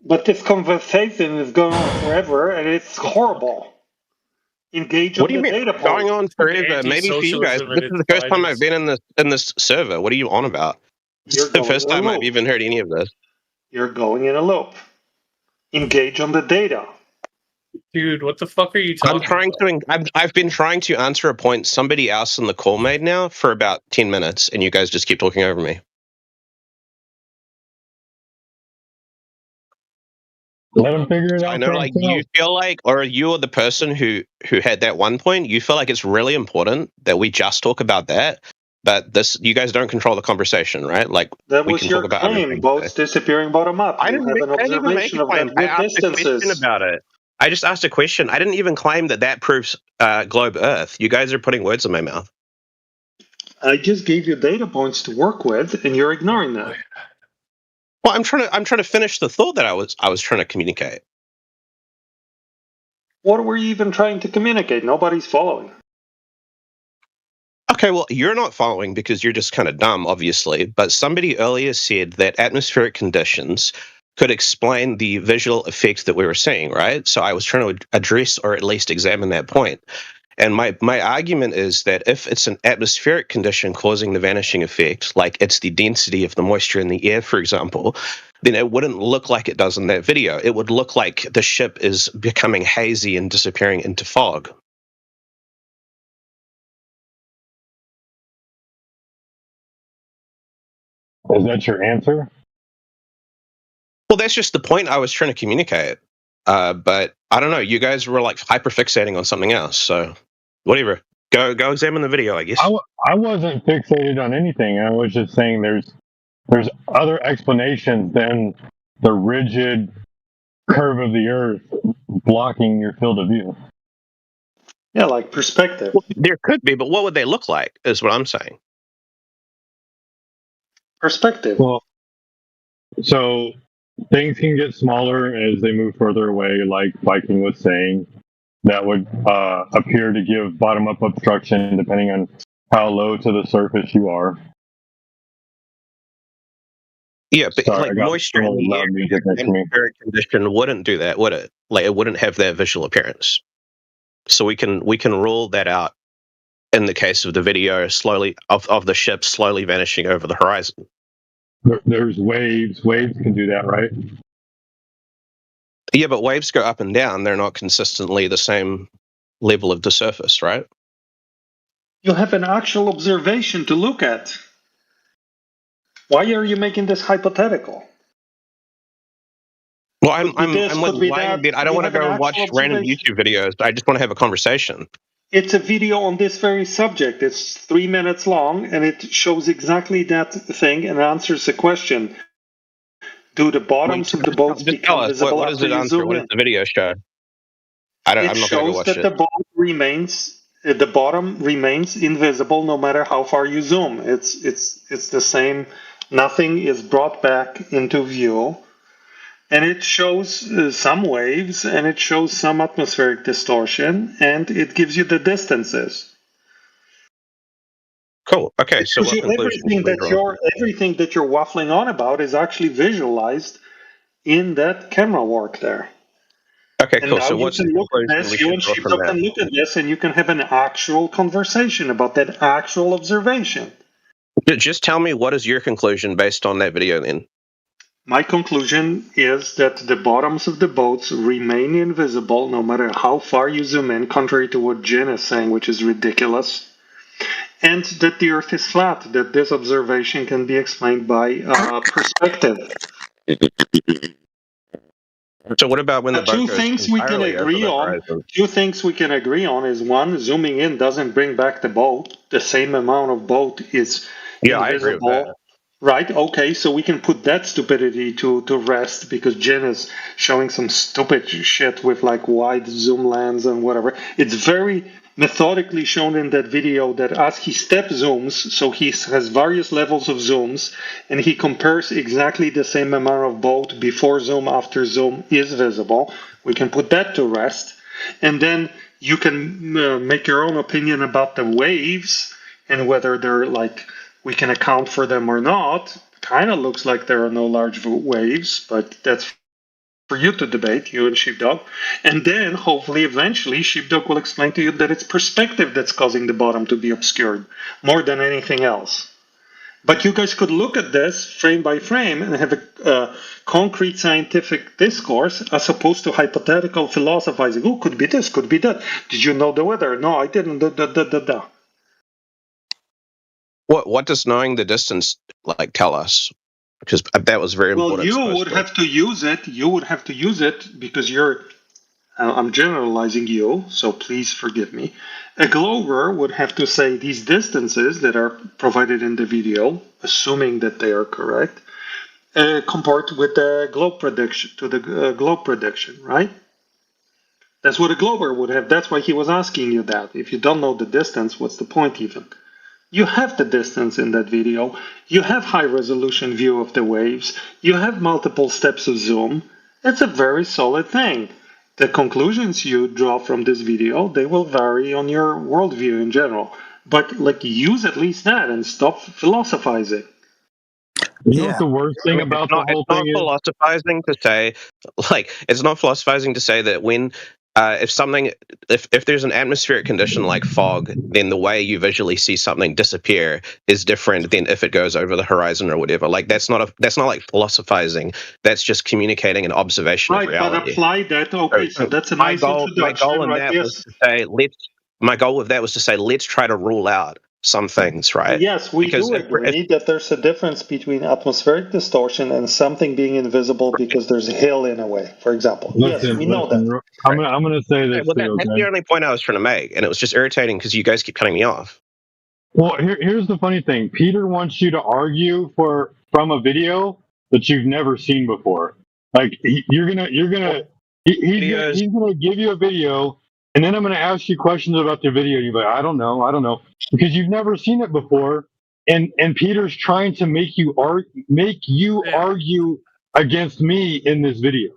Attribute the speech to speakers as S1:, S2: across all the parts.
S1: But this conversation is going on forever, and it's horrible. Engage
S2: What
S1: on
S2: do you
S1: the
S2: mean
S1: data
S2: going
S1: point.
S2: on forever? Maybe for you guys,
S3: Anti-socialism
S2: this
S3: and
S2: is
S3: its
S2: the first time I've
S3: finest.
S2: been in this server. What are you on about? This
S1: You're
S2: is the
S1: going
S2: first
S1: in a
S2: time I've
S1: loop.
S2: even heard any of this.
S1: You're going in a loop. Engage on the data.
S3: Dude, what the fuck are you
S2: I'm
S3: talking
S2: trying
S3: about?
S2: to. I've been trying to answer a point somebody else in the call made now for about 10 minutes, and you guys just keep talking over me.
S4: Let them figure it out.
S2: I know,
S4: for
S2: like
S4: themselves.
S2: you feel like, or you're the person who had that one point. You feel like it's really important that we just talk about that, but this you guys don't control the conversation, right? Like
S1: That
S2: we
S1: was
S2: can
S1: your
S2: talk about other
S1: claim.
S2: things.
S1: Boats disappearing bottom up.
S2: I
S1: You
S2: didn't.
S1: have an
S2: I didn't even make
S1: observation
S2: a
S1: of
S2: claim.
S1: that
S2: I
S1: with
S2: asked a question
S1: distances.
S2: about it. I just asked a question. I didn't even claim that proves globe Earth. You guys are putting words in my mouth.
S1: I just gave you data points to work with, and you're ignoring them.
S2: Well, I'm trying to finish the thought that I was trying to communicate.
S1: What were you even trying to communicate? Nobody's following.
S2: Okay, well, you're not following because you're just kind of dumb, obviously. But somebody earlier said that atmospheric conditions could explain the visual effects that we were seeing, right? So I was trying to address or at least examine that point. And my argument is that if it's an atmospheric condition causing the vanishing effect, like it's the density of the moisture in the air, for example, then it wouldn't look like it does in that video. It would look like the ship is becoming hazy and disappearing into fog.
S4: Is that your answer?
S2: Well, that's just the point I was trying to communicate. But I don't know. You guys were like hyperfixating on something else. So whatever. Go examine the video, I guess.
S4: I wasn't fixated on anything. I was just saying there's other explanations than the rigid curve of the Earth blocking your field of view.
S1: Yeah, like perspective.
S2: Well, there could be, but what would they look like? Is what I'm saying.
S1: Perspective.
S4: Well, so things can get smaller as they move further away, like Viking was saying. That would appear to give bottom-up obstruction depending on how low to the surface you are.
S2: Yeah, but
S4: Sorry,
S2: like
S4: I got
S2: moisture in
S4: really
S2: the
S4: loud
S2: air,
S4: music next to me.
S2: atmospheric condition wouldn't do that, would it? Like it wouldn't have that visual appearance. So we can rule that out in the case of the video slowly of the ship slowly vanishing over the horizon.
S4: There's waves. Waves can do that, right?
S2: Yeah, but waves go up and down. They're not consistently the same level of the surface, right?
S1: You have an actual observation to look at. Why are you making this hypothetical?
S2: Well, I'm
S1: this,
S2: like
S1: could be
S2: lying in
S1: that.
S2: bed. I don't
S1: You
S2: want to
S1: have an
S2: go
S1: actual
S2: watch random
S1: observation.
S2: YouTube videos. I just want to have a conversation.
S1: It's a video on this very subject. It's 3 minutes long, and it shows exactly that thing and answers the question: do the bottoms of the boats
S2: Just tell
S1: become
S2: us
S1: visible
S2: what does
S1: after
S2: it
S1: you
S2: answer?
S1: zoom
S2: What does
S1: in?
S2: the video show?
S1: It
S2: I'm not going to go
S1: shows
S2: watch
S1: that
S2: it.
S1: the bottom remains invisible no matter how far you zoom. It's the same. Nothing is brought back into view, and it shows some waves, and it shows some atmospheric distortion, and it gives you the distances.
S2: Cool. Okay, so what conclusions
S1: Everything
S2: do we draw?
S1: everything that you're waffling on about is actually visualized in that camera work there.
S2: Okay,
S1: And
S2: cool.
S1: now
S2: So
S1: you
S2: what's the
S1: can look at
S2: conclusion we
S1: this, you
S2: should
S1: and
S2: draw from
S1: Sheepdog
S2: that?
S1: can look at this, and you can have an actual conversation about that actual observation.
S2: Just tell me what is your conclusion based on that video then?
S1: My conclusion is that the bottoms of the boats remain invisible no matter how far you zoom in, contrary to what Jen is saying, which is ridiculous. And that the Earth is flat, that this observation can be explained by perspective.
S2: So what about when the boat
S1: Two
S2: goes
S1: things we can
S2: entirely over
S1: agree
S2: the
S1: on.
S2: horizon?
S1: Two things we can agree on is one, zooming in doesn't bring back the boat. The same amount of boat is
S2: Yeah, I agree with that.
S1: invisible. Right? Okay, so we can put that stupidity to rest because Jen is showing some stupid shit with like wide zoom lens and whatever. It's very methodically shown in that video that as he step zooms, so he has various levels of zooms, and he compares exactly the same amount of boat before zoom, after zoom is visible. We can put that to rest. And then you can make your own opinion about the waves and whether they're like we can account for them or not. Kind of looks like there are no large waves, but that's for you to debate, you and Sheepdog. And then, hopefully, eventually, Sheepdog will explain to you that it's perspective that's causing the bottom to be obscured more than anything else. But you guys could look at this frame by frame and have a concrete scientific discourse as opposed to hypothetical philosophizing. Oh, could be this, could be that. Did you know the weather? No, I didn't.
S2: What does knowing the distance like tell us? Because that was very
S1: Well,
S2: important.
S1: you would have to use it. You would have to use it because you're. I'm generalizing you, so please forgive me. A glober would have to say these distances that are provided in the video, assuming that they are correct, comport with the globe prediction to the globe prediction, right? That's what a glober would have. That's why he was asking you that. If you don't know the distance, what's the point even? You have the distance in that video. You have high resolution view of the waves. You have multiple steps of zoom. It's a very solid thing. The conclusions you draw from this video, they will vary on your worldview in general. But like use at least that and stop philosophizing.
S4: You know what the worst thing about the whole thing is?
S2: Philosophizing to say, it's not philosophizing to say that when, if there's an atmospheric condition like fog, then the way you visually see something disappear is different than if it goes over the horizon or whatever. Like that's not like philosophizing. That's just communicating an observation of
S1: Right, but
S2: reality.
S1: apply that. Okay, so that's a nice introduction.
S2: My goal in
S1: right?
S2: that
S1: Yes.
S2: was to say, my goal with that was to say, let's try to rule out some things, right?
S1: Yes, we
S2: Because
S1: do agree that there's a difference between atmospheric distortion and something being invisible because there's a hill in a way, for example.
S4: Listen,
S1: Yes, we know that.
S4: I'm gonna say this
S2: well,
S4: too.
S2: that's
S4: Okay.
S2: the only point I was trying to make, and it was just irritating because you guys keep cutting me off.
S4: Well, here's the funny thing. Peter wants you to argue from a video that you've never seen before. Like he's gonna give you a video, and then I'm gonna ask you questions about the video. And you're like, I don't know, because you've never seen it before. And Peter's trying to make you argue against me in this video.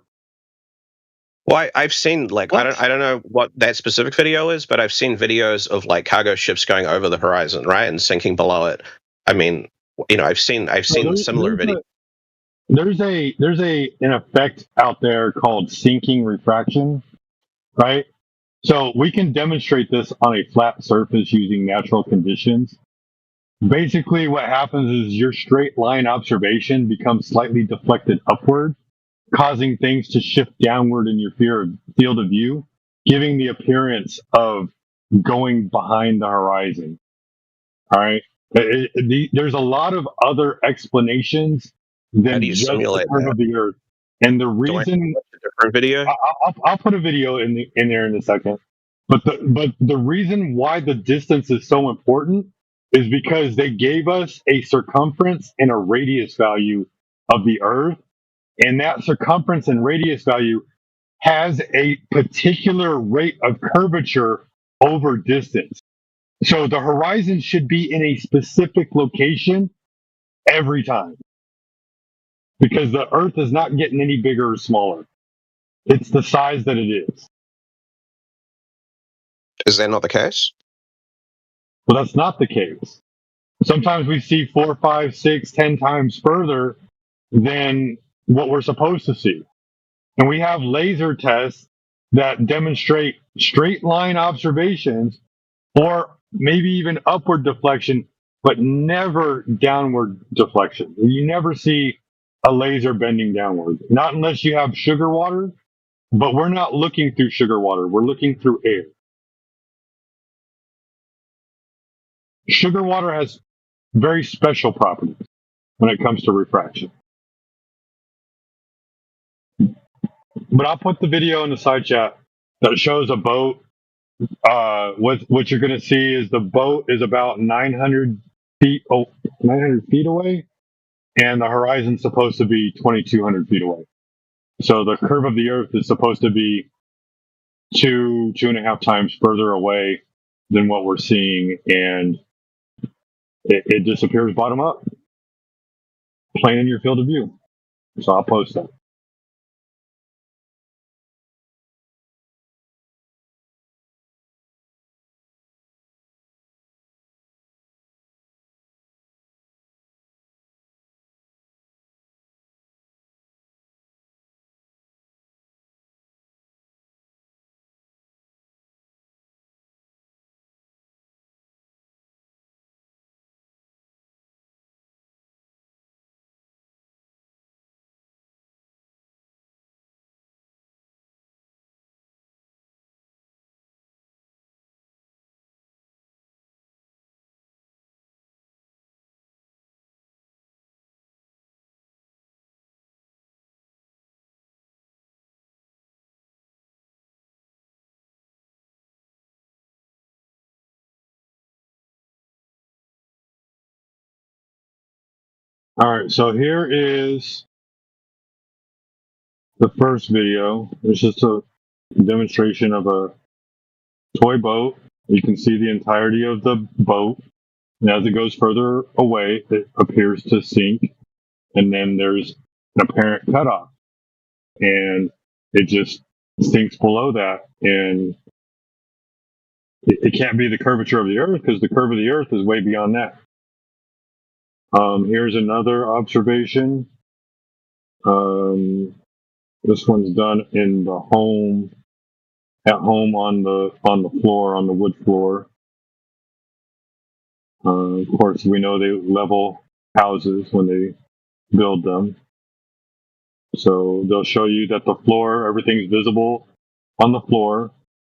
S2: Well, I've seen I don't know what that specific video is, but I've seen videos of like cargo ships going over the horizon, right, and sinking below it. I mean, I've seen similar videos.
S4: There's an effect out there called sinking refraction, right? So we can demonstrate this on a flat surface using natural conditions. Basically, what happens is your straight line observation becomes slightly deflected upward, causing things to shift downward in your field of view, giving the appearance of going behind the horizon. All right. There's a lot of other explanations than just the curve of the Earth. And the reason
S2: different video,
S4: I'll put a video in there in a second. But the reason why the distance is so important is because they gave us a circumference and a radius value of the Earth, and that circumference and radius value has a particular rate of curvature over distance. So the horizon should be in a specific location every time, because the Earth is not getting any bigger or smaller. It's the size that it is.
S2: Is that not the case?
S4: Well, that's not the case. Sometimes we see 4, 5, 6, 10 times further than what we're supposed to see. And we have laser tests that demonstrate straight line observations or maybe even upward deflection, but never downward deflection. You never see a laser bending downward, not unless you have sugar water, but we're not looking through sugar water. We're looking through air. Sugar water has very special properties when it comes to refraction. But I'll put the video in the side chat that shows a boat. What you're going to see is the boat is about 900 feet away, and the horizon's supposed to be 2,200 feet away. So the curve of the Earth is supposed to be 2.5 times further away than what we're seeing, and it disappears bottom up, plain in your field of view. So I'll post that. All right, so here is the first video. It's just a demonstration of a toy boat. You can see the entirety of the boat. And as it goes further away, it appears to sink. And then there's an apparent cutoff. And it just sinks below that. And it can't be the curvature of the Earth because the curve of the Earth is way beyond that. Here's another observation. This one's done in the home, at home on the floor, on the wood floor. Of course, we know they level houses when they build them. So they'll show you that the floor, everything's visible on the floor,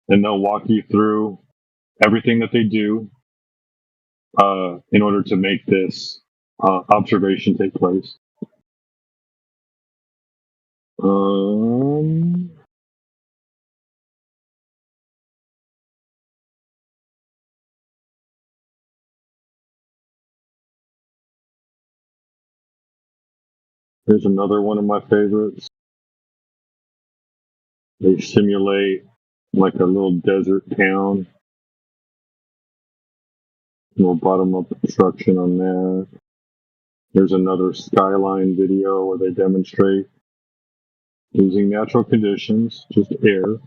S4: and they'll walk you through everything that they do in order to make this observation take place. Here's another one of my favorites. They simulate like a little desert town. Little bottom-up construction on that. There's another skyline video where they demonstrate using natural conditions, just air.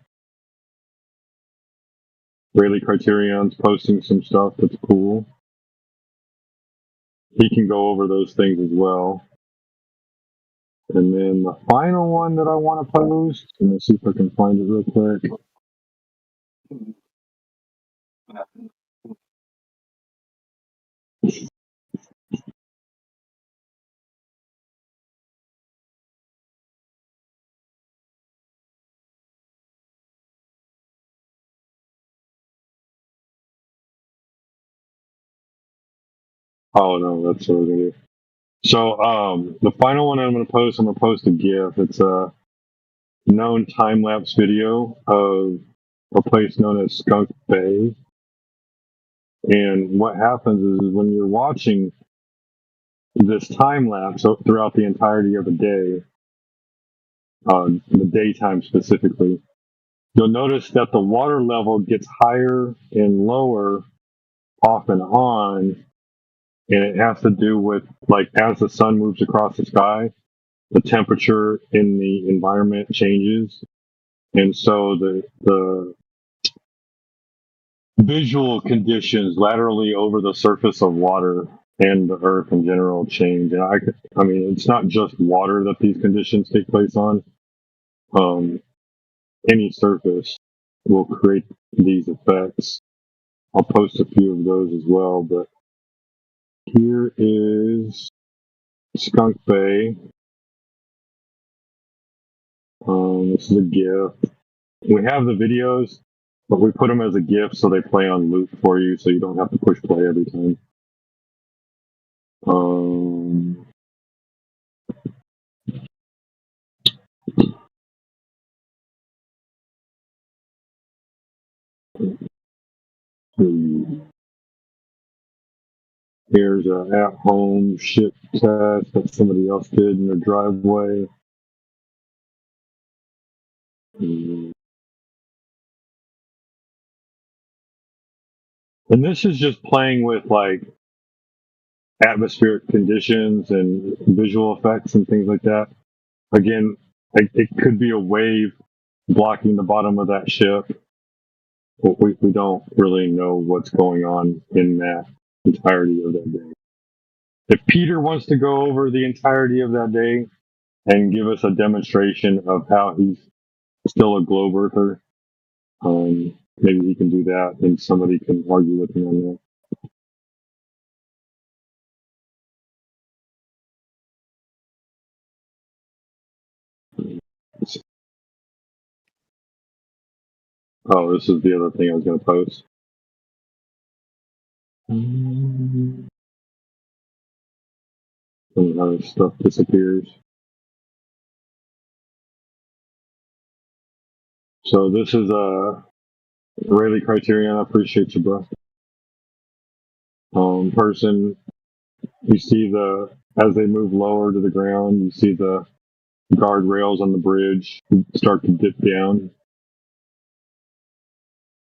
S4: Rayleigh Criterion's posting some stuff that's cool. He can go over those things as well. And then the final one that I want to post, let me see if I can find it real quick. Oh no, that's what I'm gonna do. So the final one I'm gonna post a GIF. It's a known time-lapse video of a place known as Skunk Bay. And what happens is when you're watching this time lapse throughout the entirety of the day, the daytime specifically, you'll notice that the water level gets higher and lower off and on. And it has to do with, like, as the sun moves across the sky, the temperature in the environment changes. And so the visual conditions laterally over the surface of water and the earth in general change. And I mean, it's not just water that these conditions take place on. Any surface will create these effects. I'll post a few of those as well, but here is Skunk Bay. This is a GIF. We have the videos, but we put them as a GIF so they play on loop for you, so you don't have to push play every time. Here's an at-home ship test that somebody else did in their driveway. And this is just playing with, like, atmospheric conditions and visual effects and things like that. Again, it could be a wave blocking the bottom of that ship. But we don't really know what's going on in that entirety of that day. If Peter wants to go over the entirety of that day and give us a demonstration of how he's still a globe earther, maybe he can do that and somebody can argue with him on that. Oh, this is the other thing I was going to post. And how stuff disappears. So this is a Rayleigh Criterion. I appreciate you, bro. Person, you see the as they move lower to the ground, you see the guardrails on the bridge start to dip down.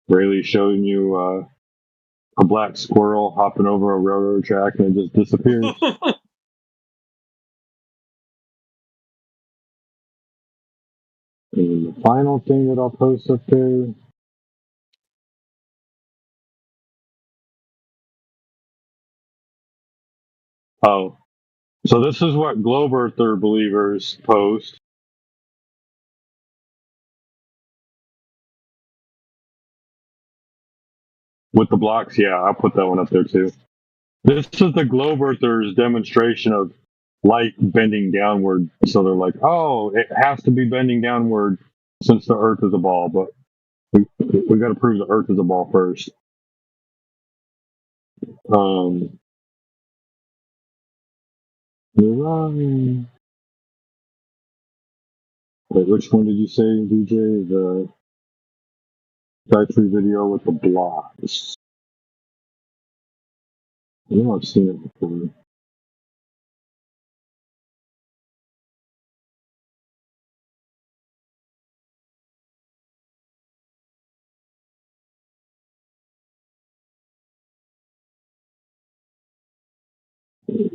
S4: Rayleigh's showing you a black squirrel hopping over a railroad track and it just disappears. And the final thing that I'll post up there. Oh, so this is what Globe Earther believers post. With the blocks, yeah, I'll put that one up there too. This is the Globe Earthers demonstration of light bending downward. So they're like, oh, it has to be bending downward since the Earth is a ball, but we got to prove the Earth is a ball first. Wait, which one did you say, DJ? The factory video with the blocks. I know I've seen it before.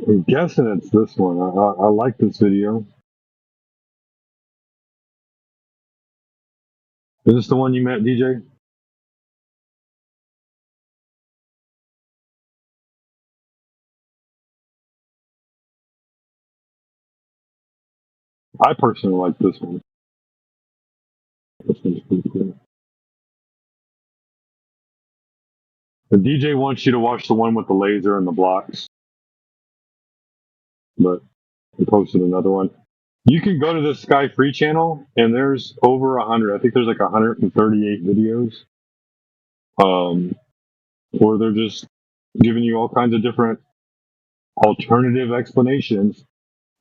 S4: I'm guessing it's this one. I like this video. Is this the one you met, DJ? I personally like this one. This one's pretty cool. The DJ wants you to watch the one with the laser and the blocks, but he posted another one. You can go to the Sky Free channel, and there's over 100. I think there's like 138 videos, where they're just giving you all kinds of different alternative explanations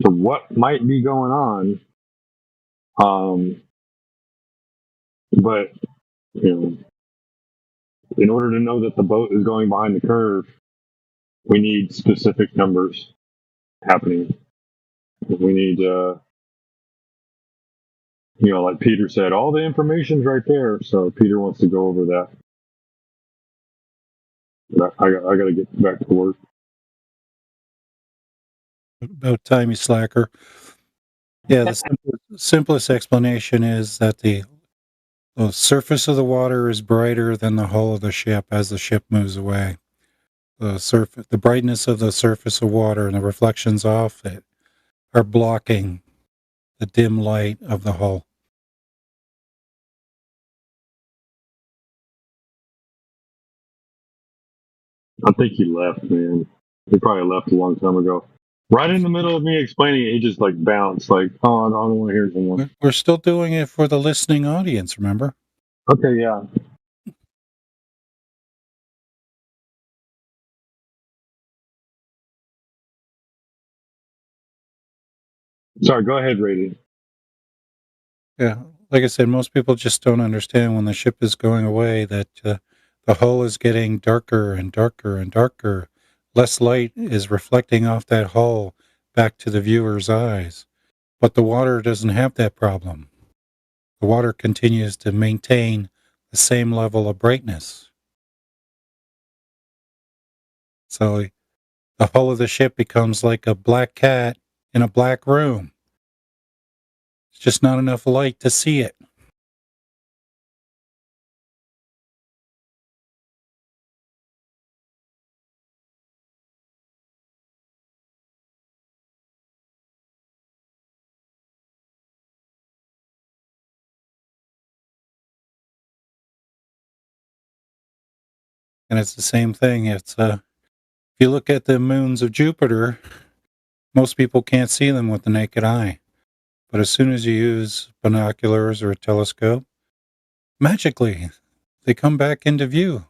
S4: to what might be going on. But you know, in order to know that the boat is going behind the curve, we need specific numbers happening. We need, like Peter said, all the information's right there. So Peter wants to go over that. But I got to get back to work.
S5: About time, you slacker. Yeah, the simplest explanation is that the surface of the water is brighter than the hull of the ship as the ship moves away. The brightness of the surface of water and the reflections off it are blocking the dim light of the hull.
S4: I think he left, man. He probably left a long time ago. Right in the middle of me explaining it, he just like bounced, like, oh, I don't want to hear it anymore.
S5: We're still doing it for the listening audience, remember?
S4: Okay, yeah. Sorry, go ahead, Rady.
S5: Yeah, like I said, most people just don't understand when the ship is going away that the hull is getting darker and darker and darker. Less light is reflecting off that hull back to the viewer's eyes. But the water doesn't have that problem. The water continues to maintain the same level of brightness. So the hull of the ship becomes like a black cat in a black room. It's just not enough light to see it. And it's the same thing. It's if you look at the moons of Jupiter, most people can't see them with the naked eye. But as soon as you use binoculars or a telescope, magically, they come back into view.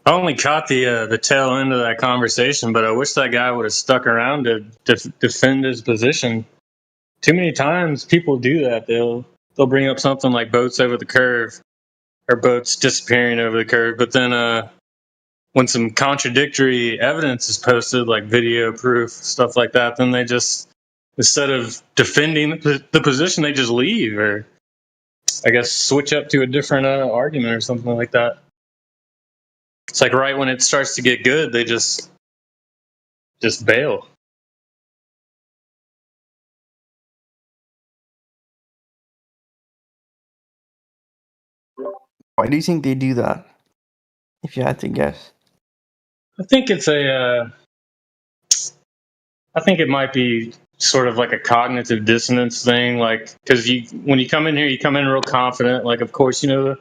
S3: I only caught the tail end of that conversation, but I wish that guy would have stuck around to defend his position. Too many times people do that. They'll bring up something like boats over the curve or boats disappearing over the curve, but then when some contradictory evidence is posted, like video proof, stuff like that, then they just, instead of defending the position, they just leave, or I guess switch up to a different argument or something like that. It's like right when it starts to get good, they just bail.
S6: Why do you think they do that? If you had to guess.
S3: I think it's I think it might be sort of like a cognitive dissonance thing, like because when you come in here, you come in real confident. Like, of course, you know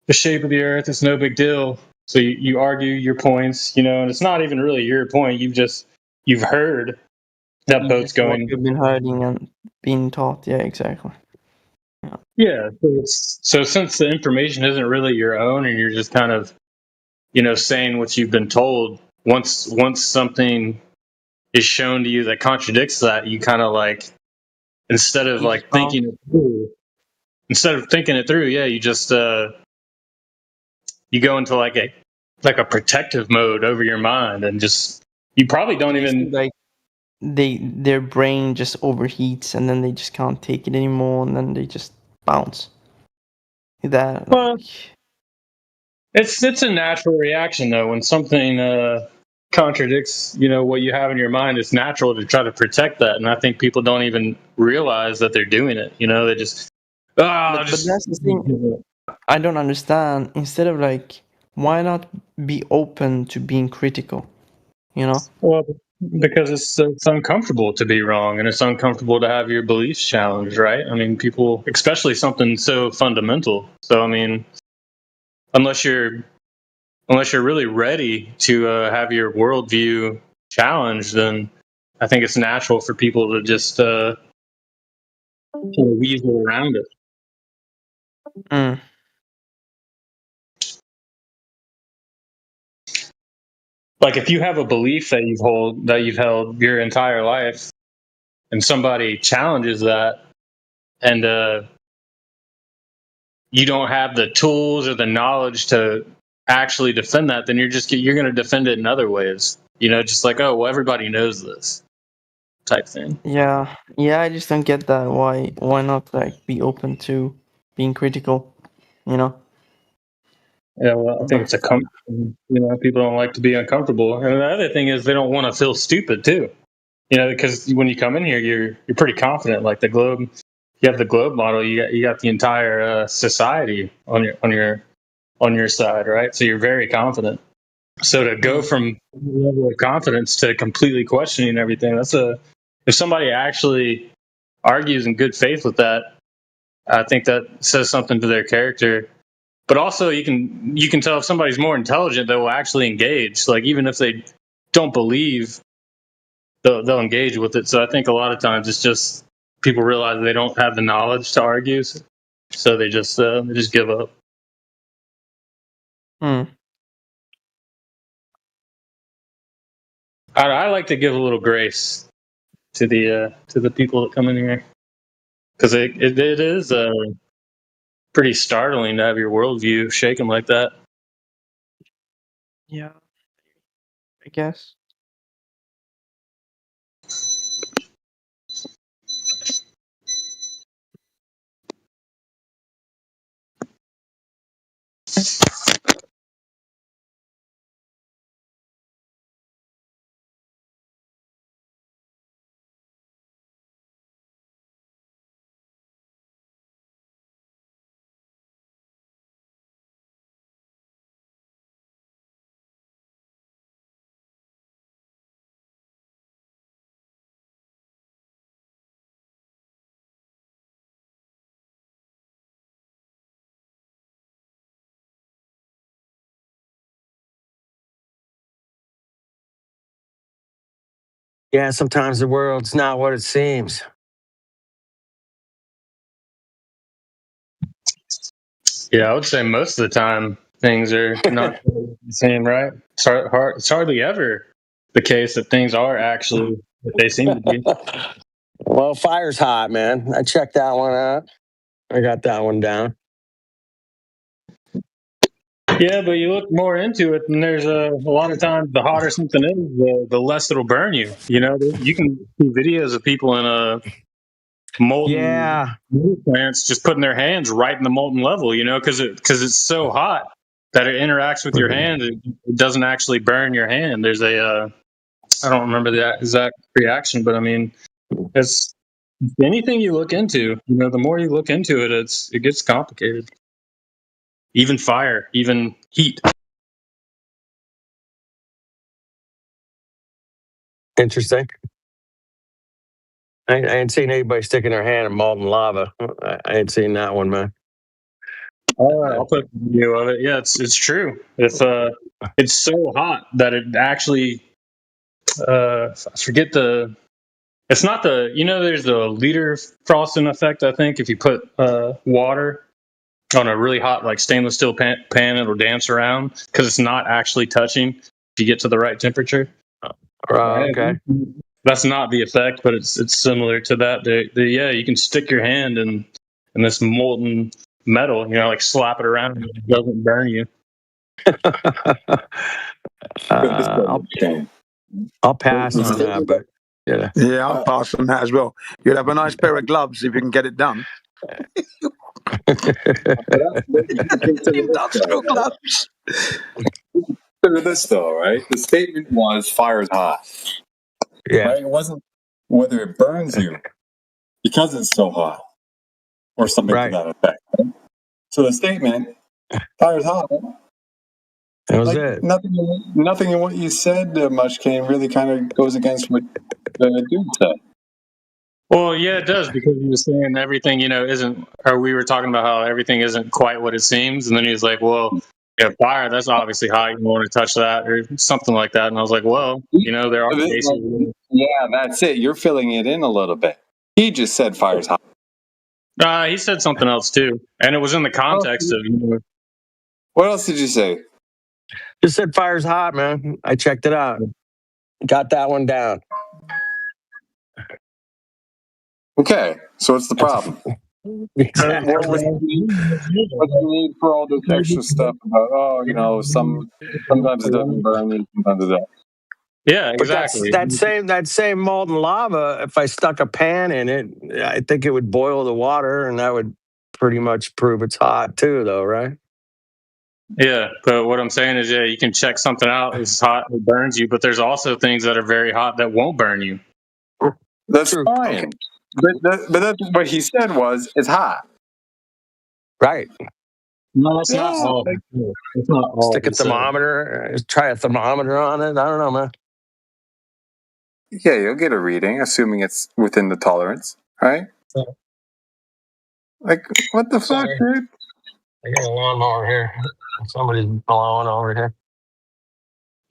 S3: the shape of the Earth. It's no big deal. So you argue your points, and it's not even really your point. You've heard that boat's
S6: That's what
S3: going.
S6: you've been hiding and being taught. Yeah, exactly.
S3: Yeah. So since the information isn't really your own, and you're just kind of, saying what you've been told. Once something is shown to you that contradicts that, you kind of like, instead of like thinking it through, yeah, you just you go into like a protective mode over your mind, and just you probably don't even
S6: like their brain just overheats and then they just can't take it anymore and then they just bounce. That
S3: well, it's a natural reaction though when something contradicts what you have in your mind. It's natural to try to protect that, and I think people don't even realize that they're doing it. They just
S6: but that's the thing I don't understand. Instead of like, why not be open to being critical?
S3: Well, because it's uncomfortable to be wrong, and it's uncomfortable to have your beliefs challenged, right? I mean, people, especially something so fundamental. So, I mean, unless you're really ready to have your worldview challenged, then I think it's natural for people to just weasel around it.
S6: Mm.
S3: Like if you have a belief that you've held your entire life, and somebody challenges that, and you don't have the tools or the knowledge to actually defend that, then you're going to defend it in other ways. Just like, oh, well, everybody knows this type thing.
S6: Yeah, I just don't get that. Why not like be open to being critical?
S3: Yeah, well, I think it's people don't like to be uncomfortable, and the other thing is they don't want to feel stupid too. Because when you come in here, you're pretty confident. Like the globe, you have the globe model. You got the entire society on your side, right? So you're very confident. So to go from level of confidence to completely questioning everything, if somebody actually argues in good faith with that, I think that says something to their character. But also you can tell if somebody's more intelligent, they will actually engage. Like even if they don't believe, they'll engage with it. So I think a lot of times it's just people realize they don't have the knowledge to argue, so they just give up. I like to give a little grace to the people that come in here, because it is pretty startling to have your worldview shaken like that.
S6: Yeah, I guess.
S7: Yeah, sometimes the world's not what it seems.
S3: Yeah, I would say most of the time things are not the same, right? It's hardly ever the case that things are actually what they seem to be.
S7: Well, fire's hot, man. I checked that one out. I got that one down.
S3: Yeah, but you look more into it, and there's a lot of times the hotter something is, the less it'll burn you. You know, you can see videos of people in a molten plants just putting their hands right in the molten level. You know, because it's so hot that it interacts with your hand. It doesn't actually burn your hand. There's a I don't remember the exact reaction, but I mean, it's anything you look into. You know, the more you look into it, it gets complicated. Even fire, even heat.
S7: Interesting. I ain't seen anybody sticking their hand in molten lava. I ain't seen that one, man.
S3: I'll put a video of it. Yeah, it's true. If it's so hot that it actually I forget the. It's not the there's the Leder Frosten effect. I think if you put water on a really hot like stainless steel pan it'll dance around because it's not actually touching if you get to the right temperature.
S7: Okay.
S3: That's not the effect, but it's similar to that. Yeah, you can stick your hand in this molten metal, like slap it around and it doesn't burn you.
S7: I'll pass on that, but
S8: yeah, I'll pass on that as well. You'd have a nice pair of gloves if you can get it done. Industrial gloves.
S9: Consider this though, right? The statement was fire's hot.
S7: Yeah.
S9: Right? It wasn't whether it burns you because it's so hot or something to that effect. Right? So the statement, fire's hot.
S7: That was it.
S9: Nothing in what you said, Mushkane, really kind of goes against what the dude said.
S3: Well, yeah, it does, because he was saying everything, isn't, or we were talking about how everything isn't quite what it seems. And then he was like, well, fire, that's obviously hot. You don't want to touch that or something like that. And I was like, well, there are cases.
S9: Yeah, that's it. You're filling it in a little bit. He just said fire's hot.
S3: He said something else too. And it was in the context of,
S9: What else did you say?
S7: Just said fire's hot, man. I checked it out. Got that one down.
S9: Okay, so what's the problem?
S7: Exactly.
S9: What's the need for all this extra stuff about, sometimes it doesn't burn you, sometimes it does.
S3: Yeah, exactly.
S7: But that same molten lava, if I stuck a pan in it, I think it would boil the water, and that would pretty much prove it's hot too, though, right?
S3: Yeah, but what I'm saying is, you can check something out. It's hot, it burns you, but there's also things that are very hot that won't burn you.
S9: That's fine. But that's what he said was, it's hot.
S7: Right.
S3: No, that's not all. It's not all.
S7: Stick a thermometer, try a thermometer on it. I don't know, man.
S9: Yeah, you'll get a reading, assuming it's within the tolerance, right? Like, what the fuck, dude?
S7: I got a lawnmower here. Somebody's blowing over here.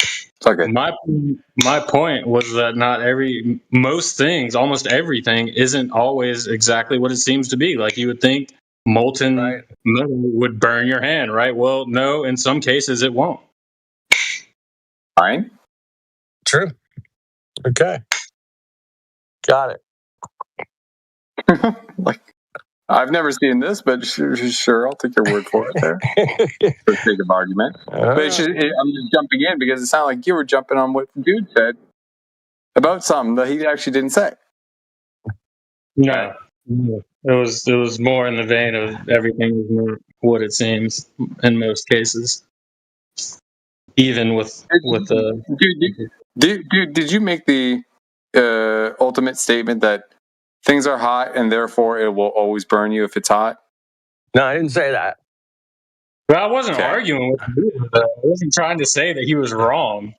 S9: It's okay.
S3: My point was that most things, almost everything, isn't always exactly what it seems to be. Like you would think molten metal would burn your hand, right? Well, no, in some cases it won't.
S9: Fine.
S7: True. Okay. Got it.
S9: I've never seen this, but sure, I'll take your word for it there. For the sake of argument. But I'm just jumping in because it sounded like you were jumping on what the dude said about something that he actually didn't say.
S3: No. It was more in the vein of everything is not what it seems in most cases. Even with the
S9: did you make the ultimate statement that things are hot and therefore it will always burn you if it's hot?
S7: No, I didn't say that.
S3: Well, I wasn't arguing with him. I wasn't trying to say that he was wrong.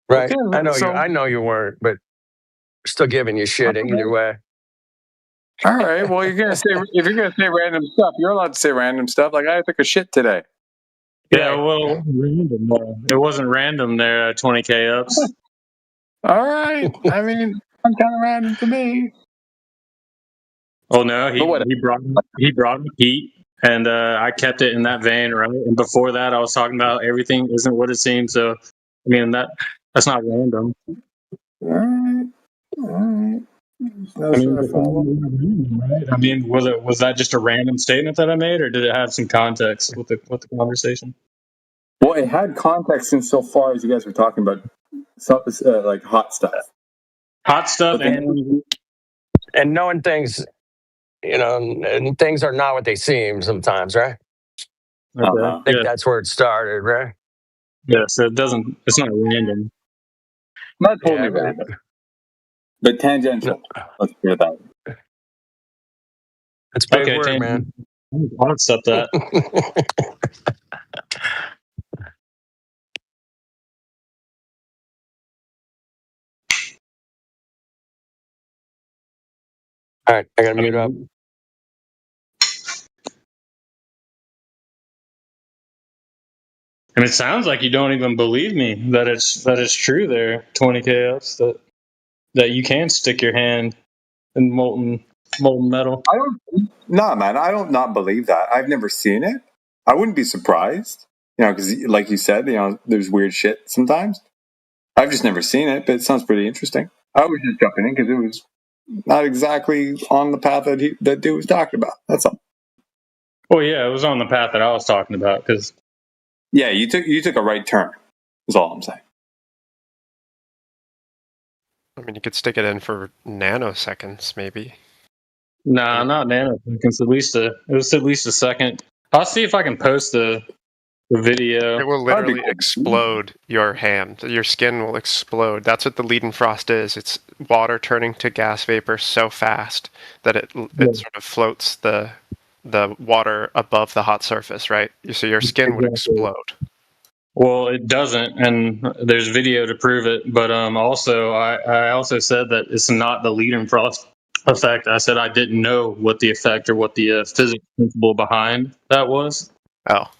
S7: Right. Okay, I know you weren't, but still giving you shit either way.
S9: All right. Well, if you're gonna say random stuff, you're allowed to say random stuff. Like I took a shit today.
S3: Yeah, well, it wasn't random there. 20K ups.
S9: All right. I mean, I'm kind of random to me.
S3: Oh no, he brought up Pete, And I kept it in that vein, right? And before that, I was talking about everything isn't what it seems. So, I mean, that's not random.
S9: All right.
S3: I mean, right? I mean, was that just a random statement that I made, or did it have some context with the conversation?
S9: Well, it had context insofar as you guys were talking about like hot stuff.
S3: Hot stuff,
S9: But then-
S7: And knowing things, and things are not what they seem sometimes, right?
S3: Okay.
S9: Uh-huh.
S7: I think that's where it started, right?
S3: Yeah, so it's not random.
S9: Not totally
S7: Yeah,
S9: random, but tangential. Let's put it that way.
S7: It's a big
S3: Okay,
S7: word, man.
S3: I'll accept that.
S7: All right, I gotta mute up.
S3: And it sounds like you don't even believe me that it's true there, 20K ups, that you can stick your hand in molten metal.
S9: I don't. Nah, man. I don't not believe that. I've never seen it. I wouldn't be surprised. Because like you said, there's weird shit sometimes. I've just never seen it, but it sounds pretty interesting. I was just jumping in because it was not exactly on the path that dude was talking about. That's all.
S3: Well, yeah, it was on the path that I was talking about because.
S9: Yeah, you took a right turn. Is all I'm saying.
S10: I mean, you could stick it in for nanoseconds, maybe.
S3: Nah, not nanoseconds. It was at least a second. I'll see if I can post the video.
S10: It will literally explode your hand. Your skin will explode. That's what the Leidenfrost is. It's water turning to gas vapor so fast that it sort of floats the water above the hot surface, right? So your skin would explode.
S3: Well, it doesn't, and there's video to prove it. But also, I also said that it's not the Leidenfrost effect. I said I didn't know what the effect or what the physics principle behind that was.
S10: Oh.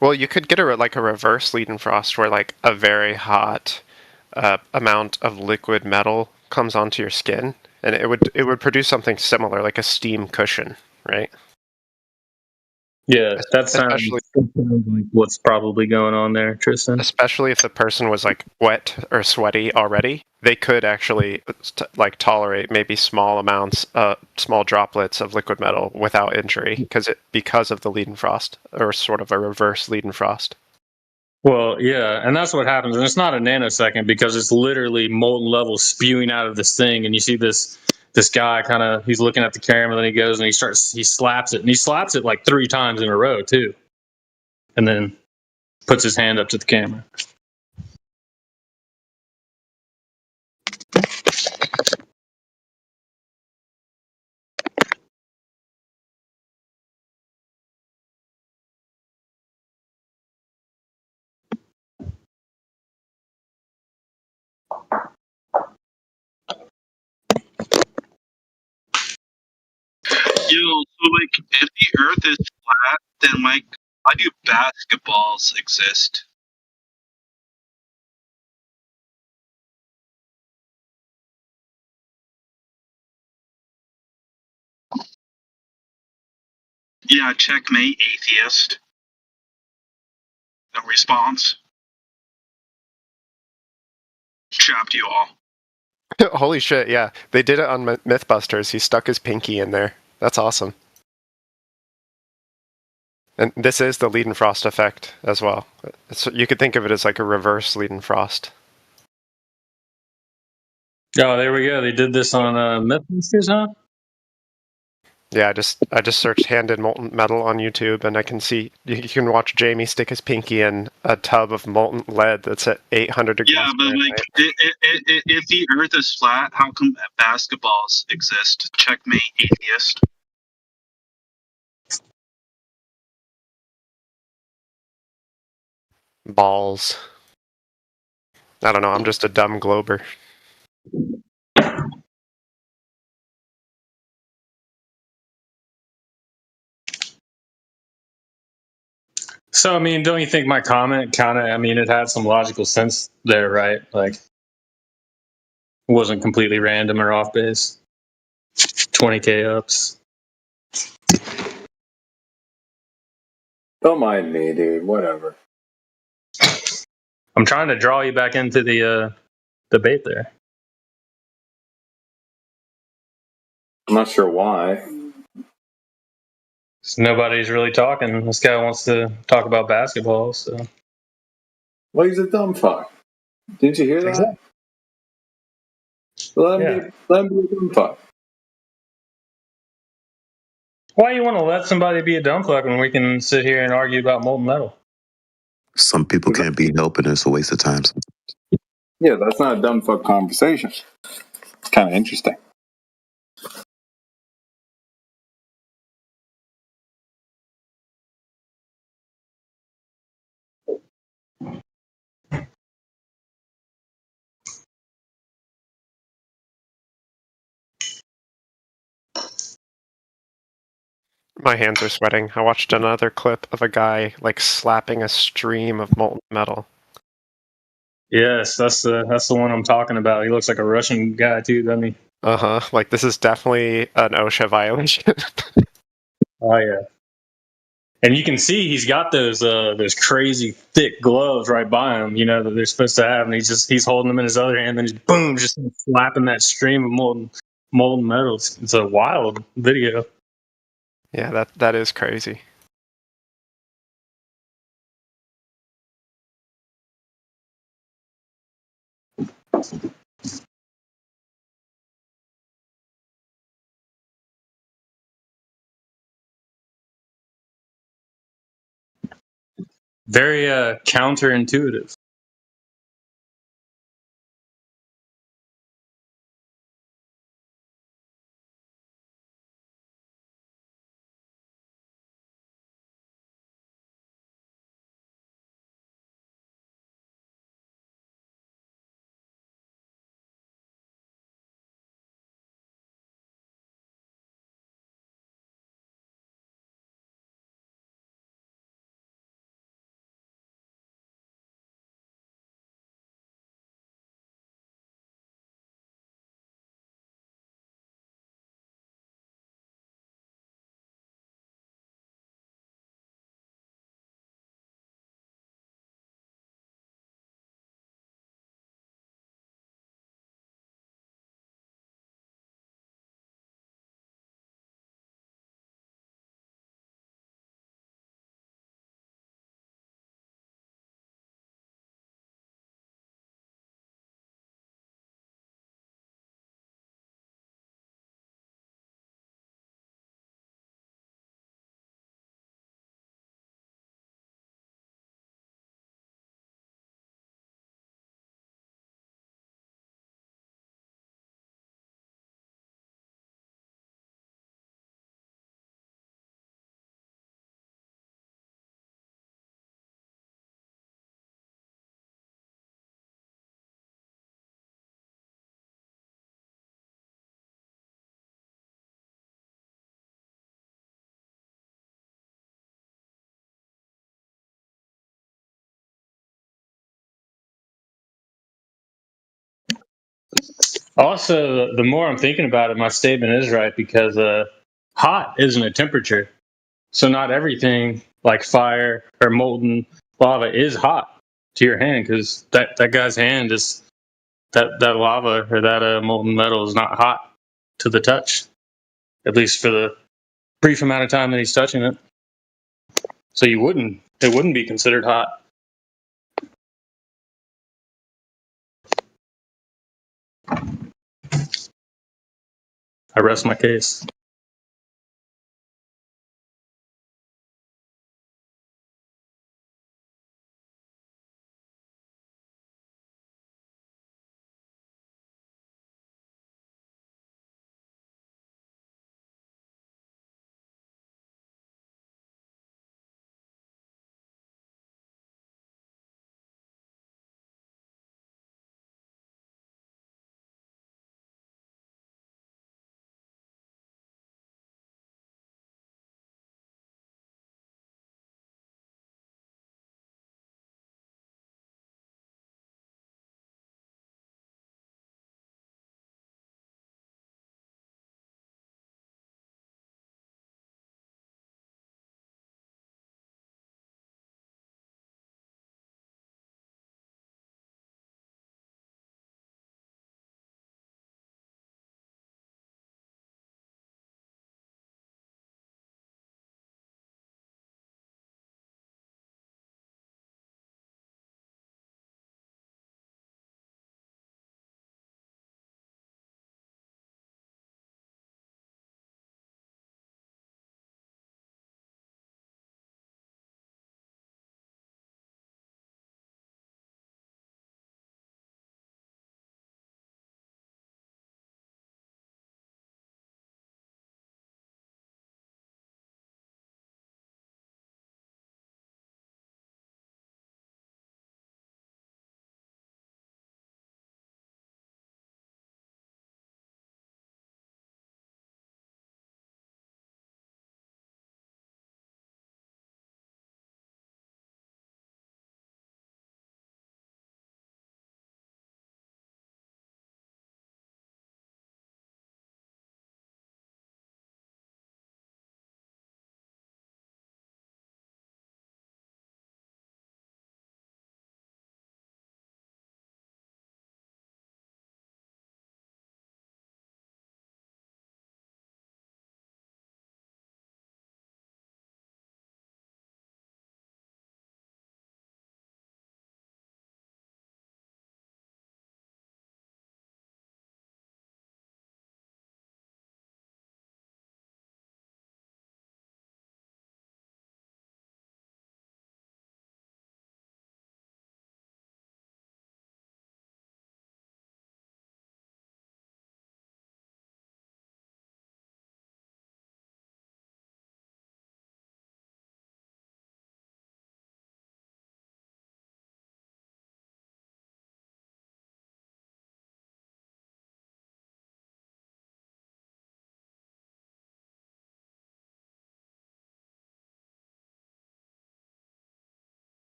S10: Well, you could get a reverse Leidenfrost where like a very hot amount of liquid metal comes onto your skin, and it would produce something similar, like a steam cushion, right?
S3: Yeah, that sounds like what's probably going on there, Tristan.
S10: Especially if the person was like wet or sweaty already, they could actually tolerate maybe small amounts, small droplets of liquid metal without injury because of the Leidenfrost, or sort of a reverse Leidenfrost.
S3: Well, yeah, and that's what happens. And it's not a nanosecond because it's literally molten levels spewing out of this thing, and you see this guy he's looking at the camera, then he goes and he slaps it, and he slaps it like 3 times in a row too, and then puts his hand up to the camera.
S11: Yo, so if the Earth is flat, then why do basketballs exist? Yeah, checkmate, atheist. No response. Trapped you all.
S10: Holy shit! Yeah, they did it on MythBusters. He stuck his pinky in there. That's awesome. And this is the Leidenfrost effect as well. You could think of it as like a reverse Leidenfrost.
S3: Oh, there we go. They did this on MythBusters, huh?
S10: Yeah, I just searched hand-in molten metal on YouTube, and I can see you can watch Jamie stick his pinky in a tub of molten lead that's at 800 degrees.
S11: Yeah, but if the Earth is flat, how come basketballs exist? Checkmate, atheist.
S10: Balls. I don't know. I'm just a dumb glober.
S3: So, I mean, don't you think my comment it had some logical sense there, right? Like, it wasn't completely random or off base. 20K ups.
S9: Don't mind me, dude. Whatever.
S3: I'm trying to draw you back into the debate there.
S9: I'm not sure why.
S3: Nobody's really talking. This guy wants to talk about basketball, so.
S9: Well, he's a dumb fuck. Didn't you hear that?
S3: Exactly.
S9: Let him be a dumb fuck.
S3: Why you want to let somebody be a dumb fuck when we can sit here and argue about molten metal?
S12: Some people can't be helping. It's a waste of time.
S9: Yeah, that's not a dumb fuck conversation. It's kind of interesting.
S10: My hands are sweating. I watched another clip of a guy like slapping a stream of molten metal.
S3: Yes, that's the one I'm talking about. He looks like a Russian guy too, doesn't he?
S10: Like this is definitely an OSHA violation.
S3: Oh yeah. And you can see he's got those crazy thick gloves right by him, you know, that they're supposed to have, and he's holding them in his other hand, and just boom, just slapping that stream of molten metal. It's a wild video.
S10: Yeah, that is crazy.
S3: Very counterintuitive. Also, the more I'm thinking about it, my statement is right because hot isn't a temperature. So not everything like fire or molten lava is hot to your hand because that guy's hand is that lava or that molten metal is not hot to the touch, at least for the brief amount of time that he's touching it. So it wouldn't be considered hot. I rest my case.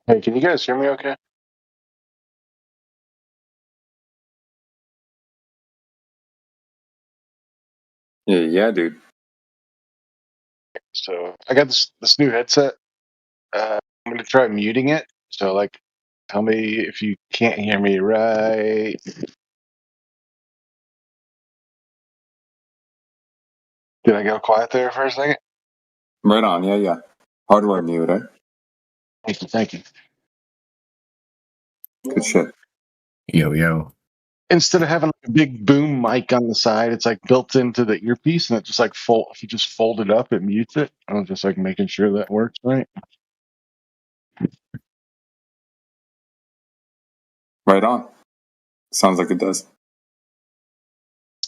S13: Hey, can you guys hear me okay?
S9: Yeah, dude.
S13: So I got this new headset. I'm gonna try muting it. So like, tell me if you can't hear me right. Did I go quiet there for a second?
S9: Right on. Yeah. Hardware mute, eh?
S13: Thank you.
S9: Good shit.
S14: Yo.
S13: Instead of having like a big boom mic on the side, it's like built into the earpiece, and it just like if you just fold it up, it mutes it. I was just like making sure that works right.
S9: Right on. Sounds like it does.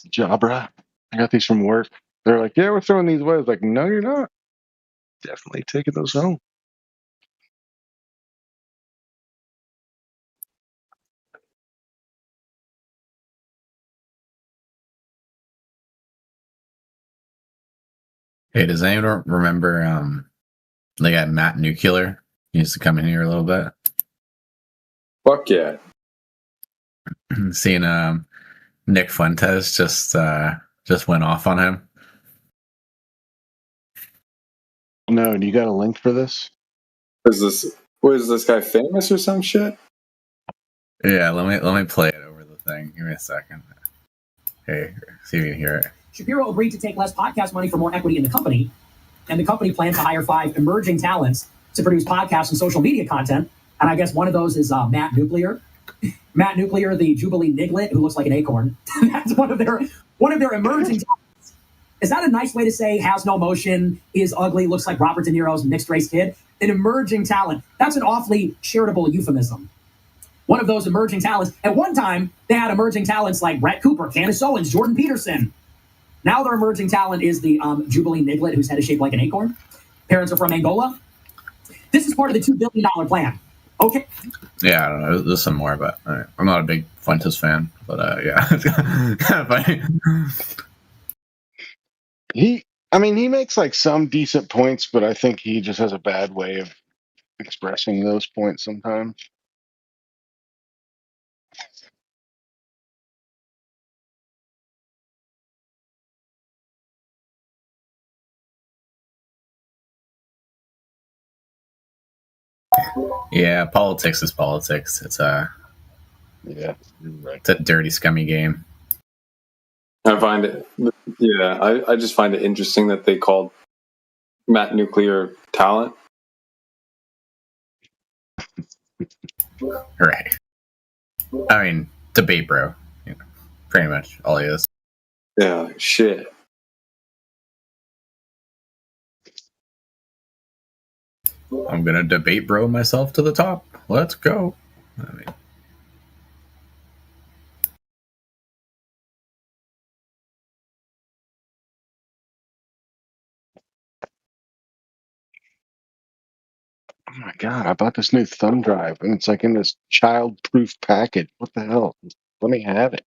S13: Jabra. I got these from work. They're like, yeah, we're throwing these away. I was like, no, you're not. Definitely taking those home.
S14: Hey, does anyone remember they got Matt Nuclear? He used to come in here a little bit.
S9: Fuck yeah.
S14: Seeing Nick Fuentes just went off on him.
S13: No, do you got a link for this?
S9: Was this guy famous or some shit?
S14: Yeah, let me play it over the thing. Give me a second. Hey, see if you can hear it.
S15: Shapiro agreed to take less podcast money for more equity in the company, and the company planned to hire 5 emerging talents to produce podcasts and social media content. And I guess one of those is Matt Nuclear. Matt Nuclear, the Jubilee Niglet, who looks like an acorn. That's one of their emerging talents. Is that a nice way to say has no emotion, is ugly, looks like Robert De Niro's mixed race kid? An emerging talent. That's an awfully charitable euphemism. One of those emerging talents. At one time, they had emerging talents like Brett Cooper, Candace Owens, Jordan Peterson. Now their emerging talent is the Jubilee Niglet, whose head is shaped like an acorn. Parents are from Angola. This is part of the $2 billion plan. Okay.
S14: Yeah, I don't know. There's some more, but I'm not a big Fuentes fan. But yeah, it's kind of funny.
S13: He makes like some decent points, but I think he just has a bad way of expressing those points sometimes.
S14: Yeah, politics is politics. It's
S13: right.
S14: It's a dirty, scummy game.
S9: I find it. Yeah, I just find it interesting that they called Matt Nuclear talent.
S14: Right. I mean, debate, bro. Pretty much all he is.
S9: Yeah, shit.
S14: I'm gonna debate bro myself to the top. Let's go. I mean,
S13: oh my god, I bought this new thumb drive and it's like in this child-proof package. What the hell? Let me have it.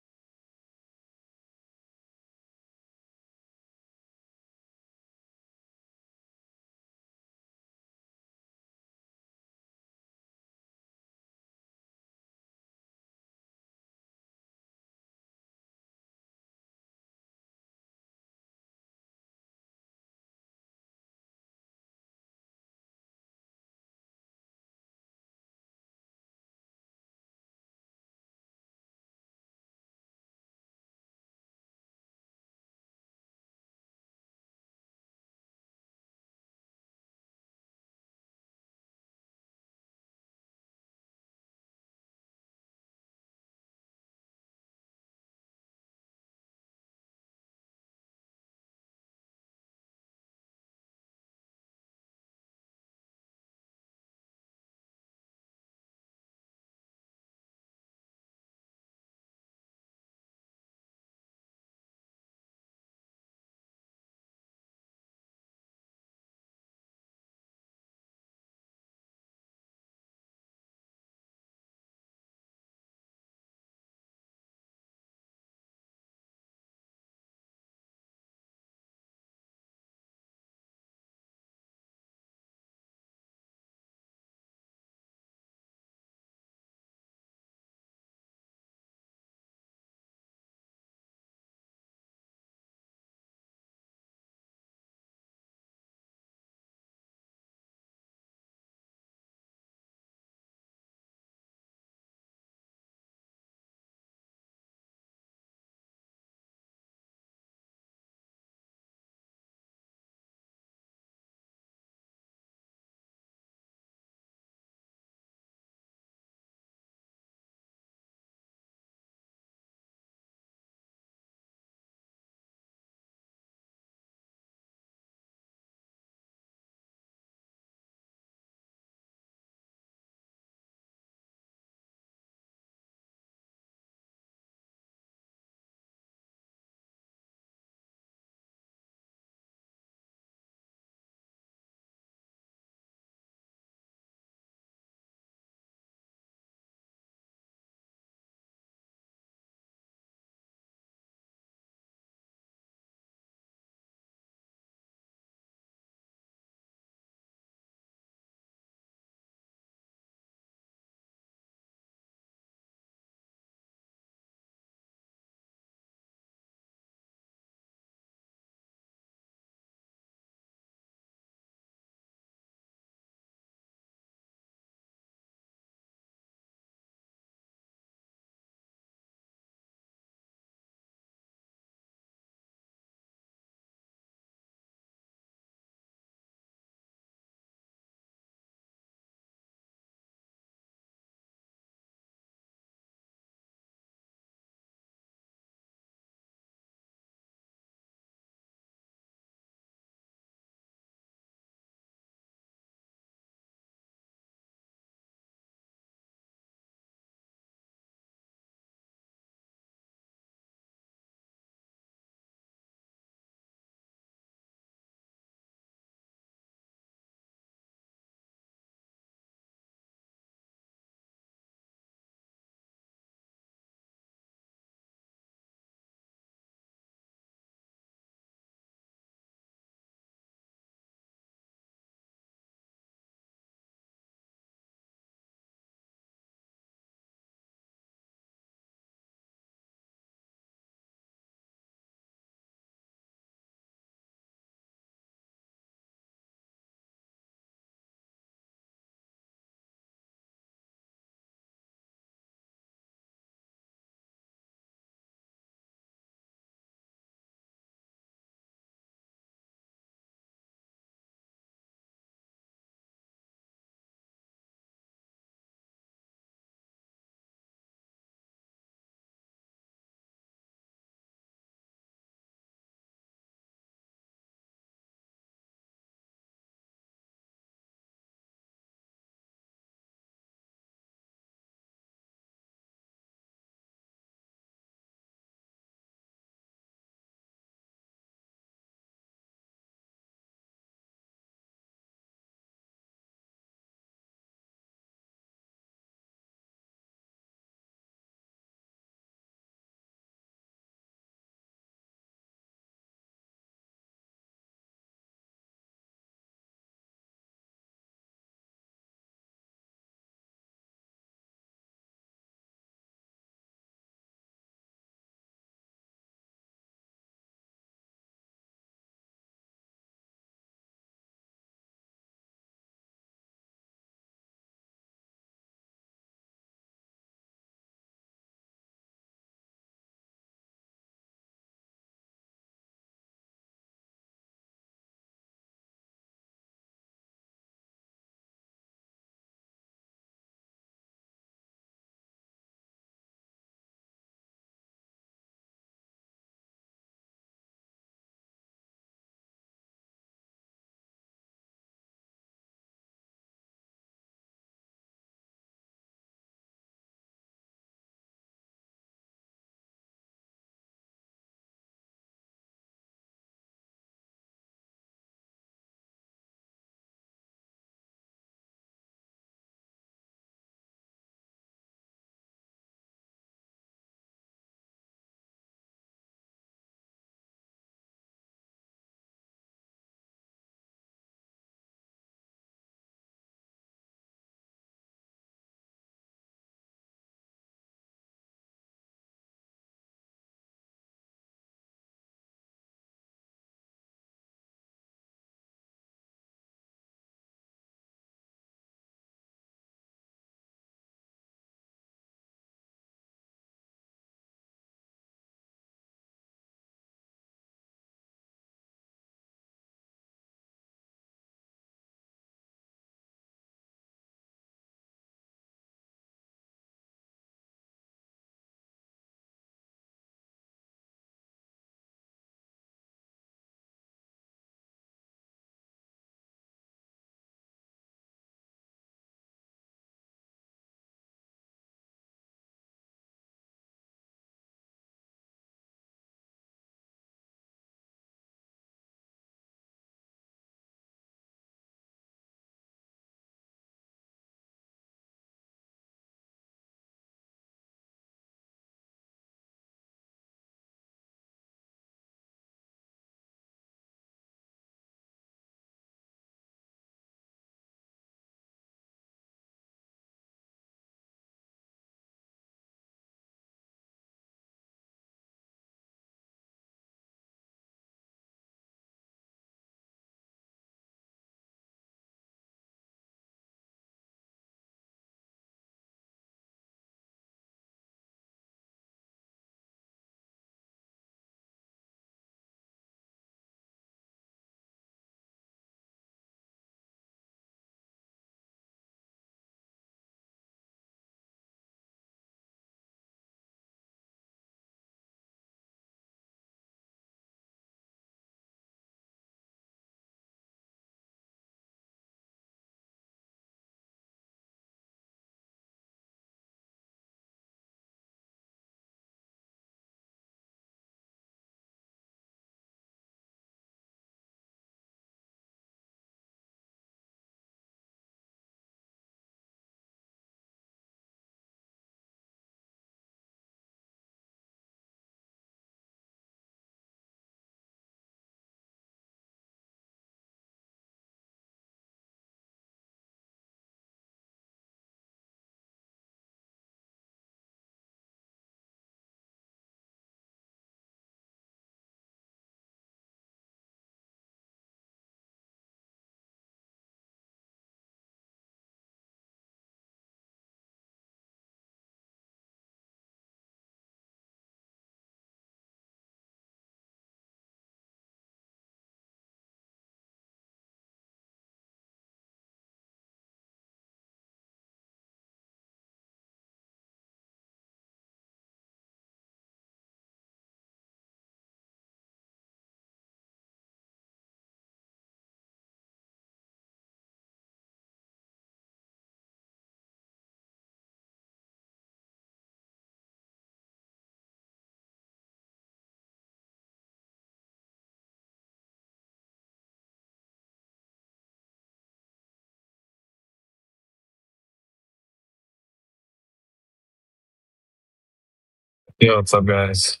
S16: Yo, what's up, guys?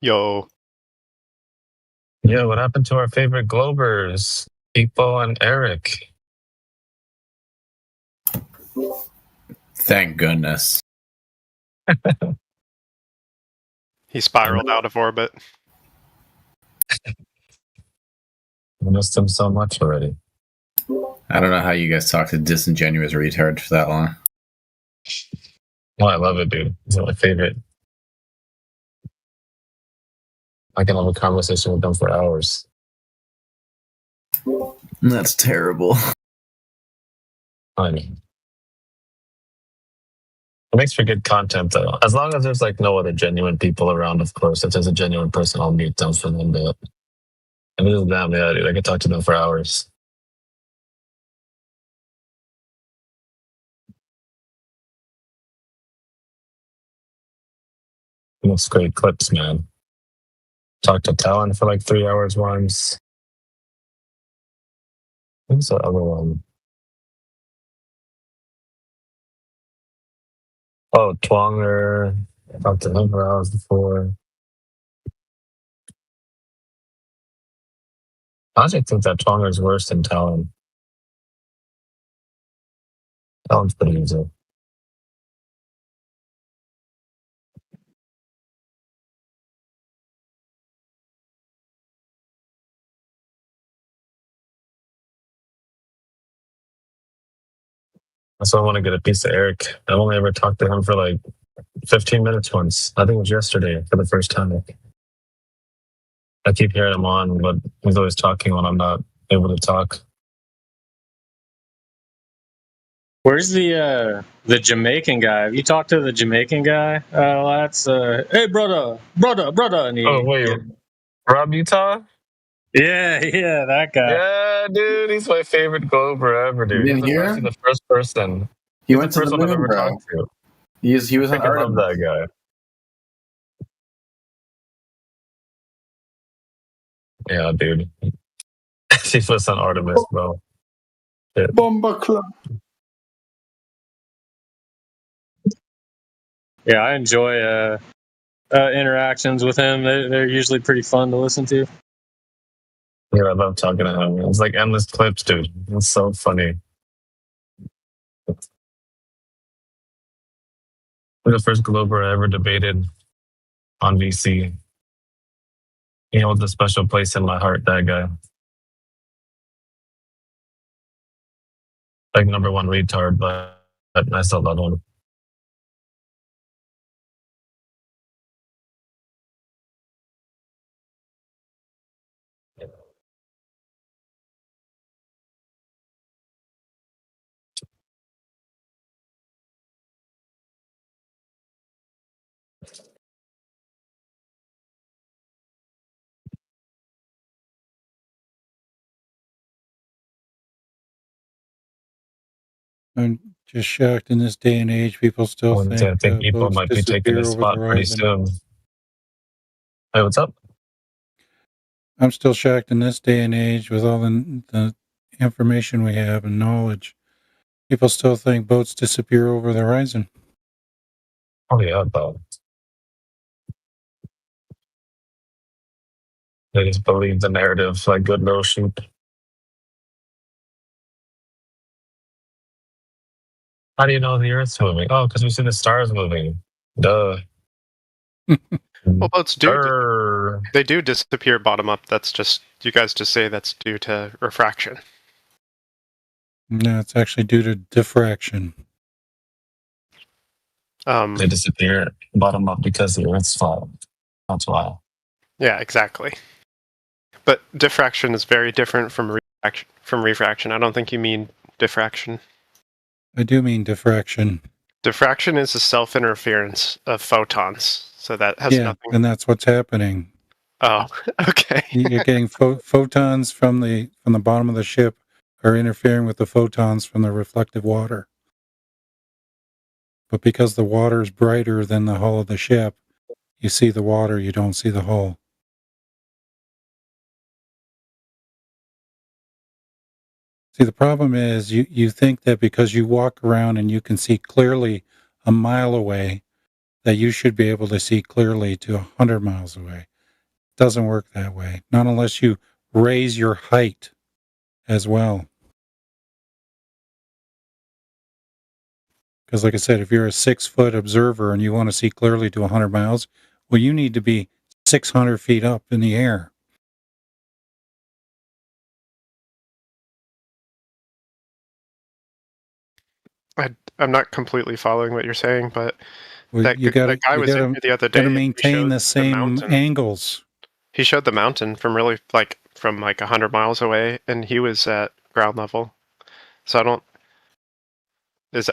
S10: Yo.
S16: Yeah, what happened to our favorite Globers, Ipo and Eric?
S14: Thank goodness.
S10: He spiraled out of orbit.
S16: I missed him so much already.
S14: I don't know how you guys talk to disingenuous retards for that long.
S16: Oh, I love it, dude. He's my favorite. I can have a conversation with them for hours.
S14: That's terrible.
S16: I mean, it makes for good content, though. As long as there's like no other genuine people around, of course. If there's a genuine person, I'll mute them for them. But if it is them, yeah, dude, I can talk to them for hours. Looks great clips, man. Talked to Talon for like 3 hours once. Who's the other one? Oh, Twonger. I talked to him for hours before. I actually think that Twonger is worse than Talon. Talon's pretty easy. That's why I want to get a piece of Eric. I've only ever talked to him for like 15 minutes once. I think it was yesterday for the first time. I keep hearing him on, but he's always talking when I'm not able to talk.
S3: Where's the Jamaican guy? Have you talked to the Jamaican guy? That's hey brother, and he,
S16: Oh, wait. Rob Utah?
S3: yeah, that guy.
S16: Yeah, dude, he's my favorite Glober ever, dude.
S14: You didn't
S16: He's
S14: hear
S16: actually
S14: him?
S16: the first person.
S14: He
S16: He's
S14: went
S16: the
S14: to
S16: first
S14: the
S16: one I've
S14: moon,
S16: ever
S14: bro.
S16: talked to.
S14: He was on
S16: I love
S14: Artemis.
S16: that guy. Yeah, dude. She was on Artemis, bro. Shit.
S8: Bomba Club.
S3: Yeah, I enjoy interactions with him. They're usually pretty fun to listen to.
S16: Yeah, I love talking to him. It's like endless clips, dude. It's so funny. We're the first Glober I ever debated on VC. He holds a special place in my heart, that guy. Like number one retard, but I still love him.
S5: I'm just shocked in this day and age, people still
S16: I
S5: think
S16: think people
S5: boats
S16: might be taking
S5: disappear
S16: his
S5: over the
S16: spot pretty
S5: horizon.
S16: soon. Hey, what's up?
S5: I'm still shocked in this day and age with all the information we have and knowledge. People still think boats disappear over the horizon.
S16: Oh, yeah, though. They just believe the narrative like good little sheep. How do you know the Earth's moving? Oh, because we see the stars moving. Duh.
S10: Well, boats they do disappear bottom up. That's just, you guys just say that's due to refraction.
S5: No, it's actually due to diffraction.
S16: They disappear bottom up because the Earth's flat. That's why.
S10: Yeah, exactly. But diffraction is very different from refraction. I don't think you mean diffraction.
S5: I do mean diffraction.
S10: Diffraction is a self-interference of photons. So that has nothing...
S5: and that's what's happening.
S10: Oh, okay.
S5: You're getting photons from the bottom of the ship are interfering with the photons from the reflective water. But because the water is brighter than the hull of the ship, you see the water, you don't see the hull. See, the problem is you think that because you walk around and you can see clearly a mile away, that you should be able to see clearly to 100 miles away. It doesn't work that way. Not unless you raise your height as well. Because like I said, if you're a 6-foot observer and you want to see clearly to 100 miles, well, you need to be 600 feet up in the air.
S10: I'm not completely following what you're saying, but
S5: Well,
S10: that guy was in here the other day.
S5: Got to
S10: and he
S5: maintain
S10: showed
S5: the same
S10: mountain.
S5: angles.
S10: He showed the mountain from from 100 miles away, and he was at ground level. So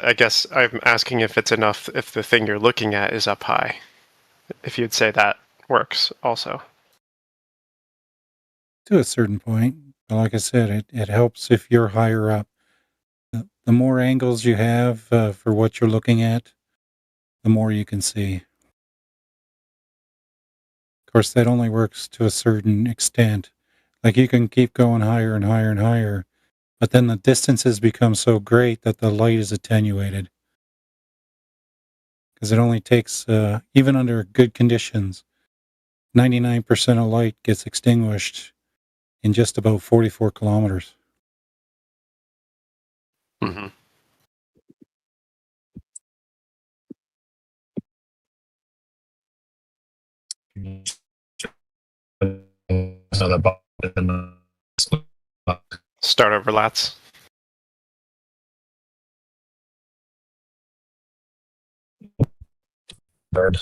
S10: I guess I'm asking if it's enough if the thing you're looking at is up high. If you'd say that works also.
S5: To a certain point. But like I said, it helps if you're higher up. The more angles you have for what you're looking at, the more you can see. Of course, that only works to a certain extent. Like you can keep going higher and higher and higher, but then the distances become so great that the light is attenuated. Because it only takes, even under good conditions, 99% of light gets extinguished in just about 44 kilometers.
S10: Mm-hmm. Start over, Lats.
S16: Bird.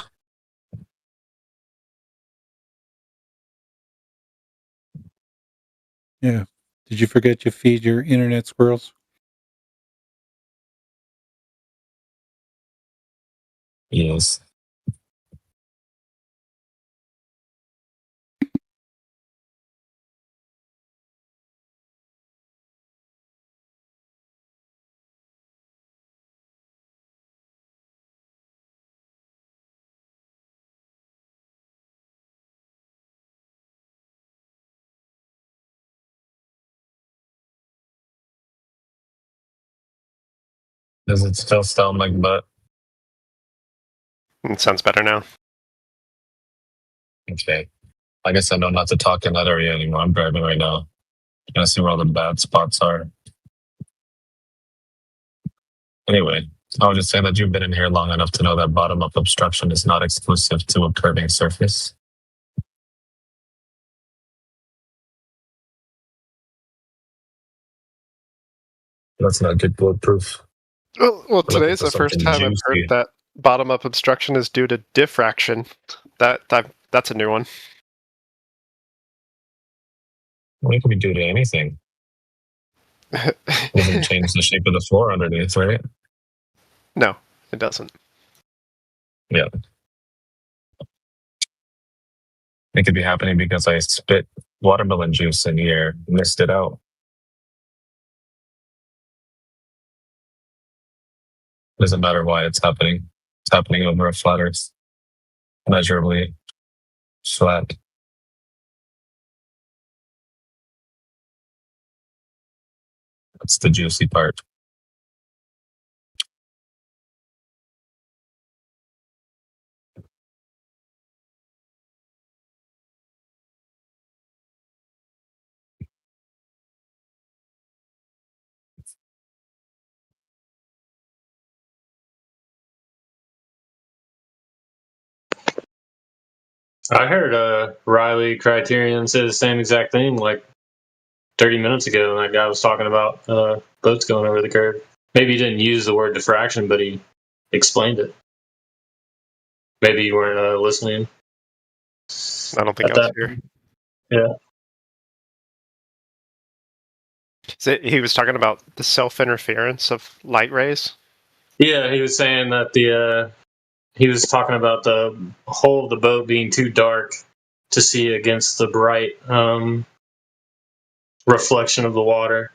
S5: Yeah. Did you forget to feed your internet squirrels?
S16: Yes. Does it still sound like butt?
S10: It sounds better now.
S16: Okay. I guess I know not to talk in that area anymore. I'm driving right now. I'm gonna see where all the bad spots are. Anyway, I was just saying that you've been in here long enough to know that bottom-up obstruction is not exclusive to a curving surface. That's not good bulletproof.
S10: Well, today's the first time I've heard that bottom-up obstruction is due to diffraction. That's a new one.
S16: Well, it can be due to anything. It doesn't change the shape of the floor underneath, right?
S10: No, it doesn't.
S16: Yeah. It could be happening because I spit watermelon juice in the air, missed it out. Doesn't matter why it's happening. It's happening over a flat earth. Measurably flat. That's the juicy part.
S3: I heard Riley Criterion say the same exact thing like 30 minutes ago when that guy was talking about boats going over the curve. Maybe he didn't use the word diffraction, but he explained it. Maybe you weren't listening.
S10: I don't think I was here.
S3: Yeah.
S10: He was talking about the self-interference of light rays?
S3: Yeah, he was saying that he was talking about the hull of the boat being too dark to see against the bright reflection of the water.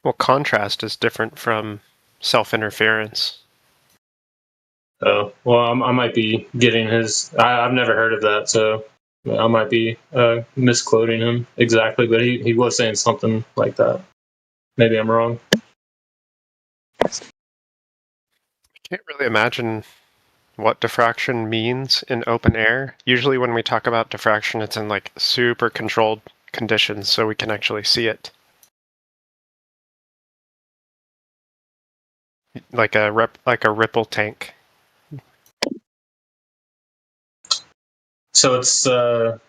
S10: Well, contrast is different from self-interference.
S3: Oh, well, I might be getting his... I've never heard of that, so I might be misquoting him exactly, but he was saying something like that. Maybe I'm wrong.
S10: Can't really imagine what diffraction means in open air. Usually when we talk about diffraction, it's in like super controlled conditions so we can actually see it. Like a ripple tank.
S3: So it's two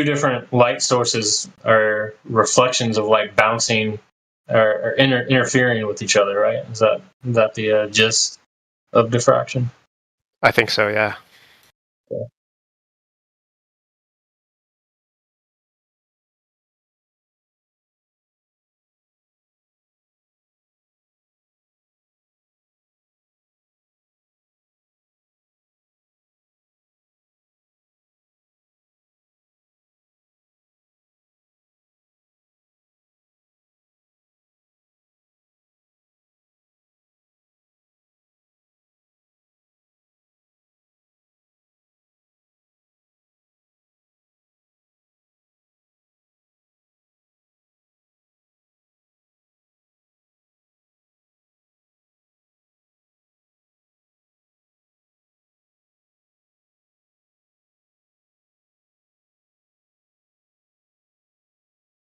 S3: different light sources or reflections of light bouncing or interfering with each other, right? Is that the gist of diffraction?
S10: I think so, yeah.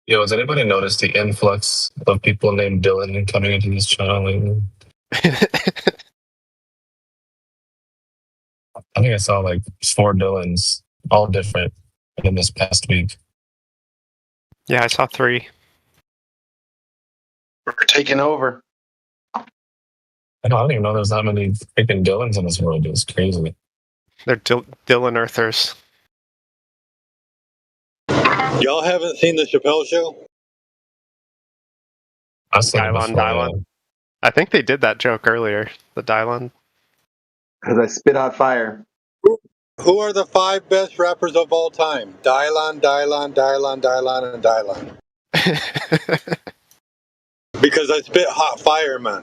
S16: Yo, has anybody noticed the influx of people named Dylan coming into this channel lately? I think I saw like 4 Dylans, all different, in this past week.
S10: Yeah, I saw 3.
S13: We're taking over.
S16: I don't even know there's that many freaking Dylans in this world. It's crazy.
S10: They're Dylan Earthers.
S17: Y'all haven't seen the Chappelle Show?
S16: I saw it before.
S10: Dylon. I think they did that joke earlier. The Dylon.
S18: Because I spit out fire.
S17: Who are the 5 best rappers of all time? Dylon, Dylon, Dylon, Dylon, and Dylon. Because I spit hot fire, man.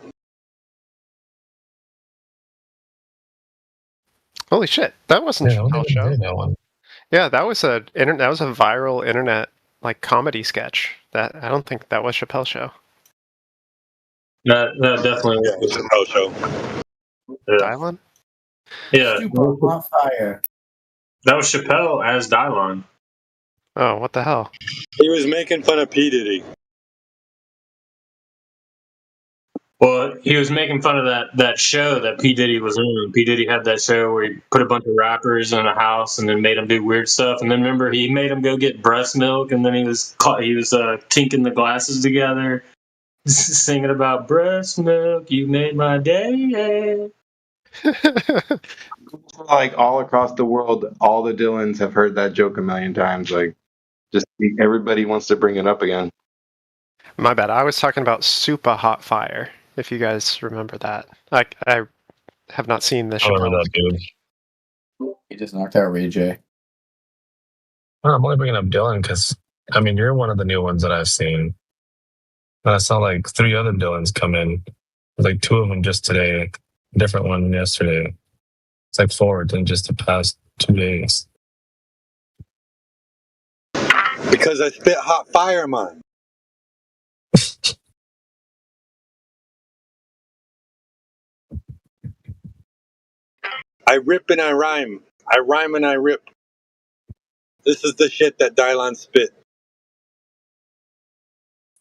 S10: Holy shit! That wasn't
S16: Yeah,
S10: Chappelle's show.
S16: that one.
S10: Yeah, that was a viral internet like comedy sketch. That I don't think that was Chappelle's show.
S3: That definitely was
S17: the Chappelle Show.
S3: Yeah.
S10: Dylon?
S3: Yeah.
S19: Super hot fire.
S3: That was Chappelle as Dylon.
S10: Oh, what the hell?
S17: He was making fun of P. Diddy.
S3: Well, he was making fun of that show that P. Diddy was in. P. Diddy had that show where he put a bunch of rappers in a house and then made them do weird stuff. And then remember, he made them go get breast milk, and then he was tinking the glasses together, singing about breast milk. You made my day.
S18: Like all across the world, all the Dylans have heard that joke a million times. Like, just everybody wants to bring it up again.
S10: My bad. I was talking about Super Hot Fire. If you guys remember that, I have not seen the
S16: I remember that dude.
S19: He just knocked out Ray J.
S16: I'm only bringing up Dylan because, I mean, you're one of the new ones that I've seen. And I saw like 3 other Dylans come in. Like 2 of them just today, a different one yesterday. It's like 4 in just the past 2 days.
S17: Because I spit hot fire, man. I rip and I rhyme. I rhyme and I rip. This is the shit that Dylon spit.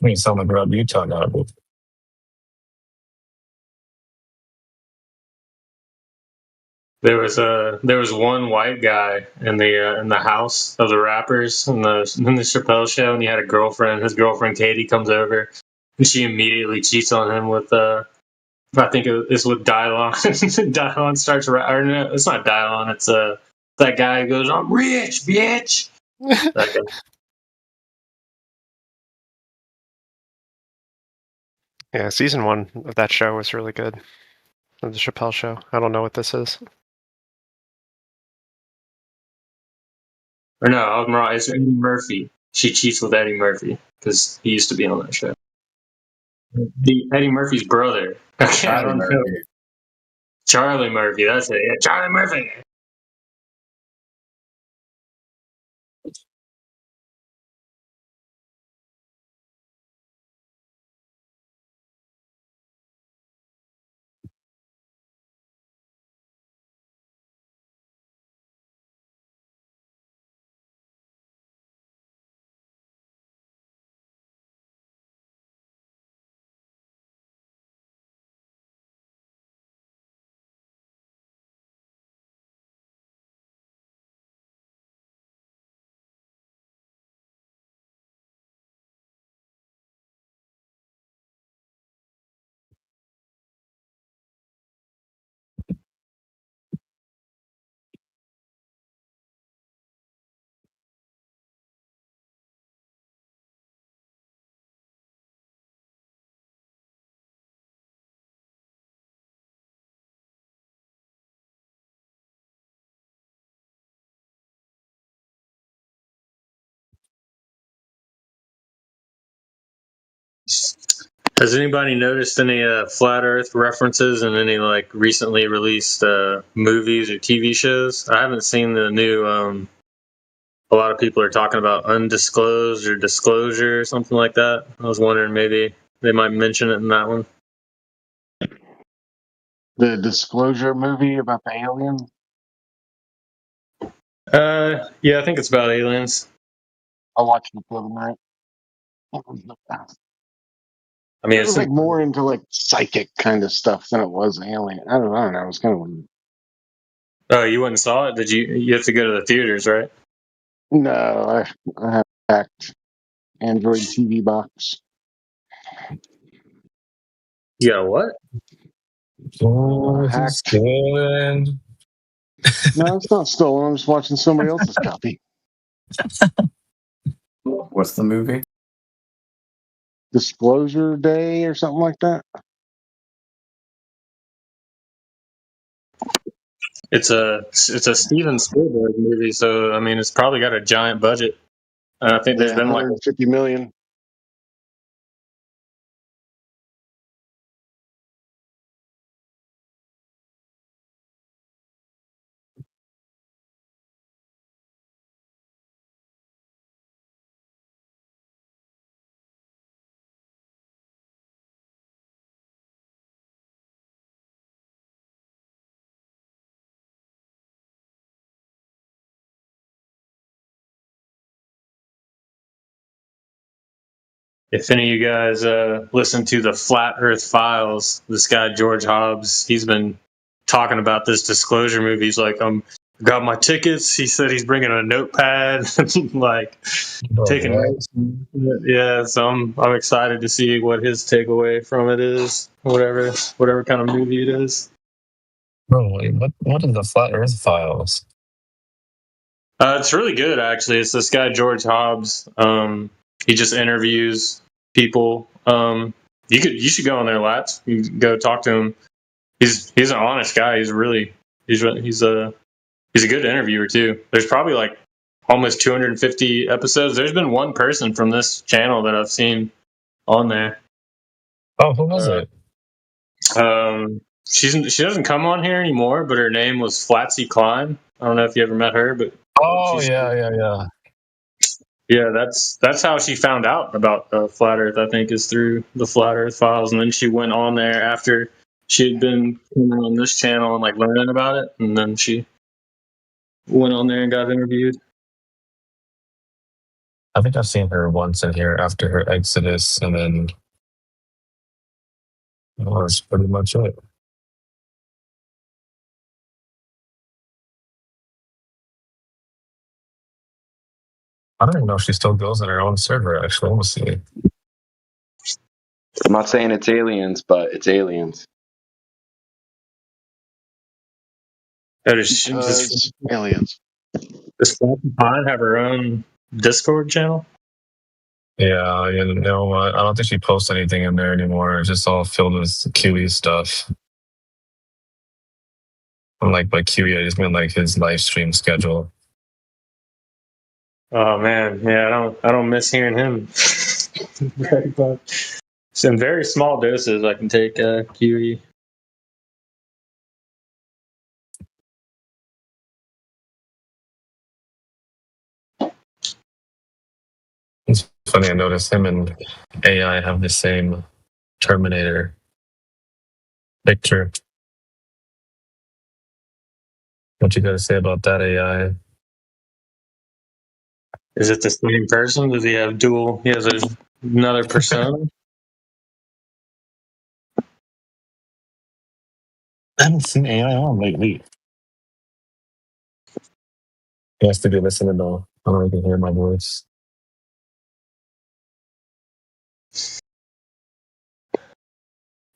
S16: I mean, sound like Rob Utah now.
S3: There was one white guy in the house of the rappers in the Chappelle Show, and he had a girlfriend. His girlfriend Katie comes over, and she immediately cheats on him with I think it's with Dylon. Dylon starts or no, it's not Dylon. It's that guy who goes, "I'm rich, bitch." That guy.
S10: Yeah, season 1 of that show was really good. Of the Chappelle Show. I don't know what this is.
S3: Or no, I'm wrong. It's Eddie Murphy. She cheats with Eddie Murphy because he used to be on that show. Eddie Murphy's brother. Okay, I don't know. Charlie Murphy. That's it. Yeah, Charlie Murphy. Has anybody noticed any flat Earth references in any like recently released movies or TV shows? I haven't seen the new. A lot of people are talking about Undisclosed or Disclosure or something like that. I was wondering maybe they might mention it in that one.
S13: The Disclosure movie about the alien.
S3: Yeah, I think it's about aliens.
S13: I watched it the other night.
S3: I mean,
S13: It
S3: it's
S13: was like more into like psychic kind of stuff than it was alien. I don't know. It was kind of weird.
S3: Oh, you went and saw it? Did you? You have to go to the theaters, right?
S13: No, I have a hacked Android TV box.
S3: You got what?
S16: Oh,
S13: Hacked.
S16: he's stolen.
S13: No, it's not stolen. I'm just watching somebody else's copy.
S19: What's the movie?
S13: Disclosure Day or something like that.
S3: It's a Steven Spielberg movie, so I mean, it's probably got a giant budget. I think there's been like
S13: 150 million.
S3: If any of you guys listen to the Flat Earth Files, this guy George Hobbs, he's been talking about this Disclosure movie. He's like, got my tickets. He said he's bringing a notepad, like taking notes. Yeah, so I'm excited to see what his takeaway from it is, whatever kind of movie it is.
S16: Bro, wait, what are the Flat Earth Files?
S3: It's really good, actually. It's this guy George Hobbs. He just interviews people. You should go on there, Lats. You can go talk to him. He's an honest guy. He's a good interviewer too. There's probably like almost 250 episodes. There's been one person from this channel that I've seen on there.
S16: Oh, who was it?
S3: She doesn't come on here anymore, but her name was Flatsy Klein. I don't know if you ever met her, but
S16: yeah.
S3: Yeah, that's how she found out about Flat Earth, I think, is through the Flat Earth Files. And then she went on there after she had been on this channel and like learning about it. And then she went on there and got interviewed.
S16: I think I've seen her once in here after her Exodus, and then that's pretty much it. I don't even know if she still goes on her own server, actually. Let me see.
S18: I'm not saying it's aliens, but it's aliens.
S3: Does
S13: aliens.
S3: Does Flatsy Klein have her own Discord channel?
S16: Yeah, you know what? I don't think she posts anything in there anymore. It's just all filled with QE stuff. And like by QE, I just mean like his live stream schedule.
S3: Oh man, yeah, I don't miss hearing him. But it's in very small doses I can take QE.
S16: It's funny, I noticed him and AI have the same Terminator picture. What you got to say about that, AI?
S3: Is it the same person? Does he have dual? He has another persona?
S16: I haven't seen AI on lately. He has to be listening though. I don't know if you can hear my voice.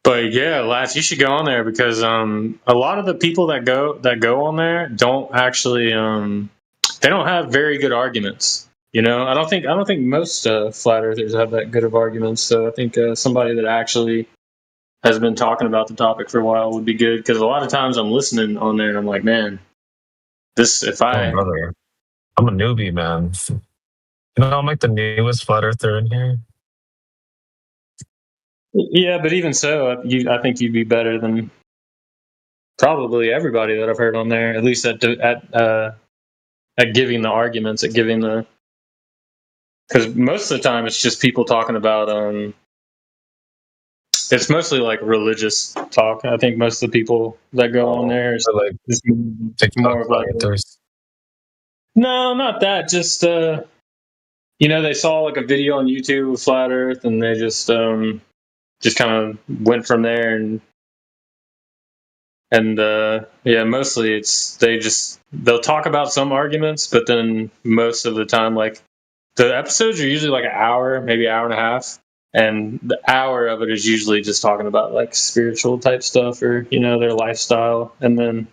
S3: But yeah, Lats, you should go on there because a lot of the people that go on there don't actually they don't have very good arguments. You know, I don't think most flat earthers have that good of arguments. So I think somebody that actually has been talking about the topic for a while would be good because a lot of times I'm listening on there and I'm like, man,
S16: brother, I'm a newbie, man. You know, I'm like the newest flat earther in here.
S3: Yeah, but even so, I think you'd be better than probably everybody that I've heard on there. At least at giving the arguments, at giving the, because most of the time it's just people talking about it's mostly like religious talk. I think most of the people that go on there is
S16: Or like
S3: is
S16: TikTok
S3: more of like
S16: commenters.
S3: no, not that. Just they saw like a video on YouTube of flat Earth, and they just kind of went from there, and yeah, mostly they'll talk about some arguments, but then most of the time, like the episodes are usually like an hour, maybe hour and a half. And the hour of it is usually just talking about like spiritual type stuff or, their lifestyle. And then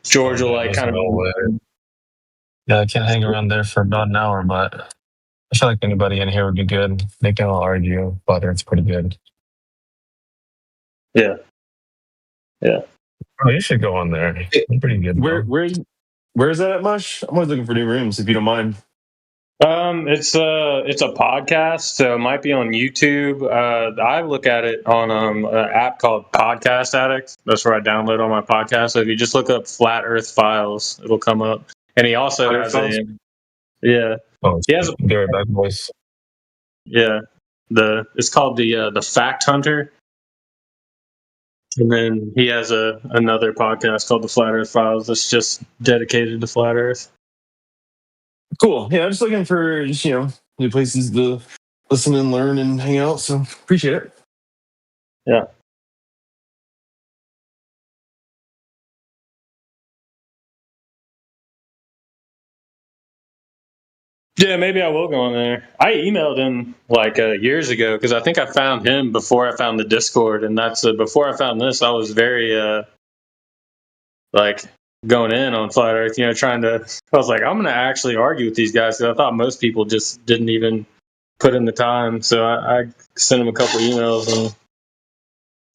S3: George will like kind of.
S16: Yeah, I can hang around there for about an hour, but I feel like anybody in here would be good. They can all argue, but it's pretty good.
S3: Yeah. Yeah.
S16: Oh, you should go on there. It's pretty good.
S20: Where's that at, Mush? I'm always looking for new rooms, if you don't mind.
S3: It's a podcast, so it might be on YouTube. I look at it on an app called Podcast Addict. That's where I download all my podcasts. So if you just look up Flat Earth Files, it'll come up. And he also has he has a
S16: be right back, boys.
S3: Yeah, it's called the Fact Hunter, and then he has another podcast called the Flat Earth Files that's just dedicated to Flat Earth.
S20: Cool. Yeah, I'm just looking for new places to listen and learn and hang out. So appreciate it.
S3: Yeah. Yeah, maybe I will go on there. I emailed him like years ago because I think I found him before I found the Discord, and that's before I found this. I was very like going in on Flat Earth, trying to. I was like, I'm going to actually argue with these guys because I thought most people just didn't even put in the time. So I sent him a couple emails, and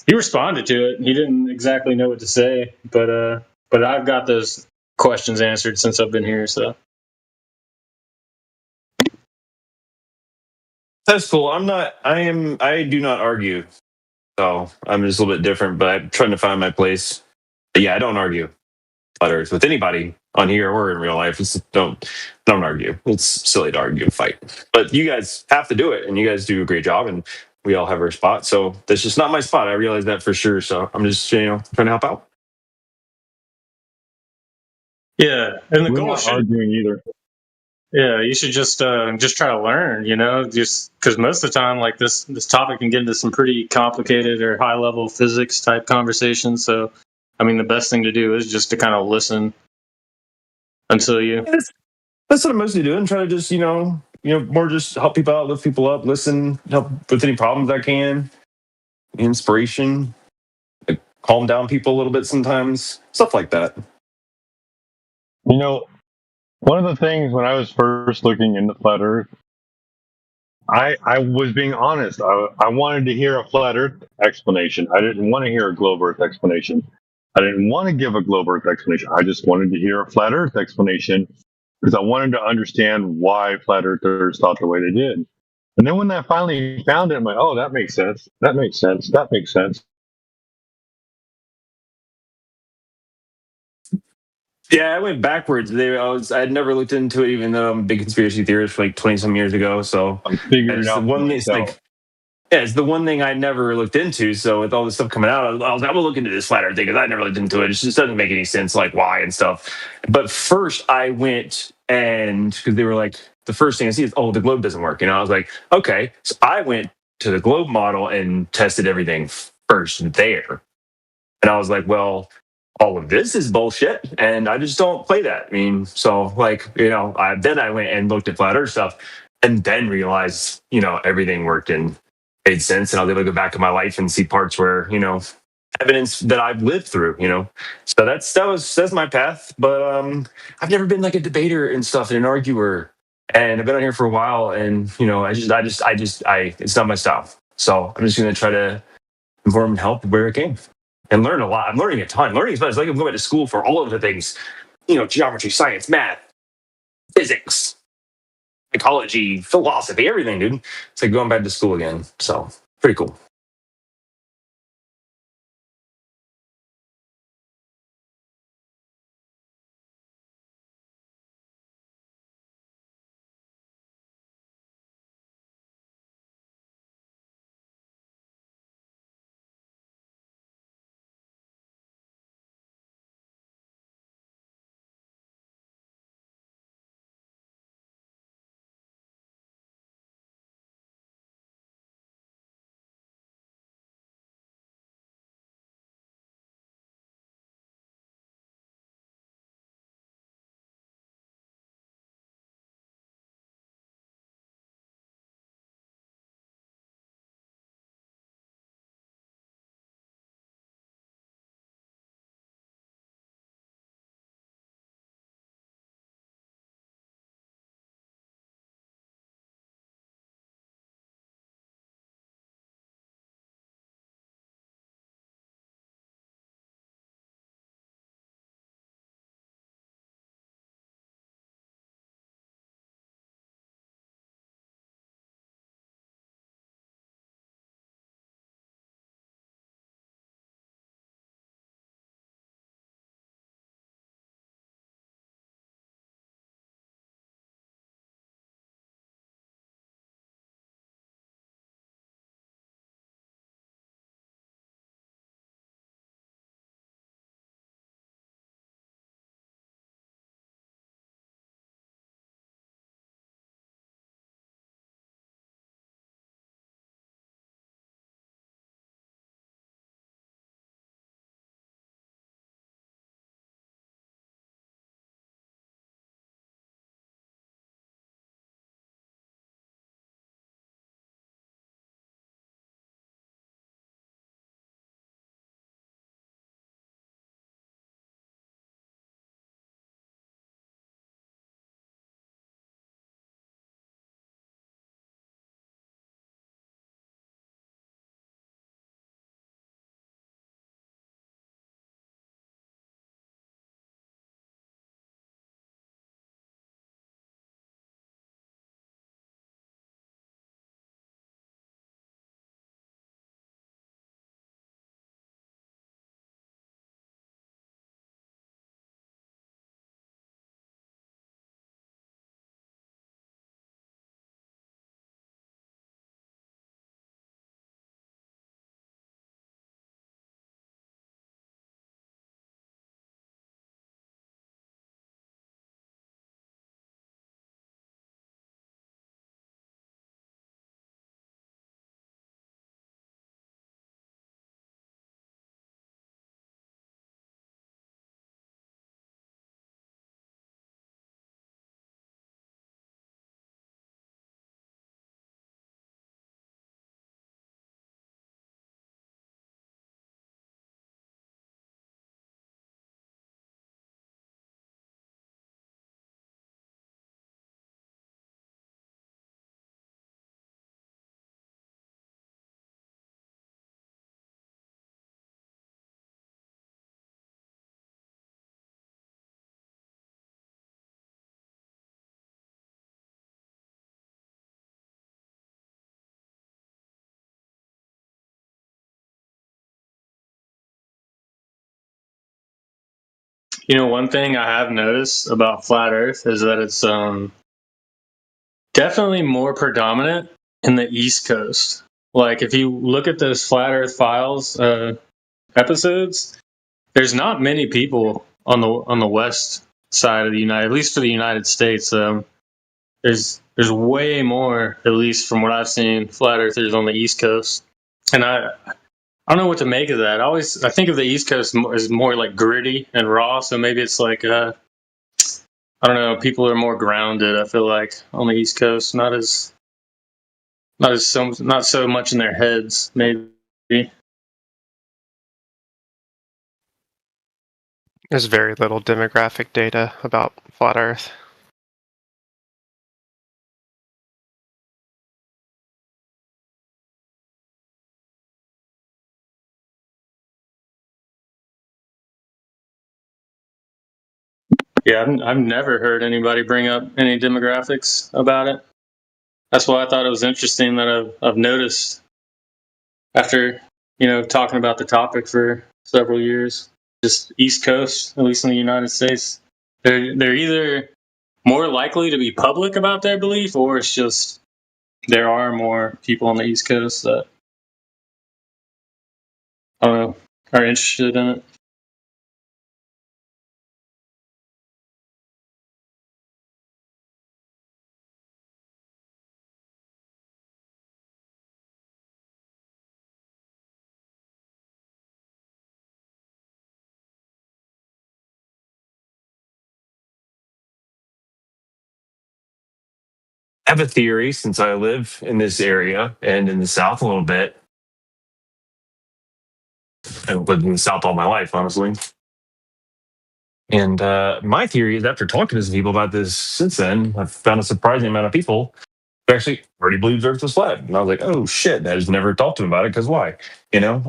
S3: he responded to it. He didn't exactly know what to say, but I've got those questions answered since I've been here. So.
S20: That's cool. I do not argue. So I'm just a little bit different, but I'm trying to find my place. But yeah, I don't argue Flat Earth with anybody on here or in real life. Don't argue. It's silly to argue and fight. But you guys have to do it, and you guys do a great job, and we all have our spot. So that's just not my spot. I realize that for sure. So I'm just trying to help out.
S3: Yeah, and the
S4: We're
S3: goal
S4: not
S3: should
S4: arguing either.
S3: Yeah, you should just try to learn, just because most of the time, like this topic can get into some pretty complicated or high level physics type conversations. So, I mean, the best thing to do is just to kind of listen until you.
S20: That's what I'm mostly doing. Try to just more just help people out, lift people up, listen, help with any problems I can, inspiration, like, calm down people a little bit sometimes, stuff like that.
S4: One of the things when I was first looking into Flat Earth, I was being honest. I wanted to hear a Flat Earth explanation. I didn't want to hear a Globe Earth explanation. I didn't want to give a Globe Earth explanation. I just wanted to hear a Flat Earth explanation because I wanted to understand why Flat Earthers thought the way they did. And then when I finally found it, I'm like, oh, that makes sense. That makes sense. That makes sense.
S20: Yeah, I went backwards. I had never looked into it, even though I'm a big conspiracy theorist for like 20 some years ago. So
S4: I'm figuring it out.
S20: It's the one thing I never looked into. So with all this stuff coming out, I was like, I'm gonna look into this Flat Earth thing because I never looked into it. It just doesn't make any sense, like why and stuff. But first, I went and because they were like, the first thing I see is, oh, the globe doesn't work. I was like, okay. So I went to the globe model and tested everything first there, and I was like, well, all of this is bullshit, and I just don't play that. I mean, so like, then I went and looked at Flat Earth stuff, and then realized, everything worked and made sense, and I was able to go back in my life and see parts where, evidence that I've lived through, So that's my path. But I've never been like a debater and stuff and an arguer, and I've been on here for a while, and it's not my style. So I'm just gonna try to inform and help where it came. And learn a lot. I'm learning a ton. Learning as much. It's like I'm going to school for all of the things, geometry, science, math, physics, psychology, philosophy, everything, dude. It's like going back to school again. So pretty cool.
S3: One thing I have noticed about flat Earth is that it's definitely more predominant in the East Coast. Like if you look at those flat Earth files episodes, there's not many people on the west side of the at least for the United States. There's way more, at least from what I've seen, flat earthers on the East Coast, and I don't know what to make of that. I think of the East Coast as more like gritty and raw, so maybe it's like I don't know, people are more grounded. I feel like on the East Coast, not so much in their heads, maybe.
S10: There's very little demographic data about flat Earth.
S3: Yeah, I've never heard anybody bring up any demographics about it. That's why I thought it was interesting that I've noticed after talking about the topic for several years. Just East Coast, at least in the United States, they're either more likely to be public about their belief, or it's just there are more people on the East Coast that I don't know are interested in it.
S20: I have a theory since I live in this area and in the South a little bit. I've lived in the South all my life, honestly. And my theory is after talking to some people about this since then, I've found a surprising amount of people who actually already believes Earth was flat. And I was like, oh shit, I just never talked to them about it because why? But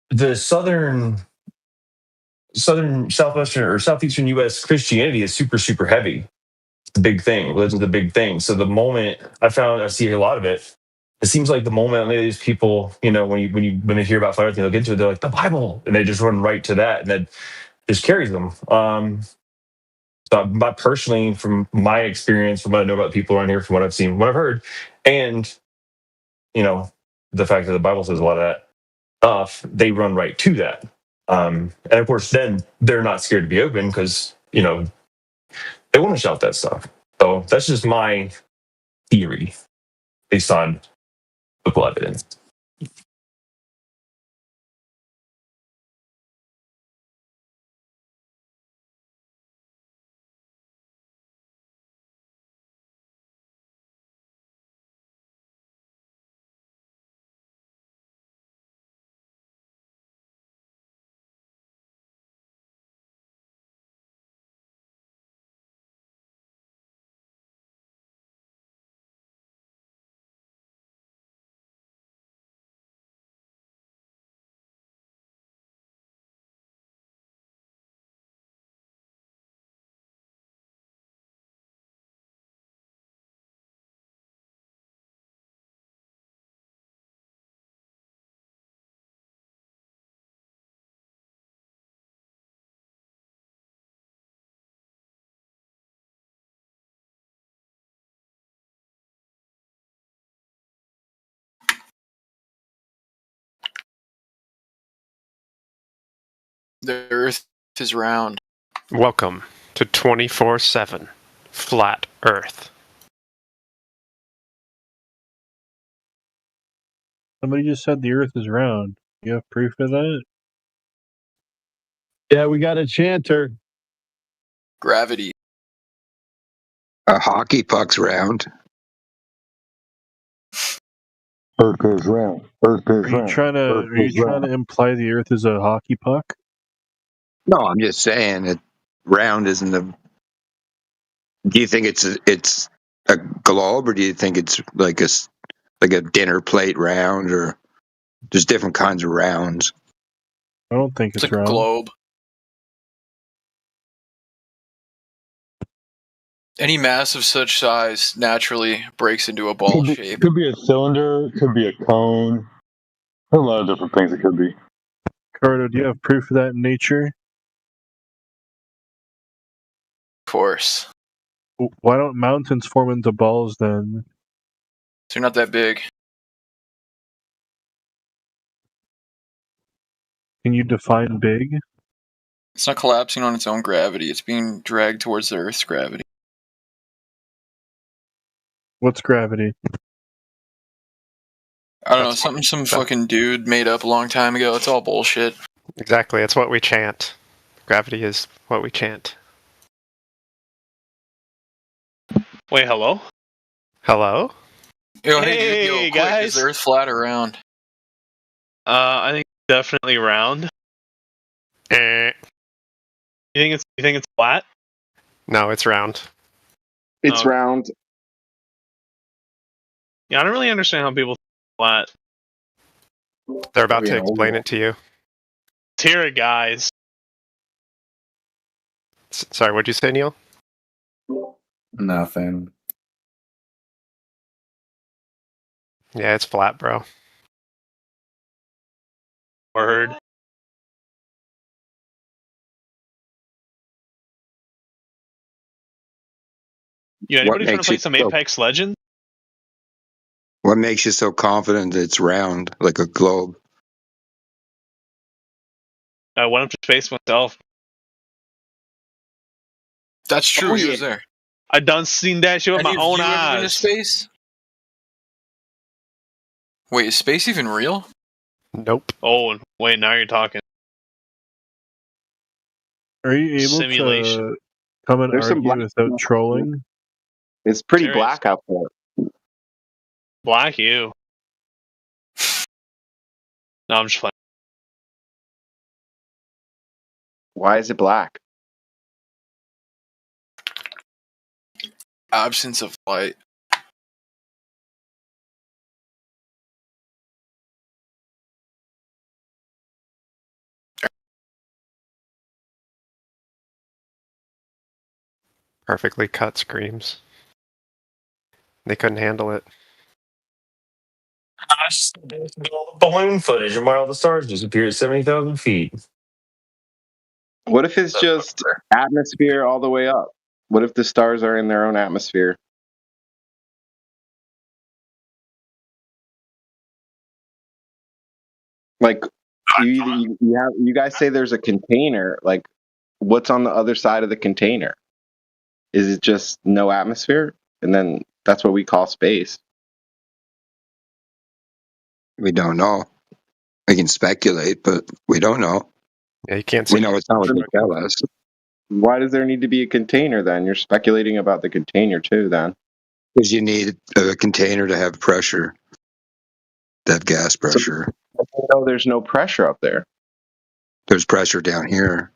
S20: the southwestern, southwestern, or southeastern U.S. Christianity is super, super heavy. It's the big thing. Religion's the big thing. So the moment I see a lot of it. It seems like the moment these people, when they hear about flat Earth, they look into it, they're like the Bible, and they just run right to that, and that just carries them. So, personally, from my experience, from what I know about people around here, from what I've seen, what I've heard, and the fact that the Bible says a lot of that stuff, they run right to that. And of course, then they're not scared to be open because they want to shout that stuff. So that's just my theory based on biblical evidence.
S21: The Earth is round.
S10: Welcome to 24/7 Flat Earth.
S22: Somebody just said the Earth is round. You have proof of that?
S7: Yeah, we got a chanter.
S21: Gravity.
S23: A hockey puck's round.
S4: Earth is round. Earth is round.
S22: Are you trying to imply the Earth is a hockey puck?
S23: No, I'm just saying that round isn't a. Do you think it's a globe, or do you think it's like a dinner plate round, or there's different kinds of rounds?
S22: I don't think it's
S21: a
S22: round.
S21: Globe. Any mass of such size naturally breaks into a ball shape.
S4: Could be a cylinder. Could be a cone. There's a lot of different things it could be.
S22: Ricardo, do you have proof of that in nature?
S21: Of course.
S22: Why don't mountains form into balls then?
S21: They're not that big.
S22: Can you define big?
S21: It's not collapsing on its own gravity. It's being dragged towards the Earth's gravity.
S22: What's gravity?
S21: I don't know. Something some fucking dude made up a long time ago. It's all bullshit.
S10: Exactly. It's what we chant. Gravity is what we chant.
S1: Wait, hello?
S10: Hello?
S21: Yo,
S1: Hey,
S21: hey, dude, yo, quick,
S1: guys.
S21: is the Earth flat or round?
S1: I think definitely round. You think it's flat?
S10: No, it's round.
S13: It's
S1: Oh.
S13: round.
S1: Yeah, I don't really understand how people think flat.
S10: They're about to explain it to you.
S1: Let's hear it, guys.
S10: Sorry, what'd you say, Neil?
S14: Nothing.
S10: Yeah, it's flat, bro.
S1: Word. Yeah, anybody trying to play some Apex Legends?
S23: What makes you so confident that it's round, like a globe?
S1: I went up to space myself.
S21: That's true.
S1: Oh,
S21: He
S1: yeah.
S21: was there.
S1: I done seen that shit with my own
S21: you ever been to
S1: eyes.
S21: space? Wait, is space even real?
S10: Nope.
S1: Oh, wait, now you're talking.
S22: Are you able
S1: Simulation.
S22: to come and
S13: There's some
S22: argue
S13: black
S22: without trolling?
S13: It's pretty
S1: Serious.
S13: black out there.
S1: Black you. No, I'm just playing.
S13: Why is it black?
S21: Absence of light.
S10: Perfectly cut screams. They couldn't handle it.
S20: I just all the balloon footage and why all the stars disappear at 70,000 feet.
S13: What if it's just atmosphere all the way up? What if the stars are in their own atmosphere? Like you guys say there's a container. Like, what's on the other side of the container? Is it just no atmosphere? And then that's what we call space.
S23: We don't know. We can speculate, but we don't know.
S10: Yeah, you can't
S23: We know it's not what they tell us.
S13: Why does there need to be a container then? You're speculating about the container too then.
S23: Because you need a container to have pressure, to have gas pressure.
S13: No, there's no pressure up there.
S23: There's pressure down here.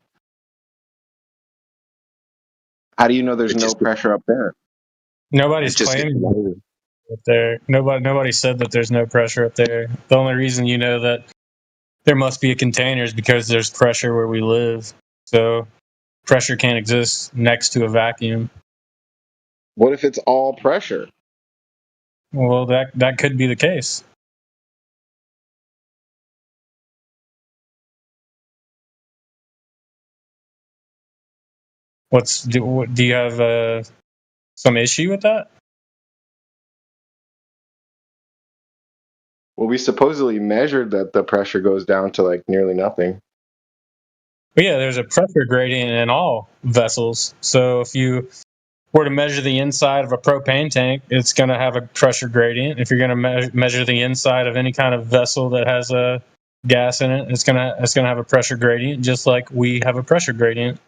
S13: How do you know there's no pressure up there?
S3: Nobody's
S23: It just gets
S3: claiming
S23: lighter.
S3: up there. Nobody said that there's no pressure up there. The only reason you know that there must be a container is because there's pressure where we live. So pressure can't exist next to a vacuum.
S13: What if it's all pressure?
S3: Well, that could be the case. Do you have some issue with that?
S13: Well, we supposedly measured that the pressure goes down to like nearly nothing.
S3: But yeah, there's a pressure gradient in all vessels. So if you were to measure the inside of a propane tank, it's going to have a pressure gradient. If you're going to measure the inside of any kind of vessel that has a gas in it, it's going to have a pressure gradient, just like we have a pressure gradient.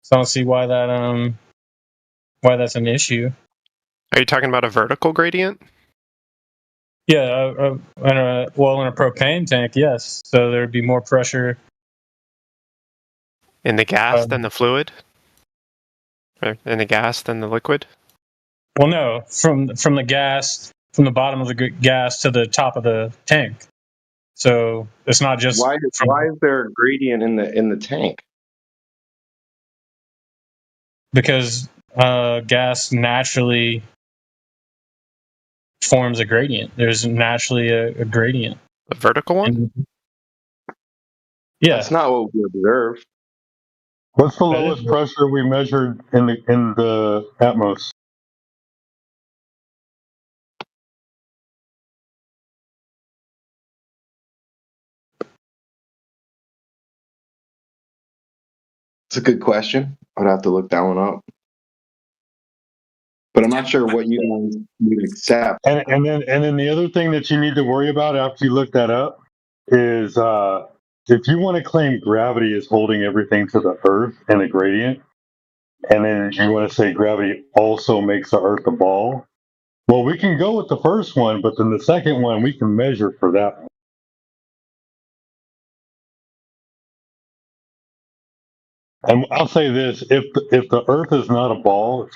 S3: So I don't see why that's an issue.
S10: Are you talking about a vertical gradient?
S3: Yeah, in a propane tank, yes. So there'd be more pressure
S10: In the gas than the fluid? Or in the gas than the liquid?
S3: Well, no, from the gas, from the bottom of the gas to the top of the tank. So it's not just
S13: why is there a gradient in the tank?
S3: Because gas naturally forms a gradient. There's naturally a gradient.
S10: A vertical one?
S3: Yeah.
S18: That's not what we observe.
S4: What's the lowest pressure we measured in the Atmos?
S18: It's a good question. I'd have to look that one up. But I'm not sure what you guys would accept.
S4: And then the other thing that you need to worry about after you look that up is if you want to claim gravity is holding everything to the Earth and a gradient, and then you want to say gravity also makes the Earth a ball, well, we can go with the first one, but then the second one we can measure for that one. And I'll say this: if the Earth is not a ball, if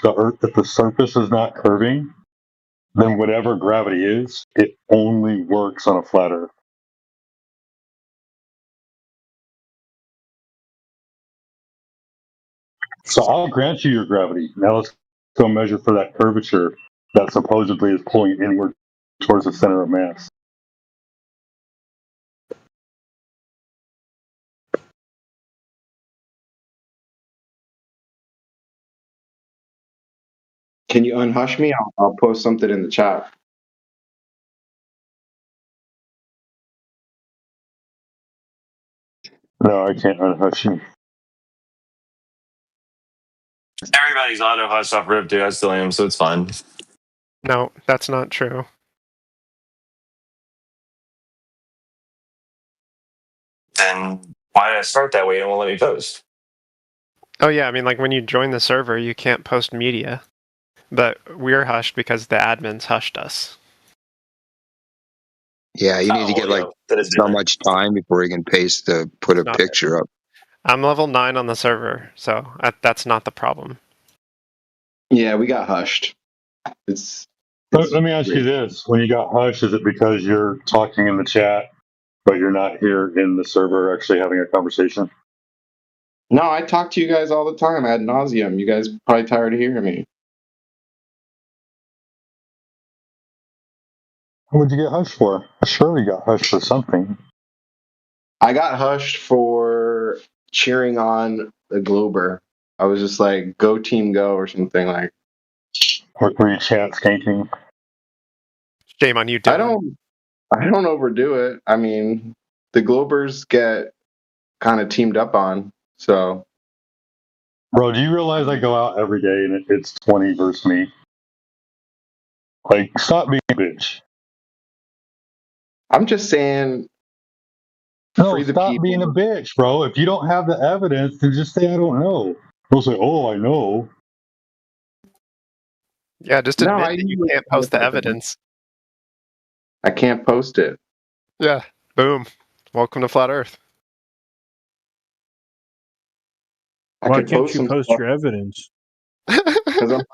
S4: the surface is not curving, then whatever gravity is, it only works on a flat Earth. So I'll grant you your gravity. Now let's go measure for that curvature that supposedly is pulling inward towards the center of mass.
S18: Can you unhush me? I'll post something in the chat.
S4: No, I can't unhush you.
S20: Everybody's auto hush off Rip, dude. I still am, so it's fine.
S10: No, that's not true.
S20: Then why did I start that way and it won't let me post?
S10: Oh yeah, I mean, like when you join the server, you can't post media, but we're hushed because the admins hushed us.
S23: Yeah, you need to get like so much time before you can put a picture up.
S10: I'm level 9 on the server, so that's not the problem.
S18: Yeah, we got hushed.
S4: Let me ask you this: when you got hushed, is it because you're talking in the chat, but you're not here in the server actually having a conversation?
S18: No, I talk to you guys all the time ad nauseum. You guys probably tired of hearing me.
S4: What would you get hushed for? I surely got hushed for something.
S18: I got hushed for cheering on the Glober. I was just like, "Go team, go" or something like.
S4: Were you chat skanking?
S10: Shame on you, Dylan.
S18: I don't overdo it. I mean, the Globers get kind of teamed up on, so.
S4: Bro, do you realize I go out every day and it's 20 versus me? Like, stop being a bitch.
S18: I'm just saying.
S4: No, stop being a bitch, bro. If you don't have the evidence, then just say I don't know. Don't say, oh, I know.
S10: Yeah, just admit that you can't post the evidence.
S18: I can't post it.
S10: Yeah, boom. Welcome to Flat Earth.
S22: Why can't you post your evidence?
S4: You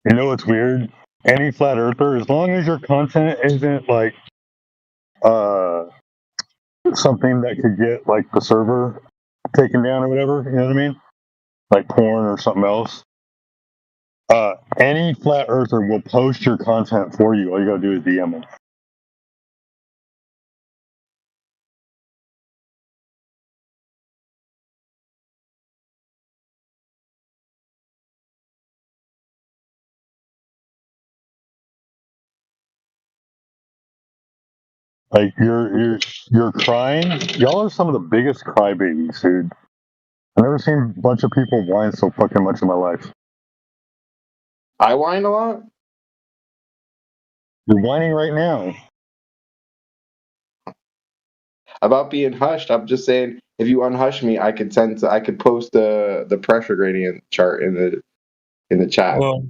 S4: know what's weird? Any flat earther, as long as your content isn't like something that could get like the server taken down or whatever, you know what I mean? Like porn or something else. Any flat earther will post your content for you. All you gotta do is DM them. Like you're crying. Y'all are some of the biggest crybabies, dude. I've never seen a bunch of people whine so fucking much in my life.
S18: I whine a lot?
S4: You're whining right now.
S18: About being hushed, I'm just saying if you unhush me, I could post the pressure gradient chart in the chat.
S3: Well,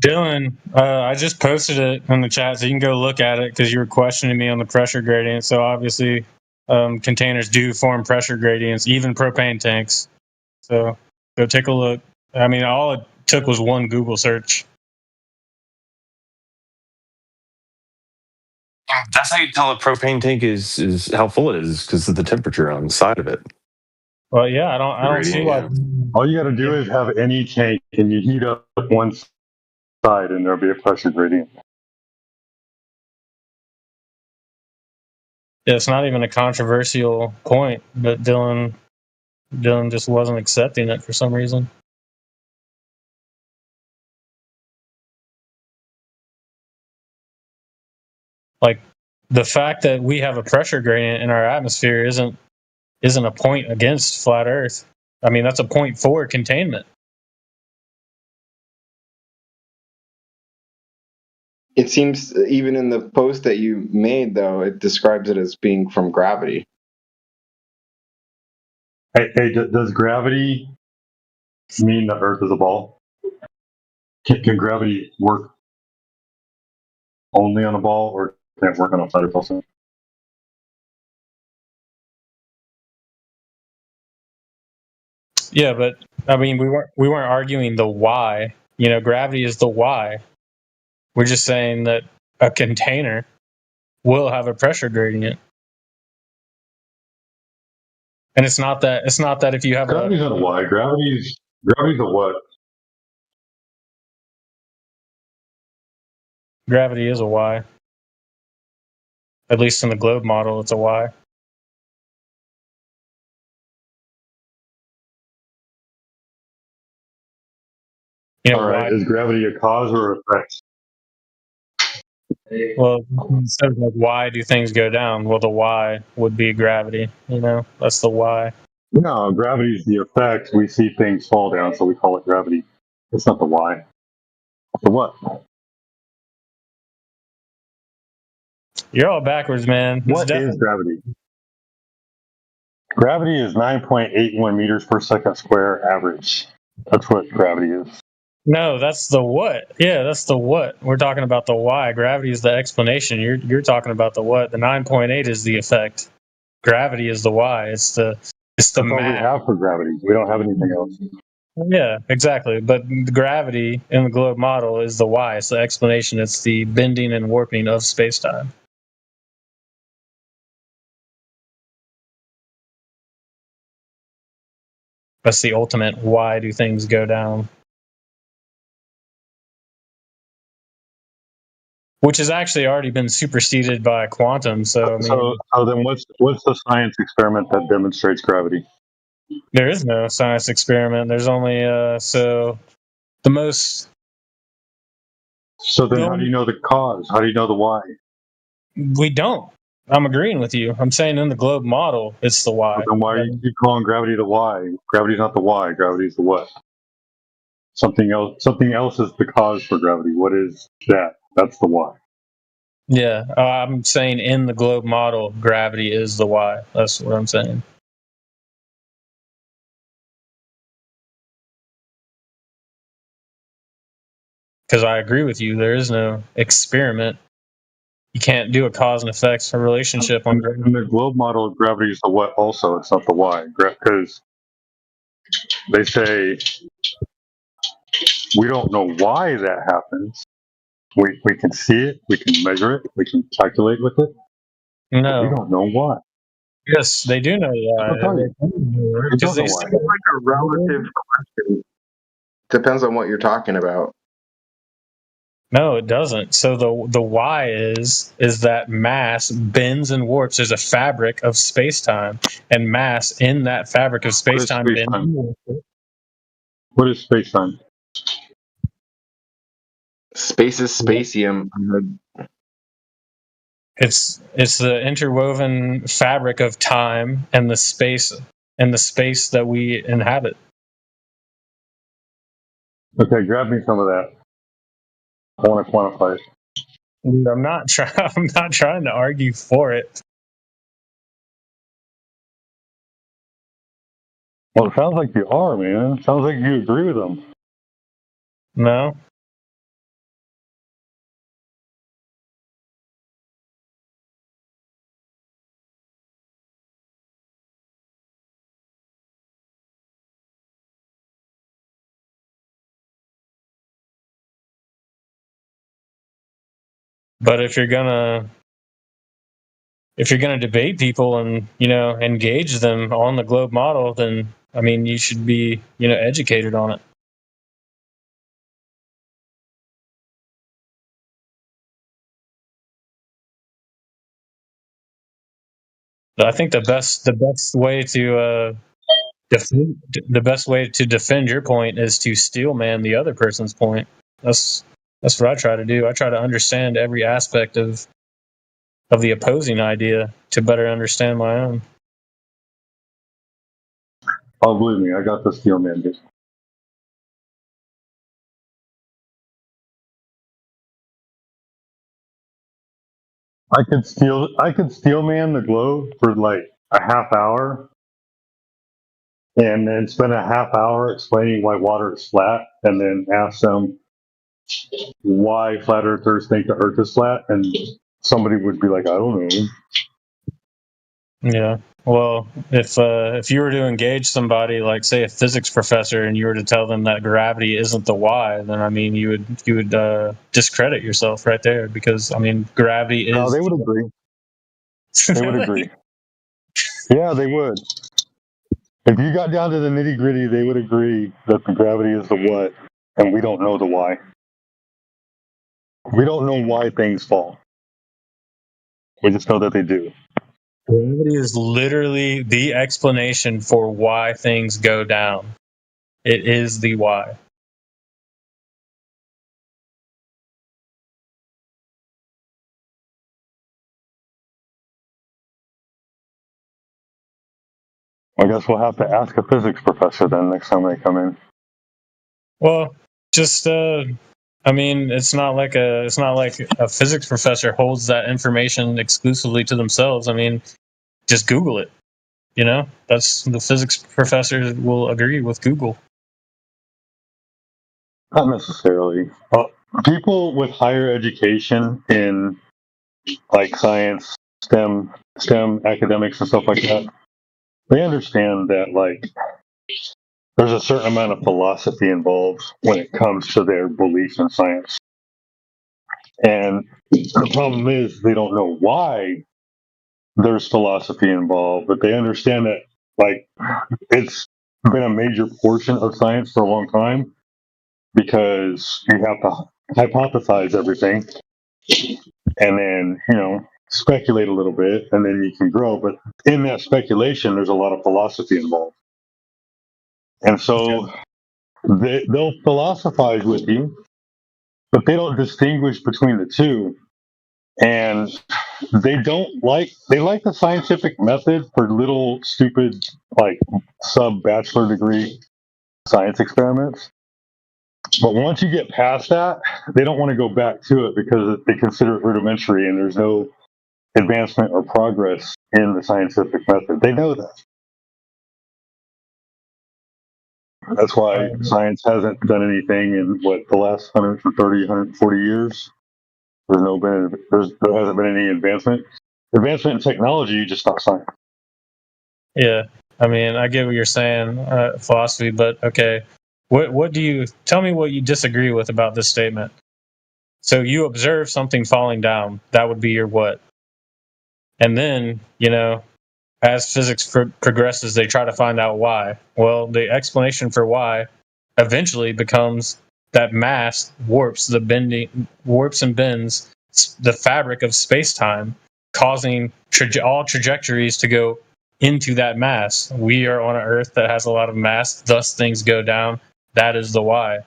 S3: Dylan, I just posted it in the chat, so you can go look at it because you were questioning me on the pressure gradient. So obviously, containers do form pressure gradients, even propane tanks. So go take a look. I mean, all it took was one Google search.
S20: That's how you tell a propane tank is how full it is because of the temperature on the side of it.
S3: Well, yeah, I don't see why.
S4: All you got to do is have any tank, and you heat up one side, and there'll be a pressure gradient.
S3: It's not even a controversial point, but Dylan just wasn't accepting it for some reason. Like, the fact that we have a pressure gradient in our atmosphere isn't a point against flat Earth. I mean, that's a point for containment.
S18: It seems even in the post that you made, though, it describes it as being from gravity.
S4: Hey, does gravity mean the Earth is a ball? Can gravity work only on a ball, or can it work on a flat Earth also?
S3: Yeah, but I mean, we weren't arguing the why. You know, gravity is the why. We're just saying that a container will have a pressure gradient, and it's not that if you have
S4: Gravity's not a why. Gravity's a what?
S3: Gravity is a why. At least in the globe model, it's a why. You know,
S4: all right, is gravity a cause or effect?
S3: Well, instead of like, why do things go down? Well, the why would be gravity. You know, that's the why.
S4: No, gravity is the effect. We see things fall down, so we call it gravity. It's not the why. The what?
S3: You're all backwards, man.
S4: What is gravity? Gravity is 9.81 meters per second square average. That's what gravity is.
S3: No, that's the what. Yeah, that's the what. We're talking about the why. Gravity is the explanation. You're talking about the what. The 9.8 is the effect. Gravity is the why. It's the
S4: That's all we
S3: math.
S4: have for gravity. We don't have anything else.
S3: Yeah, exactly. But the gravity in the globe model is the why. It's the explanation. It's the bending and warping of space-time. That's the ultimate why do things go down. Which has actually already been superseded by quantum. So, I mean,
S4: So then what's the science experiment that demonstrates gravity?
S3: there is no science experiment. There's only so the most.
S4: So then how do you know the cause? How do you know the why?
S3: We don't. I'm agreeing with you. I'm saying in the globe model, it's the why.
S4: Then why are you calling gravity the why? Gravity's not the why. Gravity's the what. Something else is the cause for gravity. What is that? That's the why.
S3: Yeah, I'm saying in the globe model, gravity is the why. That's what I'm saying. Because I agree with you. There is no experiment. You can't do a cause and effects relationship on gravity.
S4: In the globe model, gravity is the what also. It's not the why. Because they say we don't know why that happens. We can see it, we can measure it, we can calculate with it.
S3: No.
S4: We don't know why.
S3: Yes, they do know why.
S18: Because they seem like a relative question. Depends on what you're talking about.
S3: No, it doesn't. So the why is that mass bends and warps. There's a fabric of space-time, and mass in that fabric of space-time bends and warps.
S4: What is space-time?
S18: Space is spacium.
S3: It's the interwoven fabric of time and the space that we inhabit.
S4: Okay, grab me some of that. I want to quantify it.
S3: Dude, I'm not trying to argue for it.
S4: Well, it sounds like you are, man. It sounds like you agree with them.
S3: No. But if you're gonna debate people and engage them on the globe model, then I mean you should be educated on it. I think the best way to the best way to defend your point is to steel man the other person's point. That's what I try to do. I try to understand every aspect of the opposing idea to better understand my own.
S4: Oh, believe me, I got the steel man. I could steel man the globe for like a half hour, and then spend a half hour explaining why water is flat, and then ask them why flat earthers think the Earth is flat, and somebody would be like, I don't know.
S3: Yeah. Well, if you were to engage somebody like, say, a physics professor, and you were to tell them that gravity isn't the why, then I mean you would discredit yourself right there, because I mean gravity is.
S4: No, they would agree. They would agree. Yeah, they would. If you got down to the nitty gritty, they would agree that the gravity is the what, and we don't know the why. We don't know why things fall. We just know that they do.
S3: Gravity is literally the explanation for why things go down. It is the why.
S4: I guess we'll have to ask a physics professor then next time they come in.
S3: Well, just I mean, it's not like a physics professor holds that information exclusively to themselves. I mean, just Google it. You know, that's the physics professors will agree with Google.
S4: Not necessarily. People with higher education in like science, STEM academics and stuff like that, they understand that like there's a certain amount of philosophy involved when it comes to their belief in science. And the problem is they don't know why there's philosophy involved, but they understand that like it's been a major portion of science for a long time, because you have to hypothesize everything and then, speculate a little bit, and then you can grow. But in that speculation, there's a lot of philosophy involved. And so they'll philosophize with you, but they don't distinguish between the two. And they like the scientific method for little stupid, like sub-bachelor degree science experiments. But once you get past that, they don't want to go back to it because they consider it rudimentary and there's no advancement or progress in the scientific method. They know that. That's why science hasn't done anything in the last 130, 140 years. There hasn't been any advancement. Advancement in technology, just not science.
S3: Yeah, I mean, I get what you're saying, philosophy, but okay. What do you tell me? What you disagree with about this statement? So you observe something falling down. That would be your what? And then, as physics progresses, they try to find out why. Well, the explanation for why eventually becomes that mass warps and bends the fabric of space-time, causing all trajectories to go into that mass. We are on an Earth that has a lot of mass, thus things go down. That is the why.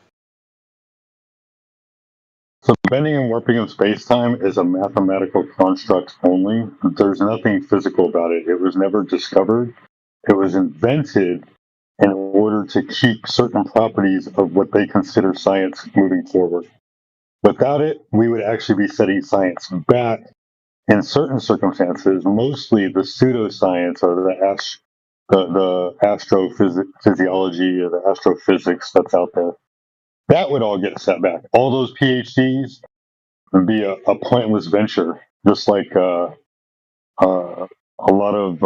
S4: So bending and warping of space-time is a mathematical construct only. There's nothing physical about it. It was never discovered. It was invented in order to keep certain properties of what they consider science moving forward. Without it, we would actually be setting science back in certain circumstances, mostly the pseudoscience or the astrophysiology or the astrophysics that's out there. That would all get set back. All those PhDs would be a pointless venture, just like a lot of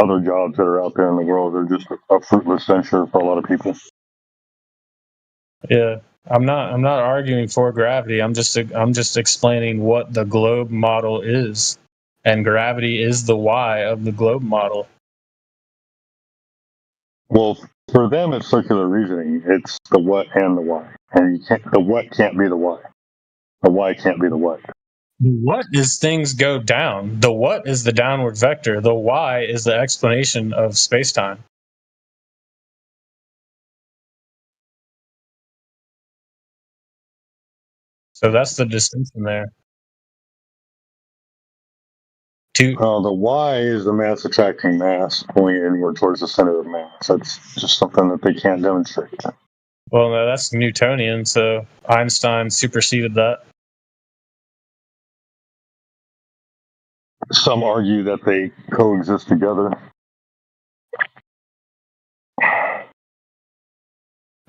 S4: other jobs that are out there in the world are just a fruitless venture for a lot of people.
S3: Yeah, I'm not arguing for gravity. I'm just explaining what the globe model is, and gravity is the why of the globe model.
S4: Well, for them, it's circular reasoning. It's the what and the why, and the what can't be the why. The why can't be the what.
S3: What is things go down? The what is the downward vector. The why is the explanation of spacetime. So that's the distinction there.
S4: The Y is the mass attracting mass pulling inward towards the center of mass. That's just something that they can't demonstrate.
S3: Well, no, that's Newtonian, so Einstein superseded that.
S4: Some argue that they coexist together.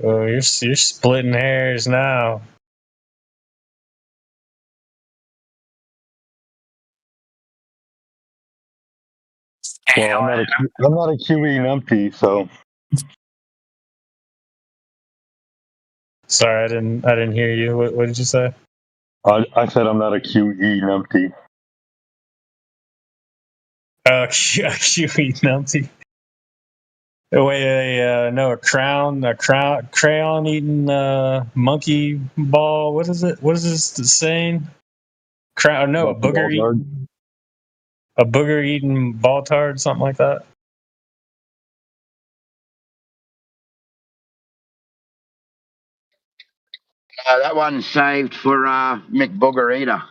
S3: Oh, you're splitting hairs now.
S4: Well, I'm not a QE numpty, so.
S3: Sorry, I didn't hear you. What did you say?
S4: I said I'm not a QE numpty.
S3: QE numpty. Wait, no, a crayon eating monkey ball. What is it? What is this saying? No, a booger eating ball tard, something like that.
S23: That one's saved for Mick Booger Eater.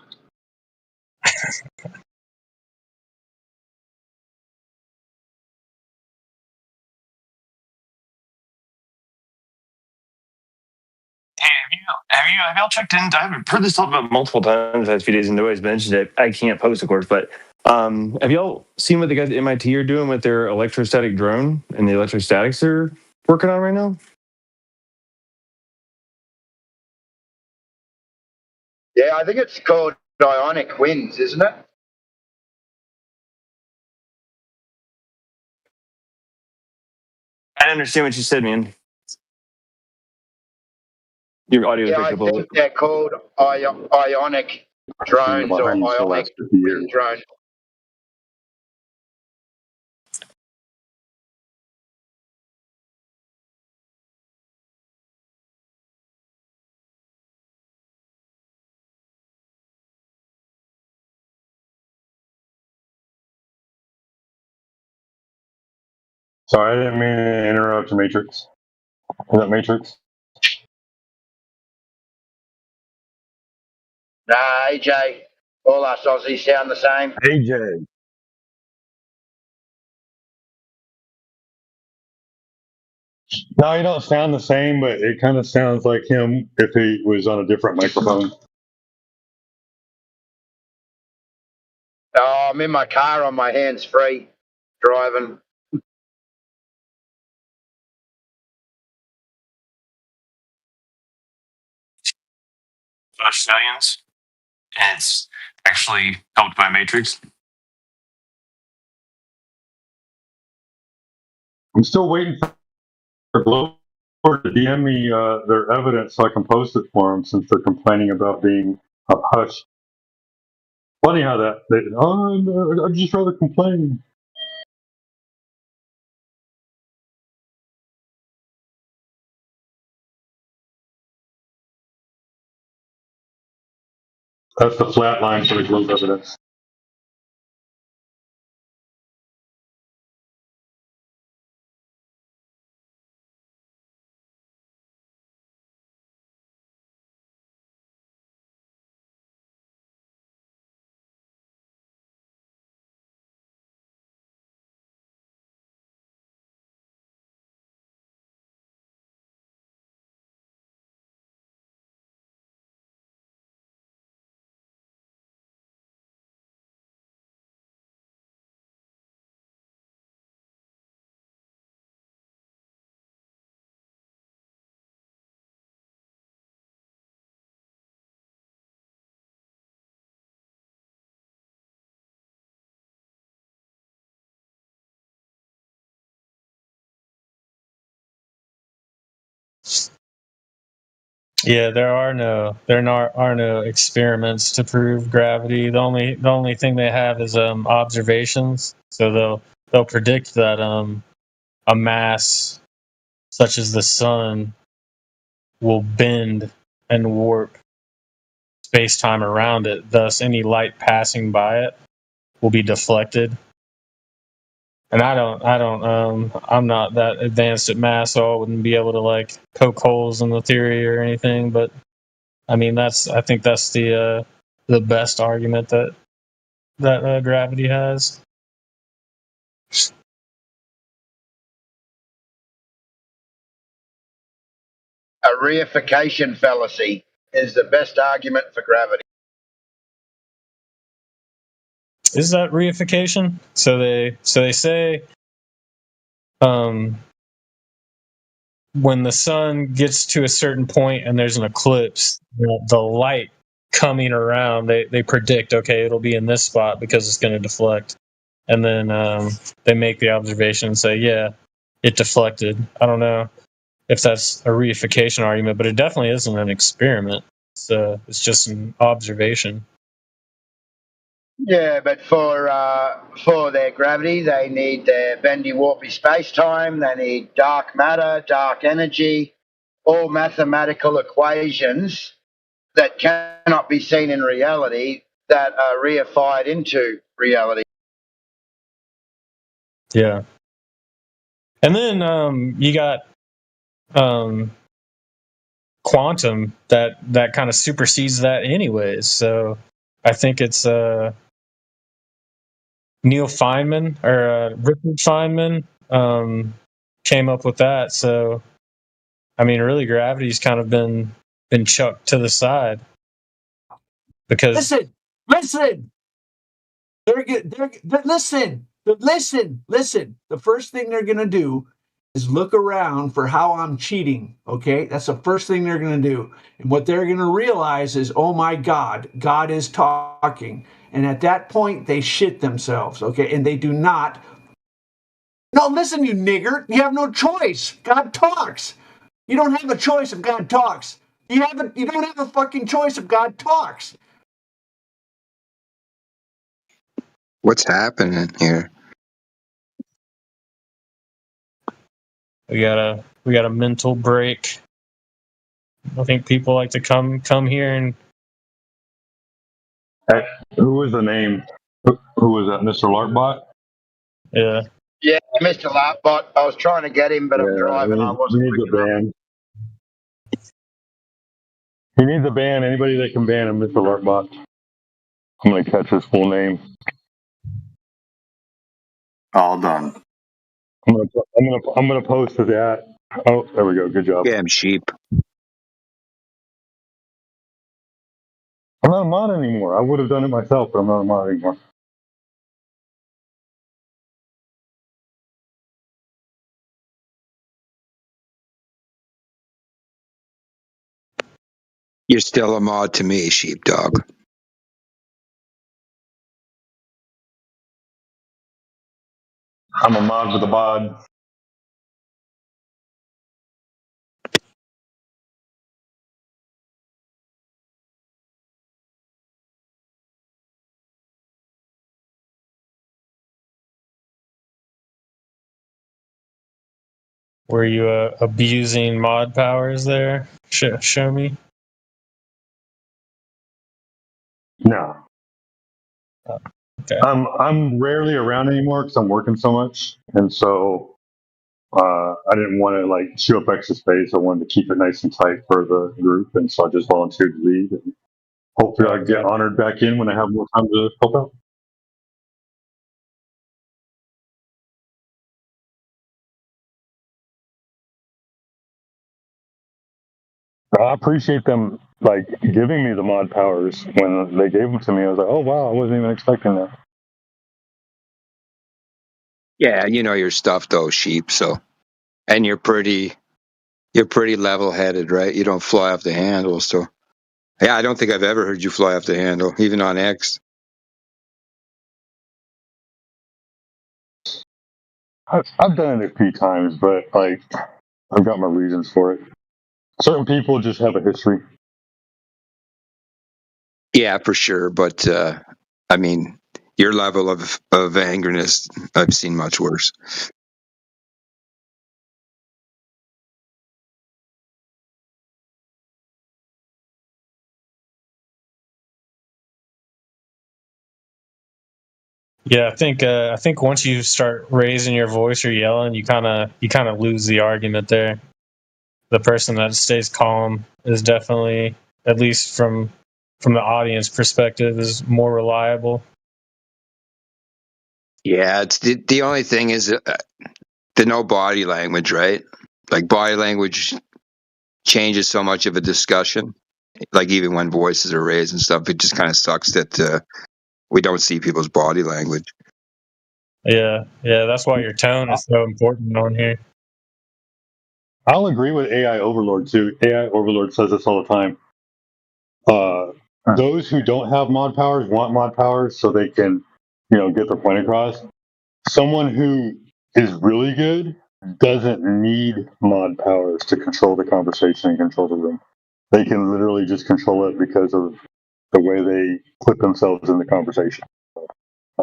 S20: Hey, have y'all checked in? I've heard this talked about multiple times the last few days, and nobody's mentioned it. I can't post, of course, but have y'all seen what the guys at MIT are doing with their electrostatic drone and the electrostatics they're working on right now?
S23: Yeah, I think it's called Ionic Winds, isn't it?
S20: I didn't understand what you said, man. Your audio
S23: Yeah, I think they're called Ionic drones or Ionic wind drones.
S4: Sorry, I didn't mean to interrupt the Matrix. Is that Matrix?
S23: Nah, AJ, all us Aussies sound the same.
S4: AJ. No, you don't sound the same, but it kind of sounds like him if he was on a different microphone.
S23: Oh, I'm in my car on my hands free, driving.
S20: Australians, and it's actually helped by Matrix.
S4: I'm still waiting for Global to DM me their evidence so I can post it for them since they're complaining about being hushed. Funny how I'd just rather complain. That's the flat line for the Globe evidence.
S3: Yeah, there are no experiments to prove gravity. The only thing they have is observations. So they'll predict that a mass such as the sun will bend and warp space time around it. Thus, any light passing by it will be deflected. And I'm not that advanced at math, so I wouldn't be able to like poke holes in the theory or anything. But I mean, I think that's the best argument that gravity has.
S2: A reification fallacy is the best argument for gravity.
S3: Is that reification? So they say when the sun gets to a certain point and there's an eclipse, the light coming around, they predict, okay, it'll be in this spot because it's going to deflect. And then they make the observation and say, yeah, it deflected. I don't know if that's a reification argument, but it definitely isn't an experiment. So it's just an observation.
S2: Yeah, but for their gravity, they need their bendy warpy space time. They need dark matter, dark energy, all mathematical equations that cannot be seen in reality that are reified into reality.
S3: Yeah. And then you got quantum that kind of supersedes that anyways. So I think it's Neil Feynman or Richard Feynman came up with that. So I mean, really, gravity's kind of been chucked to the side because
S6: Listen. Listen. The first thing they're going to do is look around for how I'm cheating. Okay, that's the first thing they're going to do, and what they're going to realize is, oh my God, God is talking, and at that point they shit themselves. Okay, and they do not. No, listen, you nigger, you have no choice. God talks. You don't have a choice if God talks. You don't have a fucking choice if God talks.
S23: What's happening here?
S3: we got a mental break. I think people like to come here and.
S4: Who was the name? Who was that? Mr. Larkbot?
S3: Yeah.
S2: Yeah, Mr. Larkbot. I was trying to get him, but I'm driving. I wasn't.
S4: He needs a ban. He needs a ban. Anybody that can ban him, Mr. Larkbot. I'm gonna catch his full name.
S18: All done.
S4: I'm gonna post his at. Oh, there we go. Good job.
S23: Damn sheep.
S4: I'm not a mod anymore. I would have done it myself, but I'm not a mod anymore.
S23: You're still a mod to me, sheepdog.
S4: I'm a mod with a bod.
S3: Were you abusing mod powers there? Show me.
S4: No.
S3: Okay.
S4: I'm rarely around anymore because I'm working so much, and so I didn't want to like chew up extra space. I wanted to keep it nice and tight for the group, and so I just volunteered to lead. And hopefully, I get honored back in when I have more time to help out. I appreciate them like giving me the mod powers. When they gave them to me, I was like, "Oh wow, I wasn't even expecting that."
S23: Yeah, you know your stuff though, sheep. So, and you're pretty level-headed, right? You don't fly off the handle. So, yeah, I don't think I've ever heard you fly off the handle, even on X.
S4: I've done it a few times, but like I've got my reasons for it. Certain people just have a history.
S23: Yeah, for sure. But I mean, your level of angerness, I've seen much worse.
S3: Yeah, I think once you start raising your voice or yelling, you kind of lose the argument there. The person that stays calm is definitely, at least from the audience perspective, is more reliable.
S23: Yeah, it's the only thing is the no body language, right? Like body language changes so much of a discussion. Like even when voices are raised and stuff, it just kind of sucks that we don't see people's body language.
S3: Yeah, that's why your tone is so important on here.
S4: I'll agree with AI Overlord too. AI Overlord says this all the time. Those who don't have mod powers want mod powers so they can, get their point across. Someone who is really good doesn't need mod powers to control the conversation and control the room. They can literally just control it because of the way they put themselves in the conversation.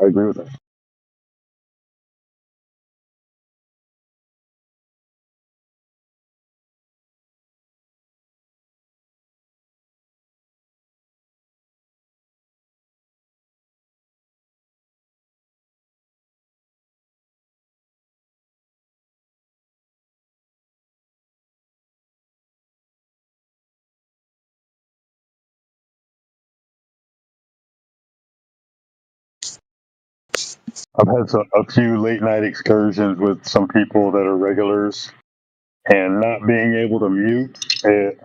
S4: I agree with that. I've had a few late night excursions with some people that are regulars, and not being able to mute it,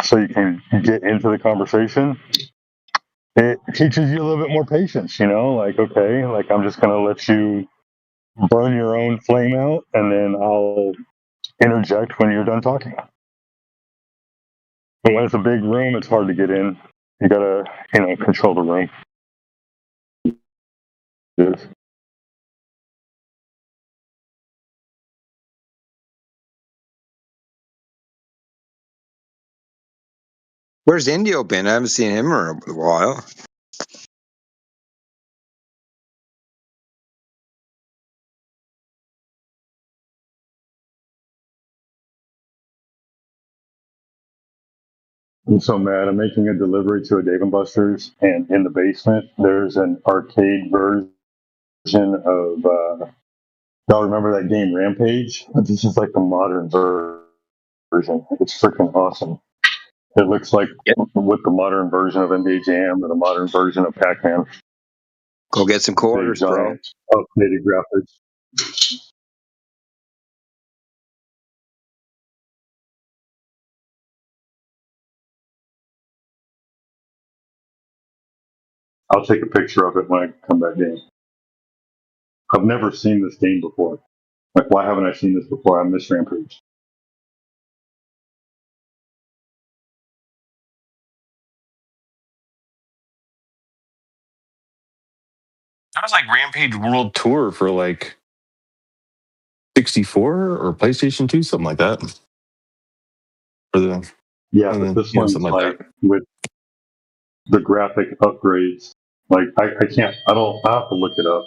S4: so you can get into the conversation. It teaches you a little bit more patience, like, okay, like I'm just going to let you burn your own flame out, and then I'll interject when you're done talking. But when it's a big room, it's hard to get in. You gotta, control the room. Yes.
S23: Where's Indio been? I haven't seen him in a while.
S4: I'm so mad. I'm making a delivery to a Dave & Buster's, and in the basement, there's an arcade version of, y'all remember that game Rampage? This is like the modern version. It's freaking awesome. It looks like with the modern version of NBA Jam or the modern version of Pac-Man.
S23: Go get some quarters,
S4: Big,
S23: bro.
S4: updated graphics. I'll take a picture of it when I come back in. I've never seen this game before. Like, why haven't I seen this before? I miss Rampage.
S20: That was like Rampage World Tour for like 64 or PlayStation 2, something like that. For the
S4: but this one's
S20: something
S4: like with the graphic upgrades. Like I can't. I have to look it up.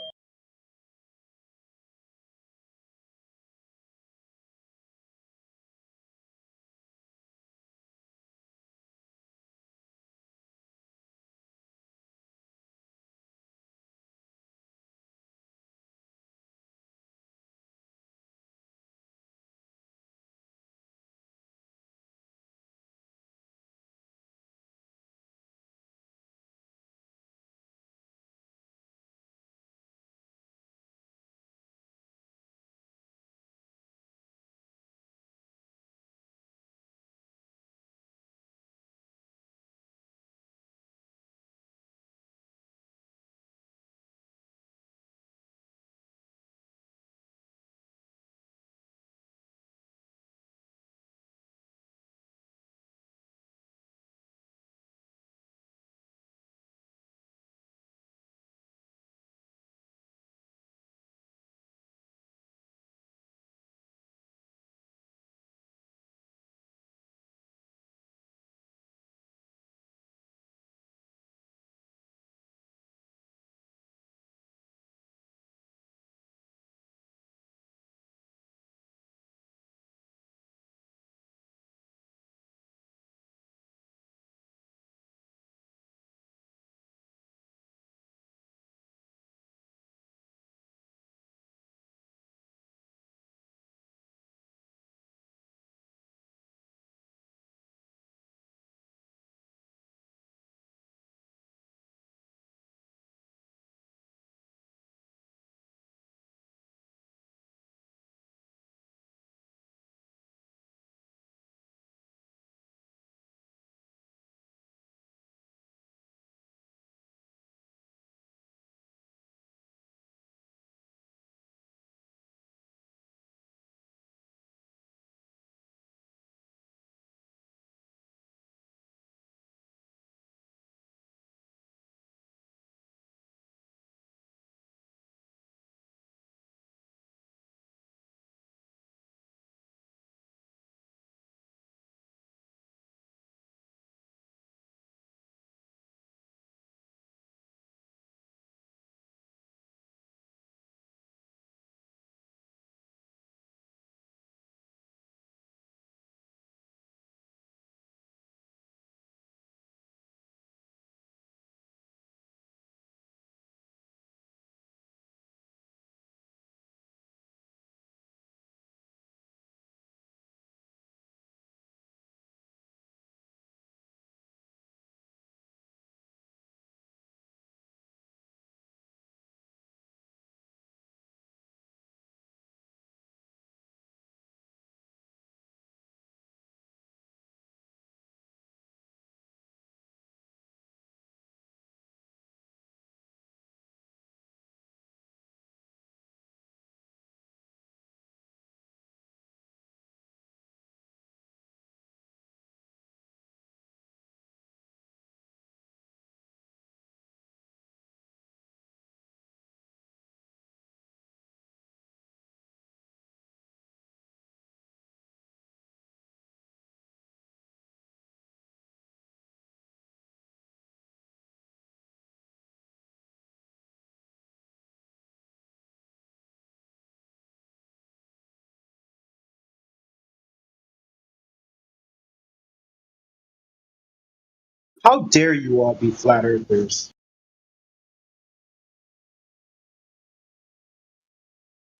S11: How dare you all be flat earthers?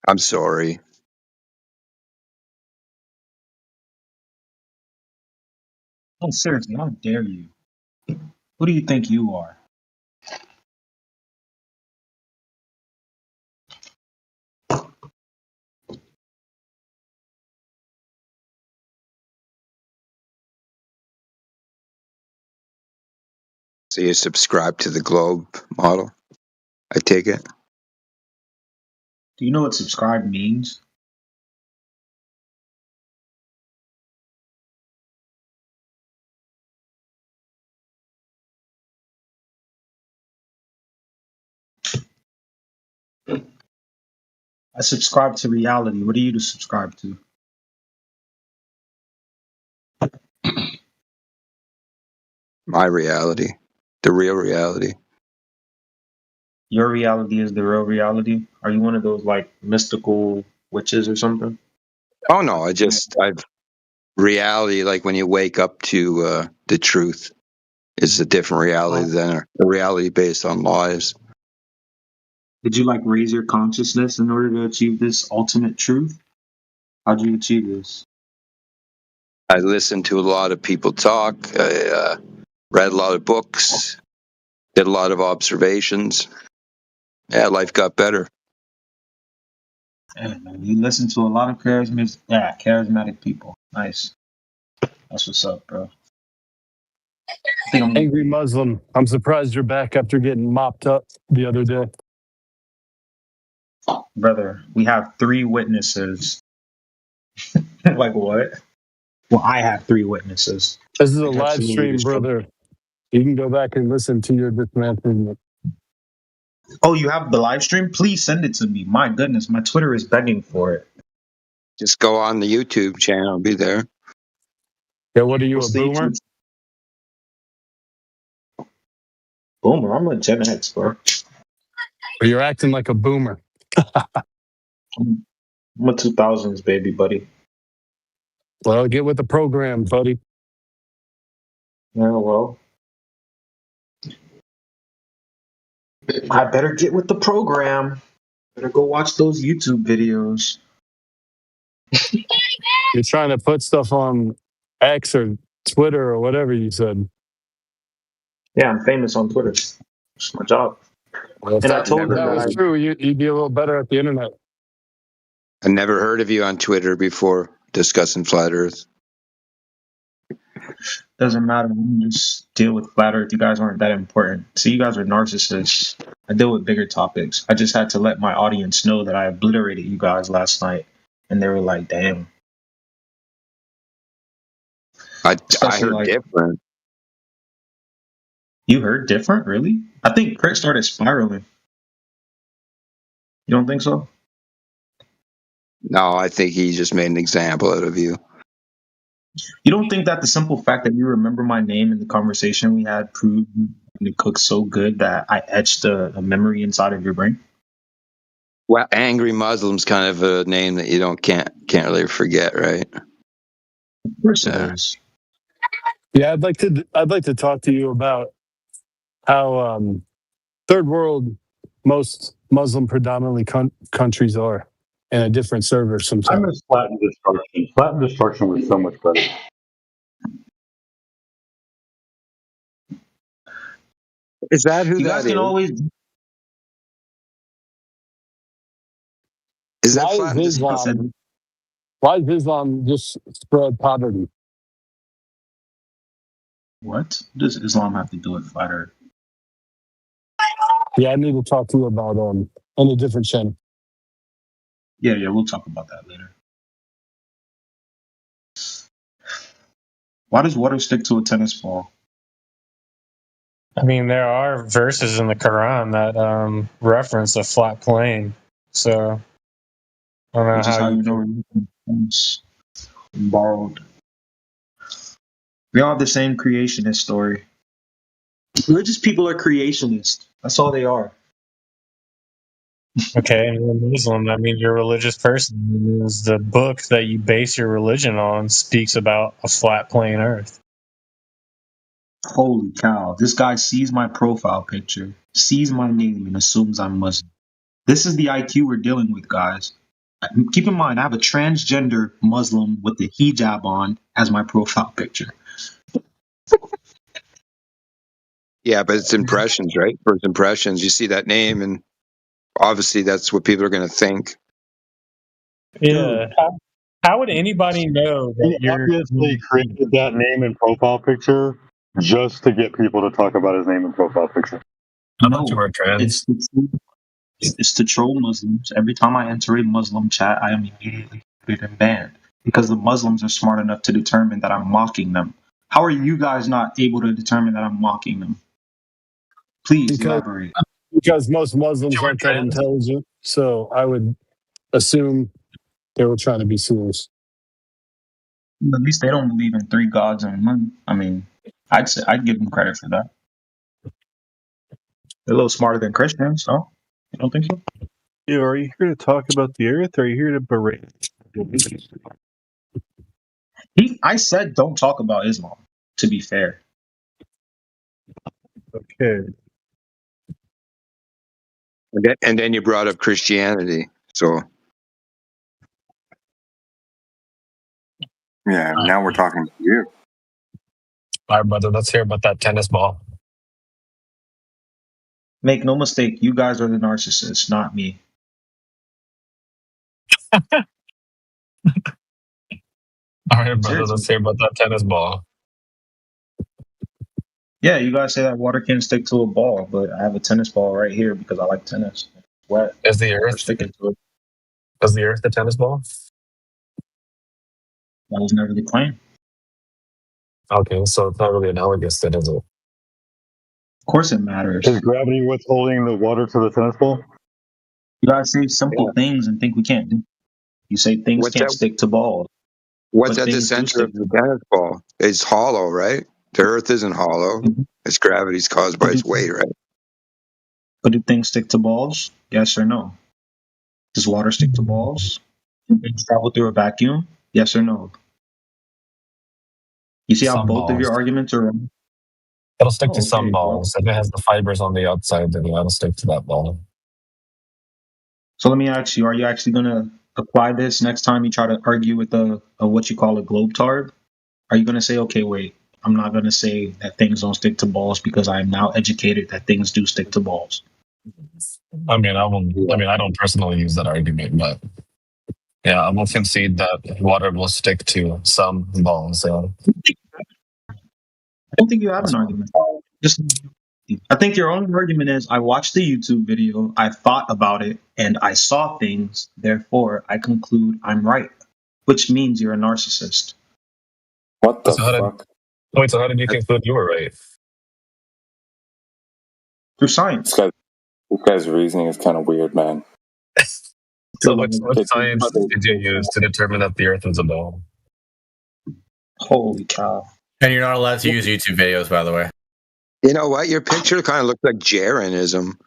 S23: I'm sorry.
S11: Oh, seriously, how dare you? Who do you think you are?
S23: So you subscribe to the globe model? I take it.
S11: Do you know what subscribe means? I subscribe to reality. What are you to subscribe to?
S23: My reality. The real reality.
S11: Your reality is the real reality? Are you one of those like mystical witches or something?
S23: Oh no, I've reality, like when you wake up to the truth, is a different reality than a reality based on lies.
S11: Did you like raise your consciousness in order to achieve this ultimate truth? How'd you achieve this?
S23: I listened to a lot of people talk. I read a lot of books. Did a lot of observations. Yeah, life got better.
S11: Yeah, man, you listen to a lot of charismatic people. Nice. That's what's up, bro. I think I'm
S12: Angry Muslim. I'm surprised you're back after getting mopped up the other day.
S11: brother. We have 3 witnesses. Like what? Well, I have 3 witnesses.
S12: This is a
S11: I got
S12: live
S11: some
S12: stream,
S11: leaders from-
S12: brother. You can go back and listen to your dismantlement.
S11: Oh, you have the live stream? Please send it to me. My goodness, my Twitter is begging for it.
S23: Just go on the YouTube channel. I'll be there.
S12: Yeah, what are you,
S11: What's
S12: a
S11: the
S12: boomer?
S11: YouTube- Boomer, I'm a Gen X, bro.
S12: Or you're acting like a boomer.
S11: I'm a 2000s baby, buddy.
S12: Well, get with the program, buddy.
S11: Yeah, well, I better get with the program. Better go watch those YouTube videos.
S12: You're trying to put stuff on X or Twitter or whatever you said.
S11: Yeah, I'm famous on Twitter. It's my job.
S12: Well, if
S11: And I
S12: that,
S11: told
S12: if
S11: them
S12: that
S11: that
S12: was true, you'd be a little better at the internet.
S23: I never heard of you on Twitter before discussing flat Earth.
S11: doesn't matter. We can just deal with flat Earth. You guys aren't that important. See, you guys are narcissists. I deal with bigger topics. I just had to let my audience know that I obliterated you guys last night, and they were like, "Damn."
S23: I
S11: Especially
S23: heard
S11: like
S23: different.
S11: you heard different, really? I think Crit started spiraling. You don't think so?
S23: No, I think he just made an example out of you.
S11: You don't think that the simple fact that you remember my name in the conversation we had proved to cook so good that I etched a memory inside of your brain?
S23: Well, Angry Muslim's kind of a name that you can't really forget, right?
S11: Of course it is.
S12: Yeah, I'd like to talk to you about how third world most Muslim predominantly countries are in a different server
S4: I
S12: sometimes.
S4: miss Flat and Destruction. Flat and Destruction was so much better.
S23: Is that who
S11: You
S23: that
S11: guys
S23: is?
S11: can always.
S23: Is that
S12: Why
S23: Flat and
S12: is
S23: Destruction?
S12: Islam? Why does Islam just spread poverty?
S11: What does Islam have to do with flat Earth?
S12: Yeah, I need to talk to you about on a different channel.
S11: Yeah, we'll talk about that later. Why does water stick to a tennis ball?
S3: I mean, there are verses in the Quran that reference a flat plane. So I don't know
S11: Which is how you know it's borrowed. We all have the same creationist story. Religious people are creationists. That's all they are.
S3: Okay, and you're a Muslim. That means you're a religious person. That means the book that you base your religion on speaks about a flat plane Earth.
S11: Holy cow. This guy sees my profile picture, sees my name, and assumes I'm Muslim. This is the IQ we're dealing with, guys. Keep in mind, I have a transgender Muslim with the hijab on as my profile picture.
S23: Yeah, but it's impressions, right? First impressions. You see that name, and obviously that's what people are going to think.
S3: Yeah. How would anybody know that
S4: He
S3: you're
S4: obviously created that name and profile picture just to get people to talk about his name and profile picture.
S16: I thought you were trans.
S11: It's to troll Muslims. Every time I enter a Muslim chat, I am immediately muted and banned because the Muslims are smart enough to determine that I'm mocking them. How are you guys not able to determine that I'm mocking them? Please elaborate.
S12: Because most Muslims aren't that intelligent, so I would assume they were trying to be serious.
S11: At least they don't believe in 3 gods and one. I mean, I'd give them credit for that. They're a little smarter than Christians, no? You don't think so?
S22: Yeah, are you here to talk about the earth or are you here to berate?
S11: I said don't talk about Islam, to be fair.
S22: Okay.
S23: And then you brought up Christianity. So
S8: Yeah, now we're talking to you.
S16: All right, brother, let's hear about that tennis ball.
S11: Make no mistake, you guys are the narcissists, not me.
S16: All right, brother, let's hear about that tennis ball.
S11: Yeah, you guys say that water can't stick to a ball, but I have a tennis ball right here because I like tennis. It's wet.
S16: Is the
S11: Or
S16: earth
S11: sticking to it.
S16: Is the earth the tennis ball?
S11: That was never the claim.
S16: Okay, so it's not really analogous then, is it?
S11: Of course it matters.
S4: Is gravity what's holding the water to the tennis ball?
S11: You guys say simple things and think we can't do. You say things
S23: What's
S11: can't
S23: that?
S11: stick to balls.
S23: What's
S11: but
S23: at the
S11: things do
S23: center
S11: stick
S23: of the tennis ball? It's hollow, right? The earth isn't hollow. Its gravity is caused by its weight, right?
S11: But do things stick to balls? Yes or no? Does water stick to balls? Can things travel through a vacuum? Yes or no? You see how
S16: Some
S11: both of your
S16: balls.
S11: arguments are wrong?
S16: It'll stick to
S11: Oh,
S16: some
S11: okay, well.
S16: balls. If it has the fibers on the outside, then it'll stick to that ball.
S11: So let me ask you, are you actually going to apply this next time you try to argue with a what you call a globetard? Are you going to say, okay, wait, I'm not going to say that things don't stick to balls because I am now educated that things do stick to balls?
S16: I mean, I don't personally use that argument, but yeah, I will concede that water will stick to some balls. So.
S11: I don't think you have an argument. I think your only argument is I watched the YouTube video, I thought about it, and I saw things. Therefore, I conclude I'm right, which means you're a narcissist.
S8: What the
S16: fuck? Wait, so how did you conclude you were right?
S11: Through science.
S8: This guy's reasoning is kind of weird, man.
S16: So what science did you use to determine that the Earth was a ball?
S11: Holy cow.
S14: And you're not allowed to use YouTube videos, by the way.
S23: You know what? Your picture kind of looks like Jeranism.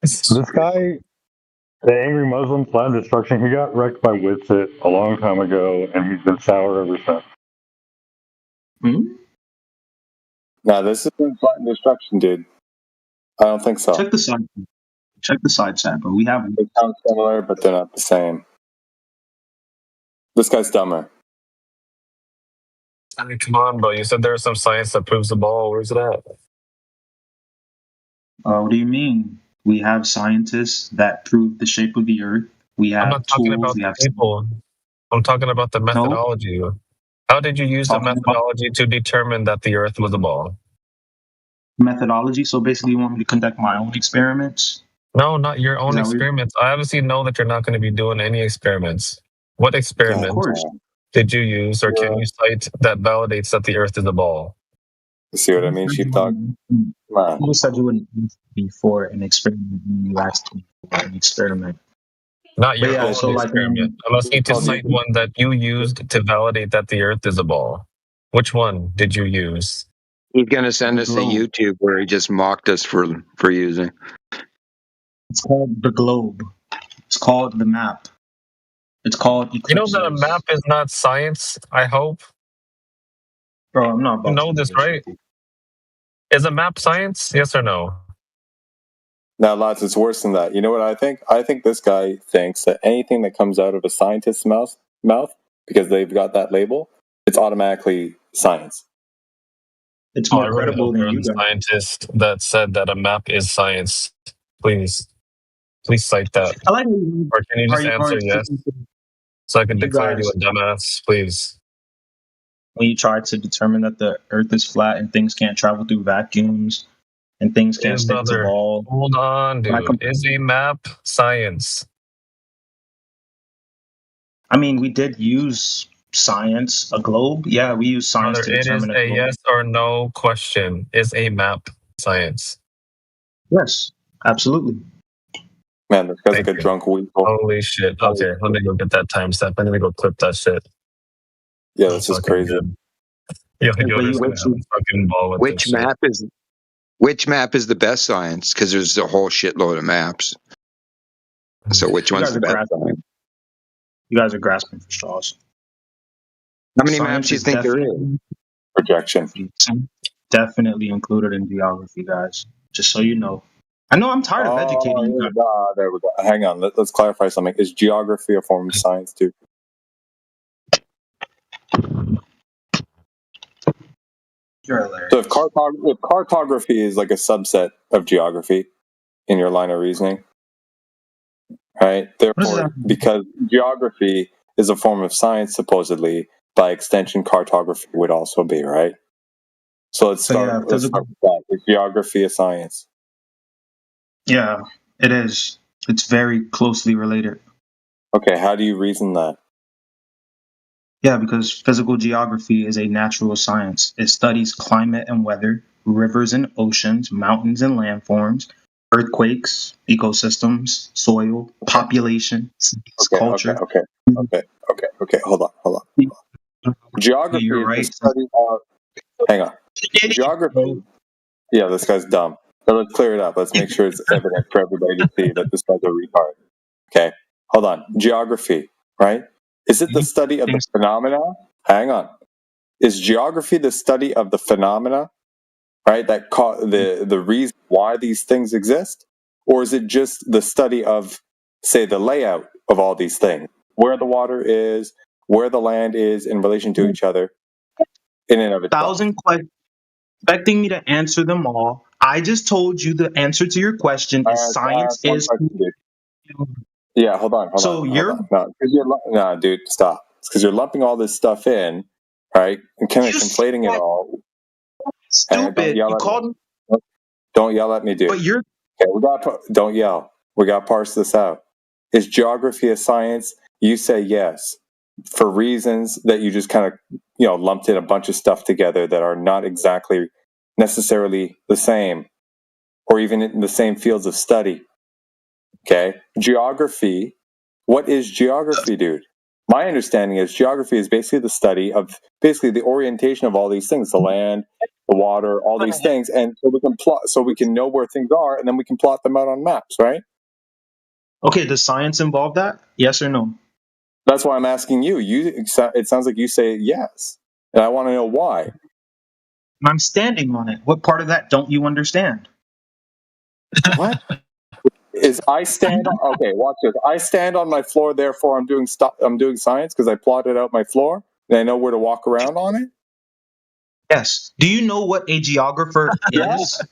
S4: This guy, the angry Muslim Flat Destruction, he got wrecked by Witsit a long time ago, and he's been sour ever since.
S8: No, this isn't Flat Destruction, dude. I don't think so.
S11: Check the side. Check the side chat, bro. We have.
S8: They sound similar, but they're not the same. This guy's dumber.
S16: I mean, come on, bro. You said there's some science that proves the ball. Where's it at?
S11: What do you mean? We have scientists that prove the shape of the Earth. We have
S16: I'm not talking
S11: tools.
S16: about
S11: We
S16: the
S11: have
S16: people. I'm talking about the methodology. How did you use the methodology to determine that the Earth was a ball?
S11: Methodology. So basically, you want me to conduct my own experiments?
S16: No, not your own
S11: that what
S16: experiments. I obviously know that you're not going to be doing any experiments. What experiment did you use, or can you cite that validates that the Earth is a ball?
S8: You see what I mean, sheepdog? Come on.
S11: You said you wouldn't ask me for an experiment when you asked me for an experiment.
S16: Not your
S11: But yeah,
S16: own
S11: so
S16: experiment. I'm asking to cite one that you used to validate that the Earth is a ball. Which one did you use?
S23: He's going to send us a YouTube where he just mocked us for using.
S11: It's called the globe. It's called the map. It's called
S16: You know that a
S11: eclipses.
S16: map is not science, I hope.
S11: Bro, I'm not
S16: You
S11: about
S16: know
S11: to do
S16: this,
S11: this
S16: right?
S11: with you.
S16: Is a map science? Yes or no?
S13: Now, lads, it's worse than that. You know what I think? I think this guy thinks that anything that comes out of a scientist's mouth, because they've got that label, it's automatically science.
S11: It's
S16: Oh, I
S11: more
S16: really
S11: credible
S16: hope
S11: than
S16: you're
S11: you
S16: the
S11: guys.
S16: scientist that said that a map is science. Please cite that.
S11: I like when
S16: Or can you just
S11: are
S16: answer yes? So I can
S11: you
S16: declare you
S11: guys,
S16: a dumbass, please.
S11: when you try to determine that the Earth is flat and things can't travel through vacuums and things can't
S16: Is
S11: stick to
S16: brother.
S11: balls.
S16: Hold on,
S11: When
S16: dude. Is a map science?
S11: I mean, we did use science, a globe. Yeah, we use science
S16: Brother,
S11: to
S16: it is
S11: determine a
S16: a
S11: globe.
S16: yes or no question. Is a map science?
S11: Yes, absolutely.
S13: Man, this guy's
S16: Thank
S13: like a
S16: you.
S13: drunk weasel.
S16: Holy shit. Okay, let me go get that timestamp. I need to go clip that shit.
S13: Yeah, this is
S16: Fucking
S13: crazy.
S16: good. Yo, Yoda's gonna have a fucking ball with this shit.
S23: Which map is the best science? Because there's a whole shitload of maps. So which
S11: You
S23: one's
S11: guys
S23: the
S11: are
S23: best
S11: grasping.
S23: science?
S11: You guys are grasping for straws.
S23: How many
S11: Science
S23: maps do you
S11: is
S23: think there is?
S11: definitely
S13: Projection.
S11: definitely included in geography, guys. Just so you know. I know I'm tired of educating you guys.
S13: There we go. Hang on. Let's clarify something. Is geography a form of science too?
S11: You're hilarious.
S13: So if cartography is like a subset of geography in your line of reasoning, right? Therefore, because geography is a form of science, supposedly, by extension, cartography would also be, right? So let's start with that. Is geography a science?
S11: Yeah, it is. It's very closely related.
S13: Okay, how do you reason that?
S11: Yeah, because physical geography is a natural science. It studies climate and weather, rivers and oceans, mountains and landforms, earthquakes, ecosystems, soil, population, culture.
S13: Okay. Hold on. Geography is the study of. Hang on. Geography. Yeah, this guy's dumb. So let's clear it up. Let's make sure it's evident for everybody to see that this guy's a retard. Okay, hold on. Geography, right? Is it the study of the phenomena? Hang on. Is geography the study of the phenomena, right? That the reason why these things exist, or is it just the study of, say, the layout of all these things, where the water is, where the land is in relation to each other, in and of itself?
S11: 1,000 questions, expecting me to answer them all. I just told you the answer to your question is science
S13: One
S11: is.
S13: question, dude. Yeah, hold on. No, dude, stop. It's because you're lumping all this stuff in, right? And kind of conflating it all.
S11: Stupid. You called
S13: me. Don't yell at me, dude.
S11: But you're.
S13: Okay, don't yell. We got to parse this out. Is geography a science? You say yes, for reasons that you just kind of, lumped in a bunch of stuff together that are not exactly necessarily the same, or even in the same fields of study. Okay, geography. What is geography, dude? My understanding is geography is basically the study of basically the orientation of all these things, the land, the water, all these things, and so we can plot, so we can know where things are, and then we can plot them out on maps, right?
S11: Okay, does science involve that? Yes or no?
S13: That's why I'm asking you. It sounds like you say yes, and I want to know why.
S11: I'm standing on it. What part of that don't you understand?
S13: What? I stand on, okay, watch this. I stand on my floor, therefore I'm doing science because I plotted out my floor and I know where to walk around on it?
S11: Yes. Do you know what a geographer is?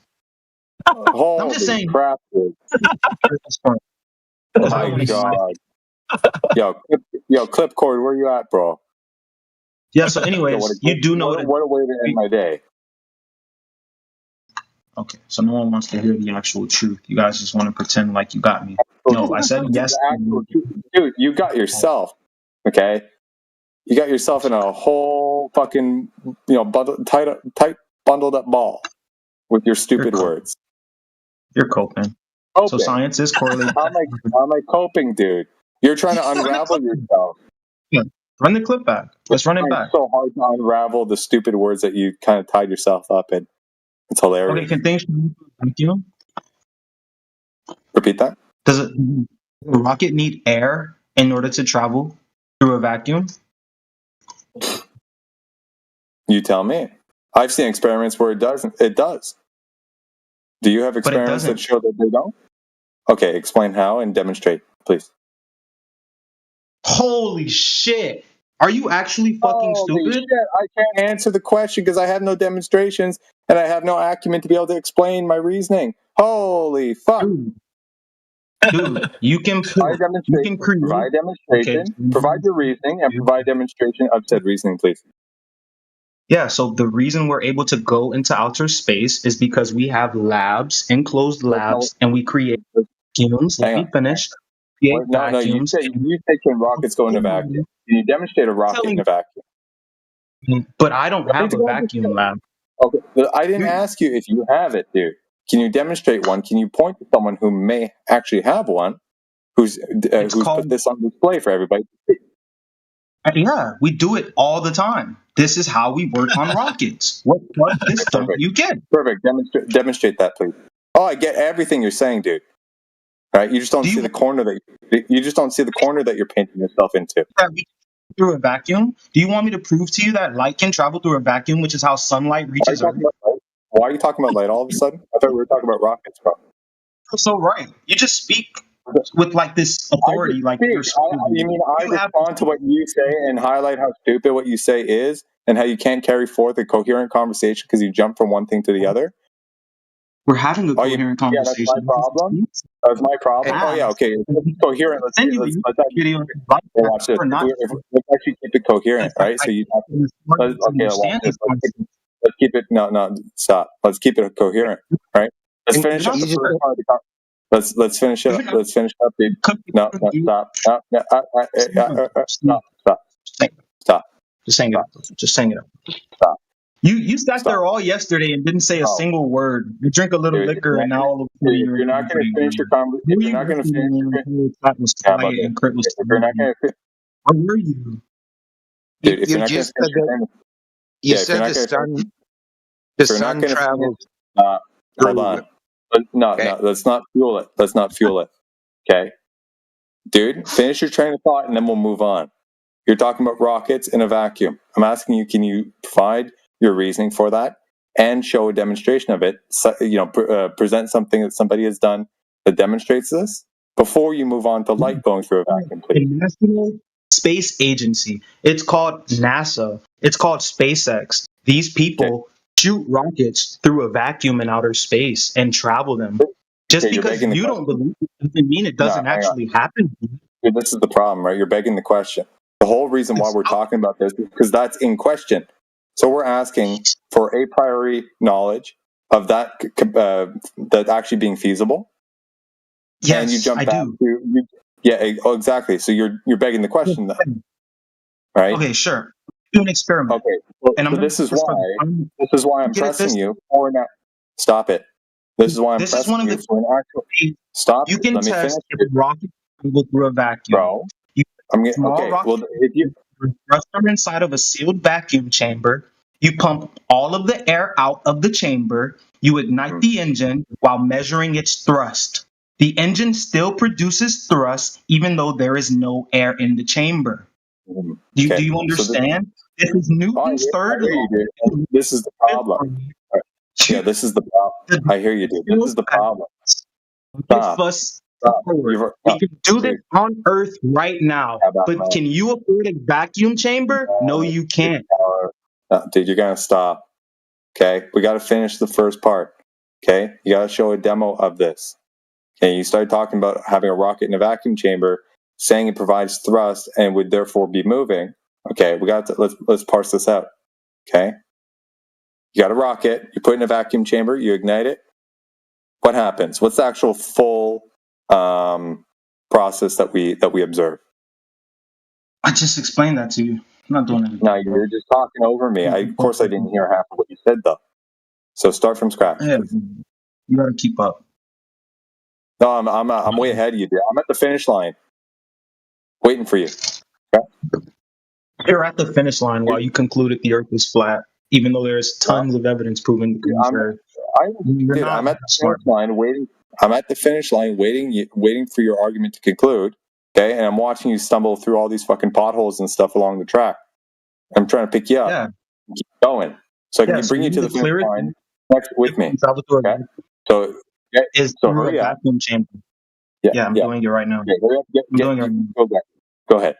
S11: I'm just saying.
S13: Crap, dude. Oh my god. Yo, Clipcord, where you at, bro?
S11: Yeah, so anyways, you do know
S13: what a way to end my day.
S11: Okay, so no one wants to hear the actual truth. You guys just want to pretend like you got me. No, I said yes.
S13: Dude, you got yourself, okay? You got yourself in a whole fucking, tight bundled up ball with your stupid words.
S11: You're coping. So science is correlated.
S13: How am I coping, dude? You're trying to unravel yourself.
S11: Yeah. Run the clip back. Let's run it back.
S13: It's so hard to unravel the stupid words that you kind of tied yourself up in. It's hilarious.
S11: Okay, can things thank you?
S13: Repeat that?
S11: Does a rocket need air in order to travel through a vacuum?
S8: You tell me. I've seen experiments where it doesn't. It does. Do you have
S11: But it
S8: experiments that
S11: doesn't.
S8: show that they don't? Okay, explain how and demonstrate, please.
S11: Holy shit! Are you actually fucking
S8: Holy
S11: stupid?
S8: shit! I can't answer the question because I have no demonstrations and I have no acumen to be able to explain my reasoning. Holy fuck!
S11: Dude, you can
S8: Provide demonstration. Provide demonstration. Provide your reasoning and provide demonstration of said reasoning, please.
S11: Yeah, so the reason we're able to go into outer space is because we have labs, enclosed labs, and we create vacuums. Let
S8: Hang
S11: me
S8: on.
S11: finish. Create
S8: No, you
S11: vacuums.
S8: say can rockets go in a vacuum? Can you demonstrate a rocket in a vacuum?
S11: But I don't have a vacuum lab.
S8: Okay, but I didn't ask you if you have it, dude. Can you demonstrate one? Can you point to someone who may actually have one, who's put this on display for everybody to see?
S11: Yeah, we do it all the time. This is how we work on rockets. What part of this don't you get?
S8: Perfect. Demonstrate that, please. Oh, I get everything you're saying, dude. All right, you just don't see the corner that you're painting yourself into.
S11: Through a vacuum? Do you want me to prove to you that light can travel through a vacuum, which is how sunlight reaches Earth?
S8: Why are you talking about light all of a sudden? I thought we were talking about rockets, bro.
S11: So right, you just speak with like this authority, like you're stupid.
S8: You mean I respond to what you say and highlight how stupid what you say is, and how you can't carry forth a coherent conversation because you jump from one thing to the other?
S11: We're having a coherent conversation.
S8: Yeah, that's my problem. That's my problem. Oh yeah, okay. It's coherent. Let's watch this. Let's actually keep it coherent, right? So let's keep it. No, stop. Let's keep it coherent, right? Let's finish up the first part of the conversation. Let's finish it up. Let's finish up, dude. No, stop. Stop.
S11: Just hang it up. Just hang it up.
S8: Stop.
S11: You sat there all yesterday and didn't say a single word. You drink a little liquor and now all of a sudden
S8: you're not going to finish your conversation. You're not going to finish your
S11: Where were you?
S8: Dude, if you're not going to finish
S23: you said the sun travels.
S8: Hold on. No, let's not fuel it. Let's not fuel it. Okay? Dude, finish your train of thought and then we'll move on. You're talking about rockets in a vacuum. I'm asking you, can you provide your reasoning for that and show a demonstration of it? Present something that somebody has done that demonstrates this before you move on to light going through a vacuum, please.
S11: The National Space Agency. It's called NASA. It's called SpaceX. These people shoot rockets through a vacuum in outer space and travel them. Just because you don't believe it doesn't mean it doesn't actually happen.
S8: Dude, this is the problem, right? You're begging the question. The whole reason why we're talking about this is because that's in question. So we're asking for a priori knowledge of that actually being feasible.
S11: Yes,
S8: and you jump
S11: I
S8: back
S11: do.
S8: Exactly. So you're begging the question then, right?
S11: Okay, sure. Do an experiment.
S8: Okay. So this is why I'm pressing you for now. Stop it. This is why I'm pressing you for an actual. Stop.
S11: You can
S8: Let me
S11: test
S8: finish.
S11: if a rocket can go through a vacuum.
S8: Bro,
S11: If you thrust them inside of a sealed vacuum chamber, you pump all of the air out of the chamber, you ignite the engine while measuring its thrust. The engine still produces thrust even though there is no air in the chamber. Do you understand? This is Newton's third law.
S8: This is the problem. Yeah, this is the problem. I hear you, dude. This is the problem.
S11: We can do this on Earth right now, but can you afford a vacuum chamber? No, you can't.
S8: Dude, you're gonna stop. Okay, we got to finish the first part. Okay, you got to show a demo of this. Okay, you started talking about having a rocket in a vacuum chamber, saying it provides thrust and would therefore be moving. Okay, we got to let's parse this out. Okay, you got a rocket, you put it in a vacuum chamber, you ignite it. What happens? What's the actual full process that we observe?
S11: I just explained that to you. I'm not doing it.
S8: No, you were just talking over me. Of course, I didn't hear half of what you said, though. So start from scratch.
S11: Yeah, you got to keep up.
S8: No, I'm way ahead of you, dude. I'm at the finish line, waiting for you. Okay?
S11: You're at the finish line while you concluded the Earth is flat, even though there's tons of evidence proving the contrary.
S8: I'm at the finish line waiting. I'm at the finish line waiting for your argument to conclude. Okay, and I'm watching you stumble through all these fucking potholes and stuff along the track. I'm trying to pick you up.
S11: Yeah.
S8: Keep going. So I can
S11: Yeah, so
S8: bring you to the
S11: the
S8: finish
S11: clearest
S8: line next with me.
S11: Salvatore
S8: Okay? So,
S11: is
S8: so
S11: through a
S8: hurry up.
S11: vacuum chamber.
S8: Yeah,
S11: Yeah, I'm doing it right now.
S8: Okay, hurry up.
S11: I'm doing it right now.
S8: Go ahead.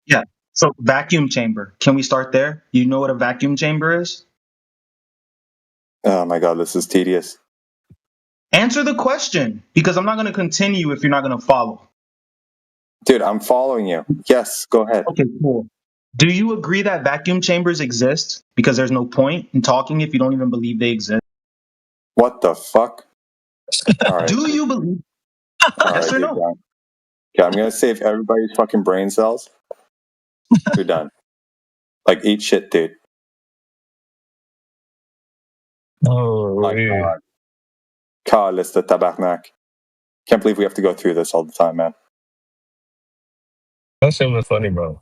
S11: Yeah. So vacuum chamber. Can we start there? You know what a vacuum chamber is?
S8: Oh my god, this is tedious.
S11: Answer the question, because I'm not going to continue if you're not going to follow.
S8: Dude, I'm following you. Yes, go ahead.
S11: Okay, cool. Do you agree that vacuum chambers exist? Because there's no point in talking if you don't even believe they exist.
S8: What the fuck? All right.
S11: Do you believe?
S8: All
S11: Yes
S8: right,
S11: or
S8: dude,
S11: no?
S8: done. Okay, I'm gonna save everybody's fucking brain cells. You're done. Like, eat shit, dude.
S16: Oh,
S8: my god. Carlos the tabarnak. Can't believe we have to go through this all the time, man.
S16: That shit was funny, bro.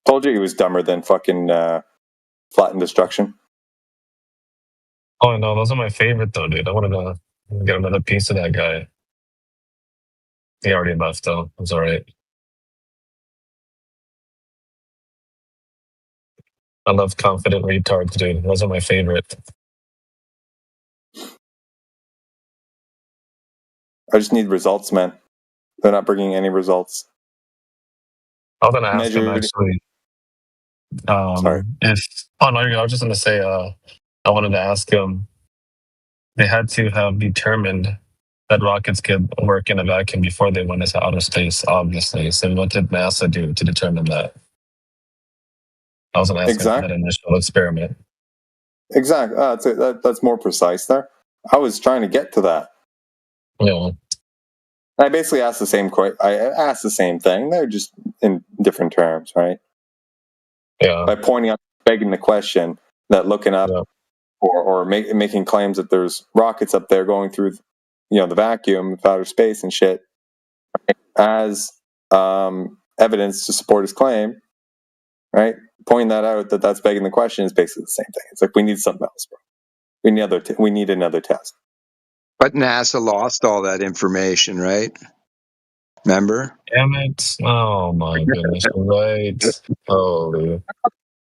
S8: Told you he was dumber than fucking Flatten Destruction.
S16: Oh no, those are my favorite though, dude. I wanted to get another piece of that guy. He already left though. It's alright. I love confident retards, dude. Those are my favorite.
S8: I just need results, man. They're not bringing any results.
S16: I was gonna ask him
S8: Measured.
S16: actually.
S8: Sorry.
S16: If oh no, I was just gonna say. I wanted to ask him. They had to have determined that rockets could work in a vacuum before they went into outer space. Obviously, so what did NASA do to determine that? I was gonna ask him that initial experiment.
S8: Exactly. That's more precise there. I was trying to get to that.
S16: Yeah.
S8: I basically asked the same I asked the same thing. They're just in different terms, right?
S16: Yeah.
S8: By pointing out, begging the question that looking up or making claims that there's rockets up there going through, the vacuum of outer space and shit, as evidence to support his claim, right? Pointing that out that's begging the question is basically the same thing. It's like we need something else, bro. We need another test.
S23: But NASA lost all that information, right? Remember?
S16: Damn it. Oh my goodness. Right. Holy.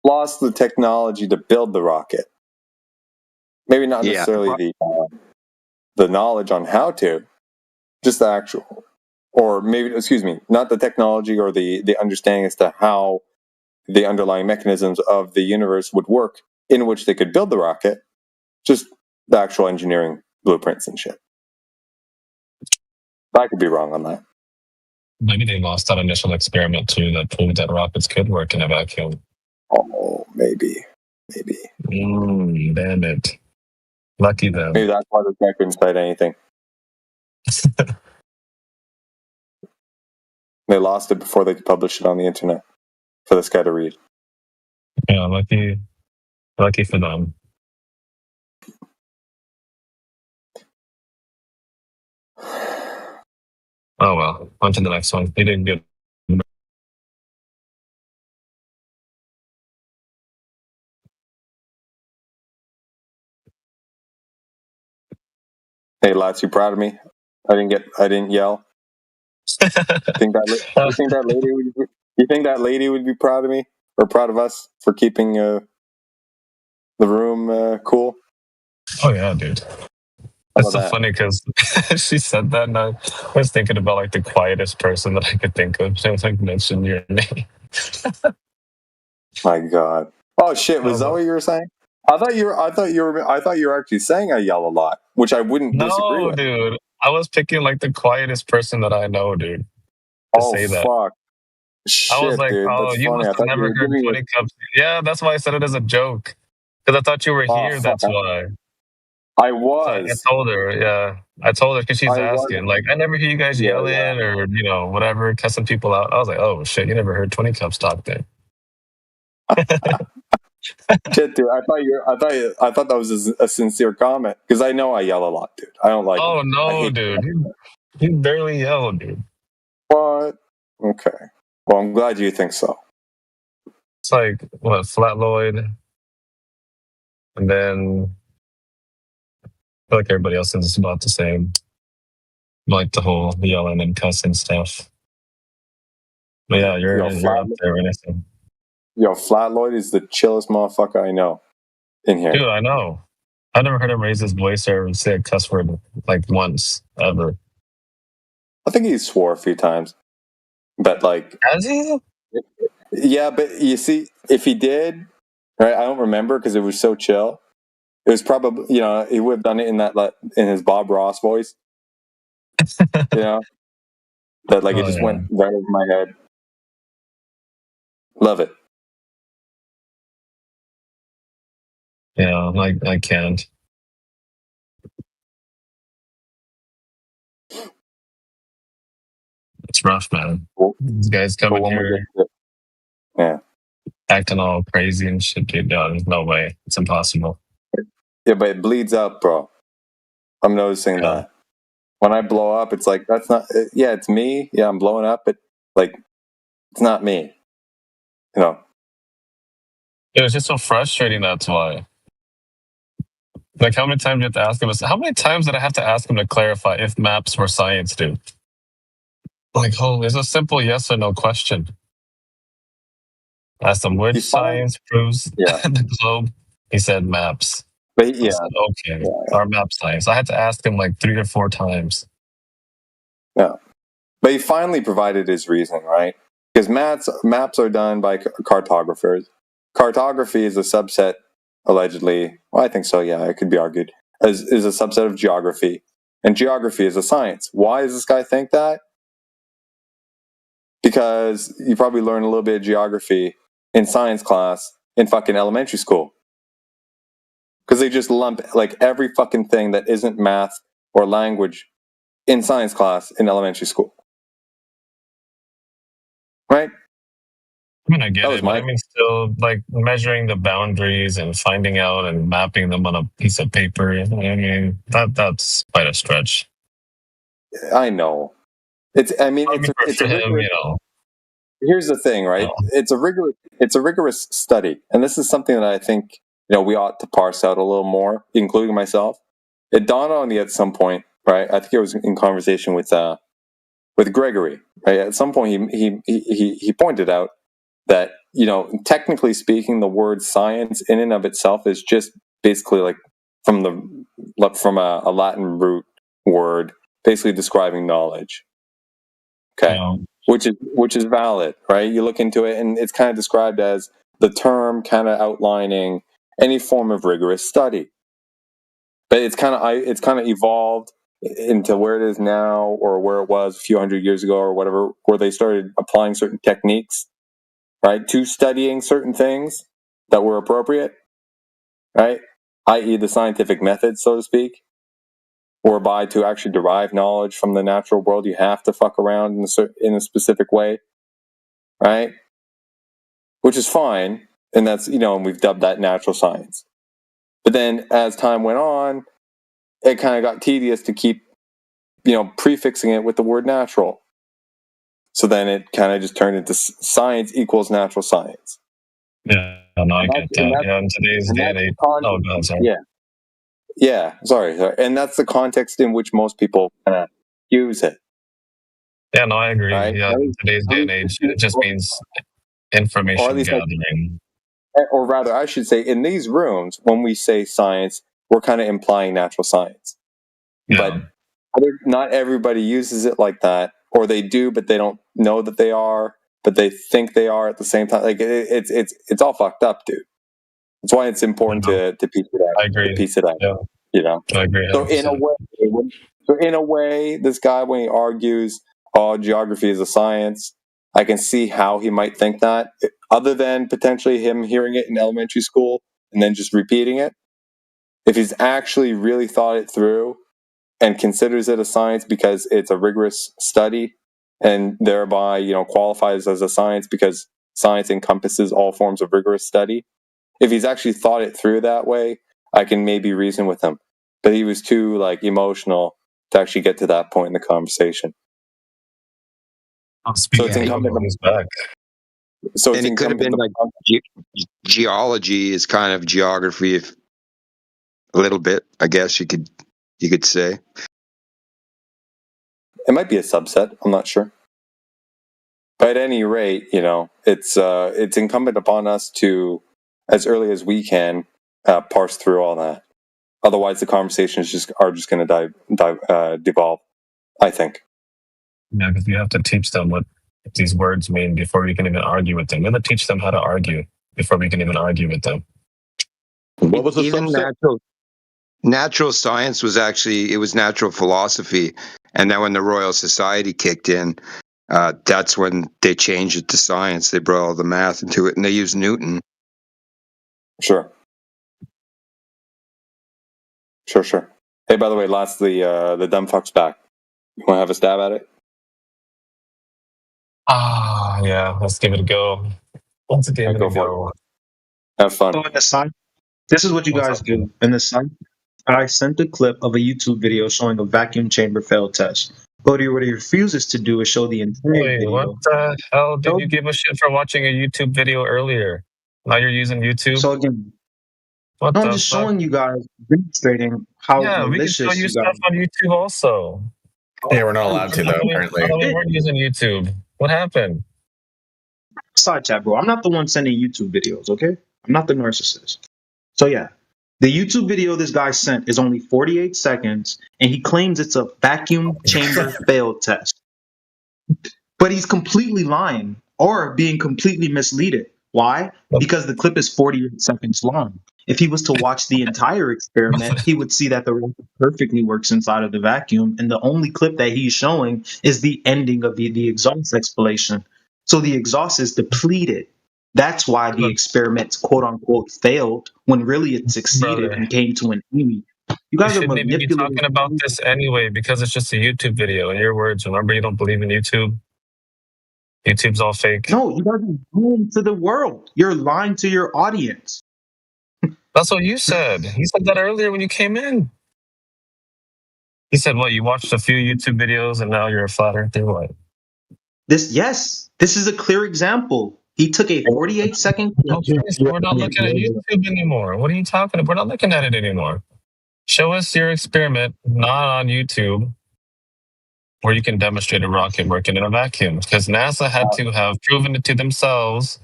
S8: Lost the technology to build the rocket. Maybe not necessarily the knowledge on how to, just the actual, or maybe, excuse me, not the technology or the understanding as to how the underlying mechanisms of the universe would work in which they could build the rocket, just the actual engineering blueprints and shit. I could be wrong on that.
S16: Maybe they lost that initial experiment too that proved that rockets could work in a vacuum.
S8: Oh, maybe.
S16: Damn it. Lucky them.
S8: Maybe that's why this guy couldn't cite anything. They lost it before they could publish it on the internet for this guy to read.
S16: Yeah, lucky for them. Oh well, on to the next one. He did good.
S8: Hey lads, you proud of me? I didn't yell. You think that lady would be proud of me or proud of us for keeping the room cool?
S16: Oh yeah, dude. It's so funny because she said that, and I was thinking about like the quietest person that I could think of. She was like mentioned your name.
S8: My God! Oh shit! Was that what you were saying? I thought you were actually saying I yell a lot, which I wouldn't disagree with.
S16: Dude. I was picking like the quietest person that I know, dude. To say that.
S8: Fuck! Shit,
S16: I was like,
S8: dude,
S16: oh,
S8: that's
S16: you
S8: funny.
S16: must have never heard 20 Cups. Yeah, that's why I said it as a joke. Because I thought you were here. That's why.
S8: I was.
S16: I told her, yeah. I told her because she's asking. Like, I never hear you guys yelling or, whatever, cussing people out. I was like, oh, shit, you never heard 20 Cups talk then.
S8: Shit, dude, I thought that was a sincere comment because I know I yell a lot, dude. I don't like.
S16: Oh no, dude, you barely yell, dude.
S8: What? Okay. Well, I'm glad you think so.
S16: It's like what, Flat Lloyd, and then I feel like everybody else is about the same. like the whole yelling and cussing stuff. But yeah, you're up there, Renison.
S8: Yo, Flat Lloyd is the chillest motherfucker I know in here.
S16: Dude, I know. I never heard him raise his voice or say a cuss word like once ever.
S8: I think he swore a few times, but like,
S16: has he?
S8: Yeah, but you see, if he did, right? I don't remember because it was so chill. It was probably, he would have done it in his Bob Ross voice. That it just went right over my head. Love it.
S16: Yeah, like I can't. It's rough, man. These guys coming here, acting all crazy and shit, dude. No, there's no way. It's impossible.
S8: Yeah, but it bleeds up, bro. I'm noticing that. When I blow up, it's like, that's not, it's me. Yeah, I'm blowing up, but like, it's not me.
S16: It was just so frustrating, that's why. Like, how many times do you have to ask him? How many times did I have to ask him to clarify if maps were science, dude? Like, it's a simple yes or no question. Asked him which science proves the globe. He said maps.
S8: But
S16: I said, okay, our map science. I had to ask him like 3 or 4 times.
S8: Yeah. But he finally provided his reasoning, right? Because maps are done by cartographers. Cartography is a subset, allegedly. Well, I think so, yeah, it could be argued. Is a subset of geography. And geography is a science. Why does this guy think that? Because you probably learned a little bit of geography in science class in fucking elementary school. Because they just lump like every fucking thing that isn't math or language in science class in elementary school. Right?
S16: I mean, I get it, but I mean, still, like, measuring the boundaries and finding out and mapping them on a piece of paper, I mean, that's quite a stretch.
S8: I know. It's a rigorous, Here's the thing, right? It's a rigorous study. And this is something that I think, we ought to parse out a little more, including myself. It dawned on me at some point, right? I think it was in conversation with Gregory, right? At some point he pointed out that, technically speaking, the word science in and of itself is just basically like from a Latin root word, basically describing knowledge. Okay. Which is valid, right? You look into it and it's kind of described as the term kind of outlining any form of rigorous study. But it's kind of evolved into where it is now, or where it was a few hundred years ago or whatever, where they started applying certain techniques, right, to studying certain things that were appropriate, right? i.e. the scientific method, so to speak, whereby to actually derive knowledge from the natural world, you have to fuck around in a specific way, right? Which is fine, and that's, and we've dubbed that natural science. But then as time went on, it kind of got tedious to keep, prefixing it with the word natural. So then it kind of just turned into science equals natural science.
S16: Yeah, no, I get that. Yeah, in today's day and age. Oh, God, sorry.
S8: Yeah, sorry. And that's the context in which most people kind of use it.
S16: Yeah, no, I agree. Right? Yeah, in today's day and age, it just means information gathering.
S8: Or rather, I should say, in these rooms, when we say science, we're kind of implying natural science.
S16: Yeah.
S8: But not everybody uses it like that, or they do, but they don't know that they are, but they think they are at the same time. Like it's all fucked up, dude. That's why it's important to piece it out.
S16: I agree.
S8: Piece it out.
S16: Yeah. I agree.
S8: So in a way, this guy, when he argues, geography is a science, I can see how he might think that, other than potentially him hearing it in elementary school and then just repeating it. If he's actually really thought it through and considers it a science because it's a rigorous study, and thereby, qualifies as a science because science encompasses all forms of rigorous study. If he's actually thought it through that way, I can maybe reason with him. But he was too emotional to actually get to that point in the conversation.
S16: So it's incumbent on his back.
S8: So
S23: and it could have been like geology is kind of geography, if a little bit, I guess you could say.
S8: It might be a subset. I'm not sure. But at any rate, it's incumbent upon us to, as early as we can, parse through all that. Otherwise, the conversations are just going to devolve, I think.
S16: Yeah, because we have to teach them what these words mean before we can even argue with them. We have to teach them how to argue before we can even argue with them.
S18: What was the
S23: Even
S18: subset?
S23: natural science was actually, it was natural philosophy. And then when the Royal Society kicked in, that's when they changed it to science. They brought all the math into it, and they used Newton.
S8: Sure. Hey, by the way, lastly, the dumb fuck's back. You want to have a stab at it?
S16: Yeah, let's give it a go. Let's give it a go.
S8: Have fun.
S11: So in the side, this is what you
S16: What's
S11: guys
S16: up,
S11: do. In the side, I sent a clip of a YouTube video showing a vacuum chamber fail test. But what he refuses to do is show the entire
S16: Wait,
S11: video.
S16: what the hell did you give a shit for watching a YouTube video earlier? Now you're using YouTube?
S11: So again,
S16: What
S11: I'm
S16: the
S11: just
S16: fuck?
S11: showing you guys, demonstrating how
S16: Yeah, we can show
S11: malicious
S16: you
S11: you
S16: stuff
S11: guys.
S16: on YouTube also.
S14: Yeah, we're not allowed to, though,
S16: I
S14: apparently.
S16: thought we weren't using YouTube. What happened?
S11: Side chat, bro. I'm not the one sending YouTube videos, okay? I'm not the narcissist. So yeah, the YouTube video this guy sent is only 48 seconds, and he claims it's a vacuum chamber fail test. But he's completely lying or being completely misleaded. Why? Because the clip is 48 seconds long. If he was to watch the entire experiment, he would see that the rocket perfectly works inside of the vacuum, and the only clip that he's showing is the ending of the exhaust explanation. So the exhaust is depleted. That's why the experiment, quote unquote, failed when really it succeeded
S16: Brother.
S11: and came to an end. You guys are
S16: shouldn't even be
S11: manipulating.
S16: talking about this anyway because it's just a YouTube video. In your words, remember you don't believe in YouTube? YouTube's all fake.
S11: No, you guys are lying to the world. You're lying to your audience.
S16: That's what you said. You said that earlier when you came in. He said, what, you watched a few YouTube videos and now you're a flat earther? What?
S11: This is a clear example. He took a 48-second clip.
S16: Okay, so we're not looking at YouTube anymore. What are you talking about? We're not looking at it anymore. Show us your experiment, not on YouTube, where you can demonstrate a rocket working in a vacuum. Because NASA had to have proven it to themselves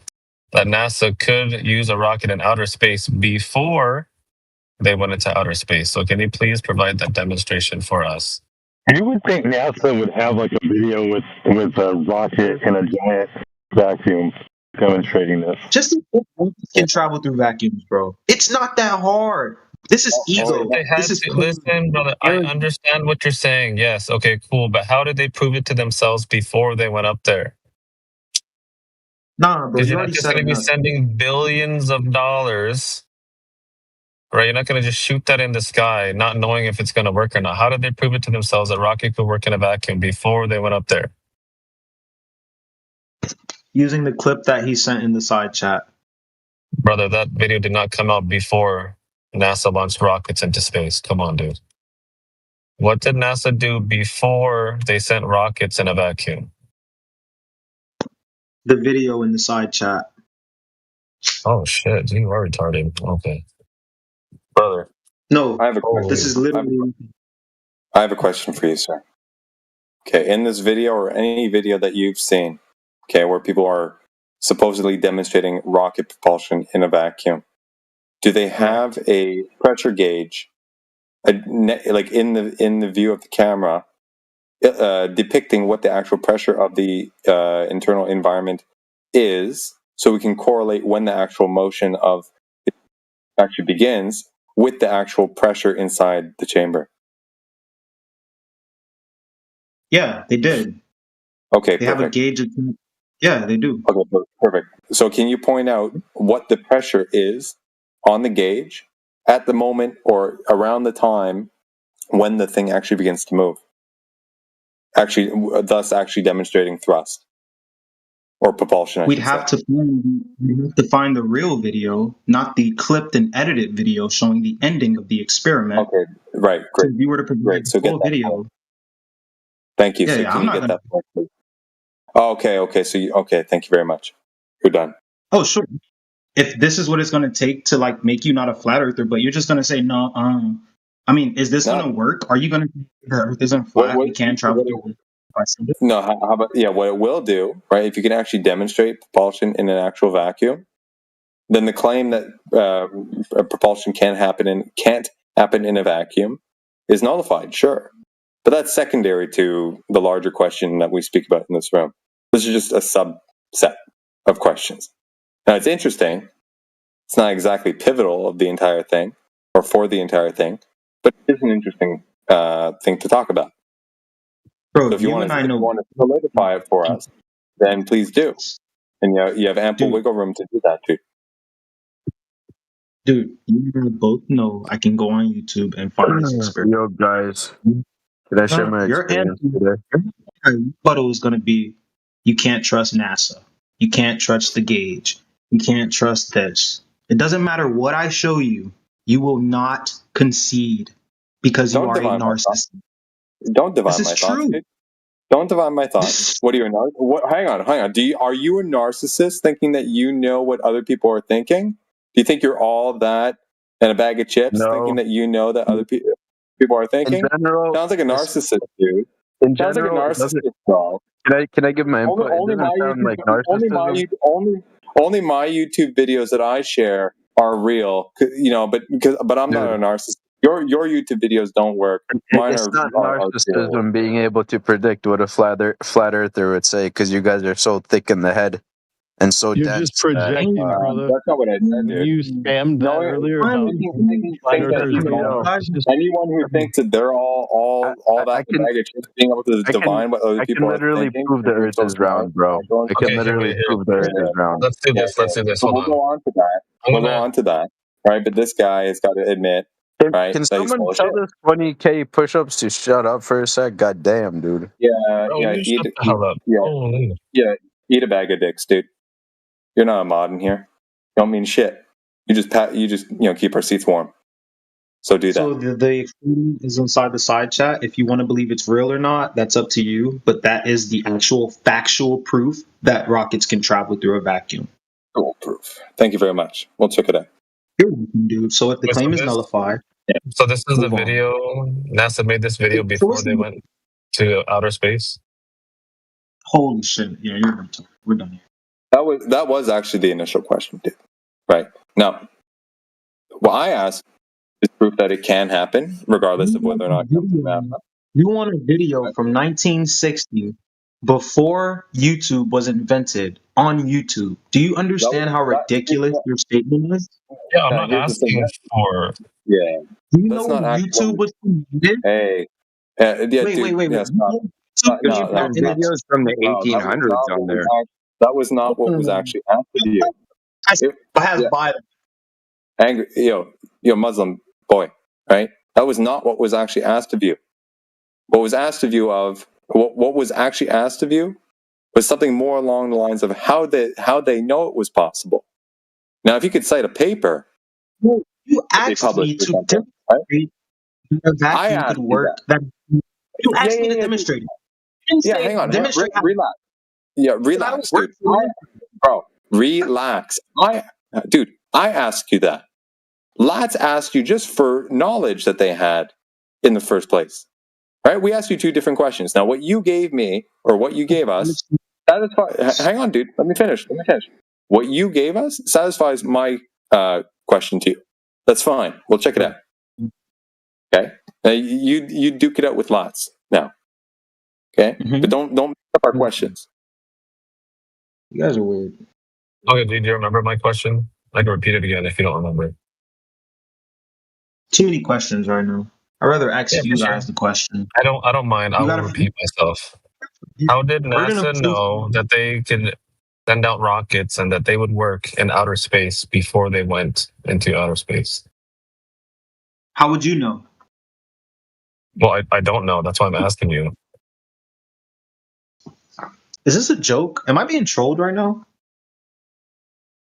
S16: that NASA could use a rocket in outer space before they went into outer space. So can you please provide that demonstration for us?
S4: You would think NASA would have like a video with a rocket in a giant vacuum demonstrating this.
S11: Just can travel through vacuums, bro. It's not that hard. This is ego.
S16: They had
S11: This is
S16: to, listen, brother, I understand what you're saying. Yes, okay, cool. But how did they prove it to themselves before they went up there?
S11: Nah, bro.
S16: Because
S11: You
S16: you're not
S11: already
S16: just
S11: said
S16: going to be
S11: enough.
S16: sending billions of dollars, right? You're not going to just shoot that in the sky, not knowing if it's going to work or not. How did they prove it to themselves that rocket could work in a vacuum before they went up there?
S11: Using the clip that he sent in the side chat.
S16: Brother, that video did not come out before NASA launched rockets into space. Come on, dude. What did NASA do before they sent rockets in a vacuum?
S11: The video in the side chat.
S16: Oh, shit. You are retarded. Okay. Brother.
S11: No,
S8: I have a question.
S11: this is literally.
S8: I have a question for you, sir. Okay, in this video or any video that you've seen, okay, where people are supposedly demonstrating rocket propulsion in a vacuum, do they have a pressure gauge, like in the view of the camera, depicting what the actual pressure of the internal environment is, so we can correlate when the actual motion of it actually begins with the actual pressure inside the chamber?
S11: Yeah, they did.
S8: Okay,
S11: They have a gauge. Yeah, they do.
S8: Okay, perfect. So can you point out what the pressure is on the gauge at the moment or around the time when the thing actually begins to move? Thus demonstrating thrust or propulsion.
S11: We'd have to find the real video, not the clipped and edited video showing the ending of the experiment.
S8: Okay, right, great.
S11: So if you were to provide the full video.
S8: Thank you.
S11: Yeah,
S8: so
S11: yeah,
S8: can
S11: I'm
S8: you
S11: not
S8: get
S11: gonna.
S8: that point, please? Oh, okay. So thank you very much. You're done.
S11: Oh, sure. If this is what it's going to take to like make you not a flat earther, but you're just going to say no. I mean, is this going to work? Are you going to say the Earth isn't flat? We can't travel through? question.
S8: No, how about what it will do, right? If you can actually demonstrate propulsion in an actual vacuum, then the claim that propulsion can't happen in a vacuum is nullified. Sure, but that's secondary to the larger question that we speak about in this room. This is just a subset of questions. Now, it's interesting. It's not exactly pivotal of the entire thing or for the entire thing, but it is an interesting thing to talk about.
S11: Bro,
S8: So if you want to solidify it for us, then please do. And you have ample wiggle room to do that too.
S11: Dude, you and I both know I can go on YouTube and find this experiment.
S7: Yo, guys, can I share my
S11: Your
S7: experience
S11: answer,
S7: today?
S11: your rebuttal is going to be, you can't trust NASA. You can't trust the gauge. You can't trust this. It doesn't matter what I show you. You will not concede because you are a narcissist.
S8: Don't divide
S11: This is
S8: my thoughts,
S11: true.
S8: dude. Don't divide my thoughts. What are you a hang on. Are you a narcissist thinking that you know what other people are thinking? Do you think you're all that and a bag of chips thinking that you know that other people are thinking?
S7: In general,
S8: sounds like a narcissist, dude.
S7: In
S8: Sounds like a
S7: general, it doesn't-
S8: narcissist, bro.
S7: Can I give my input?
S8: Only
S7: It doesn't sound like narcissism.
S8: only my YouTube videos that I share are real, but I'm not a narcissist. Your YouTube videos don't work. Mine
S7: It's
S8: are
S7: not
S8: are
S7: narcissism being able to predict what a flat earther would say because you guys are so thick in the head and so
S12: You're
S7: dense.
S12: just projecting, brother.
S8: That's not what I said, dude.
S12: You spammed that earlier about flat earthers wrong.
S8: Anyone who thinks that they're all that bag of chips being able to divine what other people are
S7: literally
S8: thinking.
S7: prove the Earth is round, bro. I can literally prove the Earth is round.
S10: Let's do this. Let's do this.
S8: So
S10: Hold
S8: we'll
S10: on.
S8: go on to that. Right, but this guy has got to admit, right?
S7: Can
S8: that he's
S7: someone
S8: full of
S7: tell
S8: shit.
S7: this 20K push-ups to shut up for a sec? God damn, dude.
S8: Yeah,
S10: Bro,
S8: yeah,
S10: you shut the hell up. Holy.
S8: eat a bag of dicks, dude. You're not a mod in here. You don't mean shit. You just keep our seats warm. So do that.
S11: So the exclusion is inside the side chat. If you want to believe it's real or not, that's up to you. But that is the actual factual proof that rockets can travel through a vacuum.
S8: Cool proof. Thank you very much. We'll check it out.
S11: You're welcome, dude. So if the claim is nullified,
S16: So this is the
S11: move on.
S16: video. NASA made this video before they went to outer space.
S11: Holy shit! Yeah, you're right. We're done here.
S8: That was actually the initial question, dude. Right. Now, what I asked is proof that it can happen, regardless of whether or not it comes from NASA.
S11: You want a video from 1960 before YouTube was invented on YouTube? Do you understand how ridiculous your statement is?
S16: Yeah, I'm not asking for.
S8: Yeah.
S11: Do you know when YouTube was invented?
S8: Hey. Yeah,
S11: Wait.
S8: dude,
S11: Yes,
S7: videos from the 1800s on there.
S8: That was not what was actually asked of you.
S11: I have Bible.
S8: Angry, Muslim boy, right? That was not what was actually asked of you. What was actually asked of you was something more along the lines of how they know it was possible. Now, if you could cite a paper,
S11: you asked me to demonstrate a vacuum could work. You asked me to demonstrate it. You didn't say
S8: hang on,
S11: demonstrate how-
S8: relax. Yeah, relax, dude. Bro, relax. Dude, I asked you that. Lads asked you just for knowledge that they had in the first place. Right? We asked you two different questions. Now, what you gave me, or what you gave us, satisfies. Hang on, dude. Let me finish. What you gave us satisfies my question to you. That's fine. We'll check it out. Okay? Now, you duke it out with lots now. Okay? But don't mess up our questions.
S11: You guys are weird.
S16: Okay, do you remember my question? I can repeat it again if you don't remember.
S11: Too many questions right now. I'd rather ask
S16: Yeah,
S11: you
S16: for
S11: guys
S16: sure.
S11: the question.
S16: I don't mind. I will repeat myself. How did NASA know that they could send out rockets and that they would work in outer space before they went into outer space?
S11: How would you know?
S16: Well, I don't know. That's why I'm asking you.
S11: Is this a joke? Am I being trolled right now?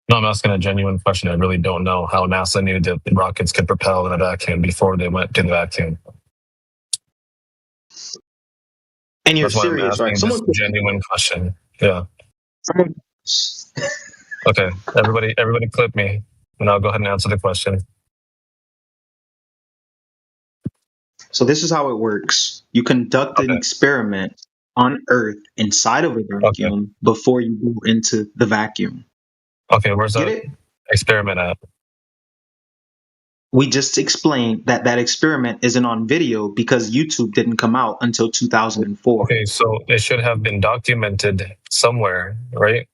S16: No, I'm asking a genuine question. I really don't know how NASA knew that rockets could propel in a vacuum before they went to the vacuum.
S11: And you're
S16: That's why I'm
S11: serious, right?
S16: asking this genuine question. Yeah. Okay, everybody clip me, and I'll go ahead and answer the question.
S11: So this is how it works. You conduct an experiment on Earth inside of a vacuum before you go into the vacuum.
S16: Okay, where's
S11: Get
S16: that
S11: it?
S16: experiment at?
S11: We just explained that that experiment isn't on video because YouTube didn't come out until 2004.
S16: Okay, so it should have been documented somewhere, right?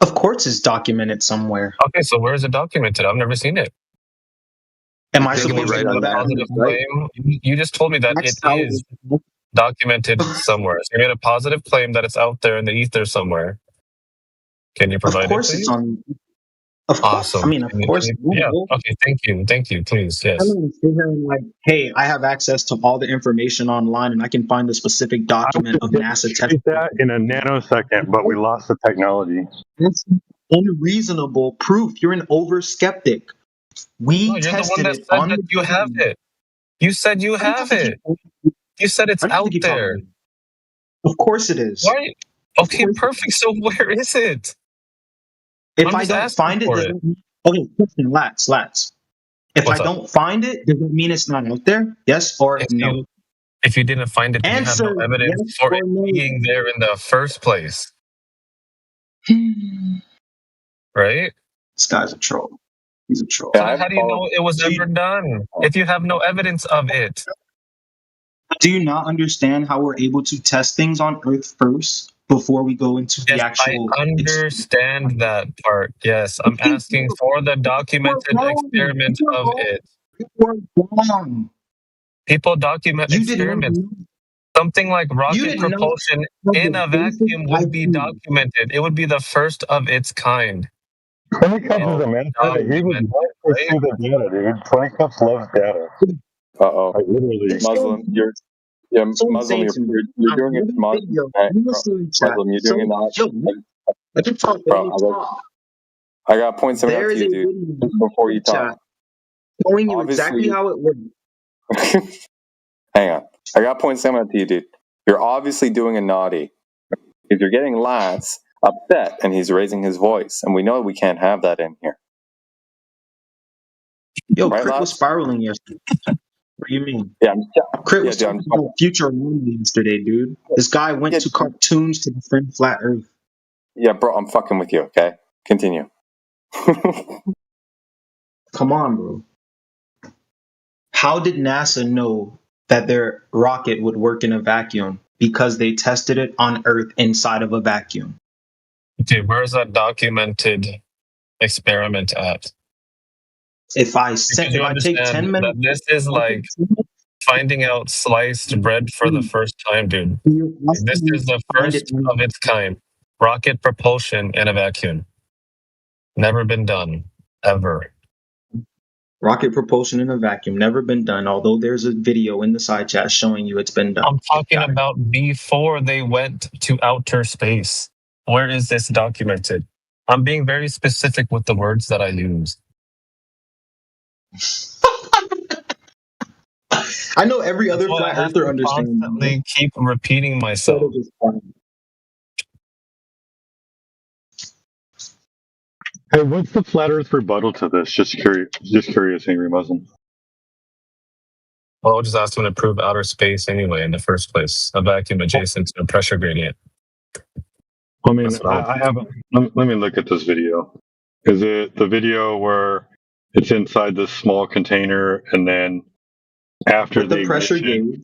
S11: Of course, it's documented somewhere.
S16: Okay, so where is it documented? I've never seen it.
S11: Am I
S16: You told me
S11: supposed to
S16: you
S11: know
S16: made a
S11: that from
S16: positive
S11: the site?
S16: claim. You just told me that
S11: That's
S16: it
S11: how
S16: is documented somewhere. So you made a positive claim that it's out there in the ether somewhere. Can you
S11: Of
S16: provide it,
S11: course, it's
S16: please?
S11: on. Of course,
S16: Awesome.
S11: I mean, of course.
S16: Yeah. Okay. Thank you. Please.
S11: I
S16: Yes.
S11: mean, figuring like, hey, I have access to all the information online, and I can find the specific document of NASA testing.
S4: Demonstrate that in a nanosecond, but we lost the technology.
S11: That's unreasonable proof. You're an over skeptic. We
S16: No, you're the one
S11: tested
S16: that
S11: it
S16: said
S11: on
S16: that
S11: the
S16: you have
S11: ground.
S16: it. You said you
S11: How do you
S16: have
S11: think
S16: it.
S11: you-
S16: You said it's
S11: how do you
S16: out
S11: think you're talking
S16: there.
S11: about? Of course it is.
S16: Why? Okay, perfect. So where is it?
S11: If
S16: I'm
S11: I
S16: just
S11: don't
S16: asking
S11: find it,
S16: for
S11: does
S16: it.
S11: that mean, okay, question, Lats. If
S16: What's
S11: I
S16: up?
S11: don't find it, does that mean it's not out there? Yes or no?
S16: If you didn't find it, then you have no
S11: Answer
S16: evidence
S11: yes
S16: for
S11: or
S16: it
S11: no.
S16: being there in the first place, right?
S11: This guy's a troll. He's a troll.
S16: So then how do you know it was ever done if you have no evidence of it?
S11: Do you not understand how we're able to test things on Earth first before we go into the
S16: Yes,
S11: actual?
S16: I understand that part. Yes, I'm asking for the documented experiment of it.
S11: Wrong.
S16: People document
S11: You did not
S16: experiments.
S11: know.
S16: Something like
S11: You
S16: rocket
S11: did not
S16: propulsion
S11: have
S16: in
S11: the
S16: a
S11: basic
S16: vacuum would be
S11: IQ.
S16: documented. It would be the first of its kind.
S4: 20 Cups is a man. He would
S16: Documented,
S4: love to see the data, dude. 20 Cups loves data.
S8: Uh-oh.
S4: Like, literally.
S8: Muslim, Muslim, you're doing it. Muslim, you're doing it not.
S11: Let me talk.
S8: Bro, I got to point something out
S11: There
S8: to
S11: is
S8: you,
S11: a
S8: dude,
S11: video
S8: before you
S11: in chat
S8: talk.
S11: showing you exactly how it works.
S8: Hang on. I got to point something out to you, dude. You're obviously doing a naughty. If you're getting Lance upset and he's raising his voice, and we know we can't have that in here.
S11: Yo,
S8: Right,
S11: Crit was
S8: Lance?
S11: spiraling yesterday. What do you mean?
S8: Yeah,
S11: Crit was talking about future yesterday, dude. This guy went to cartoons to defend flat Earth.
S8: Yeah, bro, I'm fucking with you, okay? Continue.
S11: Come on, bro. How did NASA know that their rocket would work in a vacuum? Because they tested it on Earth inside of a vacuum.
S16: Okay, where's that documented experiment at?
S11: If I
S16: Because
S11: take
S16: understand
S11: 10
S16: that
S11: minutes,
S16: this is like finding out sliced bread for the first time, dude. This is the first of its kind. Rocket propulsion in a vacuum. Never been done. Ever.
S11: rocket propulsion in a vacuum, never been done, although there's a video in the side chat showing you it's been done.
S16: I'm talking about before they went to outer space. Where is this documented? I'm being very specific with the words that I use.
S11: I know every other
S16: Well, I
S11: flat
S16: have
S11: earther
S16: to
S11: understands.
S16: constantly keep repeating myself.
S4: Hey, what's the flat Earth rebuttal to this? Just curious, angry Muslim.
S16: Well, I'll just ask them to prove outer space anyway in the first place. A vacuum adjacent to a pressure gradient.
S4: I mean, I haven't. Let me look at this video. Is it the video where it's inside this small container and then after
S11: With the pressure
S4: ignition?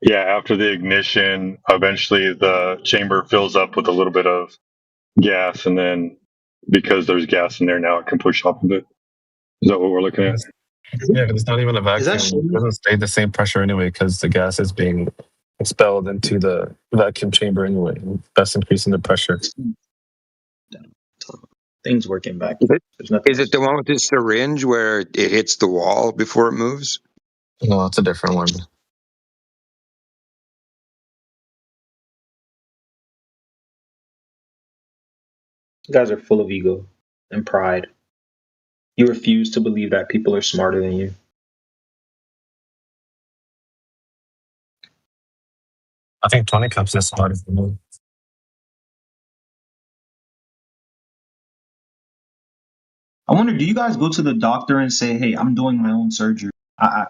S4: Yeah, after the ignition, eventually the chamber fills up with a little bit of gas, and then because there's gas in there now, it can push off of it. Is that what we're looking at?
S16: Yeah, but it's not even a vacuum. It doesn't stay the same pressure anyway because the gas is being expelled into the vacuum chamber anyway, thus increasing the pressure.
S11: Things working back.
S23: Is it the one with the syringe where it hits the wall before it moves?
S16: No, it's a different one.
S11: You guys are full of ego and pride. You refuse to believe that people are smarter than you.
S16: I think 20 cups is smarter than me.
S11: I wonder, do you guys go to the doctor and say, hey, I'm doing my own surgery? I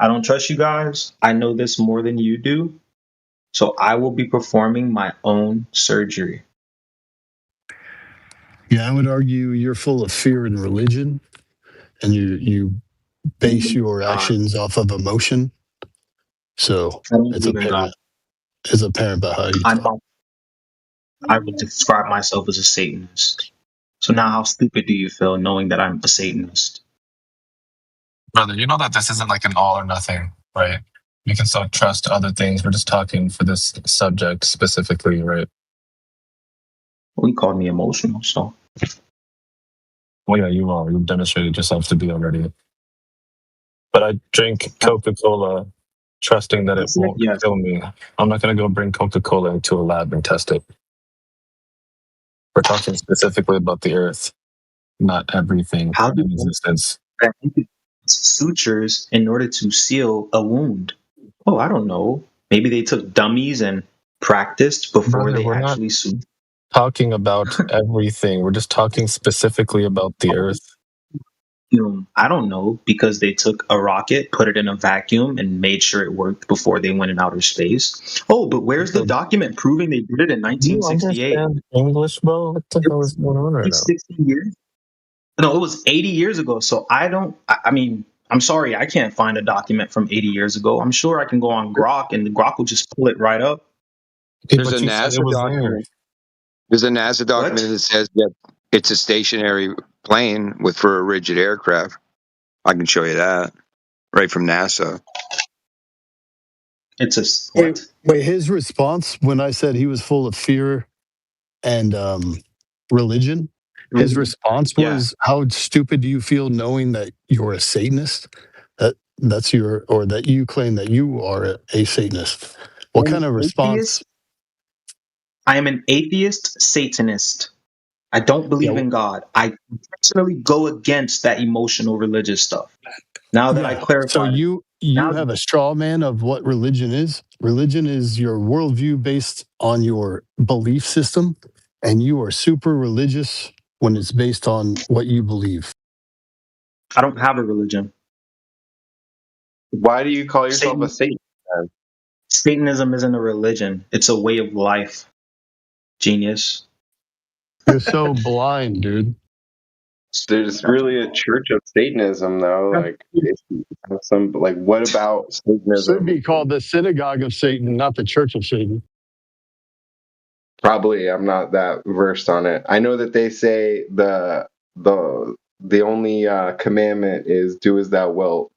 S11: don't trust you guys. I know this more than you do. So I will be performing my own surgery.
S12: Yeah, I would argue you're full of fear and religion, and you base your actions off of emotion. So
S11: I don't
S12: it's
S11: believe in God.
S12: apparent by how you talk.
S11: I would describe myself as a Satanist. So now how stupid do you feel knowing that I'm a Satanist?
S16: Brother, you know that this isn't like an all or nothing, right? You can still trust other things. We're just talking for this subject specifically, right?
S11: Well, he called me emotional, so.
S16: Well, yeah, you are. You've demonstrated yourself to be already. But I drink Coca-Cola trusting that it won't kill me. I'm not going to go bring Coca-Cola into a lab and test it. We're talking specifically about the earth, not everything in existence.
S11: Sutures in order to seal a wound. Oh, I don't know. Maybe they took dummies and practiced before
S16: Brother,
S11: they
S16: we're not
S11: actually sutured.
S16: talking about everything. We're just talking specifically about the earth.
S11: I don't know, because they took a rocket, put it in a vacuum, and made sure it worked before they went in outer space. Oh, but where's the document proving they did it in 1968?
S16: Do you understand English, bro? What the hell is going on right now?
S11: 60 years? No, it was 80 years ago. So I mean, I'm sorry, I can't find a document from 80 years ago. I'm sure I can go on Grok and the Grok will just pull it right up.
S23: There's a NASA document. There's a NASA document that says that it's a stationary plane for a rigid aircraft. I can show you that right from NASA.
S11: It's a what?
S12: Wait, his response when I said he was full of fear and religion, his response was, "How stupid do you feel knowing that you're a Satanist? That's that you claim that you are a Satanist." What kind of response?
S11: I am an atheist Satanist. I don't believe in God. I personally go against that emotional religious stuff. Now that I clarify.
S12: So you have a straw man of what religion is. Religion is your worldview based on your belief system, and you are super religious when it's based on what you believe.
S11: I don't have a religion.
S18: Why do you call yourself a Satanist?
S11: Satanism isn't a religion. It's a way of life. Genius.
S12: You're so blind, dude.
S18: There's really a church of Satanism, though. Like, what about Satanism?
S12: Should be called the Synagogue of Satan, not the Church of Satan.
S18: Probably, I'm not that versed on it. I know that they say the only commandment is "do as thou wilt."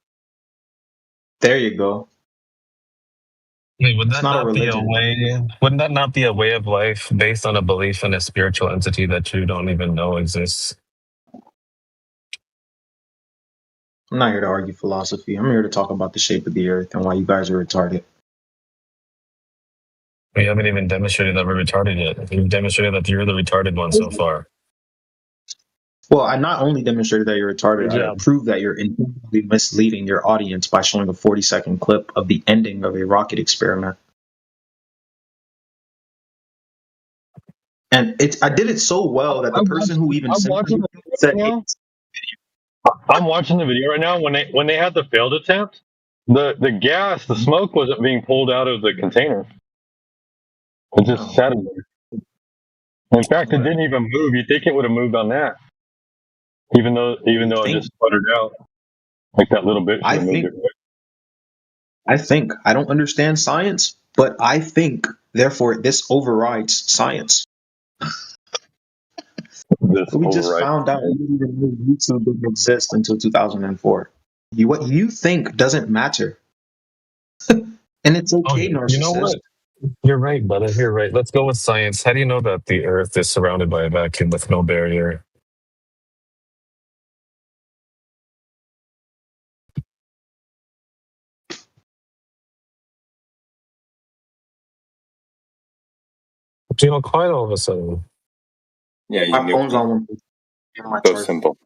S11: There you go.
S16: Wait, would that not be a way? Wouldn't that not be a way of life based on a belief in a spiritual entity that you don't even know exists?
S11: I'm not here to argue philosophy. I'm here to talk about the shape of the earth and why you guys are retarded.
S16: We haven't even demonstrated that we're retarded yet. You've demonstrated that you're the retarded one so far.
S11: Well, I not only demonstrated that you're retarded, I proved that you're intentionally misleading your audience by showing a 40-second clip of the ending of a rocket experiment. And I did it so well that the person who even said
S4: I'm watching the video right now. When they had the failed attempt, the smoke wasn't being pulled out of the container. It just sat in there. In fact, it didn't even move. You'd think it would have moved on that. Even though it just sputtered out. Like that little bit. I
S11: don't understand science, but I think, therefore, this overrides science. We just found out YouTube didn't exist until 2004. What you think doesn't matter. And it's okay, narcissist.
S16: You know what? You're right, brother. You're right. Let's go with science. How do you know that the Earth is surrounded by a vacuum with no barrier? You know, quiet all of a sudden.
S8: Yeah,
S11: my phone's on.
S8: So simple.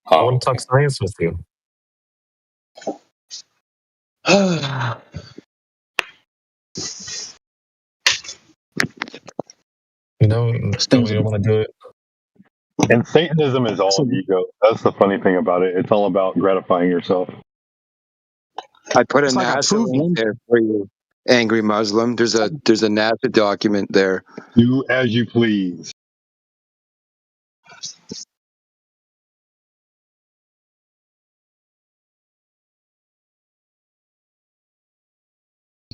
S16: I want to talk science with you. You know, you don't want to do it.
S4: And Satanism is all ego. That's the funny thing about it. It's all about gratifying yourself.
S23: I put a NASA link there for you. angry Muslim. There's a NASA document there.
S4: Do as you please.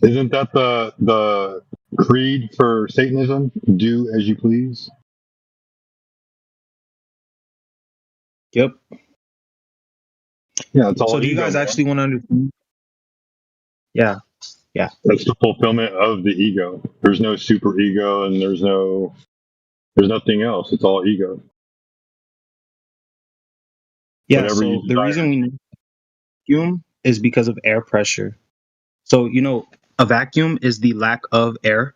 S4: Isn't that the creed for Satanism? Do as you please.
S11: Yep.
S4: Yeah, it's all
S11: So do you
S4: ego,
S11: guys
S4: man.
S11: actually want to understand? Yeah. Yeah.
S4: That's the fulfillment of the ego. There's no super ego, and there's nothing else. It's all ego.
S11: Yeah.
S4: Whatever you
S11: So the
S4: desire.
S11: reason we need vacuum is because of air pressure. So, a vacuum is the lack of air.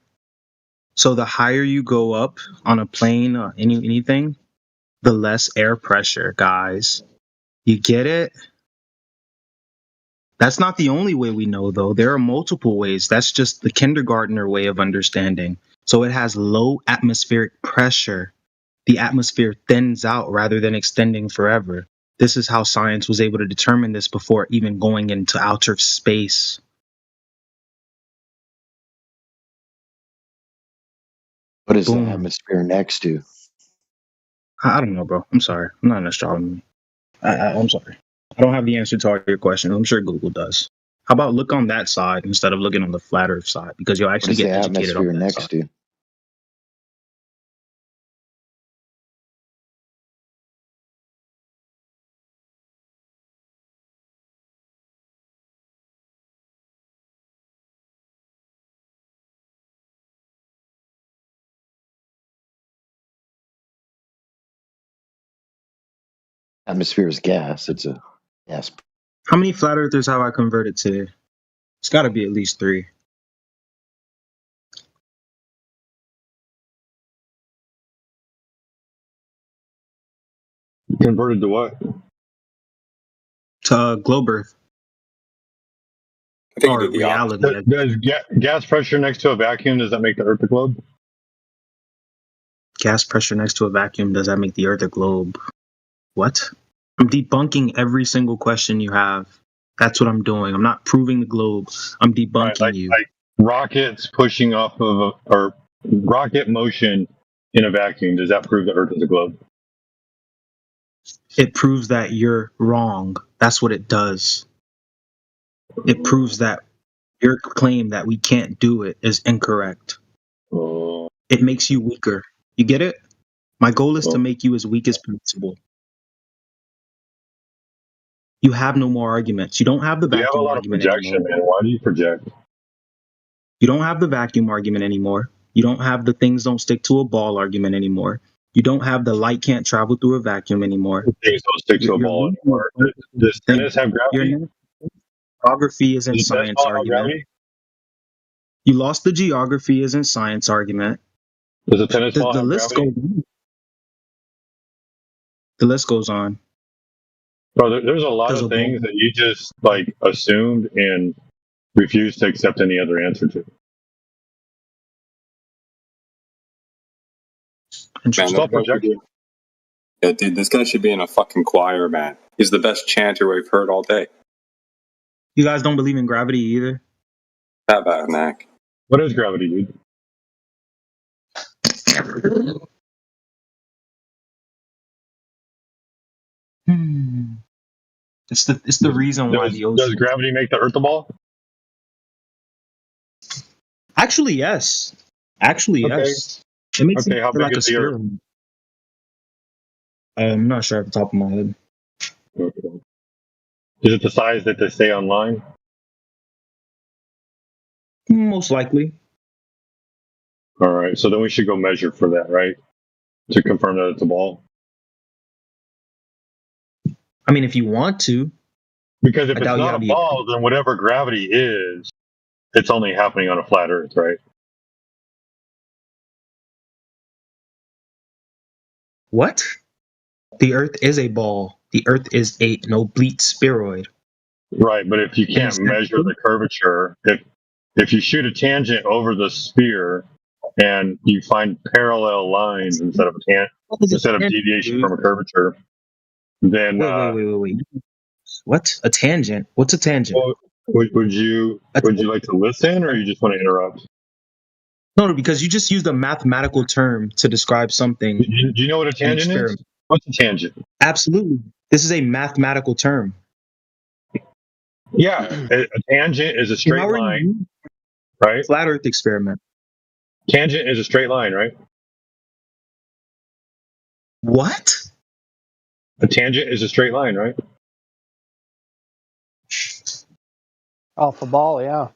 S11: So the higher you go up on a plane or anything, the less air pressure, guys. You get it? That's not the only way we know, though. There are multiple ways. That's just the kindergartner way of understanding. So it has low atmospheric pressure. The atmosphere thins out rather than extending forever. This is how science was able to determine this before even going into outer space.
S5: What is
S11: Boom.
S5: the atmosphere next to?
S11: I don't know, bro. I'm sorry. I'm not an astronomer. I'm sorry. I don't have the answer to all your questions. I'm sure Google does. How about look on that side instead of looking on the flat Earth side? Because you'll
S5: What
S11: actually
S5: is the
S11: get educated on
S5: atmosphere
S11: that
S5: next
S11: side.
S5: to? Atmosphere is gas. It's a gas.
S11: How many flat earthers have I converted today? It's got to be at least 3.
S4: Converted to what?
S11: To globe Earth.
S8: I think
S11: Or
S8: you did the opposite.
S11: reality.
S4: Does gas pressure next to a vacuum, does that make the Earth a globe?
S11: Gas pressure next to a vacuum, does that make the Earth a globe? What? I'm debunking every single question you have. That's what I'm doing. I'm not proving the globe. I'm debunking you.
S4: Like rockets pushing off of or rocket motion in a vacuum, does that prove the Earth is a globe?
S11: It proves that you're wrong. That's what it does. It proves that your claim that we can't do it is incorrect. It makes you weaker. You get it? My goal is to make you as weak as possible. You have no more arguments. You don't have the
S4: You have a
S11: vacuum
S4: lot of
S11: argument
S4: projection,
S11: anymore.
S4: man. Why do you project?
S11: You don't have the vacuum argument anymore. You don't have the things don't stick to a ball argument anymore. You don't have the light can't travel through a vacuum anymore.
S4: Things don't stick to a ball anymore. Does tennis have gravity?
S11: Your geography isn't
S4: Does
S11: science
S4: baseball have
S11: argument.
S4: gravity?
S11: You lost the geography isn't science argument.
S4: Does a tennis ball
S11: The
S4: have
S11: list
S4: gravity?
S11: goes on. The list goes on.
S4: Bro, there's a lot
S11: Does
S4: of
S11: a ball-
S4: things that you just like assumed and refused to accept any other answer to.
S8: Man, yeah, dude, this guy should be in a fucking choir, man. He's the best chanter we've heard all day.
S11: You guys don't believe in gravity either?
S8: How about Mac?
S4: What is gravity, dude?
S11: It's the reason why the ocean.
S4: Does gravity make the Earth a ball?
S11: Actually, yes. Actually,
S4: Okay.
S11: yes. It makes
S4: Okay,
S11: it
S4: how
S11: feel
S4: big
S11: like a
S4: is the Earth?
S11: spheroid. I'm not sure at the top of my head.
S4: Okay. Is it the size that they say online?
S11: Most likely.
S4: All right, so then we should go measure for that, right? To confirm that it's a ball.
S11: I mean, if you want to.
S4: Because if
S11: I
S4: it's
S11: doubt you
S4: not
S11: have
S4: a
S11: the-
S4: ball, then whatever gravity is, it's only happening on a flat Earth, right?
S11: What? The Earth is a ball. The Earth is an oblique spheroid.
S4: Right, but if you can't measure the curvature, if you shoot a tangent over the sphere and you find parallel lines instead of deviation from a curvature, then
S11: Wait. What? A tangent? What's a tangent?
S4: Well, Would you like to listen, or you just want to interrupt?
S11: No, because you just used a mathematical term to describe something.
S4: Do you know what a
S11: an
S4: tangent is?
S11: experiment.
S4: What's a tangent?
S11: Absolutely. This is a mathematical term.
S4: Yeah, a tangent is a
S11: If I
S4: straight
S11: were
S4: line,
S11: you,
S4: right?
S11: flat Earth experiment.
S4: Tangent is a straight line, right?
S11: What?
S4: A tangent is a straight line, right?
S9: Off the ball, yeah.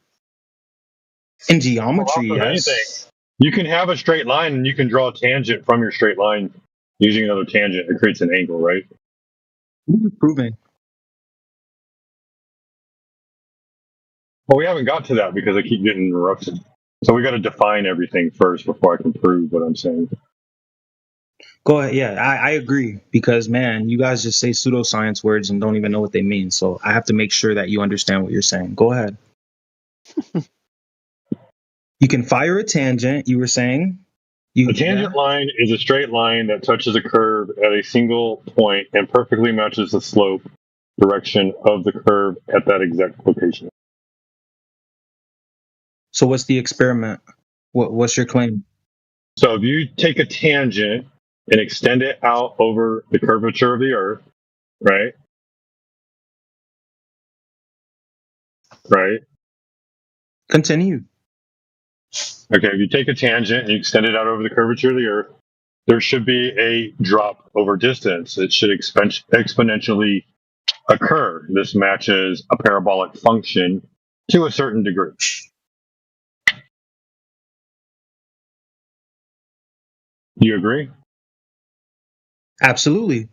S11: In geometry,
S4: Well, anything.
S11: yes.
S4: You can have a straight line, and you can draw a tangent from your straight line using another tangent. It creates an angle, right?
S11: What are you proving?
S4: Well, we haven't got to that because I keep getting interrupted. So we got to define everything first before I can prove what I'm saying.
S11: Go ahead. Yeah, I agree because, man, you guys just say pseudoscience words and don't even know what they mean. So I have to make sure that you understand what you're saying. Go ahead. You can fire a tangent, you were saying.
S4: A tangent line is a straight line that touches a curve at a single point and perfectly matches the slope direction of the curve at that exact location.
S11: So what's the experiment? What's your claim?
S4: So if you take a tangent and extend it out over the curvature of the Earth, right? Right?
S11: Continue.
S4: Okay, if you take a tangent and you extend it out over the curvature of the Earth, there should be a drop over distance. It should exponentially occur. This matches a parabolic function to a certain degree. You agree?
S11: Absolutely.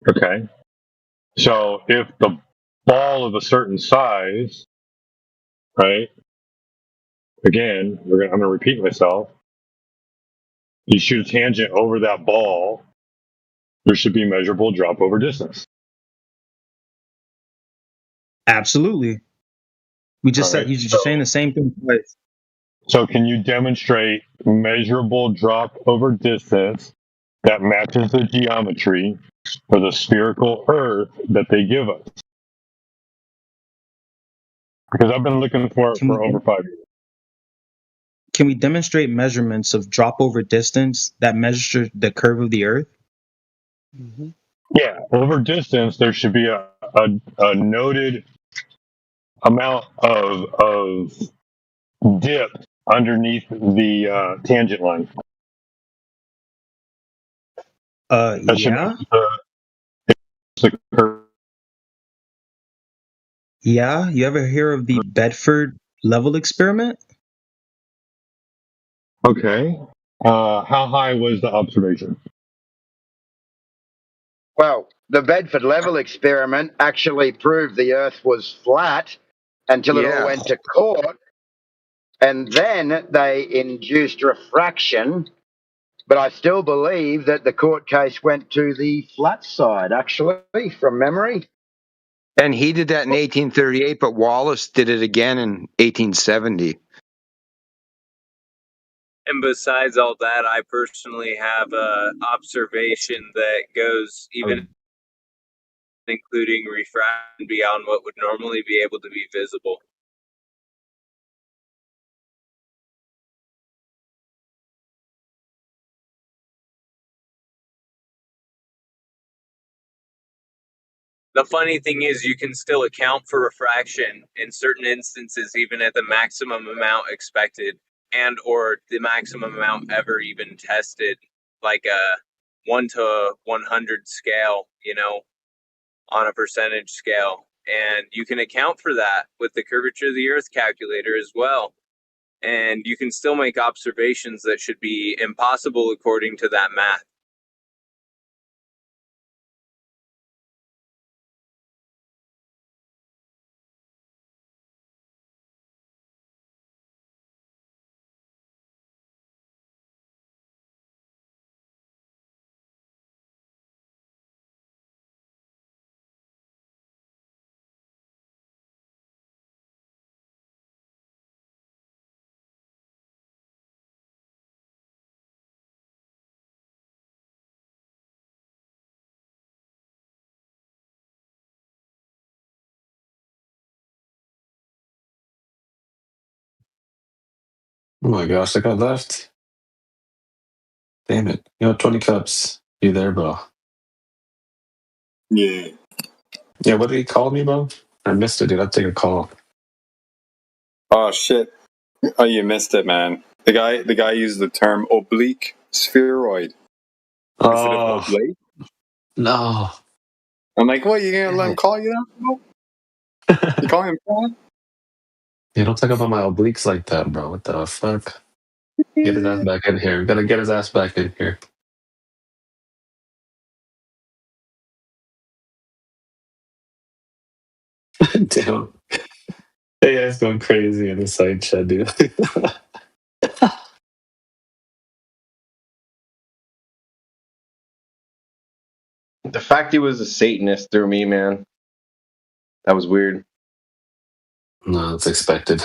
S4: Okay. So if the ball of a certain size, right? Again, I'm going to repeat myself. You shoot a tangent over that ball, there should be measurable drop over distance.
S11: Absolutely. We just said you're just saying the same thing twice.
S4: So can you demonstrate measurable drop over distance that matches the geometry for the spherical Earth that they give us? Because I've been looking for it for over 5 years.
S11: Can we demonstrate measurements of drop over distance that measure the curve of the Earth?
S9: Mm-hmm.
S4: Yeah, over distance, there should be a noted amount of dip underneath the tangent line. That should
S11: Yeah.
S4: the curve.
S11: Yeah. You ever hear of the Bedford level experiment?
S4: Okay. How high was the observation?
S2: Well, the Bedford level experiment actually proved the Earth was flat until it all went to court. And then they induced refraction. But I still believe that the court case went to the flat side, actually, from memory.
S23: And he did that in 1838, but Wallace did it again in 1870.
S15: And besides all that, I personally have a observation that goes even including refraction beyond what would normally be able to be visible. The funny thing is you can still account for refraction in certain instances even at the maximum amount expected and or the maximum amount ever even tested, like a 1 to 100 scale, on a percentage scale. And you can account for that with the curvature of the Earth calculator as well. And you can still make observations that should be impossible according to that math.
S16: Oh my gosh, that guy left. Damn it. 20 cups. You there, bro?
S8: Yeah.
S16: Yeah, what did he call me, bro? I missed it, dude. I'll take a call.
S8: Oh shit. Oh, you missed it, man. The guy used the term oblique spheroid instead of
S16: Oh,
S8: oblate.
S16: no.
S8: I'm like, what? You gonna let him call you that? No? You call him that?
S16: You don't talk about my obliques like that, bro. What the fuck? Get his ass back in here. We gotta get his ass back in here. Damn. Hey, it's going crazy in the side chat, dude.
S18: The fact he was a Satanist threw me, man. That was weird.
S16: No, it's expected.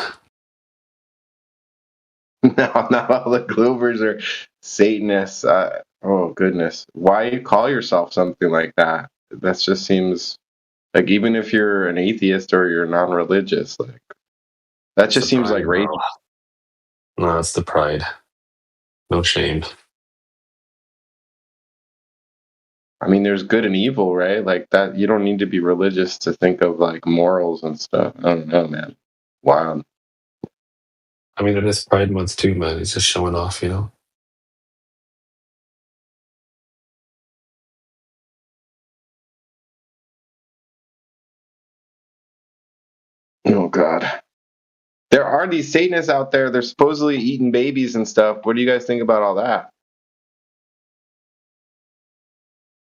S18: No, not all the Glovers are Satanists. Oh goodness, why you call yourself something like that? That just seems like even if you're an atheist or you're non-religious, like that
S16: It's
S18: just
S16: the
S18: seems like
S16: pride, bro.
S18: rage.
S16: No, it's the pride. No shame.
S18: I mean, there's good and evil, right? Like that. You don't need to be religious to think of like morals and stuff. I don't know, man. Wow.
S16: I mean, it is Pride Month too, man. He's just showing off, you know?
S18: Oh God. There are these Satanists out there. They're supposedly eating babies and stuff. What do you guys think about all that?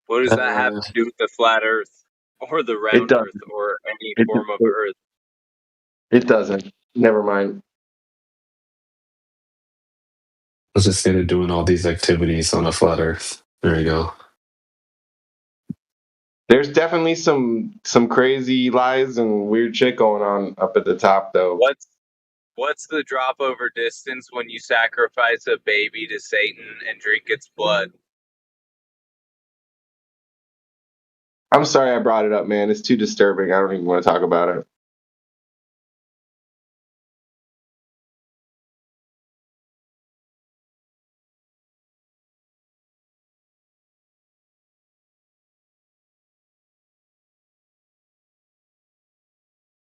S15: What does that have to do with the flat Earth or the
S18: It
S15: round
S18: doesn't.
S15: Earth or any
S18: It,
S15: form of
S18: it,
S15: Earth?
S18: it doesn't. Never mind.
S16: Let's just say they're doing all these activities on a flat Earth. There you go.
S18: There's definitely some crazy lies and weird shit going on up at the top, though.
S15: What's the drop over distance when you sacrifice a baby to Satan and drink its blood?
S18: I'm sorry I brought it up, man. It's too disturbing. I don't even want to talk about it.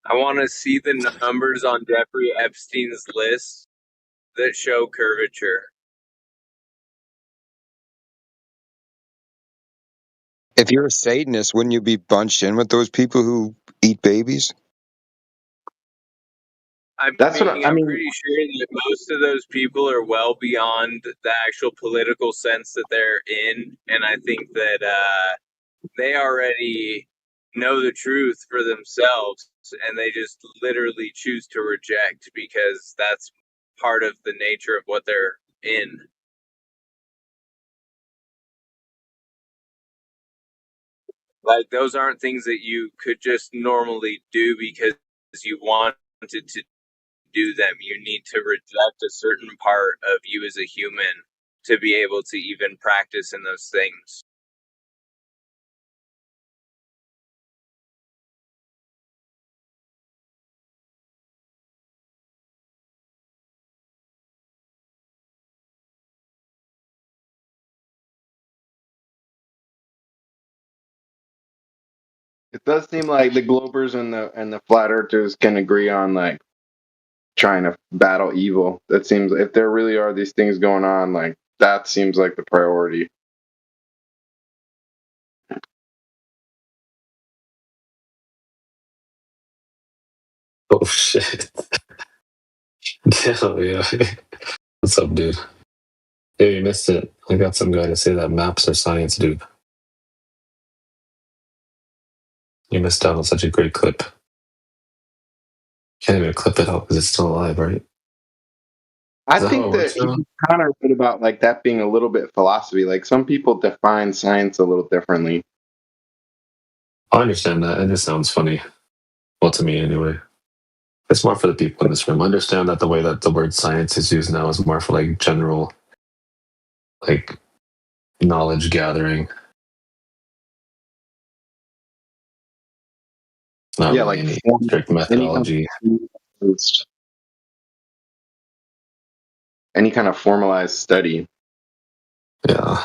S15: I want to see the numbers on Jeffrey Epstein's list that show curvature.
S23: If you're a Satanist, wouldn't you be bunched in with those people who eat babies?
S15: I'm
S18: mean.
S15: pretty sure that most of those people are well beyond the actual political sense that they're in, and I think that they already know the truth for themselves, and they just literally choose to reject because that's part of the nature of what they're in. Like, those aren't things that you could just normally do because you wanted to do them. You need to reject a certain part of you as a human to be able to even practice in those things.
S18: It does seem like the Globers and the Flat Earthers can agree on like trying to battle evil. That seems if there really are these things going on, like that seems like the priority.
S16: Oh, shit. Hell yeah. What's up, dude? Yeah, you missed it. I got some guy to say that maps are science, dude. You missed out on such a great clip. Can't even clip it out because it's still alive, right?
S18: I
S16: Is that how
S18: think
S16: it
S18: that
S16: works now?
S18: you kind of read about like that being a little bit philosophy. Like some people define science a little differently.
S16: I understand that. It just sounds funny. Well, to me, anyway. It's more for the people in this room. I understand that the way that the word science is used now is more for like general, like knowledge gathering. It's not
S18: Yeah,
S16: really
S18: like
S16: any strict
S18: any kind
S16: methodology.
S18: of any kind of formalized study.
S16: Yeah.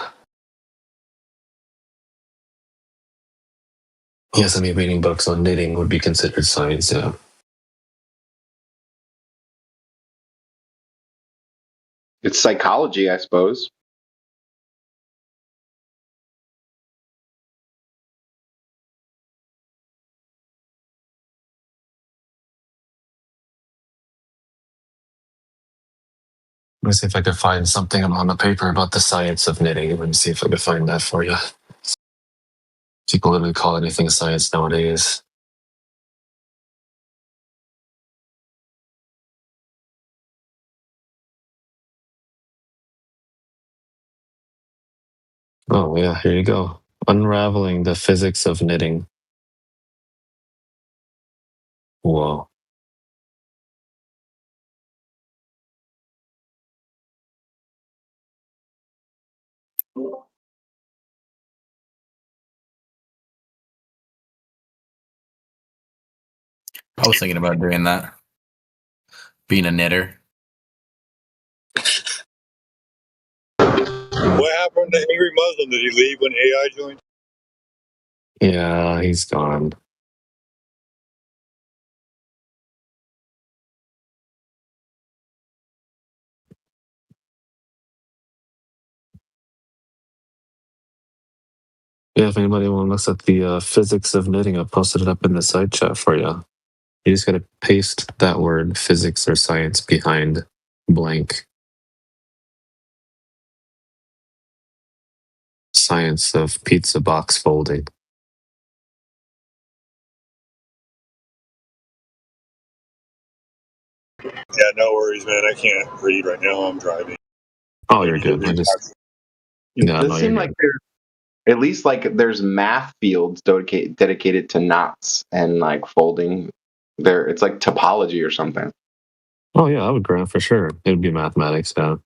S16: Yes, I mean, reading books on knitting would be considered science, yeah.
S18: It's psychology, I suppose.
S16: Let me see if I could find something on the paper about the science of knitting. Let me see if I could find that for you. People literally call anything science nowadays. Oh, yeah, here you go. Unraveling the physics of knitting. Whoa.
S14: I was thinking about doing that. Being a knitter.
S4: What happened to Angry Muslim? Did he leave when AI joined?
S16: Yeah, he's gone. Yeah, if anybody wants to look at the physics of knitting, I posted it up in the side chat for you. You just got to paste that word, physics or science, behind blank. Science of pizza box folding.
S4: Yeah, no worries, man. I can't read right now. I'm driving.
S16: Oh, you're good. I just
S18: It
S16: yeah,
S18: does
S16: no,
S18: seem
S16: you're
S18: like
S16: good.
S18: there's at least like there's math fields dedicated to knots and like folding. There, it's like topology or something.
S16: Oh yeah, I would grant for sure. It would be mathematics. Yeah.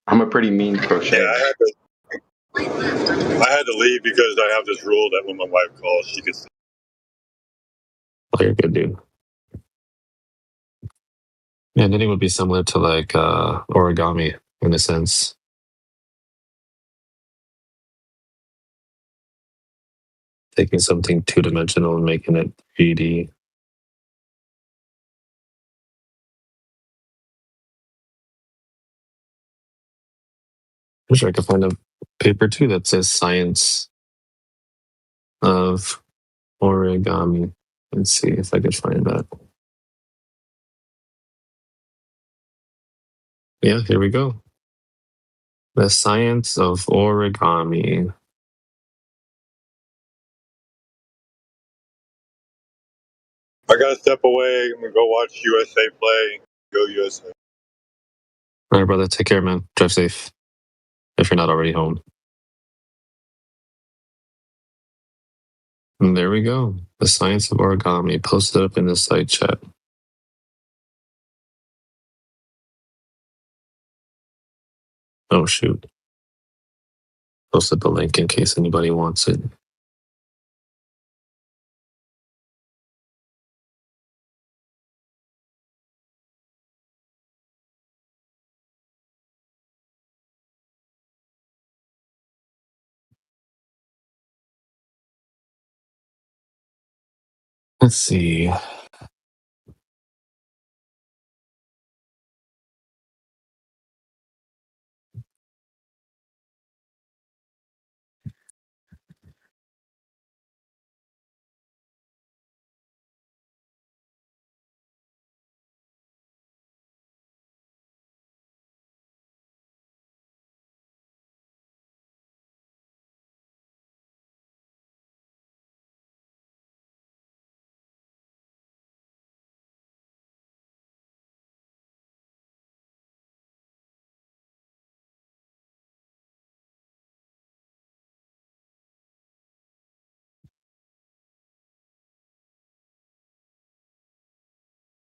S18: I'm a pretty mean crocheter.
S4: Yeah, I had to leave because I have this rule that when my wife calls, she gets.
S16: Oh, you're good, dude. Yeah, knitting would be similar to like origami in a sense. Taking something two-dimensional and making it 3D. I'm sure I could find a paper too that says science of origami. Let's see if I could find that. Yeah, here we go. The science of origami.
S4: I gotta step away. I'm gonna go watch USA play. Go USA.
S16: All right, brother. Take care, man. Drive safe. If you're not already home. And there we go. The science of origami posted up in the side chat. Oh, shoot. Posted the link in case anybody wants it. Let's see.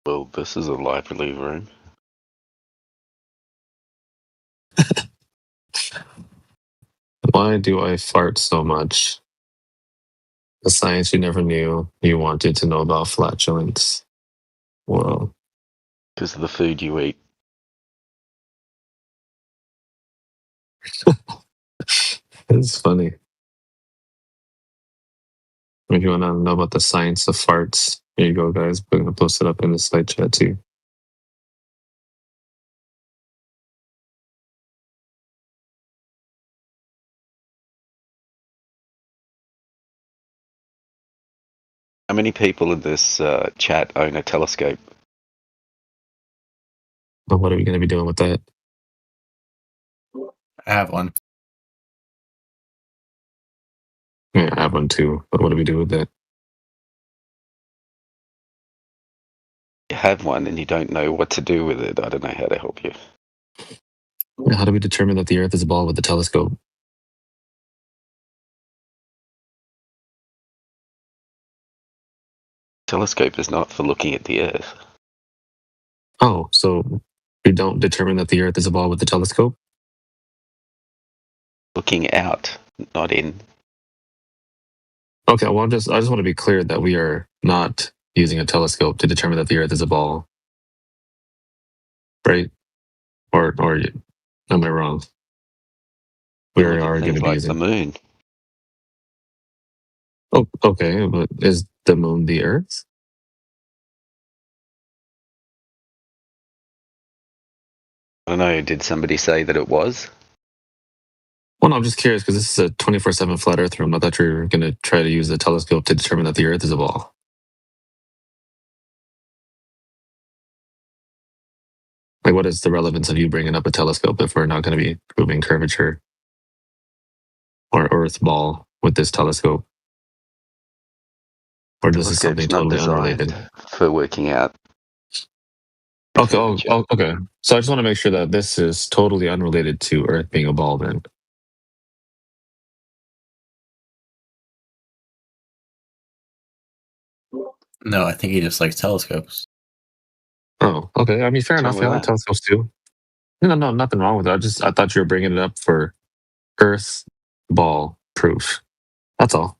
S1: Well, this is a lively room.
S16: Why do I fart so much? The science you never knew you wanted to know about flatulence. Whoa.
S1: Because of the food you eat.
S16: It's funny. If you want to know about the science of farts, here you go, guys. We're going to post it up in the side chat too.
S1: How many people in this chat own a telescope?
S16: But what are we going to be doing with that?
S14: I have one.
S16: Yeah, I have one too. But what do we do with that?
S1: You have one and you don't know what to do with it. I don't know how to help you.
S16: How do we determine that the Earth is a ball with the telescope?
S1: Telescope is not for looking at the Earth.
S16: Oh, so we don't determine that the Earth is a ball with the telescope?
S1: Looking out, not in.
S16: Okay, well, I just want to be clear that we are not using a telescope to determine that the Earth is a ball, right? Or am I wrong? We
S1: Look at
S16: are going
S1: things
S16: to be
S1: like
S16: using
S1: the moon.
S16: Oh, okay, but is the moon the Earth?
S1: I don't know, did somebody say that it was?
S16: Well, no, I'm just curious because this is a 24/7 flat Earth room. I thought you were going to try to use the telescope to determine that the Earth is a ball. Like, what is the relevance of you bringing up a telescope if we're not going to be proving curvature or Earth ball with this telescope? Or this is something
S1: Telescope's not
S16: totally
S1: designed
S16: unrelated?
S1: for working out.
S16: Okay, okay. So I just want to make sure that this is totally unrelated to Earth being a ball then.
S14: No, I think he just likes telescopes.
S16: Oh, okay. I mean, fair enough.
S14: What's wrong
S16: Yeah, I
S14: with
S16: like
S14: that?
S16: telescopes too. No, nothing wrong with it. I thought you were bringing it up for Earth ball proof. That's all.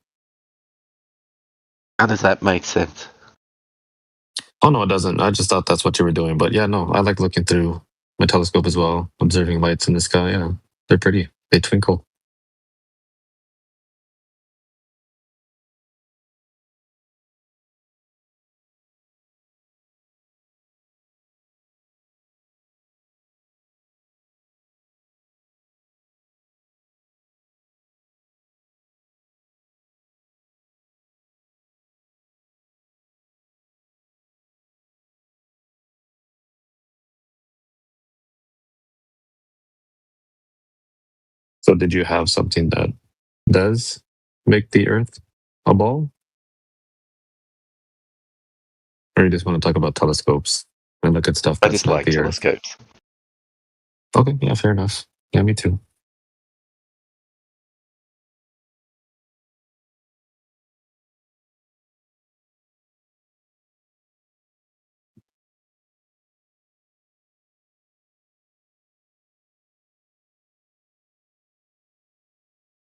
S1: How does that make sense?
S16: Oh no, it doesn't. I just thought that's what you were doing. But yeah, no, I like looking through my telescope as well, observing lights in the sky. Yeah, they're pretty. They twinkle. So did you have something that does make the Earth a ball? Or you just want to talk about telescopes and look at stuff
S1: I
S16: that's
S1: just
S16: not
S1: like
S16: the Earth?
S1: telescopes.
S16: Okay, yeah, fair enough. Yeah, me too.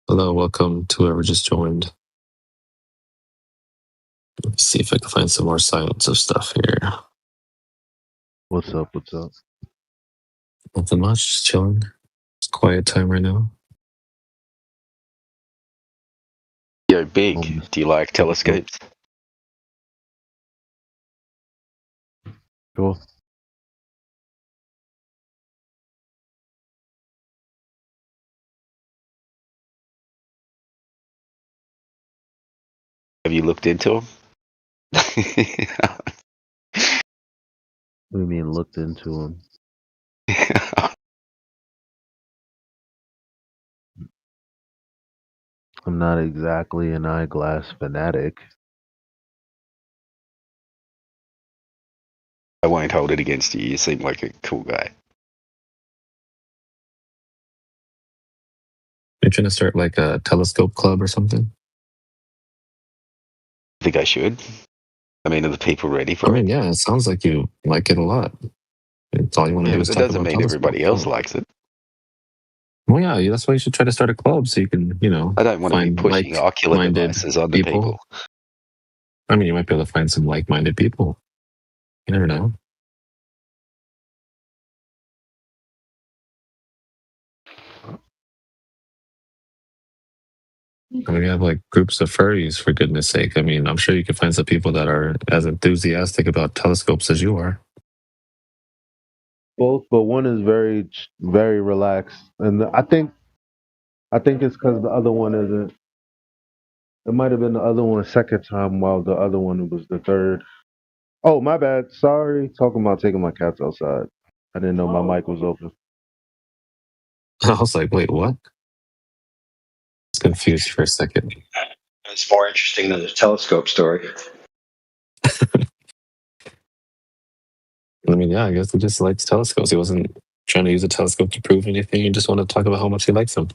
S16: Hello, welcome to whoever just joined. Let's see if I can find some more science of stuff here.
S17: What's up? What's up?
S16: Nothing much, just chilling. It's quiet time right now.
S1: Yo, Big, do you like telescopes?
S17: Cool.
S1: Have you looked into them?
S17: What do you mean looked into them? I'm not exactly an eyeglass fanatic.
S1: I won't hold it against you. You seem like a cool guy.
S16: You're trying to start like a telescope club or something?
S1: I think I should. I mean, are the people ready for
S16: I mean,
S1: it?
S16: yeah, it sounds like you like it a lot. It's all you want to
S1: Yeah,
S16: do
S1: but
S16: is
S1: that
S16: talk
S1: doesn't
S16: about
S1: mean everybody
S16: telescopes.
S1: else likes it.
S16: Well, yeah, that's why you should try to start a club so you can,
S1: I don't want to be
S16: find
S1: pushing ocular
S16: like-minded
S1: devices onto people.
S16: I mean, you might be able to find some like-minded people. You never know. I mean, we have like groups of furries, for goodness sake. I mean, I'm sure you can find some people that are as enthusiastic about telescopes as you are.
S17: Both, but one is very, very relaxed, and I think it's because the other one isn't. It might have been the other one second time, while the other one was the third. Oh, my bad. Sorry. Talking about taking my cats outside. I didn't know my mic was open.
S16: I was like, wait, what? I was confused for a second.
S6: It's more interesting than the telescope story.
S16: I mean, yeah, I guess he just likes telescopes. He wasn't trying to use a telescope to prove anything. He just wanted to talk about how much he likes them.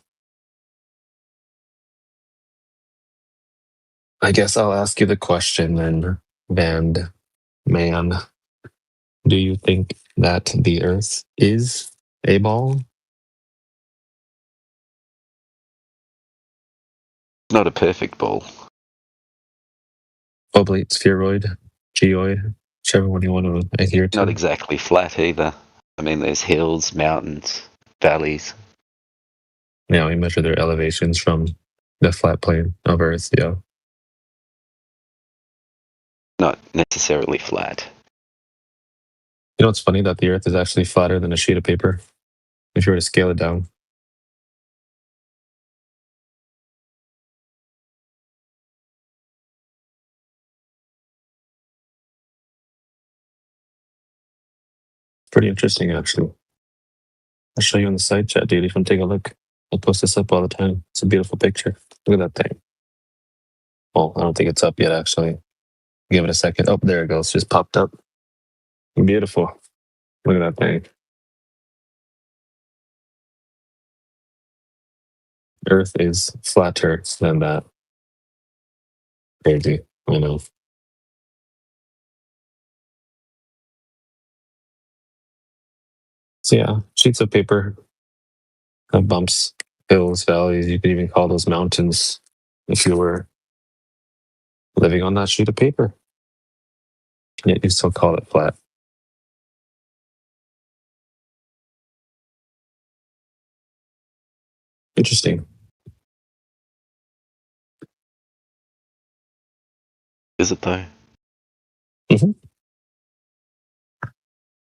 S16: I guess I'll ask you the question then, Band Man. Do you think that the Earth is a ball?
S1: Not a perfect ball.
S16: Oblate, spheroid, geoid, whichever one you want to adhere to.
S1: Not exactly flat either. I mean, there's hills, mountains, valleys.
S16: Yeah, we measure their elevations from the flat plane of Earth, yeah.
S1: Not necessarily flat.
S16: You know, it's funny that the Earth is actually flatter than a sheet of paper, if you were to scale it down. Pretty interesting, actually. I'll show you on the side chat, dude, if you want to take a look. I'll post this up all the time. It's a beautiful picture. Look at that thing. Well, I don't think it's up yet, actually. Give it a second. Oh, there it goes. Just popped up. Beautiful. Look at that thing. Earth is flatter than that. Crazy. I know. So yeah, sheets of paper have bumps, hills, valleys. You could even call those mountains if you were living on that sheet of paper. Yet you still call it flat. Interesting.
S1: Is it though?
S16: Mm-hmm.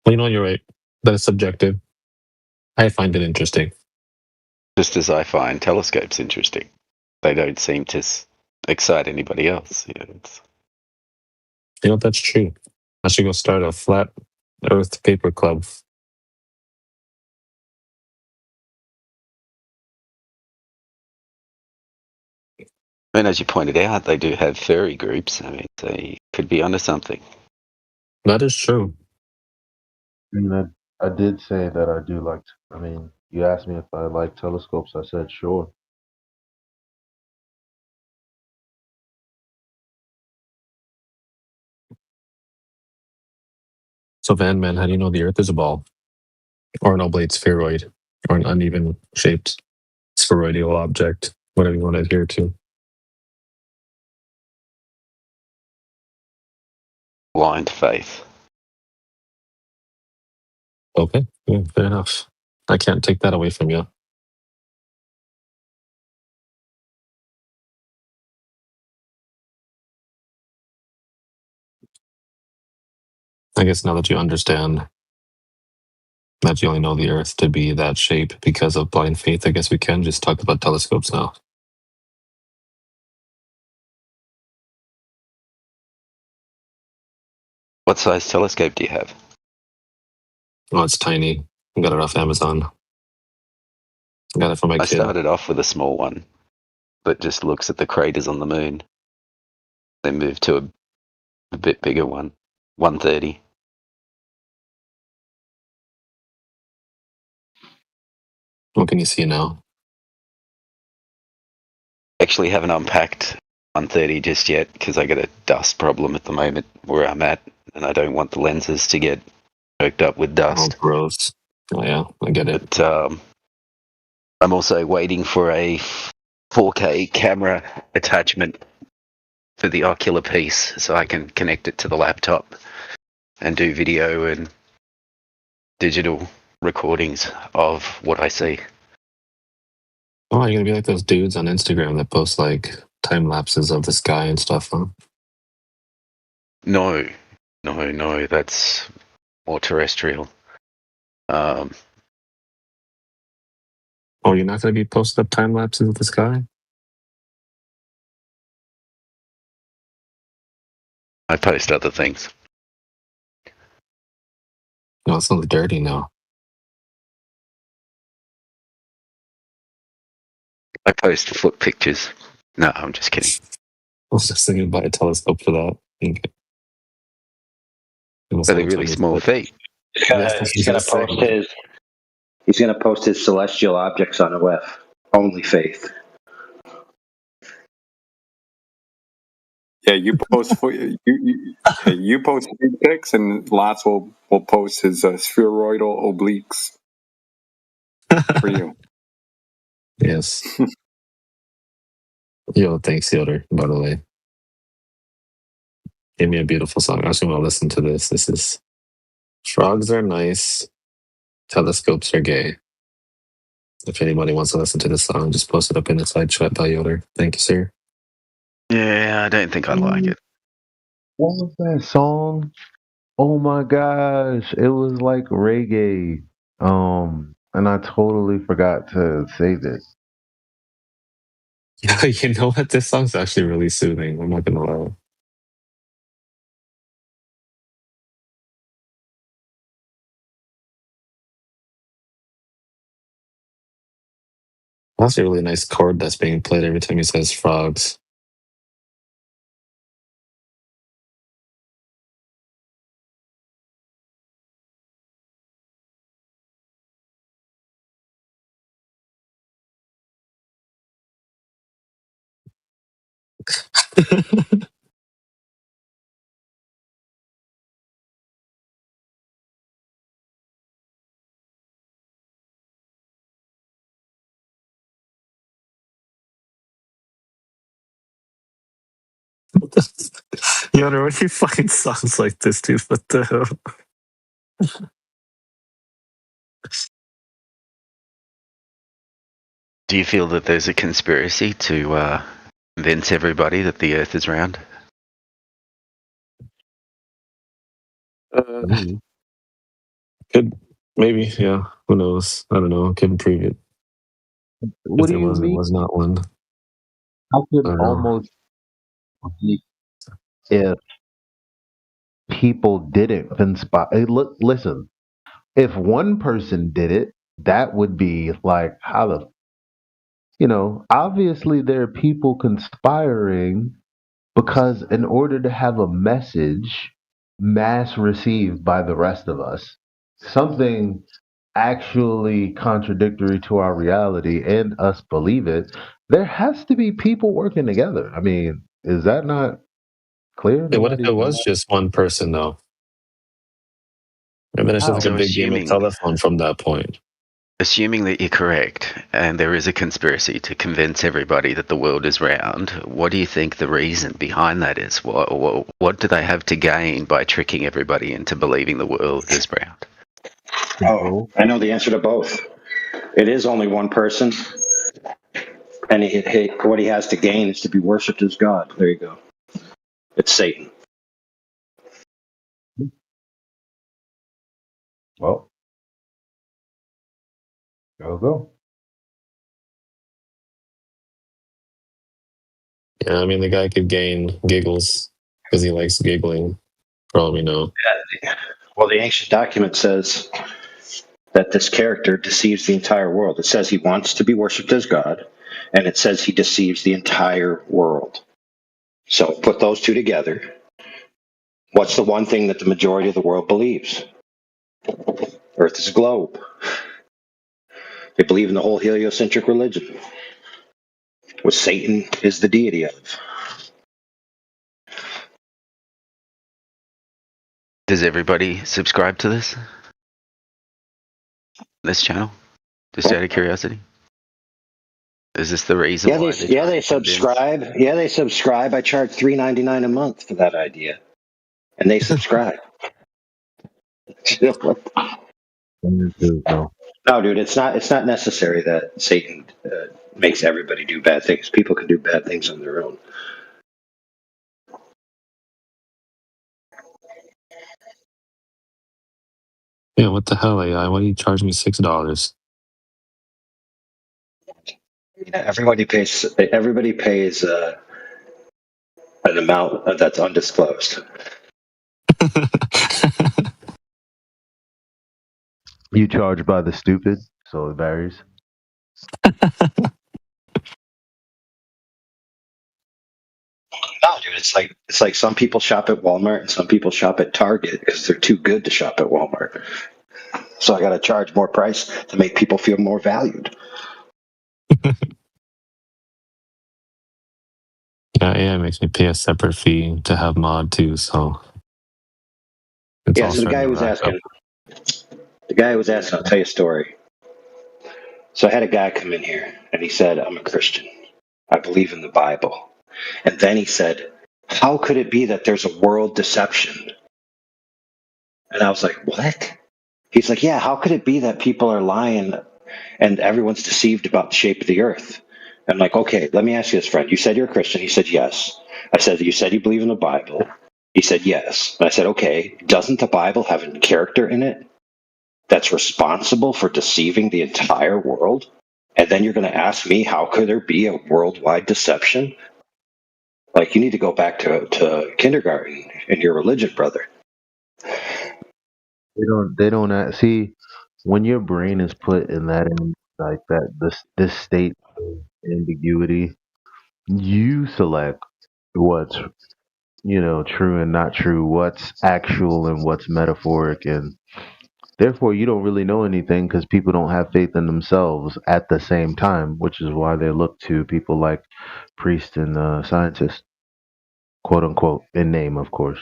S16: Well, you know, you're right. That is subjective. I find it interesting.
S1: Just as I find telescopes interesting. They don't seem to excite anybody else. You know,
S16: that's true. I should go start a flat Earth paper club.
S1: And as you pointed out, they do have furry groups. I mean, they could be onto something.
S16: That is true.
S17: And I did say that I do like. I mean, you asked me if I like telescopes. I said sure.
S16: So, Van Man, how do you know the Earth is a ball? Or an oblate spheroid? Or an uneven shaped spheroidal object? Whatever you want to adhere to.
S1: Blind faith.
S16: Okay, yeah, fair enough. I can't take that away from you. I guess now that you understand that you only know the Earth to be that shape because of blind faith, I guess we can just talk about telescopes now.
S1: What size telescope do you have?
S16: Oh, it's tiny. I got it off Amazon. I got it for my
S1: I
S16: kid.
S1: started off with a small one that just looks at the craters on the moon. Then moved to a bit bigger one, 130.
S16: What can you see now?
S1: Actually haven't unpacked 130 just yet because I got a dust problem at the moment where I'm at, and I don't want the lenses to get choked up with dust.
S16: Oh, gross. Oh, yeah, I get it.
S1: But I'm also waiting for a 4K camera attachment for the ocular piece so I can connect it to the laptop and do video and digital recordings of what I see.
S16: Oh, you're gonna be like those dudes on Instagram that post like time lapses of the sky and stuff, huh?
S1: No, that's more terrestrial.
S16: Oh, you're not gonna be posting up time lapses of the sky?
S1: I post other things.
S16: No, it sounds dirty now.
S1: I post foot pictures. No, I'm just kidding.
S16: I was just thinking about a telescope for that. Okay.
S1: But they're really small feet.
S6: He's gonna post his. He's gonna post his celestial objects on the web. Only faith.
S8: Yeah, you post you post feet pics, and Lots will post his spheroidal obliques for you.
S16: Yes. Yo, thanks, Yoder, by the way. Give me a beautiful song. I actually want to listen to this. This is Frogs Are Nice, Telescopes Are Gay. If anybody wants to listen to this song, just post it up in the side chat by Yoder. Thank you, sir.
S1: Yeah, I don't think I'd like it.
S17: What was that song? Oh my gosh, it was like reggae. And I totally forgot to save it.
S16: Yeah, you know what? This song's actually really soothing. I'm not gonna lie. That's a really nice chord that's being played every time he says frogs. Yoder, where do you find songs like this, dude? What the hell?
S1: Do you feel that there's a conspiracy to convince everybody that the Earth is round?
S16: Could maybe, yeah. Who knows? I don't know. Couldn't prove it.
S17: What
S16: If
S17: do
S16: there
S17: you
S16: was, it
S17: mean?
S16: was not one.
S17: I could
S16: I don't know.
S17: almost see if people didn't conspire. Hey, look, listen. If one person did it, that would be like how the obviously there are people conspiring because in order to have a message mass received by the rest of us, something actually contradictory to our reality and us believe it, there has to be people working together. I mean, is that not clear?
S16: Yeah, what if
S17: Nobody.
S16: it was just one person, though? And then it's just like a
S1: So
S16: big game of telephone from that point.
S1: Assuming that you're correct, and there is a conspiracy to convince everybody that the world is round, what do you think the reason behind that is? What do they have to gain by tricking everybody into believing the world is round?
S6: Oh, I know the answer to both. It is only one person, and what he has to gain is to be worshipped as God. There you go. It's Satan.
S17: Well, go.
S16: Yeah, I mean, the guy could gain giggles because he likes giggling, for all we know.
S6: Well, the ancient document says that this character deceives the entire world. It says he wants to be worshipped as God, and it says he deceives the entire world. So put those two together. What's the one thing that the majority of the world believes? Earth is a globe. They believe in the whole heliocentric religion, which Satan is the deity of.
S1: Does everybody subscribe to this channel? Just out of curiosity? Is this the reason why?
S6: They subscribe. Yeah, they subscribe. I charge $3.99 a month for that idea, and they subscribe. No, dude, it's not necessary that Satan makes everybody do bad things. People can do bad things on their own.
S16: Yeah, what the hell, AI? Why do you charge me $6?
S6: Yeah, everybody pays. Everybody pays an amount that's undisclosed.
S17: You charge by the stupid, so it varies.
S6: No, dude, it's like some people shop at Walmart and some people shop at Target because they're too good to shop at Walmart. So I got to charge more price to make people feel more valued.
S16: Yeah, AI makes me pay a separate fee to have mod too, so it's
S6: Yeah.
S16: all
S6: So the
S16: starting
S6: guy
S16: to
S6: was
S16: rack up.
S6: asking. The guy was asking. I'll tell you a story. So I had a guy come in here and he said, "I'm a Christian. I believe in the Bible." And then he said, "How could it be that there's a world deception?" And I was like, "What?" He's like, "Yeah, how could it be that people are lying and everyone's deceived about the shape of the earth?" I'm like, "Okay, let me ask you this, friend. You said you're a Christian." He said, "Yes." I said, "You said you believe in the Bible." He said, "Yes." And I said, "Okay, doesn't the Bible have a character in it that's responsible for deceiving the entire world? And then you're going to ask me, how could there be a worldwide deception? Like, you need to go back to kindergarten in your religion, brother."
S17: They don't see when your brain is put in that like that this state of ambiguity. You select what's true and not true, what's actual and what's metaphoric, and therefore you don't really know anything because people don't have faith in themselves at the same time, which is why they look to people like priests and scientists, quote unquote, in name, of course.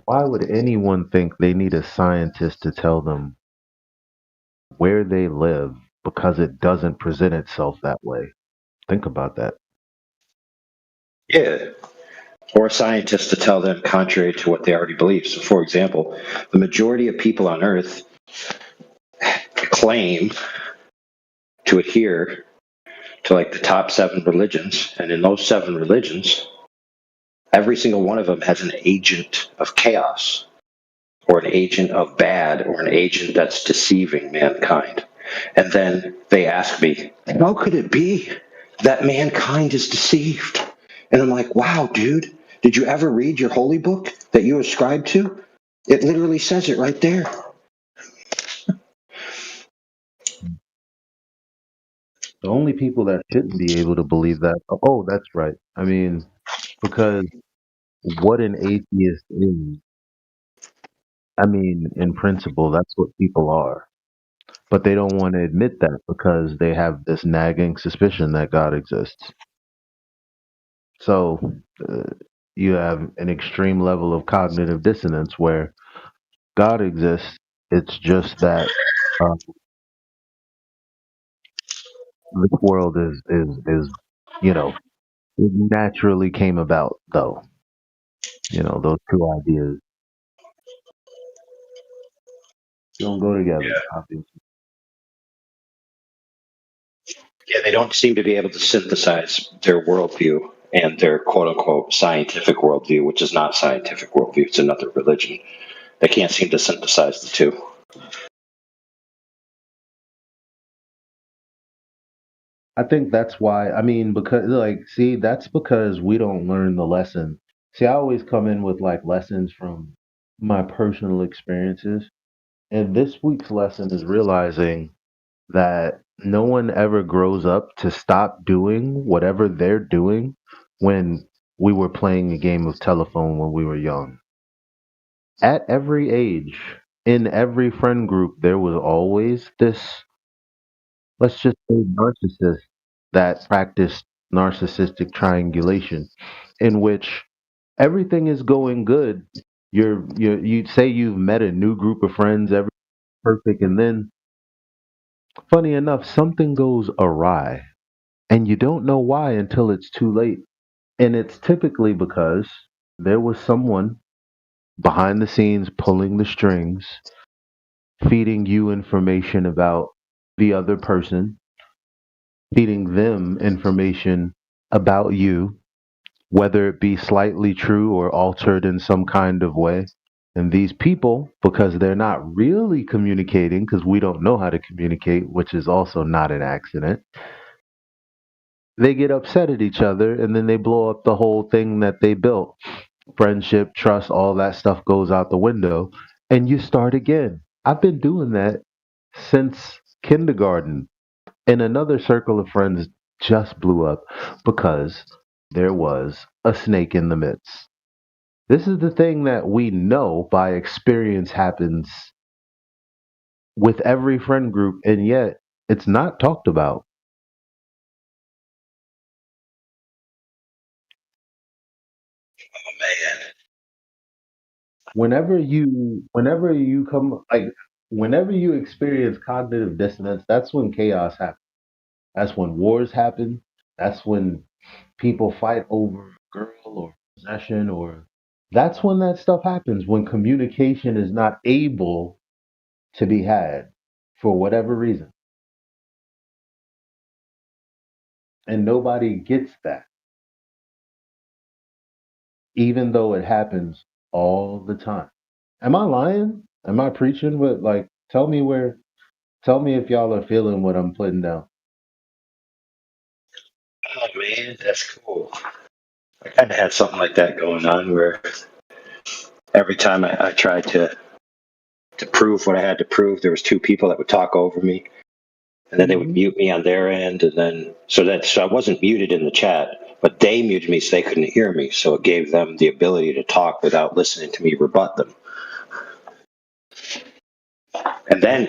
S17: Why would anyone think they need a scientist to tell them where they live because it doesn't present itself that way? Think about that.
S6: Yeah. Or a scientist to tell them contrary to what they already believe. So, for example, the majority of people on Earth claim to adhere to like the top 7 religions, and in those 7 religions, every single one of them has an agent of chaos, or an agent of bad, or an agent that's deceiving mankind. And then they ask me, how could it be that mankind is deceived? And I'm like, wow, dude, did you ever read your holy book that you ascribe to? It literally says it right there.
S17: The only people that shouldn't be able to believe that, oh, that's right. I mean, because what an atheist is, I mean, in principle, that's what people are. But they don't want to admit that because they have this nagging suspicion that God exists. So you have an extreme level of cognitive dissonance where God exists. It's just that this world is it naturally came about though. Those two ideas don't go together. Obviously.
S6: Yeah, they don't seem to be able to synthesize their worldview and their quote unquote scientific worldview, which is not scientific worldview, it's another religion. They can't seem to synthesize the two.
S17: I think that's why. I mean, because see, that's because we don't learn the lesson. See, I always come in with like lessons from my personal experiences, and this week's lesson is realizing that no one ever grows up to stop doing whatever they're doing when we were playing a game of telephone when we were young. At every age, in every friend group, there was always this, let's just say, narcissist that practiced narcissistic triangulation, in which everything is going good. You say you've met a new group of friends, everything's perfect, and then, funny enough, something goes awry, and you don't know why until it's too late. And it's typically because there was someone behind the scenes pulling the strings, feeding you information about the other person, feeding them information about you, whether it be slightly true or altered in some kind of way. And these people, because they're not really communicating, because we don't know how to communicate, which is also not an accident, they get upset at each other and then they blow up the whole thing that they built. Friendship, trust, all that stuff goes out the window and you start again. I've been doing that since kindergarten. And another circle of friends just blew up because there was a snake in the midst. This is the thing that we know by experience happens with every friend group, and yet it's not talked about. Whenever you experience cognitive dissonance, that's when chaos happens. That's when wars happen. That's when people fight over a girl or possession, or that's when that stuff happens, when communication is not able to be had for whatever reason. And nobody gets that, even though it happens all the time. Am I lying? Am I preaching? But like, tell me if y'all are feeling what I'm putting down.
S6: Oh man, that's cool. I kind of had something like that going on where every time I tried to prove what I had to prove, there was two people that would talk over me, and then they would mute me on their end, and then so I wasn't muted in the chat, but they muted me so they couldn't hear me, so it gave them the ability to talk without listening to me rebut them. And then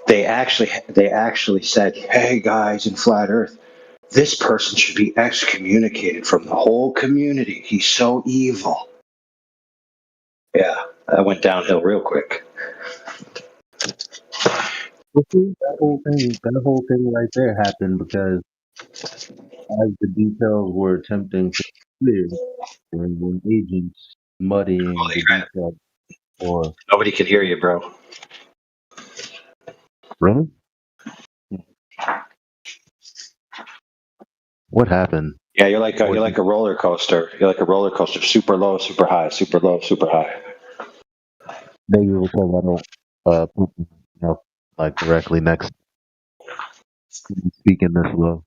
S6: they actually said, "Hey guys in Flat Earth, this person should be excommunicated from the whole community. He's so evil." Yeah, that went downhill real quick.
S17: Well, see, that whole thing right there happened because as the details were attempting to clear, there were agents muddying the details. Or
S6: Nobody can hear you, bro.
S17: really, what happened?
S6: Yeah, you're like a roller coaster. You're like a roller coaster, super low, super high, super low, super high.
S17: Maybe because I don't put myself like directly next to me speaking this low.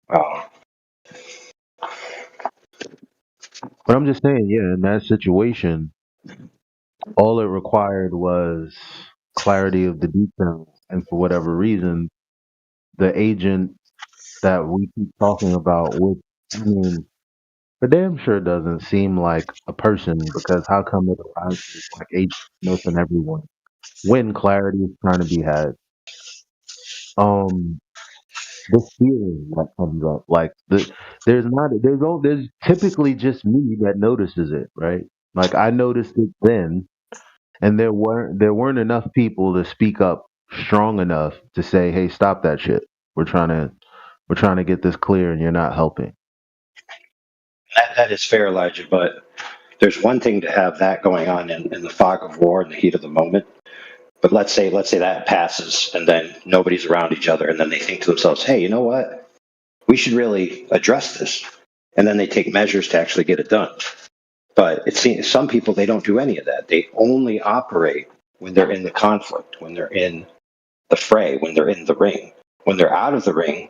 S6: Oh.
S17: But I'm just saying, yeah, in that situation, all it required was clarity of the details, and for whatever reason, the agent that we keep talking about, which I mean, for damn sure doesn't seem like a person, because how come it arises like agent missing everyone when clarity is trying to be had? This feeling that comes up, like there's typically just me that notices it, right? Like I noticed it then, and there weren't enough people to speak up strong enough to say, "Hey, stop that shit. We're trying to get this clear, and you're not helping."
S6: That is fair, Elijah, but there's one thing to have that going on in the fog of war in the heat of the moment. But let's say that passes and then nobody's around each other, and then they think to themselves, "Hey, you know what? We should really address this." And then they take measures to actually get it done. But it seems some people, they don't do any of that. They only operate when they're in the conflict, when they're in the fray, when they're in the ring. When they're out of the ring,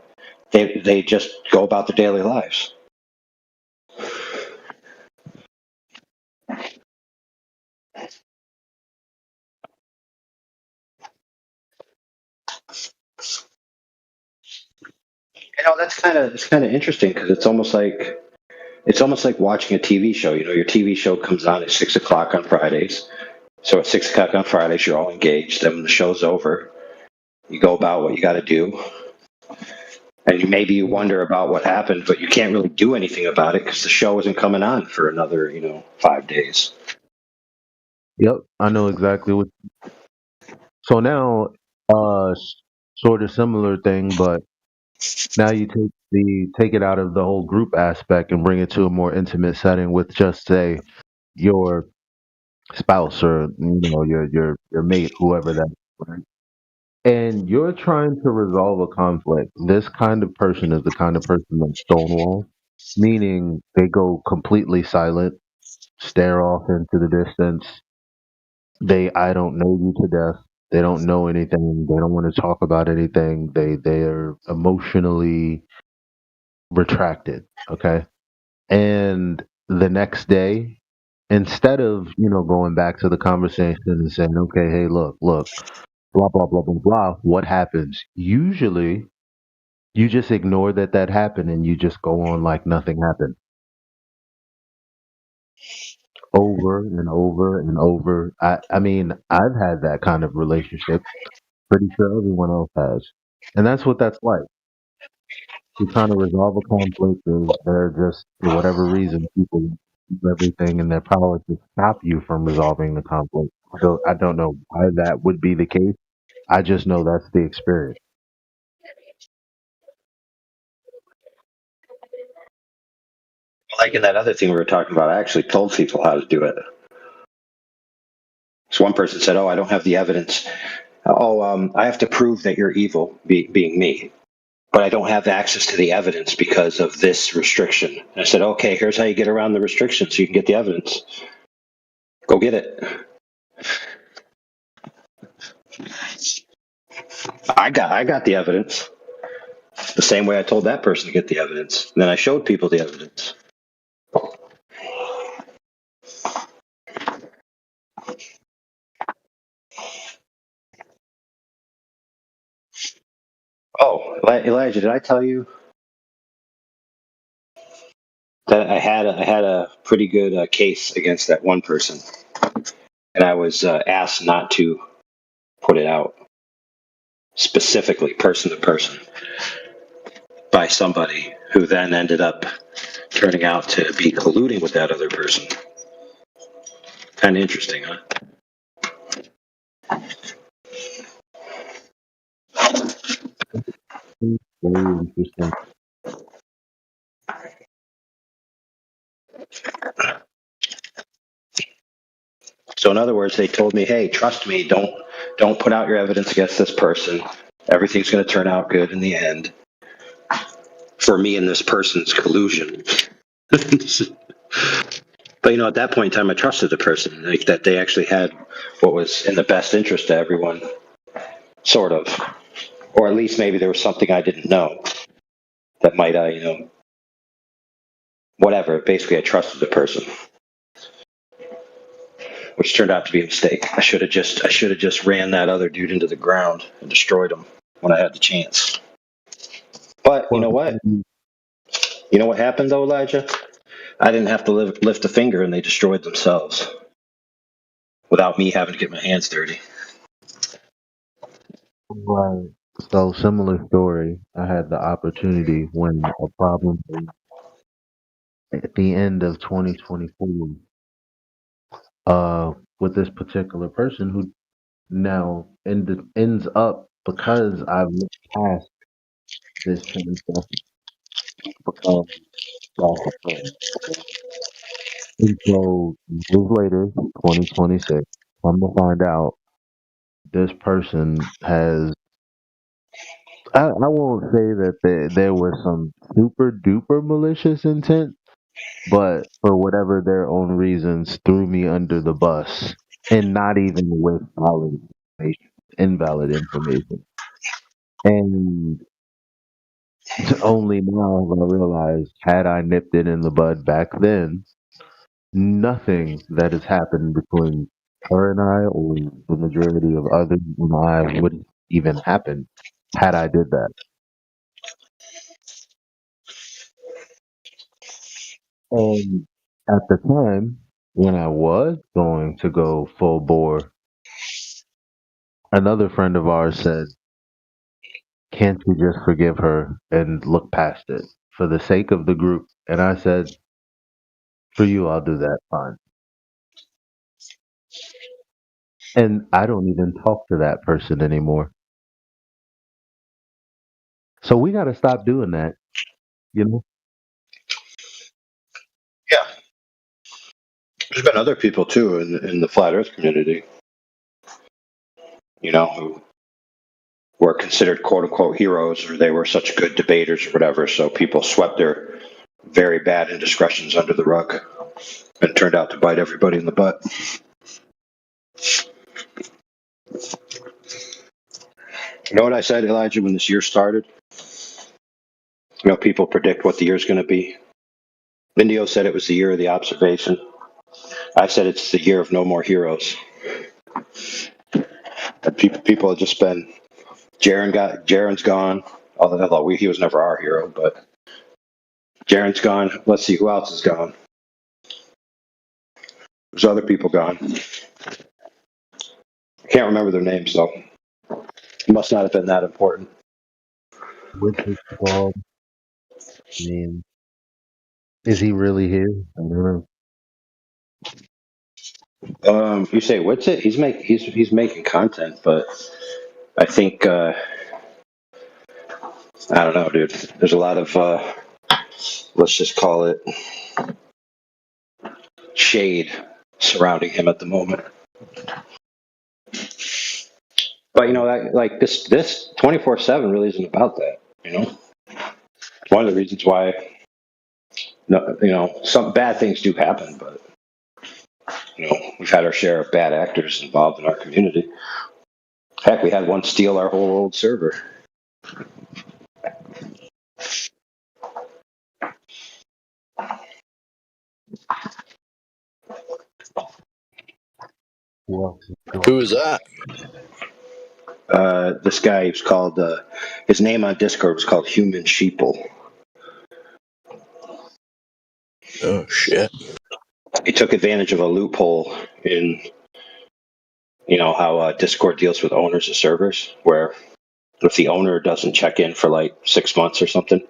S6: they just go about their daily lives. That's kind of interesting because it's almost like watching a TV show. You know, your TV show comes on at 6 o'clock on Fridays. So at 6 o'clock on Fridays, you're all engaged. Then when the show's over, you go about what you got to do, and you wonder about what happened, but you can't really do anything about it because the show isn't coming on for another 5 days.
S17: Yep, I know exactly what. So now, sort of similar thing, but Now you take it out of the whole group aspect and bring it to a more intimate setting with just say your spouse or your mate, whoever that is, right? And you're trying to resolve a conflict. This kind of person is the kind of person that stonewall, meaning they go completely silent, stare off into the distance. I don't know you to death. They don't know anything. They don't want to talk about anything. They are emotionally retracted. Okay. And the next day, instead of, going back to the conversation and saying, okay, hey, look, blah, blah, blah, blah, blah, what happens? Usually you just ignore that happened and you just go on like nothing happened over and over and over. I mean, I've had that kind of relationship. Pretty sure everyone else has. And that's what that's like. You're trying to resolve a conflict, or they're just, for whatever reason, people do everything in their power to stop you from resolving the conflict. I don't know why that would be the case. I just know that's the experience.
S6: Like in that other thing we were talking about, I actually told people how to do it. So one person said, "Oh, I don't have the evidence. I have to prove that you're evil, being me, but I don't have access to the evidence because of this restriction." And I said, "Okay, here's how you get around the restriction so you can get the evidence. Go get it." I got the evidence the same way I told that person to get the evidence. And then I showed people the evidence. Oh, Elijah, did I tell you that I had a pretty good case against that one person, and I was asked not to put it out specifically, person to person, by somebody who then ended up turning out to be colluding with that other person. Kind of interesting, huh?
S17: Very interesting.
S6: So in other words, they told me, "Hey, trust me, don't put out your evidence against this person. Everything's going to turn out good in the end for me and this person's collusion." But at that point in time, I trusted the person, like that they actually had what was in the best interest of everyone, sort of, or at least maybe there was something I didn't know that might, whatever. Basically, I trusted the person, which turned out to be a mistake. I should have just ran that other dude into the ground and destroyed him when I had the chance. But you know what? You know what happened though, Elijah? I didn't have to lift a finger, and they destroyed themselves without me having to get my hands dirty.
S17: Right. So similar story. I had the opportunity when a problem at the end of 2024 with this particular person who now ends up, because I've looked past this kind of stuff, become like a friend. And so years later, 2026, come to find out this person has. I won't say that there was some super duper malicious intent, but for whatever their own reasons, threw me under the bus, and not even with valid information, invalid information. And only now have I realized, had I nipped it in the bud back then, nothing that has happened between her and I, or the majority of others and I, would even happen had I did that. And at the time when I was going to go full bore, another friend of ours said, "Can't you just forgive her and look past it for the sake of the group?" And I said, "For you, I'll do that, fine." And I don't even talk to that person anymore. So we got to stop doing that. You know.
S6: Yeah. There's been other people too in the flat Earth community, who were considered quote unquote heroes, or they were such good debaters or whatever. So people swept their very bad indiscretions under the rug and turned out to bite everybody in the butt. You know what I said, Elijah, when this year started? People predict what the year's going to be. Vindio said it was the year of the observation. I said it's the year of no more heroes. And people have just been. Jaren's gone. Although he was never our hero, but Jaren's gone. Let's see who else is gone. There's other people gone. I can't remember their names though. It must not have been that important.
S17: What's it called? I mean, is he really here? I don't know.
S6: You say Witsit? He's making content, but I think I don't know, dude. There's a lot of let's just call it shade surrounding him at the moment. But like this 24/7 really isn't about that. One of the reasons why some bad things do happen, but we've had our share of bad actors involved in our community. Heck, we had one steal our whole old server.
S19: Who is that?
S6: This guy was called. His name on Discord was called Human Sheeple.
S19: Oh shit!
S6: He took advantage of a loophole in, how Discord deals with owners of servers, where if the owner doesn't check in for like 6 months or something,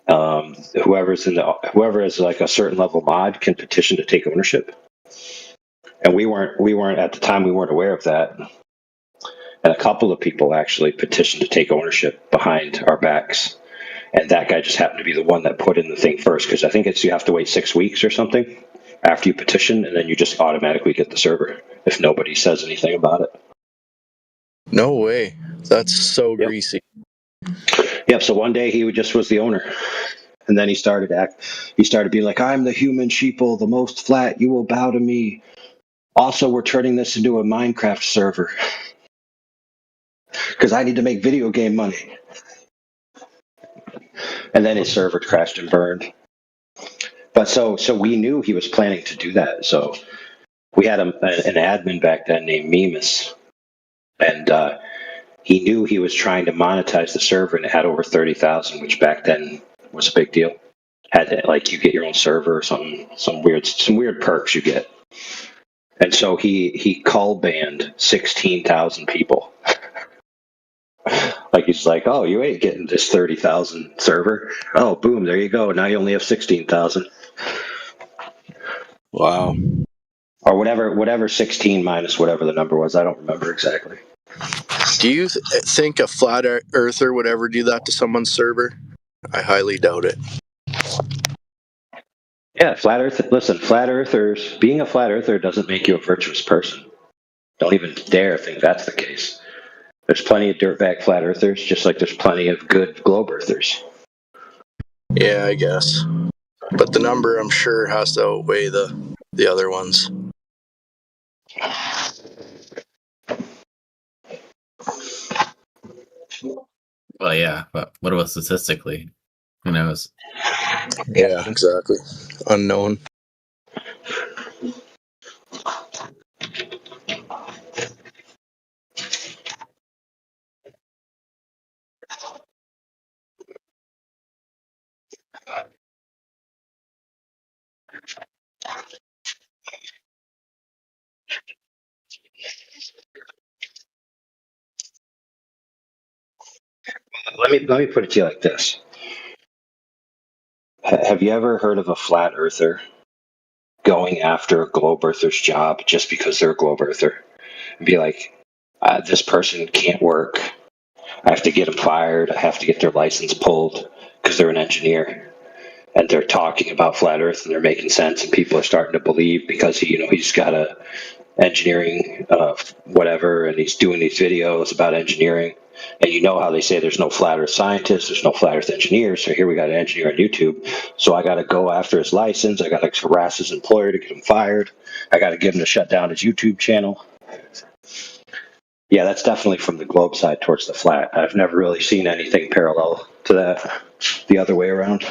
S6: whoever is like a certain level mod can petition to take ownership. And we weren't at the time. We weren't aware of that. And a couple of people actually petitioned to take ownership behind our backs. And that guy just happened to be the one that put in the thing first, because I think you have to wait 6 weeks or something after you petition, and then you just automatically get the server if nobody says anything about it.
S19: No way. That's so greasy.
S6: Yep. So one day he just was the owner, and then he started being like, "I'm the Human Sheeple, the most flat. You will bow to me. Also, we're turning this into a Minecraft server because I need to make video game money." And then his server crashed and burned. But so we knew he was planning to do that. So we had an admin back then named Mimas, and he knew he was trying to monetize the server, and it had over 30,000, which back then was a big deal. You get your own server or something, some weird perks you get. And so he call banned 16,000 people. He's like, "Oh, you ain't getting this 30,000 server. Oh, boom, there you go. Now you only have 16,000."
S19: Wow.
S6: Or whatever 16 minus whatever the number was. I don't remember exactly.
S19: Do you think a flat earther would ever do that to someone's server? I highly doubt it.
S6: Yeah, flat earthers, being a flat earther doesn't make you a virtuous person. Don't even dare think that's the case. There's plenty of dirtbag flat earthers, just like there's plenty of good globe earthers.
S19: Yeah, I guess. But the number, I'm sure, has to outweigh the other ones.
S14: Well, yeah, but what about statistically? Who knows?
S19: Yeah, exactly. Unknown.
S6: Let me put it to you like this. Have you ever heard of a flat earther going after a globe earther's job just because they're a globe earther? And be like, this person can't work. I have to get them fired. I have to get their license pulled because they're an engineer and they're talking about flat Earth and they're making sense and people are starting to believe because he's got a engineering whatever and he's doing these videos about engineering. And you know how they say there's no flat Earth scientists, there's no flat Earth engineers. So here we got an engineer on YouTube. So I got to go after his license. I got to harass his employer to get him fired. I got to get him to shut down his YouTube channel. Yeah, that's definitely from the globe side towards the flat. I've never really seen anything parallel to that the other way around.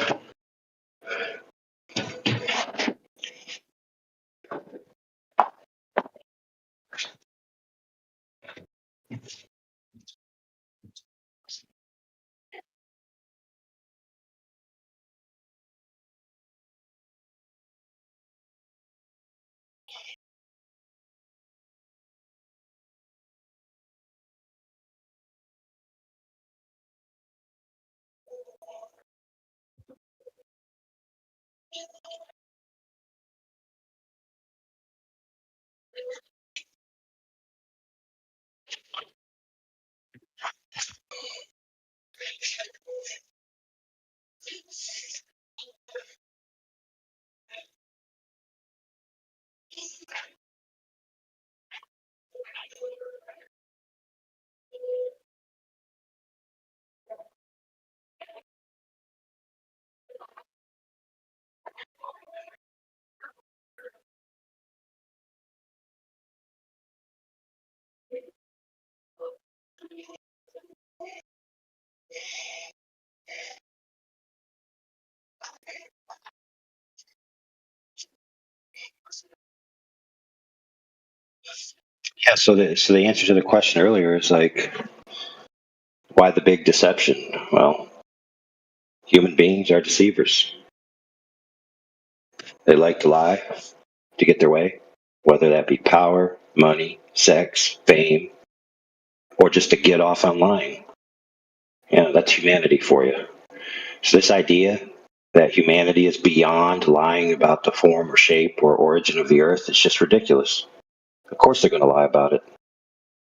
S6: Yeah, so the answer to the question earlier is like, why the big deception? Well, human beings are deceivers. They like to lie to get their way, whether that be power, money, sex, fame, or just to get off on lying. That's humanity for you. So this idea that humanity is beyond lying about the form or shape or origin of the earth is just ridiculous. Of course they're going to lie about it.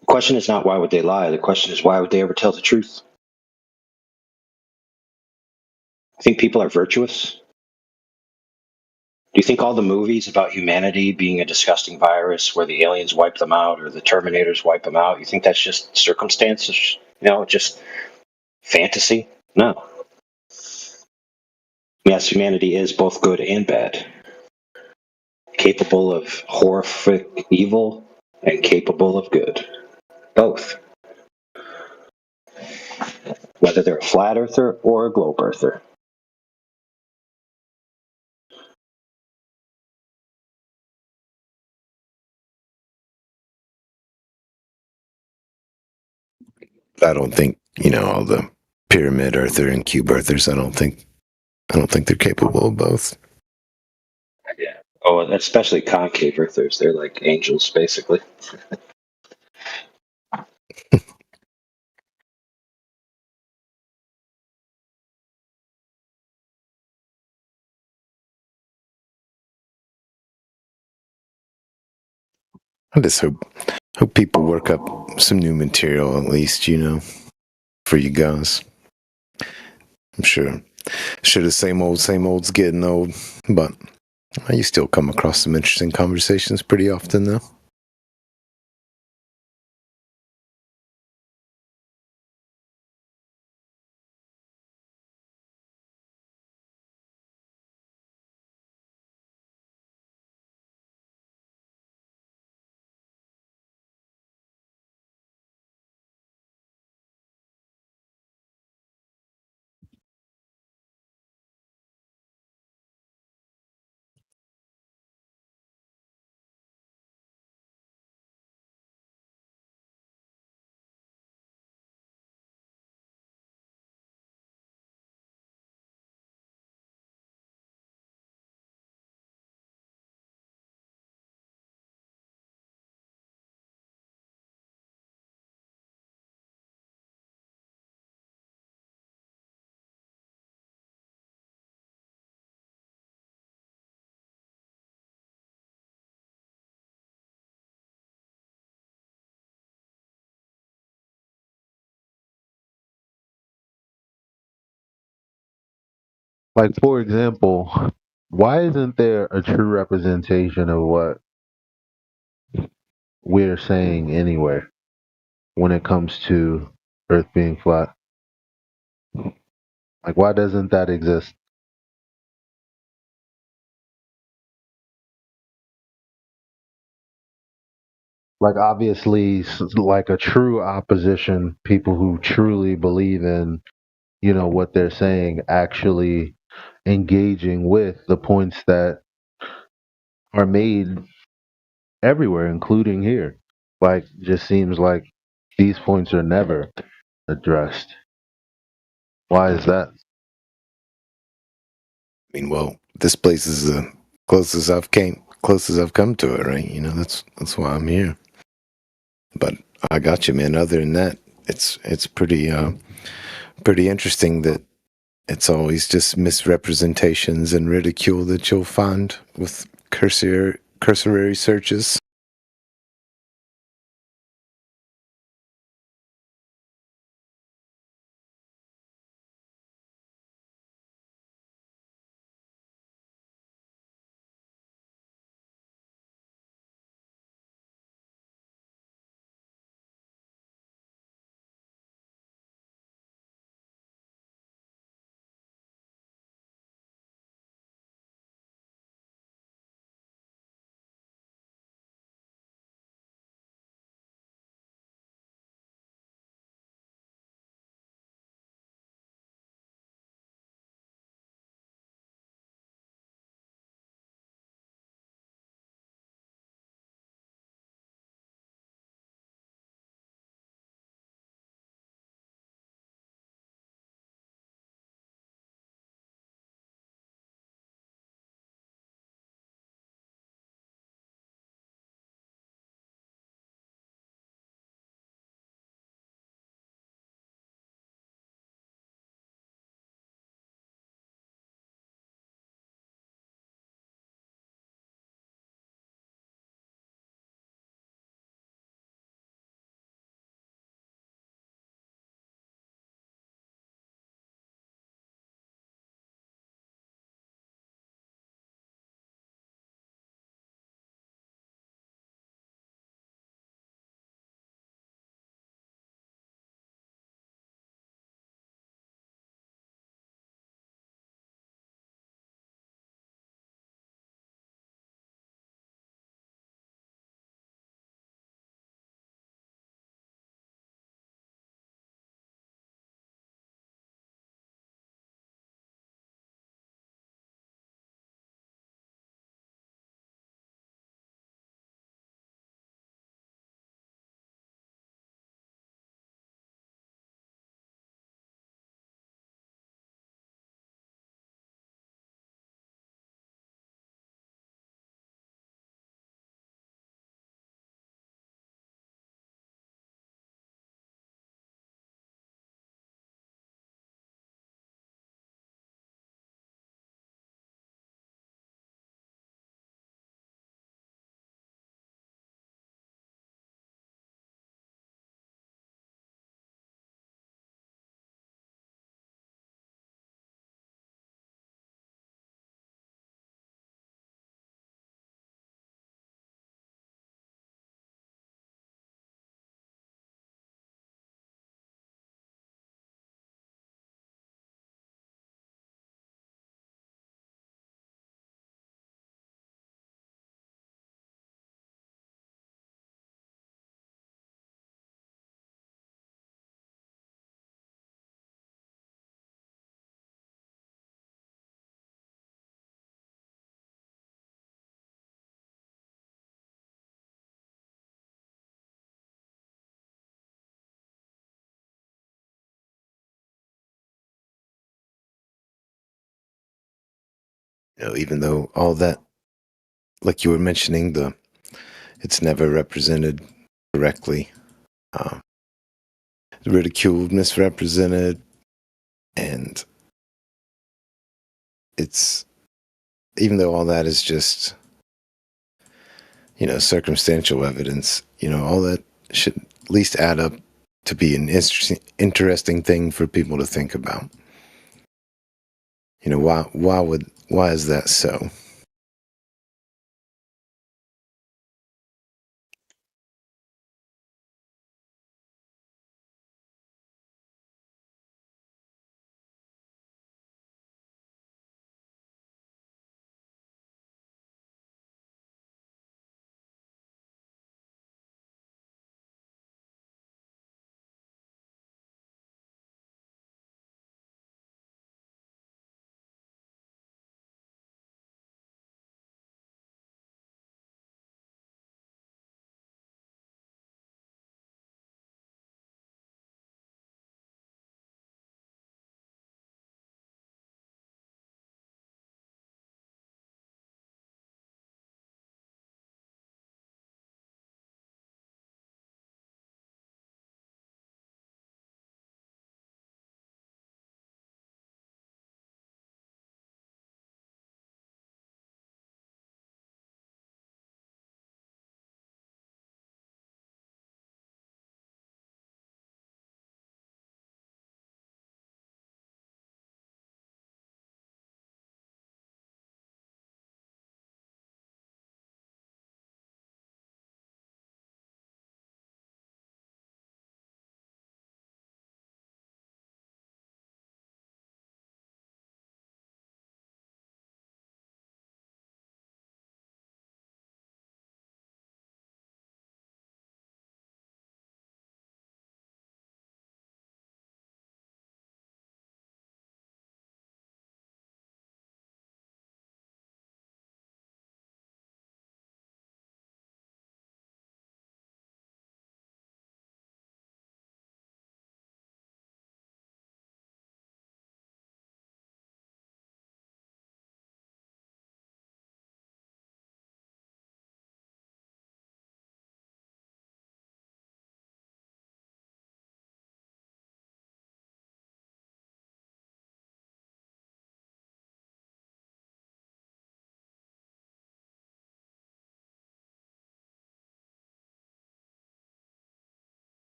S6: The question is not why would they lie. The question is why would they ever tell the truth? I think people are virtuous. Do you think all the movies about humanity being a disgusting virus where the aliens wipe them out or the Terminators wipe them out, you think that's just circumstances? Just fantasy? No. Yes, humanity is both good and bad. Capable of horrific evil and capable of good. Both. Whether they're a flat earther or a globe earther.
S3: I don't think, all the pyramid earther and cube earthers, I don't think they're capable of both.
S6: Yeah. Oh, especially concave earthers. They're like angels, basically.
S3: I just hope people work up some new material at least, for you guys. I'm sure the same old's getting old, but you still come across some interesting conversations pretty often though.
S17: Like, for example, why isn't there a true representation of what we're saying anywhere when it comes to Earth being flat? Like, why doesn't that exist? Like, obviously, like a true opposition, people who truly believe in, what they're saying, actually engaging with the points that are made everywhere, including here. Like, just seems like these points are never addressed. Why is that?
S3: I mean, well, this place is the closest I've come to it, right? That's why I'm here. But I got you, man. Other than that, it's pretty interesting that it's always just misrepresentations and ridicule that you'll find with cursory searches. Even though all that, like you were mentioning, it's never represented correctly, ridiculed, misrepresented, and it's, even though all that is just circumstantial evidence, all that should at least add up to be an interesting thing for people to think about. You know, why is that so?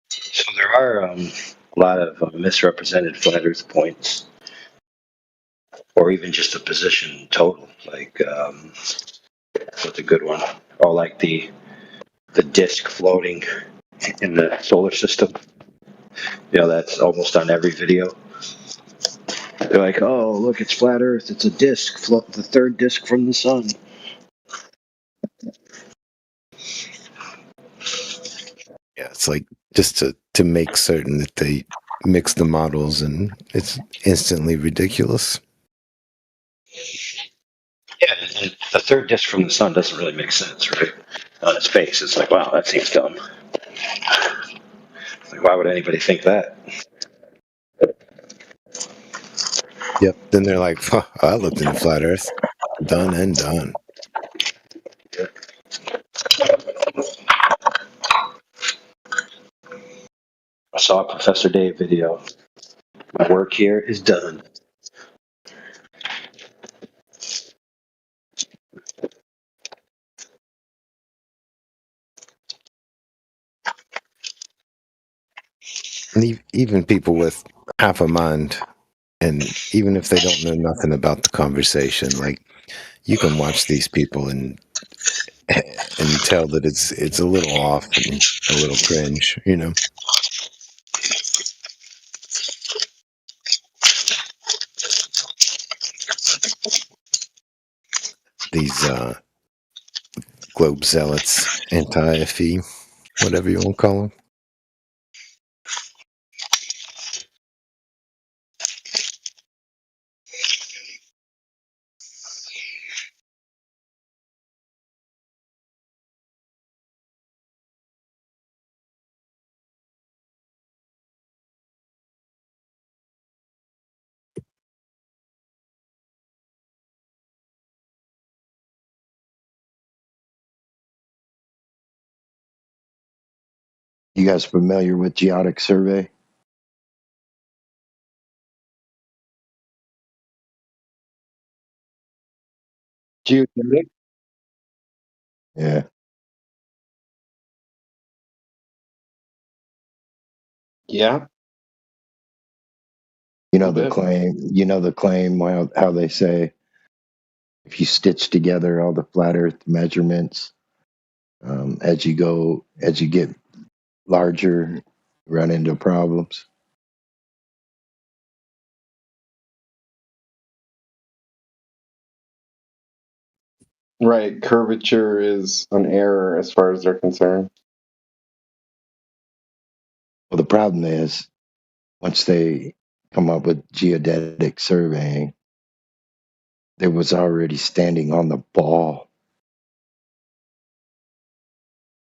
S6: So there are a lot of misrepresented flat Earth points, or even just a position total. Like, what's a good one? Oh, like the disk floating in the solar system. You know, that's almost on every video. They're like, oh, look, it's flat Earth. It's a disk, the third disk from the sun.
S3: Yeah, it's like just to make certain that they mix the models, and it's instantly ridiculous.
S6: Yeah, and the third disk from the sun doesn't really make sense, right? On its face, it's like, wow, that seems dumb. Like, why would anybody think that?
S3: Yep. Then they're like, huh, I looked into flat Earth. Done and done.
S6: I saw a Professor Dave video. My work here is done.
S3: And even people with half a mind, and even if they don't know nothing about the conversation, like, you can watch these people and and tell that it's a little off and a little cringe, you know. These globe zealots, anti-FE, whatever you want to call them.
S5: You guys familiar with geotic survey?
S18: Geodetic?
S5: Yeah.
S18: Yeah.
S5: You know
S18: A
S5: the
S18: bit.
S5: claim. You know the claim. How they say if you stitch together all the flat Earth measurements, as you get larger, run into problems.
S18: Right. Curvature is an error as far as they're concerned.
S5: Well, the problem is once they come up with geodetic surveying, there was already standing on the ball.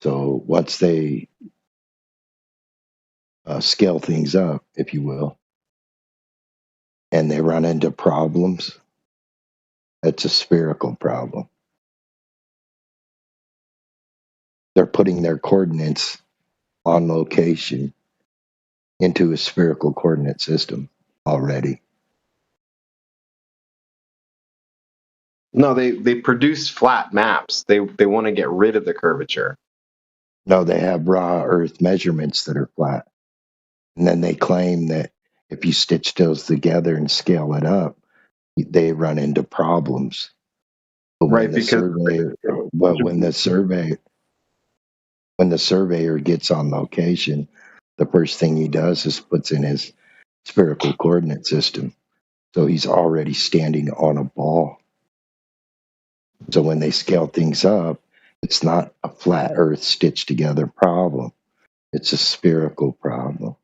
S5: So once they scale things up, if you will, and they run into problems, it's a spherical problem. They're putting their coordinates on location into a spherical coordinate system already.
S18: No, they produce flat maps. They want to get rid of the curvature.
S5: No, they have raw Earth measurements that are flat. And then they claim that if you stitch those together and scale it up, they run into problems. But
S18: Right, because
S5: when the surveyor gets on location, the first thing he does is puts in his spherical coordinate system. So he's already standing on a ball. So when they scale things up, it's not a flat Earth stitched together problem. It's a spherical problem.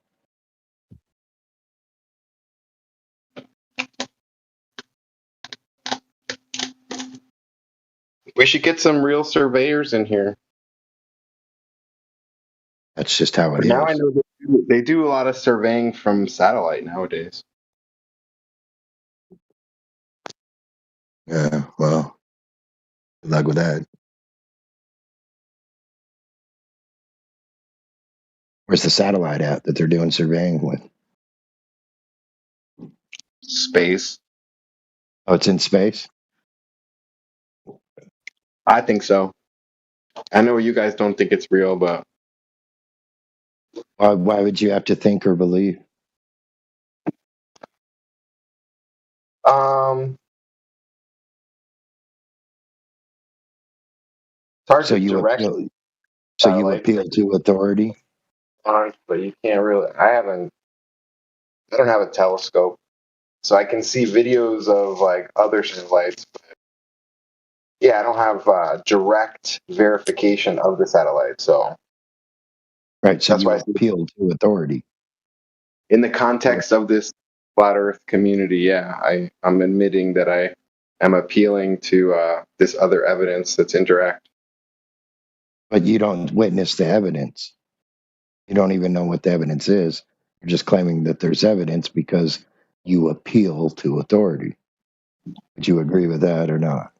S18: we should get some real surveyors in here.
S5: That's just how it
S18: But
S5: is.
S18: now I know they do a lot of surveying from satellite nowadays.
S5: Yeah, well, good luck with that. Where's the satellite at that they're doing surveying with?
S18: Space.
S5: Oh, it's in space?
S18: I think so. I know you guys don't think it's real, but
S5: Why would you have to think or believe?
S18: it's hard
S5: So
S18: to
S5: you
S18: direct
S5: appeal. So you
S18: satellites,
S5: appeal to authority.
S18: but you can't really. I don't have a telescope, so I can see videos of like other satellites. But yeah, I don't have direct verification of the satellite, so
S5: Right. So
S18: that's
S5: you
S18: why
S5: appeal to authority.
S18: in the context of this flat Earth community, yeah, I'm admitting that I am appealing to this other evidence that's indirect.
S5: But you don't witness the evidence. You don't even know what the evidence is. You're just claiming that there's evidence because you appeal to authority. Would you agree with that or not?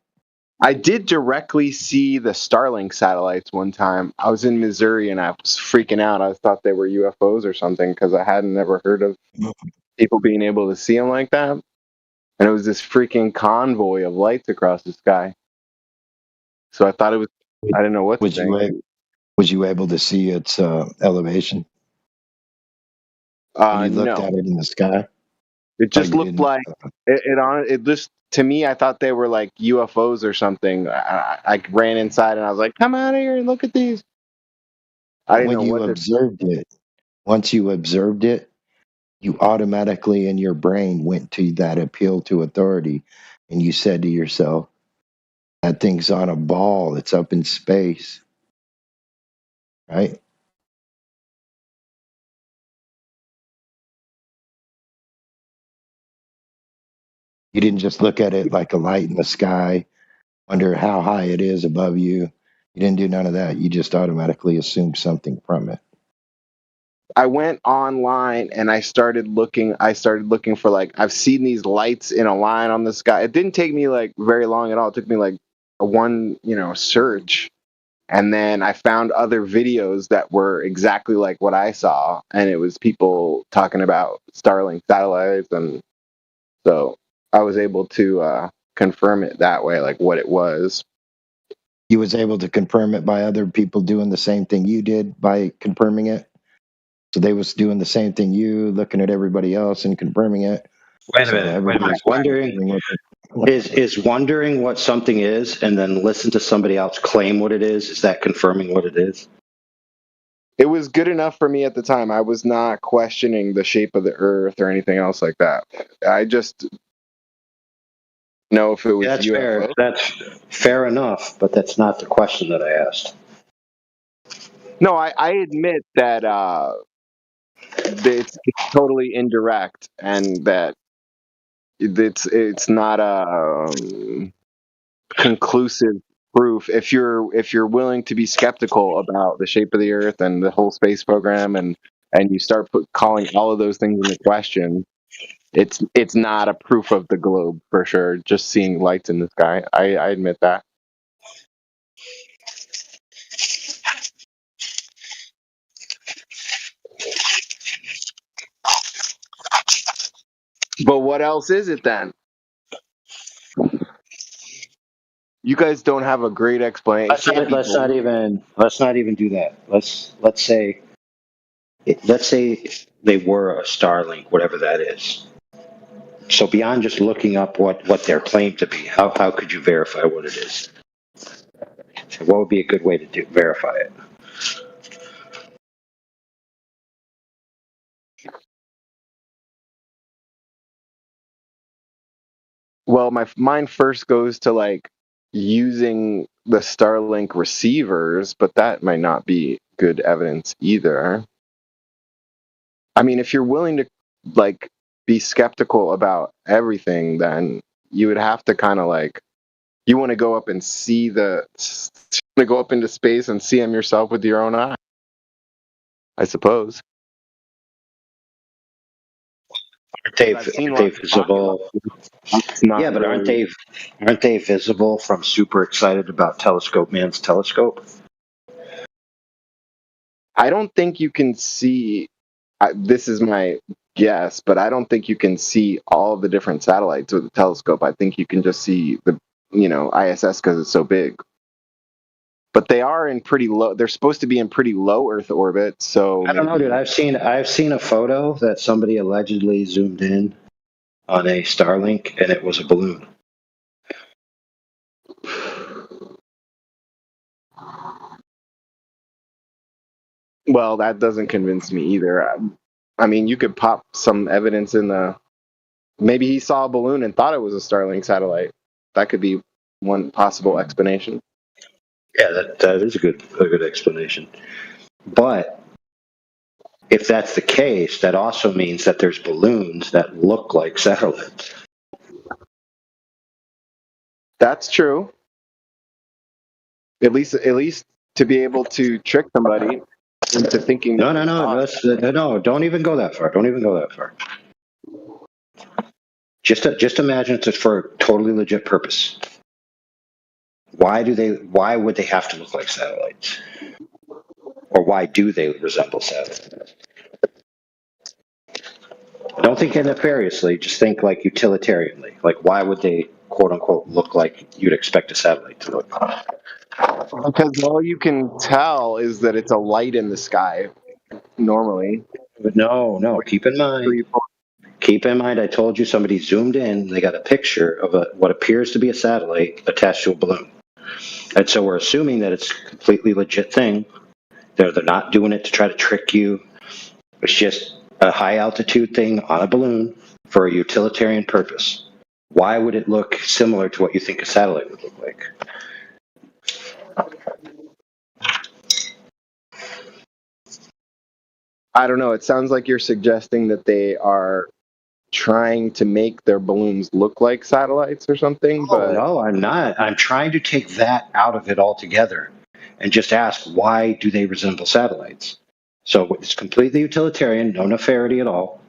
S18: I did directly see the Starlink satellites one time. I was in Missouri and I was freaking out. I thought they were UFOs or something because I hadn't ever heard of people being able to see them like that. And it was this freaking convoy of lights across the sky. So I thought it was. I didn't know what to think.
S5: Was you able to see its elevation? When you looked
S18: No.
S5: at it in the sky?
S18: It just looked like it just
S13: to me, I thought they were like UFOs or something. I ran inside and I was like, "Come out of here and look at these." I didn't
S5: When
S13: know
S5: you
S13: what to.
S5: observed it, once you observed it, you automatically in your brain went to that appeal to authority, and you said to yourself, "That thing's on a ball. It's up in space." Right? You didn't just look at it like a light in the sky, wonder how high it is above you. You didn't do none of that. You just automatically assumed something from it.
S13: I went online and I started looking. I started looking for like I've seen these lights in a line on the sky. It didn't take me like very long at all. It took me like a one search, and then I found other videos that were exactly like what I saw, and it was people talking about Starlink satellites, and so I was able to confirm it that way, like what it was.
S5: You was able to confirm it by other people doing the same thing you did by confirming it. So they was doing the same thing you, looking at everybody else and confirming it.
S6: Wait a
S5: So
S6: minute.
S5: everybody's
S6: Wondering is wondering what something is and then listen to somebody else claim what it is that confirming what it is?
S13: It was good enough for me at the time. I was not questioning the shape of the Earth or anything else like that. I just know if it was
S6: That's
S13: UFO.
S6: fair. That's fair enough, but that's not the question that I asked.
S13: No, I admit that it's totally indirect, and that it's not a conclusive proof. If you're willing to be skeptical about the shape of the Earth and the whole space program, and you start calling all of those things into question, it's not a proof of the globe for sure. Just seeing lights in the sky, I admit that. But what else is it then? You guys don't have a great explanation.
S6: Let's not even do that. Let's say they were a Starlink, whatever that is. So beyond just looking up what they're claimed to be, how could you verify what it is? What would be a good way to verify it?
S13: Well, my mind first goes to like using the Starlink receivers, but that might not be good evidence either. I mean, if you're willing to like be skeptical about everything, then you would have to kind of like you want to go up and go up into space and see them yourself with your own eye, I suppose.
S6: Aren't they visible? Yeah, but aren't they visible from super excited about Telescope Man's telescope?
S13: I don't think you can see. This is my guess, but I don't think you can see all the different satellites with the telescope. I think you can just see the ISS because it's so big. But they are in pretty low. They're supposed to be in pretty low Earth orbit. So
S6: I don't know, dude. I've seen a photo that somebody allegedly zoomed in on a Starlink, and it was a balloon.
S13: Well, that doesn't convince me either. I mean, you could pop some evidence in the. Maybe he saw a balloon and thought it was a Starlink satellite. That could be one possible explanation.
S6: Yeah, that is a good explanation. But if that's the case, that also means that there's balloons that look like satellites.
S13: That's true. At least to be able to trick somebody into thinking.
S6: No. Don't even go that far. Don't even go that far. Just imagine it's for a totally legit purpose. Why would they have to look like satellites? Or why do they resemble satellites? Don't think nefariously, just think like utilitarianly. Like, why would they, quote unquote, look like you'd expect a satellite to look?
S13: Because all you can tell is that it's a light in the sky, normally.
S6: But no, keep in mind, Keep in mind, I told you somebody zoomed in. They got a picture of what appears to be a satellite attached to a balloon, and so we're assuming that it's a completely legit thing. They're not doing it to try to trick you. It's just a high altitude thing on a balloon for a utilitarian purpose. Why would it look similar to what you think a satellite would look like?
S13: I don't know. It sounds like you're suggesting that they are trying to make their balloons look like satellites or something,
S6: Oh,
S13: but
S6: no, I'm not. I'm trying to take that out of it altogether and just ask, why do they resemble satellites? So it's completely utilitarian, no nefarity at all.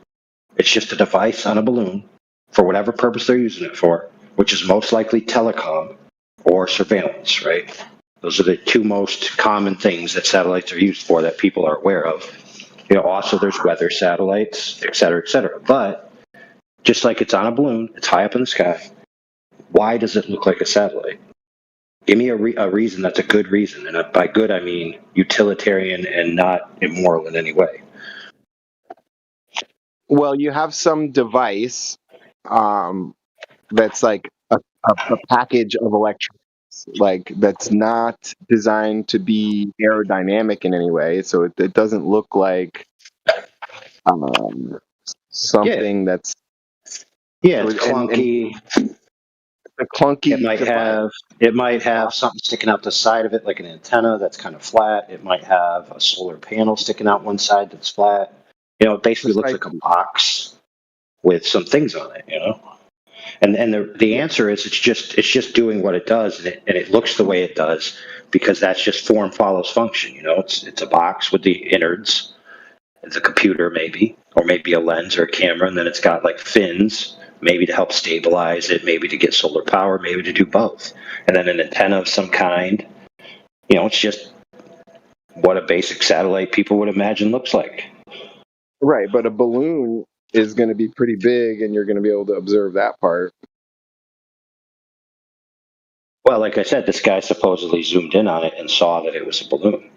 S6: It's just a device on a balloon for whatever purpose they're using it for, which is most likely telecom or surveillance, right? Those are the two most common things that satellites are used for that people are aware of. Also there's weather satellites, et cetera, et cetera. But just like it's on a balloon, it's high up in the sky. Why does it look like a satellite? Give me a reason that's a good reason. And by good, I mean utilitarian and not immoral in any way.
S13: well, you have some device that's like a package of electronics, like that's not designed to be aerodynamic in any way, so it doesn't look like something that's
S6: it's
S13: and
S6: clunky.
S13: a clunky
S6: It might have something sticking out the side of it, like an antenna that's kind of flat. It might have a solar panel sticking out one side that's flat. It basically looks like a box with some things on it. And the answer is it's just doing what it does, and it looks the way it does because that's just form follows function. It's a box with the innards. It's a computer maybe, or maybe a lens or a camera, and then it's got like fins, maybe to help stabilize it, maybe to get solar power, maybe to do both, and then an antenna of some kind. It's just what a basic satellite people would imagine looks like.
S13: right, but a balloon is going to be pretty big, and you're going to be able to observe that part.
S6: Well, like I said, this guy supposedly zoomed in on it and saw that it was a balloon.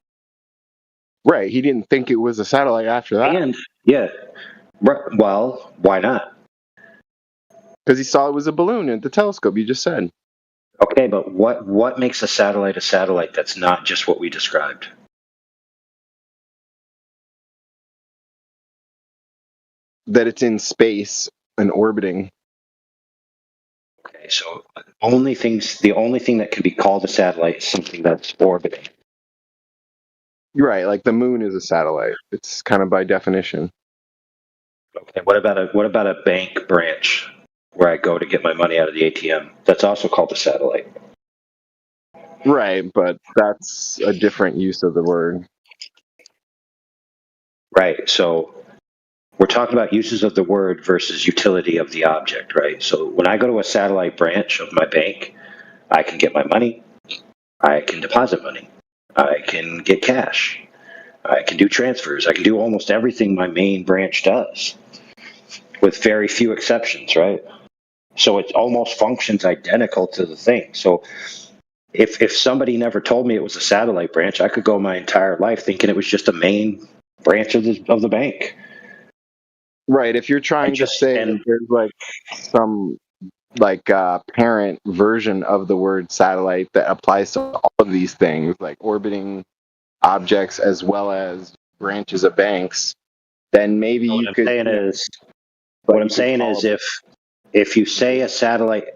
S13: Right, he didn't think it was a satellite after that.
S6: And well, why not?
S13: Because he saw it was a balloon at the telescope. You just said.
S6: Okay, but what makes a satellite that's not just what we described?
S13: That it's in space and orbiting.
S6: Okay, so the only thing that can be called a satellite is something that's orbiting.
S13: Right, like the moon is a satellite. It's kind of by definition.
S6: Okay, what about a bank branch where I go to get my money out of the ATM? That's also called a satellite.
S13: Right, but that's a different use of the word.
S6: Right, so we're talking about uses of the word versus utility of the object, right? So when I go to a satellite branch of my bank, I can get my money, I can deposit money, I can get cash, I can do transfers, I can do almost everything my main branch does, with very few exceptions, right? So it almost functions identical to the thing. So if somebody never told me it was a satellite branch, I could go my entire life thinking it was just a main branch of the bank.
S13: Right, if you're trying to say that there's like some parent version of the word satellite that applies to all of these things, like orbiting objects as well as branches of banks, then maybe you could.
S6: What I'm saying is if you say a satellite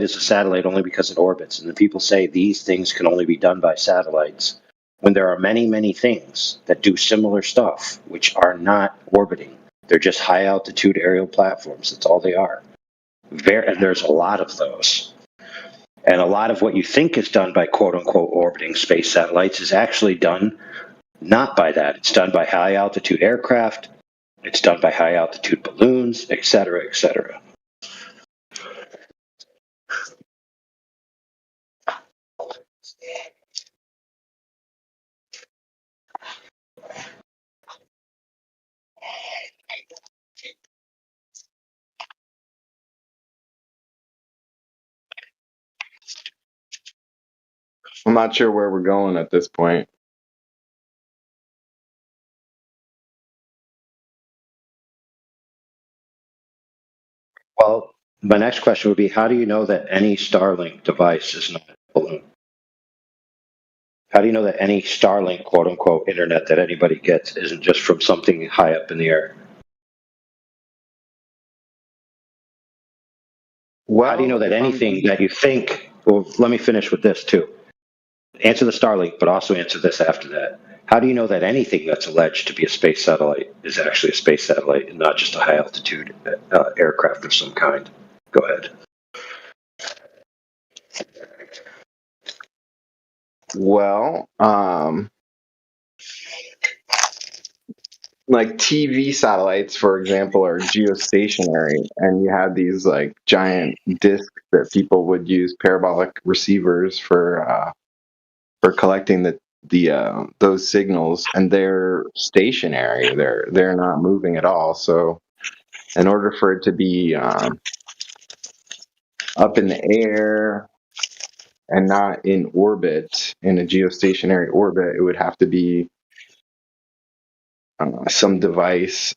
S6: is a satellite only because it orbits, and the people say these things can only be done by satellites, when there are many, many things that do similar stuff which are not orbiting. They're just high altitude aerial platforms. That's all they are. There's a lot of those. And a lot of what you think is done by quote unquote orbiting space satellites is actually done not by that. It's done by high altitude aircraft. It's done by high altitude balloons, et cetera, et cetera.
S13: I'm not sure where we're going at this point.
S6: Well, my next question would be, how do you know that any Starlink device is not a balloon? How do you know that any Starlink, quote unquote, internet that anybody gets isn't just from something high up in the air? How do you know that anything that you think, well, let me finish with this too. Answer the Starlink, but also answer this after that. How do you know that anything that's alleged to be a space satellite is actually a space satellite and not just a high altitude aircraft of some kind? Go ahead.
S13: Well, like TV satellites, for example, are geostationary, and you have these like giant discs that people would use parabolic receivers for collecting the those signals, and they're stationary. They're not moving at all. So, in order for it to be up in the air and not in orbit, in a geostationary orbit, it would have to be some device.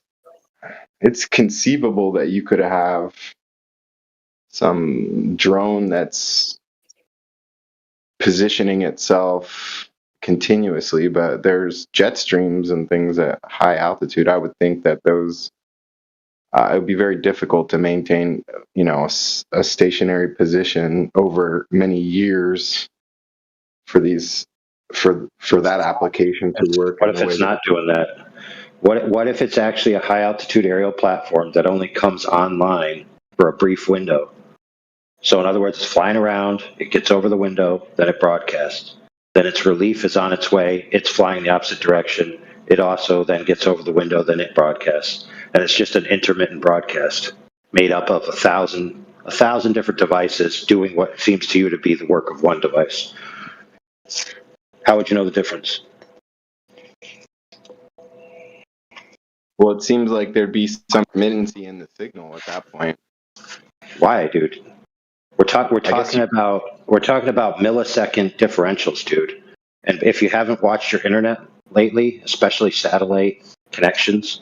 S13: It's conceivable that you could have some drone that's positioning itself continuously, but there's jet streams and things at high altitude. I would think that those it would be very difficult to maintain, a stationary position over many years for these for that application to work.
S6: What if it's not doing that? What if it's actually a high altitude aerial platform that only comes online for a brief window? So in other words, it's flying around, it gets over the window, then it broadcasts. Then its relief is on its way, it's flying the opposite direction. It also then gets over the window, then it broadcasts. And it's just an intermittent broadcast made up of a thousand different devices doing what seems to you to be the work of one device. How would you know the difference?
S13: Well, it seems like there'd be some intermittency in the signal at that point.
S6: Why, dude? We're talking about millisecond differentials, dude. And if you haven't watched your internet lately, especially satellite connections,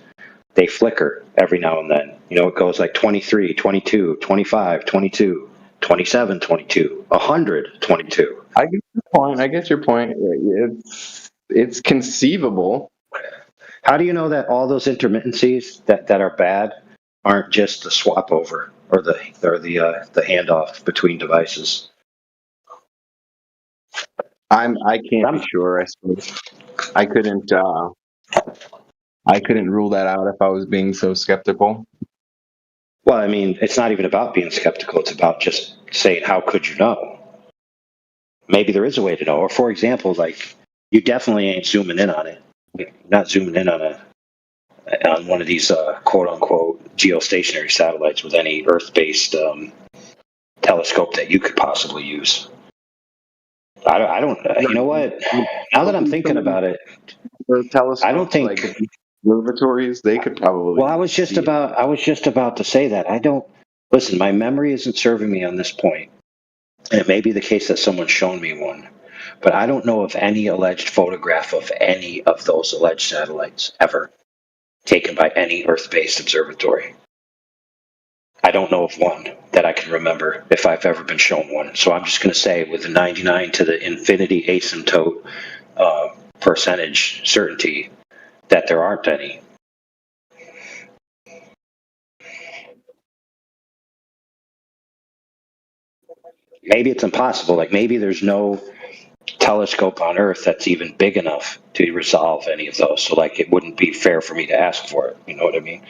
S6: they flicker every now and then. It goes like 23, 22, 25, 22, 27, 22, 100, 22.
S13: I get your point. It's conceivable.
S6: How do you know that all those intermittencies that are bad aren't just the swap over or the handoff between devices?
S13: I can't be sure. I suppose I couldn't rule that out if I was being so skeptical.
S6: Well, I mean, it's not even about being skeptical. It's about just saying, how could you know? Maybe there is a way to know. Or, for example, like, you definitely ain't zooming in on it. You're not zooming in on one of these quote-unquote geostationary satellites with any Earth-based telescope that you could possibly use. I don't. You know what? Now that I'm thinking about it,
S13: telescopes,
S6: I don't think
S13: like observatories, they could probably.
S6: Well, I was just about to say that. I don't listen. My memory isn't serving me on this point, and it may be the case that someone's shown me one, but I don't know of any alleged photograph of any of those alleged satellites ever taken by any Earth-based observatory. I don't know of one that I can remember if I've ever been shown one. So I'm just going to say, with a 99 to the infinity asymptote percentage certainty, that there aren't any. Maybe it's impossible. Like, maybe there's no telescope on Earth that's even big enough to resolve any of those. So, like, it wouldn't be fair for me to ask for it. You know what I mean?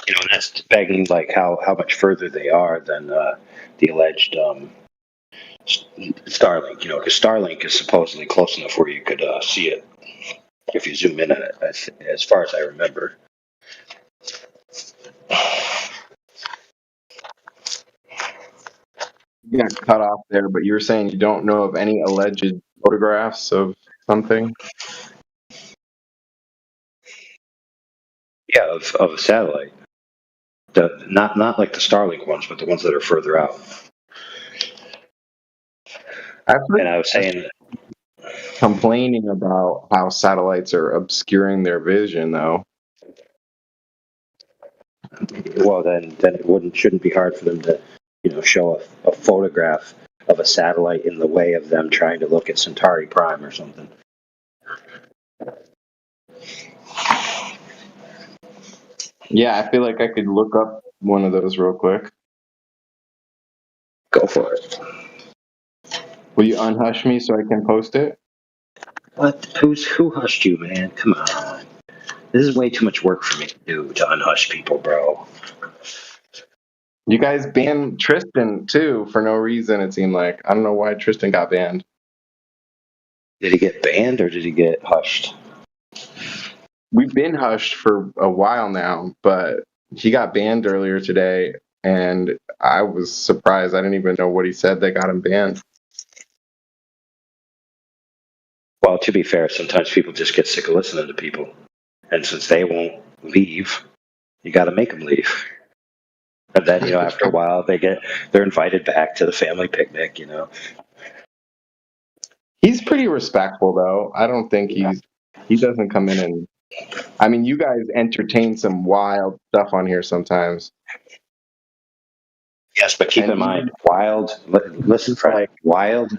S6: And that's begging, like, how much further they are than the alleged Starlink. Because Starlink is supposedly close enough where you could see it if you zoom in on it, as far as I remember.
S13: You got cut off there, but you were saying you don't know of any alleged photographs of something?
S6: Yeah, of a satellite. Not like the Starlink ones, but the ones that are further out. And I was saying,
S18: complaining about how satellites are obscuring their vision, though.
S6: well, then it shouldn't be hard for them to, show a photograph of a satellite in the way of them trying to look at Centauri Prime or something.
S18: Yeah, I feel like I could look up one of those real quick.
S6: Go for it.
S18: Will you unhush me so I can post it?
S6: What? Who hushed you, man? Come on. This is way too much work for me to do to unhush people, bro.
S18: You guys banned Tristan too for no reason. It seemed like I don't know why Tristan got banned.
S6: Did he get banned or did he get hushed?
S18: We've been hushed for a while now, but he got banned earlier today, and I was surprised. I didn't even know what he said that got him banned.
S6: Well, to be fair, sometimes people just get sick of listening to people, and since they won't leave, you got to make them leave. And then, after a while, they're invited back to the family picnic.
S18: He's pretty respectful, though. I don't think he doesn't come in and. I mean, you guys entertain some wild stuff on here sometimes.
S6: Yes, but keep in mind, listen, Frank, wild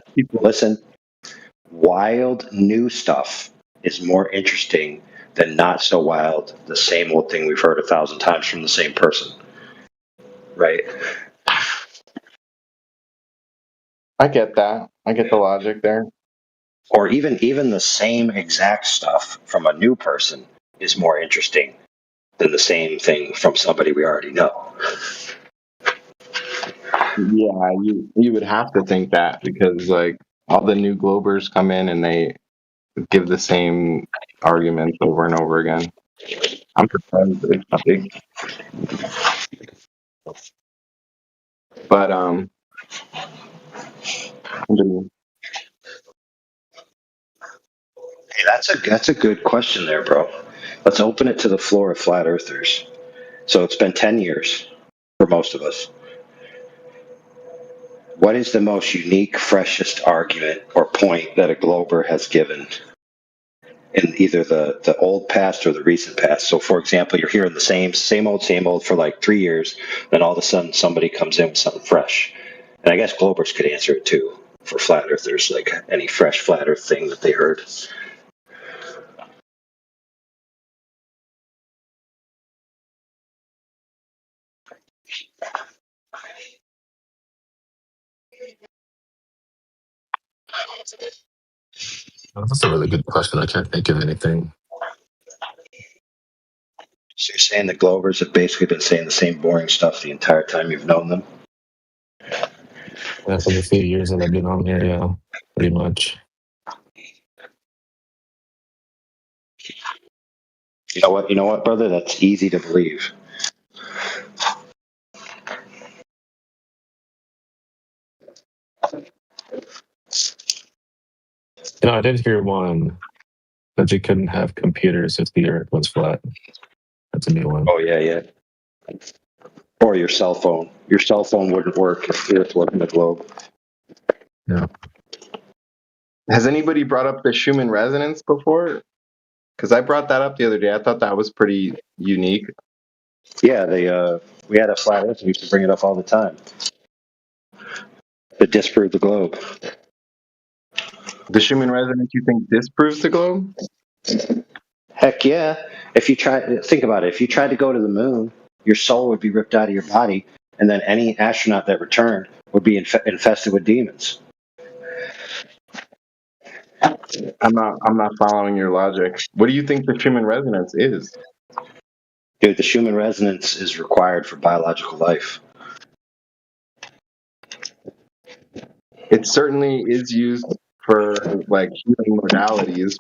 S6: new stuff is more interesting than not so wild, the same old thing we've heard 1,000 times from the same person. Right?
S18: I get that. I get the logic there.
S6: Or even the same exact stuff from a new person is more interesting than the same thing from somebody we already know.
S18: Yeah, you would have to think that because like all the new Globers come in and they give the same arguments over and over again. I'm surprised it's not big. But
S6: Hey, that's a good question there, bro. Let's open it to the floor of flat earthers. So it's been 10 years for most of us. What is the most unique, freshest argument or point that a Glober has given in either the old past or the recent past? So, for example, you're hearing the same old for like 3 years, then all of a sudden somebody comes in with something fresh. And I guess Globers could answer it too for flat earthers, like any fresh flat earth thing that they heard.
S16: That's a really good question. I can't think of anything.
S6: So you're saying the Glovers have basically been saying the same boring stuff the entire time you've known them?
S16: Yeah, for the few years that I've been on here, yeah, pretty much.
S6: You know what, brother? That's easy to believe.
S16: I did hear one that you couldn't have computers if the Earth was flat. That's a new one.
S6: Oh yeah. Or your cell phone. Your cell phone wouldn't work if the Earth wasn't a globe.
S16: Yeah.
S18: Has anybody brought up the Schumann resonance before? Because I brought that up the other day. I thought that was pretty unique.
S6: Yeah, we had a flat Earth. We used to bring it up all the time. To disprove the globe.
S18: The Schumann resonance, you think disproves the globe?
S6: Heck yeah. Think about it. If you tried to go to the moon, your soul would be ripped out of your body, and then any astronaut that returned would be infested with demons.
S18: I'm not following your logic. What do you think the Schumann resonance is?
S6: Dude, the Schumann resonance is required for biological life.
S18: It certainly is used for like healing modalities.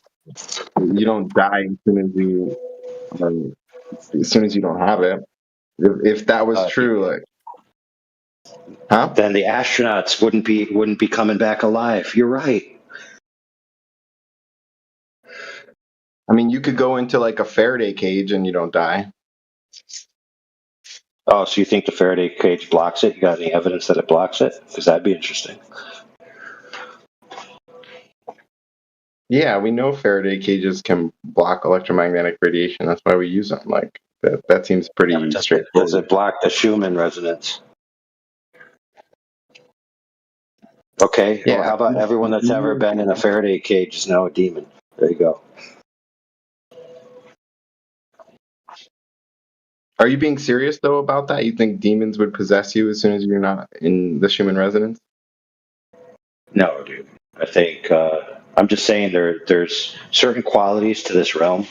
S18: You don't die as soon as you don't have it. If that was true,
S6: then the astronauts wouldn't be coming back alive. You're right.
S18: I mean, you could go into like a Faraday cage and you don't die.
S6: Oh, so you think the Faraday cage blocks it? You got any evidence that it blocks it? Because that'd be interesting.
S18: Yeah, we know Faraday cages can block electromagnetic radiation. That's why we use them. Like that seems pretty
S6: Does
S18: straightforward.
S6: it block the Schumann resonance? Okay.
S18: Yeah.
S6: Well, how about everyone that's ever been in a Faraday cage is now a demon? There you go.
S18: Are you being serious though about that? You think demons would possess you as soon as you're not in the Schumann resonance?
S6: No, dude. I think I'm just saying there's certain qualities to this realm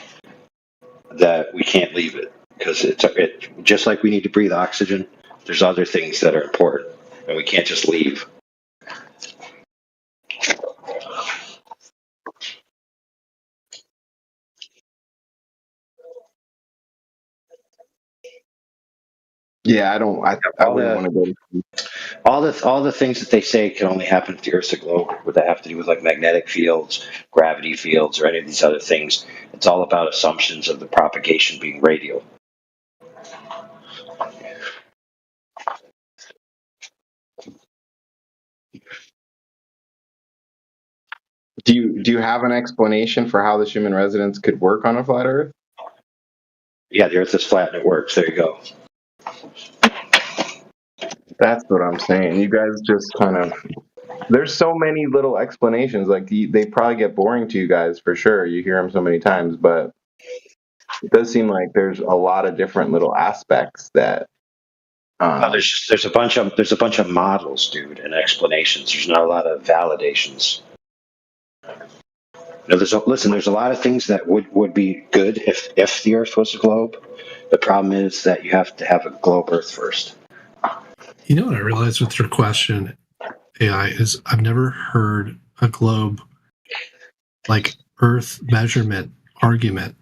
S6: that we can't leave it because it just like we need to breathe oxygen. There's other things that are important, and we can't just leave.
S18: Yeah, I don't. I wouldn't want to go.
S6: All the things that they say can only happen if the Earth's a globe. Would that have to do with like magnetic fields, gravity fields, or any of these other things? It's all about assumptions of the propagation being radial.
S18: Do you have an explanation for how the Schumann resonance could work on a flat Earth?
S6: Yeah, the Earth is flat and it works. There you go.
S18: That's what I'm saying. You guys just kind of. There's so many little explanations. Like they probably get boring to you guys for sure. You hear them so many times, but it does seem like there's a lot of different little aspects that.
S6: There's a bunch of models, dude, and explanations. There's not a lot of validations. No, there's a lot of things that would be good if the Earth was a globe. The problem is that you have to have a globe Earth first.
S20: You know what I realized with your question, AI, is I've never heard a globe like Earth measurement argument.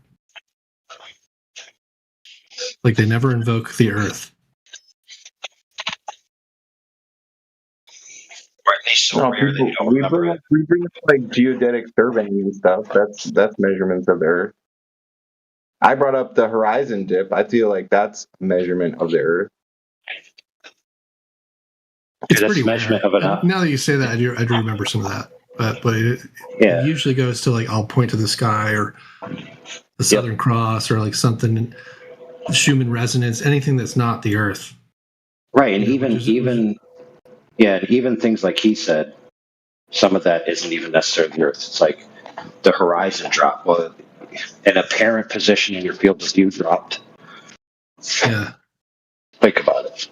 S20: Like they never invoke the Earth.
S6: Or at least so rare that you don't remember it.
S18: We bring up like geodetic surveying and stuff. That's measurements of the Earth. I brought up the horizon dip. I feel like that's a measurement of the Earth.
S20: It's pretty measurement of it. Now that you say that, I do remember some of that. But it usually goes to like I'll point to the sky or the Southern Cross or like something, Schumann resonance, anything that's not the Earth.
S6: Right, and even things like he said, some of that isn't even necessarily the Earth. It's like the horizon drop. Well, an apparent position in your field of view dropped.
S20: Yeah.
S6: Think about it.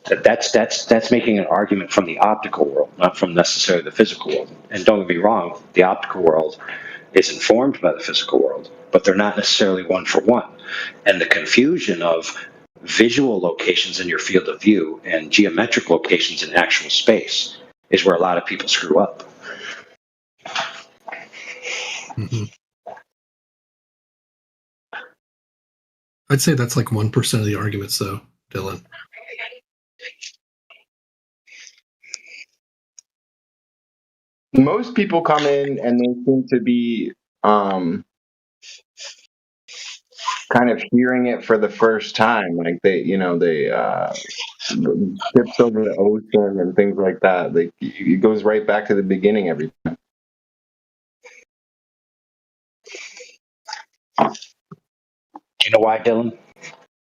S6: That's making an argument from the optical world, not from necessarily the physical world. And don't get me wrong, the optical world is informed by the physical world, but they're not necessarily one for one. And the confusion of visual locations in your field of view and geometric locations in actual space is where a lot of people screw up.
S20: Mm-hmm. I'd say that's like 1% of the arguments, though, Dylan.
S18: Most people come in and they seem to be kind of hearing it for the first time. Like they ships over the ocean and things like that. Like it goes right back to the beginning every time.
S6: Do you know why, Dylan?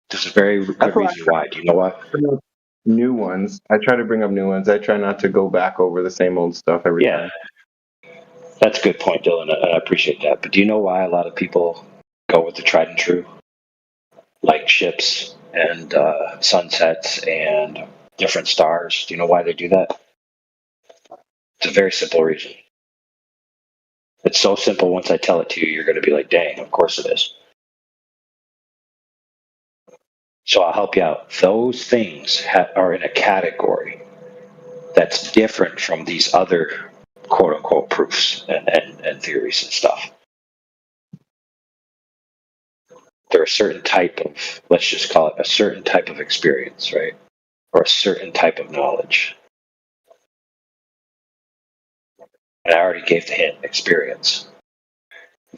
S6: There's a very good reason why. Do you know why?
S18: New ones. I try to bring up new ones. I try not to go back over the same old stuff every time.
S6: That's a good point, Dylan. I appreciate that. But do you know why a lot of people go with the tried and true? Like ships and sunsets and different stars. Do you know why they do that? It's a very simple reason. It's so simple, once I tell it to you, you're going to be like, dang, of course it is. So I'll help you out. Those things are in a category that's different from these other quote-unquote proofs and theories and stuff. They're a certain type of, let's just call it a certain type of experience, right? Or a certain type of knowledge. And I already gave the hint, experience.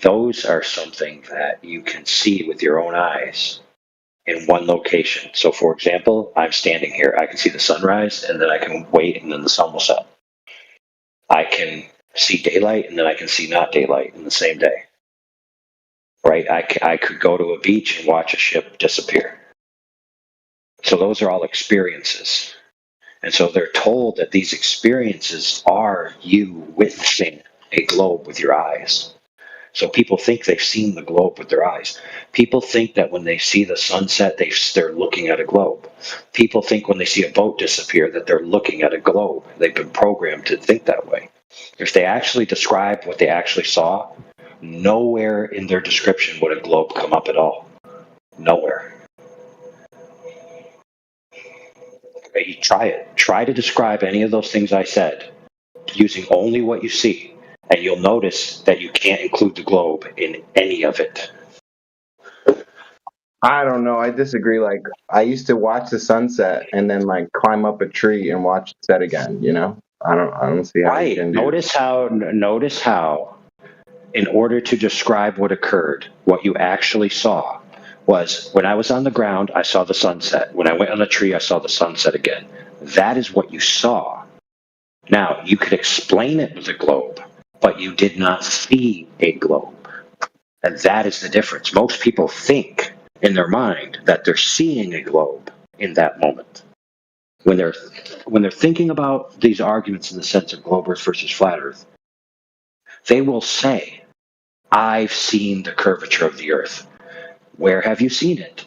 S6: Those are something that you can see with your own eyes in one location. So, for example, I'm standing here. I can see the sunrise, and then I can wait, and then the sun will set. I can see daylight, and then I can see not daylight in the same day. Right? I could go to a beach and watch a ship disappear. So those are all experiences. And so they're told that these experiences are you witnessing a globe with your eyes. So people think they've seen the globe with their eyes. People think that when they see the sunset, they're looking at a globe. People think when they see a boat disappear that they're looking at a globe. They've been programmed to think that way. If they actually describe what they actually saw, nowhere in their description would a globe come up at all. Nowhere. You try it. Try to describe any of those things I said using only what you see, and you'll notice that you can't include the globe in any of it.
S13: I don't know. I disagree. Like, I used to watch the sunset and then like climb up a tree and watch it set again. You know, I don't see how you can do.
S6: Notice how, in order to describe what occurred, what you actually saw was when I was on the ground, I saw the sunset. When I went on the tree, I saw the sunset again. That is what you saw. Now, you could explain it with a globe, but you did not see a globe. And that is the difference. Most people think in their mind that they're seeing a globe in that moment. When they're thinking about these arguments in the sense of globe Earth versus flat Earth, they will say, I've seen the curvature of the Earth. Where have you seen it?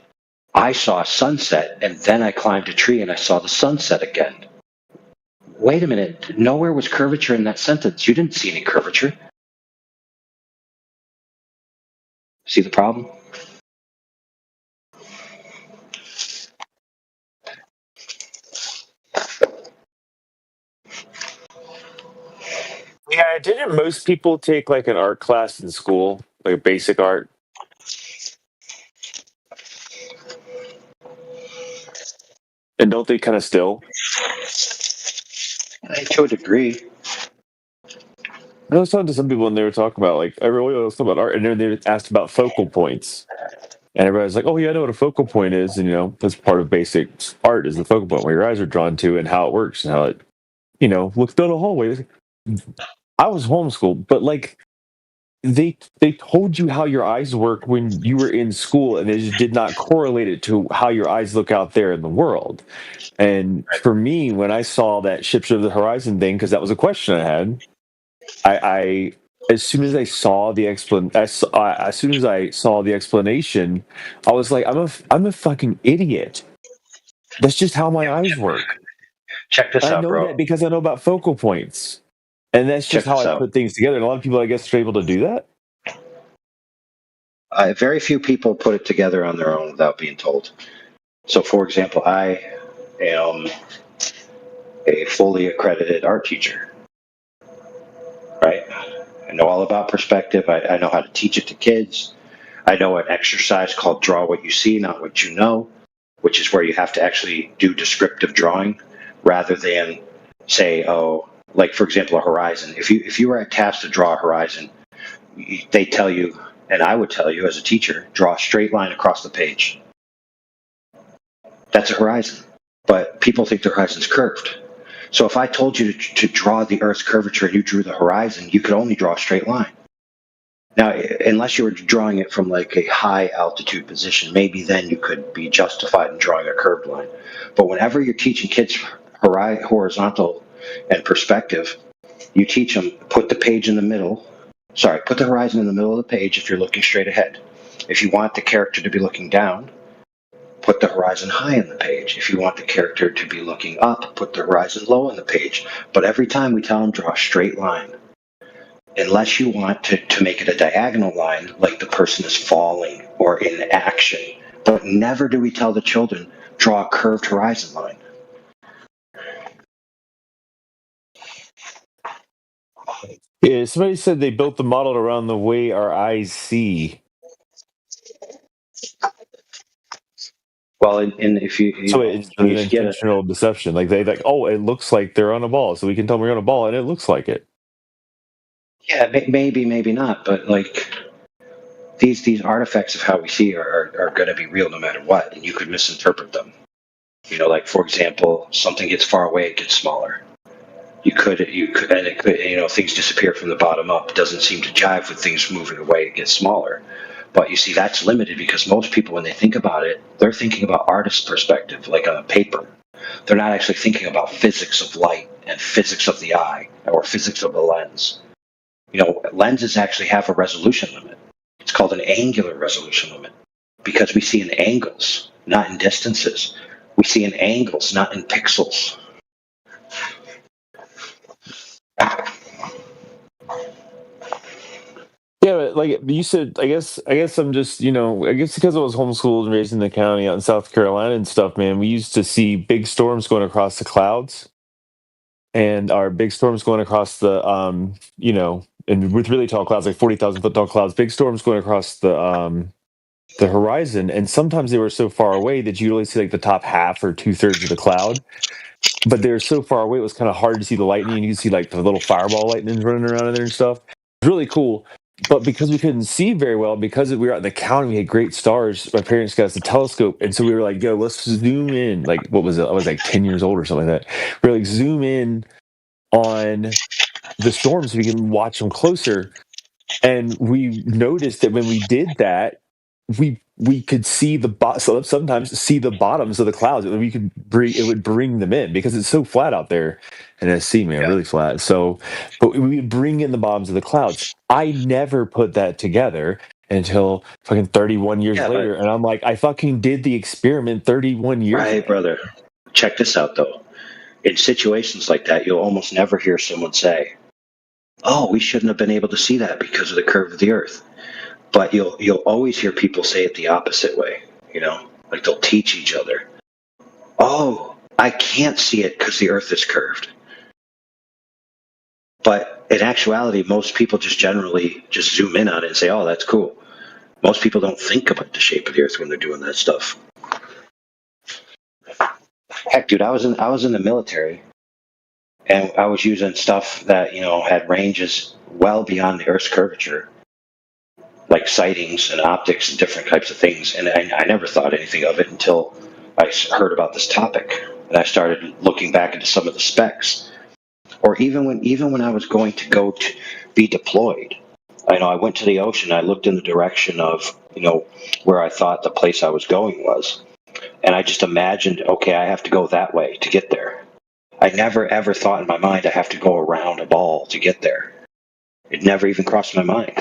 S6: I saw a sunset, and then I climbed a tree and I saw the sunset again. Wait a minute. Nowhere was curvature in that sentence. You didn't see any curvature. See the problem?
S10: Yeah, didn't most people take like an art class in school, like a basic art? And don't they kind of still?
S6: To a degree.
S10: I was talking to some people and they were talking about like everyone was talking about art, and then they asked about focal points, and everybody's like, "Oh yeah, I know what a focal point is," and you know that's part of basic art is the focal point where your eyes are drawn to and how it works and how it, looks down a hallway. I was homeschooled, but like they told you how your eyes work when you were in school, and they just did not correlate it to how your eyes look out there in the world. And for me, when I saw that Ships of the Horizon thing, because that was a question I had, I as soon as I saw the as soon as I saw the explanation, I was like, I'm a fucking idiot. That's just how my eyes work.
S6: Check this
S10: I
S6: out,
S10: know
S6: bro.
S10: that because I know about focal points, and that's just
S6: Check
S10: how
S6: this
S10: I
S6: out.
S10: put things together. And a lot of people, I guess, are able to do that.
S6: Very few people put it together on their own without being told. So, for example, I am a fully accredited art teacher, right? I know all about perspective. I know how to teach it to kids. I know an exercise called draw what you see, not what you know, which is where you have to actually do descriptive drawing rather than say, oh, like for example, a horizon. If you were tasked to draw a horizon, they tell you, and I would tell you as a teacher, draw a straight line across the page. That's a horizon. But people think the horizon's curved. So if I told you to draw the Earth's curvature and you drew the horizon, you could only draw a straight line. Now, unless you were drawing it from like a high altitude position, maybe then you could be justified in drawing a curved line. But whenever you're teaching kids horizontal and perspective, you teach them put the page in the middle. Sorry, put the horizon in the middle of the page if you're looking straight ahead. If you want the character to be looking down, put the horizon high in the page. If you want the character to be looking up, put the horizon low in the page. But every time we tell them draw a straight line, unless you want to make it a diagonal line, like the person is falling or in action. But never do we tell the children draw a curved horizon line.
S10: Yeah, somebody said they built the model around the way our eyes see.
S6: Well, and if
S10: so it's an intentional deception. Like they like, oh, it looks like they're on a ball, so we can tell them we're on a ball, and it looks like it.
S6: Yeah, maybe, maybe not, but like these artifacts of how we see are going to be real no matter what, and you could misinterpret them. Like for example, something gets far away, it gets smaller. You could, and it could, things disappear from the bottom up. It doesn't seem to jive with things moving away, it gets smaller. But you see, that's limited because most people, when they think about it, they're thinking about artist's perspective, like on a paper. They're not actually thinking about physics of light and physics of the eye or physics of the lens. Lenses actually have a resolution limit. It's called an angular resolution limit because we see in angles, not in distances. We see in angles, not in pixels.
S10: Yeah, but like you said, I guess I'm just, I guess because I was homeschooled and raised in the county out in South Carolina and stuff, man, we used to see big storms going across the clouds, and our big storms going across the, and with really tall clouds, like 40,000 foot tall clouds, big storms going across the horizon, and sometimes they were so far away that you only see like the top half or 2/3 of the cloud. But they were so far away, it was kind of hard to see the lightning, and you could see like the little fireball lightning running around in there and stuff. It was really cool. But because we couldn't see very well, because we were out in the county, we had great stars. My parents got us a telescope, and so we were like, "Yo, let's zoom in." Like, what was it? I was like 10 years old or something like that. We were like, zoom in on the storms so we can watch them closer. And we noticed that when we did that, we could see sometimes see the bottoms of the clouds. It would bring them in because it's so flat out there in SC, man, really flat. So, but we would bring in the bottoms of the clouds. I never put that together until fucking 31 years later, and I'm like, I fucking did the experiment 31 years ago.
S6: Right, brother. Check this out, though. In situations like that, you'll almost never hear someone say, "Oh, we shouldn't have been able to see that because of the curve of the Earth." But you'll always hear people say it the opposite way. Like they'll teach each other, "Oh, I can't see it because the Earth is curved." But in actuality, most people just generally just zoom in on it and say, "Oh, that's cool." Most people don't think about the shape of the Earth when they're doing that stuff. Heck, dude, I was in the military, and I was using stuff that had ranges well beyond the Earth's curvature, like sightings and optics and different types of things. And I never thought anything of it until I heard about this topic, and I started looking back into some of the specs. Or even when I was going to go to be deployed, I went to the ocean. I looked in the direction of where I thought the place I was going was, and I just imagined, okay, I have to go that way to get there. I never ever thought in my mind I have to go around a ball to get there. It never even crossed my mind.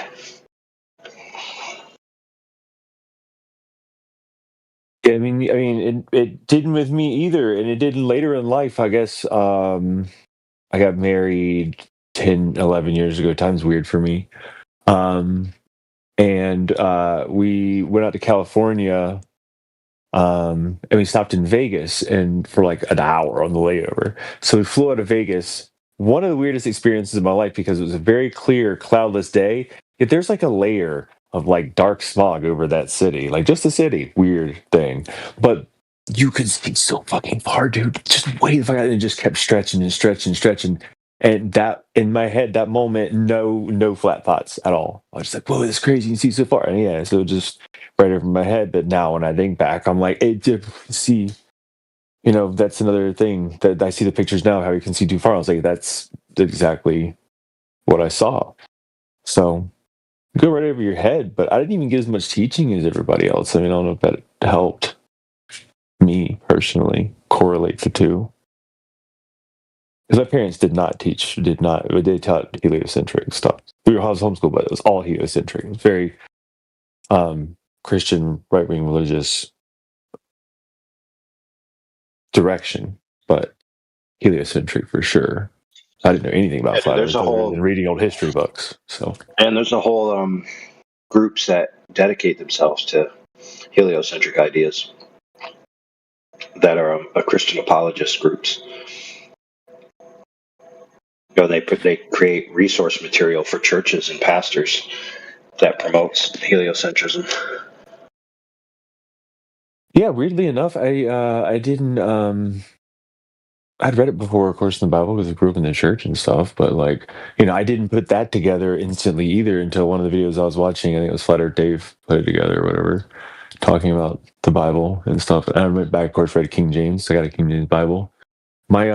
S10: I mean, it didn't with me either, and it didn't later in life. I guess I got married 10, 11 years ago. Time's weird for me. And we went out to California, and we stopped in Vegas and for like an hour on the layover. So we flew out of Vegas. One of the weirdest experiences of my life because it was a very clear, cloudless day. Yet there's like a layer of like dark smog over that city, like just a city. Weird thing, but you could see so fucking far, dude. Just wait if I got it, and just kept stretching and stretching and stretching. And that in my head, that moment, no flat pots at all. I was just like, whoa, this is crazy. You can see so far. And yeah, so just right over my head. But now when I think back, I'm like, see, that's another thing that I see the pictures now, how you can see too far. I was like, that's exactly what I saw. So go right over your head. But I didn't even get as much teaching as everybody else. I mean, I don't know if that helped me personally correlate the two. Because my parents they taught heliocentric stuff. We were homeschooled, but it was all heliocentric. It was very Christian, right-wing religious direction, but heliocentric for sure. I didn't know anything about flat Earth other than reading old history books.
S6: And there's a whole groups that dedicate themselves to heliocentric ideas that are Christian apologist groups. They create resource material for churches and pastors that promotes heliocentrism.
S10: Yeah, weirdly enough, I didn't I'd read it before, of course, in the Bible because I grew up in the church and stuff. But like, I didn't put that together instantly either until one of the videos I was watching. I think it was Flat Earth Dave put it together or whatever, talking about the Bible and stuff. And I went back, of course, read King James. I got a King James Bible. My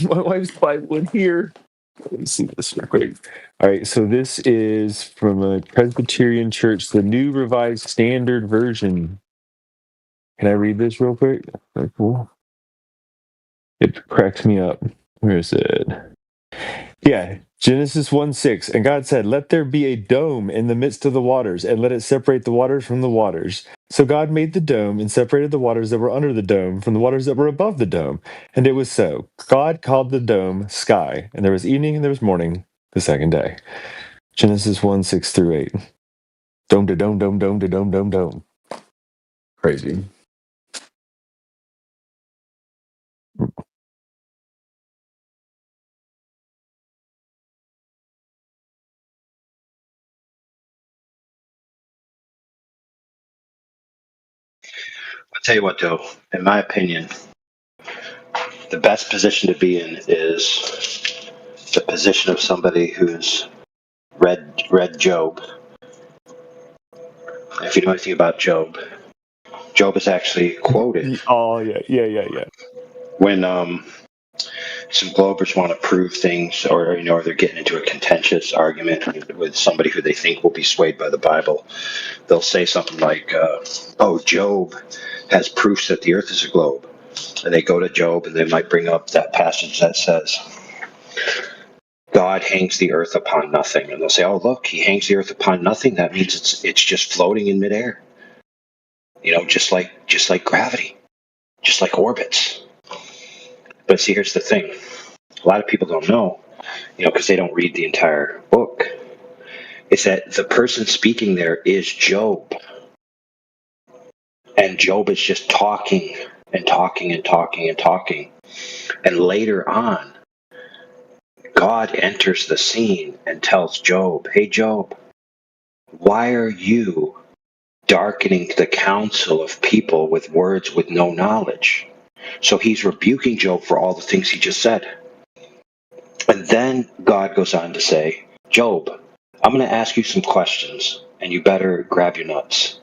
S10: my wife's Bible in here. Let me see this real quick. All right, so this is from a Presbyterian Church, the New Revised Standard Version. Can I read this real quick? Very cool. It cracks me up. Where is it? Yeah, Genesis 1:6. And God said, "Let there be a dome in the midst of the waters, and let it separate the waters from the waters." So God made the dome and separated the waters that were under the dome from the waters that were above the dome. And it was so. God called the dome sky, and there was evening and there was morning the second day. Genesis 1:6 through 8. Dome to dome, dome, dome to dome, dome, dome. Crazy.
S6: I'll tell you what, though, in my opinion, the best position to be in is the position of somebody who's read Job. If you know anything about Job, Job is actually quoted.
S10: Oh, yeah.
S6: When some Globers want to prove things, or they're getting into a contentious argument with somebody who they think will be swayed by the Bible, they'll say something like, "Oh, Job has proofs that the Earth is a globe," and they go to Job and they might bring up that passage that says, "God hangs the Earth upon nothing," and they'll say, "Oh, look, He hangs the Earth upon nothing. That means it's just floating in midair, just like gravity, just like orbits." But see, here's the thing. A lot of people don't know, because they don't read the entire book, is that the person speaking there is Job. And Job is just talking and talking and talking and talking. And later on, God enters the scene and tells Job, "Hey, Job, why are you darkening the counsel of people with words with no knowledge?" So he's rebuking Job for all the things he just said. And then God goes on to say, "Job, I'm going to ask you some questions, and you better grab your nuts."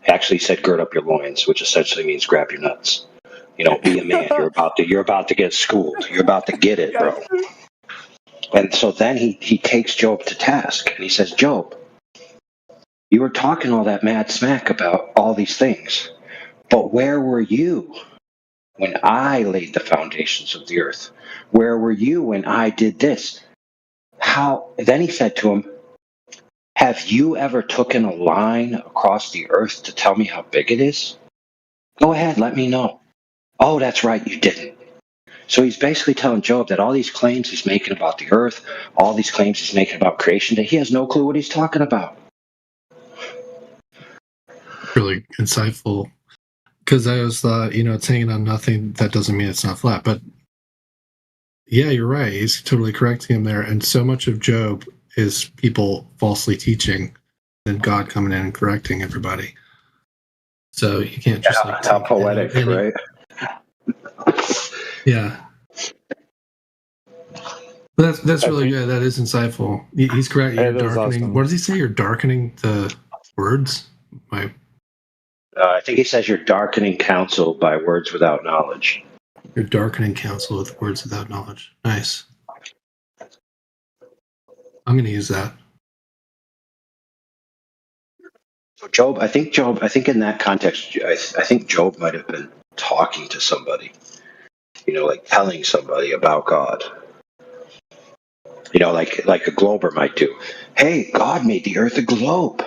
S6: He actually said, "Gird up your loins," which essentially means grab your nuts. Be a man. You're about to get schooled. You're about to get it, bro. And so then he takes Job to task, and he says, "Job, you were talking all that mad smack about all these things, but where were you when I laid the foundations of the earth? Where were you when I did this? How?" Then he said to him, "Have you ever taken a line across the earth to tell me how big it is? Go ahead, let me know." "Oh, that's right, you didn't." So he's basically telling Job that all these claims he's making about the earth, all these claims he's making about creation, that he has no clue what he's talking about.
S20: Really insightful. Because I always thought, it's hanging on nothing. That doesn't mean it's not flat. But yeah, you're right. He's totally correcting him there. And so much of Job is people falsely teaching and God coming in and correcting everybody. So you can't just
S6: how poetic, right?
S20: Yeah. But that's really good. That is insightful. He's correct. You're darkening. Awesome. What does he say? You're darkening the words?
S6: I think he says you're darkening counsel by words without knowledge.
S20: You're darkening counsel with words without knowledge. Nice. I'm going to use that.
S6: So Job, I think in that context, I think Job might have been talking to somebody, like telling somebody about God. Like a glober might do. Hey, God made the earth a globe.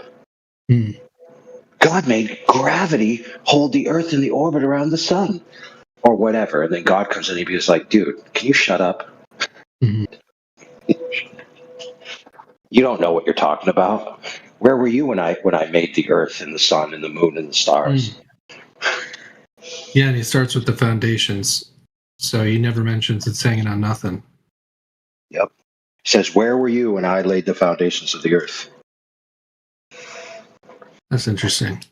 S6: God made gravity hold the earth in the orbit around the sun, or whatever. And then God comes in and he's like, "Dude, can you shut up? You don't know what you're talking about. Where were you when I made the earth and the sun and the moon and the stars?"
S20: Yeah, and he starts with the foundations. So he never mentions it's hanging on nothing.
S6: Yep. He says, "Where were you when I laid the foundations of the earth?"
S20: That's interesting.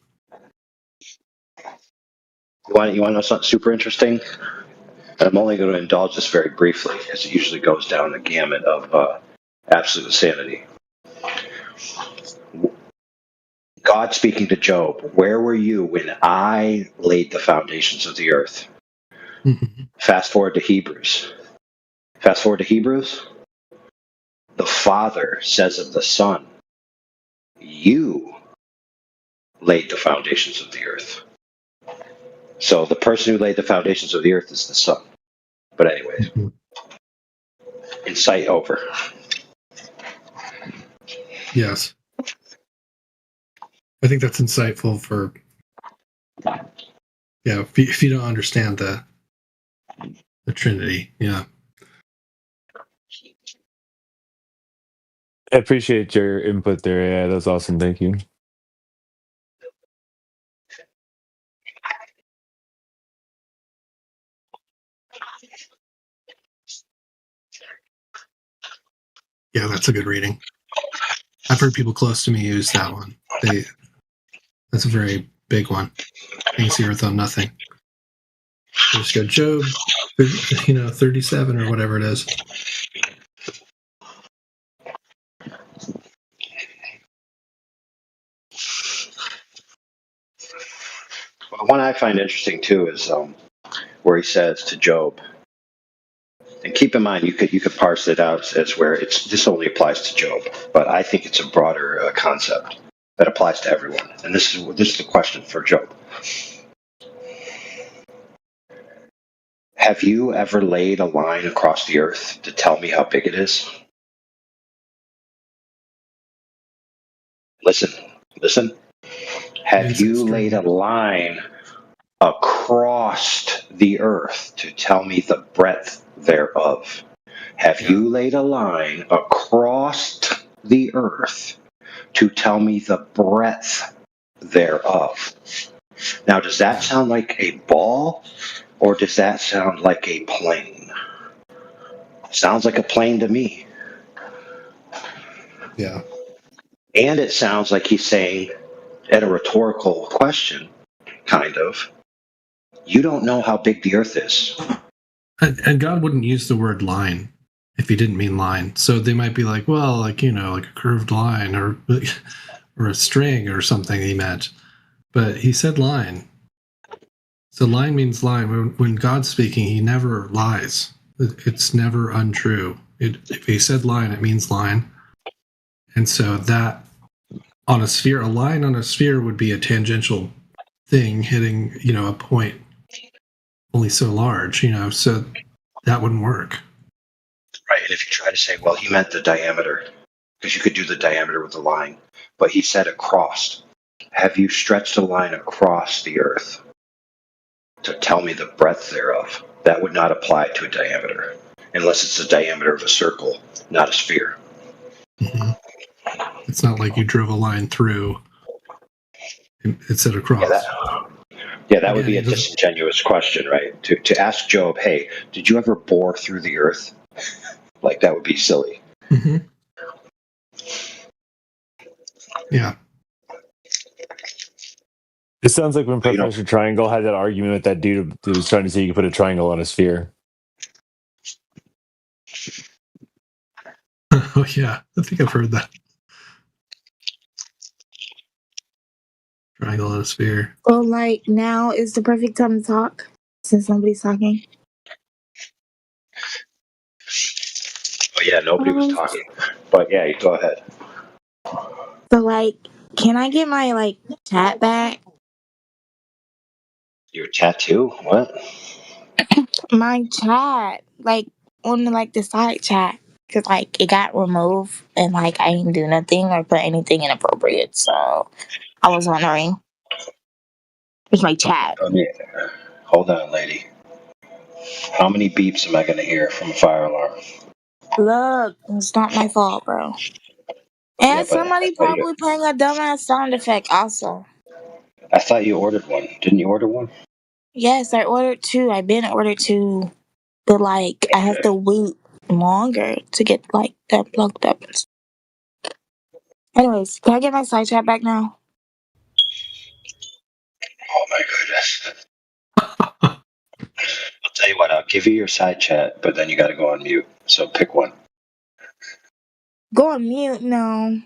S6: You want to know something super interesting? I'm only going to indulge this very briefly, as it usually goes down the gamut of absolute insanity. God speaking to Job, where were you when I laid the foundations of the earth? Fast forward to Hebrews. The Father says of the Son, you laid the foundations of the earth. So the person who laid the foundations of the earth is the Son. But anyways, insight over.
S20: Yes. I think that's insightful for, if you don't understand the Trinity, yeah.
S10: I appreciate your input there. Yeah, that's awesome. Thank you.
S20: Yeah, that's a good reading. I've heard people close to me use that one. That's a very big one. Things the earth on nothing. Just go Job, 37 or whatever it is.
S6: Well, one I find interesting too is where he says to Job, and keep in mind you could parse it out as where this only applies to Job, but I think it's a broader concept that applies to everyone. And this is the question for Job. Have you ever laid a line across the earth to tell me how big it is? Listen. Have you laid a line across the earth to tell me the breadth thereof? Have you laid a line across the earth to tell me the breadth thereof? Now, does that sound like a ball, or does that sound like a plane? Sounds like a plane to me.
S20: Yeah.
S6: And it sounds like he's saying, at a rhetorical question, kind of, you don't know how big the earth is.
S20: And God wouldn't use the word line if he didn't mean line. So they might be like, well, like a curved line or a string or something he meant. But he said line. So line means line. When God's speaking, he never lies. It's never untrue. If he said line, it means line. And so that on a sphere, a line on a sphere would be a tangential thing hitting, a point only so large, so that wouldn't work.
S6: Right, and if you try to say, well, he meant the diameter, because you could do the diameter with a line, but he said across. Have you stretched a line across the earth to tell me the breadth thereof? That would not apply to a diameter, unless it's the diameter of a circle, not a sphere.
S20: Mm-hmm. It's not like you drove a line through. It said across.
S6: That would be a disingenuous question, right? To ask Job, hey, did you ever bore through the earth? Like, that would be silly.
S20: Mm-hmm. Yeah.
S10: It sounds like when Professor Triangle had that argument with that dude who was trying to say you could put a triangle on a sphere.
S20: Oh, yeah. I think I've heard that. Triangle on a sphere.
S7: Well, like, now is the perfect time to talk since nobody's talking.
S6: Oh, yeah, nobody was talking. But, yeah, you go ahead.
S7: So, like, can I get my, chat back?
S6: Your tattoo? What?
S7: My chat. On, the side chat. Because, it got removed and, I didn't do nothing or put anything inappropriate. So, I was wondering. Where's my chat?
S6: Hold on, lady. How many beeps am I going to hear from a fire alarm?
S7: Look, it's not my fault, bro. And somebody probably playing a dumbass sound effect also.
S6: I thought you ordered one. Didn't you order one?
S7: Yes, I ordered 2. I've been ordered 2. But, I have to wait longer to get, that plugged up. Anyways, can I get my side chat back now?
S6: Oh, my goodness. I'll tell you what, I'll give you your side chat, but then you got to go on mute. So pick one.
S7: Go on mute. No.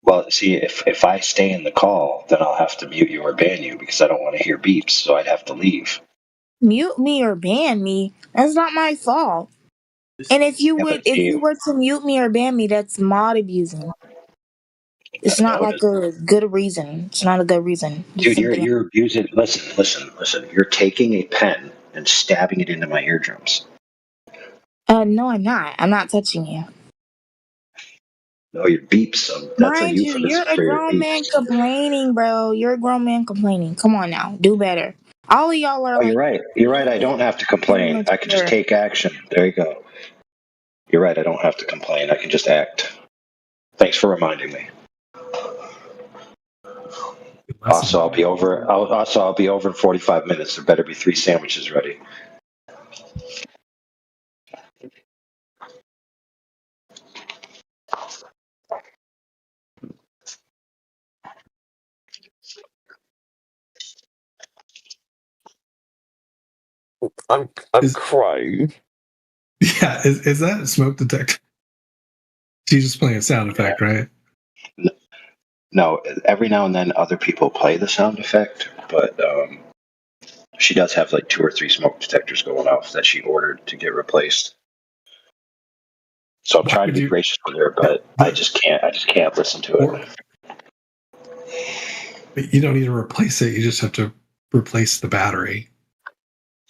S6: Well, see, if I stay in the call, then I'll have to mute you or ban you because I don't want to hear beeps, so I'd have to leave.
S7: Mute me or ban me. That's not my fault. And if you were to mute me or ban me, that's mod abusing. It's not
S6: No,
S7: like a good reason. It's not a good reason.
S6: dude, you're abusing. Listen. You're taking a pen and stabbing it into my eardrums.
S7: No, I'm not. I'm not touching you.
S6: No, your beeps. That's a
S7: Mind you,
S6: euphemism
S7: you're a
S6: for your
S7: grown
S6: beeps.
S7: man complaining, bro. You're a grown man complaining. Come on now, do better. All of y'all are
S6: Oh,
S7: like.
S6: you're right. You're right. I don't have to complain. I can just take action. There you go. You're right. I don't have to complain. I can just act. Thanks for reminding me. Also, I'll be over. I'll be over in 45 minutes. There better be 3 sandwiches ready.
S10: I'm crying.
S20: Yeah, is that a smoke detector? She's just playing a sound effect, right?
S6: No, every now and then other people play the sound effect, but she does have like 2 or 3 smoke detectors going off that she ordered to get replaced. So I'm trying to be gracious with her, but I just can't. I just can't listen to it.
S20: But you don't need to replace it. You just have to replace the battery.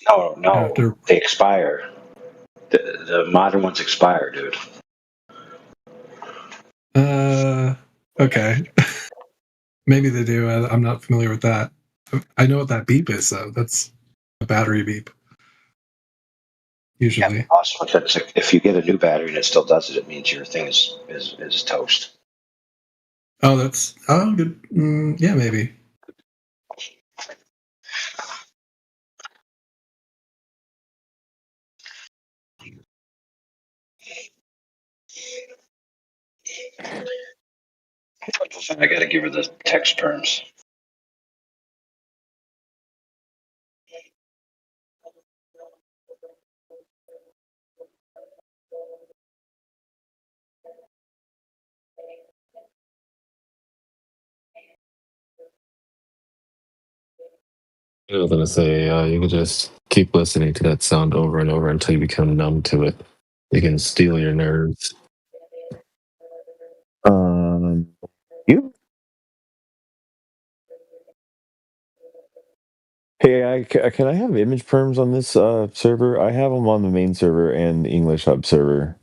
S6: No, they expire. The modern ones expire, dude.
S20: Okay. Maybe they do. I'm not familiar with that. I know what that beep is, though. That's a battery beep. Usually.
S6: Yeah, awesome. If you get a new battery and it still does it, it means your thing is toast.
S20: Oh, that's good. Yeah, maybe.
S6: I got to give her the text terms.
S16: I was gonna say, you can just keep listening to that sound over and over until you become numb to it. You can steal your nerves.
S10: You? Hey, can I have image perms on this server? I have them on the main server and the English Hub server.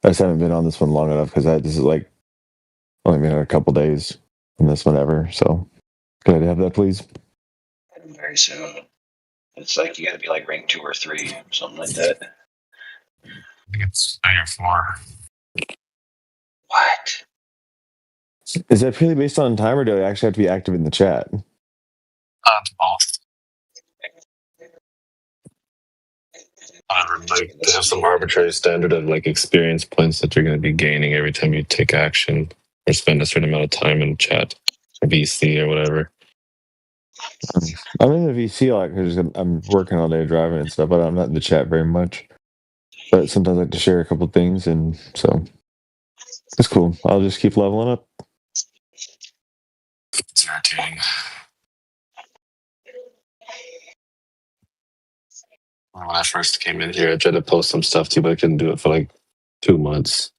S10: I just haven't been on this one long enough because this is like only been a couple days on this one ever. So, could I have that, please?
S6: Very soon. It's like you got to be like ranked 2 or 3, something like that.
S16: I think it's 3 or 4.
S6: What?
S10: Is that purely based on time, or do I actually have to be active in the chat?
S16: It's both. Like they have some arbitrary standard of like experience points that you're going to be gaining every time you take action or spend a certain amount of time in chat or VC or whatever.
S10: I'm in the VC a lot because I'm working all day driving and stuff, but I'm not in the chat very much. But sometimes I like to share a couple things, and so it's cool. I'll just keep leveling up.
S16: It's irritating. When I first came in here, I tried to post some stuff too, but I couldn't do it for like 2 months.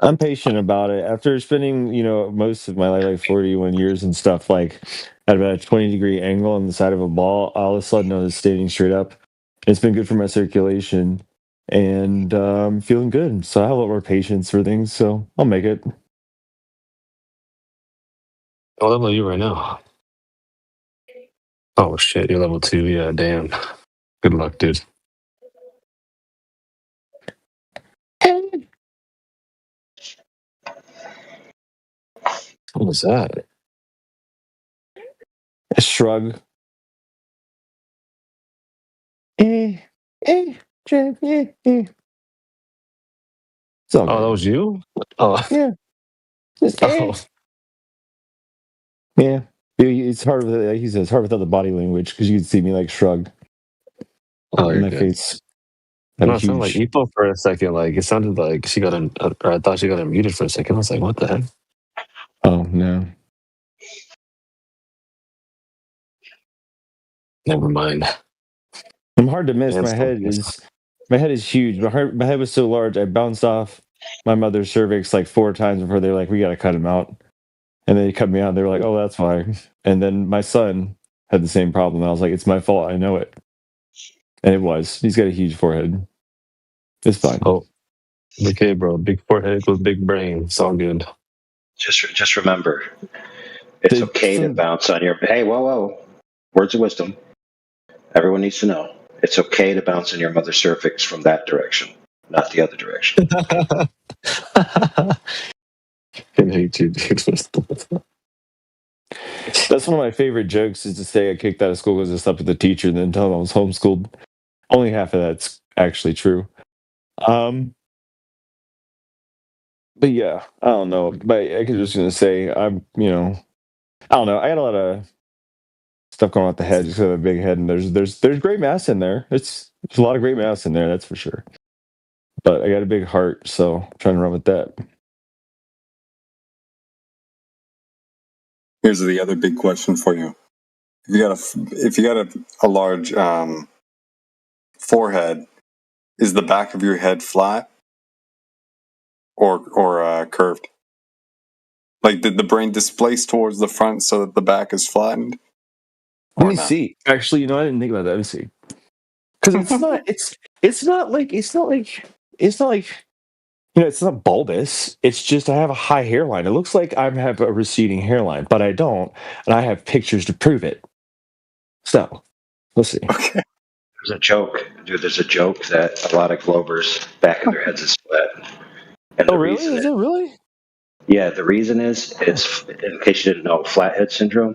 S10: I'm patient about it. After spending, most of my life, like 41 years and stuff, like at about a 20-degree angle on the side of a ball, all of a sudden I was standing straight up. It's been good for my circulation. and I'm feeling good. So I have a lot more patience for things. So I'll make it.
S16: What level are you right now? Oh shit, you're level 2. Yeah, damn. Good luck, dude. What was that?
S10: A shrug. It's all
S16: Oh, that
S10: good.
S16: was you? Oh,
S10: Yeah. Just,
S16: oh.
S10: Yeah. It's hard with, like he says, it's hard without the body language because you can see me like shrug
S16: Oh,
S10: in
S16: you're
S10: my
S16: good.
S10: face. Have a
S16: No, it sounded like
S10: huge.
S16: Epo for a second. Like it sounded like she got or I thought she got unmuted for a second. I was like, what the heck?
S10: Oh no.
S16: Never mind.
S10: I'm hard to miss.
S16: And
S10: My head is huge. My head was so large. I bounced off my mother's cervix like 4 times before they're like, we got to cut him out. And then they cut me out. They were like, oh, that's fine. And then my son had the same problem. I was like, it's my fault. I know it. And it was. He's got a huge forehead. It's fine.
S16: Oh, okay, bro. Big forehead with big brain. It's all good.
S6: Just remember, it's okay to bounce on your. Hey, whoa! Words of wisdom. Everyone needs to know. It's okay to bounce on your mother's cervix from that direction, not the other direction.
S16: Can hate you, dude.
S10: That's one of my favorite jokes is to say I kicked out of school because I slept with the teacher and then tell them I was homeschooled. Only half of that's actually true. But yeah, I don't know. But I was just gonna say I don't know. I got a lot of stuff going on with the head, just have a big head, and there's great mass in there. There's a lot of great mass in there, that's for sure. But I got a big heart, so I'm trying to run with that.
S8: Here's the other big question for you: if you got a large forehead, is the back of your head flat or curved? Like, did the brain displace towards the front so that the back is flattened?
S10: Let me see. Actually, I didn't think about that. Let me see. Because it's not like it's not bulbous. It's just I have a high hairline. It looks like I have a receding hairline, but I don't, and I have pictures to prove it. So, let's see.
S8: Okay.
S6: There's a joke, dude. There's a joke that a lot of Glovers back of their heads is flat. And the
S10: really? Is it really?
S6: Yeah, the reason is it's, in case you didn't know, flathead syndrome.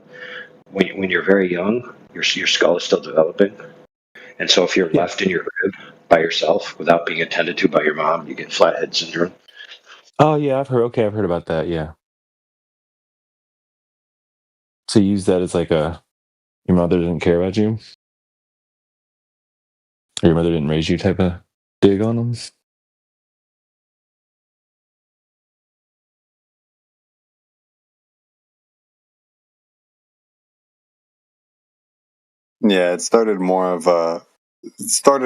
S6: When you're very young, your skull is still developing, and so if you're left in your crib by yourself without being attended to by your mom, you get flathead syndrome.
S10: Oh yeah, I've heard about that. Yeah. So you use that as like your mother didn't care about you, or your mother didn't raise you type of dig on them.
S8: Yeah, it started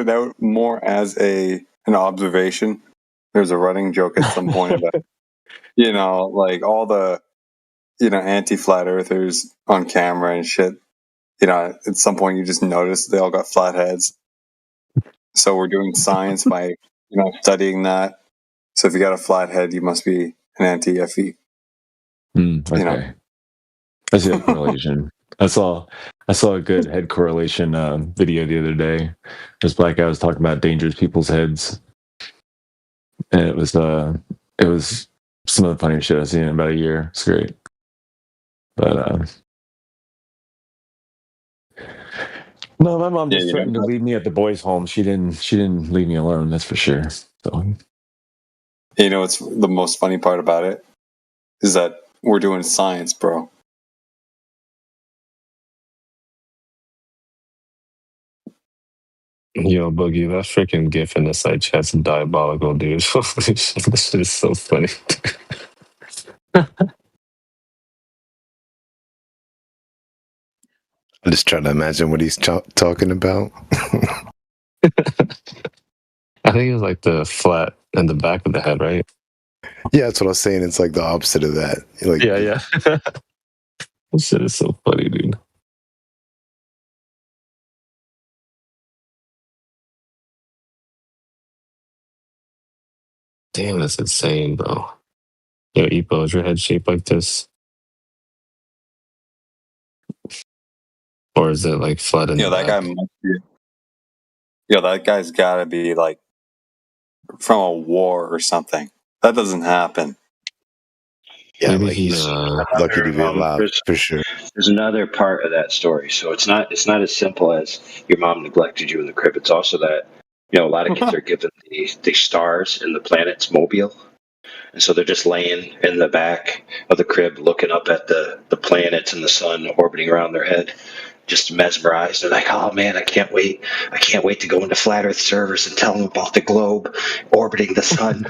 S8: out more as an observation. There's a running joke at some point about like all the anti-flat earthers on camera and shit. At some point you just notice they all got flat heads. So we're doing science by studying that. So if you got a flat head, you must be an anti-FE.
S10: Okay. I see that correlation. I saw a good head correlation video the other day. This black guy was talking about dangerous people's heads, and it was some of the funniest shit I've seen in about a year. It's great, but no, my mom just threatened to leave me at the boys' home. She didn't leave me alone. That's for sure. So,
S8: what's the most funny part about it is that we're doing science, bro.
S16: Yo, Boogie, that freaking GIF in the side chat's diabolical, dude. This shit is so funny.
S3: I'm just trying to imagine what he's talking about.
S16: I think it's like the flat in the back of the head, right?
S3: Yeah, that's what I was saying. It's like the opposite of that. Like,
S16: yeah. This shit is so funny, dude. Damn, that's insane, bro. Yo, Epo, is your head shaped like this? Or is it like flat in
S8: Yo,
S16: the
S8: that guy
S16: back?
S8: must be. Yo, that guy's got to be like from a war or something. That doesn't happen.
S3: Yeah,
S16: Maybe
S3: like
S16: he,
S3: he's lucky to be alive for sure.
S6: There's another part of that story. So it's not as simple as your mom neglected you in the crib. It's also that a lot of kids are given the stars and the planets mobile, and so they're just laying in the back of the crib looking up at the planets and the sun orbiting around their head, just mesmerized. They're like, "Oh man, I can't wait! I can't wait to go into flat Earth servers and tell them about the globe orbiting the sun."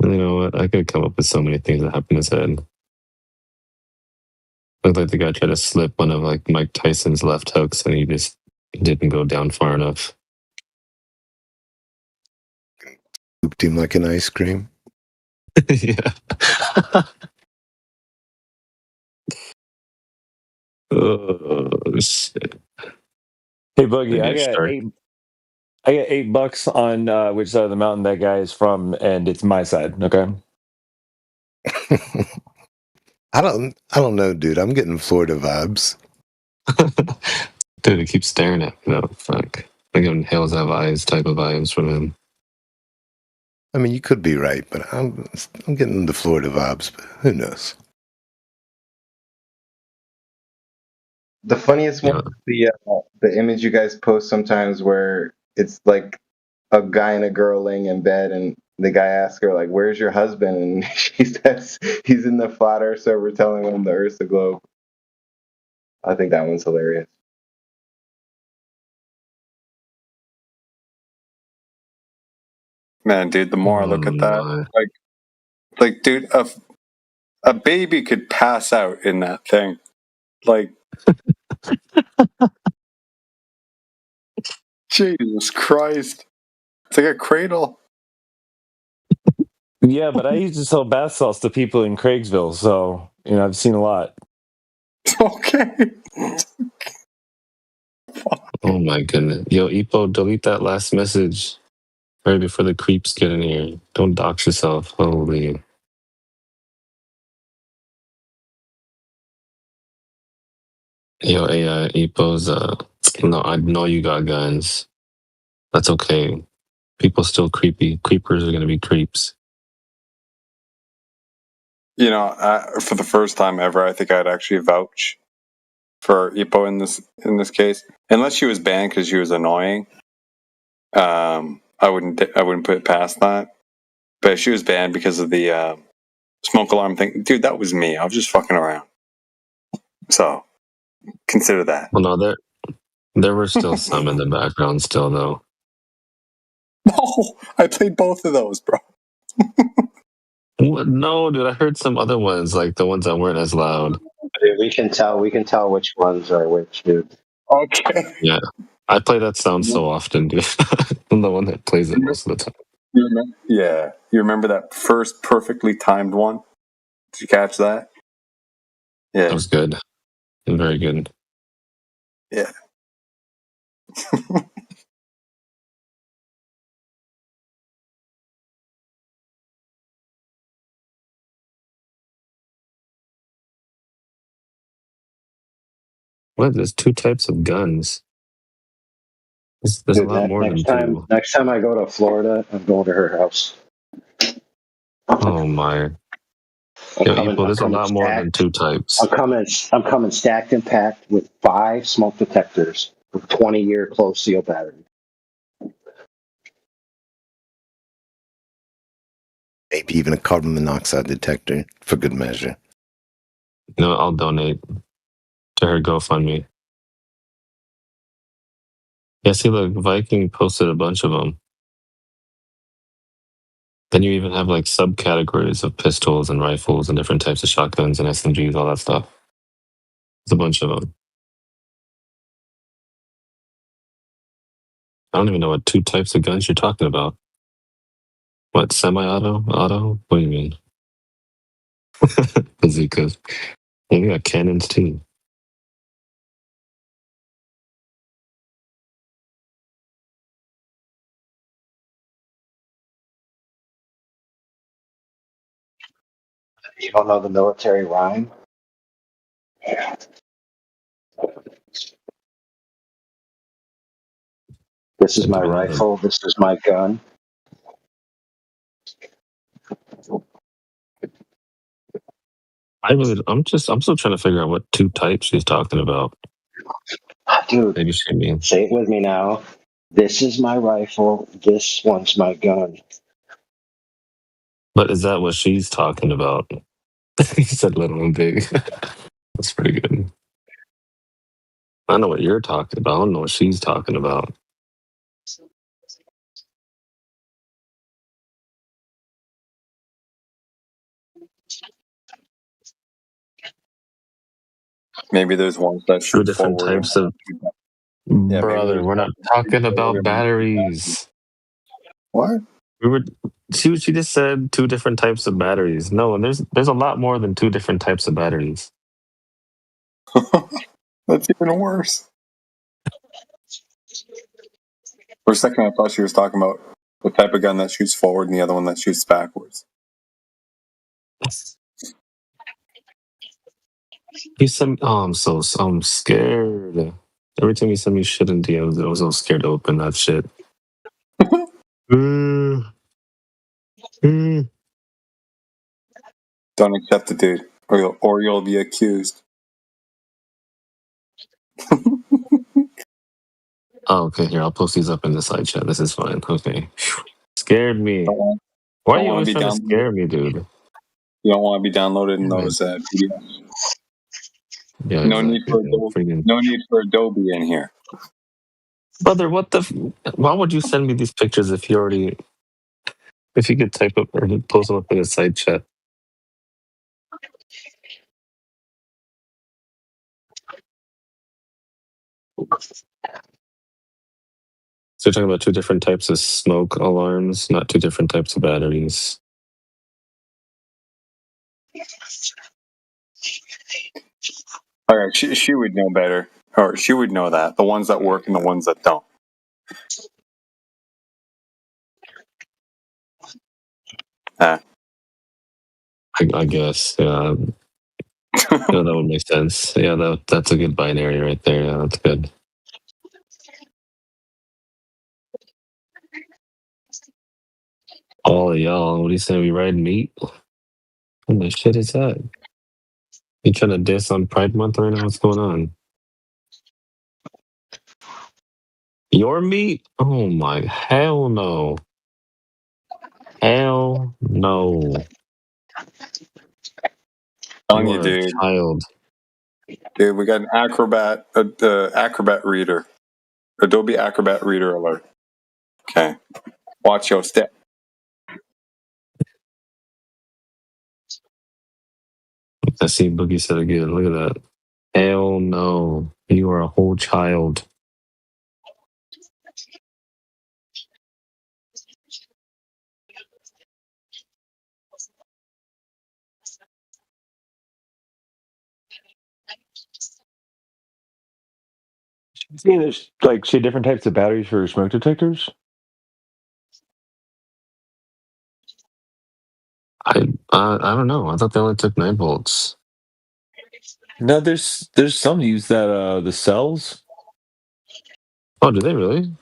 S16: you know what? I could come up with so many things that happened in his head. Looked like the guy tried to slip one of like Mike Tyson's left hooks and he just didn't go down far enough.
S3: Scooped him like an ice cream.
S16: yeah. Oh shit.
S10: Hey, Boogie,
S16: Okay, start.
S10: I got $8 on which side of the mountain that guy is from, and it's my side. Okay.
S3: I don't know, dude. I'm getting Florida vibes.
S16: Dude, he keeps staring at me. No, fuck. Like hills have eyes type of vibes from him.
S3: I mean, you could be right, but I'm getting the Florida vibes. But who knows?
S13: The funniest one is the image you guys post sometimes where it's like a guy and a girl laying in bed, and the guy asks her like, "Where's your husband?" And she says he's in the flat Earth server telling him the Earth's a globe. I think that one's hilarious.
S8: Man, dude, the more I look at that, like, dude, a baby could pass out in that thing. Like, Jesus Christ. It's like a cradle.
S10: Yeah, but I used to sell bath salts to people in Craigsville, so I've seen a lot.
S8: Okay.
S16: Oh my goodness. Yo, Epo, delete that last message right before the creeps get in here. Don't dox yourself. Holy. Yo, AI, Epo's, no, I know you got guns. That's okay. People still creepy. Creepers are gonna be creeps.
S8: For the first time ever, I think I'd actually vouch for Ipo in this case, unless she was banned because she was annoying. I wouldn't put it past that. But if she was banned because of the smoke alarm thing, dude, that was me. I was just fucking around. So consider that.
S16: Well, no, there were still some in the background still though.
S8: No, I played both of those, bro.
S16: What? No, dude, I heard some other ones, like the ones that weren't as loud.
S6: Dude, we can tell which ones are which, dude.
S8: Okay.
S16: Yeah. I play that sound so often, dude. I'm the one that plays it most of the time.
S8: Yeah. You remember that first perfectly timed one? Did you catch that? Yeah.
S16: That was good. Very good.
S8: Yeah.
S16: What? There's two types of guns. There's a
S6: Dude,
S16: lot more than two.
S6: next time I go to Florida, I'm going to her house.
S16: Oh my. Yo, Epo, there's a lot more than two types.
S6: I'm coming stacked and packed with 5 smoke detectors with 20-year closed seal battery.
S3: Maybe even a carbon monoxide detector for good measure.
S16: No, I'll donate to her GoFundMe. Yeah, see, look, Viking posted a bunch of them. Then you even have like subcategories of pistols and rifles and different types of shotguns and SMGs, all that stuff. There's a bunch of them. I don't even know what two types of guns you're talking about. What, semi-auto? Auto? What do you mean? Bazookas. And we got cannons too.
S6: You don't know the military rhyme? This is my rifle. This is my gun.
S16: I'm still trying to figure out what two types she's talking about.
S6: Dude,
S16: maybe she means.
S6: Say it with me now. This is my rifle. This one's my gun.
S16: But is that what she's talking about? He said little and big. That's pretty good. I know what you're talking about. I don't know what she's talking about.
S8: Maybe there's ones that
S16: Two
S8: shoot
S16: different
S8: forward.
S16: types of.
S8: Yeah,
S16: Brother, we're not talking about batteries.
S8: What?
S16: She just said two different types of batteries. No, and there's a lot more than two different types of batteries.
S8: That's even worse. For a second, I thought she was talking about the type of gun that shoots forward and the other one that shoots backwards.
S16: I'm scared. Every time you send me shit in DMs, I was so scared to open that shit.
S8: Don't accept it, dude, or you'll be accused.
S16: Oh, okay, here, I'll post these up in the side chat. This is fine. Okay. Scared me. Why are you always trying to scare me, dude?
S8: You don't want to be downloaded in those PDFs.
S16: Yeah,
S8: no
S16: exactly.
S8: need for Adobe in here.
S16: Brother, why would you send me these pictures if you could type up or post them up in a side chat? So you're talking about two different types of smoke alarms, not two different types of batteries.
S8: All right, she would know better, or she would know that the ones that work and the ones that don't.
S16: I guess, yeah. No, that would make sense. Yeah, that's a good binary right there. Yeah, that's good. All of y'all, what are you saying? We ride meat? What the shit is that? You trying to diss on Pride Month right now? What's going on? Your meat? Oh my, hell no. Hell no.
S8: Telling
S16: You
S8: you,
S16: are a
S8: dude.
S16: child.
S8: Dude, we got an Acrobat Reader. Adobe Acrobat Reader alert. Okay. Watch your step.
S16: I see Boogie said again. Look at that. Hell no. You are a whole child.
S10: See, there's different types of batteries for smoke detectors.
S16: I don't know. I thought they only took 9 volts.
S10: No, there's some use that the cells.
S16: Oh, do they really?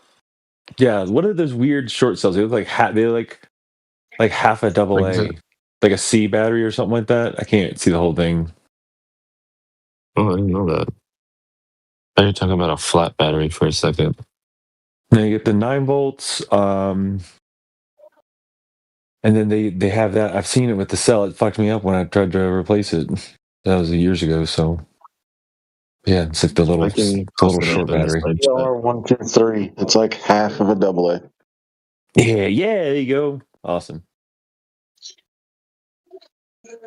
S10: Yeah. What are those weird short cells? They look like half a double A, like a C battery or something like that. I can't see the whole thing.
S16: Oh, I didn't know that. I was talking about a flat battery for a second.
S10: Now you get the 9 volts, and then they have that. I've seen it with the cell. It fucked me up when I tried to replace it. That was years ago. So yeah, it's like the little short battery.
S13: CR123. It's like half of a double A.
S10: Yeah, there you go. Awesome.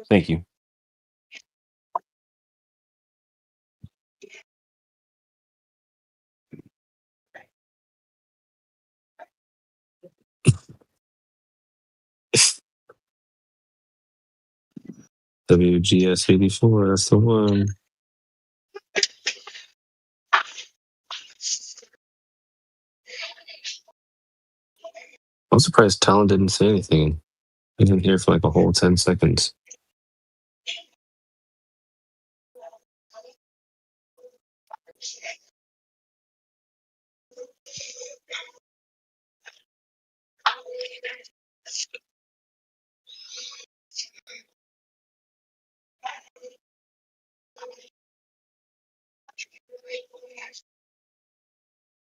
S10: Thank you.
S16: WGS84, that's the one. I'm surprised Talon didn't say anything. He didn't hear for like a whole 10 seconds.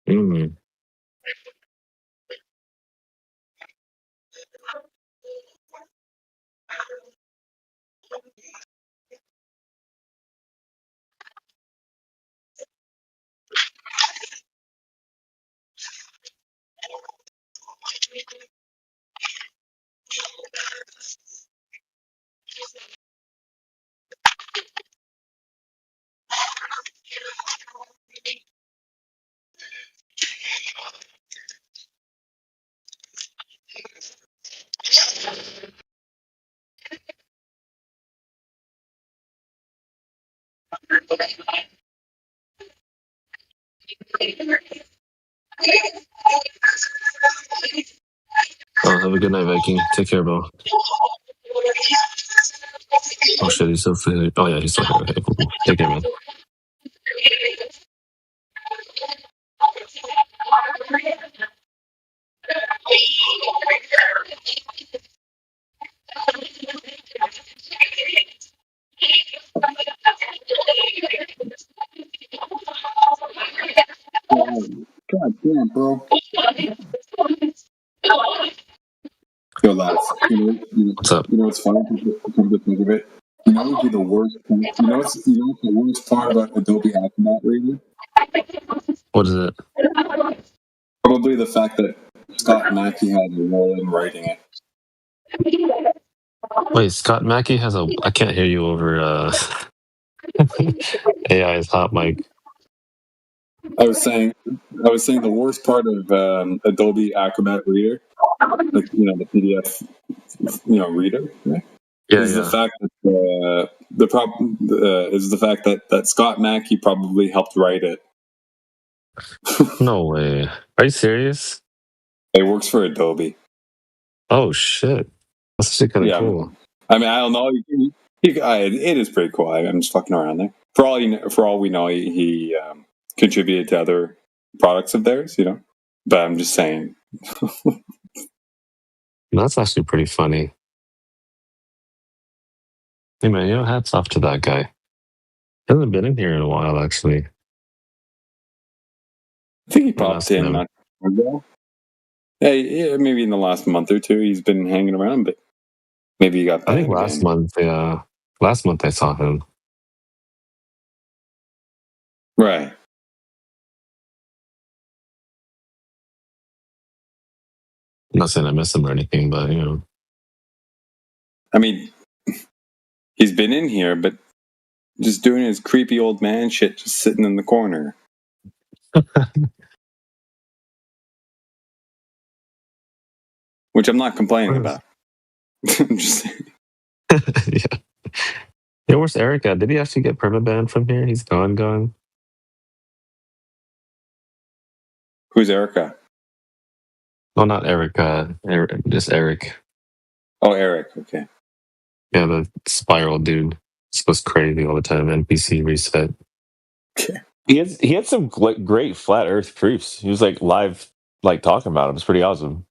S16: Mm. Oh, have a good night, Viking. Take care, bro. Oh shit, he's still here. Oh yeah, he's still here. Okay, cool. Take care, man.
S8: God damn, bro. Yo, lads.
S16: What's up?
S8: You know what's funny? Come to think of it. You know what would be the worst? You know what's the worst part about Adobe Acrobat Reader?
S16: What is it?
S8: Probably the fact that Scott Mackey had a role in writing it.
S16: Wait, Scott Mackey has a. I can't hear you over AI's hot mic.
S8: I was saying the worst part of Adobe Acrobat Reader, like the PDF, reader, right?
S16: Yeah,
S8: is the fact that the problem is the fact that Scott Mackey probably helped write it.
S16: No way. Are you serious?
S8: It works for Adobe.
S16: Oh shit, that's actually kind of
S8: Yeah,
S16: cool.
S8: I mean, I don't know. It is pretty cool. I'm just fucking around there. For all we know, he contributed to other products of theirs, But I'm just saying.
S16: That's actually pretty funny. Hey man, hats off to that guy. He hasn't been in here in a while, actually.
S8: I think he popped in not long ago. Yeah, maybe in the last month or two he's been hanging around, but maybe he got banned.
S16: I think last month, yeah. Last month I saw him.
S8: Right.
S16: I'm not saying I miss him or anything, but
S8: I mean, he's been in here, but just doing his creepy old man shit, just sitting in the corner. Which I'm not complaining about. I'm just saying.
S16: Yeah. Yeah, where's Erica? Did he actually get permabanned from here? He's gone.
S8: Who's Erica?
S16: No, not Erica. Just Eric.
S8: Oh, Eric. Okay.
S16: Yeah, the spiral dude. He goes crazy all the time. NPC reset.
S8: Okay.
S10: He had some great flat Earth proofs. He was live talking about him. It's pretty awesome.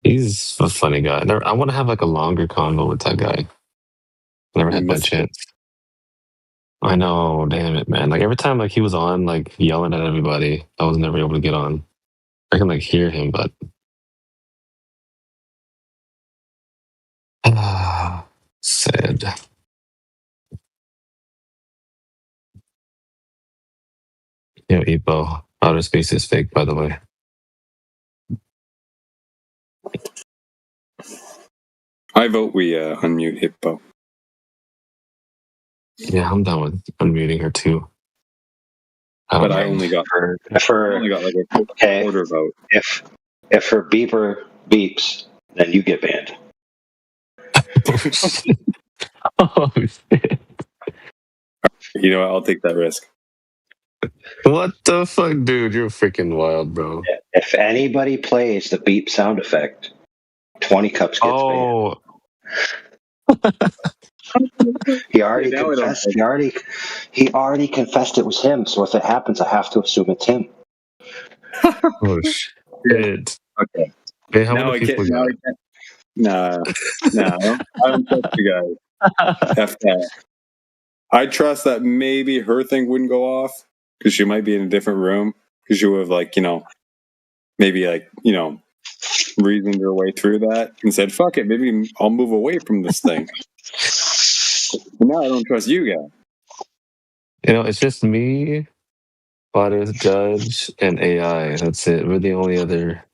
S16: He's a funny guy. I want to have a longer convo with that guy. Never had that chance. I know, damn it, man. Every time he was on yelling at everybody, I was never able to get on. I can hear him, but sad. Yo, Epo, outer space is fake, by the way.
S8: I vote we unmute Hippo.
S16: Yeah, I'm down with unmuting her too.
S6: But
S8: I only got
S6: a
S8: quarter vote.
S6: If her beeper beeps, then you get banned.
S16: Oh shit!
S8: You know what? I'll take that risk.
S16: What the fuck, dude? You're freaking wild, bro.
S6: If anybody plays the beep sound effect, 20 cups gets banned. He already confessed. He already confessed it was him. So if it happens, I have to assume it's him.
S16: Oh shit!
S8: Okay.
S16: Hey, how many people got?
S8: No, I don't trust you guys. I trust that maybe her thing wouldn't go off, because she might be in a different room. Because you would have, like, maybe, like, reasoned her way through that and said, fuck it, maybe I'll move away from this thing. But now I don't trust you guys.
S16: It's just me, Butters, Judge, and AI. That's it. We're the only other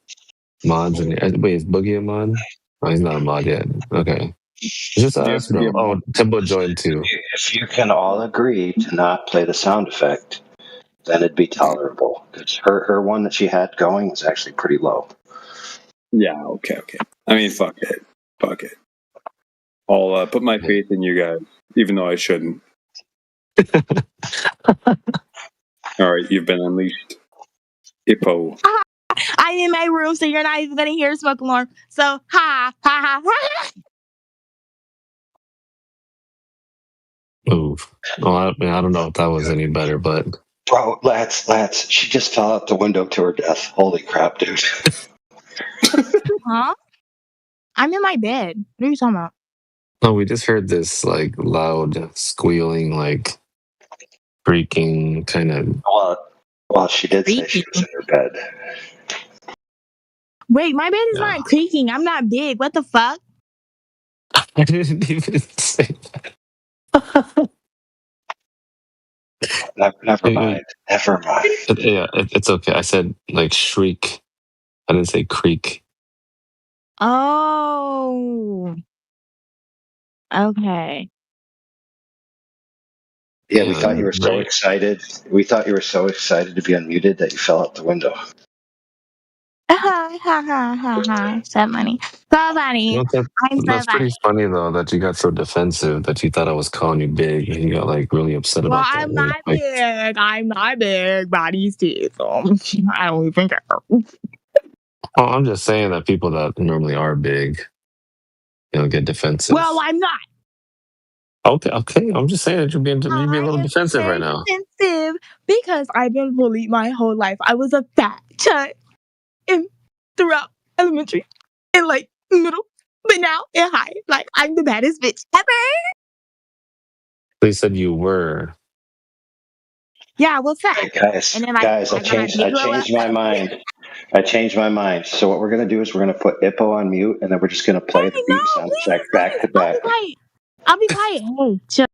S16: mods in here. Wait, is Boogie a mod? Oh, he's not a mod yet. Okay. It's just us, bro. Oh, Timbo joined too.
S6: If you can all agree to not play the sound effect, then it'd be tolerable. Because her one that she had going was actually pretty low.
S8: Yeah, okay. I mean, fuck it. I'll put my faith in you guys, even though I shouldn't. All right, you've been unleashed. Hippo.
S7: I'm in my room, so you're not even gonna hear a smoke alarm. So, ha, ha, ha, ha.
S16: Move. Well, I don't know if that was any better, but...
S6: Bro, Lance, she just fell out the window to her death. Holy crap, dude.
S7: Huh? I'm in my bed. What are you talking about?
S16: No, we just heard this, like, loud squealing, like, creaking kind of...
S6: Well, she did say she was in her bed.
S7: Wait, my bed is not creaking. I'm not big. What the fuck?
S16: I didn't even say that.
S6: Never mind.
S16: Yeah, it's okay. I said, like, shriek. I didn't say creak.
S7: Oh. Okay.
S6: Yeah, we thought you were so excited. We thought you were so excited to be unmuted that you fell out the window.
S7: Ha ha ha ha ha. So funny. So funny. I'm so
S16: That's
S7: funny.
S16: pretty funny, though, that you got so defensive that you thought I was calling you big and you got, like, really upset
S7: Well,
S16: about that.
S7: I'm not big. I'm not big. Body's teeth. So I don't even care.
S16: Oh, I'm just saying that people that normally are big, get defensive.
S7: Well, I'm not.
S16: Okay. I'm just saying that you're being a little defensive right now.
S7: Defensive because I've been bullied my whole life. I was a fat child throughout elementary and like middle, but now in high, like I'm the baddest bitch ever.
S16: They said you were.
S7: Yeah, I was fat.
S6: Hey, guys, I changed my mind. I changed my mind. So what we're gonna do is we're gonna put Ippo on mute, and then we're just gonna play the beat sound check back to back.
S7: I'll be quiet. Hey, chill.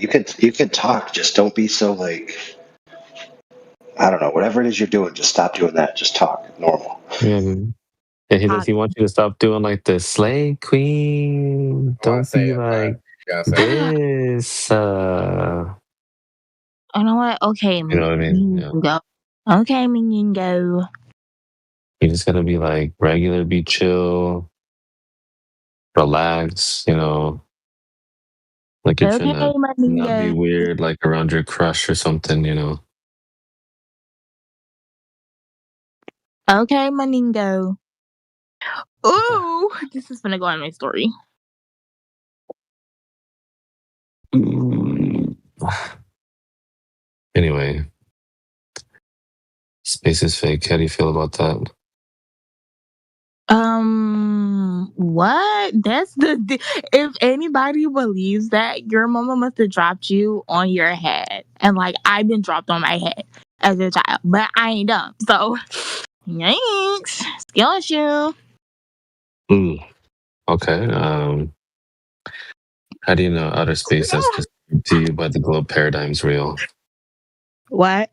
S6: You can talk. Just don't be so like. I don't know. Whatever it is you're doing, just stop doing that. Just talk normal.
S16: Yeah. Does he want you to stop doing like the slay queen? Don't be like this.
S7: You know what? Okay,
S16: you know what I mean? Yeah.
S7: go. Okay, minion, go.
S16: You just gotta be like regular, be chill, relax. Like you're trying to not be weird, like around your crush or something.
S7: Okay, Maningo. Ooh, this is gonna go on my story.
S16: Anyway, space is fake. How do you feel about that?
S7: What? That's if anybody believes that, your mama must have dropped you on your head. And like, I've been dropped on my head as a child, but I ain't dumb. So, yikes. Skill issue.
S16: Okay. How do you know outer space as described to you by the globe paradigm's real?
S7: What?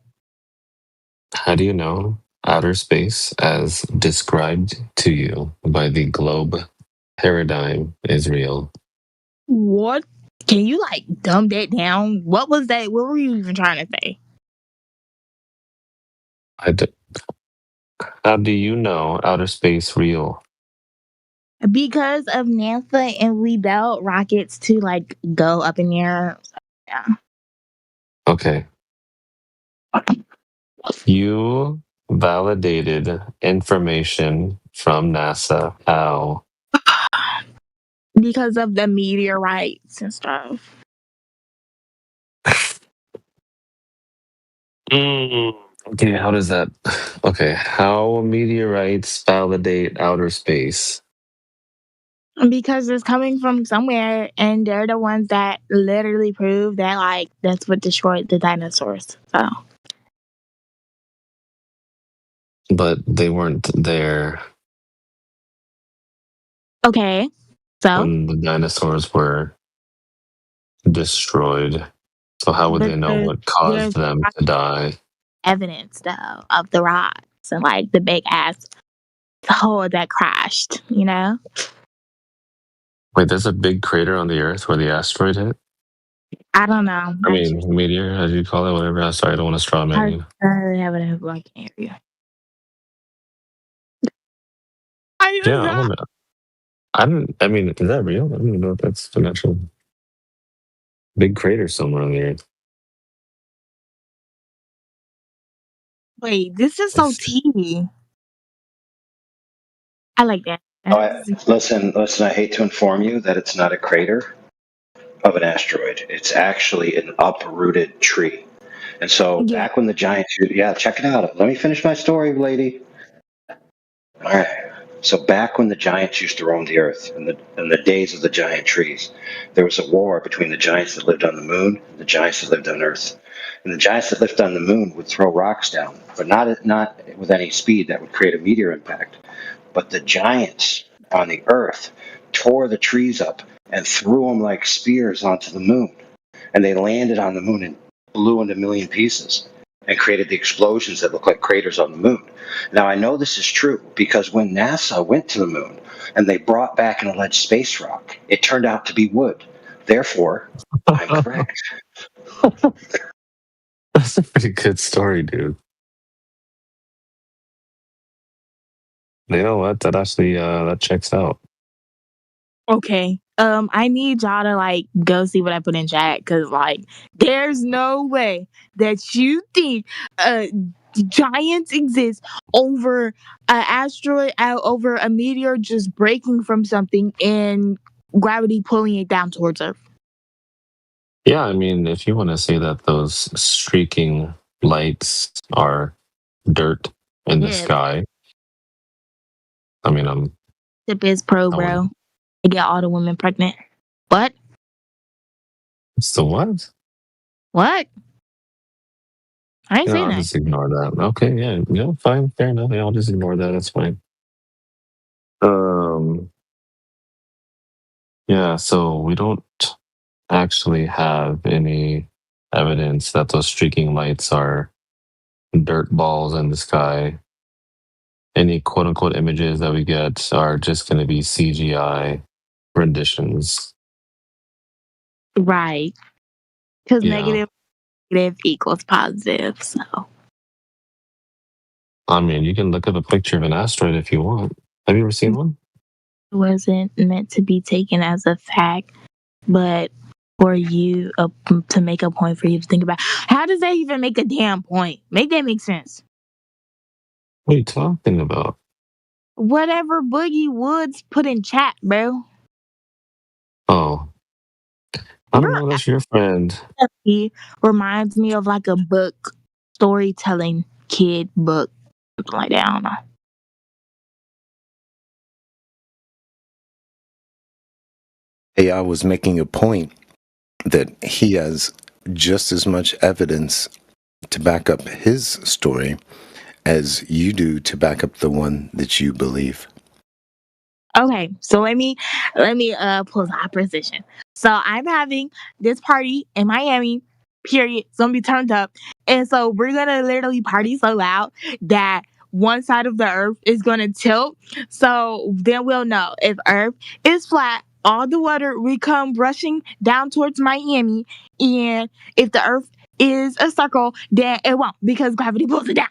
S16: How do you know outer space as described to you by the globe paradigm is real?
S7: What? Can you like dumb that down? What was that? What were you even trying to say?
S16: How do you know outer space real?
S7: Because of NASA, and we built rockets to like go up in the air. Yeah.
S16: Okay. You validated information from NASA. How?
S7: Because of the meteorites and stuff.
S16: Okay, how does that... Okay, how meteorites validate outer space?
S7: Because it's coming from somewhere, and they're the ones that literally prove that, like, that's what destroyed the dinosaurs. So,
S16: But they weren't there
S7: okay. So,
S16: when the dinosaurs were destroyed. So how would
S7: but
S16: they know what caused
S7: there's
S16: them to die?
S7: evidence, though, of the rocks and, like, the big ass hole that crashed, you know?
S16: Wait, there's a big crater on the Earth where the asteroid hit?
S7: I don't know.
S16: I mean, meteor, as you call it, whatever. I'm sorry, I don't want to straw man you.
S7: I have an like area.
S16: Yeah, I mean, is that real? I don't even know if that's an actual big crater somewhere on the Earth.
S7: Wait, this is so tea. I like that.
S6: Listen, I hate to inform you that it's not a crater of an asteroid. It's actually an uprooted tree. And so back when the giants, check it out. Let me finish my story, lady. All right. So back when the giants used to roam the earth, in the days of the giant trees, there was a war between the giants that lived on the moon and the giants that lived on Earth. And the giants that lived on the moon would throw rocks down, but not with any speed that would create a meteor impact. But the giants on the Earth tore the trees up and threw them like spears onto the moon. And they landed on the moon and blew into a million pieces and created the explosions that look like craters on the moon. Now, I know this is true because when NASA went to the moon and they brought back an alleged space rock, it turned out to be wood. Therefore, I'm correct.
S16: That's a pretty good story, dude. You know what? That actually that checks out.
S7: Okay. I need y'all to like go see what I put in chat because like there's no way that you think giants exist over an asteroid over a meteor just breaking from something and gravity pulling it down towards Earth.
S16: Yeah, I mean, if you want to say that those streaking lights are dirt in the sky, I mean,
S7: Tip is pro, bro. To get all the women pregnant. What?
S16: It's the what?
S7: What? I ain't saying
S16: I'll
S7: that.
S16: just ignore that. Okay, yeah, fine, fair enough. Yeah, I'll just ignore that. That's fine. Yeah, so we don't actually have any evidence that those streaking lights are dirt balls in the sky. Any quote unquote images that we get are just going to be CGI renditions.
S7: Right. Because
S16: Yeah.
S7: negative equals positive. So,
S16: I mean, you can look up a picture of an asteroid if you want. Have you ever seen one?
S7: it wasn't meant to be taken as a fact, but for you to make a point for you to think about. How does that even make a damn point? Make that make sense.
S16: What are you talking about?
S7: Whatever Boogie Woods put in chat, bro.
S16: Oh. I don't know, that's your friend.
S7: He reminds me of like a book, storytelling kid book, something like that. I don't know.
S3: Hey, I was making a point that he has just as much evidence to back up his story as you do to back up the one that you believe.
S7: Okay, so let me pull the opposition. So I'm having this party in Miami, period. It's gonna be turned up. And so we're gonna literally party so loud that one side of the earth is gonna tilt. So then we'll know if earth is flat, all the water will come rushing down towards Miami. And if the earth is a circle, then it won't because gravity pulls it down.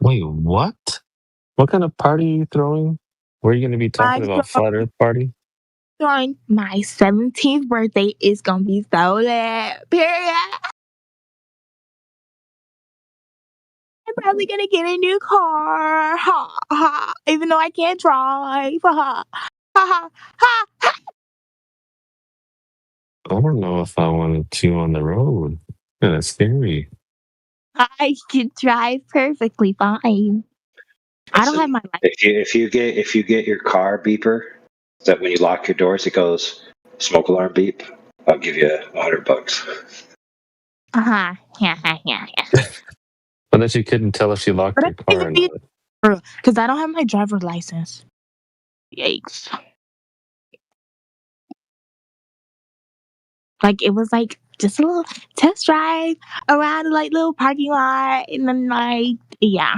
S16: Wait, what? What kind of party are you throwing? Were you going to be talking about Flat Earth Party?
S7: During my 17th birthday, it's gonna be so lit. Period. I'm probably gonna get a new car. Ha ha. Even though I can't drive. Ha ha ha ha.
S16: I don't know if I wanted you on the road. Yeah, that's scary.
S7: I can drive perfectly fine. I don't have my
S6: If you get your car beeper, that when you lock your doors, it goes smoke alarm beep. I'll give you $100.
S7: Yeah.
S16: But then she couldn't tell if she locked
S7: But
S16: her car or not.
S7: because I don't have my driver's license. Yikes! Like it was like just a little test drive around like little parking lot, and then like yeah.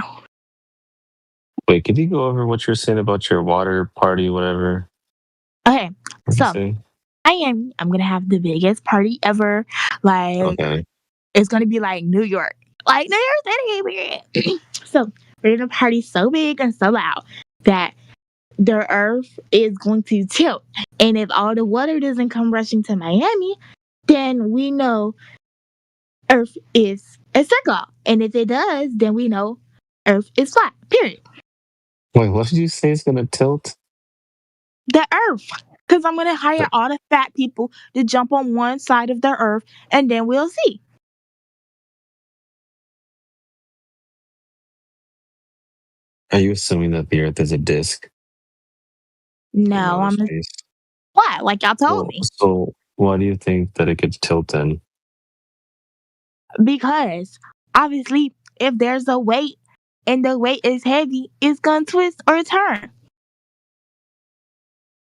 S16: Wait, could you go over what you're saying about your water party, whatever?
S7: Okay,
S16: What'd you
S7: so
S16: say?
S7: I'm gonna have the biggest party ever. Like
S16: Okay.
S7: it's gonna be like New York, like New York City. So we're gonna party so big and so loud that the earth is going to tilt. And if all the water doesn't come rushing to Miami, then we know Earth is a circle. And if it does, then we know Earth is flat. Period.
S16: Wait, what did you say is gonna tilt?
S7: The Earth. Because I'm gonna hire all the fat people to jump on one side of the Earth, and then we'll see.
S16: Are you assuming that the Earth is a disk?
S7: No, I'm. What? Like y'all told me.
S16: So why do you think that it could tilt then?
S7: Because obviously, if there's a weight and the weight is heavy, it's gonna twist or turn.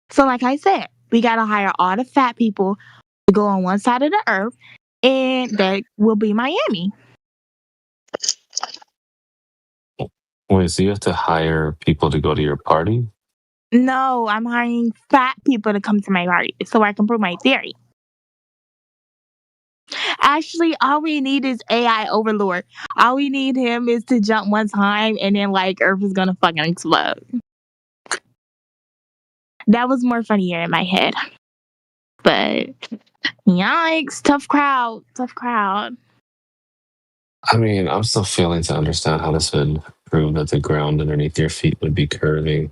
S7: So, like I said, we gotta hire all the fat people to go on one side of the Earth, and that will be Miami.
S16: Wait, so you have to hire people to go to your party?
S7: No, I'm hiring fat people to come to my party so I can prove my theory. Actually, all we need is AI Overlord. All we need him is to jump one time, and then like Earth is gonna fucking explode. That was more funnier in my head. But yikes, tough crowd.
S16: I mean, I'm still failing to understand how this would prove that the ground underneath your feet would be curving.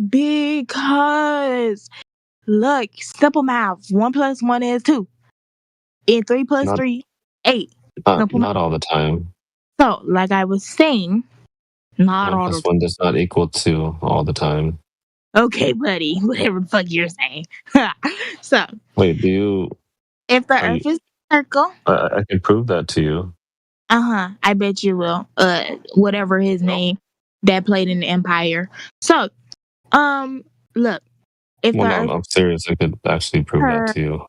S7: Because look, simple math. 1 + 1 is 2. And 3 + 3, 8.
S16: Not all the time.
S7: So, like I was saying, not
S16: 1
S7: all
S16: +
S7: the
S16: 1 does not equal 2 all the time.
S7: Okay, buddy. Whatever the fuck you're saying. So,
S16: Wait, do you?
S7: if the Earth is a circle,
S16: I can prove that to you.
S7: I bet you will. Whatever his name that played in the Empire. So, look, if
S16: Well,
S7: the
S16: no,
S7: Earth,
S16: I'm serious. I could actually prove that to you.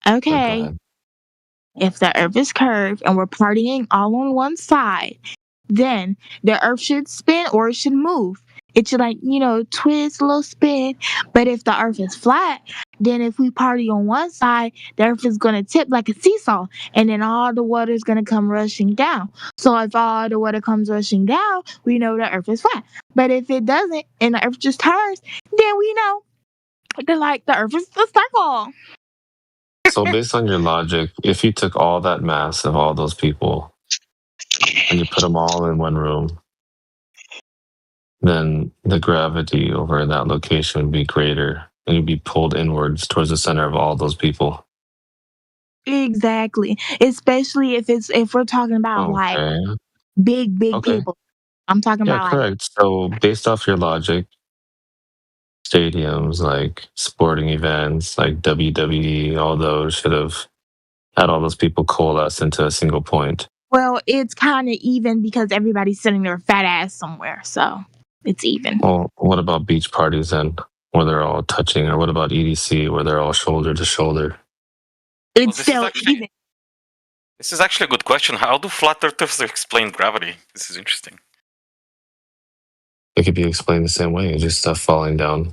S7: okay, if the Earth is curved and we're partying all on one side, then the Earth should spin or it should move. It should twist, a little spin. But if the Earth is flat, then if we party on one side, the Earth is gonna tip like a seesaw, and then all the water is gonna come rushing down. So if all the water comes rushing down, we know the Earth is flat. But if it doesn't and the Earth just turns, then we know that the Earth is a circle.
S16: So, based on your logic, if you took all that mass of all those people and you put them all in one room, then the gravity over that location would be greater and you'd be pulled inwards towards the center of all those people.
S7: Exactly. Especially if we're talking about like big people. I'm talking about
S16: correct. So, based off your logic, stadiums like sporting events like WWE, all those should have had all those people coalesce into a single point.
S7: Well, it's kind of even because everybody's sitting their fat ass somewhere, so it's even.
S16: Well, what about beach parties then, where they're all touching, or what about EDC, where they're all shoulder to shoulder?
S7: It's still even.
S12: This is actually a good question. How do flat earthers explain gravity? This is interesting.
S16: It could be explained the same way, just stuff falling down.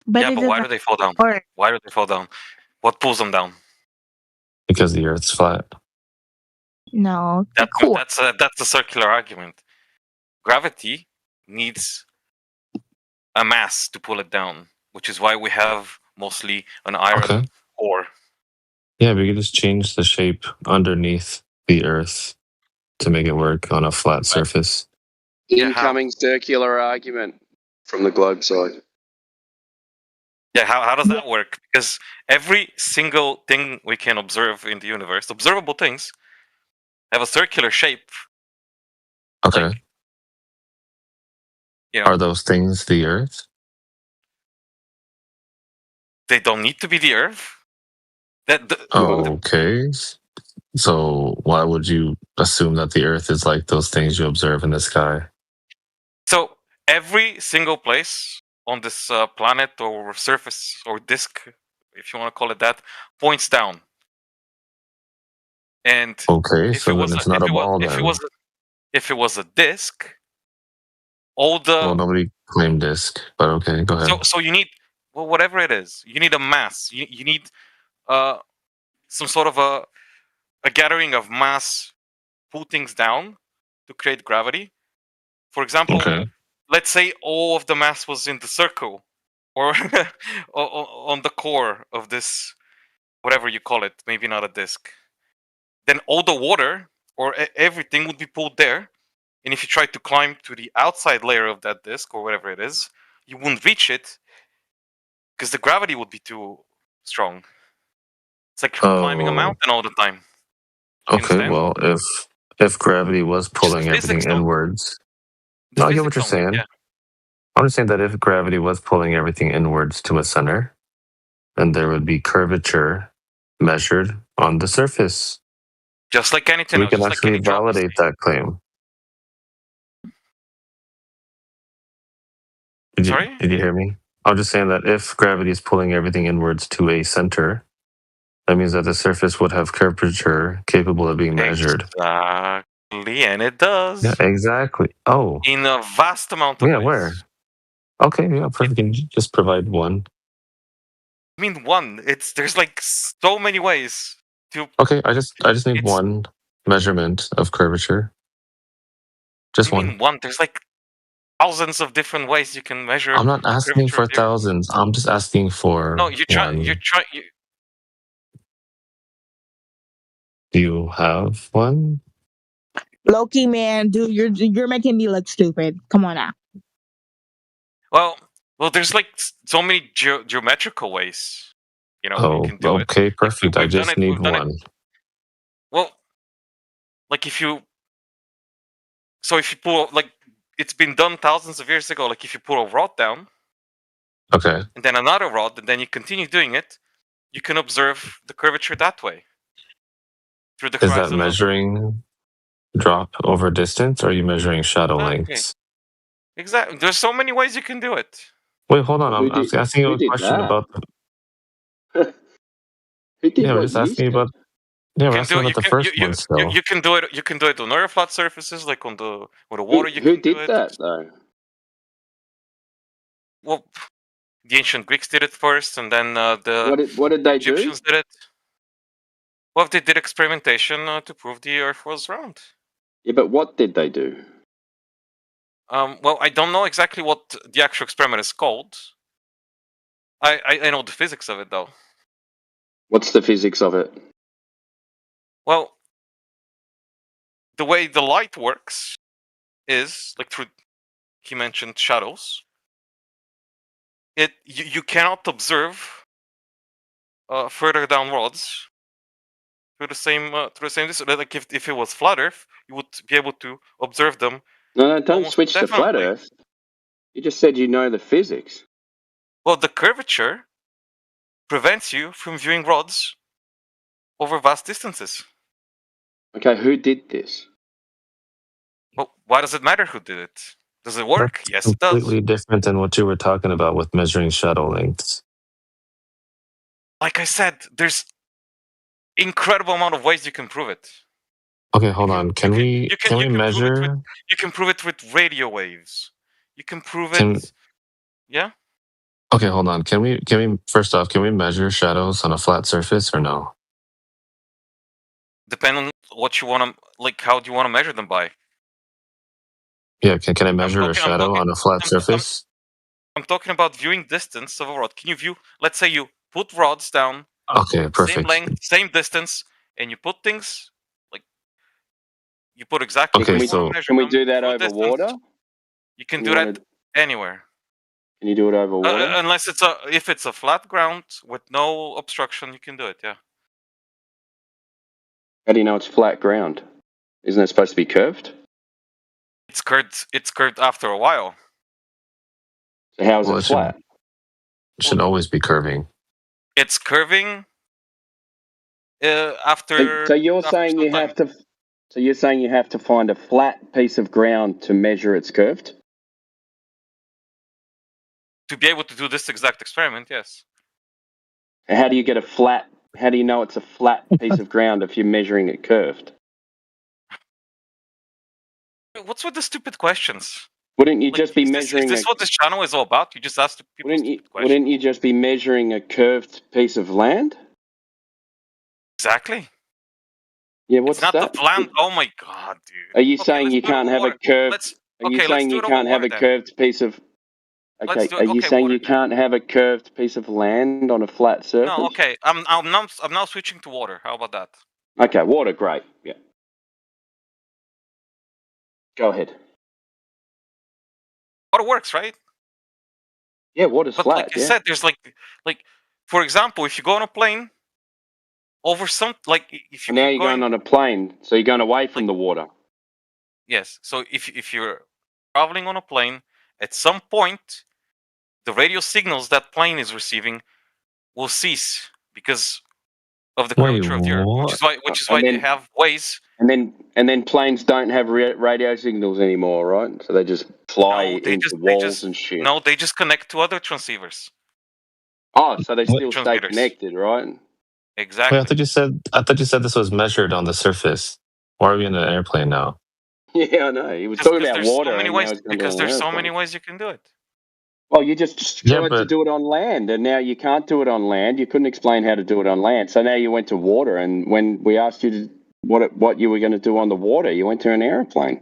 S12: But why do they fall down? Why do they fall down? What pulls them down?
S16: Because the Earth's flat.
S7: No,
S12: that's a circular argument. Gravity needs a mass to pull it down, which is why we have mostly an iron ore.
S16: Yeah, we could just change the shape underneath the Earth to make it work on a flat surface.
S21: Incoming circular argument from the Glug side.
S12: Yeah, how does that work? Because every single thing we can observe in the universe, observable things, have a circular shape.
S16: Okay.
S12: You know,
S16: Are those things the Earth?
S12: they don't need to be the Earth.
S16: Okay. So why would you assume that the Earth is like those things you observe in the sky?
S12: So every single place on this planet or surface or disk, if you want to call it that, points down. And
S16: Okay,
S12: if
S16: so
S12: it was
S16: then it's not a ball then.
S12: if it was a disk, all the
S16: Well, nobody claimed disk, but okay, go ahead.
S12: so you need, well, whatever it is, you need a mass. You need some sort of a gathering of mass, pull things down to create gravity. For example,
S16: Okay.
S12: let's say all of the mass was in the circle or on the core of this, whatever you call it, maybe not a disk. Then all the water or everything would be pulled there. And if you try to climb to the outside layer of that disk or whatever it is, you wouldn't reach it because the gravity would be too strong. It's like climbing a mountain all the time. You
S16: Okay,
S12: understand?
S16: well, if gravity was pulling everything
S12: physics, no?
S16: inwards,
S12: The
S16: no, I get what
S12: physics
S16: you're
S12: only,
S16: saying.
S12: yeah.
S16: I'm just saying that if gravity was pulling everything inwards to a center, then there would be curvature measured on the surface.
S12: Just like anything
S16: We
S12: else,
S16: can
S12: just like
S16: actually
S12: any drop.
S16: validate that claim.
S12: Sorry?
S16: Did you hear me? I'm just saying that if gravity is pulling everything inwards to a center, that means that the surface would have curvature capable of being measured.
S12: Exactly, and it does.
S16: Yeah, exactly. Oh,
S12: In a vast amount of
S16: yeah,
S12: ways.
S16: where? Okay, yeah, perfect. Can you just provide one?
S12: I mean, one. There's like so many ways to.
S16: Okay, I just need one measurement of curvature. Just
S12: You
S16: one.
S12: mean one? There's like thousands of different ways you can measure.
S16: I'm not
S12: the
S16: asking
S12: curvature
S16: for
S12: of the Earth.
S16: thousands. I'm just asking for
S12: No, you're trying.
S16: one.
S12: You're trying.
S16: Do you have one?
S7: Loki, man, dude, you're making me look stupid. Come on now.
S12: Well, there's like so many geometrical ways. You
S16: Oh,
S12: can do it.
S16: okay, perfect. I
S12: We've done
S16: just
S12: it.
S16: need
S12: We've done
S16: one.
S12: it. Well, like if you pull, like, it's been done thousands of years ago. Like if you pull a rod down,
S16: Okay.
S12: and then another rod, and then you continue doing it, you can observe the curvature that way through the
S16: Is that
S12: horizon.
S16: measuring drop over distance, or are you measuring shadow lengths?
S12: Exactly. There's so many ways you can do it.
S16: Wait, hold on.
S12: Who
S16: I'm
S12: did-
S16: asking you
S12: who
S16: a
S12: did
S16: question
S12: that?
S16: about.
S13: Who did
S16: Yeah, we're
S13: what
S16: just
S13: you
S16: asking you
S13: said?
S16: about. Yeah,
S12: You
S16: we're
S12: can
S16: asking
S12: do it.
S16: about the first one still.
S12: You can do it. You can do it on very flat surfaces, like on the water. You
S13: Who
S12: can do
S13: did
S12: it.
S13: that though?
S12: Well, the ancient Greeks did it first, and then
S13: What did they do?
S12: Egyptians did it. Well, they did experimentation to prove the Earth was round.
S13: Yeah, but what did they do?
S12: Well, I don't know exactly what the actual experiment is called. I know the physics of it though.
S13: What's the physics of it?
S12: Well, the way the light works is like through. He mentioned shadows. You cannot observe further down rods through the same distance. Like if it was flat Earth, you would be able to observe them.
S13: No, don't
S12: almost
S13: switch to flat
S12: definitely.
S13: Earth. You just said you know the physics.
S12: Well, the curvature prevents you from viewing rods over vast distances.
S13: Okay, who did this?
S12: Well, why does it matter who did it? Does it work?
S16: That's
S12: Yes, it does.
S16: completely different than what you were talking about with measuring shadow lengths.
S12: Like I said, there's incredible amount of ways you can prove it.
S16: Okay, hold on. Can we measure?
S12: You can prove it with radio waves. You can prove
S16: Can-
S12: it. Yeah.
S16: Okay, hold on. Can we first off, can we measure shadows on a flat surface or no?
S12: Depend on what you want to like. How do you want to measure them by?
S16: Yeah, can I measure a shadow on a flat surface?
S12: I'm talking about viewing distance of a rod. Can you view? Let's say you put rods down.
S16: Okay,
S12: Same
S16: perfect.
S12: length, same distance, and you put things like you put exactly.
S16: Okay,
S12: where you
S16: so-
S12: wanna measure
S13: Can we
S12: them
S13: do that
S12: through
S13: over
S12: distance.
S13: water?
S12: You can
S13: You
S12: do that
S13: wanna-
S12: anywhere.
S13: Can you do it over water?
S12: Unless if it's a flat ground with no obstruction, you can do it. Yeah.
S13: How do you know it's flat ground? Isn't it supposed to be curved?
S12: It's curved. It's curved after a while.
S21: So how is
S16: Well,
S21: it flat?
S16: It should always be curving.
S12: It's curving after.
S21: So you're
S12: after
S21: saying
S12: some
S21: you
S12: time.
S21: have to. So you're saying you have to find a flat piece of ground to measure its curved?
S12: To be able to do this exact experiment, yes.
S21: How do you get a flat? How do you know it's a flat piece of ground if you're measuring it curved?
S12: What's with the stupid questions?
S21: Wouldn't you
S12: Like,
S21: just be
S12: is
S21: measuring?
S12: this what this channel is all about? You just ask the people stupid questions.
S21: Wouldn't you just be measuring a curved piece of land?
S12: Exactly.
S21: Yeah, what's
S12: It's not
S21: that?
S12: the plan. Oh my god, dude.
S21: Are you
S12: Okay,
S21: saying
S12: let's
S21: you
S12: do it
S21: can't
S12: over
S21: have a
S12: water.
S21: curved? Are you
S12: Okay, let's
S21: saying
S12: do
S21: you
S12: it over
S21: can't have
S12: water
S21: a
S12: then.
S21: curved piece of?
S12: Let's
S21: Okay,
S12: do
S21: are
S12: it.
S21: you
S12: Okay,
S21: saying
S12: water
S21: you
S12: then.
S21: can't have a curved piece of land on a flat surface?
S12: No, okay. I'm now switching to water. How about that?
S21: Okay, water, great. Yeah. Go ahead.
S12: Water works, right?
S21: Yeah, water's
S12: But
S21: flat.
S12: like I
S21: Yeah.
S12: said, there's like, for example, if you go on a plane over some, like if you
S21: And now
S12: keep
S21: you're
S12: going,
S21: going on a plane, so you're going away from the water.
S12: yes. So if you're traveling on a plane, at some point, the radio signals that plane is receiving will cease because of the curvature of the Earth, which is why they have ways.
S21: And then planes don't have radio signals anymore, right? So they just fly into walls and shit.
S12: No, they just connect to other transceivers.
S21: Oh, so they still stay
S12: Transmitters.
S21: connected, right?
S12: Exactly.
S16: Wait, I thought you said this was measured on the surface. Why are we in an airplane now?
S21: Yeah, I know. He was talking about water, and now he's going
S12: Because
S21: to
S12: there's so
S21: airplane.
S12: many ways you can do it.
S21: Well, you just tried to do it on land, and now you can't do it on land. You couldn't explain how to do it on land, so now you went to water. And when we asked you to what you were going to do on the water, you went to an airplane.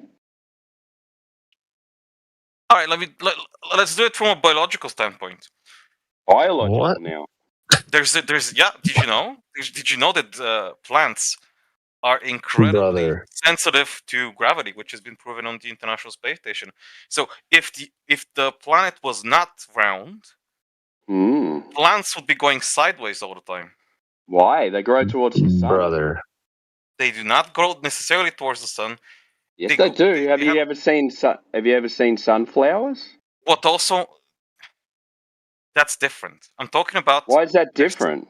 S12: All right, let's do it from a biological standpoint.
S21: Biological now.
S12: There's yeah. Did you know? Did you know that plants are incredibly sensitive to gravity, which has been proven on the International Space Station? So if the planet was not round, plants would be going sideways all the time.
S21: Why? They grow towards the sun.
S16: Brother.
S12: They do not grow necessarily towards the sun.
S21: Yes, they do. Have you ever seen sunflowers?
S12: What also? That's different. I'm talking about.
S21: Why is that different?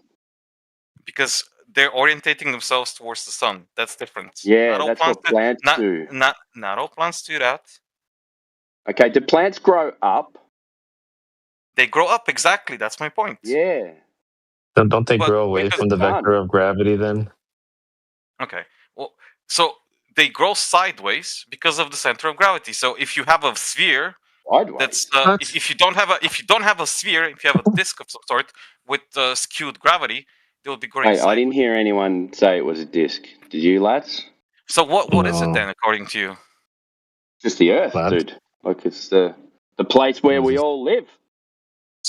S12: Because they're orientating themselves towards the sun. That's different.
S21: Yeah, that's what plants do.
S12: Not all plants do that.
S21: Okay, do plants grow up?
S12: They grow up, exactly. That's my point.
S21: Yeah.
S16: Don't they grow away from the vector of gravity then?
S12: Okay. Well, so they grow sideways because of the center of gravity. So if you have a sphere, that's if you don't have a sphere, if you have a disk of some sort with skewed gravity, they will be growing
S21: Hey,
S12: sideways.
S21: I didn't hear anyone say it was a disc. Did you, lads?
S12: So what is it then, according to you?
S21: Just the Earth, dude. Like it's the place where we all live.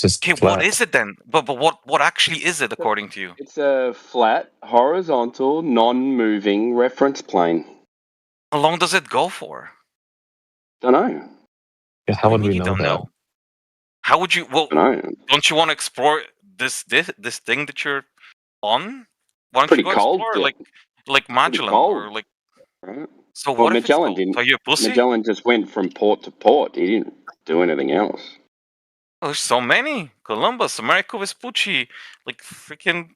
S12: Okay, what is it then? But what actually is it, according to you?
S21: It's a flat, horizontal, non-moving reference plane.
S12: How long does it go for?
S21: Don't know.
S16: Yeah, how would we know that?
S12: How would you? Well, don't you want to explore this thing that you're on? Why don't you go explore like Magellan or like?
S21: Right.
S12: So
S21: Well,
S12: what if
S21: Magellan
S12: it's cold? Are you a pussy?
S21: Magellan just went from port to port. He didn't do anything else.
S12: Oh, there's so many. Columbus, Amerigo Vespucci, like freaking.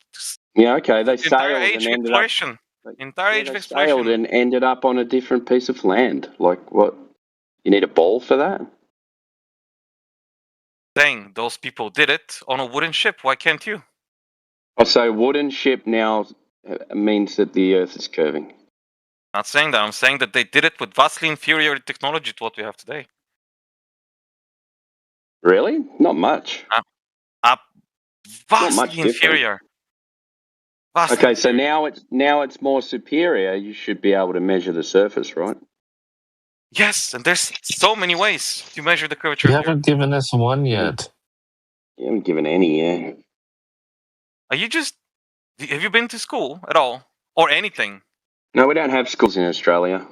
S21: Yeah, okay. They
S12: The entire
S21: sailed
S12: age
S21: and
S12: of
S21: ended up.
S12: exploration. Entire age of
S21: They
S12: exploration.
S21: sailed and ended up on a different piece of land. Like what? You need a ball for that?
S12: Saying those people did it on a wooden ship. Why can't you?
S21: Oh, so wooden ship now means that the Earth is curving.
S12: Not saying that. I'm saying that they did it with vastly inferior technology to what we have today.
S21: Really? Not much.
S12: Vastly
S21: much different.
S12: inferior.
S21: Okay, so now it's more superior. You should be able to measure the surface, right?
S12: Yes, and there's so many ways to measure the curvature.
S16: You haven't given us one yet.
S21: You haven't given any yet.
S12: Are you just? Have you been to school at all or anything?
S21: No, we don't have schools in Australia.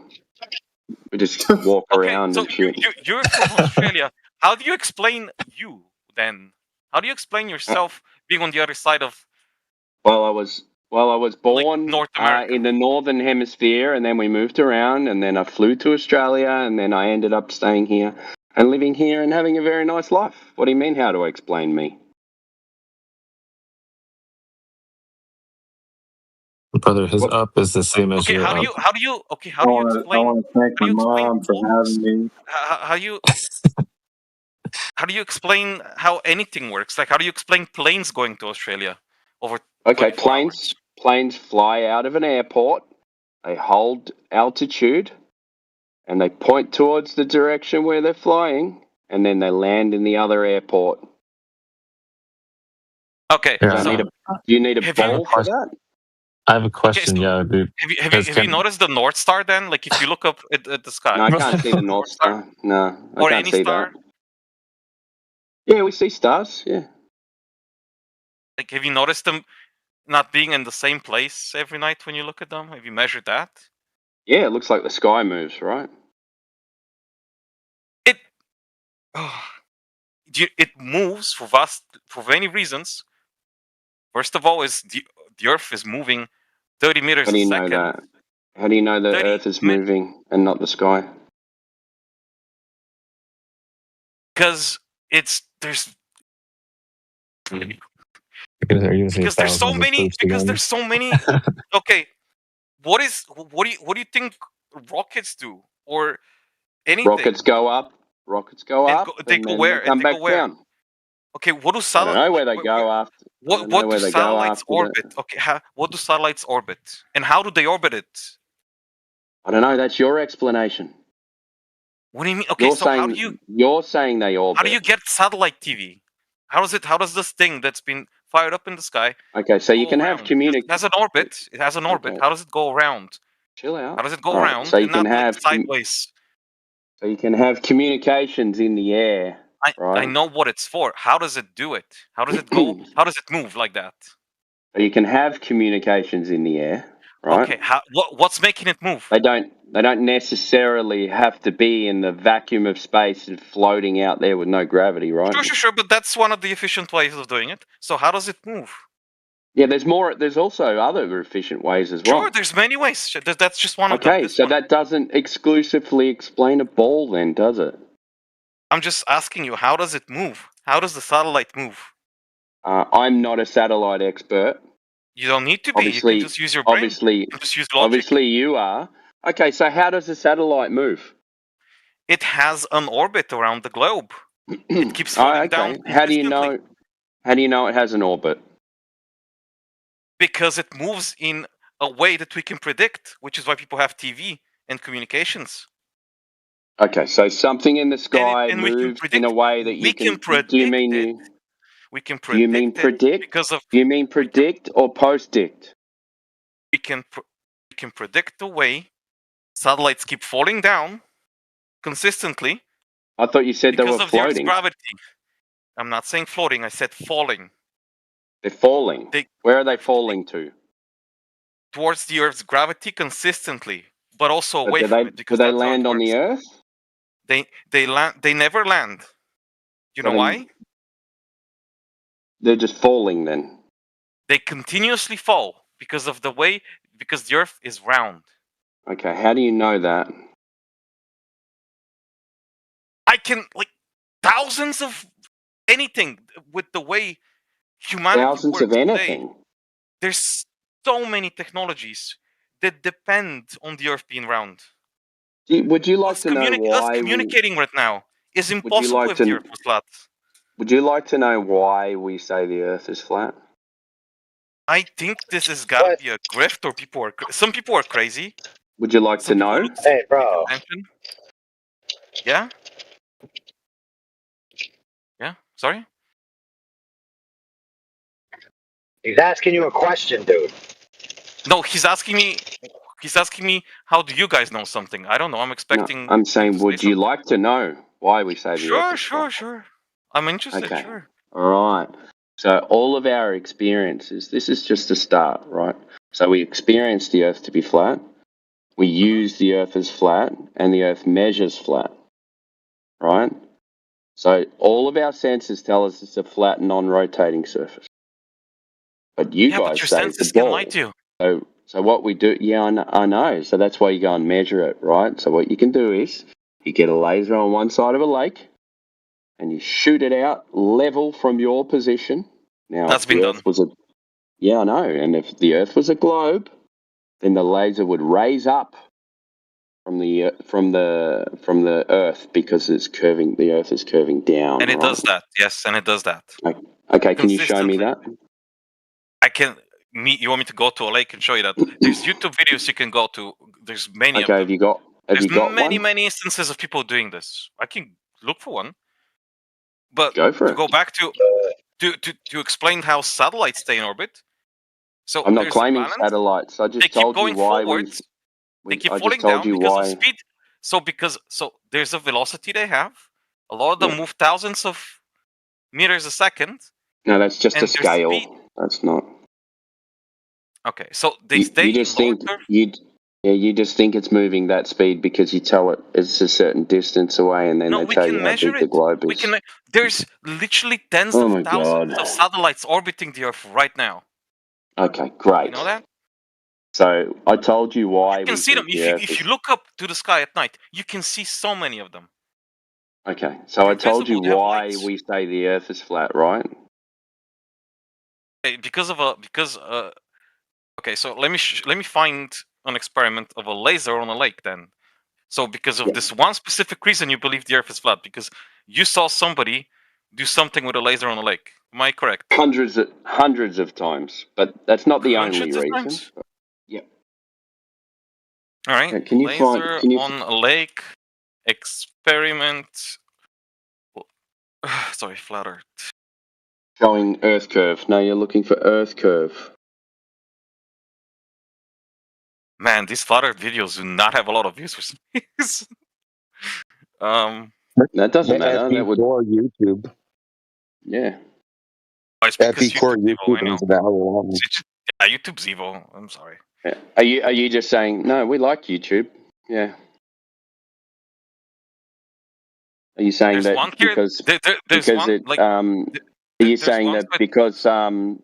S21: We just walk around and shit.
S12: You're from Australia. How do you explain you then? How do you explain yourself being on the other side of?
S21: Well, I was born
S12: North America.
S21: in the northern hemisphere, and then we moved around, and then I flew to Australia, and then I ended up staying here. and living here and having a very nice life. What do you mean, how do I explain me?
S16: Brother, his up is the same as
S12: Okay,
S16: your
S12: how do
S16: up.
S12: you how do you okay how
S8: I
S12: do you
S8: want
S12: explain
S8: to thank
S12: how
S8: my
S12: do you explain
S8: mom for having me.
S12: how do you explain how anything works? Like, how do you explain planes going to Australia over
S21: Okay,
S12: 24 hours?
S21: planes fly out of an airport, they hold altitude, and they point towards the direction where they're flying, and then they land in the other airport.
S12: Okay,
S21: Do
S16: Yeah,
S21: you need a
S12: have
S21: ball
S12: you
S21: for that?
S16: I have a question. Yeah, dude.
S12: have you noticed the North Star then? Like, if you look up at the sky,
S21: No, I can't see the North Star. No, I
S12: or
S21: can't
S12: any
S21: see
S12: star.
S21: that. Yeah, we see stars. Yeah.
S12: Like, have you noticed them not being in the same place every night when you look at them? Have you measured that?
S21: Yeah, it looks like the sky moves, right?
S12: It moves for many reasons. First of all, is the Earth is moving 30 meters
S21: How do
S12: a
S21: you know
S12: second.
S21: that? How do you know the
S12: 30
S21: Earth is moving and not the sky?
S12: Because there's
S16: Are you gonna say
S12: because there's so
S16: thousands of
S12: many
S16: proofs again?
S12: okay, what do you think rockets do, or anything?
S21: Rockets go up.
S12: They
S21: and
S12: go
S21: then
S12: where?
S21: they come
S12: And they go
S21: back
S12: where?
S21: down.
S12: Okay, what do
S21: I don't know where they go after.
S12: what do satellites orbit? Okay, what do satellites orbit, and how do they orbit it?
S21: I don't know. That's your explanation.
S12: What do you mean? Okay,
S21: You're
S12: so
S21: saying you're saying they orbit.
S12: how do you get satellite TV? How does this thing that's been fired up in the sky?
S21: Okay, so you
S12: go
S21: can
S12: around?
S21: have communication.
S12: It has an orbit. It has an orbit.
S21: Okay.
S12: How does it go around?
S21: Chill out.
S12: How does it go
S21: All right,
S12: around
S21: so you
S12: and
S21: can
S12: not like
S21: have
S12: sideways?
S21: So you can have communications in the air,
S12: I
S21: right?
S12: know what it's for. How does it do it? How does it go? How does it move like that?
S21: So you can have communications in the air, right?
S12: Okay, what's making it move?
S21: They don't necessarily have to be in the vacuum of space and floating out there with no gravity, right?
S12: Sure, but that's one of the efficient ways of doing it. So how does it move?
S21: Yeah, there's also other efficient ways as well.
S12: Sure, there's many ways. That's just one of them.
S21: Okay, so that doesn't exclusively explain a ball then, does it?
S12: I'm just asking you, how does it move? How does the satellite move?
S21: I'm not a satellite expert.
S12: You don't need to be. You can just use your brain. You can just use logic.
S21: Obviously you are. Okay, so how does a satellite move?
S12: It has an orbit around the globe. It keeps falling down.
S21: How do you know it has an orbit?
S12: Because it moves in a way that we can predict, which is why people have TV and communications.
S21: Okay, so something in the sky moves in a way that you can predict. Do you mean
S12: we can predict?
S21: Do you mean predict? Do you mean predict or post-dict?
S12: We can predict the way satellites keep falling down consistently.
S21: I thought you said they were
S12: because of the Earth's
S21: floating.
S12: gravity. I'm not saying floating. I said falling.
S21: They're falling. Where are they falling to?
S12: Towards the Earth's gravity consistently, but also away from it.
S21: Do they land on the Earth?
S12: They land. They never land. You know why?
S21: They're just falling then.
S12: They continuously fall because of the way. Because the Earth is round.
S21: Okay, how do you know that?
S12: I can thousands of anything with the way humanity
S21: Thousands
S12: works
S21: of anything.
S12: Today. There's so many technologies that depend on the Earth being round.
S21: Would you like to know why?
S12: Us communicating right now is impossible if the Earth was flat.
S21: Would you like to know why we say the Earth is flat?
S12: I think this has got to be a grift, or some people are crazy.
S21: Would you like to know?
S2: Hey, bro.
S12: Yeah. Yeah. Sorry.
S2: He's asking you a question, dude.
S12: No, he's asking me. He's asking me, how do you guys know something? I don't know. I'm expecting.
S21: No, I'm saying, would you like to know why we say the Earth is flat?
S12: Sure. I'm interested.
S21: Okay.
S12: Sure.
S21: All right. So all of our experiences, this is just a start, right? So we experience the Earth to be flat. We use the Earth as flat, and the Earth measures flat, right? So all of our senses tell us it's a flat, non-rotating surface. But you guys
S12: your
S21: say
S12: senses
S21: it's a ball.
S12: can lie to you.
S21: So what we do, I know. So that's why you go and measure it, right? So what you can do is You get a laser on one side of a lake, and you shoot it out level from your position. Now,
S12: That's
S21: if the
S12: been
S21: Earth
S12: done.
S21: was a I know, and if the Earth was a globe, then the laser would raise up from the Earth because it's curving. The Earth is curving down.
S12: And it
S21: right?
S12: does that. Yes, and it does that.
S21: Okay, can you show me that?
S12: I can. You want me to go to a lake and show you that? There's YouTube videos you can go to. There's many of
S21: Okay,
S12: them.
S21: have you got
S12: There's
S21: one?
S12: many instances of people doing this. I can look for one. But
S21: Go for
S12: to
S21: it.
S12: go back to explain how satellites stay in orbit. So
S21: I'm not
S12: there's a
S21: claiming
S12: balance.
S21: satellites. I
S12: They
S21: just
S12: keep
S21: told you
S12: going
S21: why
S12: forwards. They keep
S21: I just
S12: falling
S21: told
S12: down
S21: you
S12: because
S21: why.
S12: of speed. So there's a velocity they have. A lot of them move thousands of meters a second.
S21: No, that's just
S12: and
S21: a
S12: their
S21: scale.
S12: speed-
S21: That's not.
S12: Okay, so they stay
S21: You just
S12: in lower
S21: think you just think it's moving that speed because you tell it it's a certain distance away, and then
S12: No,
S21: they
S12: we
S21: tell
S12: can
S21: you how
S12: measure
S21: big the
S12: it.
S21: globe
S12: We
S21: is.
S12: can. There's literally tens
S21: Oh
S12: of
S21: my
S12: thousands
S21: God.
S12: of satellites orbiting the Earth right now.
S21: Okay, great.
S12: You know that?
S21: So I told you why
S12: You can
S21: we
S12: see them
S21: think
S12: if
S21: the
S12: you
S21: Earth
S12: if
S21: is.
S12: you look up to the sky at night. You can see so many of them.
S21: Okay, so I told you
S12: visible, they have
S21: why
S12: lights.
S21: we say the Earth is flat, right?
S12: Because okay, so let me find an experiment of a laser on a lake then. So because of this one specific reason, you believe the Earth is flat because you saw somebody do something with a laser on a lake. Am I correct?
S21: Hundreds of times, but that's not the only
S12: Hundreds of
S21: reason.
S12: times?
S21: Yep.
S12: All right.
S21: Can you
S12: laser
S21: Can you
S12: on a lake experiment. Sorry, flat Earth.
S21: showing Earth curve? No, you're looking for Earth curve.
S12: Man, these flat Earth videos do not have a lot of views for some reason.
S21: That doesn't matter.
S23: FE
S21: That would
S23: Core YouTube.
S21: Yeah.
S12: It's because
S23: FE Core
S12: YouTube's evil, I
S23: YouTube
S12: know.
S23: is an hour long.
S12: Yeah, YouTube's evil. I'm sorry.
S21: Are you just saying no? We like YouTube. Yeah. Are you saying
S12: There's
S21: that
S12: one here.
S21: because
S12: There's
S21: because
S12: one
S21: it
S12: like.
S21: Are you saying
S12: one
S21: that because some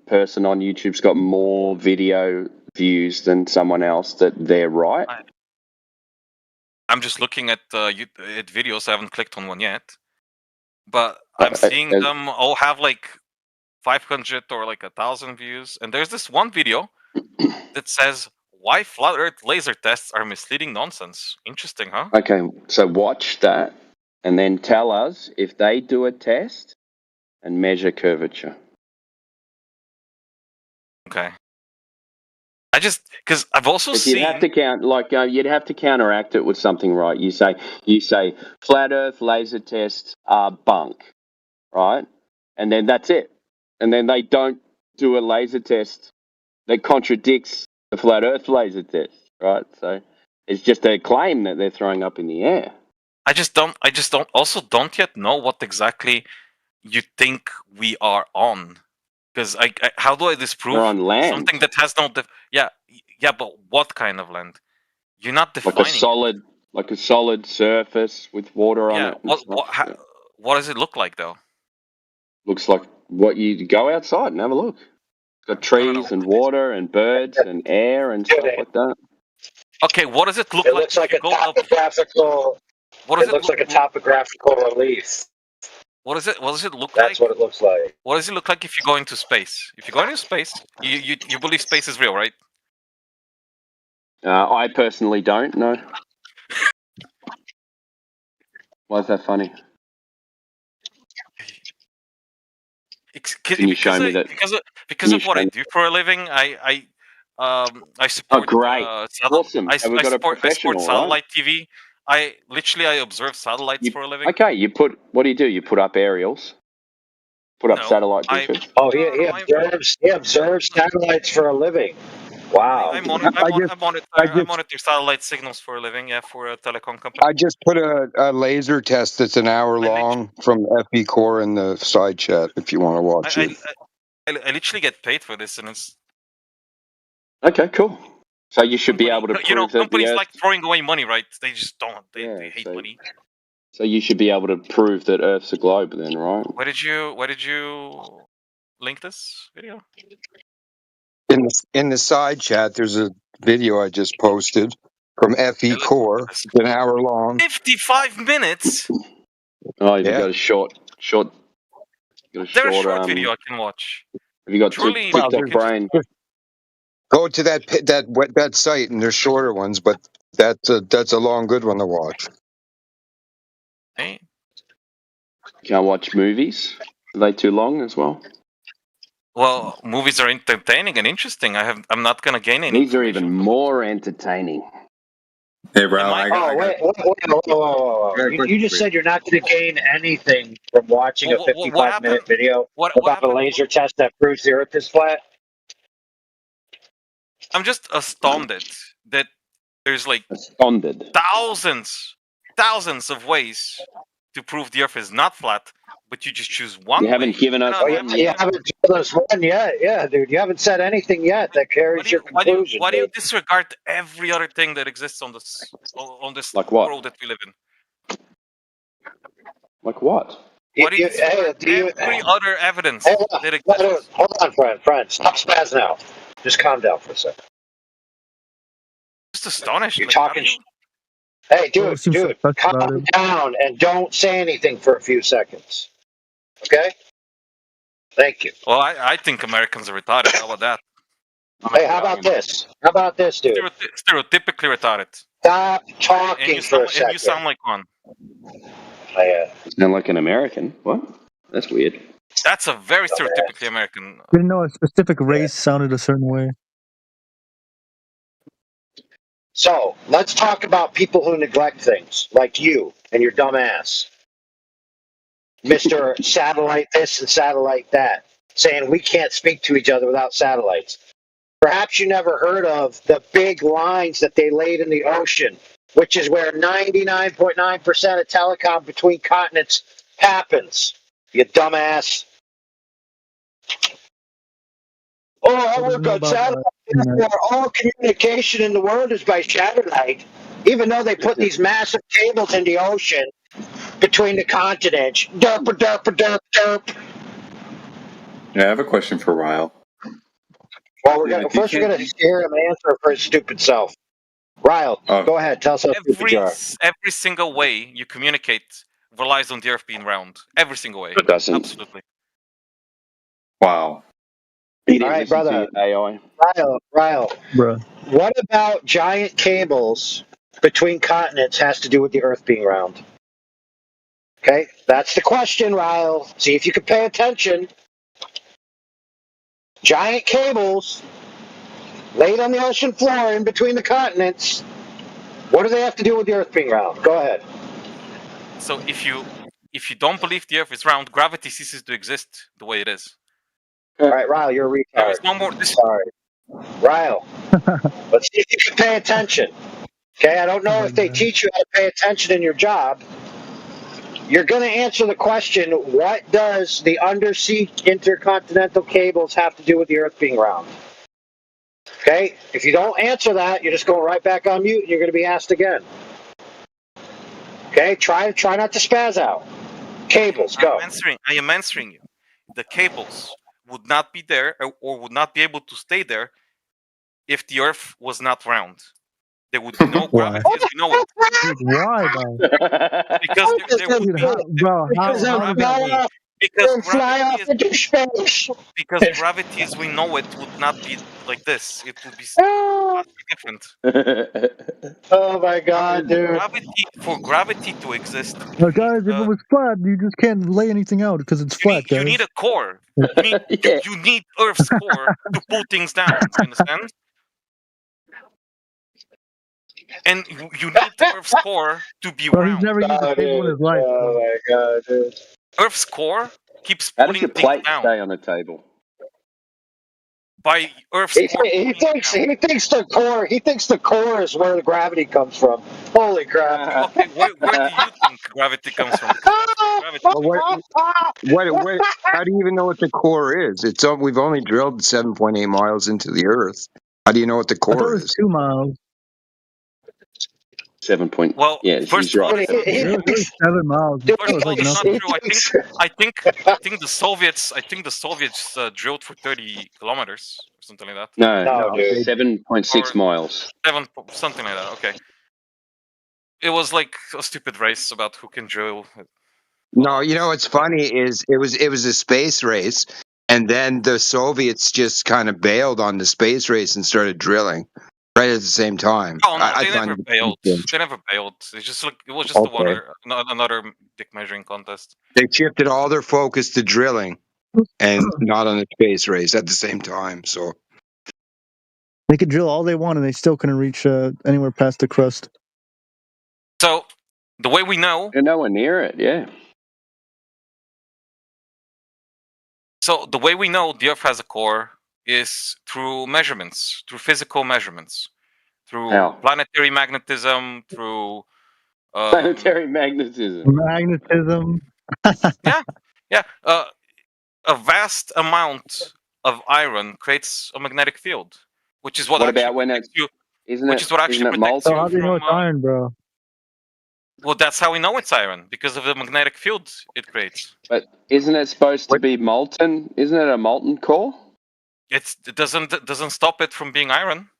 S21: person on YouTube's got more video views than someone else that they're right?
S12: I'm just looking at at videos. I haven't clicked on one yet, but I'm seeing them all have like 500 or like 1,000 views. And there's this one video that says why flat Earth laser tests are misleading nonsense. Interesting, huh?
S21: Okay, so watch that and then tell us if they do a test and measure curvature.
S12: Okay. I just because I've also
S21: But
S12: seen
S21: you'd have to you'd have to counteract it with something, right? You say flat Earth laser tests are bunk, right? And then that's it. And then they don't do a laser test that contradicts the flat Earth laser test, right? So it's just a claim that they're throwing up in the air.
S12: I just don't don't yet know what exactly you think we are on. Because how do I disprove
S21: We're on land.
S12: something that has no yeah, but what kind of land? You're not defining
S21: like a solid surface with water on it.
S12: What does it look like though?
S21: Looks like what you go outside and have a look. It's got trees and water and birds and air and stuff like that.
S12: Okay, what does it look
S9: It
S12: like?
S9: looks like a topographical.
S12: What
S9: looks like a topographical relief.
S12: What does it look like?
S9: That's what it looks like.
S12: What does it look like if you go into space? If you go into space, you believe space is real, right?
S21: I personally don't know. Why is that funny? Can you show me that?
S12: Because of what I do for a living, I support.
S21: Oh, great! Awesome.
S12: I
S21: Have we got a
S12: support
S21: professional,
S12: satellite TV. I observe satellites for a living.
S21: Okay, what do? You put up aerials? Put up satellite pictures?
S9: Oh, he observes satellites for a living. Wow.
S12: I monitor satellite signals for a living. Yeah, for a telecom company.
S23: I just put a laser test that's an hour long from FE Core in the side chat if you want to watch it.
S12: I literally get paid for this, and it's
S21: okay. Cool. So you should be able to prove that
S12: companies
S21: the Earth...
S12: like throwing away money, right? They just don't. They hate money.
S21: So you should be able to prove that Earth's a globe, then, right?
S12: Where did you link this video?
S23: In the side chat, there's a video I just posted. from FE Core. It's an hour long.
S12: 55 minutes.
S21: Oh, have you
S23: Yeah.
S21: got a short?
S12: There's a short video I can watch.
S21: Have you got
S12: Truly,
S21: TikTok brain?
S23: Go to that site, and there's shorter ones, but that's a long, good one to watch.
S12: Hey.
S21: Can't watch movies. Are they too long as well?
S12: Well, movies are entertaining and interesting. I'm not gonna gain any.
S21: These are even more entertaining.
S14: Hey, bro, I got.
S9: Whoa. You just said you're not going to gain anything from watching a 55-minute video about a laser test that proves the Earth is flat?
S12: I'm just astounded that there's like thousands of ways to prove the Earth is not flat, but you just choose one.
S21: You haven't given us
S9: one. You haven't told us one yet. Yeah, dude. You haven't said anything yet that carries your conclusion.
S12: Why do you disregard every other thing that exists on this
S21: like what?
S12: world that we live in?
S21: Like what?
S12: Why do you disregard every other evidence that exists?
S9: Hold on, friend. Stop spazzing out. Just calm down for a second.
S12: Just astonished.
S9: You're talking. Hey, dude, calm down and don't say anything for a few seconds. Okay? Thank you.
S12: Well, I think Americans are retarded. How about that?
S9: Hey, how about this? How about this, dude?
S12: Stereotypically retarded.
S9: Stop talking for a second.
S12: And you sound like one.
S21: Sound like an American? What? That's weird.
S12: That's a very stereotypically American.
S11: Didn't know a specific race sounded a certain way.
S9: So, let's talk about people who neglect things, like you and your dumb ass. Mr. Satellite this and satellite that, saying we can't speak to each other without satellites. Perhaps you never heard of the big lines that they laid in the ocean, which is where 99.9% of telecom between continents happens. You dumbass. Oh, I work on satellite. All communication in the world is by satellite, even though they put these massive cables in the ocean between the continents. Derp, derp, derp, derp.
S14: Yeah, I have a question for Ryle.
S9: Well, we're gonna hear him answer for his stupid self. Ryle, go ahead. Tell us how stupid you are.
S12: Every single way you communicate relies on the Earth being round. Every single way.
S21: It doesn't.
S12: Absolutely.
S14: Wow.
S9: All right, brother.
S21: AI.
S9: Ryle.
S11: Bruh.
S9: What about giant cables between continents has to do with the Earth being round? Okay, that's the question, Ryle. See if you can pay attention. Giant cables laid on the ocean floor in between the continents. What do they have to do with the Earth being round? Go ahead.
S12: So if you don't believe the Earth is round, gravity ceases to exist the way it is.
S9: All right, Ryle, you're a retard.
S12: There is no more.
S9: Sorry, Ryle. Let's see if you can pay attention. Okay, I don't know if they teach you how to pay attention in your job. You're going to answer the question, what does the undersea intercontinental cables have to do with the Earth being round? Okay, if you don't answer that, you're just going right back on mute and you're going to be asked again. Okay, try not to spaz out. Cables, go.
S12: I am answering you. The cables would not be there or would not be able to stay there if the Earth was not round. There would be no gravity as we know it.
S11: Why, bro?
S12: Because there would be because gravity as we know it would not be like this. It would be different.
S9: Oh my God, dude!
S12: For gravity to exist,
S11: guys, if it was flat, you just can't lay anything out because it's flat, guys.
S12: You need a core. You need Earth's core to pull things down. You understand? And you need Earth's core to be round.
S11: He's never used a table in his life.
S9: Oh my God, dude!
S12: Earth's core keeps
S21: How
S12: pulling
S21: does your
S12: things
S21: plate
S12: down.
S21: stay on the table?
S12: By Earth's core.
S9: He thinks the core is where the gravity comes from. Holy crap!
S12: Okay, where do you think gravity comes from?
S23: Well, how do you even know what the core is? We've only drilled 7.8 miles into the Earth. How do you know what the core is?
S11: 2 miles.
S21: 7 point.
S12: Well,
S21: Yeah,
S12: first
S21: he's
S12: of all,
S21: right.
S11: It was like 7 miles. That
S12: First
S11: was
S12: of all,
S11: like
S12: that's not
S11: nothing.
S12: true. I think the Soviets drilled for 30 kilometers or something like that.
S21: No,
S9: dude.
S21: 7.6 miles.
S12: Something like that. Okay. It was like a stupid race about who can drill.
S23: No, you know what's funny is it was a space race, and then the Soviets just kind of bailed on the space race and started drilling right at the same time.
S12: Oh no, they
S23: find
S12: never
S23: it
S12: bailed.
S23: strange.
S12: They never bailed. It's just like it was just
S23: Okay.
S12: another dick measuring contest.
S23: They shifted all their focus to drilling and not on the space race at the same time. So
S11: They could drill all they want and they still couldn't reach anywhere past the crust.
S12: So the way we know,
S21: They're nowhere near it. Yeah.
S12: So the way we know the Earth has a core is through measurements, through physical measurements, through
S21: How?
S12: planetary magnetism, through
S21: Planetary magnetism.
S11: Magnetism.
S12: yeah. A vast amount of iron creates a magnetic field, which is what
S21: What
S12: actually
S21: about when
S12: protects
S21: it's
S12: you.
S21: isn't
S12: Which
S21: it
S12: is what actually
S21: isn't it
S12: protects
S11: So
S12: you
S11: how do you know
S12: from.
S11: it's iron, bro?
S12: Well, that's how we know it's iron because of the magnetic field it creates.
S21: But isn't it supposed to be molten? Isn't it a molten core?
S12: It doesn't stop it from being iron.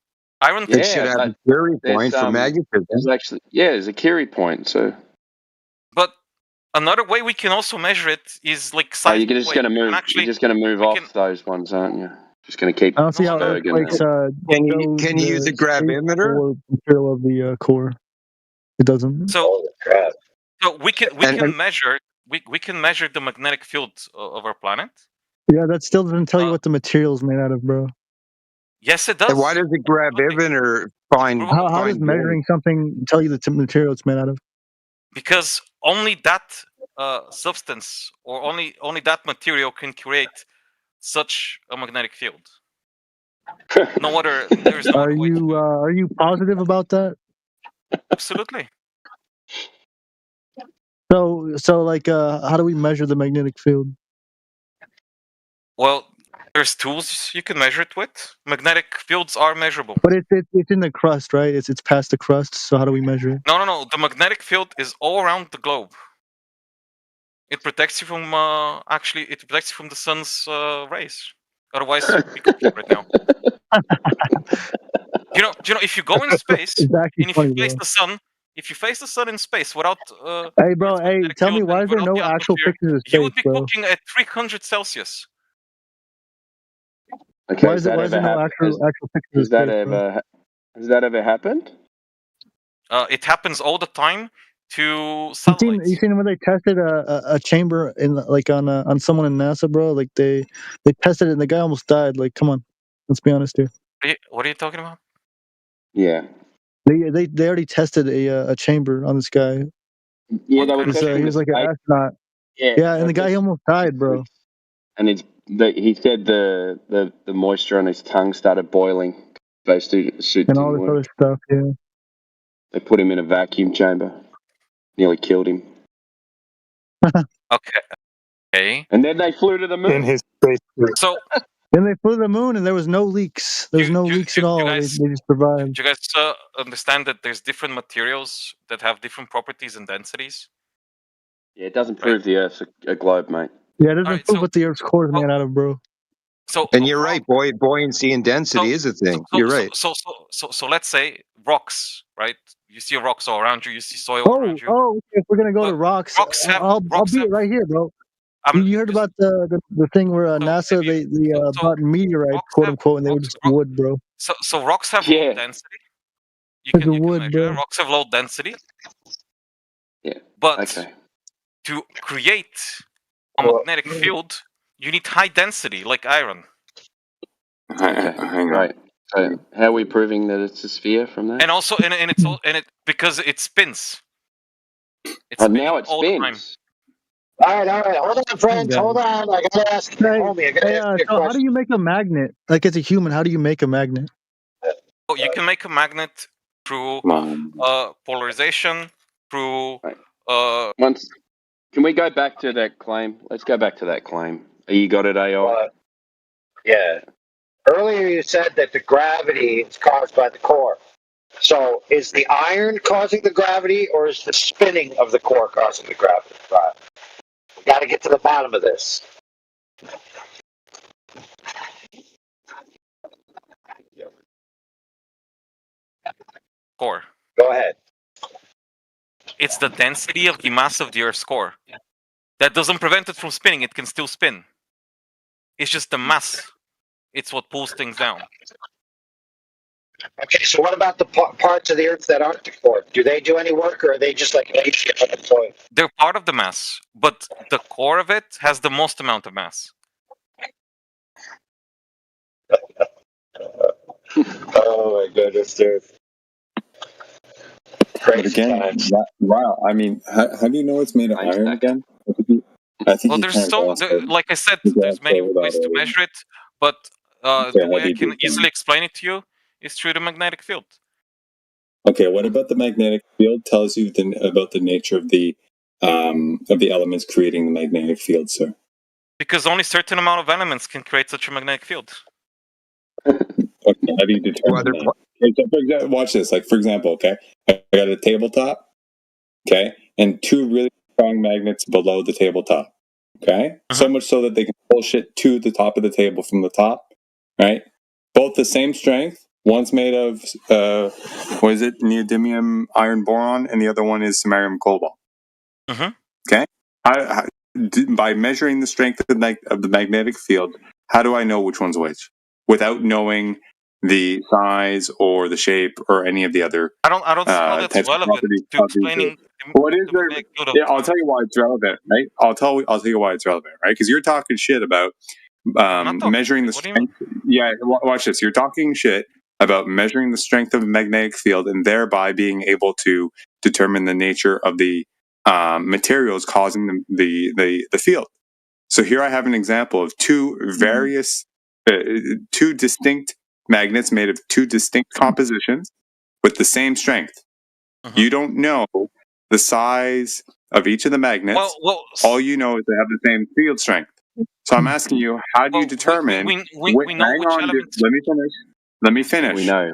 S12: Iron.
S23: it should have a Curie
S21: there's,
S23: point for magnetism.
S21: There's actually there's a Curie point. So
S12: But another way we can also measure it is like
S21: you're
S12: seismic
S21: just
S12: waves.
S21: going to move.
S12: Actually,
S21: You're just going to move off those ones, aren't you? Just going to keep.
S11: I don't see how
S21: Bergen
S11: earthquakes
S21: there.
S23: Can
S11: show
S23: you use a
S11: the
S23: gravimeter?
S11: or material of the core. It doesn't.
S12: So we can measure the magnetic field of our planet.
S11: Yeah, that still doesn't tell you what the material's made out of, bro.
S12: Yes, it does.
S23: And why does a gravimeter find?
S11: How does measuring something tell you the material it's made out of?
S12: Because only that substance or only that material can create such a magnetic field. No other. There's no.
S11: Are you positive about that?
S12: Absolutely.
S11: So like how do we measure the magnetic field?
S12: Well, there's tools you can measure it with. Magnetic fields are measurable.
S11: But it's in the crust, right? It's past the crust. So how do we measure it?
S12: No. The magnetic field is all around the globe. It protects you from it protects you from the sun's rays. Otherwise, we could be right now. You know, if you go in space and if you face the sun, if you face the sun in space without
S11: hey, bro, tell me why is there no actual pictures of space,
S12: you would be
S11: bro?
S12: cooking at 300 Celsius.
S21: Okay,
S11: why is there no actual pictures of space, bro?
S21: Has that ever happened?
S12: It happens all the time to
S11: satellites. You seen when they tested a chamber in like on someone in NASA, bro? Like they tested it and the guy almost died. Like, come on, let's be honest here.
S12: What are you talking about?
S21: Yeah.
S11: They already tested a chamber on this guy.
S21: Yeah, they were testing.
S11: He was like an astronaut. Yeah, and the guy almost died, bro.
S21: And he said the moisture on his tongue started boiling. Suit
S11: and all this other stuff. Yeah.
S21: They put him in a vacuum chamber. Nearly killed him.
S12: Okay.
S21: And then they flew to the moon.
S23: In his space.
S12: So.
S11: Then they flew to the moon, and there was no leaks. There was no leaks at all. They just survived.
S12: Do you guys understand that there's different materials that have different properties and densities?
S21: Yeah, it doesn't prove the Earth's a globe, mate.
S11: Yeah, it doesn't prove what the Earth's core is made out of, bro.
S23: And you're right, buoyancy and density is a thing. You're right.
S12: So let's say rocks, right? You see rocks all around you. You see soil around you.
S11: Oh, if we're gonna go to rocks, I'll be right here, bro. You heard about the thing where NASA they bought meteorites, quote unquote, and they were just wood, bro.
S12: So rocks have low density. You can measure. Rocks have low density.
S21: Yeah.
S12: But to create a magnetic field, you need high density, like iron.
S21: Right. So how are we proving that it's a sphere from that?
S12: And also, because it spins.
S21: Now it spins.
S9: All right. Hold on, friends. Hold on. I gotta ask homie.
S11: So how do you make a magnet? Like as a human, how do you make a magnet?
S12: Oh, you can make a magnet through polarization, through
S21: Can we go back to that claim? Let's go back to that claim. You got it, AI?
S9: Yeah. Earlier you said that the gravity is caused by the core. So is the iron causing the gravity, or is the spinning of the core causing the gravity? Right. We got to get to the bottom of this.
S12: Core.
S9: Go ahead.
S12: It's the density of the mass of the Earth's core. That doesn't prevent it from spinning. It can still spin. It's just the mass. It's what pulls things down.
S9: Okay, so what about the parts of the Earth that aren't the core? Do they do any work, or are they just like lazy and unemployed?
S12: They're part of the mass, but the core of it has the most amount of mass.
S9: Oh my goodness, dude.
S8: But again, wow. I mean, how do you know it's made of iron again? I think
S12: Well,
S8: you
S12: there's
S8: kind of
S12: like I said, there's many ways to measure it, but the way I can easily explain it to you is through the magnetic field.
S8: Okay, what about the magnetic field tells you about the nature of the elements creating the magnetic field, sir?
S12: Because only certain amount of elements can create such a magnetic field.
S8: Okay, how do you determine that? Okay, so for example, watch this. Like, for example, okay, I got a tabletop, okay, and two really strong magnets below the tabletop, okay? So much so that they can pull shit to the top of the table from the top, right? Both the same strength. One's made of, what is it, neodymium iron boron, and the other one is samarium cobalt. Okay? By measuring the strength of the magnetic field, how do I know which one's which? Without knowing the size or the shape or any of the other
S12: I don't see how that's relevant to explaining
S8: what is there? Yeah, I'll tell you why it's relevant, right? I'll tell you why it's relevant, right? Because you're talking shit about measuring the strength. Yeah, watch this. You're talking shit about measuring the strength of a magnetic field and thereby being able to determine the nature of the materials causing the field. So here I have an example of two distinct magnets made of two distinct compositions with the same strength. You don't know the size of each of the magnets. All you know is they have the same field strength. So I'm asking you, how do you determine?
S12: We know which elements.
S8: Let me finish.
S6: We know.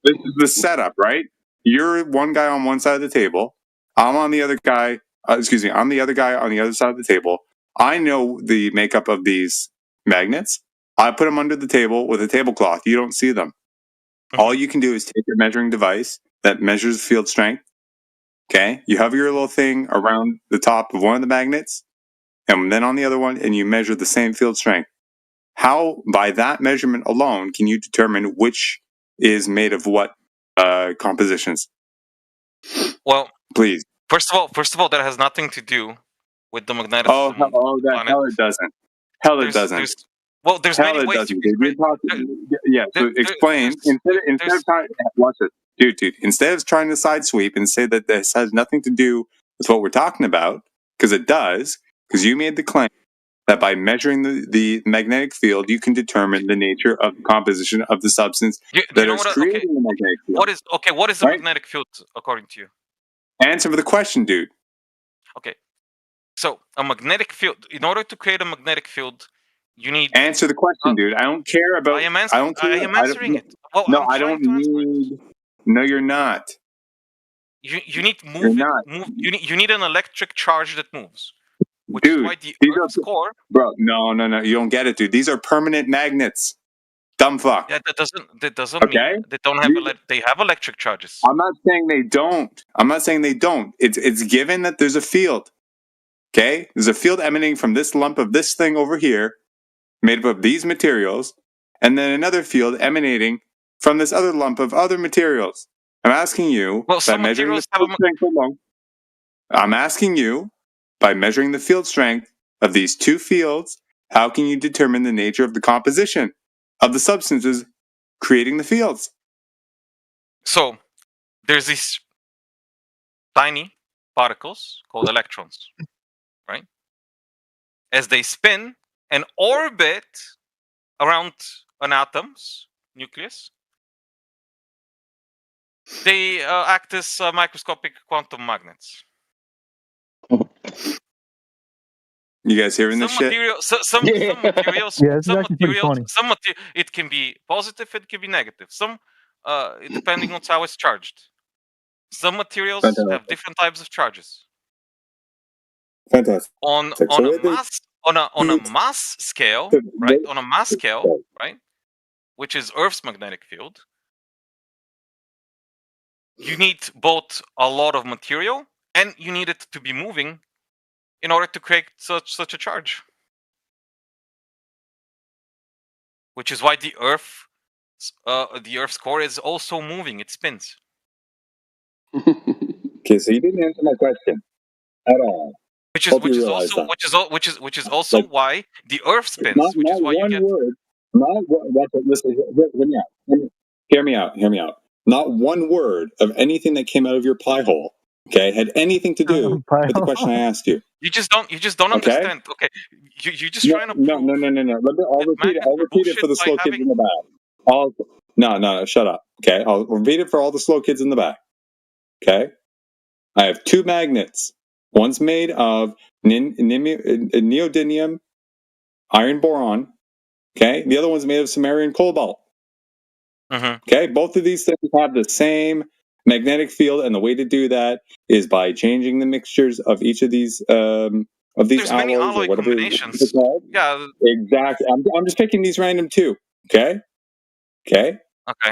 S8: This is the setup, right? You're one guy on one side of the table. I'm on the other guy. I'm the other guy on the other side of the table. I know the makeup of these magnets. I put them under the table with a tablecloth. You don't see them. All you can do is take your measuring device that measures field strength. Okay, you have your little thing around the top of one of the magnets, and then on the other one, and you measure the same field strength. How, by that measurement alone, can you determine which is made of what compositions?
S12: Well,
S8: please.
S12: First of all, that has nothing to do with the magnetism.
S8: Hell it doesn't. Hell it doesn't.
S12: There's
S8: Hell
S12: many
S8: it
S12: ways
S8: doesn't.
S12: to
S8: Dude. Yeah. So explain instead of trying. Watch it, dude. Instead of trying to sidesweep and say that this has nothing to do with what we're talking about, because it does. Because you made the claim that by measuring the magnetic field, you can determine the nature of the composition of the substance that is creating the magnetic field.
S12: What is the magnetic field according to you?
S8: Answer for the question, dude.
S12: Okay. So a magnetic field. In order to create a magnetic field, you need
S8: answer the question, dude. I don't care about. I am
S12: answering it. Well,
S8: no, I don't need. No, you're not.
S12: You need to move it. You need an electric charge that moves. Which
S8: dude,
S12: is why the Earth's core.
S8: Bro, no. You don't get it, dude. These are permanent magnets. Dumb fuck.
S12: Yeah, that doesn't mean they don't have they have electric charges.
S8: I'm not saying they don't. It's given that there's a field. Okay? There's a field emanating from this lump of this thing over here, made up of these materials, and then another field emanating from this other lump of other materials. I'm asking you, by measuring the field strength alone, I'm asking you, by measuring the field strength of these two fields, how can you determine the nature of the composition of the substances creating the fields?
S12: So, there's these tiny particles called electrons, right? As they spin and orbit around an atom's nucleus, they act as microscopic quantum magnets.
S8: You guys hearing this shit?
S12: Some materials,
S11: yeah, it's actually pretty funny.
S12: It can be positive, it can be negative. Some depending on how it's charged. Some materials
S8: Fantastic.
S12: have different types of charges.
S8: Fantastic.
S12: On
S8: So
S12: a
S8: with this-
S12: mass on a mass scale, right? On a mass scale, right? Which is Earth's magnetic field. You need both a lot of material and you need it to be moving in order to create such a charge. Which is why the Earth's core is also moving; it spins.
S8: Okay, so you didn't answer my question at all.
S12: Which is also why the Earth spins.
S8: Not
S12: which is why
S8: one
S12: you get.
S8: word. Not what. Listen, hear me out. Hear me out. Not one word of anything that came out of your pie hole, okay, had anything to do with the question I asked you.
S12: You just don't understand. Okay, you just trying to.
S8: No. I'll repeat it for the slow kids in the back. No. Shut up. Okay, I'll repeat it for all the slow kids in the back. Okay, I have two magnets. One's made of neodymium iron boron. Okay, the other one's made of samarian cobalt. Okay, both of these things have the same magnetic field, and the way to do that is by changing the mixtures of each of these
S12: There's many
S8: alloys
S12: alloy
S8: or whatever
S12: combinations. Yeah.
S8: Exactly. I'm just picking these random two. Okay.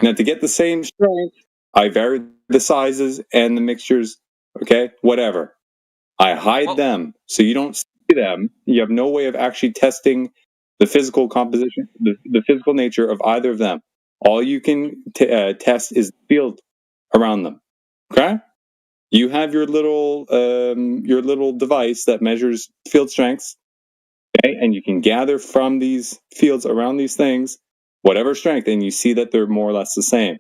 S8: Now to get the same strength, I vary the sizes and the mixtures. Okay, whatever. I hide them so you don't see them. You have no way of actually testing the physical composition, the physical nature of either of them. All you can test is the field around them. Okay? You have your little device that measures field strengths. Okay? And you can gather from these fields around these things whatever strength, and you see that they're more or less the same.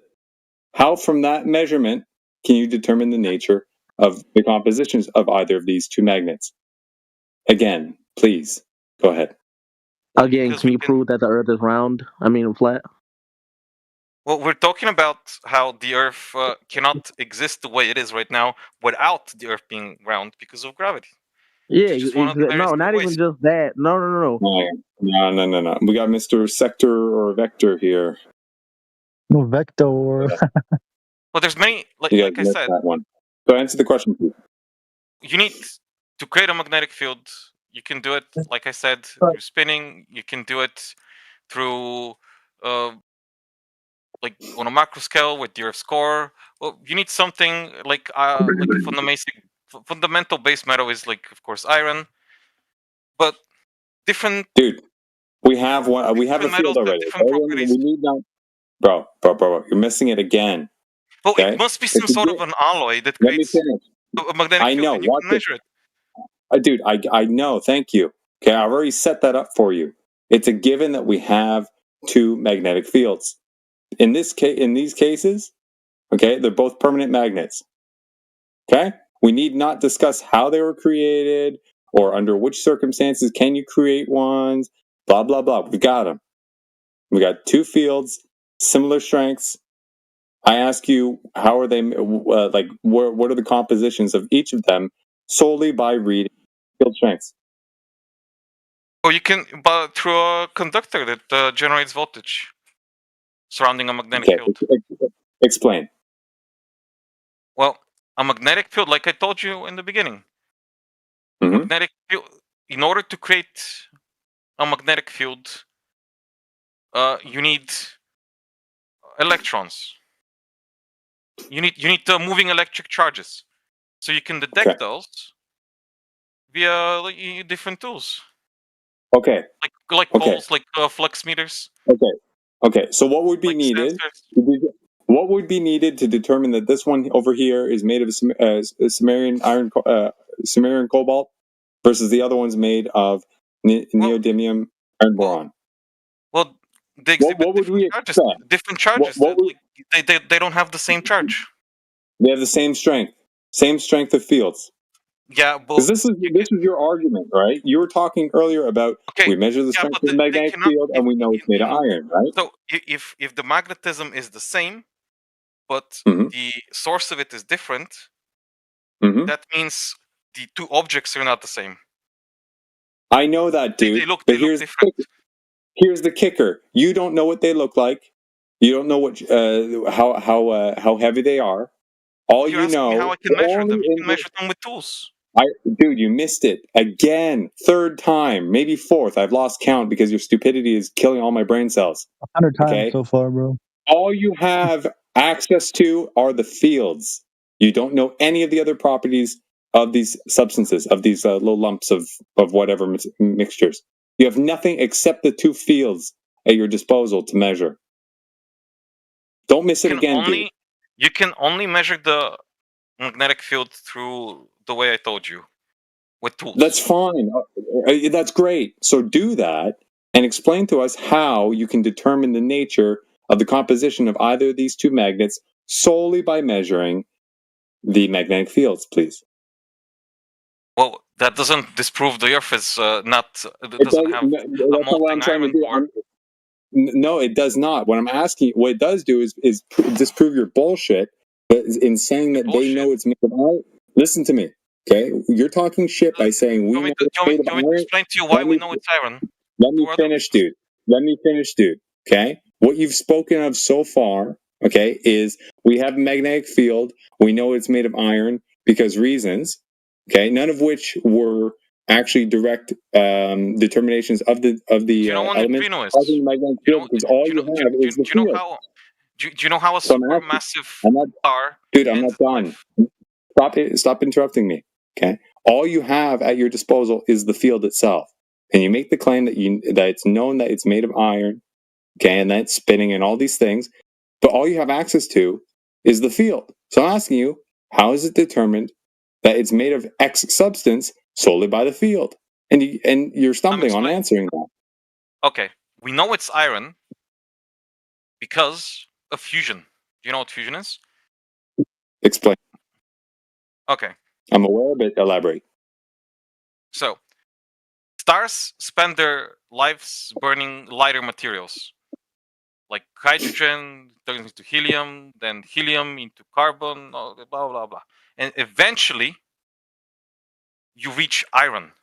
S8: How, from that measurement, can you determine the nature of the compositions of either of these two magnets? Again, please, go ahead.
S4: Again, can you prove that the Earth is round? I mean, flat?
S12: Well, we're talking about how the Earth cannot exist the way it is right now without the Earth being round because of gravity.
S4: Yeah, no, not even just that. No.
S8: No. We got Mr. Sector or Vector here.
S11: No, Vector.
S12: Well, there's many, like
S8: You
S12: I
S8: guys missed
S12: said,
S8: that one. So answer the question, please.
S12: you need to create a magnetic field. You can do it, like I said, through spinning. You can do it through, like on a macro scale with the Earth's core. Well, you need something like a fundamental base metal is like, of course, iron, but different.
S8: Dude, we have one. We have a field already. We need now. Bro, you're missing it again.
S12: Well, it must be some sort of an alloy that creates a magnetic field.
S8: know.
S12: And you can measure it.
S8: Dude, I know. Thank you. Okay, I've already set that up for you. It's a given that we have two magnetic fields. In these cases, okay, they're both permanent magnets. Okay, we need not discuss how they were created or under which circumstances can you create ones. Blah blah blah. We got them. We got two fields, similar strengths. I ask you, how are they? What are the compositions of each of them solely by reading field strengths?
S12: Or you can, but through a conductor that generates voltage surrounding a magnetic field.
S8: Explain.
S12: Well, a magnetic field, like I told you in the beginning, magnetic field. In order to create a magnetic field, you need electrons. You need moving electric charges, so you can detect those via different tools.
S8: Okay.
S12: Like poles, like flux meters.
S8: Okay. So what would be needed? What would be needed to determine that this one over here is made of samarian cobalt versus the other one's made of neodymium iron boron?
S12: Well, they exhibit different charges. They don't have the same charge.
S8: They have the same strength of fields.
S12: Yeah,
S8: because this is your argument, right? You were talking earlier about we measure the strength of the magnetic field and we know it's made of iron, right?
S12: So if the magnetism is the same, but the source of it is different, that means the two objects are not the same.
S8: I know that, dude.
S12: They look different.
S8: Here's the kicker. You don't know what they look like. You don't know what how heavy they are. All
S12: You're
S8: you
S12: asking me
S8: know,
S12: how I can measure them. You can measure them with tools.
S8: Dude, you missed it again. Third time, maybe fourth. I've lost count because your stupidity is killing all my brain cells.
S11: 100 times
S8: Okay?
S11: so far, bro.
S8: All you have access to are the fields. You don't know any of the other properties of these substances, of these little lumps of whatever mixtures. You have nothing except the two fields at your disposal to measure. Don't miss it again, dude.
S12: You can only measure the magnetic field through the way I told you, with tools.
S8: That's fine. That's great. So do that and explain to us how you can determine the nature of the composition of either of these two magnets solely by measuring the magnetic fields, please.
S12: Well, that doesn't disprove the Earth is doesn't have a molten iron core.
S8: No, it does not. What I'm asking, what it does do is disprove your bullshit in saying that they know it's made of iron. Listen to me, okay? You're talking shit by saying we know it's made of iron.
S12: To explain to you why we know it's iron?
S8: Let me finish, dude. Okay? What you've spoken of so far, okay, is we have a magnetic field. We know it's made of iron because reasons, okay, none of which were actually direct determinations of the elements causing the magnetic field, because all you have is the field.
S12: Do you know how a supermassive star?
S8: Dude, I'm not done. Stop interrupting me. Okay, all you have at your disposal is the field itself, and you make the claim that it's known that it's made of iron, okay, and that it's spinning and all these things, but all you have access to is the field. So I'm asking you, how is it determined that it's made of X substance solely by the field? And you're stumbling on answering that.
S12: Okay, we know it's iron because of fusion. Do you know what fusion is?
S8: Explain.
S12: Okay.
S8: I'm aware, but elaborate.
S12: So, stars spend their lives burning lighter materials, like hydrogen turns into helium, then helium into carbon, blah, blah, blah. And eventually, you reach iron.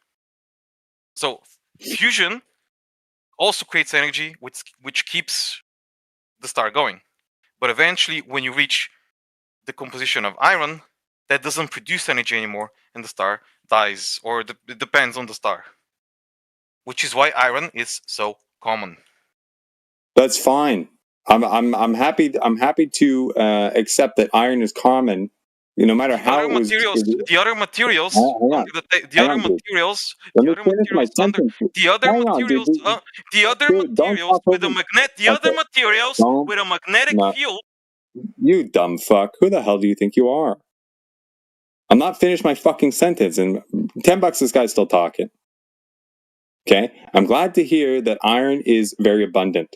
S12: So, fusion also creates energy, which keeps the star going. But eventually, when you reach the composition of iron, that doesn't produce energy anymore, and the star dies, or it depends on the star. Which is why iron is so common.
S8: That's fine. I'm happy to accept that iron is common. No matter how it was.
S12: The other materials with a magnetic field.
S8: You dumb fuck. Who the hell do you think you are? I'm not finished my fucking sentence, and $10 this guy's still talking. Okay? I'm glad to hear that iron is very abundant.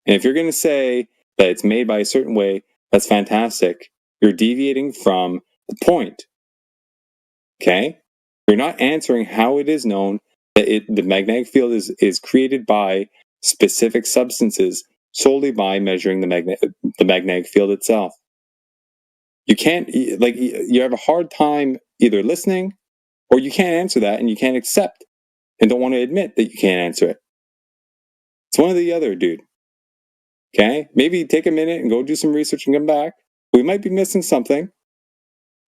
S8: And if you're going to say that it's made by a certain way, that's fantastic. You're deviating from the point. Okay? You're not answering how it is known that the magnetic field is created by specific substances solely by measuring the magnetic field itself. You can't, you have a hard time either listening, or you can't answer that and you can't accept and don't want to admit that you can't answer it. It's one or the other, dude. Okay? Maybe take a minute and go do some research and come back. We might be missing something.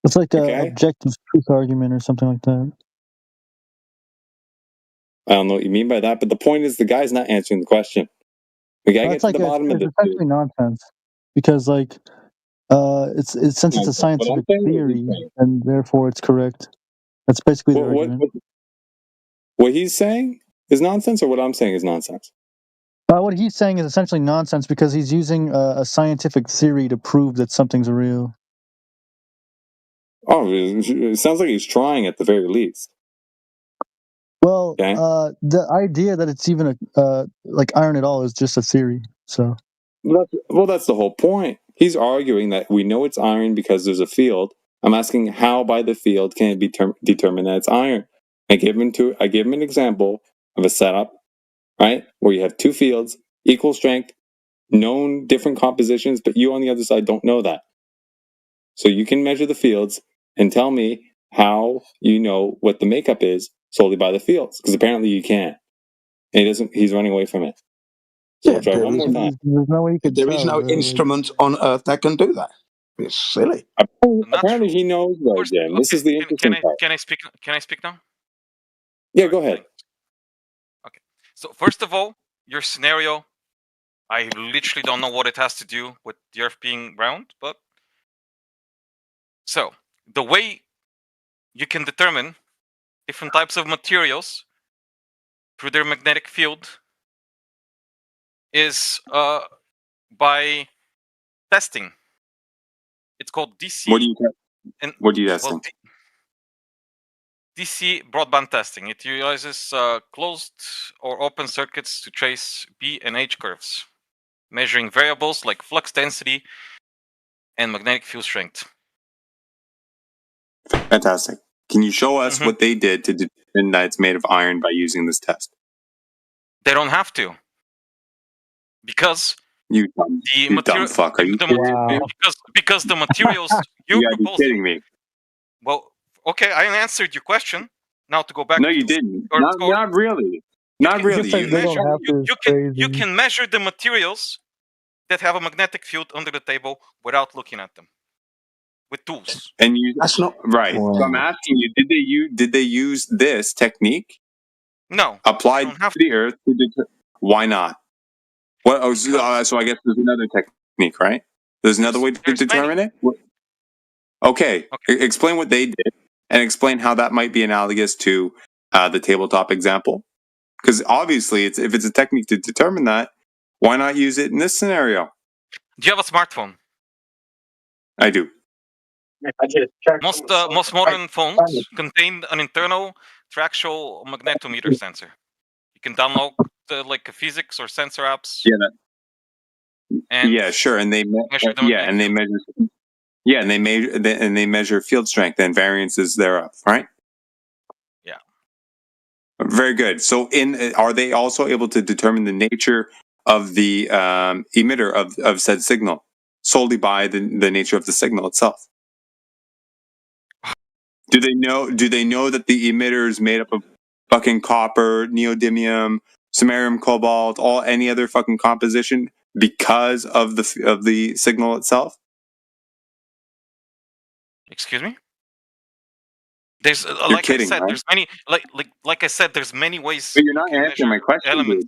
S11: It's like an objective truth argument or something like that.
S8: I don't know what you mean by that, but the point is the guy's not answering the question. We gotta get to the bottom of this.
S11: It's essentially nonsense, because since it's a scientific theory and therefore it's correct. That's basically the argument.
S8: What he's saying is nonsense, or what I'm saying is nonsense?
S11: What he's saying is essentially nonsense because he's using a scientific theory to prove that something's real.
S8: Oh, it sounds like he's trying at the very least.
S11: Well, the idea that it's even like iron at all is just a theory. So,
S8: well, that's the whole point. He's arguing that we know it's iron because there's a field. I'm asking how by the field can it be determined that it's iron? I give him an example of a setup, right, where you have two fields, equal strength, known different compositions, but you on the other side don't know that. So you can measure the fields and tell me how you know what the makeup is solely by the fields, because apparently you can't. And he's running away from it.
S1: Yeah,
S8: Try one more time.
S11: There's no way you could
S1: there is
S11: tell.
S1: no instrument on Earth that can do that. It's silly.
S8: Apparently, he knows though,
S12: First,
S8: Jen. This is the interesting part.
S12: can I speak? Can I speak now?
S8: Yeah, go ahead.
S12: Okay. So first of all, your scenario, I literally don't know what it has to do with the Earth being round, but so the way you can determine different types of materials through their magnetic field is by testing. It's called DC.
S8: What do you testing?
S12: Well, DC broadband testing. It utilizes closed or open circuits to trace B and H curves, measuring variables like flux density and magnetic field strength.
S8: Fantastic. Can you show us what they did to determine that it's made of iron by using this test?
S12: They don't have to, because
S8: you dumb fuck. Are you
S12: because the materials
S8: you gotta be kidding me.
S12: Well, okay, I answered your question. Now to go back.
S8: No, you didn't. Not really. Not really.
S12: You can measure the materials that have a magnetic field under the table without looking at them with tools.
S8: And
S1: that's not
S8: right. So I'm asking you, did they use this technique?
S12: No.
S8: Applied to the Earth to why not? What? Oh, so I guess there's another technique, right? There's another way to determine it. Okay. Explain what they did, and explain how that might be analogous to the tabletop example. Because obviously, if it's a technique to determine that, why not use it in this scenario?
S12: Do you have a smartphone?
S8: I do.
S12: Most modern phones contain an internal triaxial magnetometer sensor. You can download like a physics or sensor apps.
S8: Yeah, sure, and they measure field strength and variances thereof, right?
S12: Yeah.
S8: Very good. So, are they also able to determine the nature of the emitter of said signal solely by the nature of the signal itself? Do they know that the emitter is made up of fucking copper, neodymium, samarium, cobalt, any other fucking composition because of the signal itself?
S12: Excuse me? There's
S8: I said, right?
S12: there's many like I said, there's many ways.
S8: But you're not answering my question.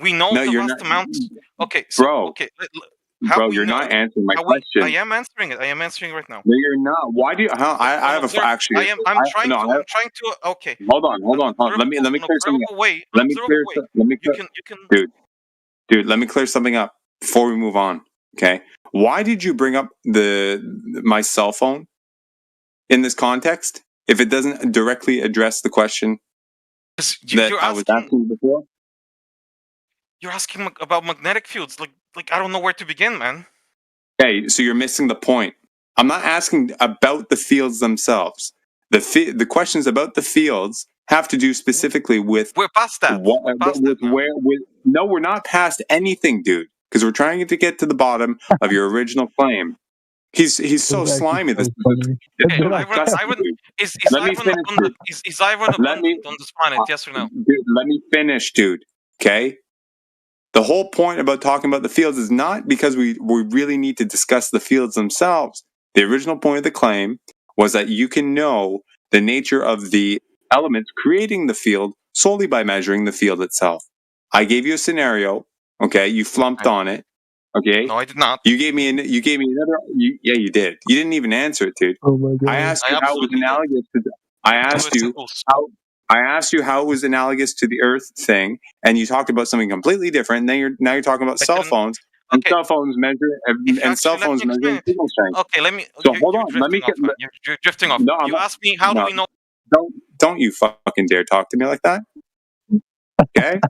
S12: We know the vast amount. Okay, so,
S8: bro.
S12: Okay,
S8: You're not answering my question.
S12: I am answering it. I am answering right now.
S8: No, you're not. Why do you? I have actually.
S12: I'm trying to. Okay.
S8: Hold on. Let me clear something up. Dude, let me clear something up before we move on. Okay. Why did you bring up my cell phone in this context if it doesn't directly address the question that I was asking before?
S12: You're asking about magnetic fields. Like I don't know where to begin, man.
S8: Okay, so you're missing the point. I'm not asking about the fields themselves. The questions about the fields have to do specifically with.
S12: We're past that.
S8: No, we're not past anything, dude. Because we're trying to get to the bottom of your original claim. He's so slimy. This
S12: is Ivan abundant on this planet? Yes or no?
S8: Dude, let me finish, dude. Okay. The whole point about talking about the fields is not because we really need to discuss the fields themselves. The original point of the claim was that you can know the nature of the elements creating the field solely by measuring the field itself. I gave you a scenario. Okay, you flumped on it. Okay.
S12: No, I did not.
S8: You gave me another. Yeah, you did. You didn't even answer it, dude.
S11: Oh my God.
S8: I asked you how it was analogous to. I asked you how it was analogous to the Earth thing, and you talked about something completely different. Now you're talking about cell phones, and cell phones measure signal strength.
S12: Okay, let me.
S8: So hold on,
S12: You're drifting off.
S8: No,
S12: you asked me how do we know?
S8: Don't you fucking dare talk to me like that. Okay.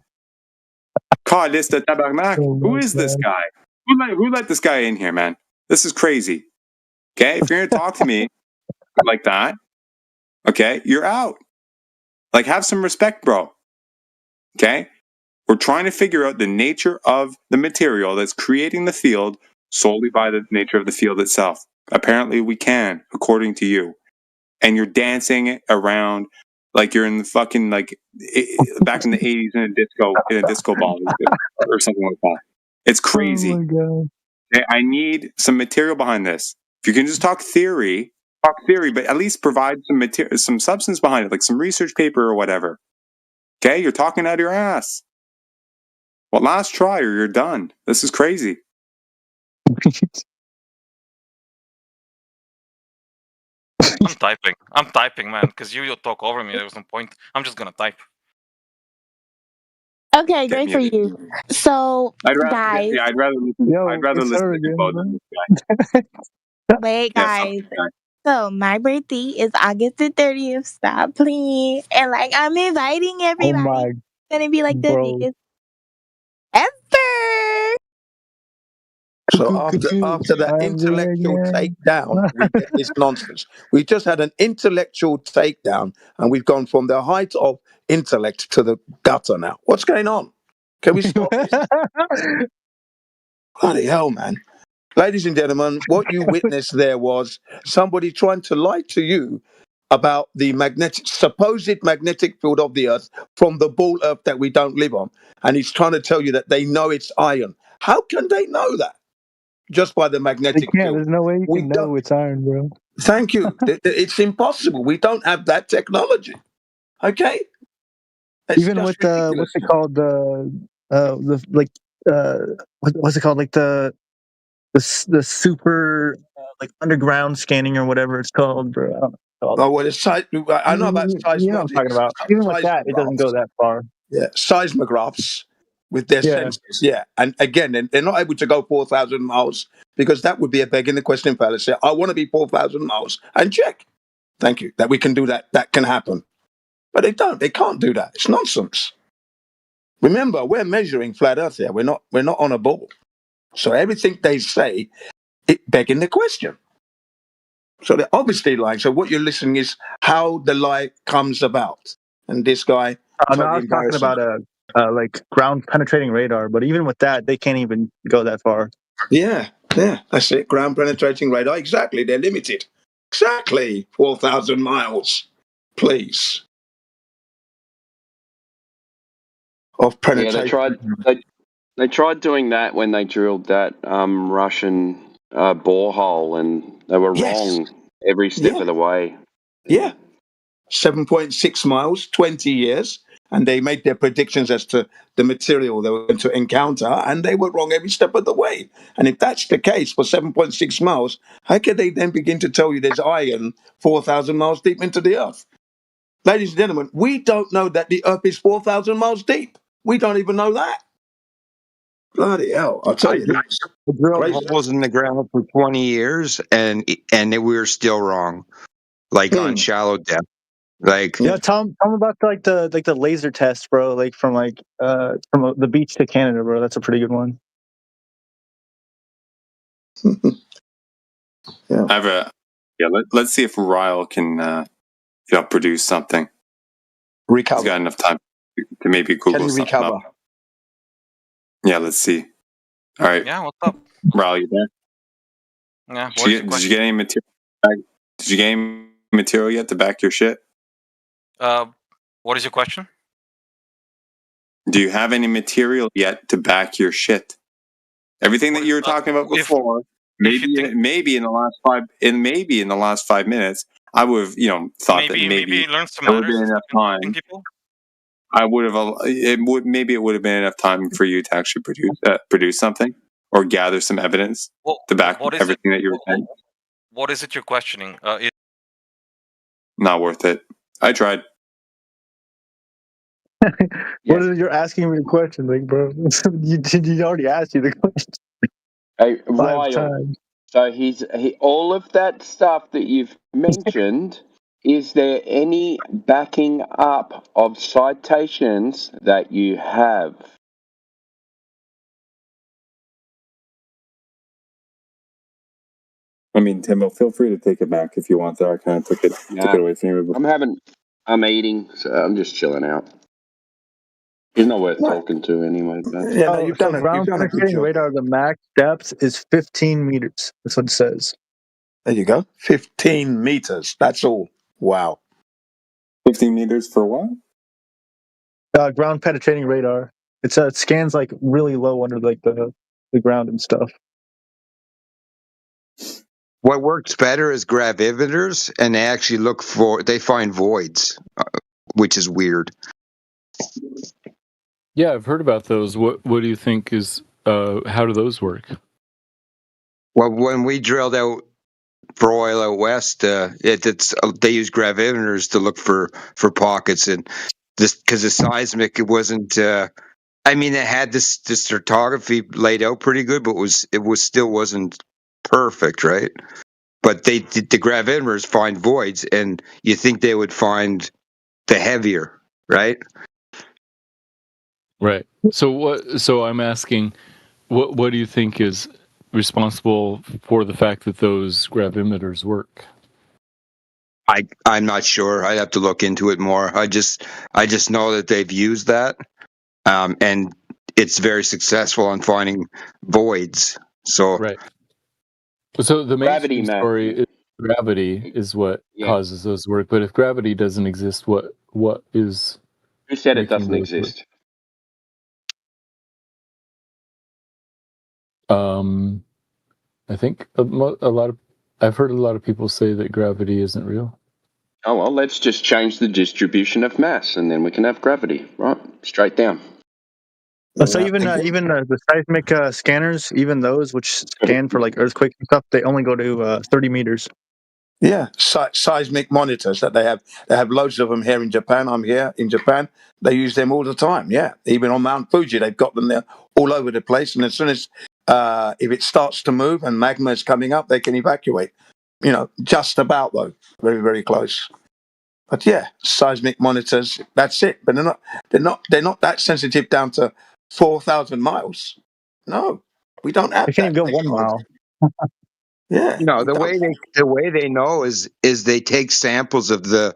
S8: Calice de tabarnak. Who is this guy? Who let this guy in here, man? This is crazy. Okay, if you're gonna talk to me like that, okay, you're out. Like, have some respect, bro. Okay? We're trying to figure out the nature of the material that's creating the field solely by the nature of the field itself. Apparently we can, according to you. And you're dancing around like you're in the fucking back in the 80s in a disco ball or something like that. It's crazy.
S11: Oh my god.
S8: Okay, I need some material behind this. If you can just talk theory, but at least provide some material, some substance behind it, like some research paper or whatever. Okay, you're talking out of your ass. Well, last try or you're done. This is crazy.
S12: I'm typing, man, because you'll talk over me. There was no point. I'm just gonna type.
S7: Okay, great for you. So, guys.
S8: I'd rather listen to Devo than this guy.
S7: Wait, guys. So my birthday is August the 30th. Stop playing. And like I'm inviting everybody.
S11: Oh my,
S7: it's gonna be like the
S11: bro.
S7: biggest ever.
S1: So after that intellectual takedown, we get this nonsense. We just had an intellectual takedown, and we've gone from the height of intellect to the gutter now. What's going on? Can we stop this? Bloody hell, man. Ladies and gentlemen, what you witnessed there was somebody trying to lie to you about the supposed magnetic field of the Earth from the ball Earth that we don't live on. And he's trying to tell you that they know it's iron. How can they know that? Just by the magnetic field.
S11: There's no way you can know it's iron, bro.
S1: Thank you. It's impossible. We don't have that technology. Okay?
S11: Even with what's it called? What's it called? Like the super like underground scanning or whatever it's called, bro. I don't know.
S1: Oh, well, I know about seismographs.
S11: You know what I'm talking about. Even with that, it doesn't go that far.
S1: Yeah, seismographs with their sensors. Yeah, and again, they're not able to go 4,000 miles because that would be a begging the question fallacy. I want to be 4,000 miles and check. Thank you. That we can do that. That can happen. But they don't. They can't do that. It's nonsense. Remember, we're measuring flat Earth here. We're not on a ball. So everything they say, it begging the question. So they're obviously lying. So what you're listening is how the lie comes about. And this guy.
S11: No, I was talking about like ground penetrating radar, but even with that, they can't even go that far.
S1: Yeah, that's it. Ground penetrating radar. Exactly. They're limited. Exactly. 4,000 miles. Please. Of penetration.
S21: Yeah, they tried doing that when they drilled that Russian borehole, and they were wrong every step of the way.
S1: Yeah. 7.6 miles, 20 years. And they made their predictions as to the material they were going to encounter, and they were wrong every step of the way. And if that's the case for 7.6 miles, how can they then begin to tell you there's iron 4,000 miles deep into the Earth? Ladies and gentlemen, we don't know that the Earth is 4,000 miles deep. We don't even know that. Bloody hell, I'll tell you this.
S23: I drilled holes in the ground for 20 years, and we were still wrong, like on shallow depth. Like,
S11: yeah, tell them about the laser test, bro. Like from the beach to Canada, bro. That's a pretty good one.
S8: Let's see if Ryle can produce something.
S1: Recover.
S8: He's got enough time to maybe Google something up. Yeah, let's see. All right.
S12: Yeah, what's up?
S8: Ryle, you there?
S12: Yeah.
S8: Did you get any material? Did you get any material yet to back your shit?
S12: What is your question?
S8: Do you have any material yet to back your shit? Everything that you were talking about before, maybe in the last 5 minutes, I would have thought that maybe
S12: learn some
S8: there would have been enough time. I would have. It would have been enough time for you to actually produce something or gather some evidence to back everything that you were saying.
S12: What is it you're questioning?
S8: Not worth it. I tried.
S11: What is it you're asking me a question, like, bro? you already asked you the question.
S21: Hey,
S11: 5 times.
S21: So all of that stuff that you've mentioned. Is there any backing up of citations that you have?
S8: I mean, Timbo, feel free to take it back if you want. There, I kind of took it away from you.
S21: I'm eating, so I'm just chilling out. He's not worth talking to anyway. But.
S1: Yeah, no, you've done
S11: ground penetrating radar. The max depth is 15 meters. That's what it says.
S1: There you go. 15 meters. That's all. Wow.
S8: 50 meters for what?
S11: Ground penetrating radar. It scans like really low under like the ground and stuff.
S23: What works better is gravimeters, and they find voids, which is weird.
S15: Yeah, I've heard about those. What do you think is how do those work?
S23: Well, when we drilled out for oil out west, they use gravimeters to look for pockets, and this because the seismic it wasn't. I mean, it had this stratigraphy laid out pretty good, but it still wasn't perfect, right? But the gravimeters find voids, and you think they would find the heavier, right?
S15: Right. So I'm asking, what do you think is responsible for the fact that those gravimeters work?
S23: I'm not sure. I'd have to look into it more. I just know that they've used that, and it's very successful in finding voids. So
S15: right. So the
S21: Gravity,
S15: mainstream story is gravity is what causes those to work. But if gravity doesn't exist, what is?
S21: Who said it doesn't exist?
S15: I think a lot of I've heard a lot of people say that gravity isn't real.
S21: Oh well, let's just change the distribution of mass, and then we can have gravity, right? Straight down.
S11: So even the seismic scanners, even those which scan for like earthquakes and stuff, they only go to 30 meters.
S1: Yeah, seismic monitors that they have loads of them here in Japan. I'm here in Japan. They use them all the time. Yeah, even on Mount Fuji, they've got them there all over the place. And as soon as if it starts to move and magma is coming up, they can evacuate. You know, just about though, very very close. But yeah, seismic monitors. That's it. But they're not that sensitive down to 4,000 miles. No, we don't have.
S11: They can't even go 1 mile.
S1: Yeah,
S23: the way they know is they take samples of the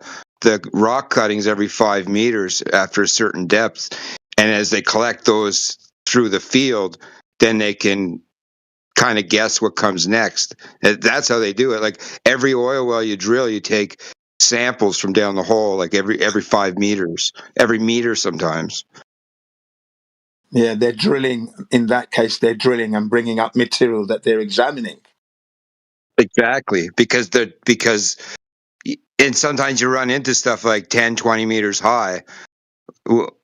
S23: rock cuttings every 5 meters after a certain depth, and as they collect those through the field, then they can kind of guess what comes next. That's how they do it. Like every oil well you drill, you take samples from down the hole, like every 5 meters, every meter sometimes.
S1: Yeah, they're drilling. In that case, they're drilling and bringing up material that they're examining.
S23: Exactly, because and sometimes you run into stuff like 10, 20 meters high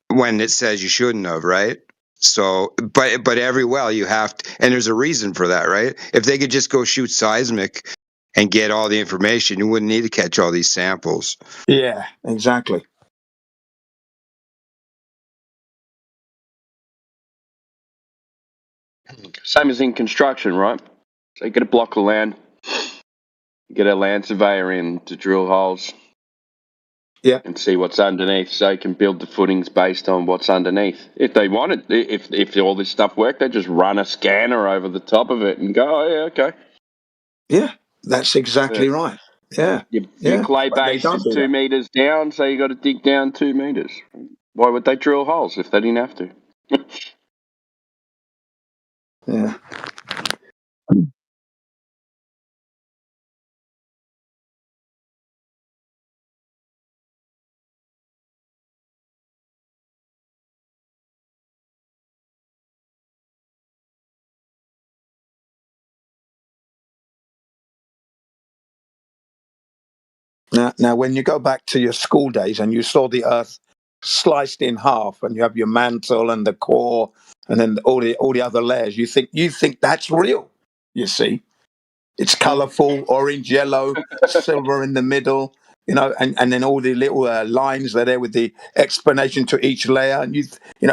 S23: when it says you shouldn't have, right? So, but every well you have to, and there's a reason for that, right? If they could just go shoot seismic and get all the information, you wouldn't need to catch all these samples.
S1: Yeah, exactly.
S21: Same as in construction, right? So you get a block of land, you get a land surveyor in to drill holes, and see what's underneath, so you can build the footings based on what's underneath. If they wanted, if all this stuff worked, they just run a scanner over the top of it and go, oh yeah, okay.
S1: Yeah, that's exactly right. Yeah,
S21: Your clay
S1: But they
S21: base
S1: don't
S21: is
S1: do
S21: 2
S1: that.
S21: meters down, so you got to dig down 2 meters. Why would they drill holes if they didn't have to?
S1: Yeah. Now, when you go back to your school days and you saw the Earth sliced in half, and you have your mantle and the core, and then all the other layers, you think that's real. You see, it's colourful, orange, yellow, silver in the middle. You know, and then all the little lines are there with the explanation to each layer, and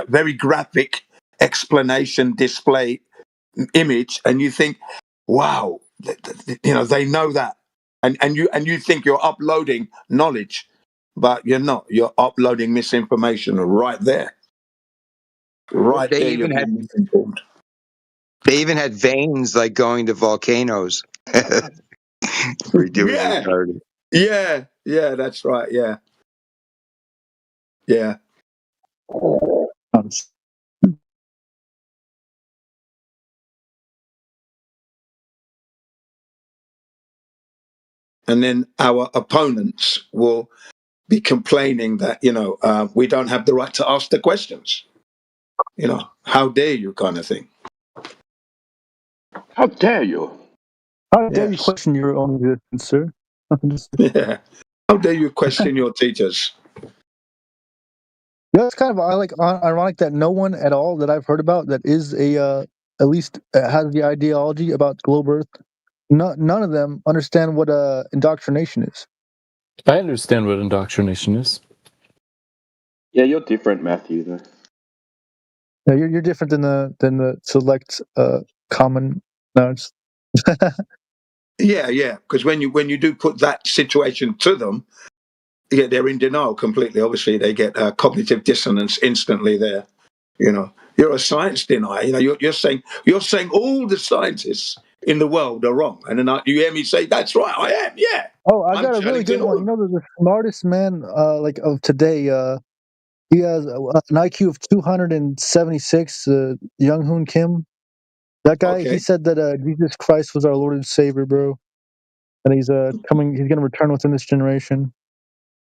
S1: very graphic explanation display image, and you think, wow, they know that, and you think you're uploading knowledge, but you're not. You're uploading misinformation right there. Right
S23: They
S1: there, you're
S23: even had
S1: being misinformed.
S23: They even had veins like going to volcanoes. Ridiculously retarded.
S1: Yeah, that's right. Yeah. And then our opponents will be complaining that we don't have the right to ask the questions. How dare you, kind of thing.
S21: How dare you?
S11: How dare you question your own existence, sir?
S1: Yeah. How dare you question your teachers?
S11: Yeah, it's kind of ironic that no one at all that I've heard about that is at least has the ideology about globe Earth. None of them understand what indoctrination is.
S15: I understand what indoctrination is.
S21: Yeah, you're different, Matthew. Though.
S11: Yeah, you're different than the select common nerds.
S1: Yeah, because when you do put that situation to them, yeah, they're in denial completely. Obviously, they get cognitive dissonance instantly. There, you're a science denier. You're saying all the scientists in the world are wrong, and then you hear me say, "That's right, I am." Yeah.
S11: Oh, I got a really good one. The smartest man of today. He has an IQ of 276. Young Hoon Kim. That guy.
S1: Okay.
S11: He said that Jesus Christ was our Lord and Savior, bro, and he's coming. He's going to return within this generation.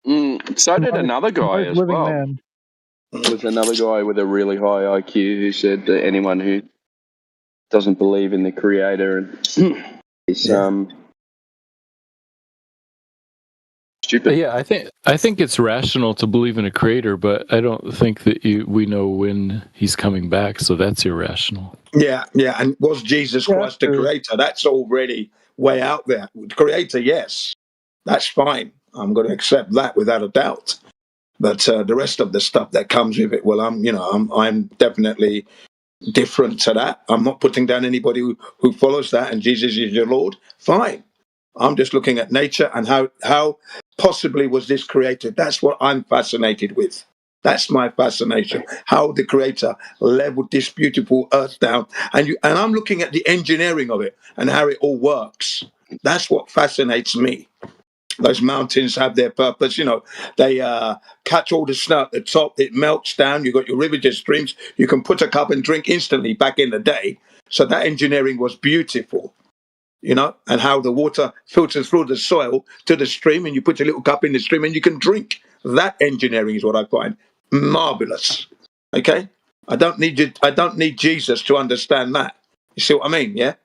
S21: So did another guy as well.
S11: Man.
S21: There was another guy with a really high IQ who said that anyone who doesn't believe in the Creator is stupid.
S15: Yeah, I think it's rational to believe in a creator, but I don't think that we know when he's coming back, so that's irrational.
S1: Yeah, and was Jesus Christ the creator? That's already way out there. Creator, yes, that's fine. I'm going to accept that without a doubt. But the rest of the stuff that comes with it, well, I'm definitely different to that. I'm not putting down anybody who follows that and Jesus is your Lord. Fine. I'm just looking at nature and how possibly was this created. That's what I'm fascinated with. That's my fascination. How the Creator leveled this beautiful earth down, and I'm looking at the engineering of it and how it all works. That's what fascinates me. Those mountains have their purpose. They catch all the snow at the top. It melts down. You've got your rivers, your streams. You can put a cup and drink instantly back in the day. So that engineering was beautiful. And how the water filters through the soil to the stream, and you put a little cup in the stream and you can drink. That engineering is what I find marvelous. Okay, I don't need Jesus to understand that. You see what I mean? Yeah,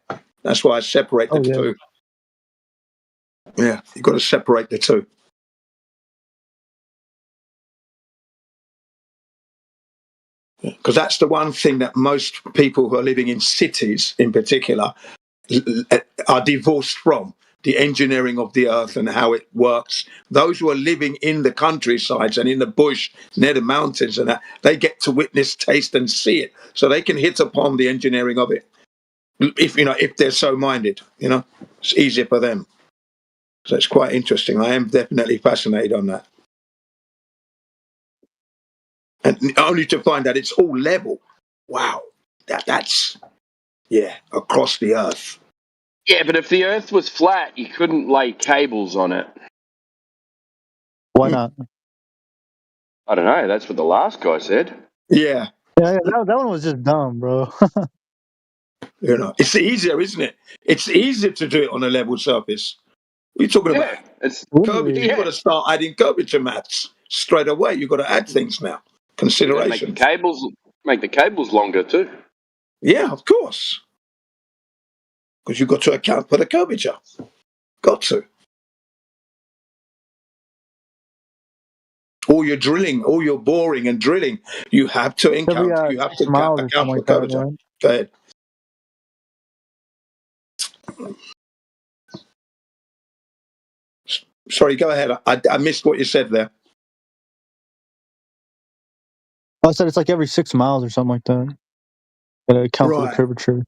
S1: that's why I separate the two. Yeah, you've got to separate the two. Because that's the one thing that most people who are living in cities, in particular, are divorced from. The engineering of the earth and how it works. Those who are living in the countrysides and in the bush near the mountains and that, they get to witness, taste, and see it, so they can hit upon the engineering of it. If they're so minded, it's easier for them. So it's quite interesting. I am definitely fascinated on that, and only to find that it's all level. Wow, that's across the earth.
S21: Yeah, but if the Earth was flat, you couldn't lay cables on it.
S11: Why not?
S21: I don't know. That's what the last guy said.
S1: Yeah.
S11: Yeah, that one was just dumb, bro.
S1: It's easier, isn't it? It's easier to do it on a level surface. What are you talking about?
S21: It's
S1: curvature. You've got to start adding curvature maths straight away. You've got to add things now. Consideration.
S21: Make the cables longer too.
S1: Yeah, of course. Because you've got to account for the curvature. Got to. All your drilling, all your boring and drilling, you have to encounter. You have to account for curvature. Right? Go ahead. Sorry, go ahead. I missed what you said there.
S11: I said it's like every 6 miles or something like that. Got to account for the curvature.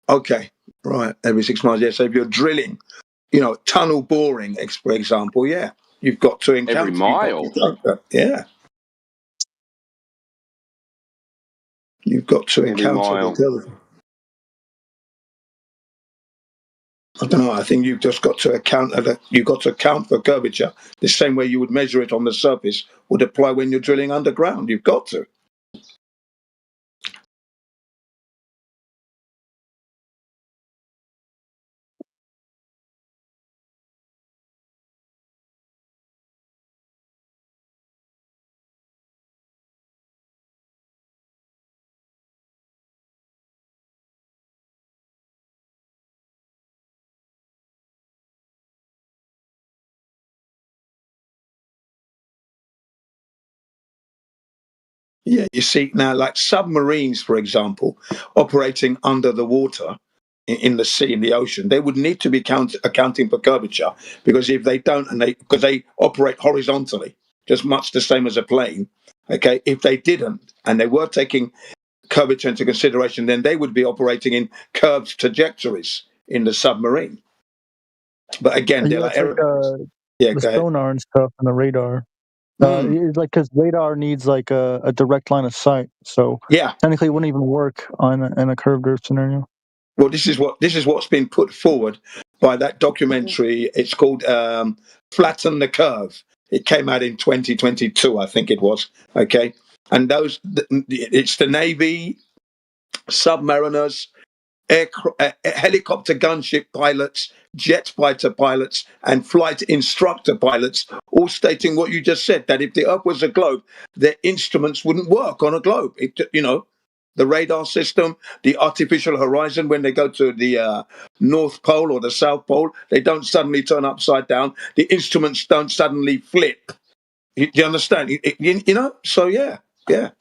S1: Okay, right. Every 6 miles, yeah. So if you're drilling, tunnel boring, for example, yeah, you've got to encounter.
S21: Every mile.
S1: You've got to encounter the curvature. I don't know. I think you've just got to account for curvature. The same way you would measure it on the surface would apply when you're drilling underground. You've got to. Yeah, you see now, like submarines, for example, operating under the water in the sea, in the ocean, they would need to be accounting for curvature, because if they don't, and because they operate horizontally, just much the same as a plane. Okay, if they didn't, and they were taking curvature into consideration, then they would be operating in curved trajectories in the submarine. But again, they're
S11: Yeah,
S1: like
S11: it's like
S1: yeah,
S11: the
S1: go ahead.
S11: sonar and stuff and the radar.
S1: Mm.
S11: It's like because radar needs like a direct line of sight, so
S1: Yeah.
S11: technically it wouldn't even work in a curved Earth scenario.
S1: Well, this is what's been put forward by that documentary. It's called "Flatten the Curve." It came out in 2022, I think it was. Okay, and it's the Navy, submariners, helicopter gunship pilots, jet fighter pilots, and flight instructor pilots, all stating what you just said, that if the Earth was a globe, their instruments wouldn't work on a globe. The radar system, the artificial horizon, when they go to the North Pole or the South Pole, they don't suddenly turn upside down. The instruments don't suddenly flip. Do you understand? So yeah. A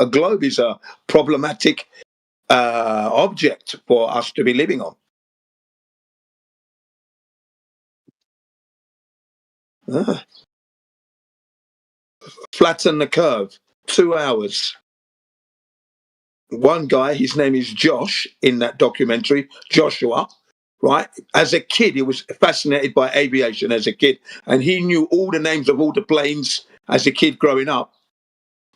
S1: globe is a problematic object for us to be living on. Flatten the curve. 2 hours. One guy, his name is Josh in that documentary, Joshua, right? As a kid, he was fascinated by aviation as a kid, and he knew all the names of all the planes as a kid growing up.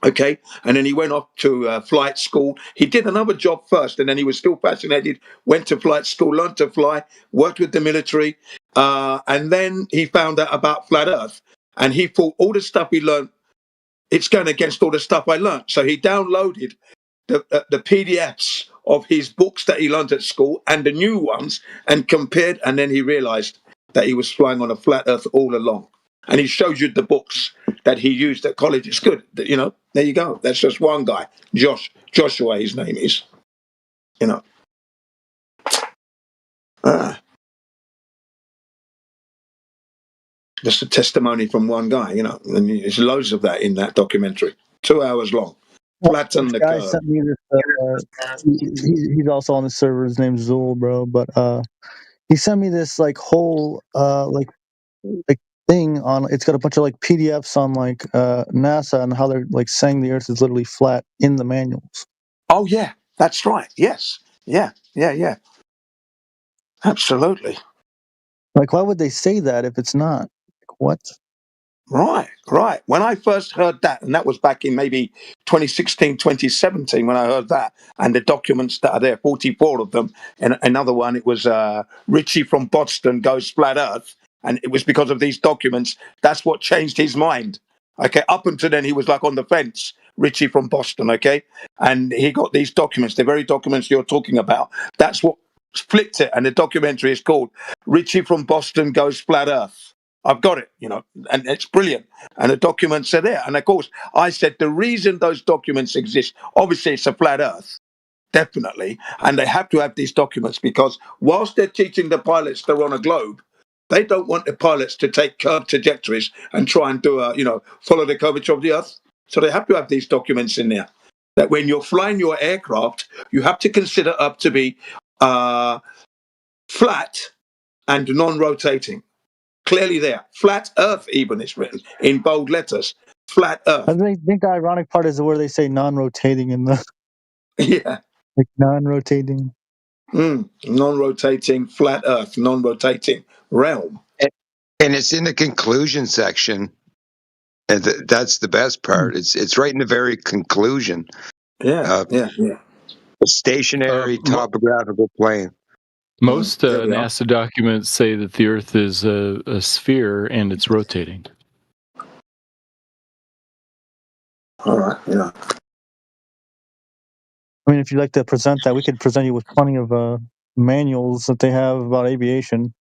S1: Okay, and then he went off to flight school. He did another job first, and then he was still fascinated. Went to flight school, learned to fly, worked with the military, and then he found out about flat Earth. And he thought all the stuff he learned, it's going against all the stuff I learned. So he downloaded the PDFs of his books that he learned at school and the new ones, and compared. And then he realized that he was flying on a flat Earth all along. And he shows you the books that he used at college. It's good. There you go. That's just one guy. Joshua, his name is. Just a testimony from one guy, and there's loads of that in that documentary. 2 hours long. Flatten the
S11: guy
S1: curve.
S11: sent me this. He's also on the server. His name's Zul, bro. But he sent me this like whole like thing on. It's got a bunch of like PDFs on like NASA and how they're like saying the Earth is literally flat in the manuals.
S1: Oh yeah, that's right. Yes, yeah. Absolutely.
S11: Like, why would they say that if it's not? Like, what?
S1: Right. When I first heard that, and that was back in maybe 2016, 2017, when I heard that, and the documents that are there, 44 of them, and another one, it was Richie from Boston Goes Flat Earth, and it was because of these documents, that's what changed his mind. Okay, up until then, he was like on the fence, Richie from Boston, okay? And he got these documents, the very documents you're talking about. That's what flipped it, and the documentary is called Richie from Boston Goes Flat Earth. I've got it, and it's brilliant. And the documents are there. And of course, I said the reason those documents exist, obviously it's a flat Earth, definitely. And they have to have these documents because whilst they're teaching the pilots they're on a globe, they don't want the pilots to take curved trajectories and try and follow the curvature of the Earth. So they have to have these documents in there. That when you're flying your aircraft, you have to consider up to be flat and non-rotating. Clearly there. Flat Earth even is written in bold letters. Flat Earth.
S11: I think the ironic part is where they say non-rotating in the...
S1: Yeah.
S11: Like non-rotating.
S1: Non-rotating, flat Earth, non-rotating realm.
S23: And it's in the conclusion section. And that's the best part. It's right in the very conclusion.
S1: Yeah.
S23: A stationary topographical plane.
S15: Most NASA documents say that the Earth is a sphere and it's rotating.
S1: All right, yeah.
S11: I mean, if you'd like to present that, we could present you with plenty of manuals that they have about aviation.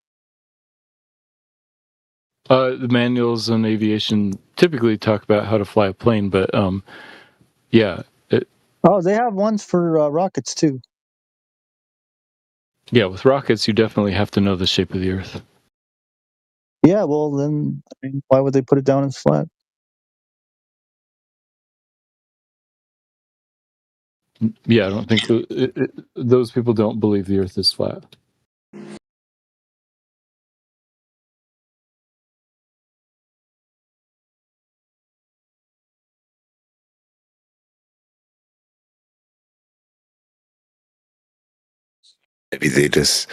S15: The manuals on aviation typically talk about how to fly a plane, but yeah.
S11: They have ones for rockets too.
S15: Yeah, with rockets, you definitely have to know the shape of the Earth.
S11: Yeah, well, then, why would they put it down as flat?
S15: Yeah, I don't think those people don't believe the Earth is flat.
S3: Maybe they just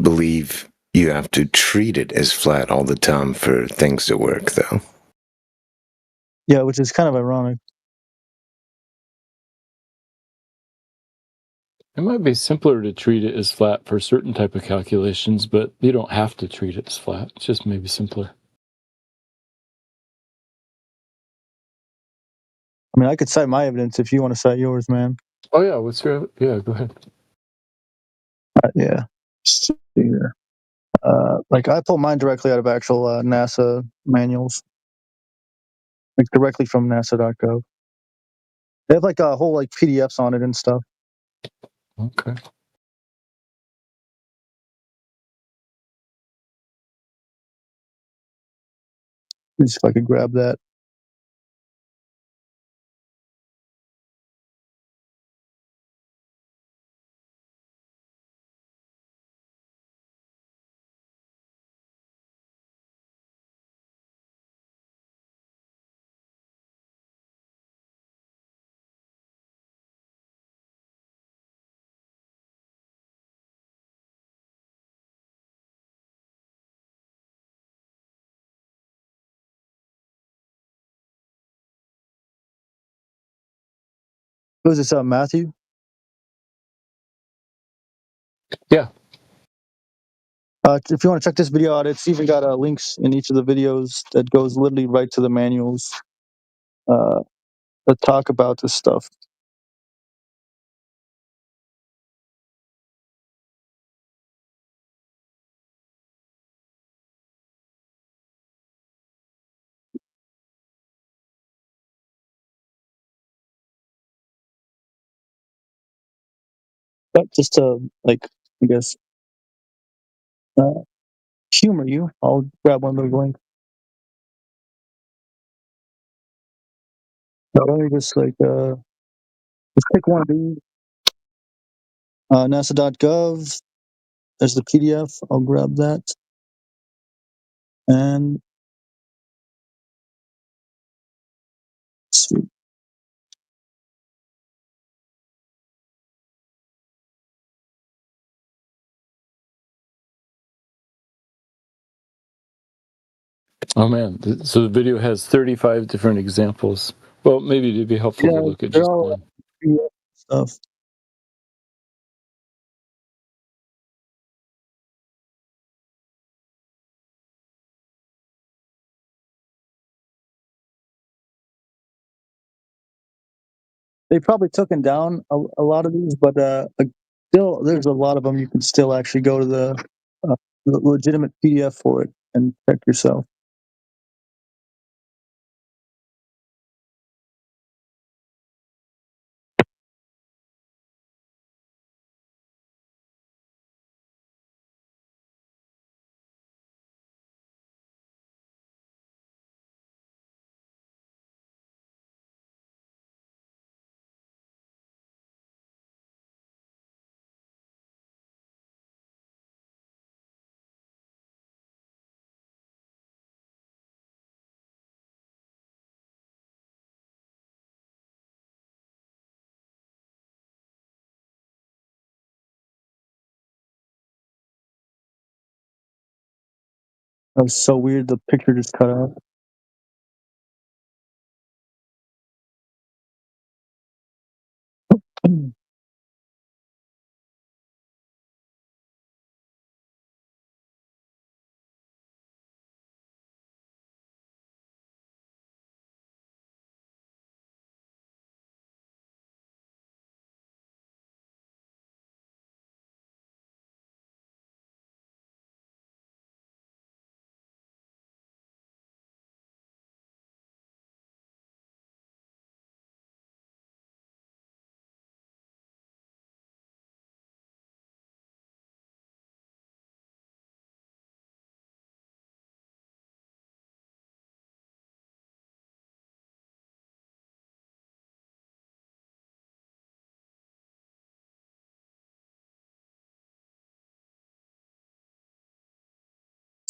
S3: believe you have to treat it as flat all the time for things to work, though.
S11: Yeah, which is kind of ironic.
S15: It might be simpler to treat it as flat for certain type of calculations, but you don't have to treat it as flat. It's just maybe simpler.
S11: I mean, I could cite my evidence if you want to cite yours, man.
S15: Oh yeah, what's your? Yeah, go ahead.
S11: Yeah. Let's see here. Like I pulled mine directly out of actual NASA manuals, like directly from NASA.gov. They have like a whole like PDFs on it and stuff.
S15: Okay.
S11: Let's see if I could grab that. Who is this? Matthew?
S15: Yeah.
S11: If you want to check this video out, it's even got links in each of the videos that goes literally right to the manuals that talk about this stuff. But just to like, I guess, humor you, I'll grab one of those links. So let me just like just pick one of these. NASA.gov. There's the PDF. I'll grab that. And let's see.
S15: Oh man, so the video has 35 different examples. Well, maybe it'd be helpful to look at
S11: They're
S15: just
S11: all
S15: one.
S11: PDF stuff. They probably taken down a lot of these, but still, there's a lot of them. You can still actually go to the legitimate PDF for it and check yourself. That was so weird. The picture just cut out.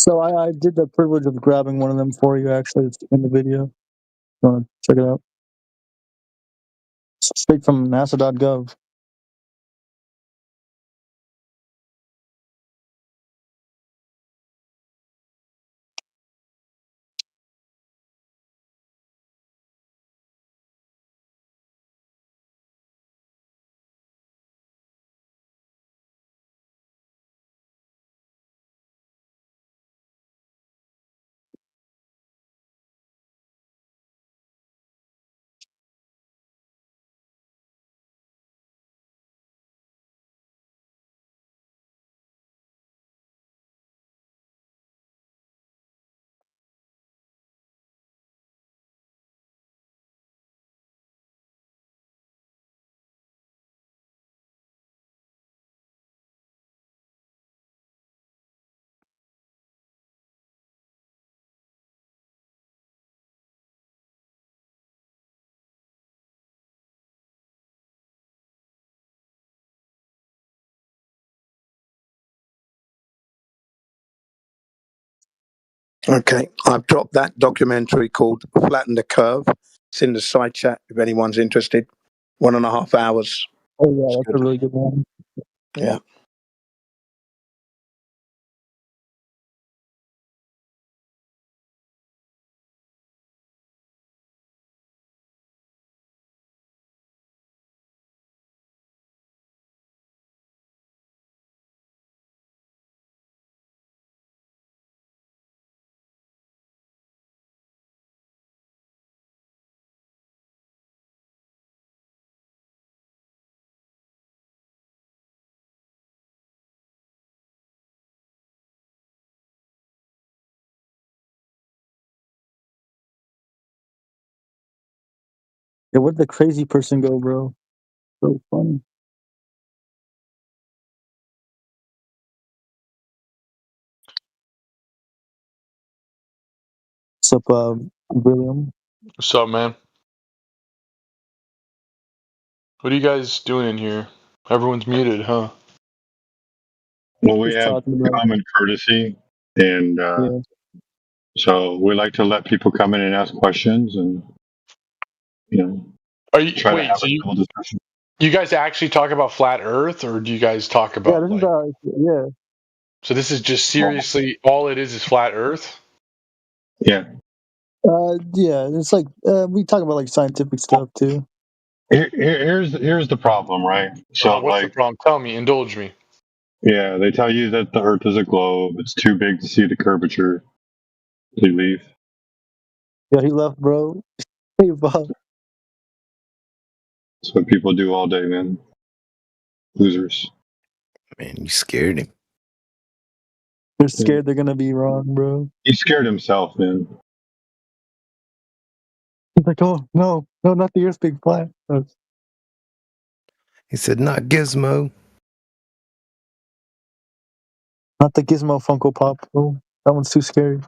S11: So I did the privilege of grabbing one of them for you. Actually, it's in the video. You want to check it out? It's straight from NASA.gov.
S1: Okay, I've dropped that documentary called Flatten the Curve. It's in the side chat if anyone's interested. 1.5 hours.
S11: Oh yeah, that's a really good one.
S1: Yeah.
S11: Yeah, where'd the crazy person go, bro? So funny. What's up, William?
S17: What's up, man? What are you guys doing in here? Everyone's muted, huh?
S19: Well, we
S11: Just
S19: have
S11: talking about
S19: common courtesy, and
S11: yeah.
S19: so we like to let people come in and ask questions, and
S17: Are you
S19: try to
S17: wait?
S19: have
S17: So
S19: a civil discussion.
S17: you guys actually talk about flat Earth, or do you guys talk
S11: Yeah,
S17: about
S11: this is
S17: like?
S11: yeah.
S17: So this is just seriously all it is flat Earth.
S19: Yeah.
S11: Yeah, it's like we talk about like scientific stuff too.
S19: Here's the problem, right? So
S17: What's the
S19: like,
S17: problem? Tell me. Indulge me.
S19: yeah, they tell you that the Earth is a globe. It's too big to see the curvature. They leave.
S11: Yeah, he left, bro. Hey, Bob.
S19: That's what people do all day, man. Losers.
S3: Man, you scared him.
S11: They're scared they're gonna be wrong, bro.
S19: He scared himself, man.
S11: He's like, oh no, not the Earth big flat.
S3: He said, "Not Gizmo."
S11: Not the Gizmo Funko Pop, bro. That one's too scary.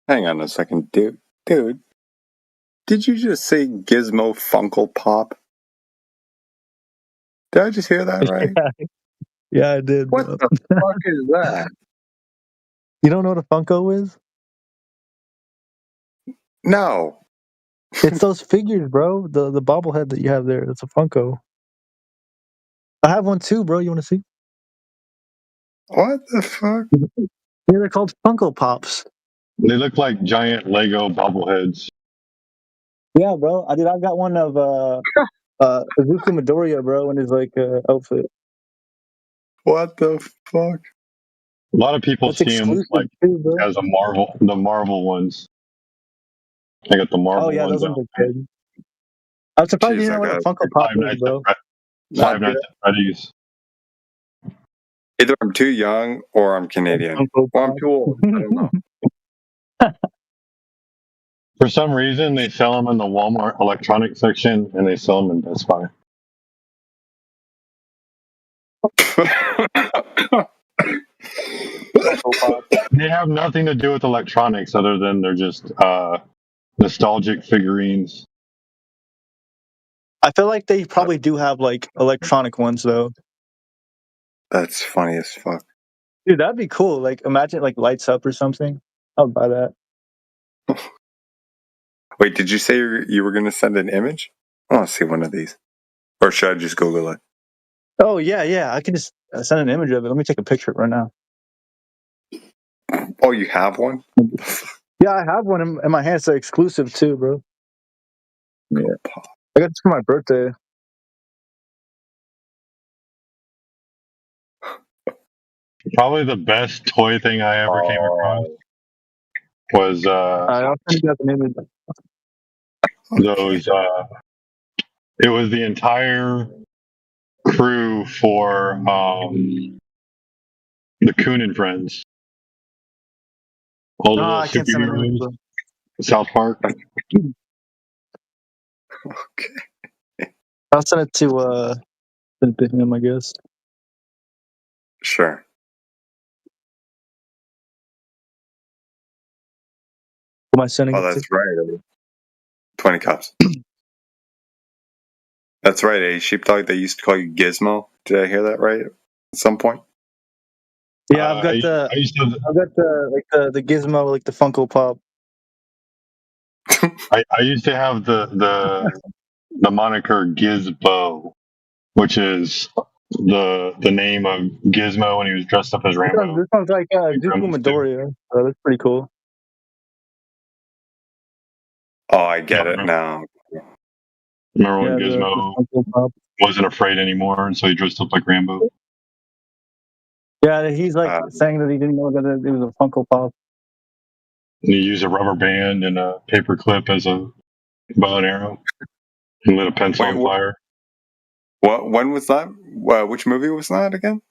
S8: Hang on a second, dude. Did you just say Gizmo Funkle Pop? Did I just hear that right?
S11: Yeah, I did.
S8: What
S11: Bro.
S8: the fuck is that?
S11: You don't know what a Funko is?
S8: No.
S11: It's those figures, bro. The bobblehead that you have there. It's a Funko. I have one too, bro. You want to see?
S8: What the fuck?
S11: Yeah, they're called Funko Pops.
S19: They look like giant Lego bobbleheads.
S11: Yeah, bro. I've got one of Izuku Midoriya, bro, in his like outfit.
S8: What the fuck?
S19: A lot of people
S11: That's
S19: see him
S11: exclusive
S19: like
S11: too, bro.
S19: as the Marvel ones. I got the Marvel
S11: Oh yeah,
S19: ones
S11: those ones
S19: out
S11: are
S19: there.
S11: crazy. I'm surprised
S8: Jeez,
S11: you didn't know what a Funko Pop
S19: Five
S11: is,
S19: Nights
S11: bro.
S19: at Freddy's.
S8: Either I'm too young or I'm Canadian. Or I'm too old. I don't know.
S19: For some reason, they sell them in the Walmart electronics section, and they sell them in Best Buy. They have nothing to do with electronics other than they're just nostalgic figurines.
S11: I feel like they probably do have like electronic ones though.
S8: That's funny as fuck.
S11: Dude, that'd be cool. Like imagine it like lights up or something. I'll buy that.
S8: Wait, did you say you were going to send an image? I want to see one of these. Or should I just Google it?
S11: Oh yeah. I can just send an image of it. Let me take a picture right now.
S8: Oh, you have one?
S11: Yeah, I have one in my hand. It's an exclusive too, bro. Yeah. I got this for my birthday.
S19: Probably the best toy thing I ever came across was
S11: I'll send you the image.
S19: Those. It was the entire crew for the Coon and Friends. All the little superheroes. South Park.
S8: Okay.
S11: I'll send it to him, I guess.
S8: Sure.
S11: Am I sending?
S8: Oh, that's right. 20 cups. That's right, a sheepdog. They used to call you Gizmo. Did I hear that right? At some point.
S11: Yeah, I've got the Gizmo, like the Funko Pop.
S19: I used to have the moniker Gizbo, which is the name of Gizmo when he was dressed up as Rambo.
S11: This one's like Zuko Midoriya. That's pretty cool.
S8: Oh, I get it now.
S19: Remember when Gizmo wasn't afraid anymore, and so he dressed up like Rambo?
S11: Yeah, he's like saying that he didn't know that it was a Funko Pop.
S19: And he used a rubber band and a paper clip as a bow and arrow, and lit a pencil on fire.
S8: What? When was that? Which movie was that again?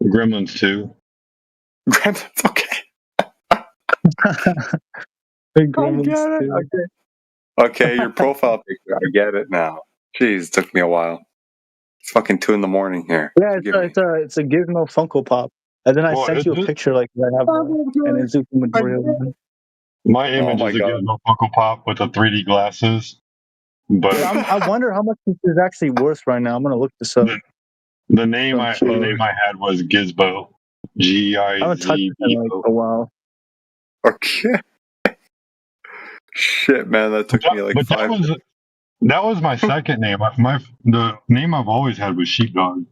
S19: Gremlins 2.
S8: Gremlins, okay.
S11: Gremlins 2.
S8: Okay, your profile picture. I get it now. Jeez, it took me a while. It's fucking 2 a.m. here.
S11: Yeah, it's a Gizmo Funko Pop. And then I sent you a picture like I have and it's Zuko Midoriya.
S19: My image is a Gizmo Funko Pop with the 3D glasses. But
S11: I wonder how much this is actually worth right now. I'm gonna look this up.
S19: The name I had was Gizbo. Gizbo.
S11: I haven't touched it in like a while.
S8: Okay. Shit, man, that took me like 5 minutes.
S19: That was my second name. The name I've always had was Sheepdog.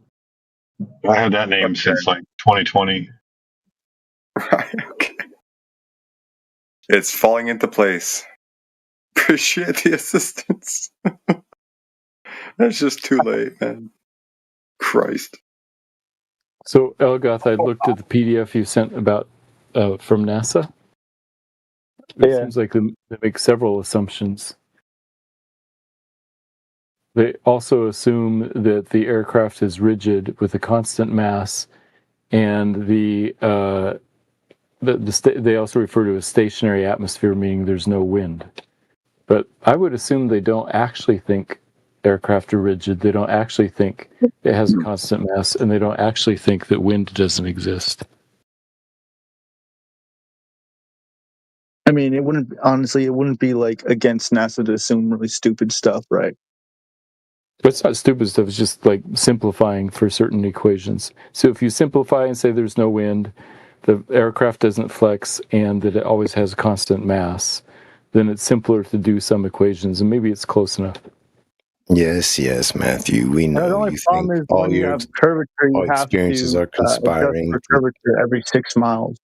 S19: I had that name since like 2020.
S8: Right. Okay. It's falling into place. Appreciate the assistance. It's just too late, man. Christ.
S15: So, Elgoth, I looked at the PDF you sent about from NASA. It seems like they make several assumptions. They also assume that the aircraft is rigid with a constant mass, and they also refer to a stationary atmosphere, meaning there's no wind. But I would assume they don't actually think aircraft are rigid. They don't actually think it has a constant mass, and they don't actually think that wind doesn't exist.
S11: I mean, it wouldn't be like against NASA to assume really stupid stuff, right?
S15: But it's not stupid stuff. It's just like simplifying for certain equations. So if you simplify and say there's no wind, the aircraft doesn't flex, and that it always has a constant mass, then it's simpler to do some equations, and maybe it's close enough.
S3: Yes, Matthew. We know.
S11: The only problem is when you have curvature, you have
S3: experiences are conspiring
S11: adjust for curvature every 6 miles.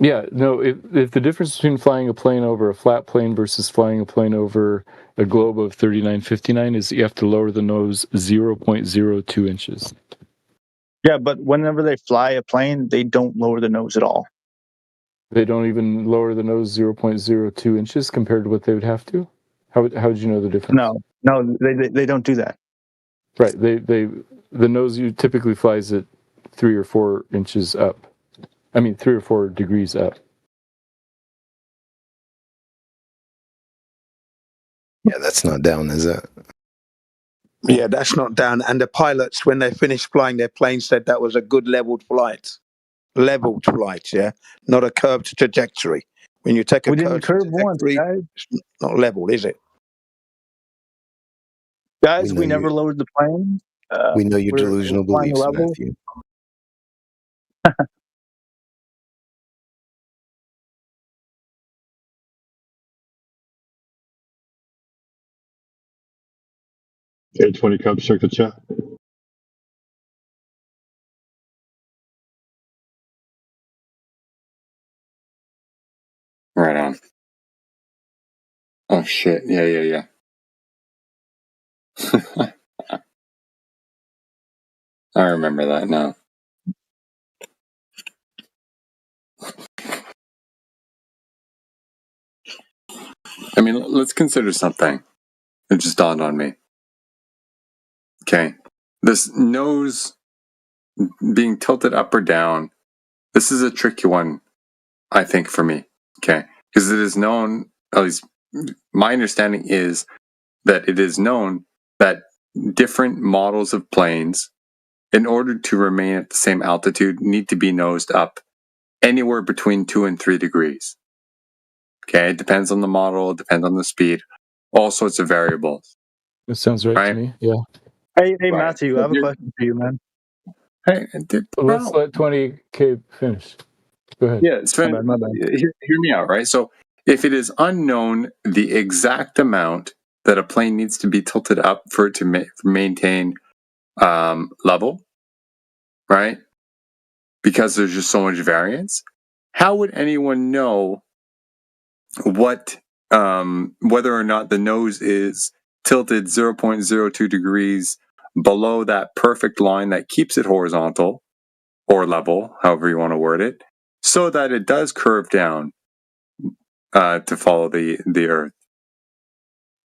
S15: Yeah, no, if the difference between flying a plane over a flat plane versus flying a plane over a globe of 3959 is you have to lower the nose 0.02 inches.
S11: Yeah, but whenever they fly a plane, they don't lower the nose at all.
S15: They don't even lower the nose 0.02 inches compared to what they would have to? How did you know the difference?
S11: No, they don't do that.
S15: Right, they the nose typically flies at 3 or 4 inches up. I mean, 3 or 4 degrees up.
S3: Yeah, that's not down, is it?
S1: Yeah, that's not down. And the pilots, when they finished flying their plane, said that was a good leveled flight. Leveled flight, yeah, not a curved trajectory. When you take a
S11: We didn't
S1: curved
S11: curve once,
S1: trajectory,
S11: guys.
S1: it's not leveled, is it?
S11: Guys, we never lowered the plane.
S3: We know your
S11: we're
S3: delusional
S11: flying
S3: beliefs,
S11: level.
S3: Matthew.
S19: Okay, 20 Cubs, check the chat.
S8: Right on. Oh shit! Yeah. I remember that now. I mean, let's consider something. It just dawned on me. Okay, this nose being tilted up or down. This is a tricky one, I think, for me. Okay, because it is known, at least my understanding is that it is known that different models of planes, in order to remain at the same altitude, need to be nosed up anywhere between 2 and 3 degrees. Okay, it depends on the model, it depends on the speed, all sorts of variables.
S15: That sounds right to me. Yeah.
S11: Hey,
S8: Right.
S11: Matthew, I have a question for you, man.
S8: Hey,
S15: let's let 20K finish. Go ahead.
S8: Yeah, Sven,
S11: my bad.
S8: Hear me out, right? So if it is unknown the exact amount that a plane needs to be tilted up for it to maintain level, right? Because there's just so much variance, how would anyone know what whether or not the nose is tilted 0.02 degrees below that perfect line that keeps it horizontal or level, however you want to word it, so that it does curve down to follow the Earth?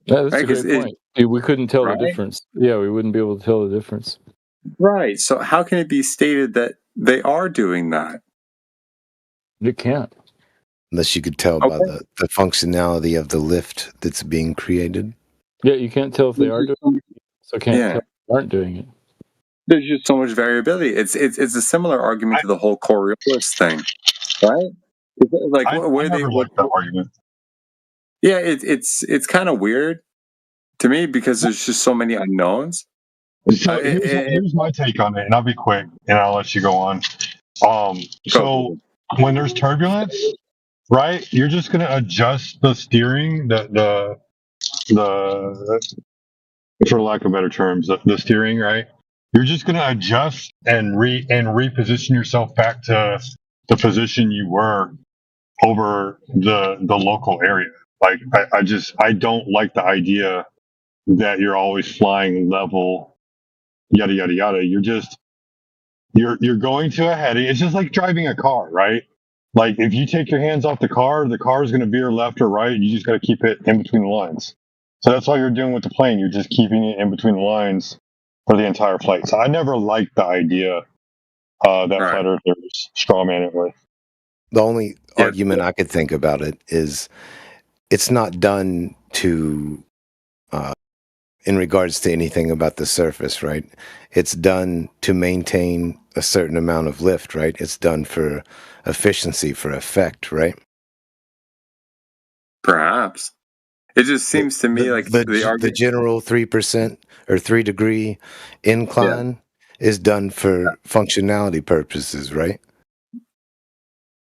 S15: Yeah, that's a great point. We couldn't tell the difference. Yeah, we wouldn't be able to tell the difference.
S8: Right. So how can it be stated that they are doing that?
S15: You can't.
S3: Unless you could tell by the functionality of the lift that's being created.
S15: Yeah, you can't tell if they are doing it, so can't tell if they aren't doing it.
S8: There's just so much variability. It's a similar argument to the whole Coriolis thing, right? Like
S19: I never liked that argument.
S8: Yeah, it's kind of weird to me because there's just so many unknowns.
S19: So here's my take on it, and I'll be quick, and I'll let you go on. So when there's turbulence, right, you're just going to adjust the steering, the for lack of better terms, the steering, right? You're just going to adjust and reposition yourself back to the position you were over the local area. Like I don't like the idea that you're always flying level, yada yada yada. You're going to a heading. It's just like driving a car, right? Like if you take your hands off the car is going to veer left or right. You just got to keep it in between the lines. So that's all you're doing with the plane. You're just keeping it in between the lines for the entire flight. So I never liked the idea that flat earthers strawman it with.
S3: The only argument I could think about it is it's not done to in regards to anything about the surface, right? It's done to maintain a certain amount of lift, right? It's done for efficiency, for effect, right?
S8: Perhaps. It just seems to me like
S3: the general 3% or 3 degree incline is done for functionality purposes, right?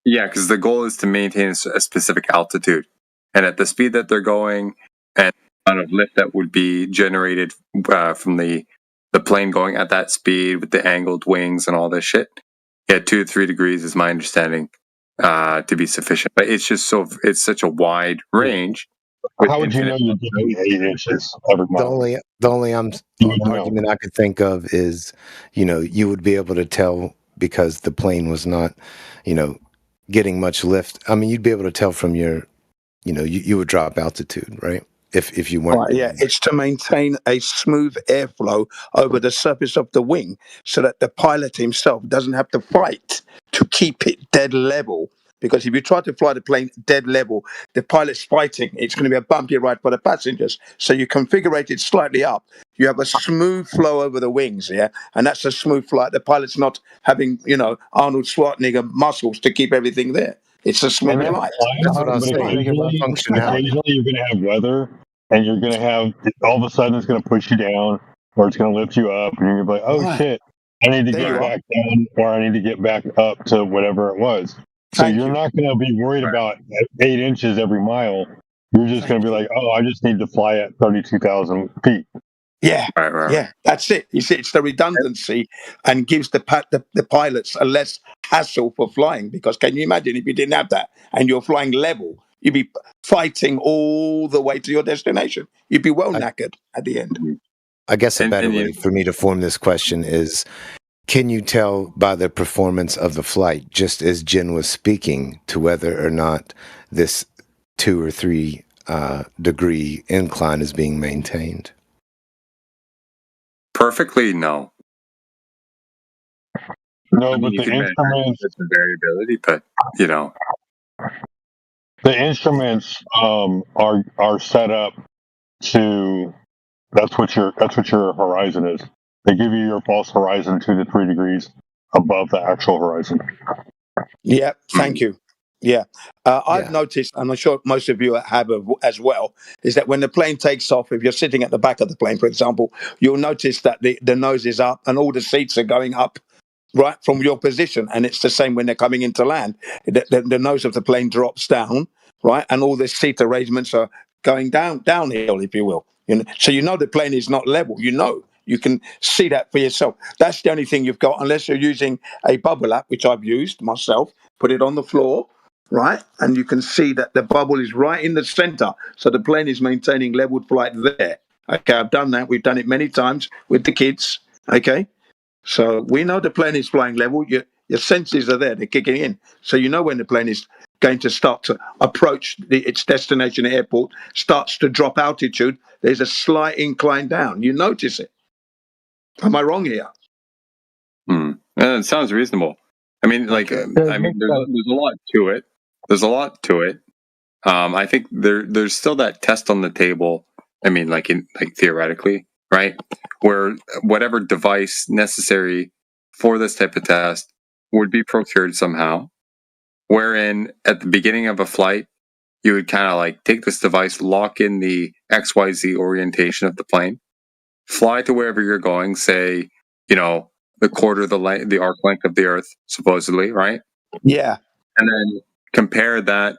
S8: Yeah, because the goal is to maintain a specific altitude. And at the speed that they're going and the amount of lift that would be generated from the plane going at that speed with the angled wings and all this shit, 2 to 3 degrees is my understanding to be sufficient. But it's just it's such a wide range.
S19: How would you know you're doing 8 inches every mile?
S3: The only argument I could think of is, you would be able to tell because the plane was not, getting much lift. I mean, you'd be able to tell from your, you would drop altitude, right? if you weren't
S1: Right, yeah, it's to maintain a smooth airflow over the surface of the wing so that the pilot himself doesn't have to fight to keep it dead level. Because if you try to fly the plane dead level, the pilot's fighting. It's going to be a bumpy ride for the passengers. So you configure it slightly up. You have a smooth flow over the wings, yeah? And that's a smooth flight. The pilot's not having, Arnold Schwarzenegger muscles to keep everything there. It's a smooth
S19: And
S1: flight.
S3: That's what I was saying.
S19: occasionally you're going to have weather, and you're going to have all of a sudden it's going to push you down, or it's going to lift you up, and you're going to be like, "Oh shit, I need to get back down, or I need to get back up to whatever it was." So you're not going to be worried about 8 inches every mile. You're just going to be like, "Oh, I just need to fly at 32,000 feet."
S1: Yeah, yeah, that's it. You see, it's the redundancy and gives the pilots a less hassle for flying. Because can you imagine if you didn't have that and you're flying level, you'd be fighting all the way to your destination. You'd be well knackered at the end.
S3: I guess a better way for me to form this question is, can you tell by the performance of the flight, just as Jen was speaking, to whether or not this 2 or 3 degree incline is being maintained?
S8: Perfectly, no.
S19: No,
S8: but
S19: the instruments,
S8: the variability, but
S19: the instruments are set up to. That's what your horizon is. They give you your false horizon 2 to 3 degrees above the actual horizon.
S1: Yeah, thank you. Yeah. I've noticed, and I'm sure most of you have as well, is that when the plane takes off, if you're sitting at the back of the plane, for example, you'll notice that the nose is up and all the seats are going up right from your position. And it's the same when they're coming into land. The nose of the plane drops down, right? And all the seat arrangements are going downhill, if you will. So the plane is not level. You can see that for yourself. That's the only thing you've got, unless you're using a bubble app, which I've used myself. Put it on the floor, right? And you can see that the bubble is right in the center. So the plane is maintaining leveled flight there. Okay, I've done that. We've done it many times with the kids. Okay. So we know the plane is flying level. Your senses are there. They're kicking in. So you know when the plane is going to start to approach its destination airport, starts to drop altitude. There's a slight incline down. You notice it. Am I wrong here?
S8: It sounds reasonable. I mean, there's a lot to it. There's a lot to it. I think there's still that test on the table. I mean, theoretically, right? Where whatever device necessary for this type of test would be procured somehow. Wherein at the beginning of a flight, you would kind of take this device, lock in the XYZ orientation of the plane, fly to wherever you're going, say, the quarter of the arc length of the Earth, supposedly, right?
S1: Yeah.
S8: And then compare that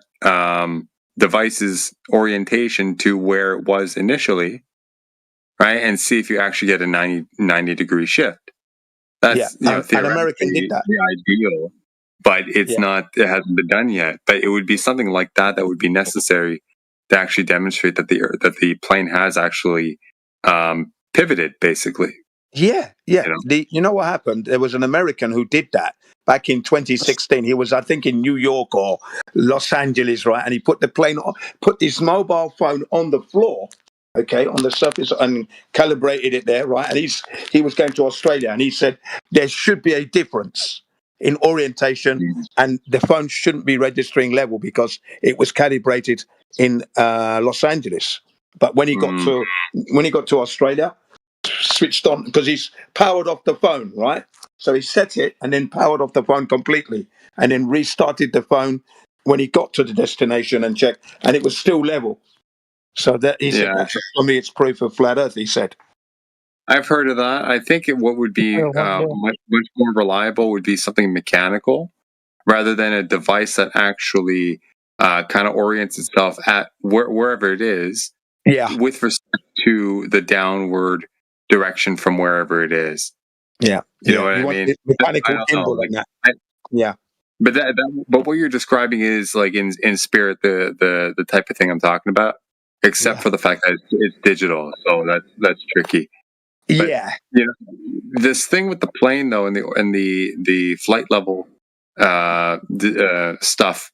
S8: device's orientation to where it was initially, right? And see if you actually get a 90 degree shift. That's theoretically
S1: an American did that.
S8: the ideal, but it's not. It hasn't been done yet. But it would be something like that would be necessary to actually demonstrate that the plane has actually pivoted, basically.
S1: Yeah. You know what happened? There was an American who did that back in 2016. He was, I think, in New York or Los Angeles, right? And he put put his mobile phone on the floor, okay, on the surface, and calibrated it there, right? And he was going to Australia, and he said there should be a difference in orientation, and the phone shouldn't be registering level because it was calibrated in Los Angeles. But when he got to Australia, switched on because he's powered off the phone, right? So he set it and then powered off the phone completely and then restarted the phone when he got to the destination and checked, and it was still level. So that he said, for me, it's proof of flat Earth. He said.
S8: I've heard of that. I think what would be much more reliable would be something mechanical rather than a device that actually kind of orients itself at wherever it is, with respect to the downward direction from wherever it is.
S1: Yeah,
S8: you know what I mean.
S1: Mechanical gimbal like that. Yeah.
S8: But but what you're describing is in spirit the type of thing I'm talking about, except for the fact that it's digital, so that's tricky. But, this thing with the plane though, and the flight level stuff,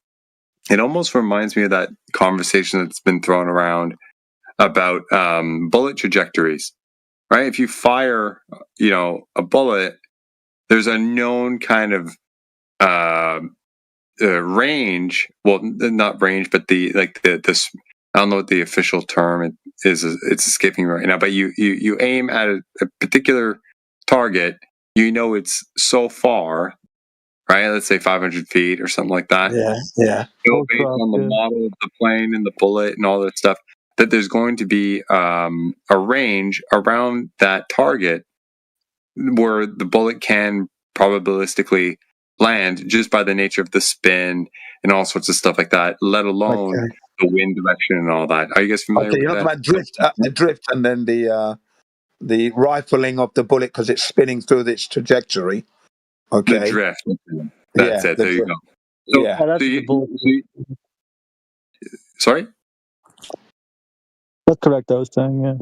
S8: it almost reminds me of that conversation that's been thrown around about bullet trajectories, right? If you fire, a bullet, there's a known kind of range. Well, not range, but this. I don't know what the official term is. It's escaping me right now. But you aim at a particular target. It's so far, right? Let's say 500 feet or something like that.
S1: Yeah.
S8: Based on the model of the plane and the bullet and all that stuff, that there's going to be a range around that target where the bullet can probabilistically land just by the nature of the spin and all sorts of stuff like that, let alone the wind direction and all that. Are you guys familiar with that?
S1: About drift, and then the rifling of the bullet because it's spinning through its trajectory. Okay.
S8: The drift. That's it. There you go. So, sorry?
S11: That's correct, I was saying, yeah.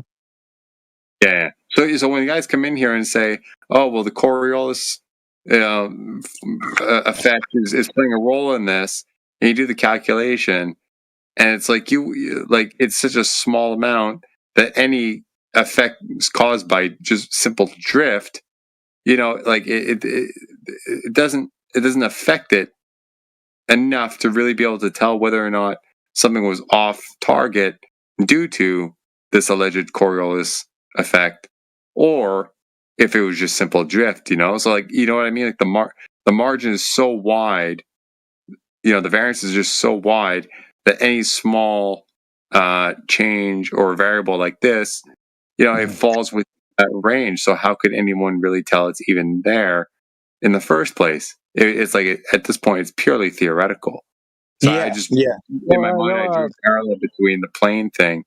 S8: Yeah. So when you guys come in here and say, oh, well, the Coriolis effect is playing a role in this, and you do the calculation, and it's like it's such a small amount that any effect is caused by just simple drift, it doesn't affect it enough to really be able to tell whether or not something was off target due to this alleged Coriolis effect, or if it was just simple drift, So you know what I mean? Like the margin is so wide, the variance is just so wide that any small change or variable like this, it falls within that range. So how could anyone really tell it's even there in the first place? It's like at this point, it's purely theoretical. So I just in my mind, I drew a parallel between the plane thing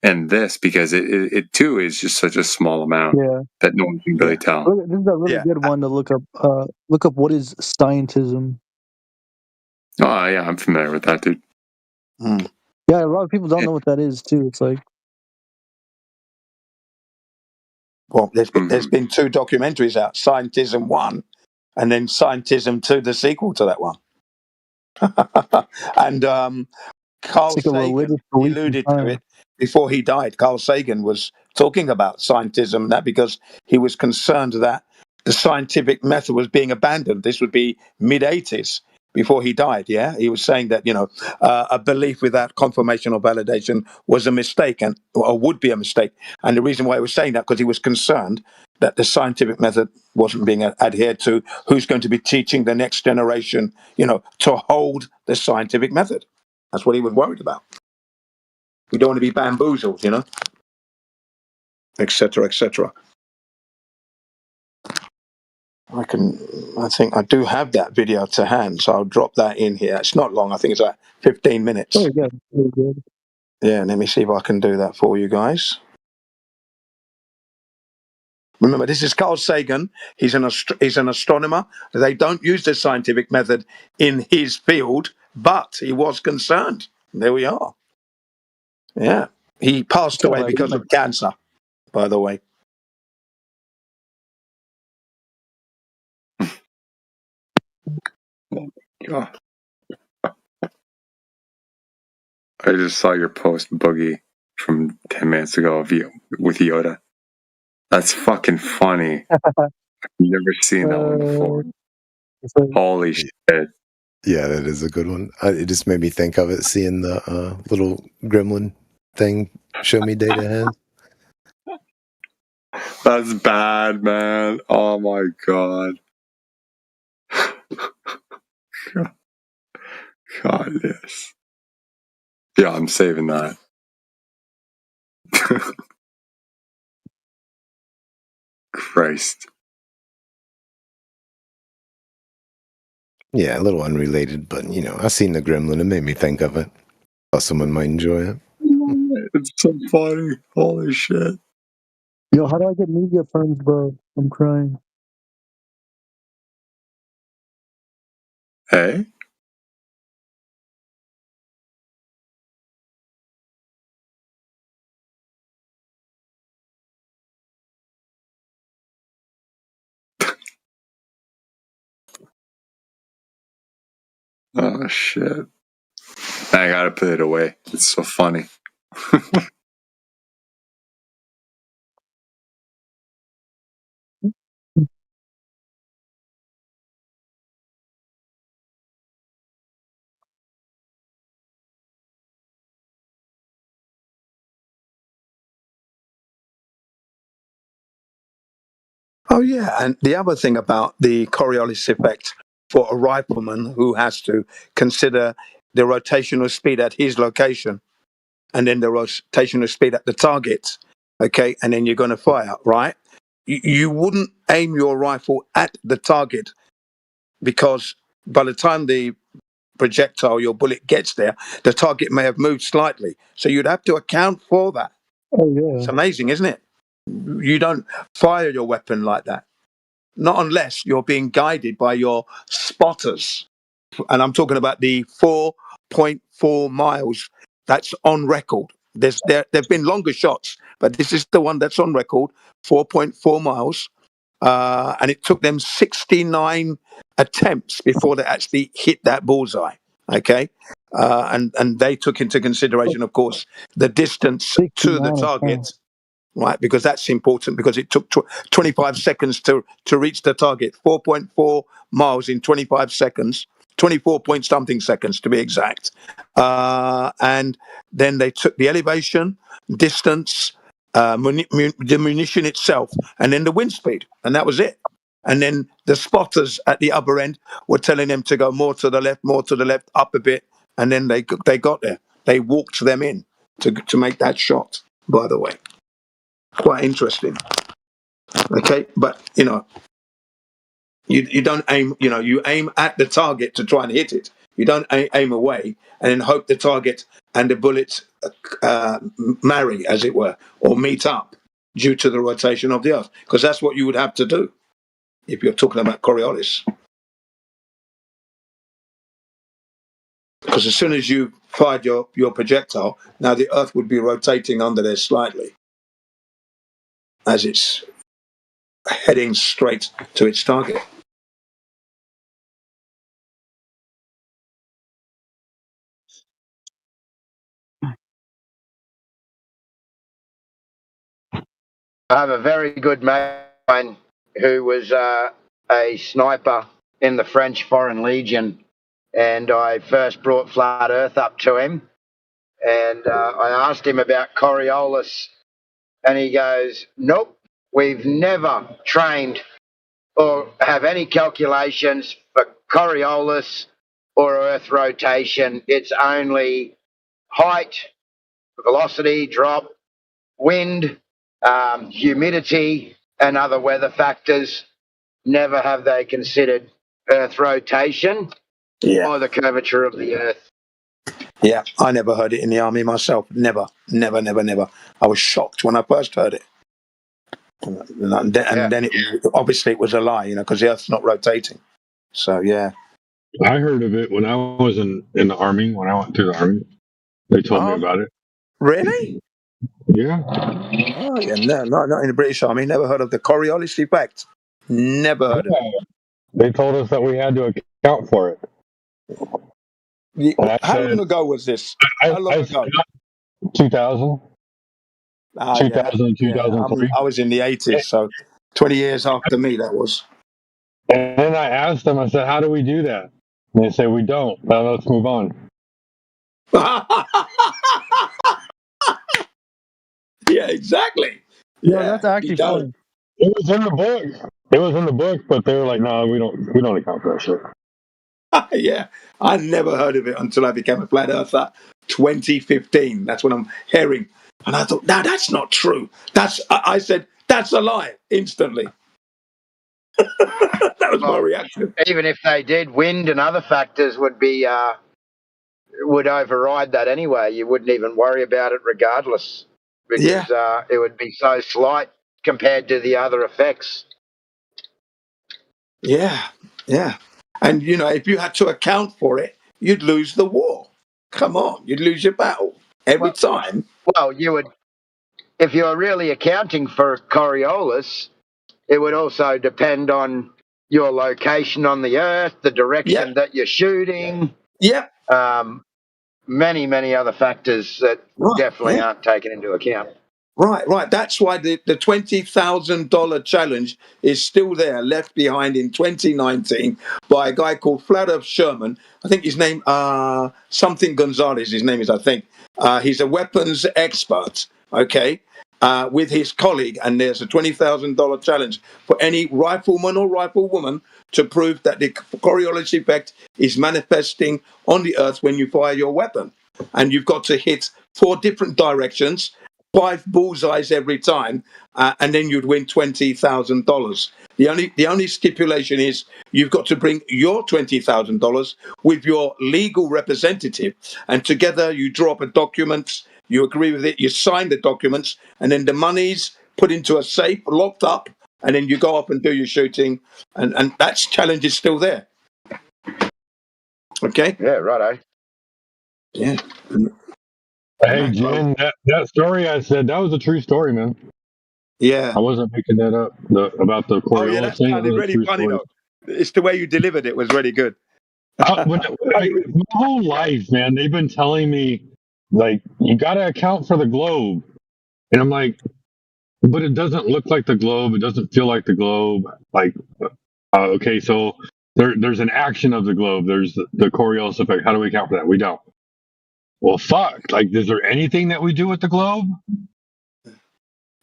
S8: and this because it too is just such a small amount that no one can really tell.
S11: This is a really good one to look up. Look up what is scientism.
S8: Oh yeah, I'm familiar with that, dude.
S11: Yeah, a lot of people don't know what that is too. It's like,
S1: well, there's been 2 documentaries out: Scientism 1, and then Scientism 2, the sequel to that one. And Carl Sagan alluded to it before he died. Carl Sagan was talking about scientism, that because he was concerned that the scientific method was being abandoned. This would be mid-80s before he died. Yeah, he was saying that a belief without confirmation or validation was a mistake, or would be a mistake. And the reason why he was saying that because he was concerned that the scientific method wasn't being adhered to. Who's going to be teaching the next generation, to hold the scientific method? That's what he was worried about. We don't want to be bamboozled, etc., etc. I think I do have that video to hand, so I'll drop that in here. It's not long. I think it's like 15 minutes.
S11: very good, very good.
S1: Yeah, let me see if I can do that for you guys. Remember, this is Carl Sagan. He's an astronomer. They don't use the scientific method in his field, but he was concerned. There we are. Yeah. He passed away because of cancer, by the way.
S8: God. I just saw your post, Boogie, from 10 minutes ago with Yoda. That's fucking funny. I've never seen that one before. Holy shit.
S3: Yeah, that is a good one. It just made me think of it, seeing the little gremlin thing show me data has.
S8: That's bad, man. Oh my god. God, yes. Yeah, I'm saving that. Christ.
S3: Yeah, a little unrelated, but I seen the gremlin. It made me think of it. Thought someone might enjoy it.
S8: It's so funny. Holy shit.
S11: Yo, how do I get media firms, bro? I'm crying.
S8: Hey? Oh shit. I gotta put it away. It's so funny.
S1: Oh, yeah. And the other thing about the Coriolis effect for a rifleman who has to consider the rotational speed at his location and then the rotational speed at the target, okay, and then you're going to fire, right? You wouldn't aim your rifle at the target because by the time the projectile, your bullet gets there, the target may have moved slightly. So you'd have to account for that.
S11: Oh, yeah.
S1: It's amazing, isn't it? You don't fire your weapon like that. Not unless you're being guided by your spotters. And I'm talking about the 4.4 miles that's on record. There've been longer shots, but this is the one that's on record, 4.4 miles. And it took them 69 attempts before they actually hit that bullseye. Okay. And they took into consideration, of course, the distance to the target. Right, because that's important because it took 25 seconds to reach the target. 4.4 miles in 25 seconds, 24 point something seconds to be exact. And then they took the elevation, distance, the munition itself, and then the wind speed, and that was it. And then the spotters at the upper end were telling them to go more to the left, up a bit, and then they got there. They walked them in to make that shot. By the way. Quite interesting. Okay, but you don't aim. You aim at the target to try and hit it. You don't aim away and then hope the target and the bullets marry, as it were, or meet up due to the rotation of the Earth, because that's what you would have to do if you're talking about Coriolis. Because as soon as you fired your projectile, now the Earth would be rotating under there slightly as it's heading straight to its target.
S2: I have a very good mate who was a sniper in the French Foreign Legion, and I first brought Flat Earth up to him, and I asked him about Coriolis, and he goes, "Nope, we've never trained or have any calculations for Coriolis or Earth rotation. It's only height, velocity, drop, wind, humidity, and other weather factors. Never have they considered Earth rotation or the curvature of the Earth."
S1: Yeah, I never heard it in the army myself. Never. I was shocked when I first heard it. And then obviously it was a lie, because the Earth's not rotating. So, yeah.
S19: I heard of it when I was in the army, when I went to the army. They told me about it.
S1: Really?
S19: Yeah.
S1: Oh, yeah, no, not in the British Army. Never heard of the Coriolis effect. Never heard of it.
S19: They told us that we had to account for it.
S1: How long ago was this? How long ago?
S19: 2000. 2000, 2003.
S1: I was in the 80s, so 20 years after me, that was.
S19: And then I asked them, I said, how do we do that? And they said, we don't. Now let's move on.
S1: Yeah, exactly.
S11: Yeah, that's actually funny.
S19: It was in the book. It was in the book, but they were like, no, we don't account for that shit.
S1: Yeah, I never heard of it until I became a flat earther. 2015. That's when I'm hearing, and I thought, no, that's not true. I said, that's a lie instantly. That was my reaction.
S2: Even if they did, wind and other factors would override that anyway. You wouldn't even worry about it regardless, because it would be so slight compared to the other effects.
S1: Yeah. And, if you had to account for it, you'd lose the war. Come on, you'd lose your battle every time.
S2: Well, you would, if you're really accounting for Coriolis, it would also depend on your location on the Earth, the direction that you're shooting.
S1: Yeah.
S2: Many, many other factors that definitely aren't taken into account.
S1: Right. That's why the $20,000 challenge is still there, left behind in 2019 by a guy called Flat Earth Sherman. I think his name, something Gonzalez, his name is, I think. He's a weapons expert, okay? with his colleague, and there's a $20,000 challenge for any rifleman or riflewoman to prove that the Coriolis effect is manifesting on the Earth when you fire your weapon. And you've got to hit 4 different directions, 5 bullseyes every time, and then you'd win $20,000. The only stipulation is you've got to bring your $20,000 with your legal representative, and together you draw up a document. You agree with it, you sign the documents, and then the money's put into a safe, locked up, and then you go up and do your shooting, and that challenge is still there. Okay?
S2: Yeah, righto.
S1: Yeah.
S19: Hey, Jen, that story I said, that was a true story, man.
S1: Yeah.
S19: I wasn't making that up. About the Coriolis
S1: yeah, that
S19: thing.
S1: sounded really funny, though. It's the way you delivered it was really good.
S19: My whole life, man, they've been telling me, like, you got to account for the globe. And I'm like, but it doesn't look like the globe. It doesn't feel like the globe. Like, okay, so there's an action of the globe. There's the Coriolis effect. How do we account for that? We don't. Well, fuck. Like, is there anything that we do with the globe?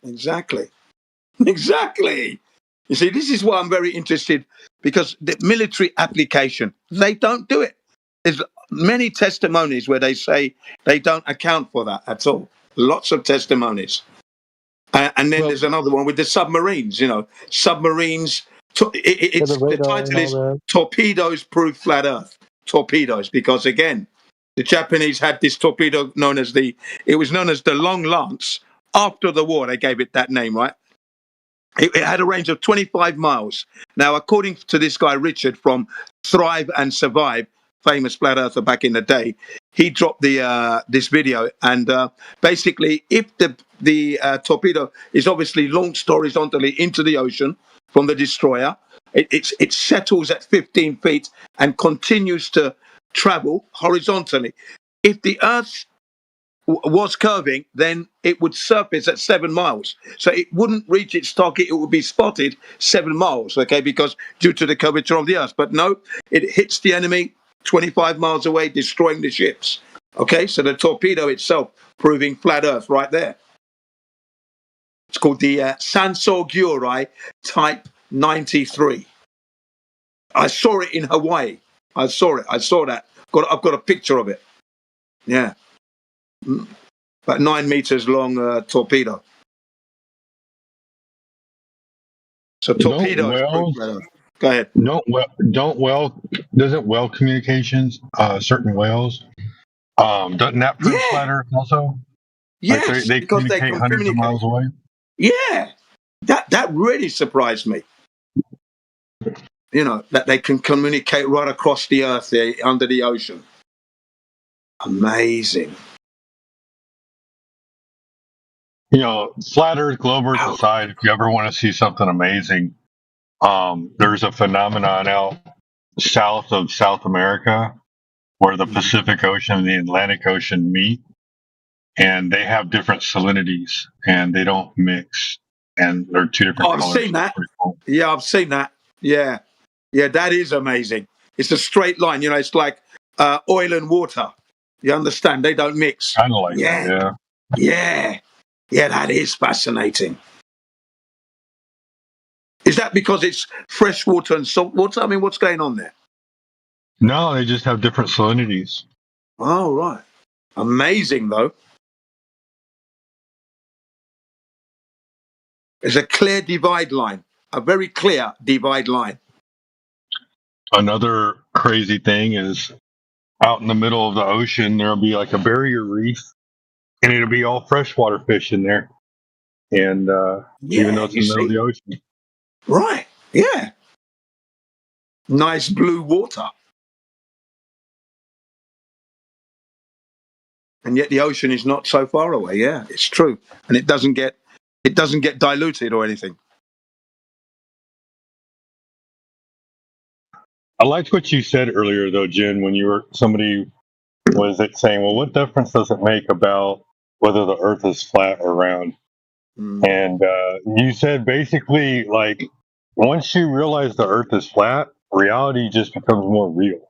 S1: Exactly. Exactly. You see, this is why I'm very interested, because the military application, they don't do it. There's many testimonies where they say they don't account for that at all. Lots of testimonies. And then there's another one with the submarines, submarines. The title is Torpedoes Prove Flat Earth. Torpedoes, because again, the Japanese had this torpedo known as the Long Lance. After the war, they gave it that name, right? It had a range of 25 miles. Now, according to this guy, Richard, from Thrive and Survive, famous flat earther back in the day, he dropped this video. And basically, if the torpedo is obviously launched horizontally into the ocean from the destroyer, it settles at 15 feet and continues to travel horizontally. If the Earth was curving, then it would surface at 7 miles. So it wouldn't reach its target. It would be spotted 7 miles, okay, because due to the curvature of the Earth. But no, it hits the enemy 25 miles away, destroying the ships. Okay, so the torpedo itself proving flat Earth right there. It's called the Sansor Gyuri Type 93. I saw it in Hawaii. I saw that. I've got a picture of it. Yeah. About 9 meters long torpedo. So torpedoes. Go ahead.
S19: Doesn't well communications certain whales? Doesn't that prove flat Earth also?
S1: Yes,
S19: like they
S1: because they can
S19: hundreds of miles away.
S1: Yeah, that really surprised me. That they can communicate right across the Earth there, under the ocean. Amazing.
S19: Flat Earth, globe Earth aside, if you ever want to see something amazing, there's a phenomenon out south of South America where the Pacific Ocean and the Atlantic Ocean meet, and they have different salinities, and they don't mix, and they're 2 different colors.
S1: I've seen that. Cool. Yeah, I've seen that. Yeah, that is amazing. It's a straight line. It's like oil and water. You understand? They don't mix.
S19: Kind of like that,
S1: yeah. Yeah, that is fascinating. Is that because it's fresh water and salt water? I mean, what's going on there?
S19: No, they just have different salinities.
S1: Oh, right. Amazing, though. There's a clear divide line, a very clear divide line.
S19: Another crazy thing is out in the middle of the ocean, there'll be like a barrier reef, and it'll be all freshwater fish in there. And even though it's in the middle of the ocean.
S1: Right, yeah. Nice blue water. And yet the ocean is not so far away. Yeah, it's true. And it doesn't get diluted or anything.
S19: I liked what you said earlier, though, Jen, when somebody was saying, well, what difference does it make about whether the Earth is flat or round? And you said basically, like, once you realize the Earth is flat, reality just becomes more real.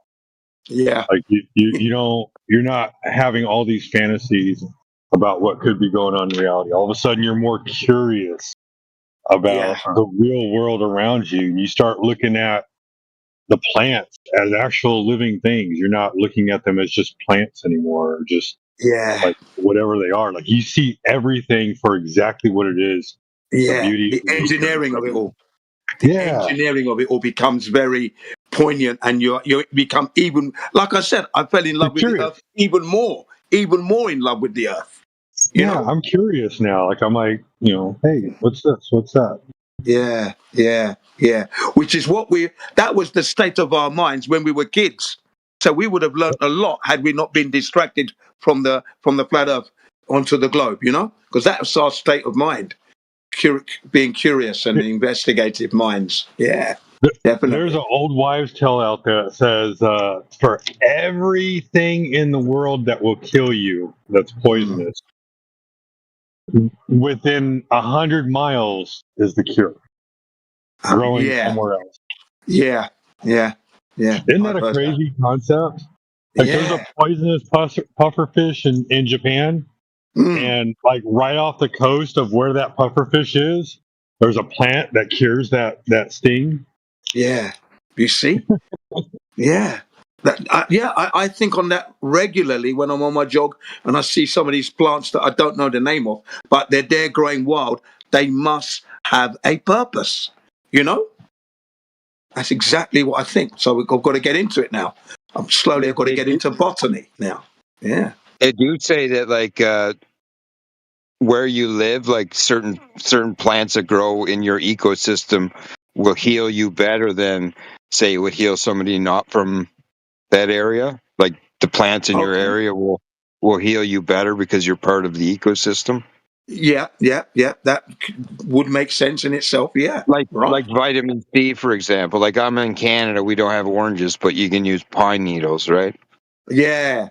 S1: Yeah.
S19: Like you're not having all these fantasies about what could be going on in reality. All of a sudden, you're more curious about the real world around you. And you start looking at the plants as actual living things. You're not looking at them as just plants anymore, or just like whatever they are. Like you see everything for exactly what it is. The beauty,
S1: the engineering of it all. Engineering of it all becomes very poignant, and you become even, like I said, I fell in love with the earth even more in love with the earth. You know?
S19: I'm curious now. Like I'm like, hey, what's this? What's that?
S1: Yeah. Which is that was the state of our minds when we were kids. So we would have learned a lot had we not been distracted from the flat earth onto the globe, because that was our state of mind. Being curious and investigative minds. Yeah, definitely.
S19: There's an old wives' tale out there that says, for everything in the world that will kill you, that's poisonous, within 100 miles is the cure. Growing somewhere else.
S1: Yeah.
S19: Isn't that a crazy concept? Like there's a poisonous pufferfish in Japan. And like right off the coast of where that pufferfish is, there's a plant that cures that sting.
S1: Yeah, you see. Yeah, I think on that regularly when I'm on my jog and I see some of these plants that I don't know the name of, but they're there growing wild. They must have a purpose. That's exactly what I think. So we've got to get into it now. I've got to get into botany now. Yeah.
S23: They do say that like where you live, like certain plants that grow in your ecosystem will heal you better than, say, it would heal somebody not from that area. Like the plants in your area will heal you better because you're part of the ecosystem.
S1: Yeah. That would make sense in itself. Yeah.
S23: Like vitamin C, for example. Like I'm in Canada, we don't have oranges, but you can use pine needles, right?
S1: Yeah.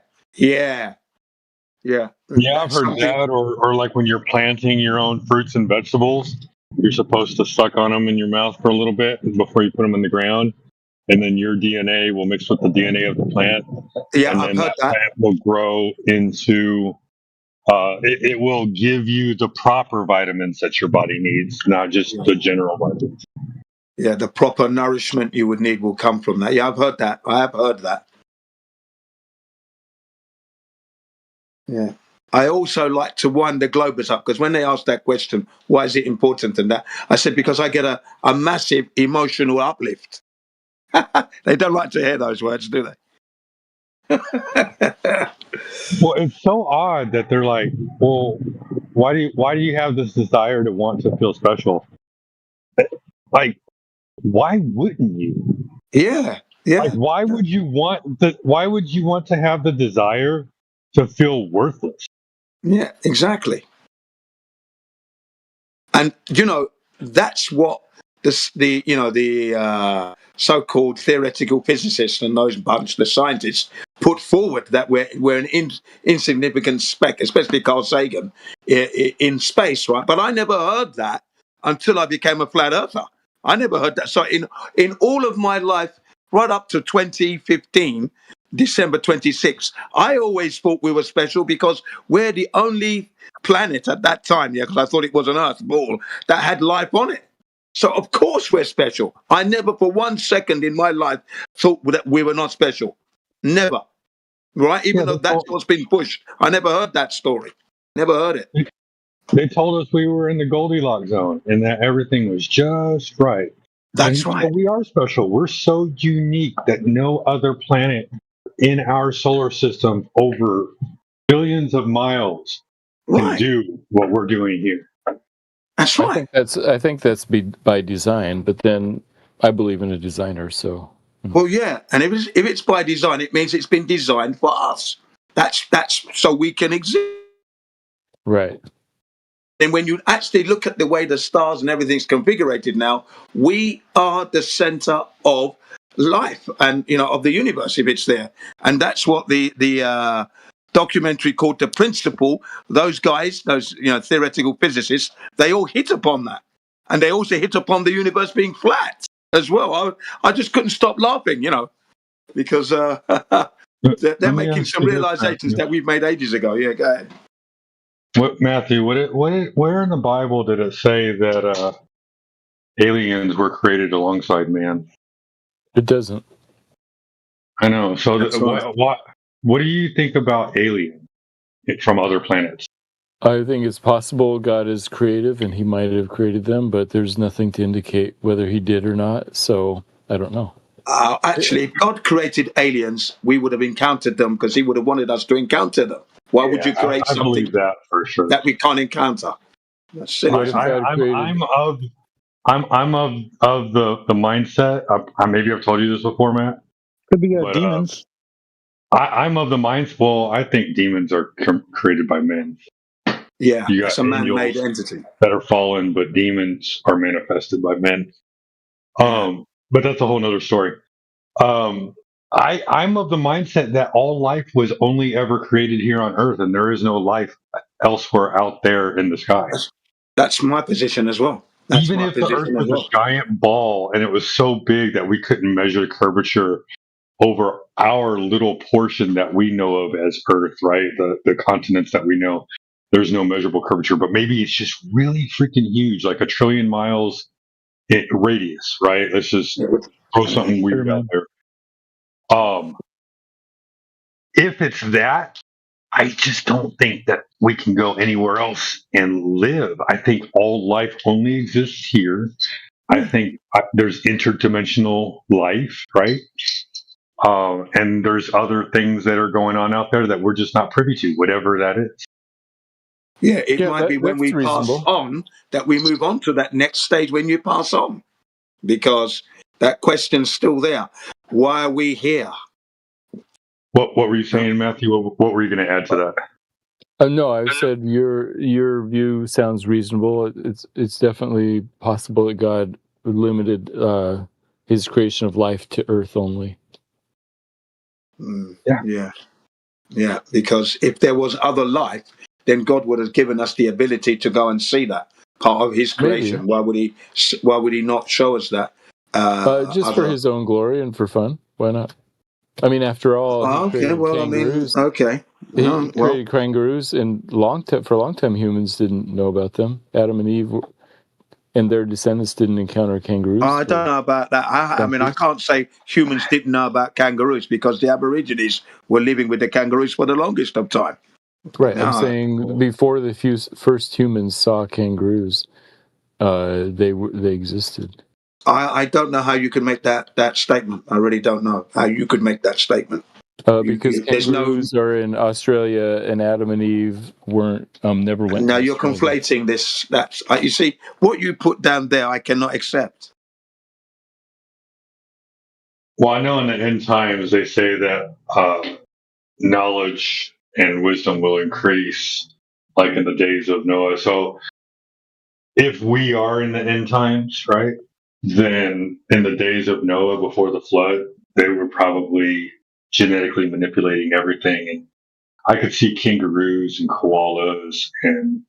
S19: I've heard that, or like when you're planting your own fruits and vegetables, you're supposed to suck on them in your mouth for a little bit before you put them in the ground, and then your DNA will mix with the DNA of the plant.
S1: Yeah,
S19: and
S1: I've
S19: then
S1: heard that.
S19: Plant will grow into. It will give you the proper vitamins that your body needs, not just the general vitamins.
S1: Yeah, the proper nourishment you would need will come from that. Yeah, I've heard that. I have heard that. Yeah. I also like to wind the Globers up, because when they ask that question, why is it important and that, I said, because I get a massive emotional uplift. They don't like to hear those words, do they?
S19: Well, it's so odd that they're like, well, why do you have this desire to want to feel special? Like, why wouldn't you?
S1: Yeah.
S19: Like, why would you want to have the desire to feel worthless?
S1: Yeah, exactly. And that's what the so-called theoretical physicists and those bunch, the scientists, put forward, that we're an insignificant speck, especially Carl Sagan, in space, right? But I never heard that until I became a flat earther. I never heard that. So in all of my life, right up to 2015, December 26th, I always thought we were special because we're the only planet at that time, because I thought it was an Earth ball, that had life on it. So of course we're special. I never for 1 second in my life thought that we were not special. Never. Right? Even though that's what's been pushed. I never heard that story. Never heard it.
S19: They told us we were in the Goldilocks zone and that everything was just right.
S1: That's right.
S19: So we are special. We're so unique that no other planet in our solar system over billions of miles can do what we're doing here.
S1: That's right.
S15: I think that's by design, but then I believe in a designer, so.
S1: Well, yeah, and if it's by design, it means it's been designed for us. That's so we can exist.
S15: Right.
S1: And when you actually look at the way the stars and everything's configured now, we are the center of life and of the universe if it's there. And that's what the documentary called The Principle, those guys, those theoretical physicists, they all hit upon that. And they also hit upon the universe being flat as well. I just couldn't stop laughing, because they're making some realizations that we've made ages ago. Yeah, go ahead.
S19: What Matthew? Where in the Bible did it say that aliens were created alongside man?
S15: It doesn't.
S19: I know. So
S1: That's right.
S19: what do you think about aliens from other planets?
S15: I think it's possible God is creative and he might have created them, but there's nothing to indicate whether he did or not. So I don't know.
S1: Actually, if God created aliens, we would have encountered them because he would have wanted us to encounter them. Why would you create
S19: I
S1: something
S19: believe that for sure.
S1: that we can't encounter? That's silly.
S19: I'm of the mindset. Maybe I've told you this before, Matt.
S11: Could be demons.
S19: I'm of the mindset. Well, I think demons are created by men.
S1: Yeah,
S19: you got
S1: it's a man-made entity
S19: that are fallen, but demons are manifested by men. But that's a whole nother story. I'm of the mindset that all life was only ever created here on Earth, and there is no life elsewhere out there in the sky.
S1: That's my position as well.
S19: Even if the Earth was a giant ball and it was so big that we couldn't measure the curvature over our little portion that we know of as Earth, right? The continents that we know, there's no measurable curvature, but maybe it's just really freaking huge, like 1 trillion miles in radius, right? Let's just throw something weird out there. If it's that, I just don't think that we can go anywhere else and live. I think all life only exists here. I think there's interdimensional life, right? And there's other things that are going on out there that we're just not privy to, whatever that is.
S1: Yeah, it might be when we pass on that we move on to that next stage when you pass on. Because that question's still there. Why are we here?
S19: What were you saying, Matthew? What were you going to add to that?
S15: No, I said your view sounds reasonable. It's definitely possible that God limited his creation of life to Earth only.
S1: Yeah. Because if there was other life, then God would have given us the ability to go and see that part of his creation. Maybe. Why would he not show us that?
S15: Just for his own glory and for fun. Why not? I mean, after all, he created kangaroos. He created kangaroos, and for a long time, humans didn't know about them. Adam and Eve and their descendants didn't encounter kangaroos.
S1: I don't know about that. I mean, I can't say humans didn't know about kangaroos because the Aborigines were living with the kangaroos for the longest of time.
S15: Right. I'm saying before the first humans saw kangaroos, they existed.
S1: I don't know how you could make that statement. I really don't know how you could make that statement.
S15: Because kangaroos are in Australia, and Adam and Eve never went.
S1: Now you're conflating this. You see what you put down there. I cannot accept.
S19: Well, I know in the end times they say that knowledge and wisdom will increase, like in the days of Noah. So, if we are in the end times, right? Then in the days of Noah before the flood, they were probably genetically manipulating everything. And I could see kangaroos and koalas and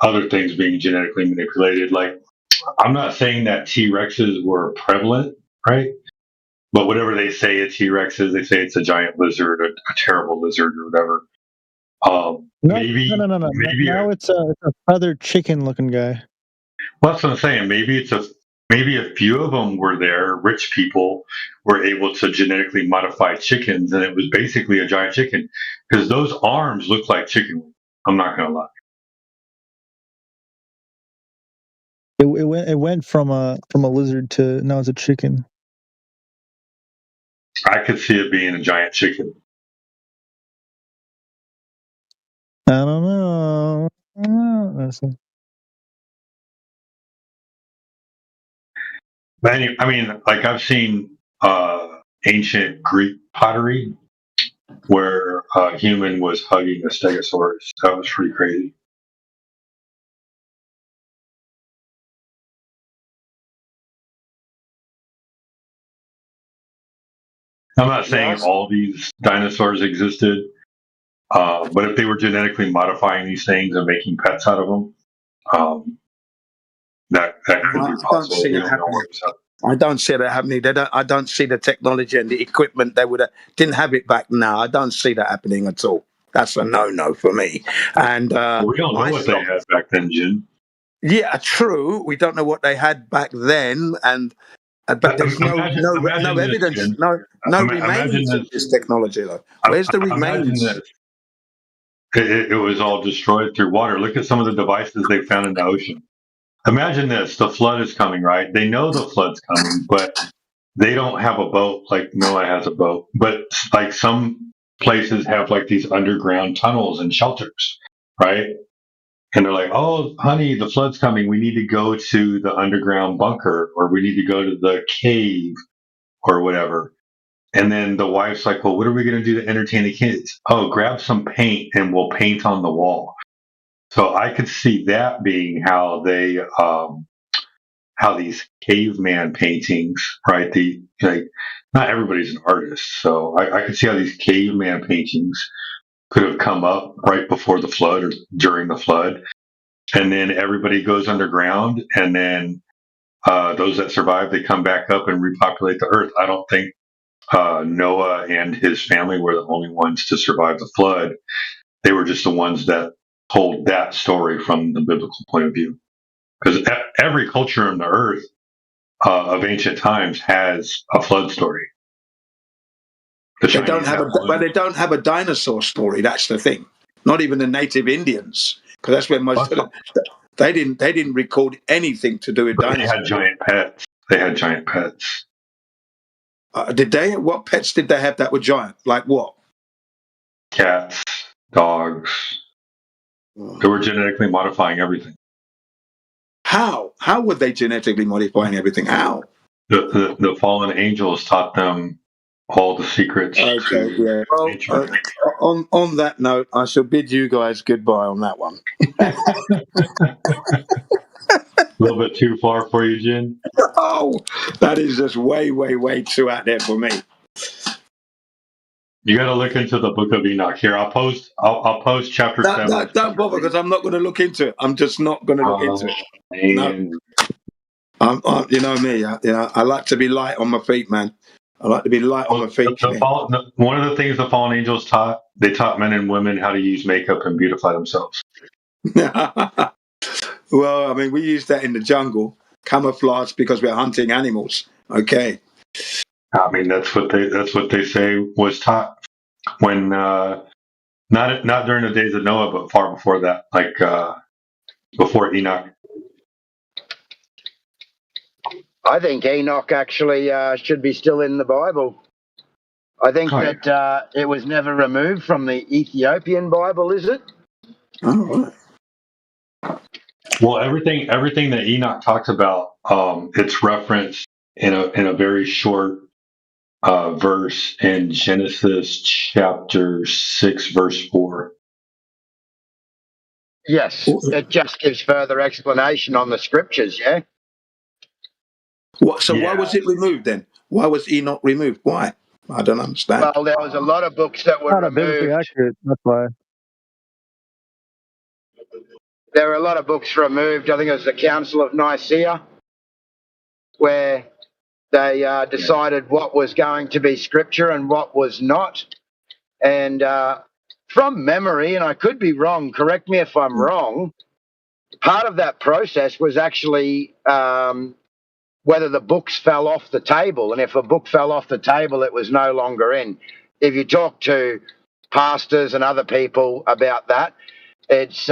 S19: other things being genetically manipulated. Like, I'm not saying that T-Rexes were prevalent, right? But whatever they say a T-Rex is, they say it's a giant lizard, a terrible lizard or whatever.
S11: No. Maybe now it's a feathered chicken-looking guy.
S19: Well, that's what I'm saying. Maybe a few of them were there. Rich people were able to genetically modify chickens, and it was basically a giant chicken because those arms look like chicken. I'm not gonna lie.
S11: It went from a lizard to now it's a chicken.
S19: I could see it being a giant chicken.
S11: I don't know.
S19: I mean, like I've seen ancient Greek pottery where a human was hugging a stegosaurus. That was pretty crazy. I'm not saying all these dinosaurs existed, but if they were genetically modifying these things and making pets out of them, that could be possible.
S1: I don't see that happening. I don't see the technology and the equipment they didn't have it back now. I don't see that happening at all. That's a no for me. And
S19: we don't know what they had back then, Jim.
S1: Yeah, true. We don't know what they had back then, and but there's no evidence,
S19: this,
S1: no remains of this technology. Though, where's the remains?
S19: It was all destroyed through water. Look at some of the devices they found in the ocean. Imagine this: the flood is coming, right? They know the flood's coming, but they don't have a boat like Noah has a boat. But like some places have like these underground tunnels and shelters, right? And they're like, "Oh, honey, the flood's coming. We need to go to the underground bunker, or we need to go to the cave, or whatever." And then the wife's like, "Well, what are we going to do to entertain the kids?" "Oh, grab some paint and we'll paint on the wall." So I could see that being how they, how these caveman paintings, right? Not everybody's an artist, so I could see how these caveman paintings could have come up right before the flood or during the flood, and then everybody goes underground, and then those that survive, they come back up and repopulate the earth. I don't think Noah and his family were the only ones to survive the flood. They were just the ones that told that story from the biblical point of view. Because every culture on the earth of ancient times has a flood story.
S1: They don't have a dinosaur story. That's the thing. Not even the native Indians, because that's where most of they didn't record anything to do with dinosaurs.
S19: They had giant pets. They had giant pets.
S1: Did they? What pets did they have that were giant? Like what?
S19: Cats, dogs. They were genetically modifying everything.
S1: How? How would they genetically modifying everything? How?
S19: The fallen angels taught them all the secrets.
S1: Okay, yeah. Well, on that note, I shall bid you guys goodbye on that one.
S19: A little bit too far for you, Jin?
S1: Oh, that is just way, way, way too out there for me.
S19: You got to look into the Book of Enoch. Here, I'll post chapter 7.
S1: Don't bother, because I'm not going to look into it. I'm just not going to look into it. No. You know me. I like to be light on my feet, man. I like to be light on my feet.
S19: One of the things the fallen angels taught, they taught men and women how to use makeup and beautify themselves.
S1: Well, I mean, we use that in the jungle, camouflage, because we're hunting animals. Okay.
S19: I mean, that's what they say was taught when not during the days of Noah, but far before that, like before Enoch.
S2: I think Enoch actually should be still in the Bible. I think that it was never removed from the Ethiopian Bible, is it?
S1: Oh,
S19: right. Well, everything that Enoch talks about, it's referenced in a very short verse in Genesis chapter 6, verse 4.
S2: Yes, it just gives further explanation on the scriptures, yeah?
S1: Why was it removed then? Why was Enoch removed? Why? I don't understand.
S2: Well, there was a lot of books that were removed.
S11: Accurate, that's why.
S2: There were a lot of books removed. I think it was the Council of Nicaea, where they decided what was going to be scripture and what was not. And from memory, and I could be wrong, correct me if I'm wrong, part of that process was actually whether the books fell off the table. And if a book fell off the table, it was no longer in. If you talk to pastors and other people about that, it's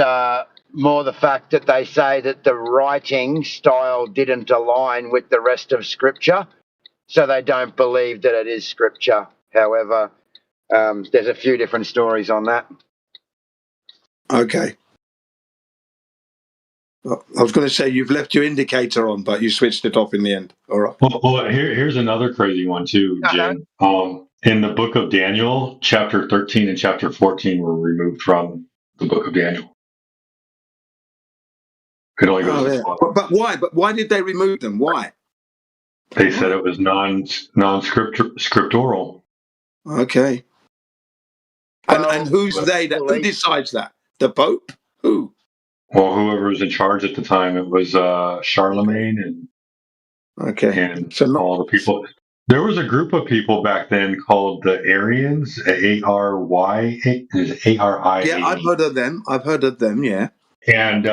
S2: more the fact that they say that the writing style didn't align with the rest of Scripture, so they don't believe that it is Scripture. However, there's a few different stories on that.
S1: Okay. Well, I was going to say you've left your indicator on, but you switched it off in the end. All right.
S19: Well here's another crazy one too, Jim. In the book of Daniel, chapter 13 and chapter 14 were removed from the book of Daniel. It only goes
S1: But why? But why did they remove them? Why?
S19: They said it was non-scriptural.
S1: Okay. And who's they? Who decides that? The Pope? Who?
S19: Well, whoever was in charge at the time, it was Charlemagne and all the people. There was a group of people back then called the Aryans, A-R-Y,
S1: Yeah, I've heard of them. Yeah.
S19: And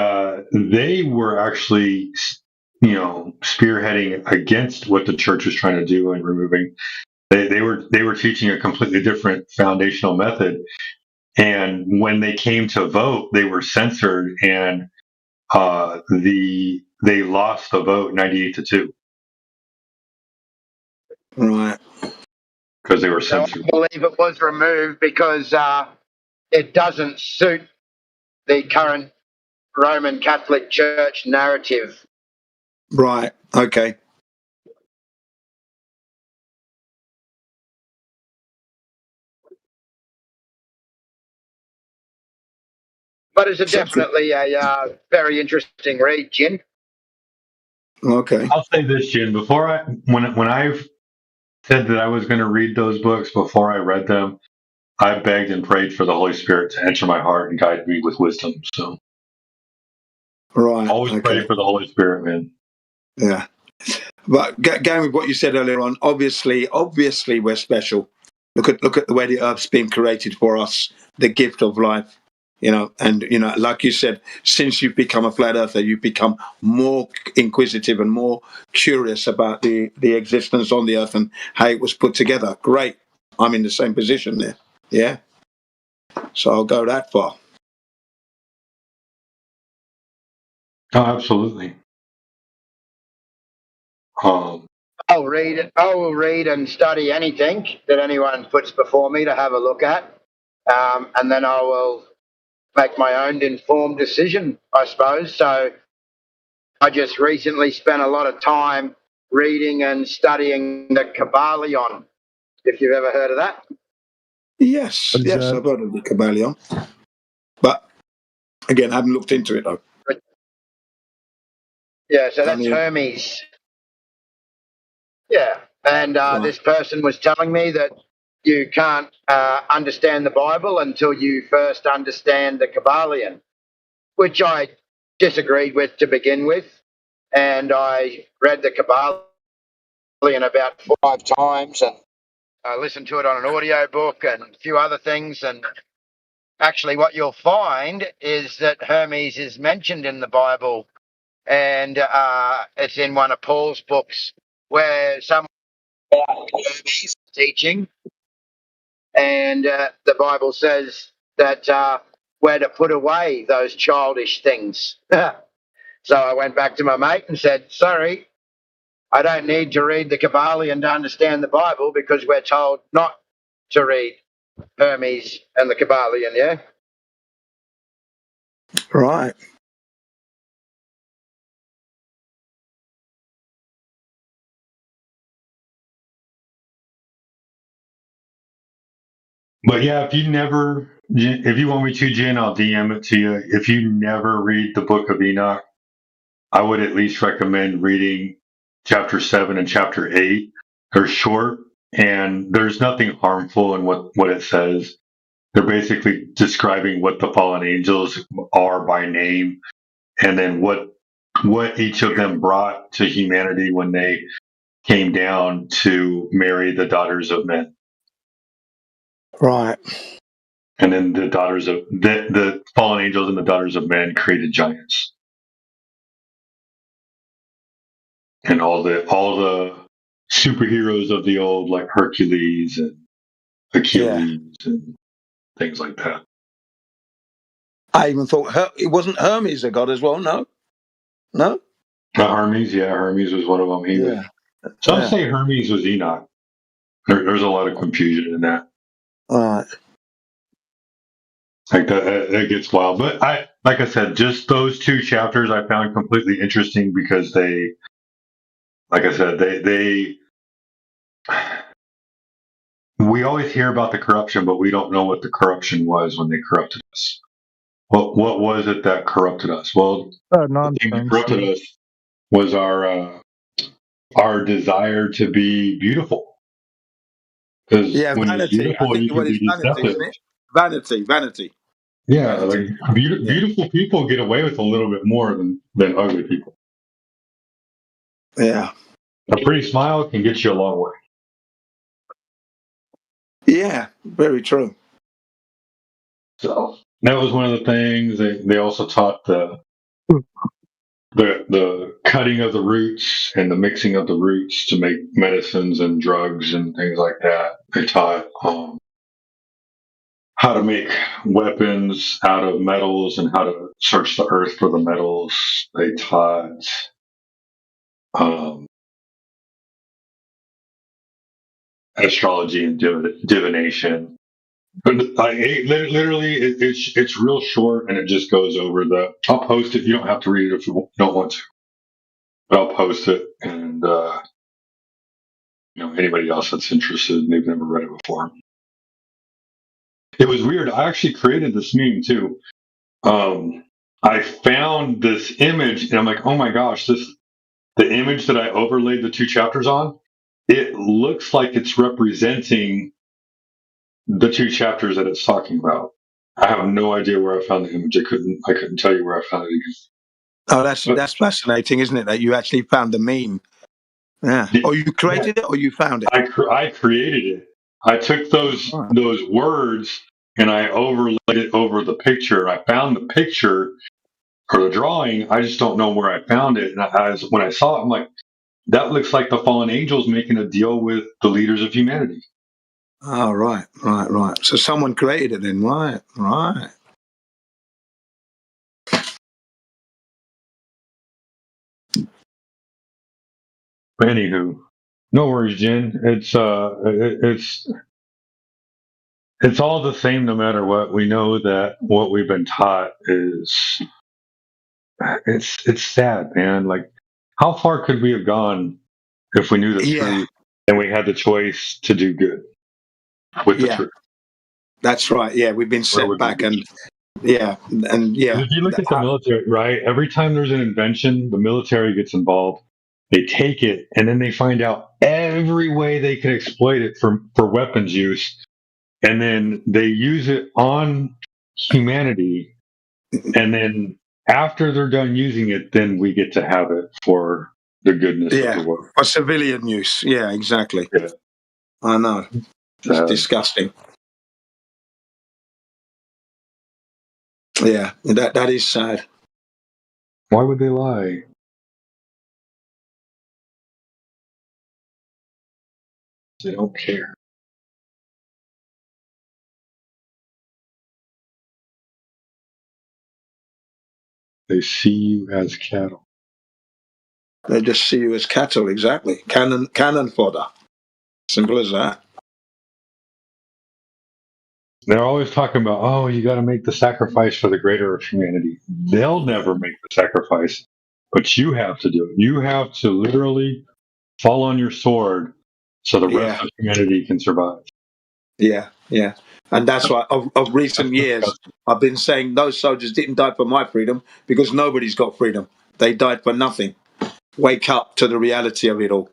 S19: they were actually, spearheading against what the church was trying to do and removing. They were teaching a completely different foundational method. And when they came to vote, they were censored, and they lost the vote 98-2.
S1: Right.
S19: Because they were censored.
S2: I believe it was removed because it doesn't suit the current Roman Catholic Church narrative.
S1: Right. Okay.
S2: But it's definitely a very interesting read, Jin.
S1: Okay.
S19: I'll say this, Jin. When I said that I was going to read those books, before I read them, I begged and prayed for the Holy Spirit to enter my heart and guide me with wisdom. So,
S1: right.
S19: Always pray for the Holy Spirit, man.
S1: Yeah. But going with what you said earlier on, obviously we're special. Look at the way the earth's been created for us, the gift of life. And like you said, since you've become a flat earther, you've become more inquisitive and more curious about the existence on the earth and how it was put together. Great. I'm in the same position there. Yeah. So I'll go that far.
S19: Oh, absolutely.
S2: I will read and study anything that anyone puts before me to have a look at, and then I will make my own informed decision, I suppose. So I just recently spent a lot of time reading and studying the Kybalion, if you've ever heard of that.
S1: Yes, I've heard of the Kybalion. But again, I haven't looked into it though.
S2: Yeah, so that's Hermes. Yeah, and this person was telling me that you can't understand the Bible until you first understand the Kybalion, which I disagreed with to begin with. And I read the Kybalion about 5 times, and I listened to it on an audio book and a few other things. And actually what you'll find is that Hermes is mentioned in the Bible, and it's in one of Paul's books where someone Hermes teaching, and the Bible says that we're to put away those childish things. So I went back to my mate and said, sorry, I don't need to read the Kybalion to understand the Bible, because we're told not to read Hermes and the Kybalion, yeah?
S1: Right.
S19: But yeah, if you want me to, Jen, I'll DM it to you. If you never read the Book of Enoch, I would at least recommend reading chapter 7 and chapter 8. They're short, and there's nothing harmful in what it says. They're basically describing what the fallen angels are by name, and then what each of them brought to humanity when they came down to marry the daughters of men.
S1: Right.
S19: And then the fallen angels and the daughters of men created giants. And all the superheroes of the old, like Hercules and Achilles and things like that.
S1: I even thought it wasn't Hermes a god as well. No.
S19: Hermes, Hermes was one of them. Some say Hermes was Enoch. There's a lot of confusion in that.
S1: All right.
S19: Like that gets wild. But like I said, just those 2 chapters I found completely interesting, because they, like I said, we always hear about the corruption, but we don't know what the corruption was when they corrupted us. What was it that corrupted us? Well, the thing that corrupted us was our desire to be beautiful. Because when you're beautiful, you can be deceptive.
S1: Vanity.
S19: Yeah, like beautiful people get away with a little bit more than ugly people.
S1: Yeah.
S19: A pretty smile can get you a long way.
S1: Yeah, very true.
S19: So that was one of the things. They also taught the cutting of the roots and the mixing of the roots to make medicines and drugs and things like that. They taught how to make weapons out of metals and how to search the earth for the metals. They taught astrology and divination. But literally, it's real short and it just goes over the. I'll post it. You don't have to read it if you don't want to. But I'll post it, and anybody else that's interested and they've never read it before. It was weird. I actually created this meme too. I found this image, and I'm like, oh my gosh, the image that I overlaid the 2 chapters on. It looks like it's representing the 2 chapters that it's talking about. I have no idea where I found the image. I couldn't tell you where I found it again.
S1: Oh, that's fascinating, isn't it? That you actually found the meme. Yeah. Or you created it, or you found it.
S19: I created it. I took those words and I overlaid it over the picture. I found the picture or the drawing. I just don't know where I found it. And when I saw it, I'm like, that looks like the fallen angels making a deal with the leaders of humanity.
S1: Oh, right. So someone created it then, right.
S19: Anywho, no worries, Jen. It's all the same no matter what. We know that what we've been taught is it's sad, man. Like, how far could we have gone if we knew the truth and we had the choice to do good with the truth?
S1: That's right. Yeah, we've been set back, and yeah.
S19: If you look at the military, right? Every time there's an invention, the military gets involved. They take it and then they find out every way they can exploit it for weapons use, and then they use it on humanity, and then after they're done using it, then we get to have it for the goodness of the world.
S1: For civilian use. Yeah, exactly.
S19: Yeah.
S1: I know. It's disgusting. Yeah, that is sad.
S19: Why would they lie? They don't care. They see you as cattle.
S1: They just see you as cattle, exactly. Cannon fodder. Simple as that.
S19: They're always talking about, oh, you got to make the sacrifice for the greater of humanity. They'll never make the sacrifice, but you have to do it. You have to literally fall on your sword so the rest of humanity can survive.
S1: Yeah. And that's why of recent years, I've been saying those soldiers didn't die for my freedom because nobody's got freedom. They died for nothing. Wake up to the reality of it all.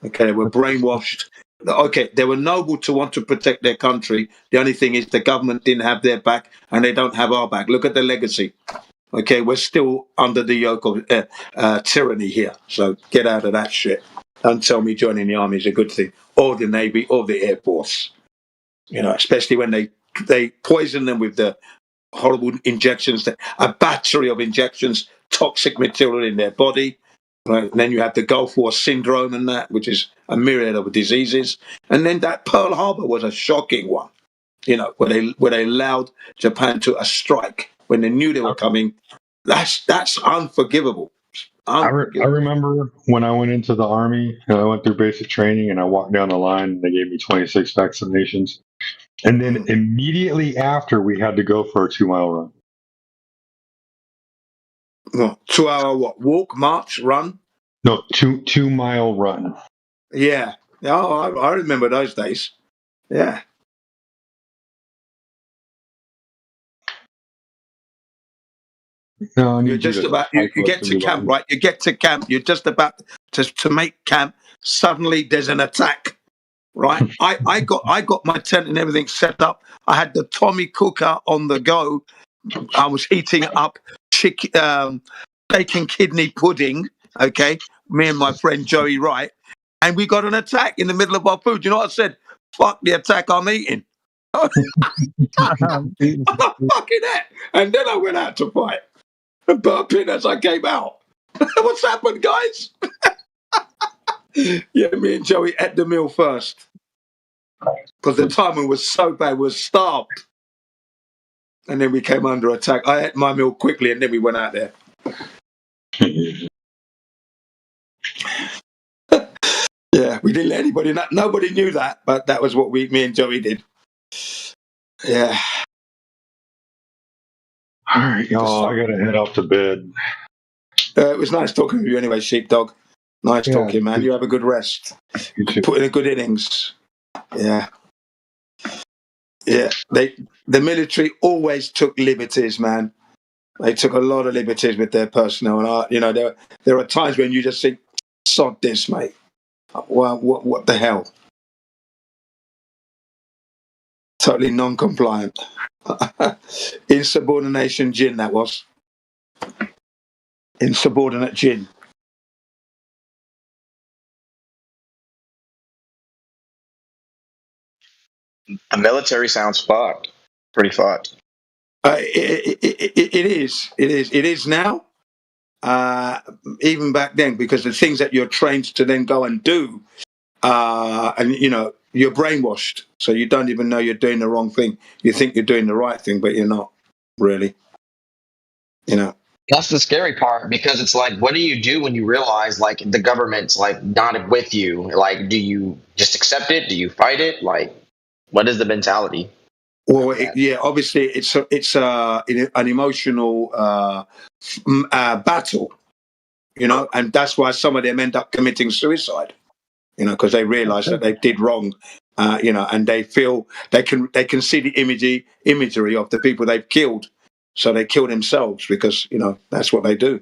S1: Okay, they were brainwashed. Okay, they were noble to want to protect their country. The only thing is the government didn't have their back and they don't have our back. Look at the legacy. Okay, we're still under the yoke of tyranny here. So get out of that shit. Don't tell me joining the army is a good thing, or the Navy, or the Air Force. Especially when they poison them with the horrible injections, a battery of injections, toxic material in their body. Right? And then you have the Gulf War syndrome and that, which is a myriad of diseases. And then that Pearl Harbor was a shocking one, where they allowed Japan to a strike when they knew they were coming. That's unforgivable.
S19: I remember when I went into the Army, I went through basic training and I walked down the line and they gave me 26 vaccinations. And then immediately after, we had to go for a 2-mile run.
S1: What, 2 hour what? Walk, march, run?
S19: No, 2-mile run.
S1: Yeah. Oh, I remember those days. Yeah.
S19: No,
S1: you're just about you get to camp, right? You get to camp, you're just about to make camp. Suddenly there's an attack. Right? I got my tent and everything set up. I had the Tommy cooker on the go. I was heating up bacon kidney pudding, okay? Me and my friend Joey Wright. And we got an attack in the middle of our food. You know what I said? fuck the attack I'm eating. I'm fucking that. And then I went out to fight. Burping as I came out. What's happened, guys? Yeah, me and Joey ate the meal first. Because the timing was so bad, we were starved. And then we came under attack. I ate my meal quickly and then we went out there. Yeah, we didn't let anybody know. Nobody knew that, but that was what me and Joey did. Yeah.
S19: All right, y'all. I gotta head off to bed.
S1: It was nice talking with you anyway, Sheepdog. Nice talking, man. You have a good rest. Put in a good innings. Yeah. Yeah. The military always took liberties, man. They took a lot of liberties with their personnel, and there are times when you just think, "Sod this, mate." Well, what the hell? Totally non-compliant. Insubordination gin, that was. Insubordinate gin.
S5: The military sounds fucked. Pretty fucked.
S1: It is. It is now. Even back then, because the things that you're trained to then go and do, and you're brainwashed, so you don't even know you're doing the wrong thing. You think you're doing the right thing, but you're not really.
S5: That's the scary part, because it's like, what do you do when you realize like the government's like not with you? Like, do you just accept it? Do you fight it? Like, what is the mentality?
S1: Well, obviously it's an emotional battle, and that's why some of them end up committing suicide, because they realise that they did wrong, and they feel they can see the imagery of the people they've killed, so they kill themselves because that's what they do.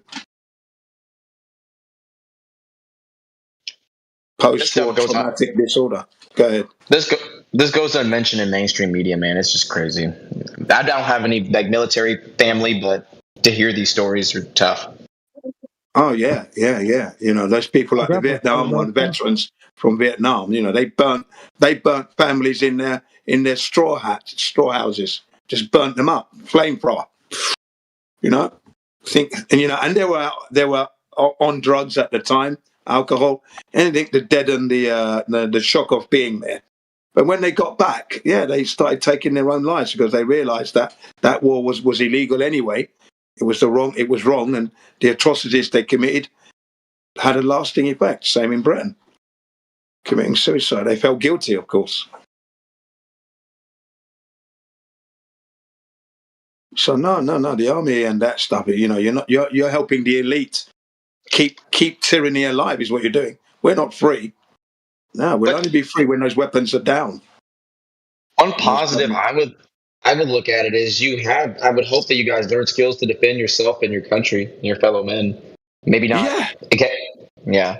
S1: Post-traumatic disorder. Go ahead.
S5: This goes unmentioned in mainstream media, man. It's just crazy. I don't have any like military family, but to hear these stories are tough.
S1: Oh yeah. Those people like the Vietnam veterans from Vietnam. They burnt families in their straw houses. Just burnt them up, flamethrower. And they were on drugs at the time, alcohol, anything to deaden the shock of being there. But when they got back, they started taking their own lives because they realised that war was illegal anyway. It was wrong, and the atrocities they committed had a lasting effect. Same in Britain, committing suicide. They felt guilty, of course. So no, the army and that stuff. You're helping the elite keep tyranny alive. Is what you're doing. We're not free. No, we'll only be free when those weapons are down.
S5: One positive I would look at it is I would hope that you guys learn skills to defend yourself and your country and your fellow men. Maybe not. Yeah. Okay. Yeah.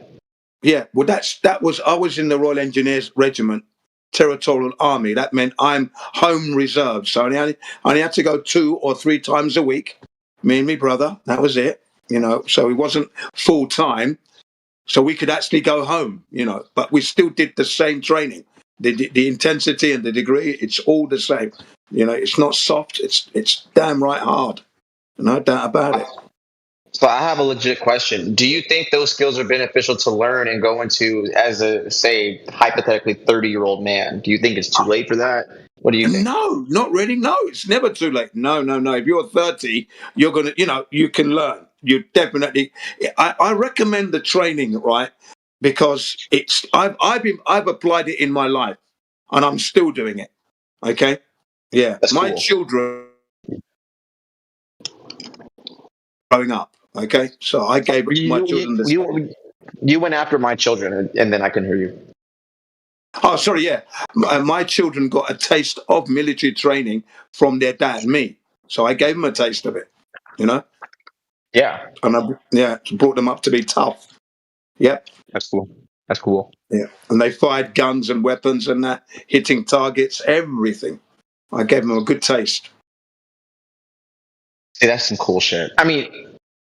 S1: Yeah. Well, I was in the Royal Engineers Regiment, Territorial Army. That meant I'm home reserve. So I only had to go 2 or 3 times a week. Me and my brother. That was it. So it wasn't full time. So we could actually go home. But we still did the same training. The intensity and the degree, it's all the same. It's not soft. It's damn right hard. No doubt about it.
S5: So I have a legit question. Do you think those skills are beneficial to learn and go into as a, say, hypothetically 30-year-old man? Do you think it's too late for that? What do you think?
S1: No, not really. No, it's never too late. No. If you're 30, you're going to, you can learn. You definitely, I recommend the training, right? Because I've applied it in my life and I'm still doing it. Okay. Yeah.
S5: That's
S1: my
S5: cool.
S1: Children growing up. Okay. So I gave my children this.
S5: You went after my children and then I can hear you.
S1: Oh, sorry. Yeah. My children got a taste of military training from their dad, me. So I gave them a taste of it,
S5: Yeah.
S1: And I brought them up to be tough. Yep.
S5: That's cool.
S1: Yeah. And they fired guns and weapons and that, hitting targets, everything. I gave them a good taste.
S5: See, that's some cool shit. I mean,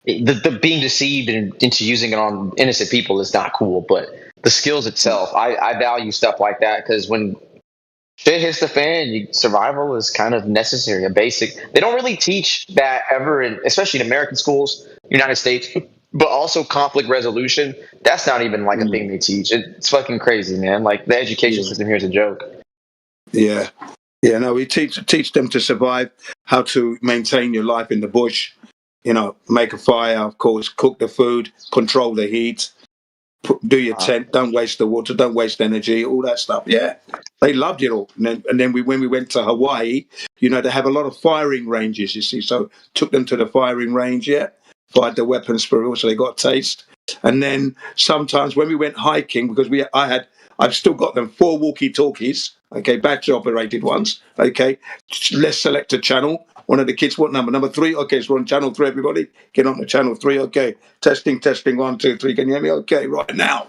S5: the being deceived into using it on innocent people is not cool, but the skills itself, I value stuff like that because when shit hits the fan. Survival is kind of necessary, a basic. They don't really teach that ever, especially in American schools, United States, but also conflict resolution. That's not even like a thing they teach. It's fucking crazy, man. Like the education system here is a joke.
S1: Yeah. Yeah, no, we teach them to survive, how to maintain your life in the bush, make a fire, of course, cook the food, control the heat, do your tent, don't waste the water, don't waste energy, all that stuff. Yeah, they loved it all. And then when we went to Hawaii, they have a lot of firing ranges, you see, so took them to the firing range, fired the weapons for real, so they got a taste. And then sometimes when we went hiking, because I've still got them 4 walkie-talkies, okay, battery operated ones, okay, less selected channel. One of the kids, what number? Number 3? Okay, so we're on channel 3, everybody. Get on to channel 3, okay. Testing, 1, 2, 3. Can you hear me? Okay, right now.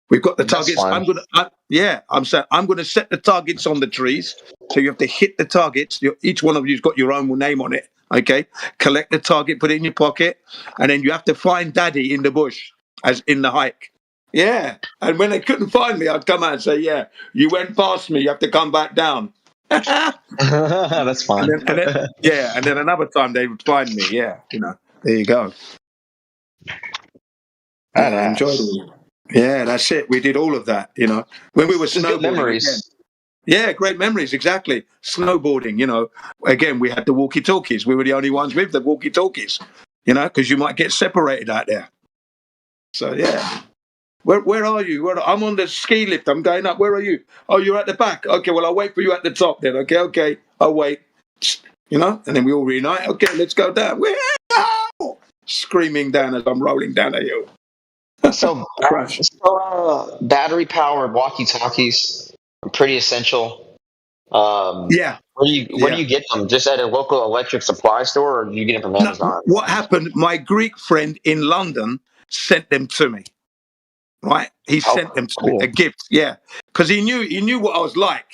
S1: We've got the targets. I'm saying I'm gonna set the targets on the trees. So you have to hit the targets. Each one of you's got your own name on it. Okay. Collect the target, put it in your pocket, and then you have to find Daddy in the bush, as in the hike. Yeah. And when they couldn't find me, I'd come out and say, "Yeah, you went past me. You have to come back down."
S5: That's fun.
S1: And then another time they would find me. Yeah, there you go. I enjoyed it. Yeah, that's it. We did all of that, when we were snowboarding.
S5: Good memories.
S1: Again. Yeah, great memories, exactly. Snowboarding, again, we had the walkie-talkies. We were the only ones with the walkie-talkies, because you might get separated out there. So, yeah. Where are you? I'm on the ski lift. I'm going up. Where are you? Oh, you're at the back. Okay, well, I'll wait for you at the top then. Okay. I'll wait. And then we all reunite. Okay, let's go down. Screaming down as I'm rolling down a hill.
S5: So battery powered walkie-talkies are pretty essential.
S1: Yeah.
S5: Where do you get them? Just at a local electric supply store, or do you get them from Amazon?
S1: No, what happened? My Greek friend in London sent them to me. Right? He sent them to me, a gift. Yeah, because he knew what I was like.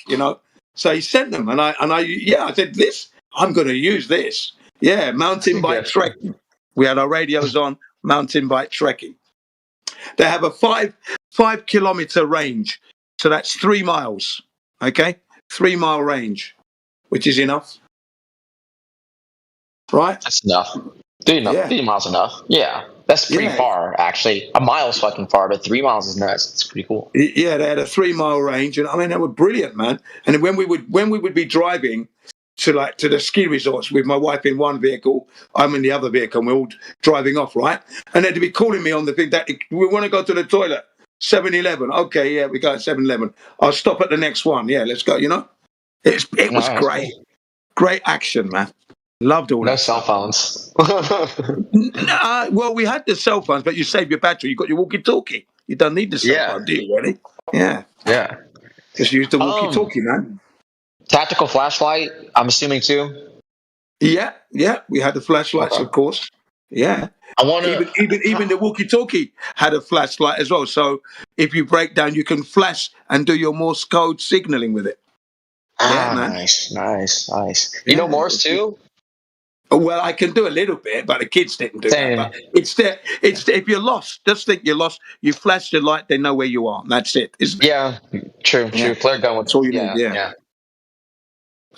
S1: So he sent them, and I said, "This, I'm going to use this." Yeah, mountain bike trekking. We had our radios on, mountain bike trekking. They have a 5 kilometer range, so that's 3 miles. Okay, 3 mile range, which is enough, right?
S5: That's enough. 3 miles enough. Yeah, that's pretty far actually. A mile's fucking far, but 3 miles is nuts. It's pretty cool.
S1: Yeah, they had a 3 mile range, and I mean they were brilliant, man. And when we would be driving to the ski resorts with my wife in one vehicle, I'm in the other vehicle, and we're all driving off, right? And they'd be calling me on the thing that we want to go to the toilet. 7-Eleven. Okay, yeah, we go at 7-Eleven. I'll stop at the next one. Yeah, let's go. It was great. Great action, man. Loved all that.
S5: No cell phones.
S1: Well, we had the cell phones, but you save your battery. You got your walkie-talkie. You don't need the cell phone, do you, really? Yeah.
S5: Yeah.
S1: Just use the walkie-talkie, man.
S5: Tactical flashlight, I'm assuming too.
S1: Yeah. We had the flashlights, of course. Yeah. Even the walkie-talkie had a flashlight as well. So if you break down, you can flash and do your Morse code signaling with it.
S5: Yeah, man. Nice. You know Morse too?
S1: Well, I can do a little bit, but the kids didn't do that. But it's there. If you're lost, just think you're lost. You flash the light, they know where you are. And that's it, isn't it?
S5: Yeah, true. Flare gun.
S1: That's all you need. Yeah.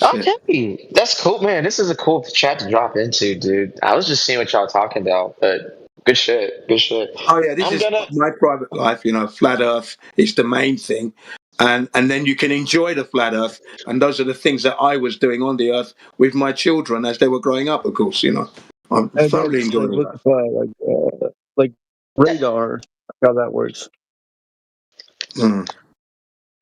S5: Okay, that's cool, man. This is a cool chat to drop into, dude. I was just seeing what y'all talking about, but good shit.
S1: Oh yeah, this is my private life. Flat Earth is the main thing, and then you can enjoy the flat Earth, and those are the things that I was doing on the Earth with my children as they were growing up. Of course, I'm thoroughly enjoying that.
S11: Like radar, how that works.
S5: I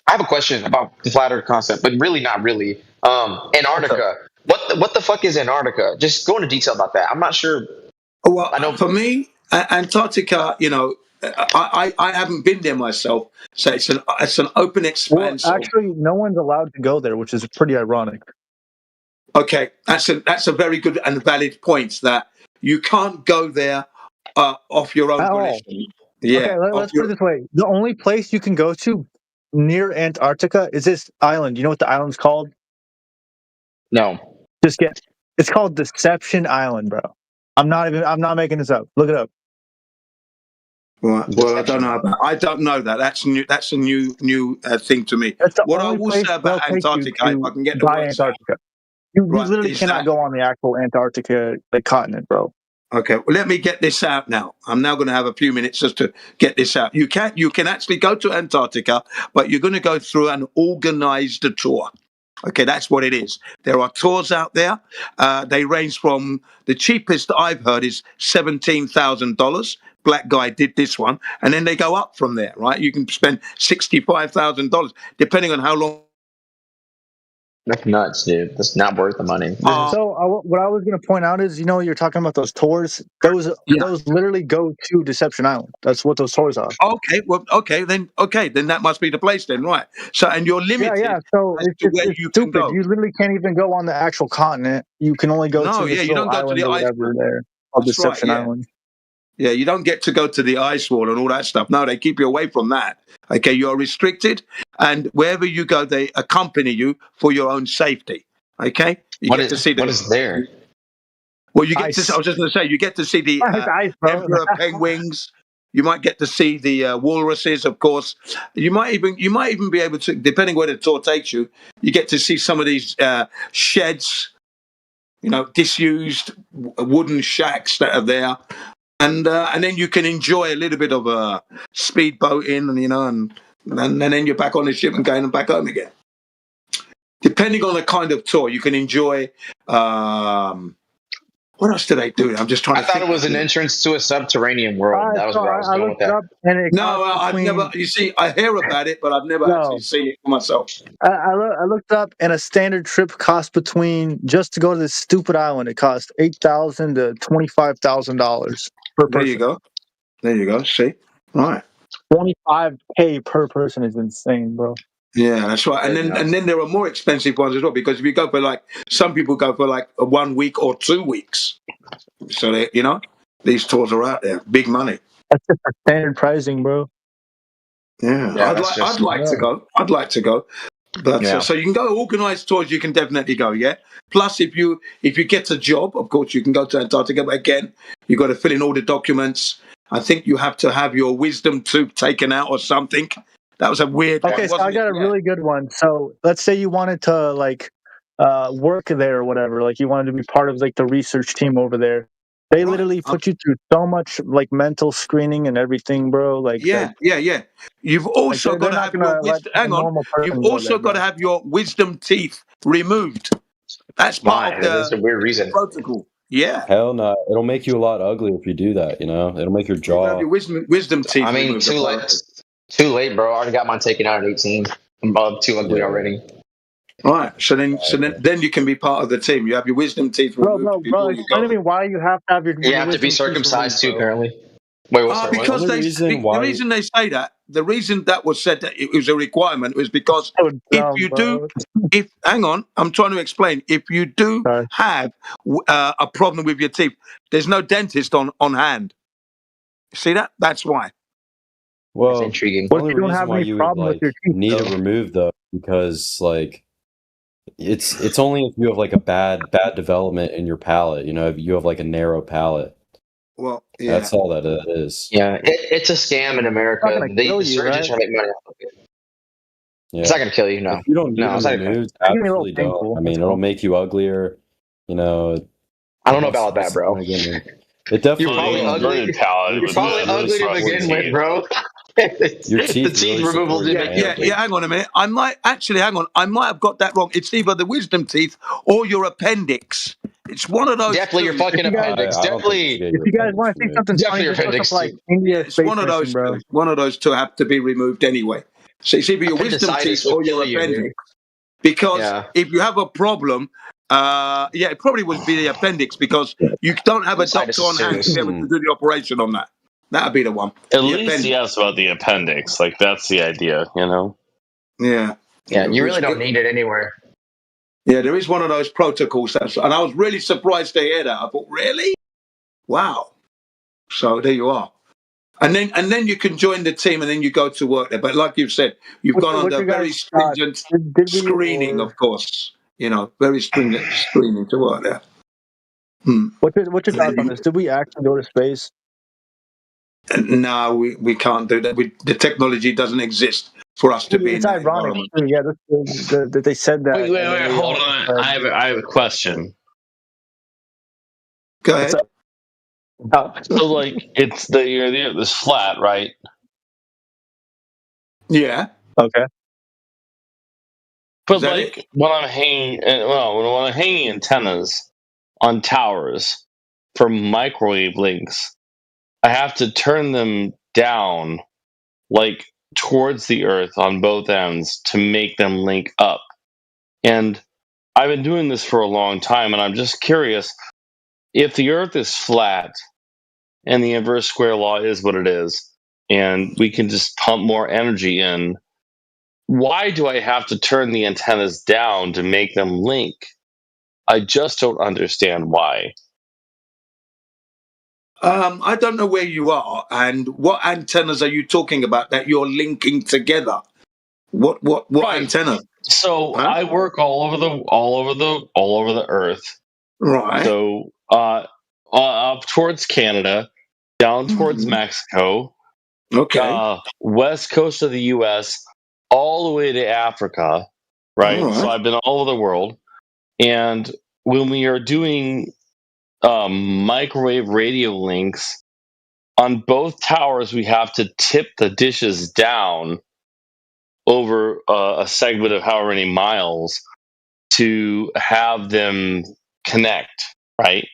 S5: have a question about the flat Earth concept, but really not really. Antarctica. What the fuck is Antarctica? Just go into detail about that. I'm not sure.
S1: Well, for me, Antarctica, I haven't been there myself, so it's an open expanse.
S11: Well, actually, no one's allowed to go there, which is pretty ironic.
S1: Okay, that's a very good and valid point, that you can't go there off your own volition. Yeah.
S11: Okay, let's put it this way: the only place you can go to near Antarctica is this island. You know what the island's called?
S5: No.
S11: It's called Deception Island, bro. I'm not making this up. Look it up.
S1: Right. Well, I don't know. I don't know that. That's new. That's a new thing to me.
S11: That's the
S1: What I
S11: only
S1: will
S11: place
S1: say
S11: they'll
S1: about
S11: take you
S1: Antarctica, if I
S11: to
S1: can get the
S11: buy
S1: words out,
S11: Antarctica. You
S1: right,
S11: literally
S1: is
S11: cannot
S1: that
S11: go on the actual Antarctica continent, bro.
S1: okay? Well, let me get this out now. I'm now going to have a few minutes just to get this out. You can actually go to Antarctica, but you're going to go through an organized tour. Okay, that's what it is. There are tours out there. They range from the cheapest I've heard is $17,000. Black guy did this one, and then they go up from there. Right, you can spend $65,000 depending on how long.
S5: That's nuts, dude. That's not worth the money.
S11: So what I was going to point out is, you're talking about those tours. Those literally go to Deception Island. That's what those tours are.
S1: Okay, then that must be the place then, right? So, and you're limited
S11: So
S1: as to where
S11: it's
S1: you can
S11: stupid.
S1: go.
S11: You literally can't even go on the actual continent. You can only go to this
S1: you
S11: little
S1: don't go to
S11: island
S1: the
S11: or
S1: ice
S11: whatever
S1: wall.
S11: there called
S1: That's right,
S11: Deception Island.
S1: Yeah, you don't get to go to the ice wall and all that stuff. No, they keep you away from that. Okay, you're restricted, and wherever you go, they accompany you for your own safety. Okay, you get to see
S5: what is there?
S1: Well, you get to. I was just going to say, you get to see the
S11: ice,
S1: emperor penguins. You might get to see the walruses, of course. You might even be able to, depending where the tour takes you, you get to see some of these sheds, disused wooden shacks that are there. And then you can enjoy a little bit of speedboating, and then you're back on the ship and going back home again. Depending on the kind of tour, you can enjoy. What else do they do? I'm just trying to think.
S5: I thought it was an entrance to a subterranean world. That was where I was going with that.
S1: No, I've never. You see, I hear about it, but I've never actually seen it for myself.
S11: I looked up, and a standard trip costs just to go to this stupid island, it costs $8,000 to $25,000 per person.
S1: There you go. See, right.
S11: $25K per person is insane, bro.
S1: Yeah, that's right. And then there are more expensive ones as well, because if you go for some people go for 1 week or 2 weeks. So they, these tours are out there, big money.
S11: That's just a standard pricing, bro.
S1: Yeah, I'd like to go. I'd like to go. But so you can go organized tours. You can definitely go. Yeah. Plus, if you get a job, of course, you can go to Antarctica. But again, you got to fill in all the documents. I think you have to have your wisdom tooth taken out or something. That was a weird one.
S11: Okay, so I got a really good one. So let's say you wanted to work there or whatever. Like you wanted to be part of the research team over there. They literally put you through so much mental screening and everything, bro.
S1: Yeah. You've also got to have your wisdom. Hang on. You've also got to have your wisdom teeth removed. That's part of
S5: That's a weird reason.
S1: Protocol. Yeah.
S18: Hell no. It'll make you a lot uglier if you do that. It'll make your jaw.
S1: Have your wisdom teeth.
S5: I mean, too late, bro. I already got mine taken out at 18. I'm too ugly already.
S1: All right, so then you can be part of the team. You have your wisdom teeth removed before you go.
S11: Explain to me why you have to have your.
S5: You have to be circumcised too, apparently. Wait, what's that?
S1: Because the reason they say that, the reason that was said that it was a requirement was because hang on, I'm trying to explain. If you do have a problem with your teeth, there's no dentist on hand. See that? That's why.
S18: Well,
S5: that's intriguing.
S18: The only reason why you would need it removed though, because it's only if you have a bad development in your palate. If you have a narrow palate.
S1: Well, yeah.
S18: That's all that it is.
S5: Yeah, it's a scam in America. The surgeons try to make money off of it. Yeah. It's not going to kill you, no.
S18: If you don't need it removed, absolutely don't. I mean, it'll make you uglier.
S5: I don't know about that, bro.
S18: It definitely.
S5: You're probably ugly. You're probably ugly to begin with, bro.
S18: Your teeth.
S5: The teeth removal.
S1: Yeah. Hang on a minute. I might have got that wrong. It's either the wisdom teeth or your appendix. It's one of those.
S5: Definitely your fucking appendix. Definitely.
S11: If you guys want to see something funny, just look up India
S1: it's one of those, bro. One of those two have to be removed anyway. So it's either your wisdom teeth or your appendix. Because if you have a problem, it probably would be the appendix, because you don't have a doctor on hand to be able to do the operation on that. That'd be the one.
S20: At least he asked about the appendix. That's the idea,
S1: Yeah.
S5: Yeah, you really don't need it anywhere.
S1: Yeah, there is one of those protocols. And I was really surprised to hear that. I thought, really? Wow. So there you are. And then you can join the team, and then you go to work there. But like you've said, you've gone under very stringent screening, of course. Very stringent screening to work there.
S11: What's your thoughts on this? Did we actually go to space?
S1: No, we can't do that. The technology doesn't exist for us to be
S11: It's
S1: in that
S11: ironic
S1: environment.
S11: too. Yeah, that they said that.
S20: Wait,
S11: and then they
S20: hold
S11: also
S20: on.
S11: said-
S20: I have a question.
S1: Go ahead.
S20: So, like, it's the earth is flat, right?
S1: Yeah.
S11: Okay.
S20: But like when I'm hanging, when I'm hanging antennas on towers for microwave links, I have to turn them down, like towards the earth on both ends to make them link up. And I've been doing this for a long time, and I'm just curious if the earth is flat and the inverse square law is what it is, and we can just pump more energy in. Why do I have to turn the antennas down to make them link? I just don't understand why.
S1: I don't know where you are, and what antennas are you talking about that you're linking together? What
S20: Right.
S1: antenna?
S20: So I work all over the earth.
S1: Right.
S20: So up towards Canada, down towards Mexico,
S1: okay,
S20: west coast of the U.S., all the way to Africa. Right.
S1: All right.
S20: So I've been all over the world, and when we are doing microwave radio links on both towers, we have to tip the dishes down over a segment of however many miles to have them connect, right?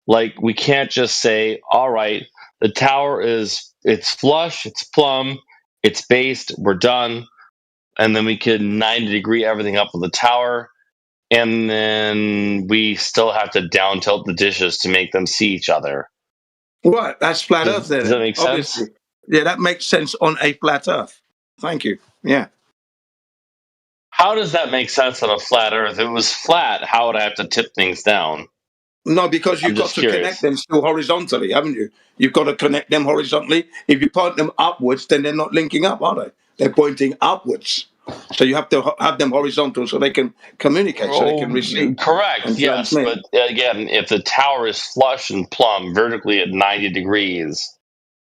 S20: Like we can't just say, all right, the tower it's flush, it's plumb, it's based, we're done, and then we can 90-degree everything up with the tower, and then we still have to down tilt the dishes to make them see each other.
S1: Right, that's flat Earth there.
S20: Does that make
S1: obviously.
S20: sense?
S1: Yeah, that makes sense on a flat Earth. Thank you. Yeah.
S20: How does that make sense on a flat Earth? If it was flat, how would I have to tip things down?
S1: No, because you've got to connect them still horizontally, haven't you? You've got to connect them horizontally. If you point them upwards, then they're not linking up, are they? They're pointing upwards. So you have to have them horizontal so they can communicate, so they can receive.
S20: Correct,
S1: and
S20: yes.
S1: transmit.
S20: But again, if the tower is flush and plumb vertically at 90 degrees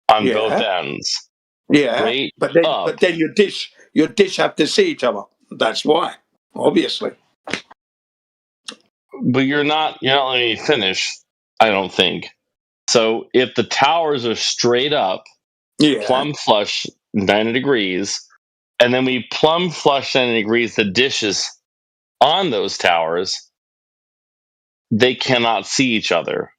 S20: on both ends,
S1: Yeah,
S20: straight
S1: but then
S20: up.
S1: but then your dish have to see each other. That's why, obviously.
S20: But you're not letting me finish, I don't think. So if the towers are straight up, plumb flush 90 degrees, and then we plumb flush 90 degrees the dishes on those towers, they cannot see each other.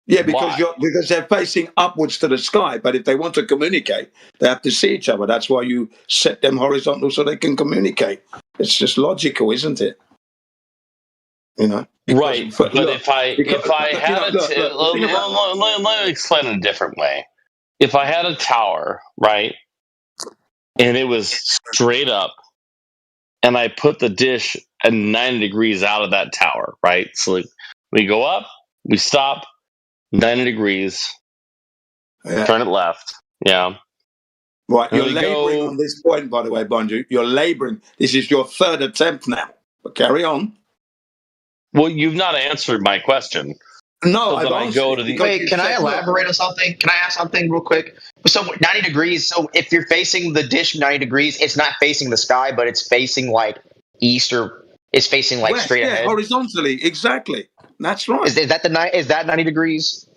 S1: Yeah, because they're facing upwards to the sky. But if they want to communicate, they have to see each other. That's why you set them horizontal so they can communicate. It's just logical, isn't it? You know,
S20: Right. But if I had let me explain it a different way. If I had a tower, right, and it was straight up, and I put the dish at 90 degrees out of that tower, right? So we go up, we stop, 90 degrees, turn it left. Yeah.
S1: Right,
S20: And
S1: you're
S20: we
S1: labouring
S20: go-
S1: on this point, by the way, Bonju. You're labouring. This is your third attempt now. But carry on.
S20: Well, you've not answered my question.
S1: No,
S20: So
S1: I've
S20: then I go to
S1: answered
S20: the.
S5: Wait, can I elaborate on something? Can I ask something real quick? So 90 degrees. So if you're facing the dish 90 degrees, it's not facing the sky, but it's facing like east or it's facing like
S1: West,
S5: straight ahead.
S1: horizontally, exactly. That's right.
S5: Is that 90 degrees?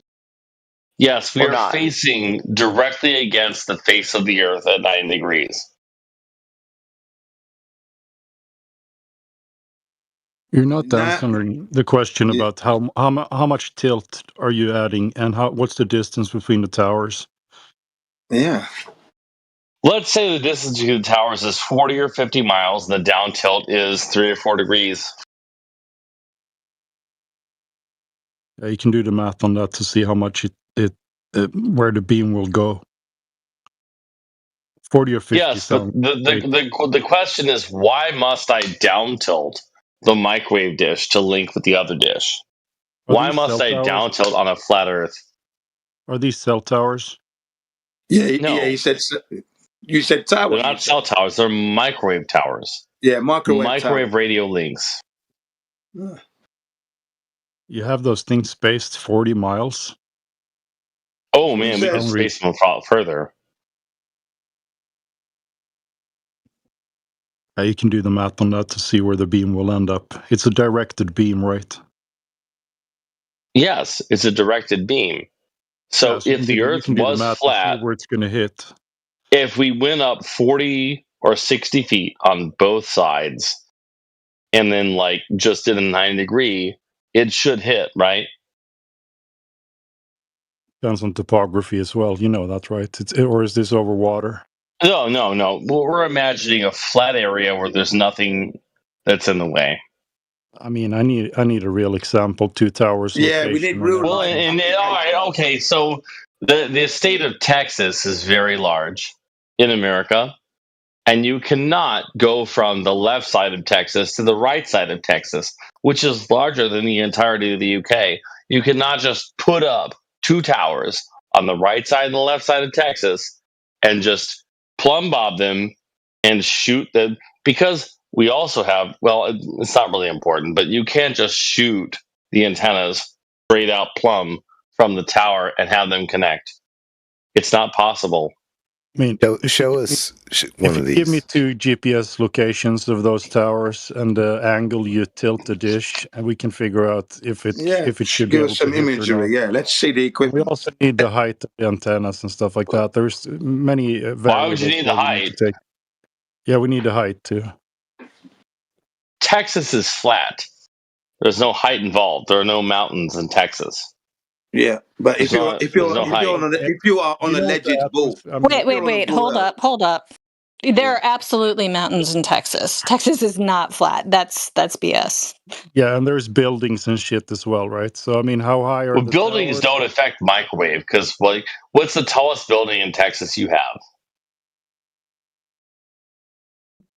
S20: Yes, we
S5: Or
S20: are
S5: not?
S20: facing directly against the face of the Earth at 90 degrees.
S10: You're not answering the question about how much tilt are you adding and what's the distance between the towers?
S1: Yeah.
S20: Let's say the distance between the towers is 40 or 50 miles, and the down tilt is 3 or 4 degrees.
S10: Yeah, you can do the math on that to see how much where the beam will go. 40 or 50
S20: Yes, but the question is, why must I down tilt the microwave dish to link with the other dish? Why must I down tilt on a flat Earth?
S10: Are these cell towers?
S1: Yeah,
S20: No.
S1: yeah. You said towers.
S20: They're not cell towers. They're microwave towers.
S1: Yeah, microwave towers.
S20: radio links.
S10: You have those things spaced 40 miles?
S20: Oh man, we could space them further.
S10: You can do the math on that to see where the beam will end up. It's a directed beam, right?
S20: Yes, it's a directed beam. So if the Earth was flat,
S10: where it's going to hit.
S20: If we went up 40 or 60 feet on both sides, and then like just did a 90-degree, it should hit, right?
S10: Depends on topography as well. You know that, right? Or is this over water?
S20: No. Well, we're imagining a flat area where there's nothing that's in the way.
S10: I mean, I need a real example. 2 towers.
S1: Yeah, we need real.
S20: Well, and all right, okay. So the state of Texas is very large in America, and you cannot go from the left side of Texas to the right side of Texas, which is larger than the entirety of the UK. You cannot just put up 2 towers on the right side and the left side of Texas and just plumb bob them and shoot them, because we also have, well, it's not really important, but you can't just shoot the antennas straight out plumb from the tower and have them connect. It's not possible.
S10: I mean,
S3: show us one of these.
S10: Give me 2 GPS locations of those towers and the angle you tilt the dish, and we can figure out if it should be
S1: give
S10: able
S1: us some
S10: to hit
S1: imagery.
S10: or not.
S1: Yeah, let's see the equipment.
S10: We also need the height of the antennas and stuff like that. There's many variables.
S20: Why would you need the height?
S10: Yeah, we need the height too.
S20: Texas is flat. There's no height involved. There are no mountains in Texas.
S1: Yeah, but if you are on a legit ball.
S13: Wait. Hold up. There are absolutely mountains in Texas. Texas is not flat. That's BS.
S10: Yeah, and there's buildings and shit as well, right? So I mean, how high are
S20: the buildings? Don't affect microwave, because what's the tallest building in Texas you have?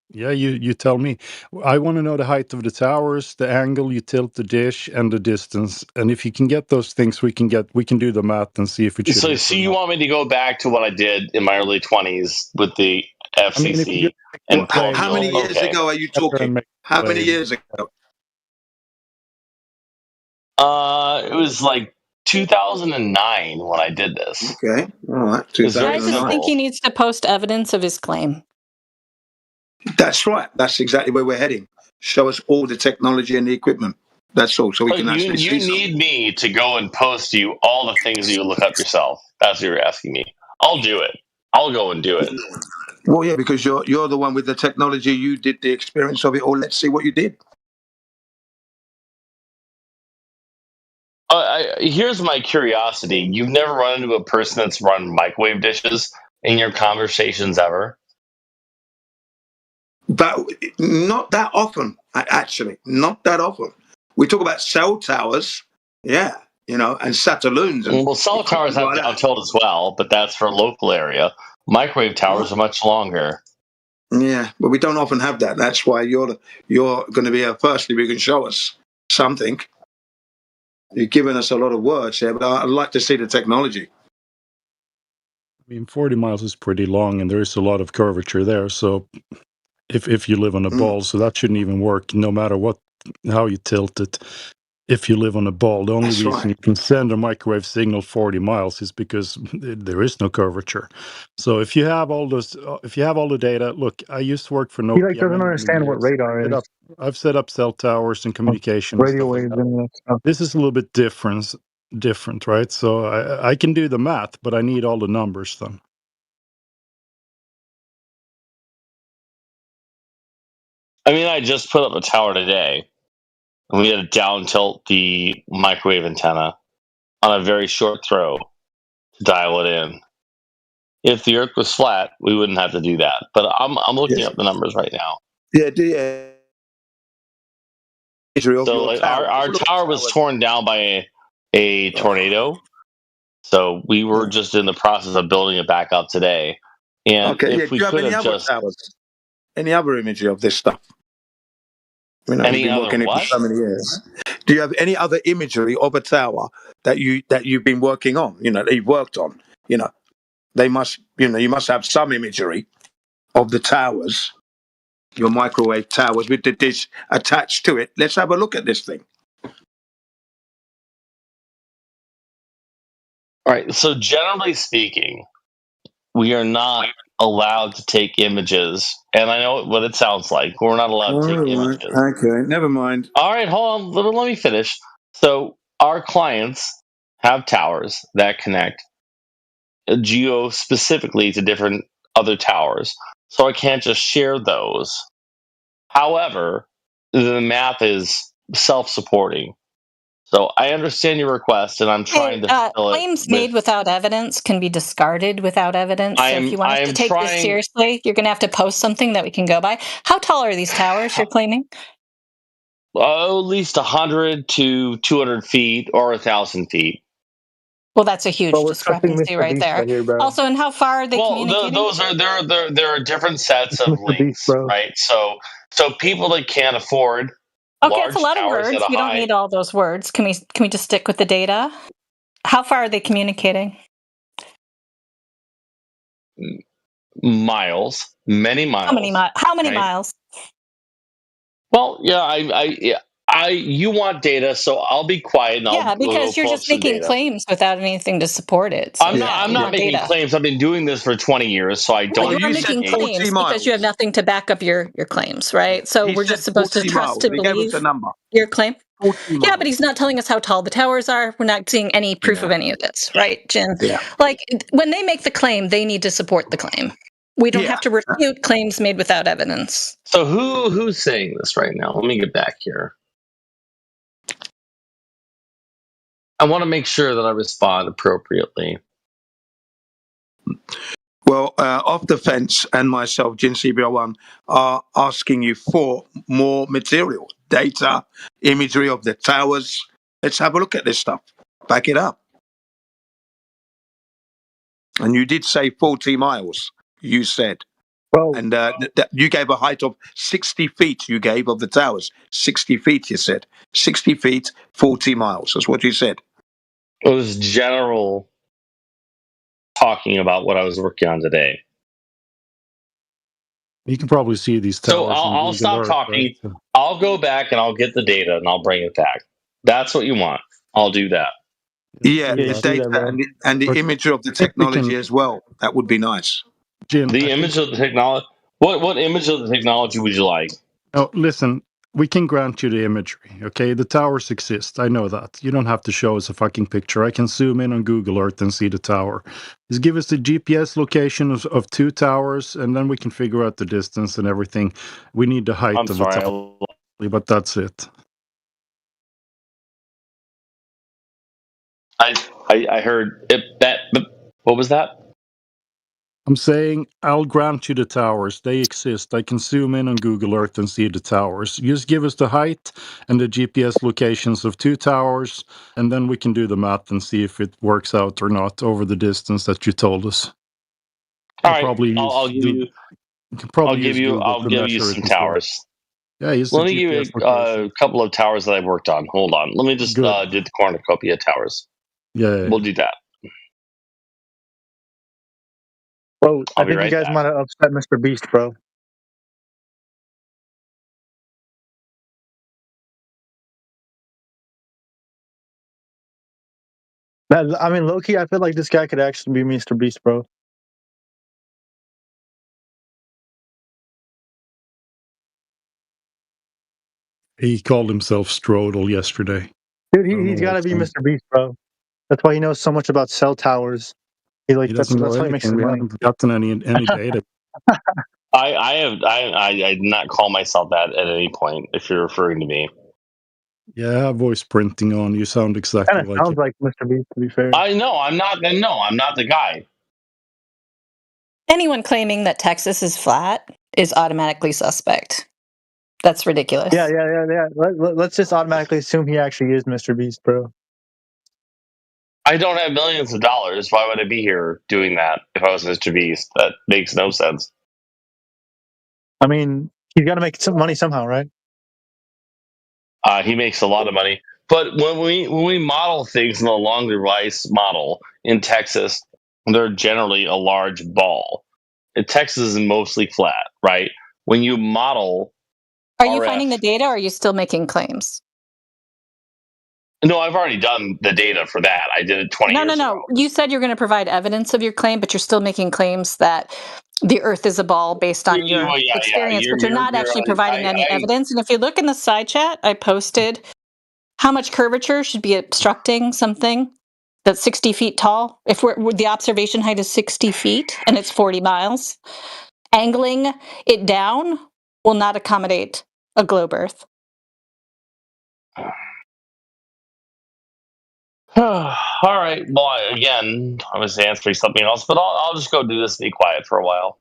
S10: Yeah, you tell me. I want to know the height of the towers, the angle you tilt the dish, and the distance. And if you can get those things, we can do the math and see if it should.
S20: So you want me to go back to what I did in my early 20s with the FCC and
S1: how many years ago are you talking? How many years ago?
S20: It was like 2009 when I did this.
S1: Okay, all right.
S13: I just think he needs to post evidence of his claim.
S1: That's right. That's exactly where we're heading. Show us all the technology and the equipment. That's all. So we can actually see.
S20: You need me to go and post you all the things you look up yourself. That's what you're asking me. I'll do it. I'll go and do it.
S1: Well, yeah, because you're the one with the technology. You did the experience of it all. Let's see what you did.
S20: Here's my curiosity. You've never run into a person that's run microwave dishes in your conversations ever?
S1: But not that often, actually. Not that often. We talk about cell towers, and satelloons.
S20: Well, cell towers have down tilt as well, but that's for a local area. Microwave towers are much longer.
S1: Yeah, but we don't often have that. That's why you're going to be our first. If you can show us something. You're giving us a lot of words here, but I'd like to see the technology.
S10: I mean, 40 miles is pretty long, and there is a lot of curvature there. So if you live on a ball, so that shouldn't even work, no matter how you tilt it. If you live on a ball, the only reason you can send a microwave signal 40 miles is because there is no curvature. So if you have all the data, look, I used to work for Nokia.
S11: He doesn't understand what radar is.
S10: I've set up cell towers and communication.
S11: Radio waves and that stuff.
S10: This is a little bit different, right? So I can do the math, but I need all the numbers then.
S20: I mean, I just put up a tower today, and we had to down tilt the microwave antenna on a very short throw to dial it in. If the Earth was flat, we wouldn't have to do that. But I'm looking up the numbers right now.
S1: Yeah,
S20: So our tower was torn down by a tornado. So we were just in the process of building it back up today. And if we could have just
S1: any other imagery of this stuff?
S20: Any other what?
S1: For so many years. Do you have any other imagery of a tower that you've been working on? That you've worked on. They must. You must have some imagery of the towers, your microwave towers with the dish attached to it. Let's have a look at this thing.
S20: All right. So generally speaking, we are not allowed to take images, and I know what it sounds like. We're not allowed to take images.
S1: Okay, never mind.
S20: All right, hold on. Let me finish. So our clients have towers that connect geo specifically to different other towers. So I can't just share those. However, the math is self-supporting. So I understand your request, and I'm trying to fill it
S13: claims
S20: with.
S13: made without evidence can be discarded without evidence. So if you want us to take this seriously, you're going to have to post something that we can go by. How tall are these towers you're claiming?
S20: At least 100 to 200 feet or 1,000 feet.
S13: Well, that's a huge discrepancy right there. Also, and how far are they communicating?
S20: Those are there are different sets of links, right? So people that can't afford
S13: okay,
S20: large
S13: it's a lot of
S20: towers
S13: words.
S20: at a
S13: We don't
S20: high
S13: need all those words. Can we just stick with the data? How far are they communicating?
S20: miles, many miles.
S13: How many
S20: right?
S13: miles?
S20: Well, yeah, you want data, so I'll be quiet and
S13: Yeah, because you're
S20: pull up
S13: just
S20: some
S13: making
S20: data.
S13: claims without anything to support it. So
S20: I'm not making
S13: data.
S20: claims. I've been doing this for 20 years, so I don't.
S13: Well, you are making claims because you have nothing to back up your claims, right? So we're just supposed to trust and believe your claim. Yeah, but he's not telling us how tall the towers are. We're not seeing any proof of any of this, right, Jin?
S1: Yeah.
S13: Like when they make the claim, they need to support the claim. We don't have to refute claims made without evidence.
S20: So who's saying this right now? Let me get back here. I want to make sure that I respond appropriately.
S1: Well, Off the Fence and myself, Jin CBR1, are asking you for more material, data, imagery of the towers. Let's have a look at this stuff. Back it up. And you did say 40 miles, you said. And you gave a height of 60 feet, you gave, of the towers. 60 feet, you said. 60 feet, 40 miles. That's what you said.
S20: It was general talking about what I was working on today.
S10: You can probably see these towers.
S20: So I'll stop talking. Right? I'll go back and I'll get the data and I'll bring it back. That's what you want. I'll do that.
S1: Yeah, the data and the imagery of the technology as well. That would be nice.
S10: Jim,
S20: the image of the technology. What image of the technology would you like?
S10: Oh, listen, we can grant you the imagery, okay? The towers exist. I know that. You don't have to show us a fucking picture. I can zoom in on Google Earth and see the tower. Just give us the GPS location of 2 towers, and then we can figure out the distance and everything. We need the height of the tower, but that's it.
S20: I heard it, that. What was that?
S10: I'm saying I'll grant you the towers. They exist. I can zoom in on Google Earth and see the towers. Just give us the height and the GPS locations of 2 towers, and then we can do the math and see if it works out or not over the distance that you told us.
S20: All right, I'll give you some towers.
S10: Yeah,
S20: let me give you a couple of towers that I've worked on. Hold on. Let me just do the cornucopia towers.
S10: Yeah.
S20: We'll do that.
S11: Bro, I think you guys might have upset Mr. Beast, bro. I mean, low-key, I feel like this guy could actually be Mr. Beast, bro.
S10: He called himself Strodel yesterday.
S11: Dude, he's got to be Mr. Beast, bro. That's why he knows so much about cell towers.
S10: He doesn't know anything. We haven't gotten any data.
S20: I did not call myself that at any point. If you're referring to me,
S10: yeah, voice printing on. You sound exactly like.
S11: Sounds like Mr. Beast, to be fair.
S20: I know I'm not. No, I'm not the guy.
S13: Anyone claiming that Texas is flat is automatically suspect. That's ridiculous.
S11: Yeah. Let's just automatically assume he actually is Mr. Beast, bro.
S20: I don't have millions of dollars. Why would I be here doing that if I was Mr. Beast? That makes no sense.
S11: I mean, he's got to make some money somehow, right?
S20: He makes a lot of money. But when we model things in the long device model in Texas, they're generally a large ball. In Texas is mostly flat, right? When you model,
S13: are you finding the data, or are you still making claims?
S20: No, I've already done the data for that. I did it 20 years ago.
S13: You said you're going to provide evidence of your claim, but you're still making claims that the Earth is a ball based on your experience, but you're not actually providing any evidence. And if you look in the side chat, I posted how much curvature should be obstructing something that's 60 feet tall. If the observation height is 60 feet and it's 40 miles, angling it down will not accommodate a globe Earth.
S20: All right. Well, again, I was answering something else, but I'll just go do this and be quiet for a while.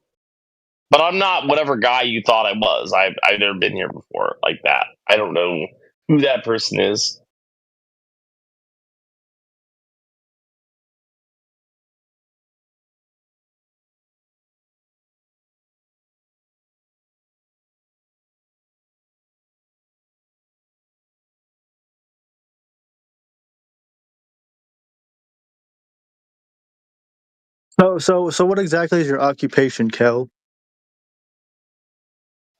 S20: But I'm not whatever guy you thought I was. I've never been here before like that. I don't know who that person is.
S11: So what exactly is your occupation, Kel?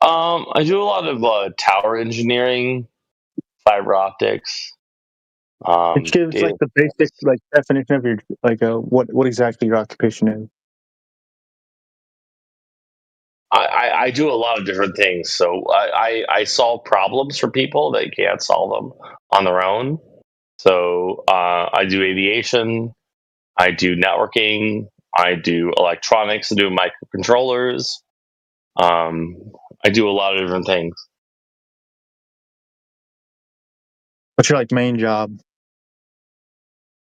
S20: I do a lot of tower engineering, fiber optics.
S11: Which gives like the basic like definition of your like what exactly your occupation is.
S20: I do a lot of different things. So I solve problems for people that can't solve them on their own. So I do aviation, I do networking, I do electronics, I do microcontrollers. I do a lot of different things.
S11: What's your like main job?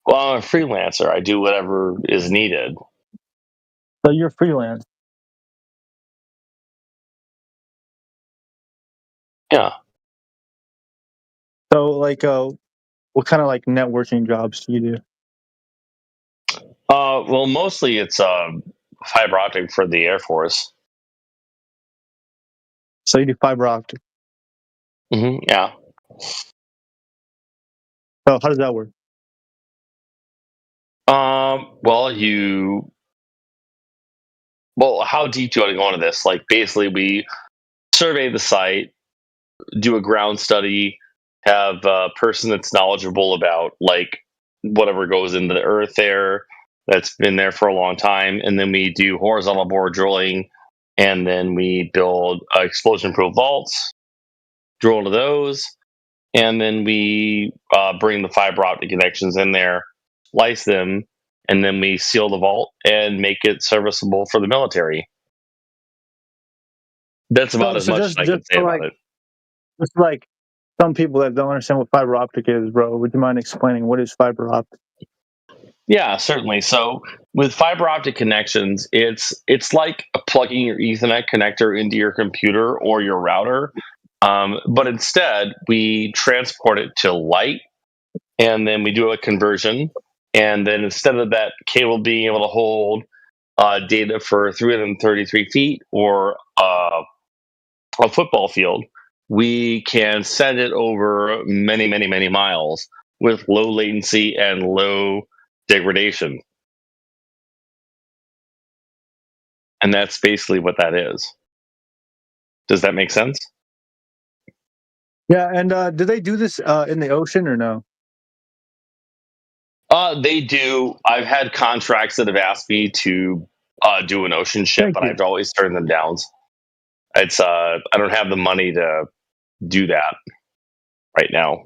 S20: Well, I'm a freelancer. I do whatever is needed.
S11: So you're freelance.
S20: Yeah.
S11: So like what kind of like networking jobs do you do?
S20: Well, mostly it's fiber optic for the Air Force.
S11: So you do fiber optic.
S20: Yeah.
S11: So how does that work?
S20: Well, how deep do you want to go into this? Like, basically, we survey the site, do a ground study, have a person that's knowledgeable about like whatever goes into the earth there that's been there for a long time, and then we do horizontal bore drilling, and then we build explosion-proof vaults, drill into those, and then we bring the fiber optic connections in there, slice them, and then we seal the vault and make it serviceable for the military. That's about as much as I can say about it.
S11: It's like some people that don't understand what fiber optic is, bro. Would you mind explaining what is fiber optic?
S20: Yeah, certainly. So with fiber optic connections, it's like plugging your Ethernet connector into your computer or your router, but instead we transport it to light, and then we do a conversion, and then instead of that cable being able to hold data for 333 feet or a football field, we can send it over many, many, many miles with low latency and low degradation. And that's basically what that is. Does that make sense?
S11: Yeah, and do they do this in the ocean or no?
S20: They do. I've had contracts that have asked me to do an ocean ship, but I've always turned them down. It's I don't have the money to do that right now.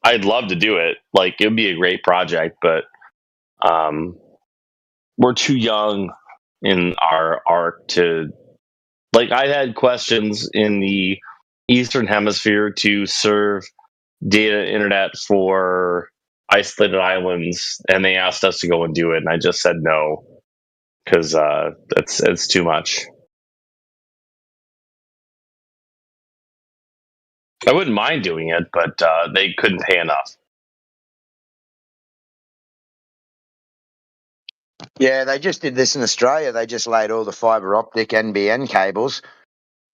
S20: I'd love to do it. Like, it'd be a great project, but we're too young in our arc to, like, I had questions in the Eastern Hemisphere to serve data internet for isolated islands, and they asked us to go and do it, and I just said no because it's too much. I wouldn't mind doing it, but they couldn't pay enough.
S2: Yeah, they just did this in Australia. They just laid all the fibre optic NBN cables,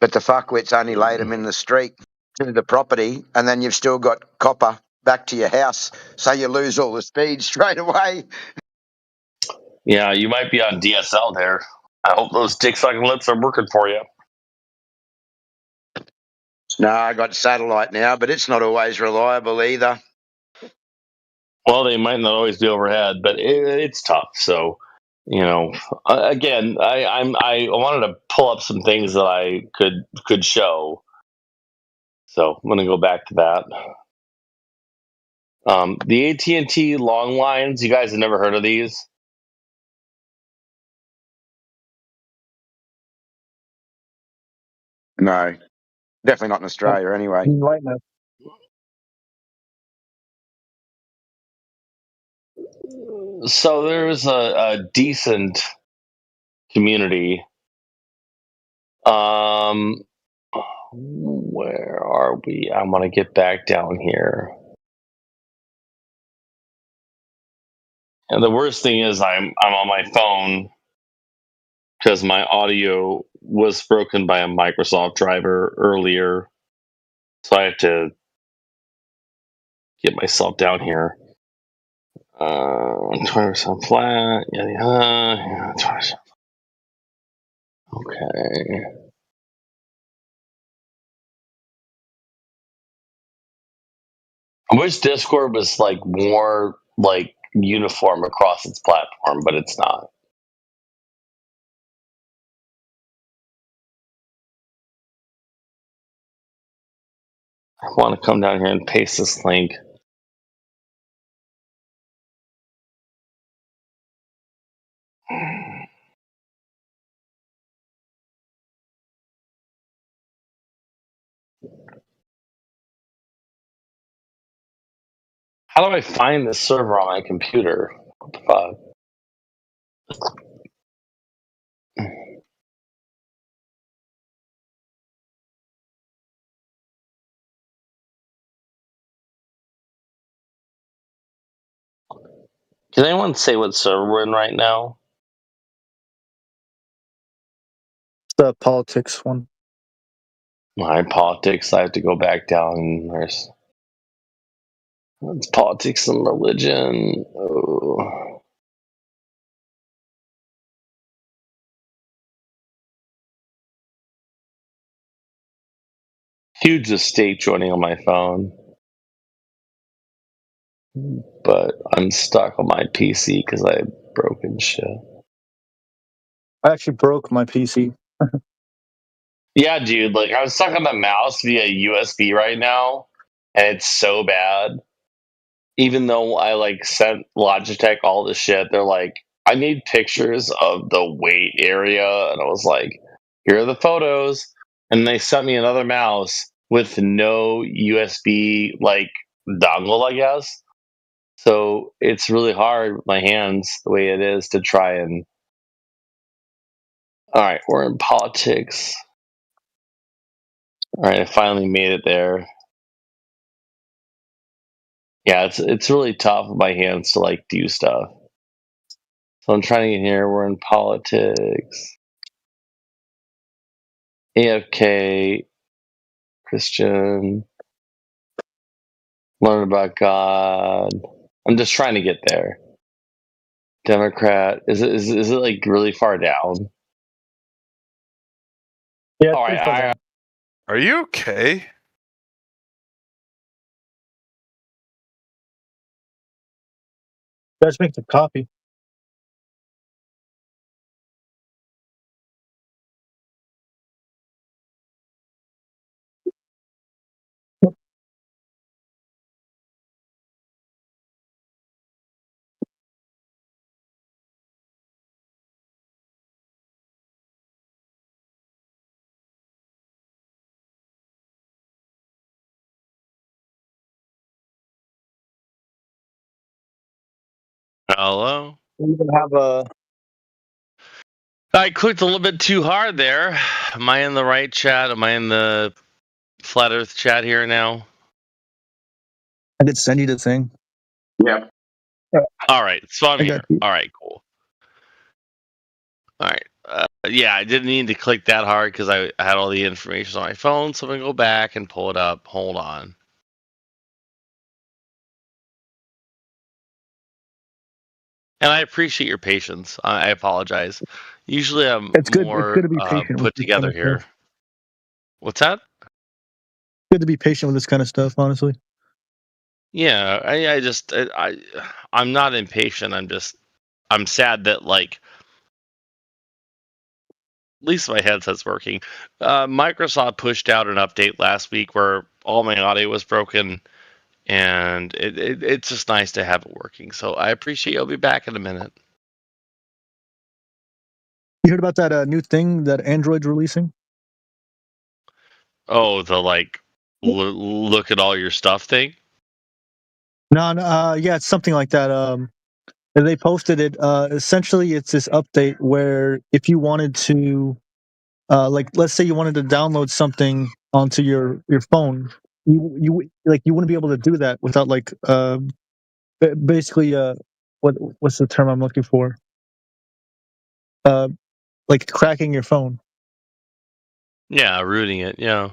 S2: but the fuckwits only laid them in the street to the property, and then you've still got copper back to your house, so you lose all the speed straight away.
S20: Yeah, you might be on DSL there. I hope those dick sucking lips are working for you.
S2: No, I got satellite now, but it's not always reliable either.
S20: Well, they might not always be overhead, but it's tough. So, again, I wanted to pull up some things that I could show. So I'm going to go back to that. The AT&T long lines. You guys have never heard of these?
S2: No, definitely not in Australia anyway.
S20: So there's a decent community. Where are we? I want to get back down here. And the worst thing is I'm on my phone because my audio was broken by a Microsoft driver earlier. So I have to get myself down here. 20% flat. Yeah, 20%. Okay. I wish Discord was more uniform across its platform, but it's not. I want to come down here and paste this link. How do I find this server on my computer? What the fuck? Can anyone say what server we're in right now?
S11: The politics one.
S20: My politics. I have to go back down. There's it's politics and religion. Oh. Huge estate joining on my phone, but I'm stuck on my PC because I have broken shit.
S11: I actually broke my PC.
S20: Yeah, dude. I'm stuck on the mouse via USB right now, and it's so bad. Even though I sent Logitech all the shit, they're like, I need pictures of the weight area, and I was like, here are the photos, and they sent me another mouse with no USB dongle, I guess. So it's really hard with my hands the way it is to try and. All right, we're in politics. All right, I finally made it there. Yeah, it's really tough with my hands to do stuff. So I'm trying to get here. We're in politics. AFK, Christian, learn about God. I'm just trying to get there. Democrat. Is it really far down?
S11: Yeah.
S20: All right.
S14: Are you okay?
S11: Let's make the copy.
S20: Hello.
S11: We even have a.
S20: I clicked a little bit too hard there. Am I in the right chat? Am I in the Flat Earth chat here now?
S11: I did send you the thing.
S2: Yeah.
S20: All right, so I'm here. All right, cool. All right. Yeah, I didn't need to click that hard because I had all the information on my phone. So I'm going to go back and pull it up. Hold on. And I appreciate your patience. I apologize. Usually I'm
S11: It's good.
S20: more
S11: It's good to be patient
S20: put together here. What's that?
S11: good to be patient with this kind of stuff, honestly.
S20: Yeah, I'm not impatient. I'm sad that like at least my headset's working. Microsoft pushed out an update last week where all my audio was broken, and it's just nice to have it working. So I appreciate. I'll be back in a minute.
S11: You heard about that new thing that Android's releasing?
S20: Oh, the like look at all your stuff thing.
S11: No, yeah, it's something like that. They posted it. Essentially, it's this update where if you wanted to, like, let's say you wanted to download something onto your phone, you wouldn't be able to do that without like basically what's the term I'm looking for? Like cracking your phone.
S20: Yeah, rooting it. Yeah.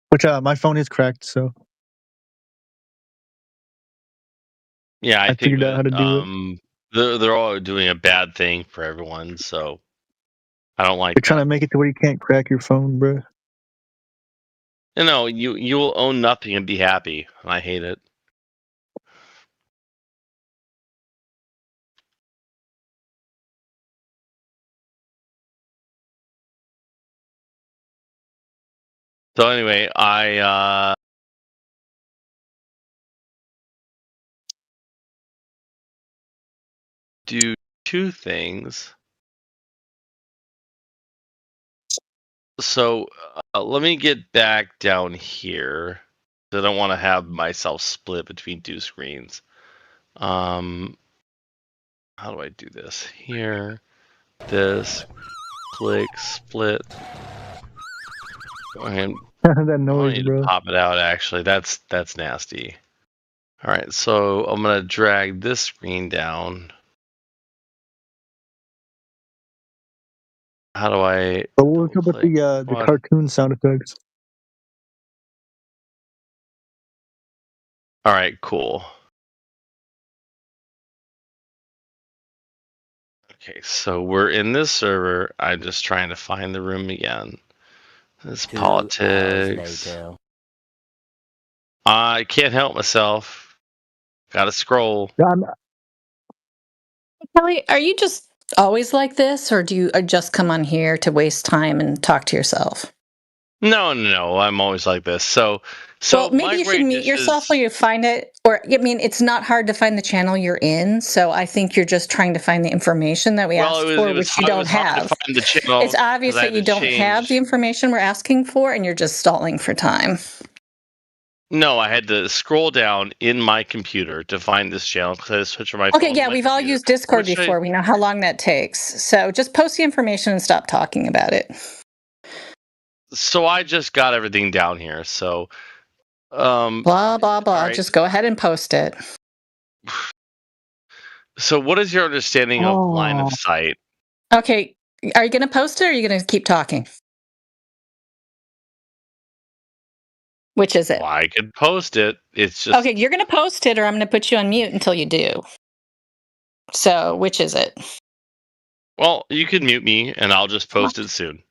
S11: Which my phone is cracked, so
S20: yeah, I think
S11: figured out how to do it.
S20: They're all doing a bad thing for everyone, so I don't like.
S11: They're trying to make it to where you can't crack your phone, bro.
S20: No, you will own nothing and be happy, and I hate it. So anyway, I do two things. So let me get back down here. I don't want to have myself split between two screens. How do I do this? Here, this, click, split. And
S11: that noise,
S20: I need
S11: bro.
S20: to pop it out. Actually, that's nasty. All right, so I'm gonna drag this screen down. How do I?
S11: But we'll look up at the cartoon sound effects.
S20: All right, cool. Okay, so we're in this server. I'm just trying to find the room again. This politics. I can't help myself. Gotta scroll.
S13: Kelly, are you just always like this, or do you just come on here to waste time and talk to yourself?
S20: No, I'm always like this. So
S13: well, maybe you should mute yourself while you find it. Or, I mean, it's not hard to find the channel you're in. So I think you're just trying to find the information that we asked for, which you don't have.
S20: Find the channel
S13: it's obvious that you don't have the information we're asking for, and you're just stalling for time.
S20: No, I had to scroll down in my computer to find this channel because I had to switch from my phone.
S13: Okay, yeah, we've all used Discord before. We know how long that takes. So just post the information and stop talking about it.
S20: So I just got everything down here. So,
S13: blah blah blah. Right. Just go ahead and post it.
S20: So, what is your understanding of line of sight?
S13: Okay, are you going to post it, or are you going to keep talking? Which is it?
S20: Well, I could post it. It's just
S13: okay. You're going to post it, or I'm going to put you on mute until you do. So, which is it?
S20: Well, you can mute me, and I'll just post it soon.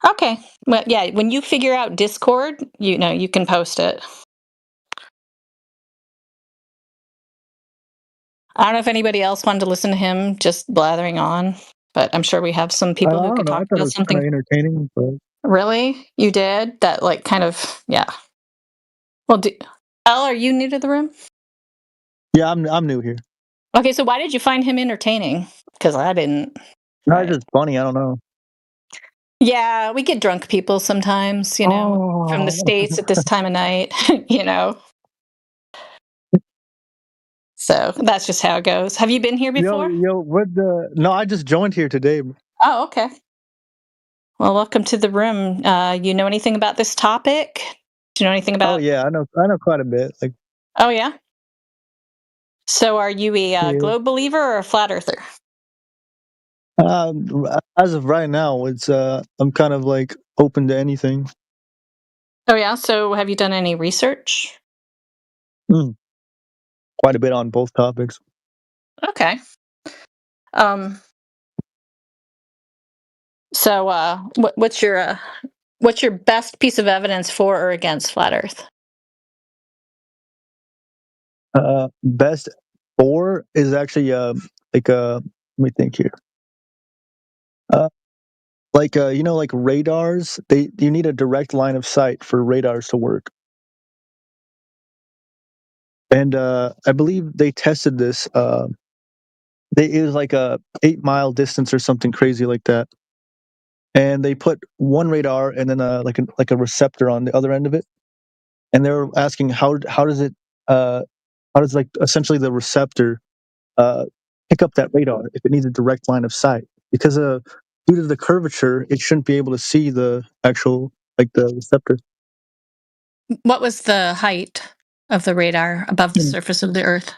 S13: Okay. Well, yeah. When you figure out Discord, you know you can post it. I don't know if anybody else wanted to listen to him just blathering on, but I'm sure we have some people who could talk about something
S11: entertaining. But...
S13: Really, you did that? Like, kind of, yeah. Well, Al, are you new to the room?
S11: Yeah, I'm new here.
S13: Okay, so why did you find him entertaining? Because I didn't.
S11: No, it's just funny. I don't know.
S13: Yeah, we get drunk people sometimes, you know, from the States at this time of night, you know. So that's just how it goes. Have you been here before?
S11: No, I just joined here today.
S13: Oh, okay. Well, welcome to the room. You know anything about this topic? Do you know anything about?
S11: Oh yeah, I know quite a bit. Like.
S13: Oh yeah. So, are you a globe believer or a flat earther?
S11: As of right now, it's I'm kind of like open to anything.
S13: Oh yeah. So, have you done any research?
S11: Quite a bit on both topics.
S13: Okay. So, what's your best piece of evidence for or against flat Earth?
S11: Best for is actually let me think here. Like radars, you need a direct line of sight for radars to work. And I believe they tested this. It was like a 8-mile distance or something crazy like that. And they put one radar and then like a receptor on the other end of it. And they were asking how does like essentially the receptor pick up that radar if it needs a direct line of sight, because due to the curvature it shouldn't be able to see the actual like the receptor.
S13: What was the height of the radar above the surface of the Earth?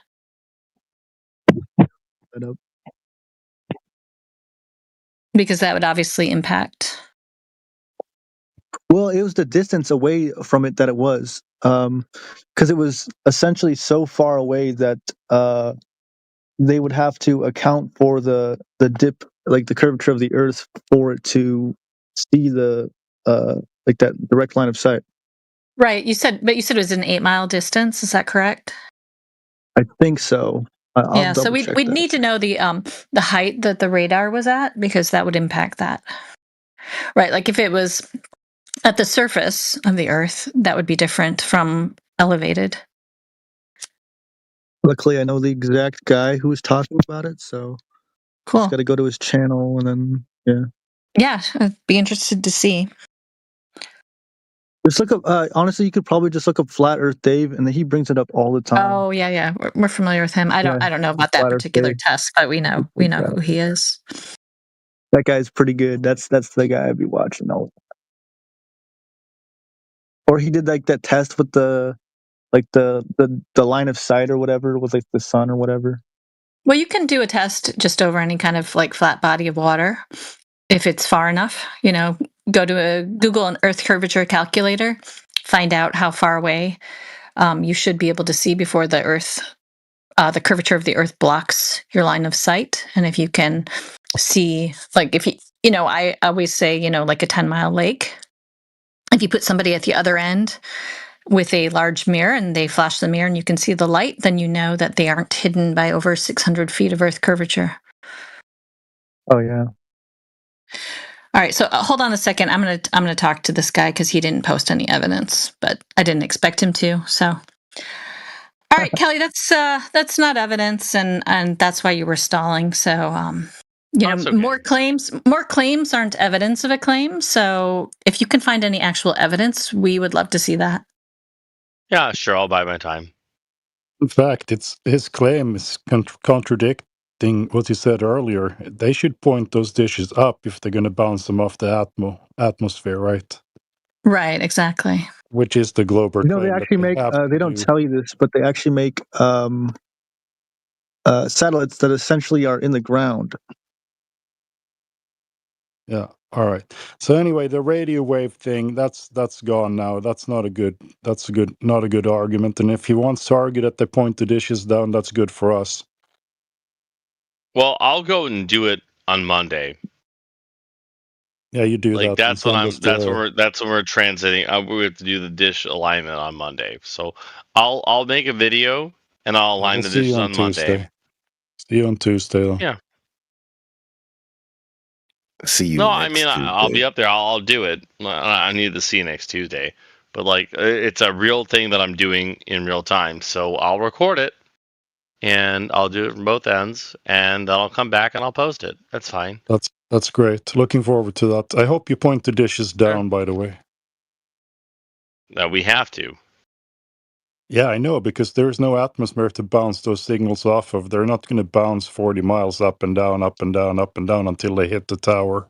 S13: Because that would obviously impact.
S11: Well, it was the distance away from it that it was, because it was essentially so far away that they would have to account for the dip, like the curvature of the Earth, for it to see the like that direct line of sight.
S13: Right. You said it was an 8-mile distance. Is that correct?
S11: I think so. I'll
S13: So
S11: double check
S13: we'd
S11: that.
S13: need to know the height that the radar was at, because that would impact that. Right. Like if it was at the surface of the Earth, that would be different from elevated.
S11: Luckily, I know the exact guy who was talking about it, so
S13: cool.
S11: Just got to go to his channel and then
S13: Yeah, I'd be interested to see.
S11: Just look up. Honestly, you could probably just look up Flat Earth Dave, and then he brings it up all the time.
S13: Oh yeah, we're familiar with him. I don't know about that particular test, but we know who he is.
S11: That guy's pretty good. That's the guy I'd be watching all. Or he did like that test with the line of sight or whatever, with like the sun or whatever.
S13: Well, you can do a test just over any kind of like flat body of water if it's far enough. Go to Google an Earth curvature calculator, find out how far away you should be able to see before the curvature of the Earth blocks your line of sight. And if you can see, like if I always say, like a 10-mile lake, if you put somebody at the other end with a large mirror and they flash the mirror and you can see the light, then you know that they aren't hidden by over 600 feet of Earth curvature.
S11: Oh yeah.
S13: All right, so hold on a second. I'm gonna talk to this guy because he didn't post any evidence, but I didn't expect him to. So, all right, Kelly, that's not evidence, and that's why you were stalling. So, okay. More claims aren't evidence of a claim. So, if you can find any actual evidence, we would love to see that.
S20: Yeah, sure. I'll buy my time.
S10: In fact, his claim is contradicting what you said earlier. They should point those dishes up if they're going to bounce them off the atmosphere, right?
S13: Right, exactly.
S10: Which is the Glober claim.
S11: They actually make. They don't tell you this, but they actually make satellites that essentially are in the ground.
S10: Yeah. All right. So anyway, the radio wave thing, that's gone now. That's not a good argument. And if he wants to argue that they point the dishes down, that's good for us.
S20: Well, I'll go and do it on Monday.
S10: Yeah, you do that.
S20: That's when we're transiting. We have to do the dish alignment on Monday. So I'll make a video and I'll align the dishes on Monday.
S10: See you on Tuesday, though.
S20: Yeah.
S3: See you.
S20: No, I mean I'll be up there. I'll do it. I need to see you next Tuesday. But like, it's a real thing that I'm doing in real time. So I'll record it, and I'll do it from both ends, and then I'll come back and I'll post it. That's fine.
S10: That's great. Looking forward to that. I hope you point the dishes down, by the way.
S20: We have to.
S10: Yeah, I know, because there's no atmosphere to bounce those signals off of. They're not going to bounce 40 miles up and down, up and down, up and down until they hit the tower.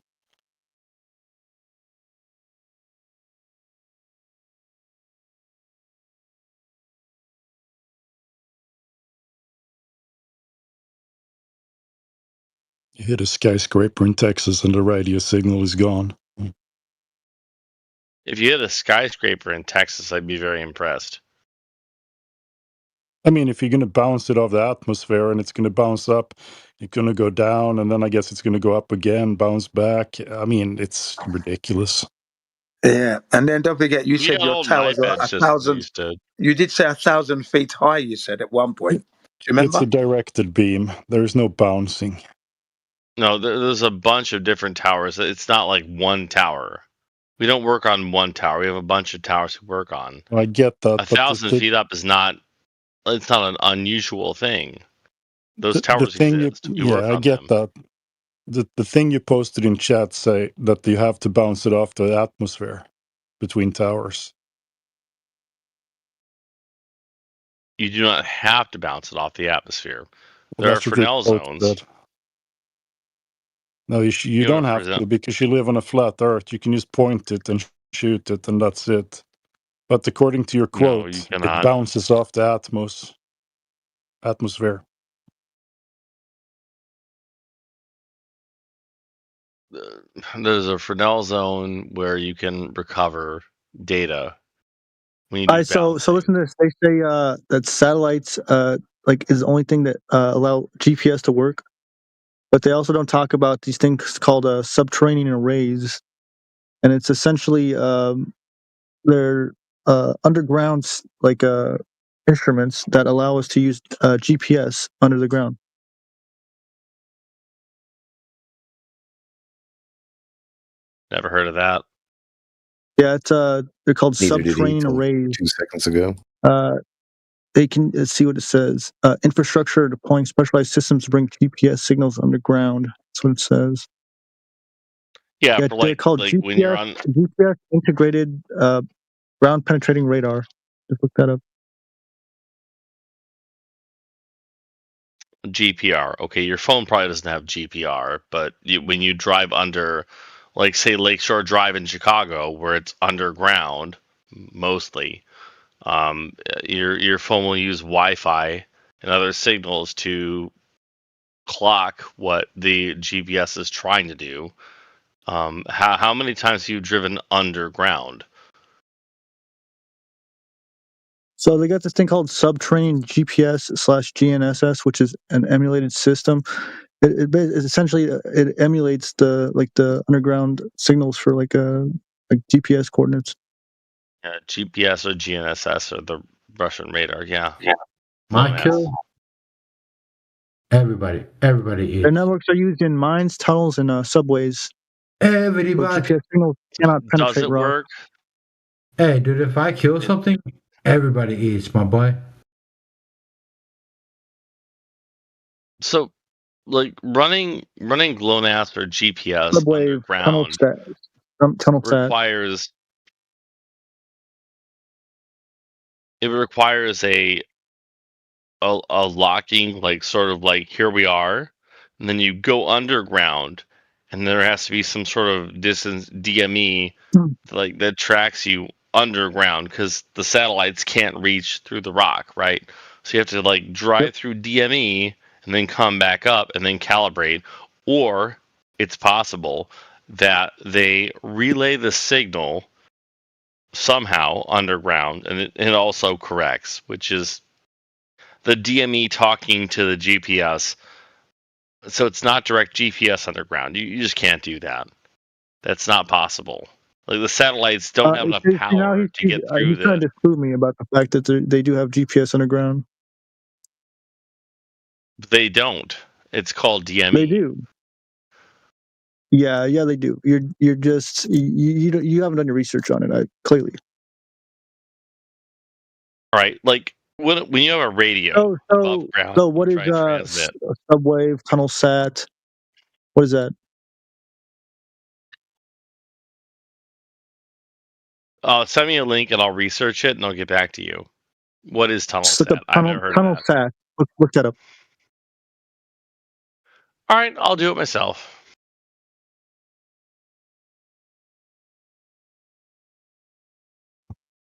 S10: You hit a skyscraper in Texas and the radio signal is gone.
S20: If you hit a skyscraper in Texas, I'd be very impressed.
S10: I mean, if you're going to bounce it off the atmosphere and it's going to bounce up, it's going to go down, and then I guess it's going to go up again, bounce back. I mean, it's ridiculous.
S1: Yeah, and then don't forget, you said your towers are 1,000. You did say 1,000 feet high. You said at one point. Do you remember?
S10: It's a directed beam. There's no bouncing.
S20: No, there's a bunch of different towers. It's not like one tower. We don't work on one tower. We have a bunch of towers we work on.
S10: I get that.
S20: 1,000 feet up is not. It's not an unusual thing. Those towers exist.
S10: I get that. The thing you posted in chat say that you have to bounce it off the atmosphere between towers.
S20: You do not have to bounce it off the atmosphere. There are Fresnel zones.
S10: No, you don't have to, because you live on a flat Earth. You can just point it and shoot it, and that's it. But according to your quote, it bounces off the atmosphere.
S20: There's a Fresnel zone where you can recover data.
S11: So listen to this. They say that satellites like is the only thing that allow GPS to work, but they also don't talk about these things called subterranean arrays, and it's essentially they're underground like instruments that allow us to use GPS under the ground.
S20: Never heard of that.
S11: Yeah, it's they're called subterranean arrays.
S3: 2 seconds ago.
S11: They can let's see what it says. Infrastructure deploying specialized systems to bring GPS signals underground. That's what it says.
S20: Yeah,
S11: they're
S20: like,
S11: called
S20: like
S11: GPS,
S20: when you're on
S11: GPS integrated ground penetrating radar. Just look that up.
S20: GPR. Okay, your phone probably doesn't have GPR, but when you drive under, like say Lakeshore Drive in Chicago, where it's underground mostly, your phone will use Wi-Fi and other signals to clock what the GPS is trying to do. How many times have you driven underground?
S11: So they got this thing called subterranean GPS/GNSS, which is an emulated system. It essentially it emulates the underground signals for like GPS coordinates.
S20: Yeah, GPS or GNSS or the Russian radar. Yeah.
S9: Michael. Everybody eats.
S11: Their networks are used in mines, tunnels, and subways.
S9: Everybody.
S11: GPS signals cannot penetrate.
S20: Does it work?
S9: Hey, dude, if I kill something, everybody eats, my boy.
S20: So, like running GLONASS or GPS
S11: subway
S20: underground
S11: tunnel
S20: requires a locking, like sort of like here we are, and then you go underground, and there has to be some sort of distance DME like that tracks you underground, because the satellites can't reach through the rock, right? So you have to like drive through DME and then come back up and then calibrate, or it's possible that they relay the signal somehow underground, and it also corrects, which is the DME talking to the GPS. So it's not direct GPS underground. You just can't do that. That's not possible. Like the satellites don't have enough power to get through
S11: he's trying to disprove me about the fact that they do have GPS underground.
S20: They don't. It's called DME.
S11: They do. Yeah, they do. You're just you haven't done your research on it. Clearly.
S20: All right, like when you have a radio above ground.
S11: So what is subwave, tunnel sat? What is that?
S20: Send me a link and I'll research it and I'll get back to you. What is tunnel sat?
S11: I've never heard of that. Sat. Look that up.
S20: All right, I'll do it myself.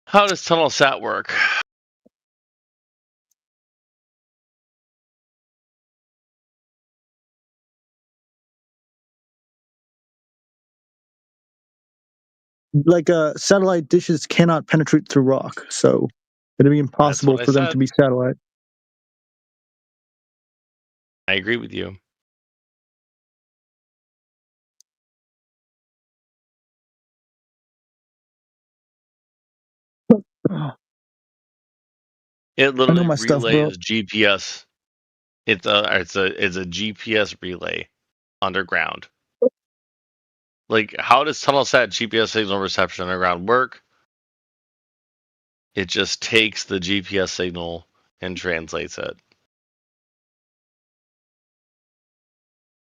S20: How does tunnel sat work?
S11: Like satellite dishes cannot penetrate through rock, so it'd be impossible for them to be satellite.
S6: I agree with you. It literally relays GPS. It's a GPS relay underground. Like, how does TunnelSat GPS signal reception underground work? It just takes the GPS signal and translates it.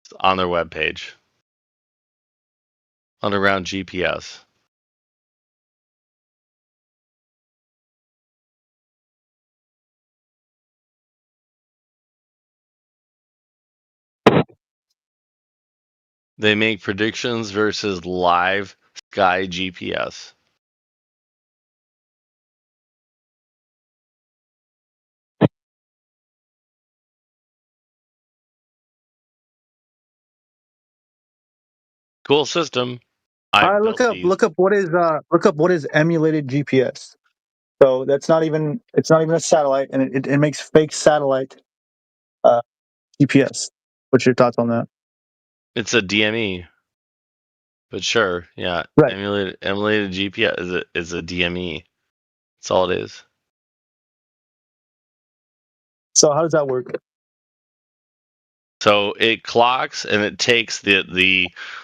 S6: It's on their webpage. Underground GPS. They make predictions versus live sky GPS. Cool system.
S11: All right, look up what is emulated GPS. So it's not even a satellite, and it makes fake satellite GPS. What's your thoughts on that?
S6: It's a DME. But sure, yeah.
S11: Right.
S6: Emulated GPS is a DME. That's all it is.
S11: So how does that work?
S6: So it clocks and it takes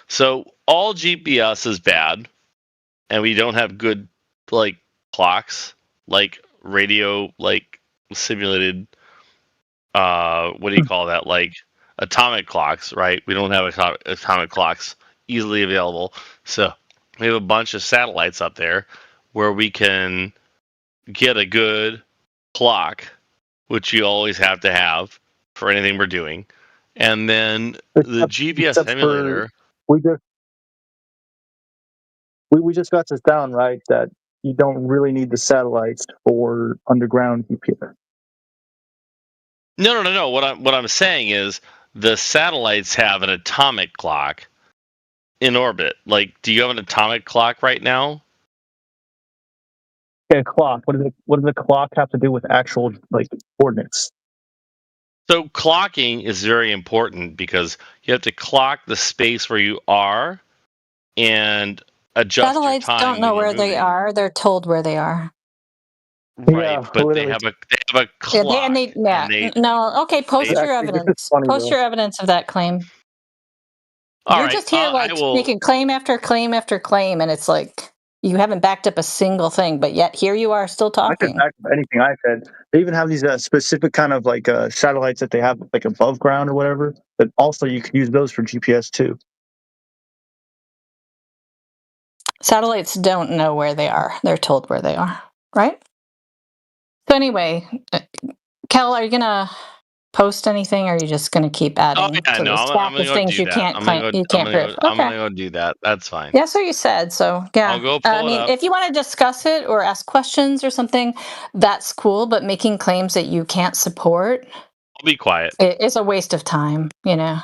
S6: so all GPS is bad, and we don't have good like clocks, like radio, like simulated. What do you call that? Like atomic clocks, right? We don't have atomic clocks easily available. So we have a bunch of satellites up there where we can get a good clock, which you always have to have for anything we're doing. And then the GPS emulator.
S11: We just got this down, right? That you don't really need the satellites for underground GPS.
S6: No. What I'm saying is the satellites have an atomic clock in orbit. Like, do you have an atomic clock right now?
S11: Okay, clock. What does the clock have to do with actual like coordinates?
S6: So clocking is very important because you have to clock the space where you are and adjust
S13: Satellites
S6: your time.
S13: don't know where they are. They're told where they are.
S6: Right,
S11: yeah,
S6: but they have a clock.
S13: No. Okay, post your evidence. Post your evidence of that claim. You're just here making claim after claim after claim, and it's like you haven't backed up a single thing, but yet here you are still talking.
S11: I could back up anything I said. They even have these specific kind of like satellites that they have like above ground or whatever, but also you can use those for GPS too.
S13: Satellites don't know where they are. They're told where they are, right? So anyway, Kel, are you going to post anything, or are you just going to keep adding to the stack of things you can't claim, you can't prove?
S6: I'm going to go do that. That's fine.
S13: Yeah, so you said. So, yeah.
S6: I'll go pull it up.
S13: If you want to discuss it or ask questions or something, that's cool, but making claims that you can't support...
S6: I'll be quiet.
S13: It's a waste of time, you know?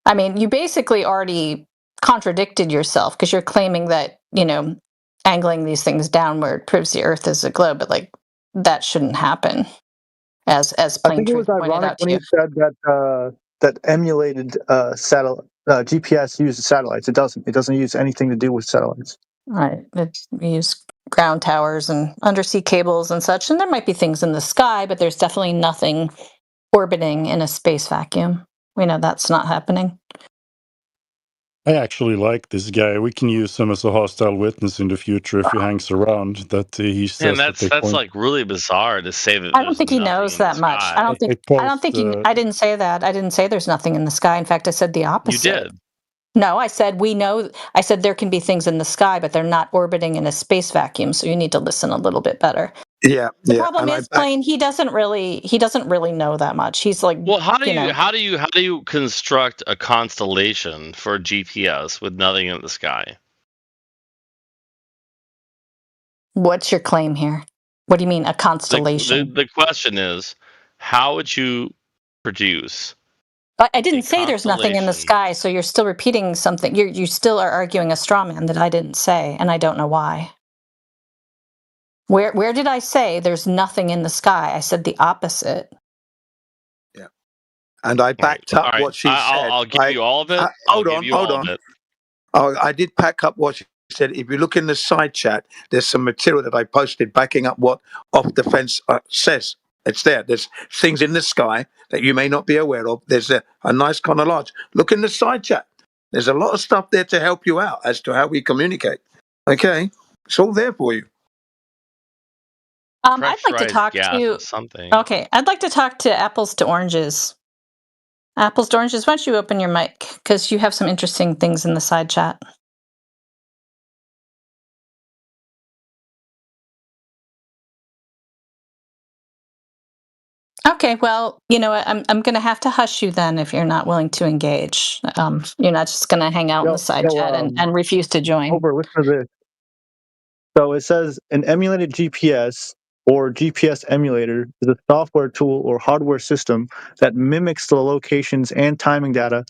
S13: I mean, you basically already contradicted yourself because you're claiming that, you know, angling these things downward proves the Earth is a globe, but like that shouldn't happen. As Plain Truth pointed out to you.
S11: I think it was ironic when he said that emulated GPS uses satellites. It doesn't. It doesn't use anything to do with satellites.
S13: Right. We use ground towers and undersea cables and such, and there might be things in the sky, but there's definitely nothing orbiting in a space vacuum. We know that's not happening.
S10: I actually like this guy. We can use him as a hostile witness in the future if he hangs around. That he says.
S6: And that's like really bizarre to say that.
S13: I don't think he knows that much. I don't think. I didn't say that. I didn't say there's nothing in the sky. In fact, I said the opposite.
S6: You did.
S13: No, I said we know. I said there can be things in the sky, but they're not orbiting in a space vacuum. So you need to listen a little bit better.
S1: Yeah.
S13: The problem is, Plain. He doesn't really know that much. He's like,
S6: well, how do you construct a constellation for GPS with nothing in the sky?
S13: What's your claim here? What do you mean a constellation?
S6: The question is, how would you produce?
S13: I didn't say there's nothing in the sky, so you're still repeating something. You still are arguing a straw man that I didn't say, and I don't know why. Where did I say there's nothing in the sky? I said the opposite.
S1: Yeah. and I backed up what she said.
S6: I'll give you all of it.
S1: Hold on. I did back up what she said. If you look in the side chat, there's some material that I posted backing up what Off the Fence says. It's there. There's things in the sky that you may not be aware of. There's a nice chronology. Look in the side chat. There's a lot of stuff there to help you out as to how we communicate. Okay? It's all there for you.
S13: I'd like to talk to
S6: something.
S13: Okay, I'd like to talk to Apples to Oranges. Apples to Oranges, why don't you open your mic? Because you have some interesting things in the side chat. Okay, well, you know what? I'm going to have to hush you then if you're not willing to engage. You're not just going to hang out in the side chat and refuse to join.
S11: Listen to this. So it says an emulated GPS or GPS emulator is a software tool or hardware system that mimics the locations and timing data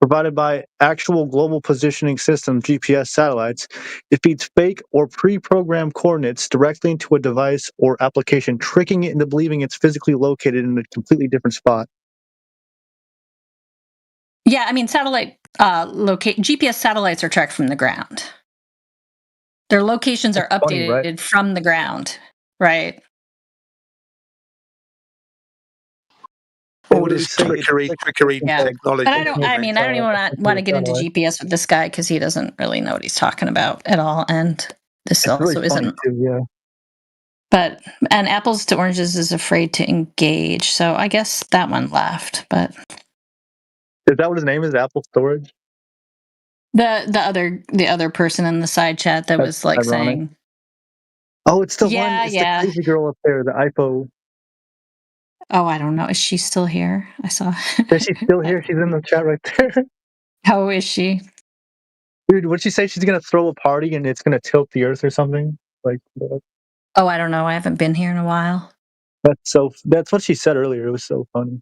S11: provided by actual global positioning system GPS satellites. It feeds fake or pre-programmed coordinates directly into a device or application, tricking it into believing it's physically located in a completely different spot.
S13: Yeah, I mean, GPS satellites are tracked from the ground. Their locations are updated from the ground, right?
S1: All this trickery technology.
S13: But I don't even want to get into GPS with this guy because he doesn't really know what he's talking about at all, and this also isn't. But Apples to Oranges is afraid to engage, so I guess that one left. But
S11: is that what his name is? Apple Storage.
S13: The other person in the side chat that was like saying,
S11: "Oh, it's the one. It's the crazy girl up there, the IPO."
S13: Oh, I don't know. Is she still here? I saw.
S11: Is she still here? She's in the chat right there.
S13: How is she?
S11: Dude, what'd she say? She's gonna throw a party and it's gonna tilt the earth or something? Like.
S13: Oh, I don't know. I haven't been here in a while.
S11: That's what she said earlier. It was so funny.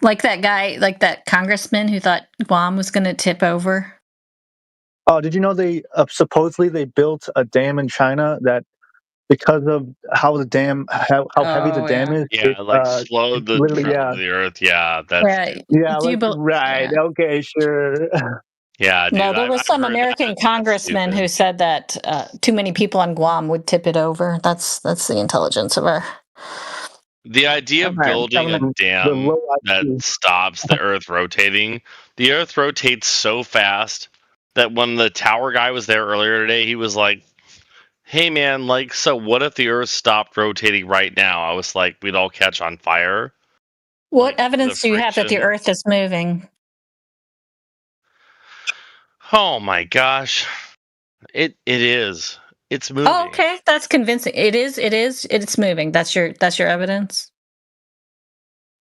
S13: Like that guy, like that congressman who thought Guam was going to tip over.
S11: Oh, did you know they supposedly they built a dam in China that because of how the dam, how heavy the dam is,
S6: slowed the travel of the earth. Yeah, that's
S13: right.
S11: Right. Yeah. Okay, sure.
S6: Yeah, dude,
S13: no, there was some American congressman who said that too many people on Guam would tip it over. That's the intelligence of our.
S6: The idea of building a dam that stops the Earth rotating. The Earth rotates so fast that when the tower guy was there earlier today, he was like, "Hey, man, so what if the Earth stopped rotating right now?" I was like, "We'd all catch on fire."
S13: What evidence do you have that the Earth is moving?
S6: Oh my gosh, it is. It's moving.
S13: Oh, okay, that's convincing. It's moving. That's your evidence.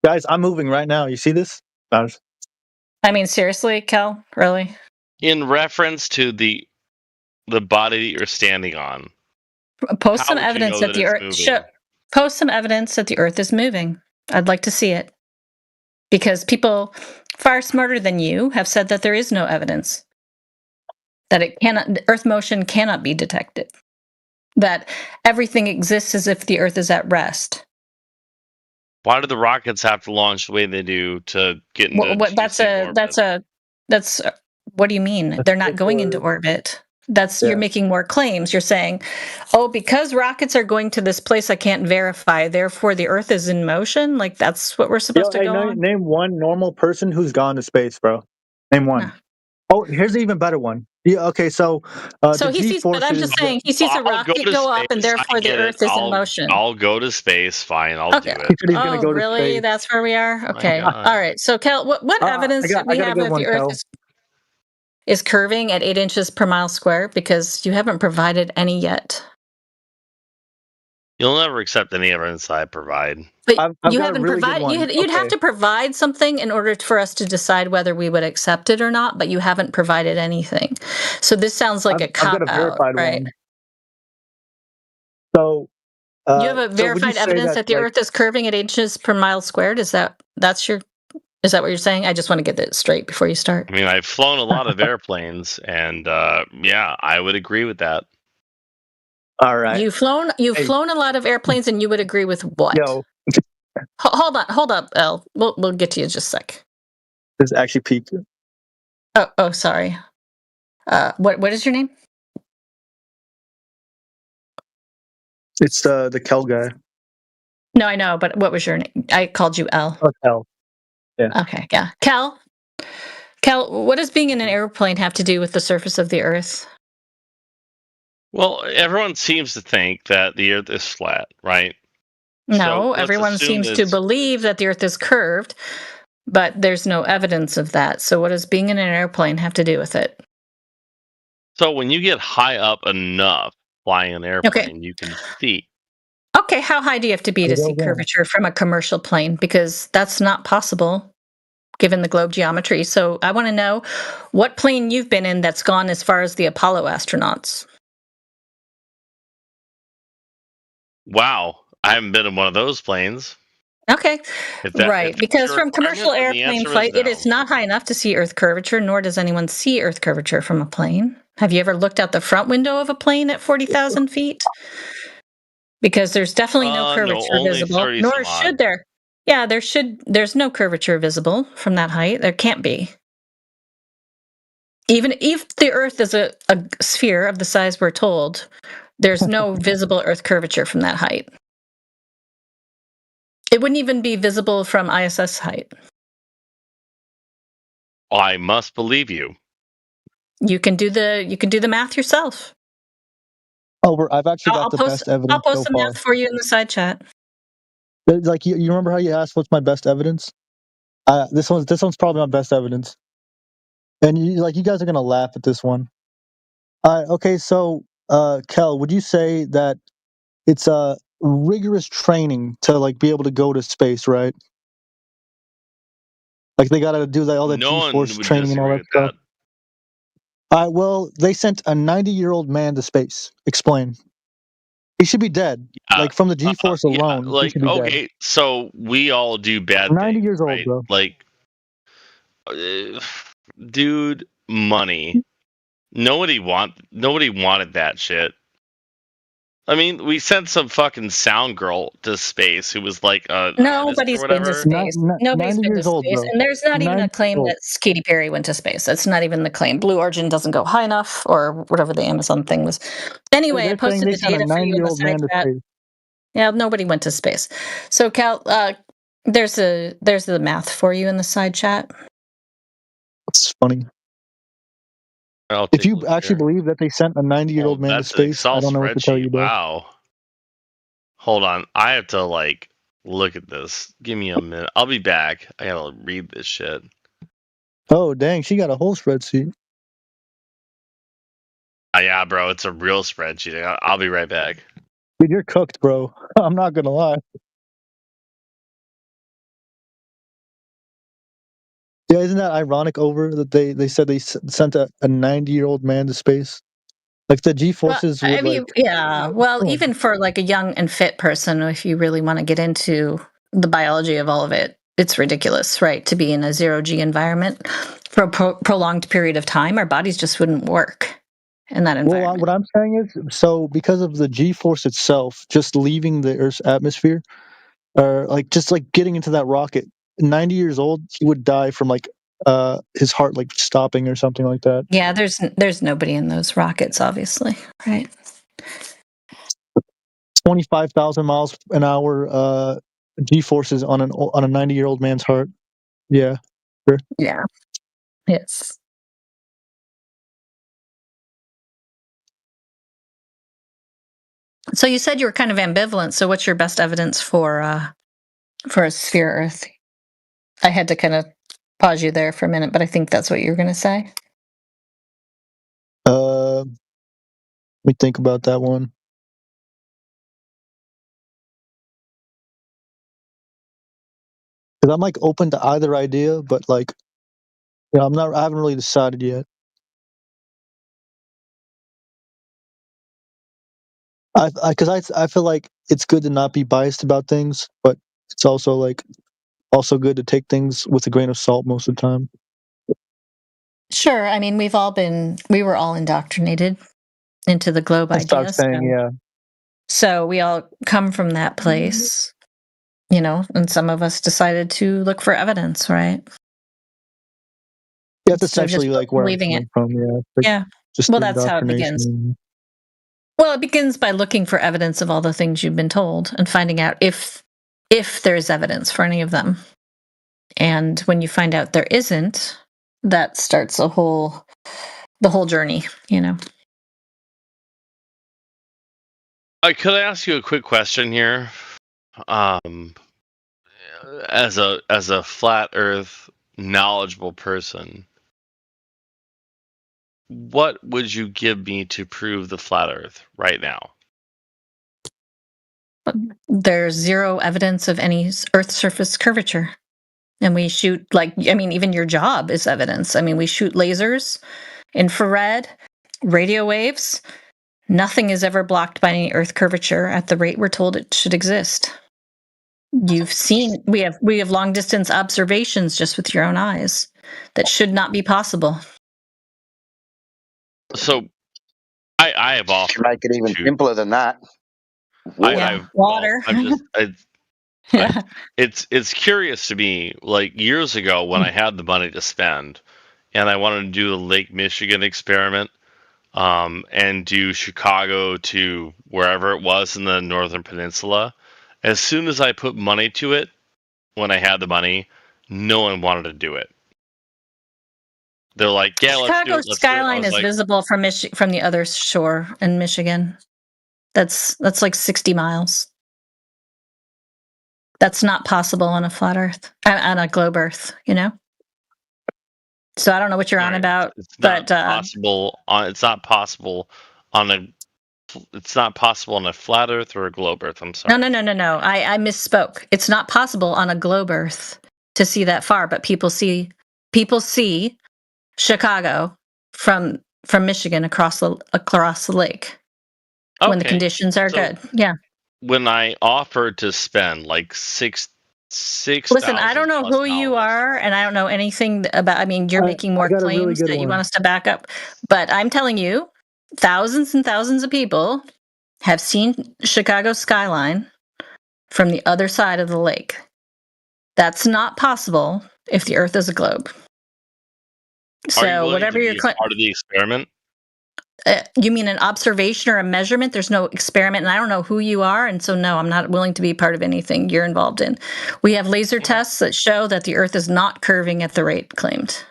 S11: Guys, I'm moving right now. You see this?
S13: I mean, seriously, Kel, really?
S6: In reference to the body that you're standing on.
S13: Post some evidence that the Earth. Post some evidence that the Earth is moving. I'd like to see it, because people far smarter than you have said that there is no evidence that Earth motion cannot be detected. That everything exists as if the Earth is at rest.
S6: Why do the rockets have to launch the way they do to get into orbit?
S13: That's what do you mean? They're not going into orbit. You're making more claims. You're saying, oh, because rockets are going to this place I can't verify, therefore the Earth is in motion? Like that's what we're supposed to go on?
S11: Name one normal person who's gone to space, bro. Name one. No. Oh, here's an even better one. Yeah, okay, so
S13: he sees, but I'm just saying, he sees a rocket go up, and therefore the Earth is in motion.
S6: I'll go to space. Fine, I'll do it.
S11: Oh,
S13: really? That's where we are? Okay. All right. So, Kel, what evidence do we have that the Earth is curving at 8 inches per mile square? Because you haven't provided any yet.
S6: You'll never accept any evidence I provide.
S13: But you haven't provided. You'd have to provide something in order for us to decide whether we would accept it or not. But you haven't provided anything. So this sounds like a cop out, right?
S11: One. So
S13: you have a verified evidence that the Earth is curving at 8 inches per mile squared. Is that what you're saying? I just want to get it straight before you start.
S6: I mean, I've flown a lot of airplanes, and yeah, I would agree with that.
S11: All right.
S13: You've flown a lot of airplanes, and you would agree with what?
S11: Yo,
S13: hold up, El. We'll get to you in just a sec.
S11: There's actually pizza.
S13: Oh, sorry. What is your name?
S11: It's the Kel guy.
S13: No, I know, but what was your name? I called you El.
S11: Oh, Kel. Yeah.
S13: Okay, yeah. Kel, what does being in an airplane have to do with the surface of the Earth?
S6: Well, everyone seems to think that the Earth is flat, right?
S13: No, everyone seems to believe that the Earth is curved, but there's no evidence of that. So what does being in an airplane have to do with it?
S6: So when you get high up enough flying an airplane, you can see.
S13: Okay, how high do you have to be to see curvature from a commercial plane? Because that's not possible given the globe geometry. So I want to know what plane you've been in that's gone as far as the Apollo astronauts.
S6: Wow, I haven't been in one of those planes.
S13: Okay, right. Because from commercial airplane flight, it is not high enough to see Earth curvature, nor does anyone see Earth curvature from a plane. Have you ever looked out the front window of a plane at 40,000 feet? Because there's definitely no curvature visible, nor should there. Yeah, there's no curvature visible from that height. There can't be. Even if the Earth is a sphere of the size we're told, there's no visible Earth curvature from that height. It wouldn't even be visible from ISS height.
S6: I must believe you.
S13: You can do the math yourself.
S11: Oh, I've actually got the best evidence.
S13: I'll post the math for you in the side chat.
S11: Like you remember how you asked what's my best evidence? This one's probably my best evidence. And you guys are gonna laugh at this one. Okay, so Kel, would you say that it's a rigorous training to be able to go to space, right? Like they gotta do all that G-force training and all that stuff. Well, they sent a 90-year-old man to space. Explain. He should be dead. From the G-force alone, he should be dead.
S6: So we all do bad
S11: 90
S6: things,
S11: years old,
S6: right?
S11: bro.
S6: Dude, money. Nobody wanted that shit. I mean, we sent some fucking sound girl to space who was like
S13: nobody's been to space. Nobody's been to space, and there's not even a claim that Katy Perry went to space. That's not even the claim. Blue Origin doesn't go high enough, or whatever the Amazon thing was. Anyway, I posted the data for you in the side chat. Yeah, nobody went to space. So Cal, there's the math for you in the side chat.
S11: It's funny. If you actually believe that they sent a 90-year-old man to space, I don't know what to tell you, bro.
S6: Wow. Hold on. I have to look at this. Give me a minute. I'll be back. I gotta read this shit.
S11: Oh, dang. She got a whole spreadsheet.
S6: Yeah, bro. It's a real spreadsheet. I'll be right back.
S11: Dude, you're cooked, bro. I'm not gonna lie. Yeah, isn't that ironic that they said they sent a 90-year-old man to space? Like the G-forces would
S13: even for a young and fit person, if you really want to get into the biology of all of it, it's ridiculous, right? To be in a zero-G environment for a prolonged period of time, our bodies just wouldn't work in that environment.
S11: Well, what I'm saying is, so because of the G-force itself, just leaving the Earth's atmosphere, or just getting into that rocket, 90 years old, he would die from his heart stopping or something like that.
S13: Yeah, there's nobody in those rockets, obviously, right?
S11: 25,000 miles an hour G-forces on a 90-year-old man's heart. Yeah, sure.
S13: Yeah. Yes. So you said you were kind of ambivalent. So what's your best evidence for a sphere Earth? I had to kind of pause you there for a minute, but I think that's what you were going to say.
S11: Let me think about that one. Because I'm open to either idea, but I haven't really decided yet. Because I feel like it's good to not be biased about things, but it's also good to take things with a grain of salt most of the time.
S13: Sure. I mean, we were all indoctrinated into the globe idea.
S11: Yeah.
S13: So we all come from that place. and some of us decided to look for evidence, right?
S11: Yeah, that's essentially like where I'm coming from. Yeah.
S13: Yeah.
S11: Just
S13: Well, that's how it begins. Well, it begins by looking for evidence of all the things you've been told and finding out if there's evidence for any of them. And when you find out there isn't, that starts the whole journey,
S6: Could I ask you a quick question here? As a flat Earth knowledgeable person, what would you give me to prove the flat Earth right now?
S13: There's zero evidence of any Earth surface curvature. And we shoot, even your job is evidence. We shoot lasers, infrared, radio waves. Nothing is ever blocked by any Earth curvature at the rate we're told it should exist. You've seen, we have long distance observations just with your own eyes. That should not be possible.
S6: So, I have offered.
S23: Make it even simpler than that.
S13: Water.
S6: It's curious to me. Like years ago, when I had the money to spend, and I wanted to do the Lake Michigan experiment, and do Chicago to wherever it was in the Northern Peninsula. As soon as I put money to it, when I had the money, no one wanted to do it. They're like, "Yeah,
S13: Chicago
S6: let's do it."
S13: skyline is visible from the other shore in Michigan. That's like 60 miles. That's not possible on a flat Earth, on a globe Earth. So I don't know what you're on about.
S6: It's not possible. It's not possible on a. It's not possible on a flat Earth or a globe Earth. I'm sorry.
S13: No. I misspoke. It's not possible on a globe Earth to see that far, but people see Chicago from Michigan across the lake when the conditions are good. Yeah.
S6: When I offered to spend like six.
S13: Listen, I don't know who you are, and I don't know anything about. You're making more claims that you want us to back up, but I'm telling you, thousands and thousands of people have seen Chicago skyline from the other side of the lake. That's not possible if the Earth is a globe. So whatever you're
S6: part of the experiment.
S13: You mean an observation or a measurement? There's no experiment, and I don't know who you are, and so no, I'm not willing to be part of anything you're involved in. We have laser tests that show that the Earth is not curving at the rate claimed.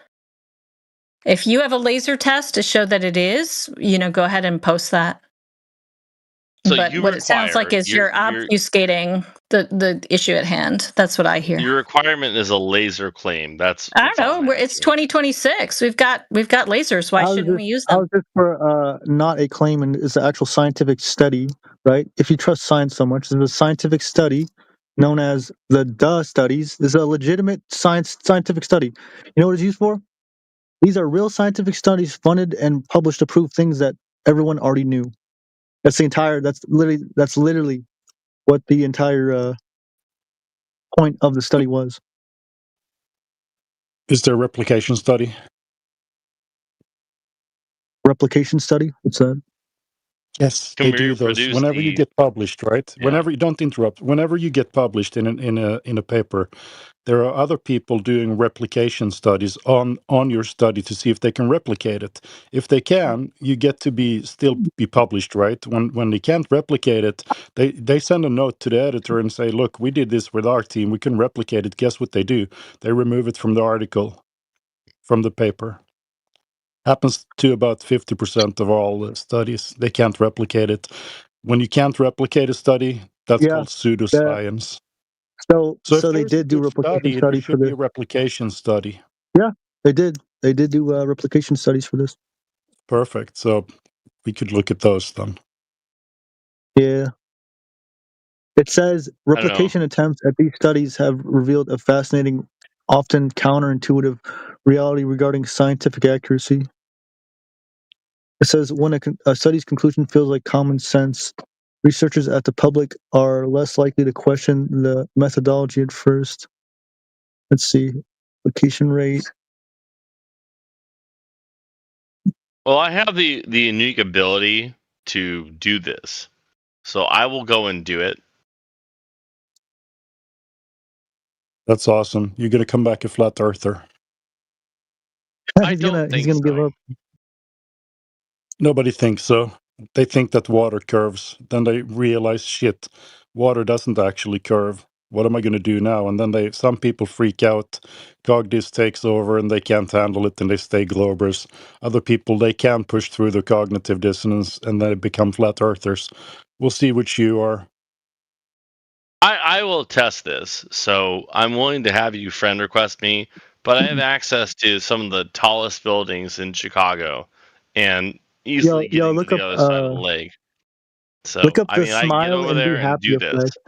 S13: If you have a laser test to show that it is, go ahead and post that.
S6: So
S13: but what it sounds like is you're obfuscating the issue at hand. That's what I hear.
S6: Your requirement is a laser claim. That's
S13: I don't know. It's 2026. We've got lasers. Why shouldn't we use them?
S11: I was just for not a claim, and it's an actual scientific study, right? If you trust science so much, there's a scientific study known as the DUH studies. This is a legitimate scientific study. You know what it's used for? These are real scientific studies funded and published to prove things that everyone already knew. That's literally what the entire point of the study was.
S10: Is there a replication study?
S11: Replication study? What's that?
S10: Yes, they do those whenever you get published, right? Yeah. Whenever you don't interrupt, whenever you get published in a paper, there are other people doing replication studies on your study to see if they can replicate it. If they can, you get to still be published, right? When they can't replicate it, they send a note to the editor and say, "Look, we did this with our team. We can replicate it." Guess what they do? They remove it from the article, from the paper. Happens to about 50% of all studies. They can't replicate it. When you can't replicate a study, that's called pseudoscience.
S11: So they did do replication studies for this.
S10: Be a replication study.
S11: Yeah, they did. They did do replication studies for this.
S10: Perfect. So we could look at those then.
S11: Yeah. It says replication attempts at these studies have revealed a fascinating, often counterintuitive reality regarding scientific accuracy. It says when a study's conclusion feels like common sense, researchers at the public are less likely to question the methodology at first. Let's see, application rate.
S6: Well, I have the unique ability to do this, so I will go and do it.
S10: That's awesome. You're gonna come back a flat earther.
S11: he's gonna give up.
S10: Nobody thinks so. They think that water curves. Then they realize, shit, water doesn't actually curve. What am I going to do now? And then some people freak out. Cogdis takes over and they can't handle it and they stay globers. Other people, they can push through the cognitive dissonance and they become flat earthers. We'll see which you are.
S6: I will test this. So I'm willing to have you friend request me, but I have access to some of the tallest buildings in Chicago and easily getting to the other side of the lake. So
S11: look up
S6: I mean, I can get over there and do this.
S11: Effect.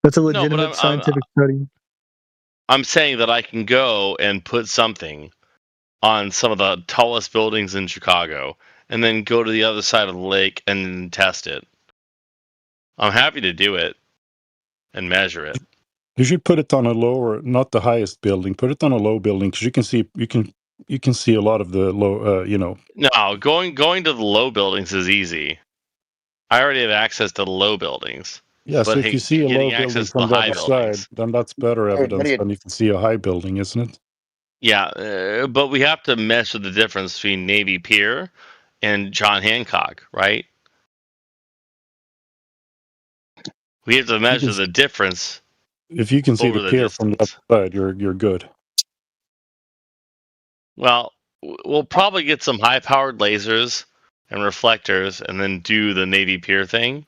S11: That's a legitimate scientific study.
S6: I'm saying that I can go and put something on some of the tallest buildings in Chicago and then go to the other side of the lake and test it. I'm happy to do it and measure it.
S10: You should put it on a lower, not the highest building. Put it on a low building because you can see a lot of the low.
S6: No, going to the low buildings is easy. I already have access to the low buildings.
S10: Yeah, so if you see a low building from the other side, then that's better evidence than if you see a high building, isn't it?
S6: Yeah, but we have to measure the difference between Navy Pier and John Hancock, right? We have to measure the difference.
S10: If you can see the pier from the other side, you're good.
S6: Well, we'll probably get some high-powered lasers and reflectors and then do the Navy Pier thing.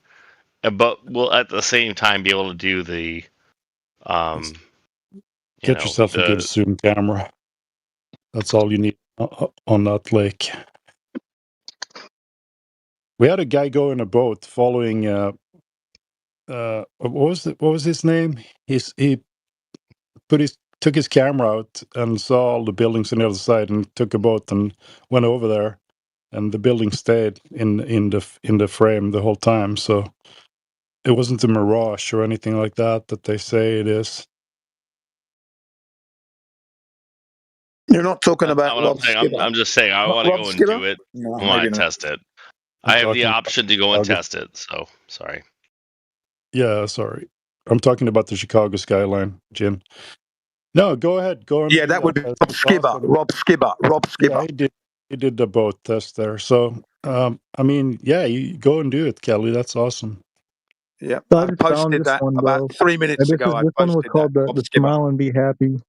S6: But we'll at the same time be able to do the
S10: get yourself a good zoom camera. That's all you need on that lake. We had a guy go in a boat following what was his name? He took his camera out and saw all the buildings on the other side and took a boat and went over there, and the building stayed in the frame the whole time. So it wasn't a mirage or anything like that they say it is.
S1: You're not talking about Rob Skipper.
S6: I'm just saying I want to go and do it.
S1: No,
S6: I want to test it. I have the option to go and test it. So sorry.
S10: Yeah, sorry. I'm talking about the Chicago skyline, Jim. No, go ahead. Go on.
S1: Yeah, that would be Rob Skipper. Awesome. Rob Skipper.
S10: Yeah, he did the boat test there. So, I mean, yeah, you go and do it, Kelly. That's awesome.
S1: Yeah, I posted that about 3 minutes ago.
S11: This one was called the Smile and Be Happy.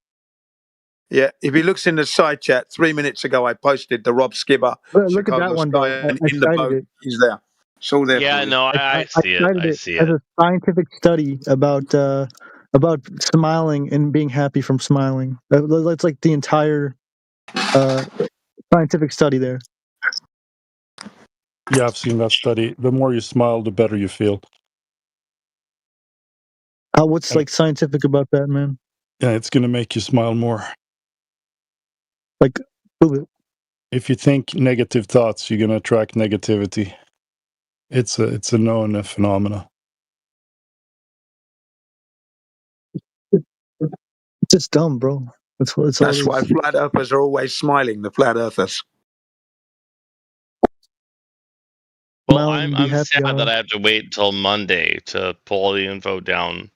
S1: Yeah, if he looks in the side chat, 3 minutes ago, I posted the Rob Skipper.
S11: Look at that one, though.
S1: In the boat, he's there. It's all there.
S6: Yeah, no, I see it. I see it.
S11: As a scientific study about smiling and being happy from smiling. That's like the entire scientific study there.
S10: Yeah, I've seen that study. The more you smile, the better you feel.
S11: What's like scientific about that, man?
S10: Yeah, it's going to make you smile more.
S11: Like, prove it.
S10: If you think negative thoughts, you're going to attract negativity. It's a known phenomena.
S11: It's just dumb, bro. That's
S1: why flat earthers are always smiling. The flat earthers.
S6: Well, I'm sad that I have to wait until Monday to pull all the info down.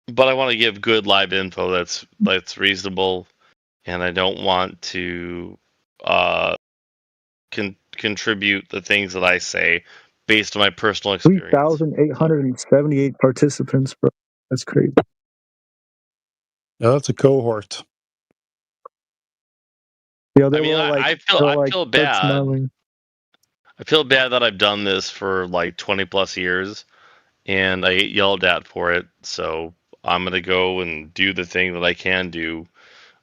S6: But I want to give good live info that's reasonable, and I don't want to contribute the things that I say based on my personal experience.
S11: 3,878 participants, bro. That's crazy.
S10: Yeah, that's a cohort.
S11: Yeah,
S6: I mean, I feel bad. I feel bad that I've done this for like 20 plus years, and I get yelled at for it. So I'm gonna go and do the thing that I can do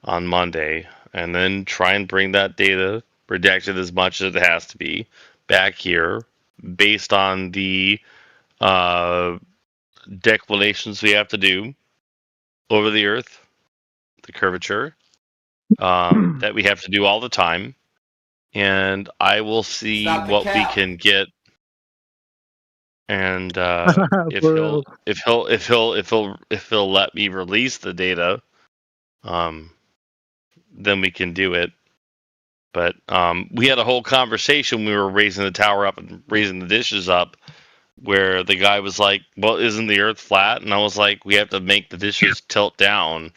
S6: on Monday, and then try and bring that data, redacted as much as it has to be, back here, based on the declinations we have to do over the Earth, the curvature that we have to do all the time, and I will see what we can get. And if he'll let me release the data, then we can do it. But we had a whole conversation. We were raising the tower up and raising the dishes up where the guy was like, "Well, isn't the Earth flat?" And I was like, "We have to make the dishes tilt down."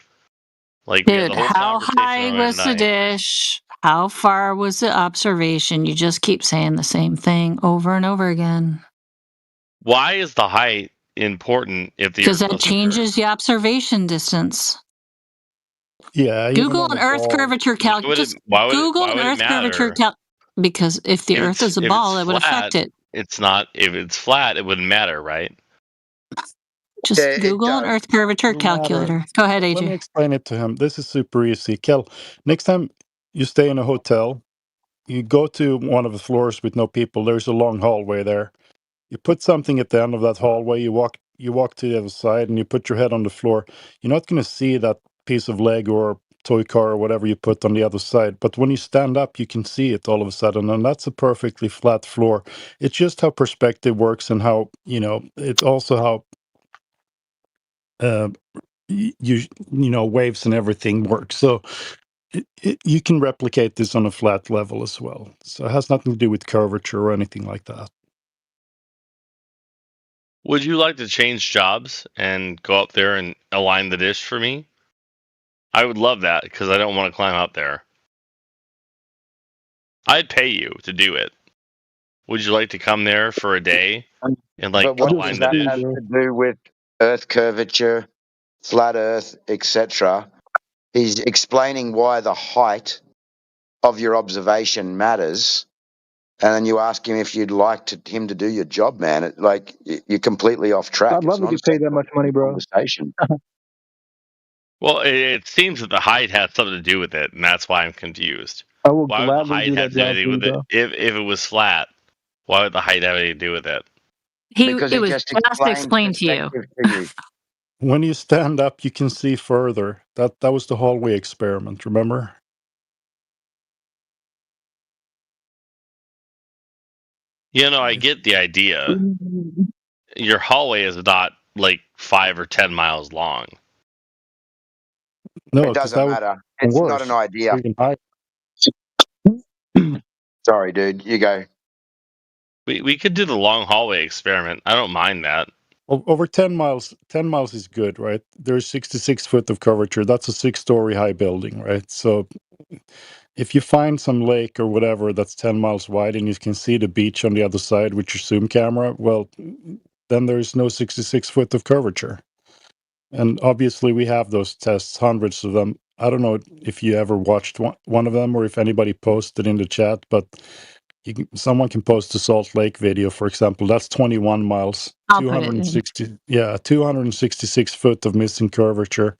S6: Like we had
S4: Dude,
S6: the whole
S4: how
S6: conversation
S4: high
S6: earlier
S4: was the
S6: tonight.
S4: dish? How far was the observation? You just keep saying the same thing over and over again.
S6: Why is the height important if the
S4: Because
S6: Earth
S4: that
S6: doesn't turn?
S4: changes the observation distance.
S10: Yeah, even
S4: Google
S10: on
S4: an
S10: a
S4: Earth
S10: ball.
S4: curvature calc. Just Google an
S6: Why would it
S4: Earth curvature
S6: matter?
S4: calc. Because if the Earth is a
S6: If it's
S4: ball, it would
S6: flat,
S4: affect it.
S6: it's not. If it's flat, it wouldn't matter, right?
S4: Just
S2: Yeah, it
S4: Google an
S2: does.
S4: Earth curvature
S10: No matter.
S4: calculator. Go ahead,
S10: Let me
S4: AJ.
S10: explain it to him. This is super easy. Kel, next time you stay in a hotel, you go to one of the floors with no people. There's a long hallway there. You put something at the end of that hallway. You walk to the other side, and you put your head on the floor. You're not going to see that piece of leg or toy car or whatever you put on the other side. But when you stand up, you can see it all of a sudden, and that's a perfectly flat floor. It's just how perspective works, and how it's also how you know waves and everything work. So you can replicate this on a flat level as well. So it has nothing to do with curvature or anything like that.
S6: Would you like to change jobs and go up there and align the dish for me? I would love that because I don't want to climb up there. I'd pay you to do it. Would you like to come there for a day and like
S23: But what
S6: align
S23: does
S6: the
S23: that
S6: dish?
S23: have to do with Earth curvature, flat Earth, etc.? He's explaining why the height of your observation matters, and then you ask him if you'd like him to do your job, man. You're completely off track.
S11: I'd love to get paid that much money, bro.
S23: Conversation.
S6: Well, it seems that the height has something to do with it, and that's why I'm confused.
S11: I will
S6: Why would the
S11: gladly
S6: height
S11: do
S6: have
S11: that
S6: to do
S11: job
S6: anything
S11: for you,
S6: with it?
S11: bro.
S6: If it was flat, why would the height have anything to do with it?
S23: Because
S4: It
S23: he
S4: was
S23: just
S4: just explained to you.
S23: perspective to you.
S10: When you stand up, you can see further. That was the hallway experiment, remember?
S6: I get the idea. Your hallway is not like 5 or 10 miles long.
S10: No,
S23: It doesn't matter. It's not an idea. Sorry, dude. You go.
S6: We could do the long hallway experiment. I don't mind that.
S10: Over 10 miles. 10 miles is good, right? There's 66 foot of curvature. That's a 6-story high building, right? So if you find some lake or whatever that's 10 miles wide and you can see the beach on the other side with your zoom camera, well, then there's no 66 foot of curvature. And obviously we have those tests, hundreds of them. I don't know if you ever watched one of them or if anybody posted in the chat, but someone can post a Salt Lake video, for example. That's 21 miles,
S4: I'll put it in.
S10: 266 foot of missing curvature.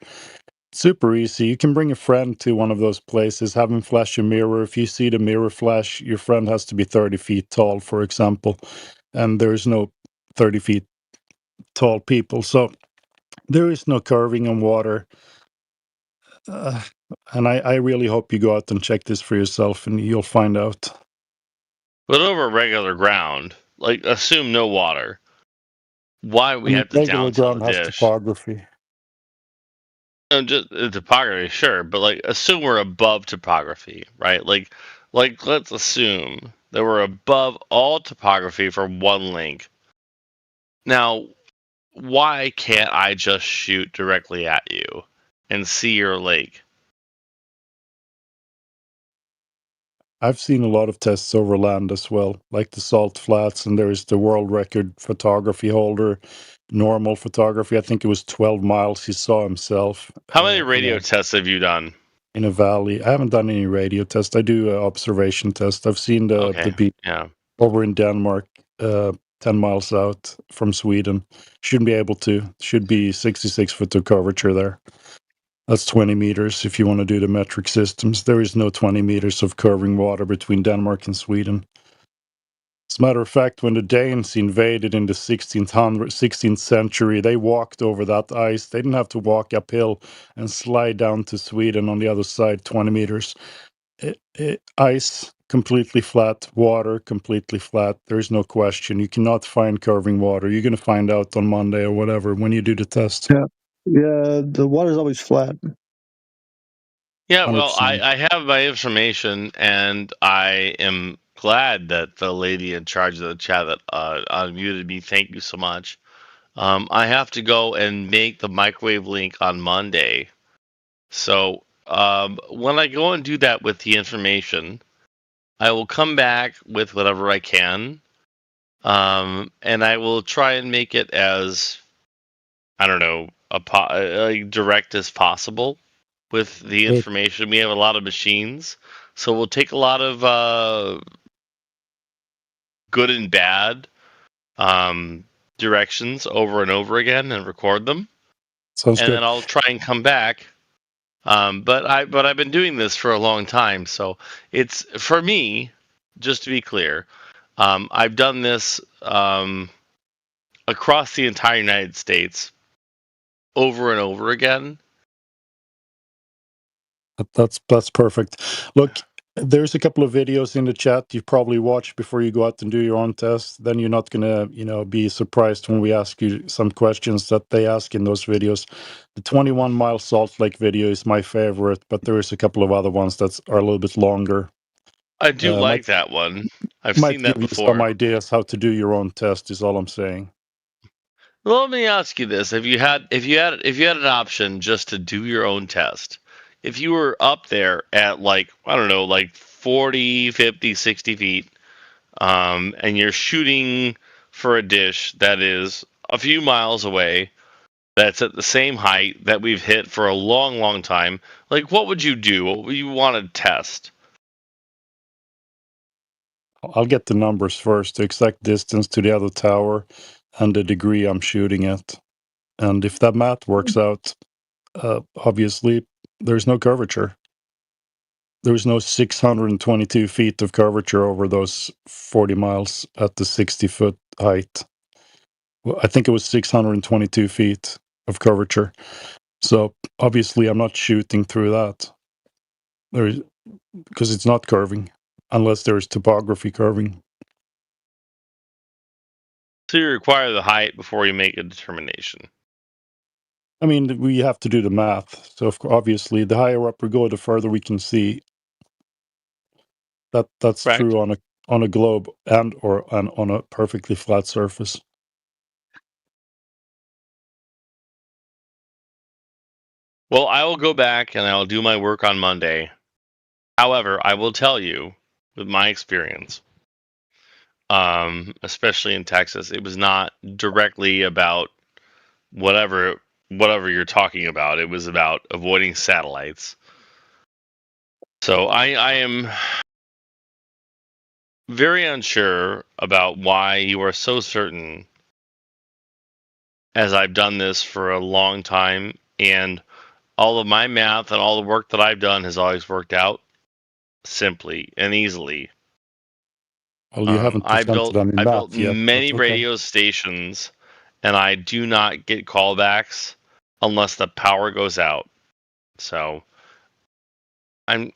S10: Super easy. You can bring a friend to one of those places, have him flash a mirror. If you see the mirror flash, your friend has to be 30 feet tall, for example, and there's no 30 feet tall people. So there is no curving in water. And I really hope you go out and check this for yourself and you'll find out.
S6: But over regular ground, like assume no water. Why we have to
S10: regular
S6: downsill
S10: ground
S6: the
S10: has
S6: dish?
S10: topography.
S6: Just topography, sure, but like assume we're above topography, right? Like let's assume that we're above all topography for one link. Now, why can't I just shoot directly at you and see your lake?
S10: I've seen a lot of tests over land as well, like the Salt Flats, and there is the world record photography holder, normal photography. I think it was 12 miles he saw himself.
S6: How many radio tests have you done?
S10: In a valley. I haven't done any radio test. I do an observation test. I've seen the beach over in Denmark, 10 miles out from Sweden. Shouldn't be able to. Should be 66 foot of curvature there. That's 20 meters if you want to do the metric systems. There is no 20 meters of curving water between Denmark and Sweden. As a matter of fact, when the Danes invaded in the 16th century, they walked over that ice. They didn't have to walk uphill and slide down to Sweden on the other side, 20 meters. Ice, completely flat. Water, completely flat. There's no question. You cannot find curving water. You're going to find out on Monday or whatever when you do the test.
S11: Yeah, the water's always flat.
S6: Yeah, well,
S10: 100%.
S6: I have my information, and I am glad that the lady in charge of the chat that unmuted me. Thank you so much. I have to go and make the microwave link on Monday. So when I go and do that with the information, I will come back with whatever I can. And I will try and make it as, I don't know, direct as possible with the information. We have a lot of machines, so we'll take a lot of good and bad directions over and over again and record them.
S10: Sounds
S6: and
S10: good.
S6: then I'll try and come back. But I've been doing this for a long time, so it's, for me, just to be clear, I've done this across the entire United States over and over again.
S10: That's perfect. Look, there's a couple of videos in the chat you probably watch before you go out and do your own test. Then you're not gonna, be surprised when we ask you some questions that they ask in those videos. The 21-mile Salt Lake video is my favorite, but there is a couple of other ones that are a little bit longer.
S6: I do like that one. I've
S10: might
S6: seen that
S10: give you
S6: before.
S10: some ideas how to do your own test. Is all I'm saying.
S6: Well, let me ask you this: if you had an option just to do your own test, if you were up there at, like, I don't know, like 40, 50, 60 feet, and you're shooting for a dish that is a few miles away, that's at the same height that we've hit for a long, long time, like, what would you do? What would you want to test?
S10: I'll get the numbers first, the exact distance to the other tower and the degree I'm shooting at. And if that math works out, obviously there's no curvature. There's no 622 feet of curvature over those 40 miles at the 60-foot height. Well, I think it was 622 feet of curvature. So obviously I'm not shooting through that. Because it's not curving, unless there's topography curving.
S6: So you require the height before you make a determination.
S10: I mean, we have to do the math. So obviously, the higher up we go, the further we can see. That's true on a globe and on a perfectly flat surface.
S6: Well, I will go back and I will do my work on Monday. However, I will tell you, with my experience, especially in Texas, it was not directly about whatever you're talking about. It was about avoiding satellites. So I am very unsure about why you are so certain, as I've done this for a long time, and all of my math and all the work that I've done has always worked out simply and easily.
S10: Well, you haven't presented any math
S6: built
S10: yet.
S6: many
S10: Okay.
S6: radio stations, and I do not get callbacks unless the power goes out. So I'm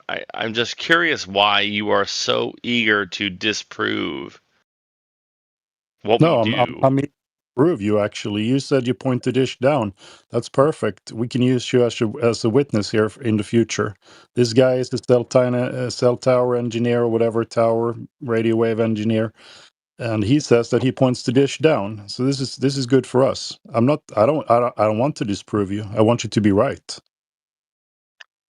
S6: just curious why you are so eager to disprove what
S10: No,
S6: we do.
S10: I mean, prove you actually. You said you point the dish down. That's perfect. We can use you as a witness here in the future. This guy is the cell tower engineer or whatever tower radio wave engineer, and he says that he points the dish down. So this is good for us. I don't want to disprove you. I want you to be right.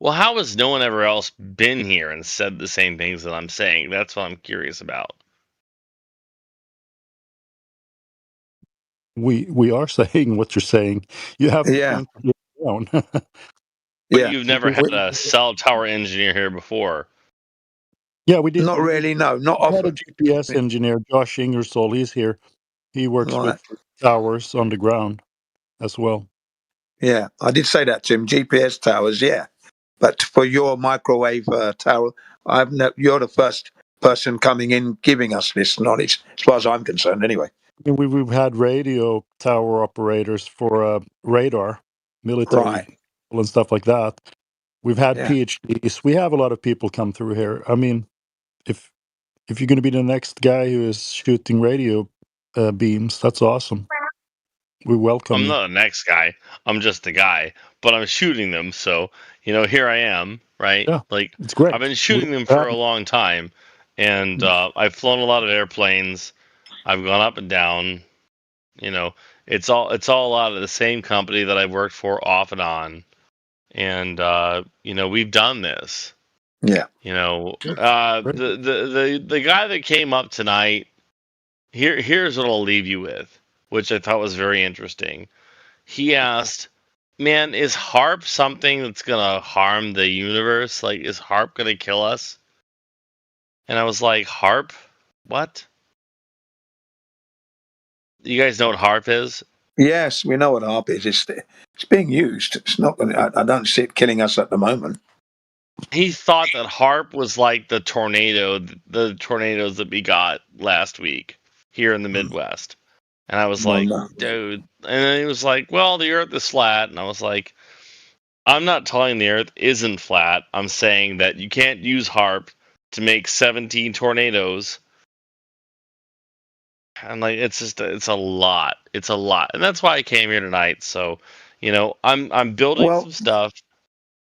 S6: Well, how has no one ever else been here and said the same things that I'm saying? That's what I'm curious about.
S10: We are saying what you're saying. You have to point the dish down.
S6: But you've never had a cell tower engineer here before.
S10: Yeah, we did.
S1: Not really, no, not
S10: We had
S1: often.
S10: a GPS engineer, Josh Ingersoll. He's here. He works with towers on the ground as well.
S1: Yeah, I did say that, Tim. GPS towers, yeah. But for your microwave tower, you're the first person coming in giving us this knowledge, as far as I'm concerned, anyway.
S10: I mean, we've had radio tower operators for radar, military and stuff like that. We've had PhDs. We have a lot of people come through here. I mean, if you're going to be the next guy who is shooting radio beams, that's awesome. We welcome
S6: I'm
S10: you.
S6: not the next guy. I'm just the guy, but I'm shooting them. So, here I am, right?
S10: Yeah,
S6: like,
S10: it's great.
S6: I've been shooting them for a long time, And I've flown a lot of airplanes. I've gone up and down. You know, it's all a lot of the same company that I've worked for off and on. And you know, we've done this.
S1: Yeah.
S6: You know, the guy that came up tonight. Here's what I'll leave you with, which I thought was very interesting. He asked, "Man, is HAARP something that's gonna harm the universe? Like, is HAARP gonna kill us?" And I was like, "HAARP? What? You guys know what HAARP is?"
S1: Yes, we know what HAARP is. It's being used. It's not. I don't see it killing us at the moment.
S6: He thought that HAARP was like the tornadoes that we got last week here in the Midwest. And I was like, dude. And then he was like, well, the Earth is flat. And I was like, I'm not telling the Earth isn't flat. I'm saying that you can't use HAARP to make 17 tornadoes. And like, it's a lot. It's a lot. And that's why I came here tonight. So, you know, I'm building some stuff.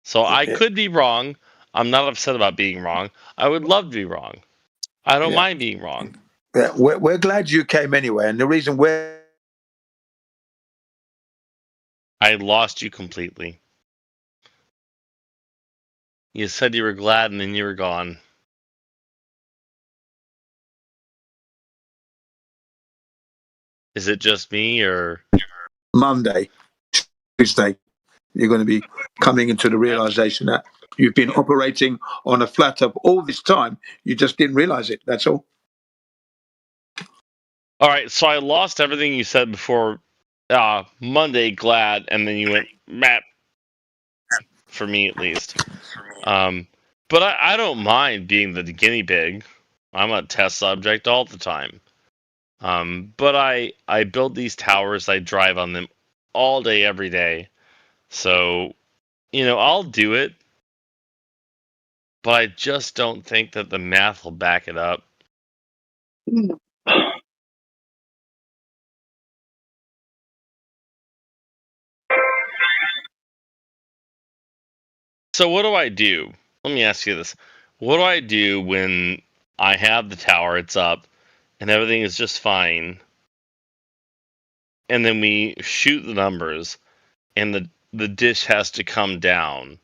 S6: So I could be wrong. I'm not upset about being wrong. I would love to be wrong. I don't mind being wrong.
S1: Yeah, we're glad you came anyway. And the reason
S6: I lost you completely. You said you were glad and then you were gone. Is it just me or
S1: Monday, Tuesday, you're going to be coming into the realization that you've been operating on a flat up all this time. You just didn't realize it. That's all.
S6: All right, so I lost everything you said before Monday, glad, and then you went map for me at least. But I don't mind being the guinea pig. I'm a test subject all the time. But I build these towers. I drive on them all day, every day. So, you know, I'll do it. But I just don't think that the math will back it up. So what do I do? Let me ask you this. What do I do when I have the tower, it's up, and everything is just fine, and then we shoot the numbers, and the dish has to come down,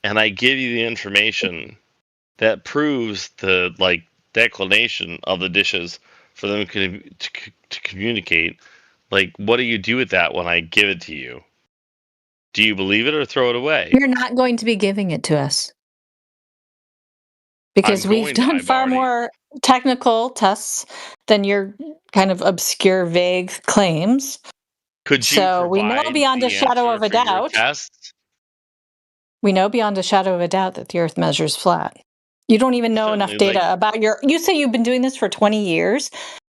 S6: and I give you the information that proves the declination of the dishes for them to communicate? Like, what do you do with that when I give it to you? Do you believe it or throw it away?
S13: You're not going to be giving it to us. Because we've done far more technical tests than your kind of obscure, vague claims.
S6: Could you provide
S13: we know beyond a shadow of a doubt. We know beyond a shadow of a doubt that the Earth measures flat. You don't even know enough data about you say you've been doing this for 20 years,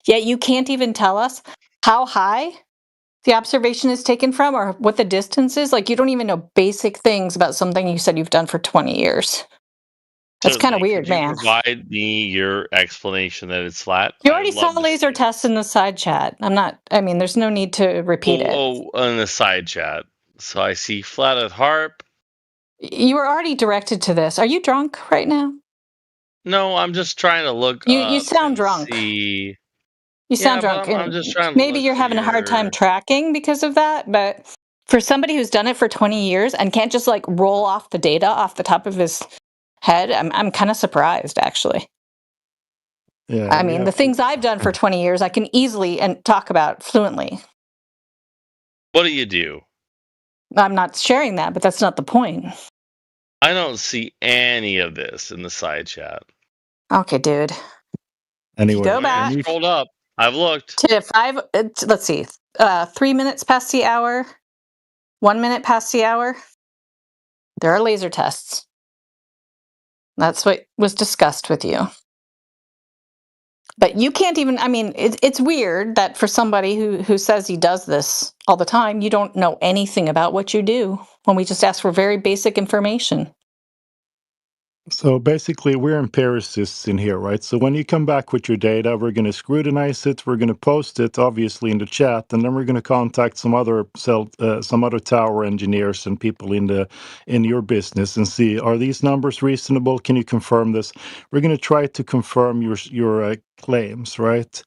S13: yet you can't even tell us how high the observation is taken from or what the distance is. Like, you don't even know basic things about something you said you've done for 20 years. That's kind of weird, man.
S6: Could you provide me your explanation that it's flat?
S13: You already saw laser tests in the side chat. There's no need to repeat it.
S6: Oh, in the side chat. So I see flat at HAARP.
S13: You were already directed to this. Are you drunk right now?
S6: No, I'm just trying to look.
S13: You sound drunk.
S6: See.
S13: You sound drunk.
S6: I'm just trying to
S13: maybe you're having a hard time tracking because of that, but for somebody who's done it for 20 years and can't just like roll off the data off the top of his head, I'm kind of surprised, actually.
S10: Yeah.
S13: The things I've done for 20 years, I can easily and talk about fluently.
S6: What do you do?
S13: I'm not sharing that, but that's not the point.
S6: I don't see any of this in the side chat.
S13: Okay, dude.
S10: Anyway,
S13: go back.
S6: Hold up. I've looked.
S13: To 5. Let's see. 3 minutes past the hour. 1 minute past the hour. There are laser tests. That's what was discussed with you. But you can't even. It's weird that for somebody who says he does this all the time, you don't know anything about what you do when we just ask for very basic information.
S10: So basically, we're empiricists in here, right? So when you come back with your data, we're going to scrutinize it. We're going to post it, obviously, in the chat, and then we're going to contact some other tower engineers and people in your business and see, are these numbers reasonable? Can you confirm this? We're going to try to confirm your claims, right?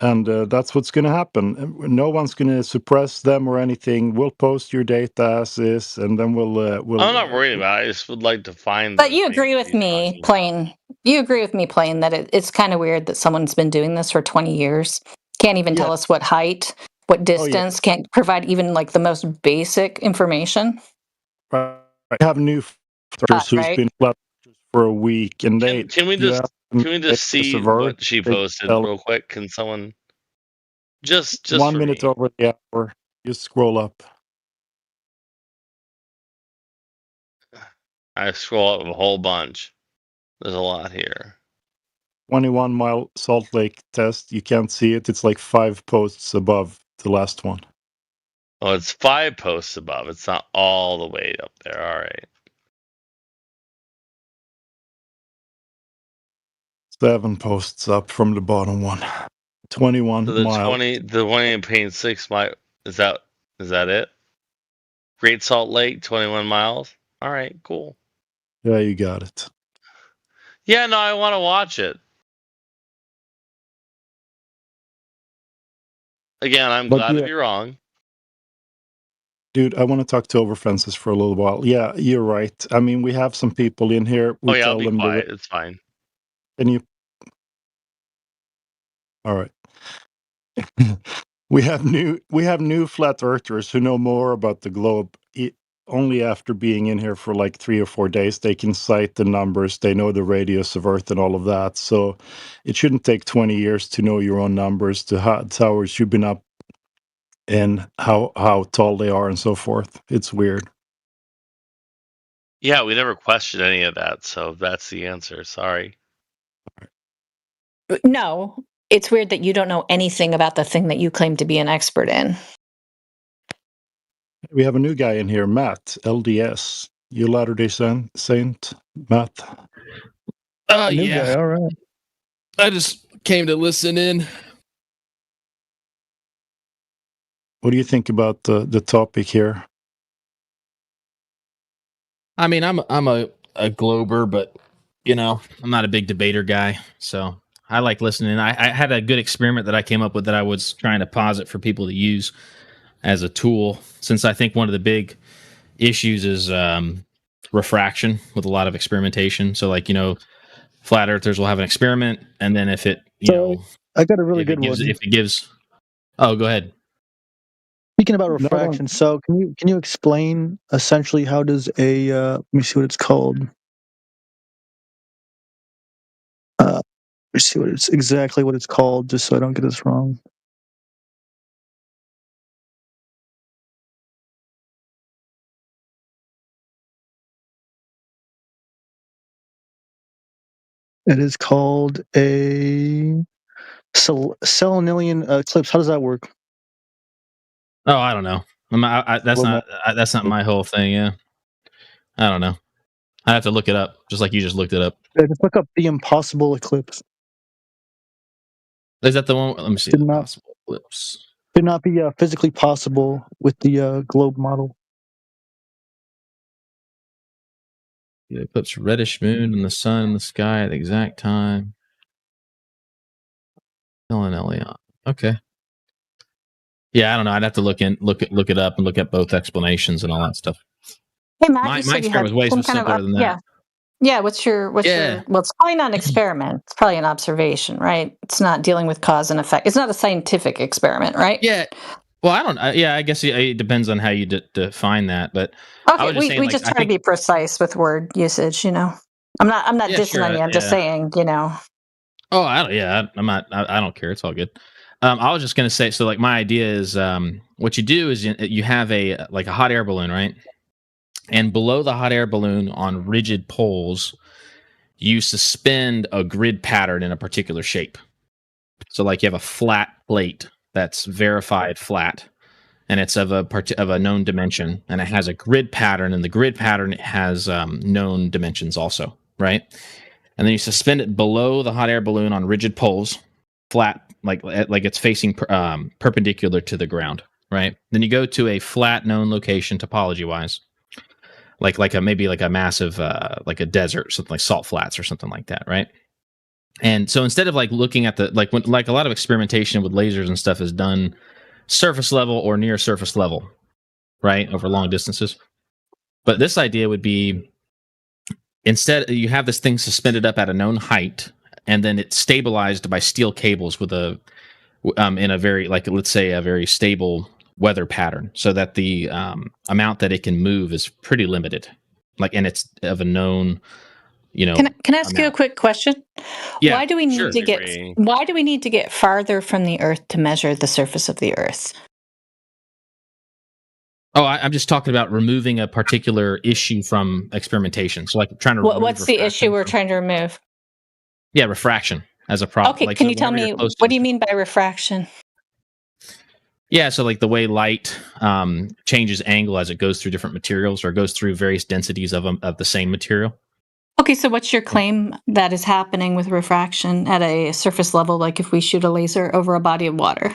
S10: And that's what's going to happen. No one's going to suppress them or anything. We'll post your data as is, and then we'll.
S6: I'm not worried about it. I just would like to find.
S13: But you agree with me, Plain. You agree with me, Plain, that it's kind of weird that someone's been doing this for 20 years. Can't even tell us what height, what distance. Can't provide even like the most basic information.
S10: Right. I have new who's been flat for a week, and
S6: can we just see what she posted real quick? Can someone just
S10: 1 minute over the hour? Just scroll up.
S6: I scroll up a whole bunch. There's a lot here.
S10: 21-mile Salt Lake test. You can't see it. It's like 5 posts above the last one.
S6: Oh, it's 5 posts above. It's not all the way up there. All right.
S10: 7 posts up from the bottom one. 21
S6: so the
S10: mile.
S6: The one in Pain 6 mile. Is that it? Great Salt Lake, 21 miles. All right, cool.
S10: Yeah, you got it.
S6: Yeah, no, I want to watch it. Again, I'm glad to be wrong.
S10: Dude, I want to talk to Overfences for a little while. Yeah, you're right. I mean, we have some people in here. We
S6: I'll be quiet. It's fine.
S10: Can you? All right. we have new flat earthers who know more about the globe. Only after being in here for like 3 or 4 days, they can cite the numbers. They know the radius of Earth and all of that. So it shouldn't take 20 years to know your own numbers, to how towers you've been up, and how tall they are and so forth. It's weird.
S6: Yeah, we never questioned any of that, so that's the answer. Sorry.
S13: No, it's weird that you don't know anything about the thing that you claim to be an expert in.
S10: We have a new guy in here, Matt, LDS. You Latter-day Saint, Matt?
S7: Yeah.
S11: Guy, all right.
S7: I just came to listen in.
S10: What do you think about the topic here?
S7: I mean, I'm a glober, but I'm not a big debater guy, so I like listening. I had a good experiment that I came up with that I was trying to posit for people to use as a tool, since I think one of the big issues is refraction with a lot of experimentation. So, like, flat earthers will have an experiment, and then if it,
S11: I got a really good one.
S7: If it gives, oh, go ahead.
S11: Speaking about refraction, so can you explain essentially how does a let me see what it's called. Let me see what it's exactly what it's called, just so I don't get this wrong. It is called a Selenium eclipse. How does that work?
S7: Oh, I don't know. That's not my whole thing. Yeah, I don't know. I have to look it up, just like you just looked it up.
S11: Yeah, just look up the impossible eclipse.
S7: Is that the one? Let me see. Impossible eclipse.
S11: Did not be physically possible with the globe model.
S7: The eclipse, reddish moon and the sun in the sky at the exact time. Helen Elliott. Okay. Yeah, I don't know. I'd have to look it up and look at both explanations and all that stuff.
S13: Hey, Matt,
S7: my experiment was way simpler than that.
S13: Yeah. What's your? Well, it's probably not an experiment. It's probably an observation, right? It's not dealing with cause and effect. It's not a scientific experiment, right?
S7: Yeah. Well, I don't. I guess it depends on how you define that. But
S13: okay, we just try to be precise with word usage. I'm not dissing on you. I'm just saying.
S7: Oh, I'm not. I don't care. It's all good. I was just gonna say. So, like, my idea is, what you do is you have a hot air balloon, right? And below the hot air balloon, on rigid poles, you suspend a grid pattern in a particular shape. So, like, you have a flat plate that's verified flat, and it's of a known dimension, and it has a grid pattern, and the grid pattern has known dimensions also. right? And then you suspend it below the hot air balloon on rigid poles, flat, like it's facing perpendicular to the ground, right? Then you go to a flat known location topology-wise, like maybe a massive, like a desert, something like salt flats or something like that, right? And so instead of looking at the a lot of experimentation with lasers and stuff is done surface level or near surface level, right, over long distances. But this idea would be, instead you have this thing suspended up at a known height, and then it's stabilized by steel cables with in a very, let's say, a very stable weather pattern, so that the amount that it can move is pretty limited, and it's of a known,
S13: Can I ask you a quick question?
S7: Yeah,
S13: why do we need to get farther from the Earth to measure the surface of the Earth?
S7: Oh, I'm just talking about removing a particular issue from experimentation. So, trying to.
S13: What's the issue we're trying to remove?
S7: Yeah, refraction as a problem.
S13: Okay, can you tell me what do you mean by refraction?
S7: Yeah, so the way light changes angle as it goes through different materials or goes through various densities of the same material.
S13: Okay, so what's your claim that is happening with refraction at a surface level, like if we shoot a laser over a body of water?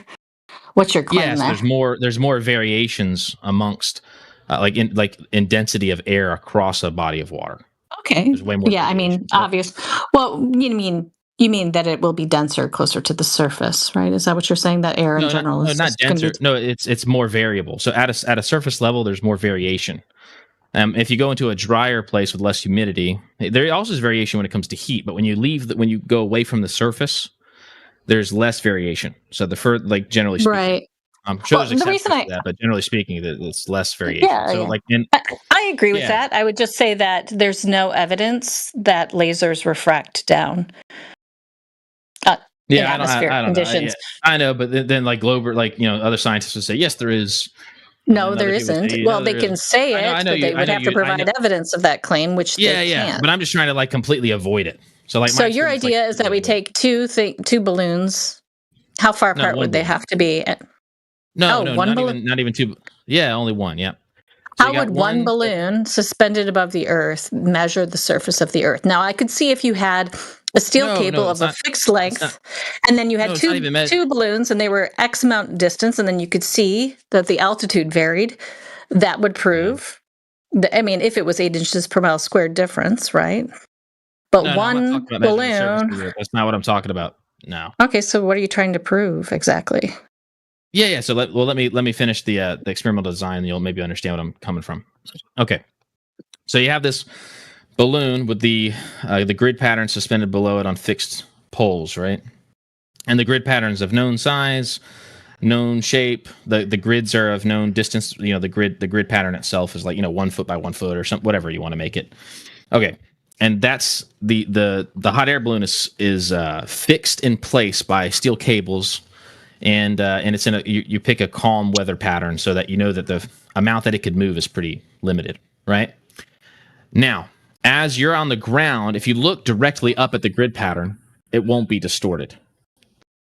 S13: What's your claim there?
S7: There's more variations amongst in density of air across a body of water.
S13: Okay.
S7: There's way more.
S13: Yeah, I mean, obvious. Well, you mean that it will be denser closer to the surface, right? Is that what you're saying? That air in general is
S7: not denser. No, it's more variable. So at a surface level, there's more variation. If you go into a drier place with less humidity, there also is variation when it comes to heat. But when you go away from the surface, there's less variation. So generally speaking,
S13: right.
S7: I'm sure there's exceptions to that, but generally speaking, it's less variation.
S13: Yeah,
S7: so
S13: I agree with that. I would just say that there's no evidence that lasers refract down. In atmospheric conditions.
S7: I know, but then Glober, other scientists would say, yes, there is.
S13: No, there isn't. Well, they can say it, but they would have to provide evidence of that claim, which they can't.
S7: But I'm just trying to completely avoid it. So
S13: your idea is that we take two balloons. How far apart would they have to be?
S7: No, not even two. Yeah, only one. Yeah.
S13: So how would one balloon suspended above the Earth measure the surface of the Earth? Now, I could see if you had a steel cable of a fixed length, and then you had two balloons, and they were X amount distance, and then you could see that the altitude varied. That would prove, if it was 8 inches per mile squared difference, right? But one balloon.
S7: That's not what I'm talking about. No.
S13: Okay, so what are you trying to prove exactly?
S7: Yeah. So let me finish the experimental design, and you'll maybe understand what I'm coming from. Okay. So you have this balloon with the grid pattern suspended below it on fixed poles, right? And the grid patterns of known size, known shape. The grids are of known distance. The grid pattern itself is 1 foot by 1 foot or something, whatever you want to make it. Okay. And that's the hot air balloon is fixed in place by steel cables, and it's in you pick a calm weather pattern so that you know that the amount that it could move is pretty limited, right? Now, as you're on the ground, if you look directly up at the grid pattern, it won't be distorted,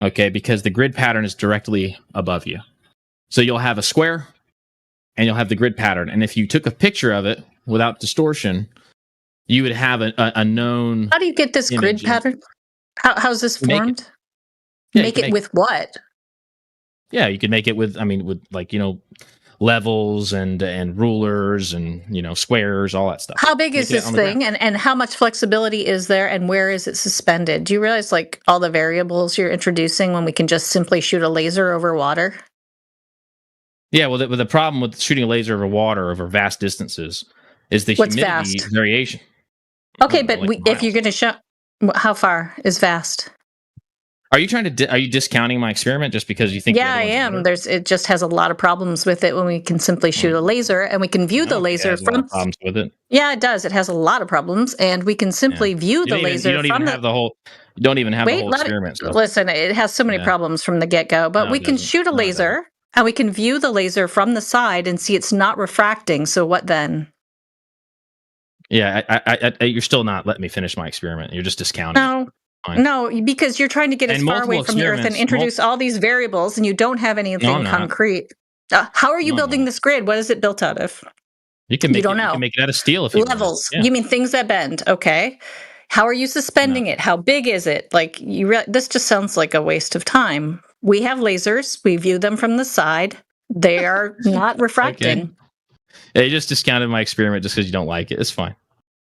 S7: okay? Because the grid pattern is directly above you. So you'll have a square, and you'll have the grid pattern. And if you took a picture of it without distortion, you would have a known.
S13: How do you get this grid pattern? How's this formed? Make it with what?
S7: Yeah, you could make it with levels and rulers and squares, all that stuff.
S13: How big is this thing, and how much flexibility is there, and where is it suspended? Do you realize all the variables you're introducing when we can just simply shoot a laser over water?
S7: Yeah, well, the problem with shooting a laser over water over vast distances is the humidity variation.
S13: Okay, but if you're going to show, how far is vast?
S7: Are you are you discounting my experiment just because you think?
S13: Yeah, I am. It just has a lot of problems with it when we can simply shoot a laser, and we can view the laser from.
S7: A lot of problems with it.
S13: Yeah, it does. It has a lot of problems, and we can simply view the laser.
S7: You don't even have the whole experiment.
S13: Listen, it has so many problems from the get-go, but we can shoot a laser, and we can view the laser from the side and see it's not refracting. So what then?
S7: Yeah, you're still not letting me finish my experiment. You're just discounting.
S13: No, because you're trying to get as far away from the Earth and introduce all these variables, and you don't have anything concrete. How are you building this grid? What is it built out of?
S7: You can make it out of steel if you
S13: levels.
S7: want.
S13: You mean things that bend? Okay. How are you suspending it? How big is it? Like this just sounds like a waste of time. We have lasers. We view them from the side. They are not refracting.
S7: Okay. Yeah, you just discounted my experiment just because you don't like it. It's fine.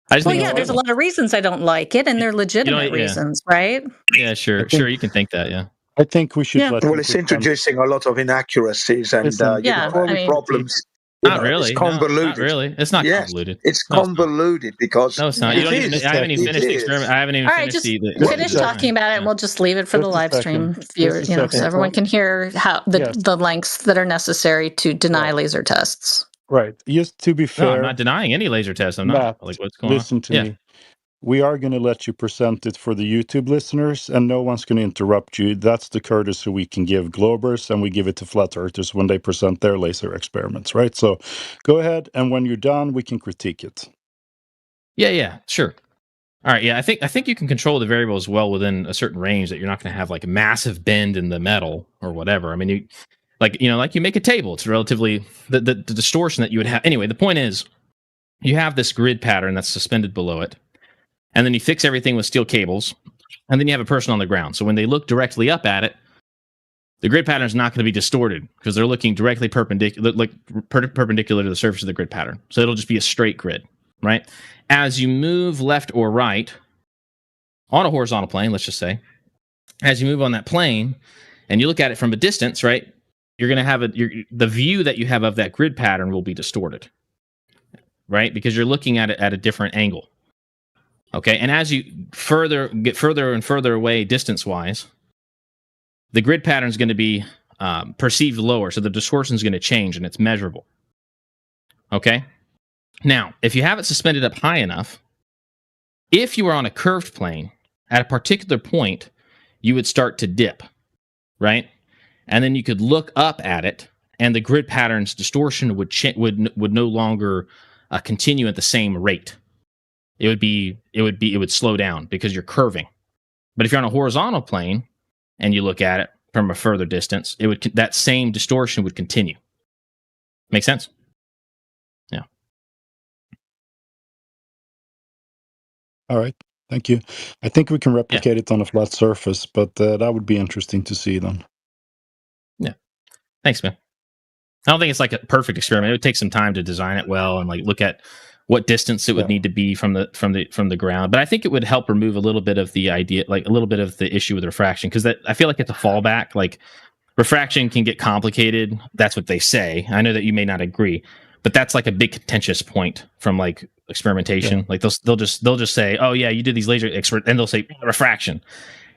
S7: I just think
S13: there's a lot of reasons I don't like it, and they're legitimate reasons, right?
S7: Yeah, sure, you can think that. Yeah.
S10: I think we should let.
S1: Well, it's introducing a lot of inaccuracies and problems.
S7: Not really.
S1: It's convoluted.
S7: Not really. It's not convoluted.
S1: It's convoluted because
S7: no, it's not. I haven't even finished the experiment. I haven't even finished
S13: finish talking about it, and we'll just leave it for the live stream viewers. So everyone can hear how the lengths that are necessary to deny laser tests.
S10: Right. Just to be fair,
S7: I'm not denying any laser tests. I'm not. Like, what's going on?
S10: Listen to me. We are going to let you present it for the YouTube listeners, and no one's going to interrupt you. That's the courtesy we can give Globers, and we give it to Flat Earthers when they present their laser experiments, right? So go ahead, and when you're done, we can critique it.
S7: Yeah, sure. All right, yeah, I think you can control the variables well within a certain range that you're not going to have like a massive bend in the metal or whatever. I mean, you make a table. It's relatively the distortion that you would have. Anyway, the point is, you have this grid pattern that's suspended below it. And then you fix everything with steel cables, and then you have a person on the ground. So when they look directly up at it, the grid pattern is not going to be distorted because they're looking directly perpendicular to the surface of the grid pattern. So it'll just be a straight grid, right? As you move left or right on a horizontal plane, let's just say, as you move on that plane and you look at it from a distance, right, you're going to have the view that you have of that grid pattern will be distorted, right? Because you're looking at it at a different angle. Okay, and as you get further and further away distance-wise, the grid pattern is going to be perceived lower, so the distortion is going to change, and it's measurable. Okay? Now, if you have it suspended up high enough, if you were on a curved plane, at a particular point, you would start to dip, right? And then you could look up at it, and the grid pattern's distortion would no longer continue at the same rate. It would slow down because you're curving. But if you're on a horizontal plane and you look at it from a further distance, that same distortion would continue. Make sense? Yeah.
S10: All right. Thank you. I think we can replicate it on a flat surface, but that would be interesting to see then.
S7: Yeah. Thanks, man. I don't think it's like a perfect experiment. It would take some time to design it well and like look at what distance it would need to be from the ground. But I think it would help remove a little bit of the idea, like a little bit of the issue with refraction, because I feel like it's a fallback. Like refraction can get complicated. That's what they say. I know that you may not agree, but that's like a big contentious point from like experimentation. Like they'll just say, oh yeah, you did these laser and they'll say refraction,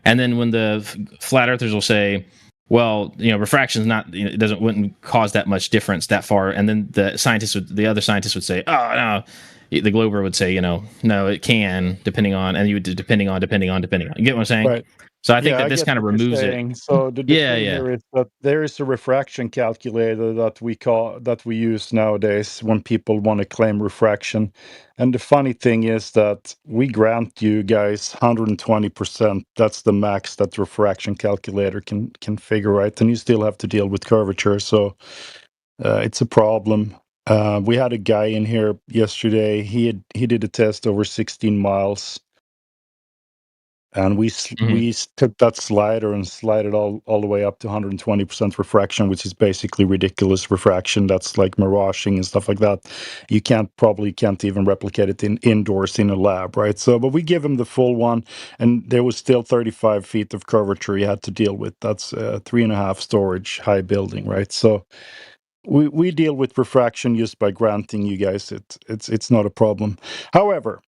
S7: and then when the flat earthers will say, well, refraction is not, it wouldn't cause that much difference that far. And then the other scientists would say, oh no, the Glober would say, no, it can, depending on. You would depending on. You get what I'm saying?
S10: Right.
S7: So I think that this kind of removes it.
S10: So the here is that there is a refraction calculator that we use nowadays when people want to claim refraction. And the funny thing is that we grant you guys 120%. That's the max that the refraction calculator can figure out, and you still have to deal with curvature. So it's a problem. We had a guy in here yesterday. He did a test over 16 miles. And we took that slider and slide it all the way up to 120% refraction, which is basically ridiculous refraction. That's like miraging and stuff like that. You probably can't even replicate it indoors in a lab, right? So, but we give him the full one, and there was still 35 feet of curvature he had to deal with. That's 3.5 storage high building, right? So we deal with refraction just by granting you guys it's not a problem. However,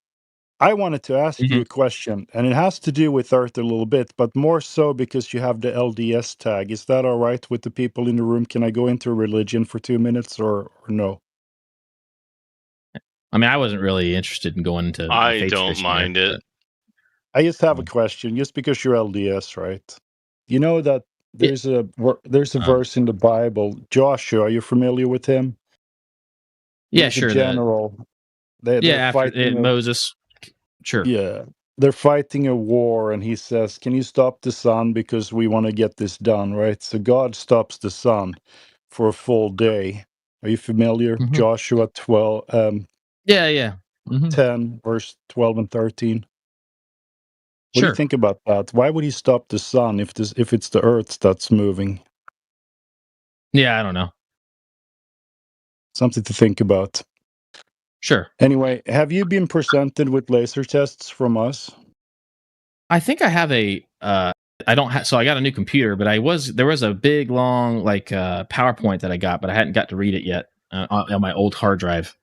S10: I wanted to ask you a question, and it has to do with Earth a little bit, but more so because you have the LDS tag. Is that all right with the people in the room? Can I go into religion for 2 minutes or no?
S7: I mean, I wasn't really interested in going into.
S6: I don't mind it.
S10: I just have a question, just because you're LDS, right? You know that there's a verse in the Bible. Joshua, are you familiar with him?
S7: Yeah, sure.
S10: General.
S7: After Moses. Sure.
S10: Yeah. They're fighting a war, and he says, can you stop the sun because we want to get this done, right? So God stops the sun for a full day, Are you familiar? Joshua 12,
S7: Yeah.
S10: 10, verse 12 and 13. What do you
S7: Sure.
S10: think about that? Why would he stop the sun if it's the earth that's moving?
S7: Yeah, I don't know.
S10: Something to think about.
S7: Sure.
S10: Anyway, have you been presented with laser tests from us?
S7: I think I have a I don't have, so I got a new computer, but there was a big long PowerPoint that I got, but I hadn't got to read it yet on my old hard drive.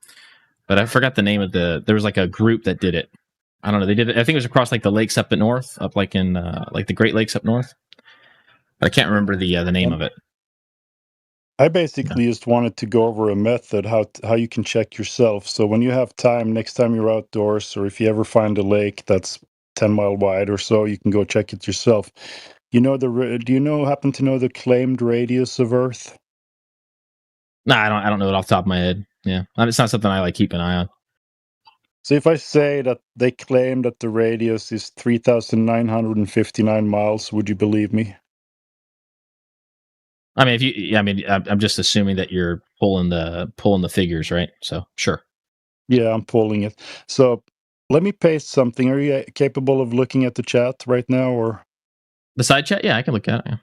S7: But I forgot the name of there was like a group that did it. I don't know. They did it. I think it was across like the lakes up north, up like in like the Great Lakes up north. But I can't remember the name of it.
S10: I basically just wanted to go over a method how you can check yourself. So when you have time, next time you're outdoors, or if you ever find a lake that's 10 mile wide or so, you can go check it yourself. Do you happen to know the claimed radius of Earth?
S7: No, I don't know it off the top of my head. Yeah, it's not something I like keep an eye on.
S10: So if I say that they claim that the radius is 3,959 miles, would you believe me?
S7: I mean, I'm just assuming that you're pulling the figures, right? So sure.
S10: Yeah, I'm pulling it. So let me paste something. Are you capable of looking at the chat right now, or
S7: the side chat? Yeah, I can look at it.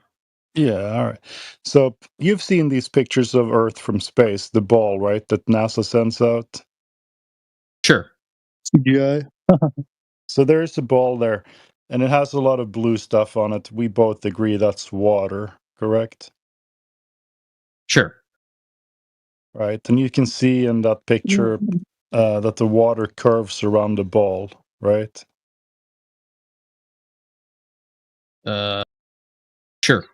S10: Yeah, all right. So you've seen these pictures of Earth from space, the ball, right, that NASA sends out?
S7: Sure.
S11: Yeah.
S10: So there's a ball there, and it has a lot of blue stuff on it. We both agree that's water, correct?
S7: Sure.
S10: Right, and you can see in that picture that the water curves around the ball, right?
S7: Sure.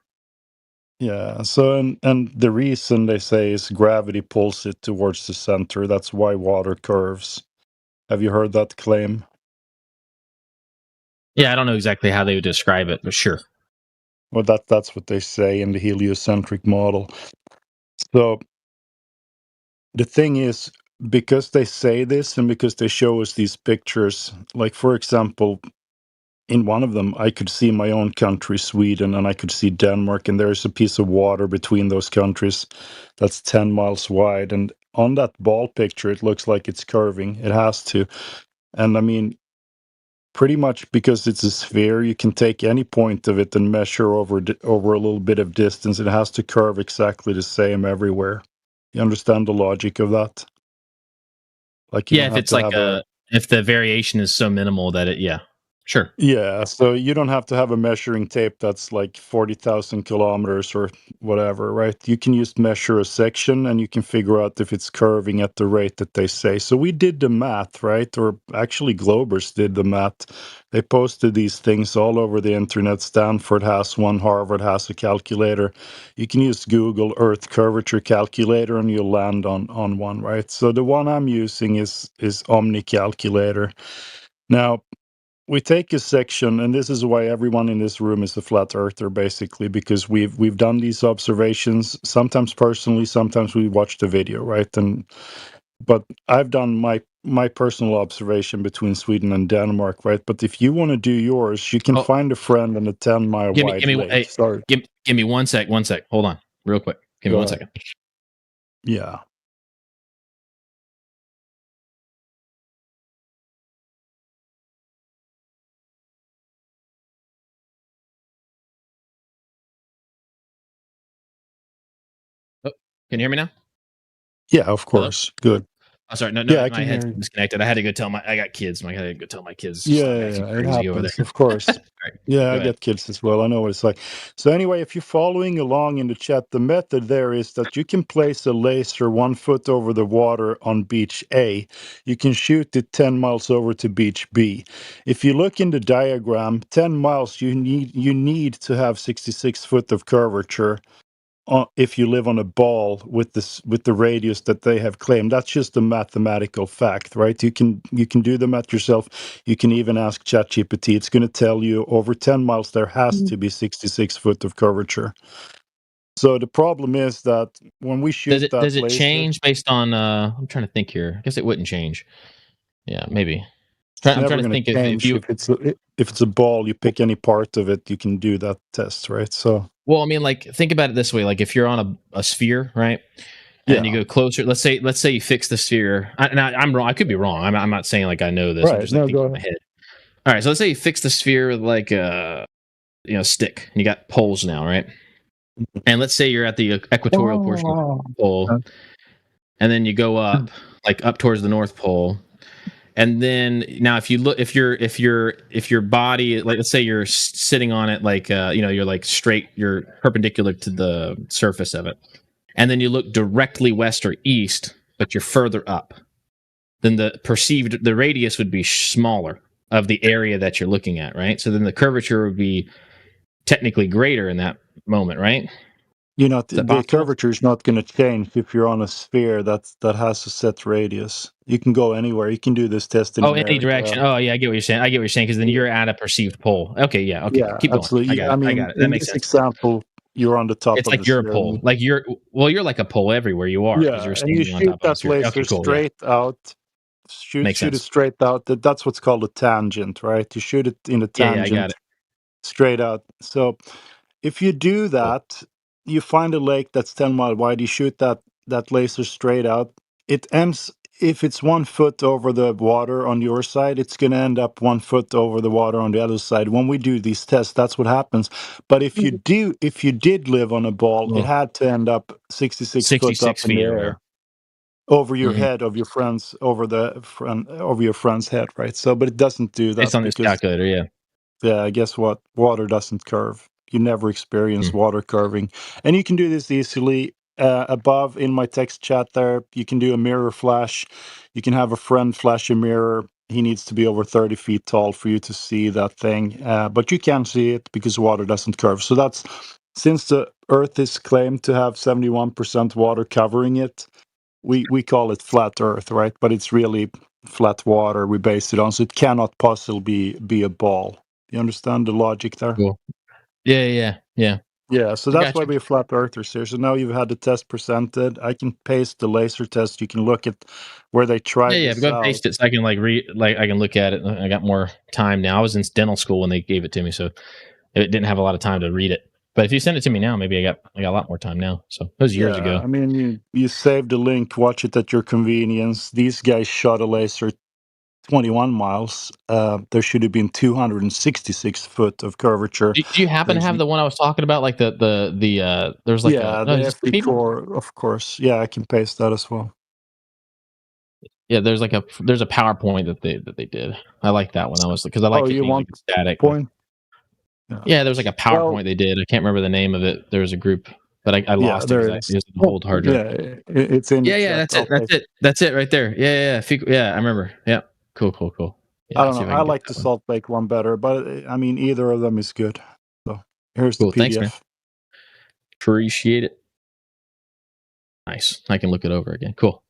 S10: Yeah, so and the reason they say is gravity pulls it towards the center. That's why water curves. Have you heard that claim?
S7: Yeah, I don't know exactly how they would describe it, but sure.
S10: Well, that's what they say in the heliocentric model. So the thing is, because they say this and because they show us these pictures, like for example, in one of them, I could see my own country, Sweden, and I could see Denmark, and there's a piece of water between those countries that's 10 miles wide. And on that ball picture, it looks like it's curving. It has to. And I mean, pretty much because it's a sphere, you can take any point of it and measure over a little bit of distance. It has to curve exactly the same everywhere. You understand the logic of that? Like,
S7: yeah, if it's like if the variation is so minimal that sure.
S10: Yeah, so you don't have to have a measuring tape that's like 40,000 kilometers or whatever, right? You can just measure a section and you can figure out if it's curving at the rate that they say. So we did the math, right? Or actually Globers did the math. They posted these things all over the internet. Stanford has one, Harvard has a calculator. You can use Google Earth Curvature Calculator and you'll land on one, right? So the one I'm using is Omni Calculator. Now, we take a section, and this is why everyone in this room is a flat earther, basically, because we've done these observations, sometimes personally, sometimes we watch the video, right? But I've done my personal observation between Sweden and Denmark, right? But if you want to do yours, you can find a friend in a 10-mile wide lake.
S7: Hey,
S10: Sorry.
S7: Give me one sec. Hold on, real quick. Give me 1 second.
S10: Yeah.
S7: Can you hear me now?
S10: Yeah, of course. Hello? Good.
S7: Oh, sorry. No,
S10: yeah,
S7: my head's disconnected. I had to go tell I got kids. I had to go tell my kids.
S10: Yeah, it happens, of course.
S7: Right,
S10: yeah, I get kids as well. I know what it's like. So anyway, if you're following along in the chat, the method there is that you can place a laser 1 foot over the water on beach A. You can shoot it 10 miles over to beach B. If you look in the diagram, 10 miles, you need to have 66 foot of curvature. If you live on a ball with the radius that they have claimed. That's just a mathematical fact, right? You can do the math yourself. You can even ask ChatGPT. It's going to tell you over 10 miles there has to be 66 foot of curvature. So the problem is that when we shoot
S7: does it change based on I'm trying to think here. I guess it wouldn't change. Yeah, maybe. I'm trying to think
S10: if it's a ball, you pick any part of it, you can do that test, right? So
S7: well, I mean, like, think about it this way. Like, if you're on a sphere, right? and you go closer. Let's say you fix the sphere. I'm wrong. I could be wrong. I'm not saying like I know this. I'm just like thinking in my head. All right, so let's say you fix the sphere with like a stick, and you got poles now, right? And let's say you're at the equatorial portion of the pole, and then you go up towards the North Pole. And then now, if your body, like let's say you're sitting on it, like you're like straight, you're perpendicular to the surface of it, and then you look directly west or east, but you're further up, then the radius would be smaller of the area that you're looking at, right? So then the curvature would be technically greater in that moment, right?
S10: The curvature is not going to change if you're on a sphere that has a set radius. You can go anywhere. You can do this test in America.
S7: Any direction. Oh, yeah, I get what you're saying. Because then you're at a perceived pole. Okay, yeah, okay.
S10: Yeah,
S7: keep going.
S10: Absolutely.
S7: I got it. That makes sense.
S10: Example, you're on the top.
S7: It's like you're a pole. Like you're like a pole everywhere you are.
S10: Yeah,
S7: you're
S10: and you shoot that laser straight out. Shoot it straight out. That's what's called a tangent, right? You shoot it in a tangent.
S7: Yeah, I got it.
S10: Straight out. So if you do that, you find a lake that's 10 miles wide, you shoot that laser straight out. It ends, if it's 1 foot over the water on your side, it's going to end up 1 foot over the water on the other side. When we do these tests, that's what happens. But if you did live on a ball, it had to end up 66 foot up in the air. Over your head of your friends, over your friend's head, right? So, but it doesn't do that.
S7: It's on this calculator, yeah.
S10: Yeah, guess what? Water doesn't curve. You never experience water curving. And you can do this easily. Above in my text chat there, you can do a mirror flash. You can have a friend flash a mirror. He needs to be over 30 feet tall for you to see that thing. But you can see it because water doesn't curve. So that's, since the Earth is claimed to have 71% water covering it, we call it flat Earth, right? But it's really flat water we base it on. So it cannot possibly be a ball. You understand the logic there?
S7: Cool. Yeah.
S10: Yeah, so that's why we're flat earthers here. So now you've had the test presented. I can paste the laser test. You can look at where they tried this out.
S7: Yeah, go ahead and paste it so I can I can look at it. I got more time now. I was in dental school when they gave it to me, so it didn't have a lot of time to read it. But if you send it to me now, maybe I got a lot more time now. So it was years ago.
S10: I mean, you save the link, watch it at your convenience. These guys shot a laser 21 miles. There should have been 266 foot of curvature.
S7: Do you happen to have the one I was talking about? Like the there's like
S10: the FP core, of course. Yeah, I can paste that as well.
S7: Yeah, there's a PowerPoint that they did. I like that one. I was because I like it being like static.
S10: Point?
S7: Yeah, there's like a PowerPoint they did. I can't remember the name of it. There was a group, but I lost it because it was an old hard drive.
S10: Yeah, it's in.
S7: Yeah, that's it right there. Yeah, I remember. Yeah, cool. Yeah,
S10: I don't know. I like the Salt Lake one better, but I mean, either of them is good. So here's the PDF.
S7: Thanks, man. Appreciate it. Nice. I can look it over again. Cool.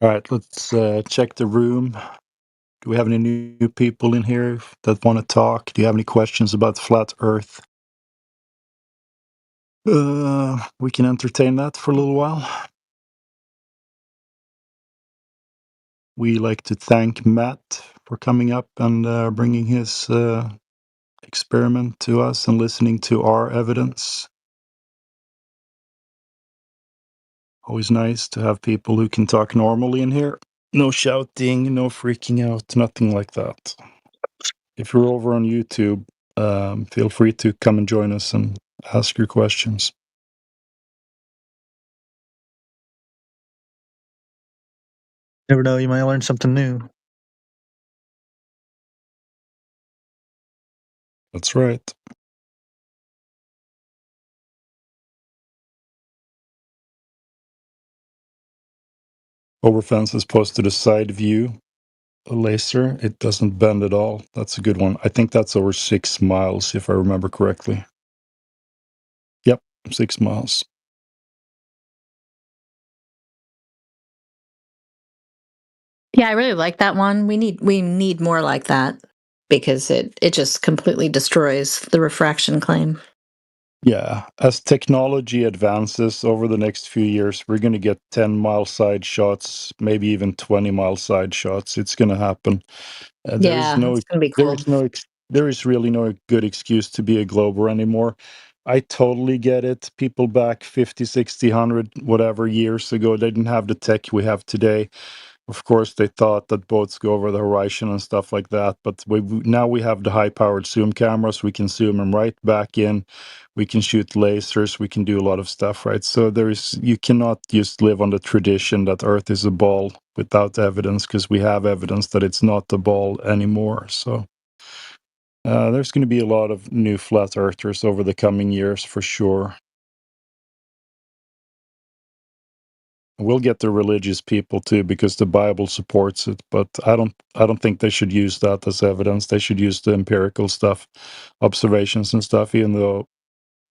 S10: All right, let's check the room. Do we have any new people in here that want to talk? Do you have any questions about flat Earth? We can entertain that for a little while. We like to thank Matt for coming up and bringing his experiment to us and listening to our evidence. Always nice to have people who can talk normally in here. No shouting, no freaking out, nothing like that. If you're over on YouTube, feel free to come and join us and ask your questions.
S11: Never know, you might learn something new.
S10: That's right. Overfence has posted a side view, a laser. It doesn't bend at all. That's a good one. I think that's over 6 miles, if I remember correctly. Yep, 6 miles.
S13: Yeah, I really like that one. We need more like that because it just completely destroys the refraction claim.
S10: Yeah, as technology advances over the next few years, we're going to get 10-mile side shots, maybe even 20-mile side shots. It's going to happen. There is
S4: Yeah,
S10: no,
S4: it's gonna be
S10: there
S4: cool.
S10: is no, there is really no good excuse to be a glober anymore. I totally get it. People back 50, 60, 100, whatever years ago, they didn't have the tech we have today. Of course, they thought that boats go over the horizon and stuff like that. But now we have the high-powered zoom cameras. We can zoom them right back in. We can shoot lasers. We can do a lot of stuff, right? So you cannot just live on the tradition that Earth is a ball without evidence, because we have evidence that it's not a ball anymore. So there's going to be a lot of new flat earthers over the coming years for sure. We'll get the religious people too, because the Bible supports it. But I don't think they should use that as evidence. They should use the empirical stuff, observations and stuff. Even though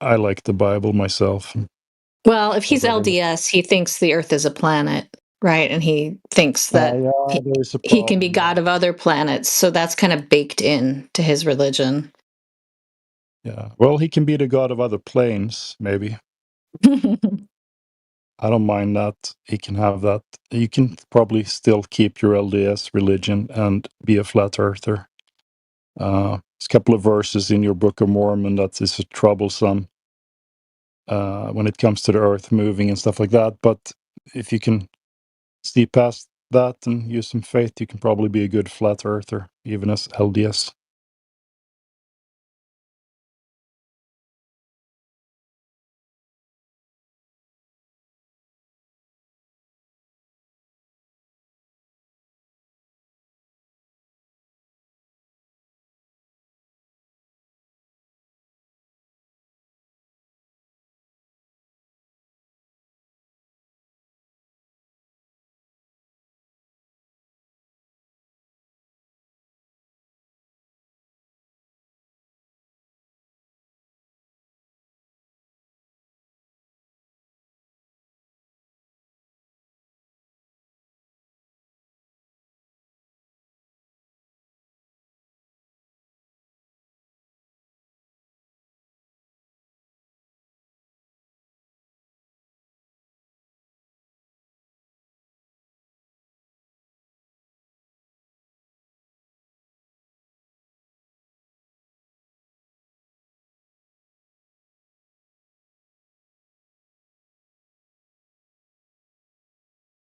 S10: I like the Bible myself.
S4: Well, if he's LDS, he thinks the Earth is a planet, right? And he thinks that
S10: there's a
S4: he can be
S10: problem.
S4: god of other planets. So that's kind of baked in to his religion.
S10: Yeah. Well, he can be the god of other planes, maybe. I don't mind that. He can have that. You can probably still keep your LDS religion and be a flat earther. There's a couple of verses in your Book of Mormon that is troublesome when it comes to the earth moving and stuff like that. But if you can see past that and use some faith, you can probably be a good flat earther, even as LDS.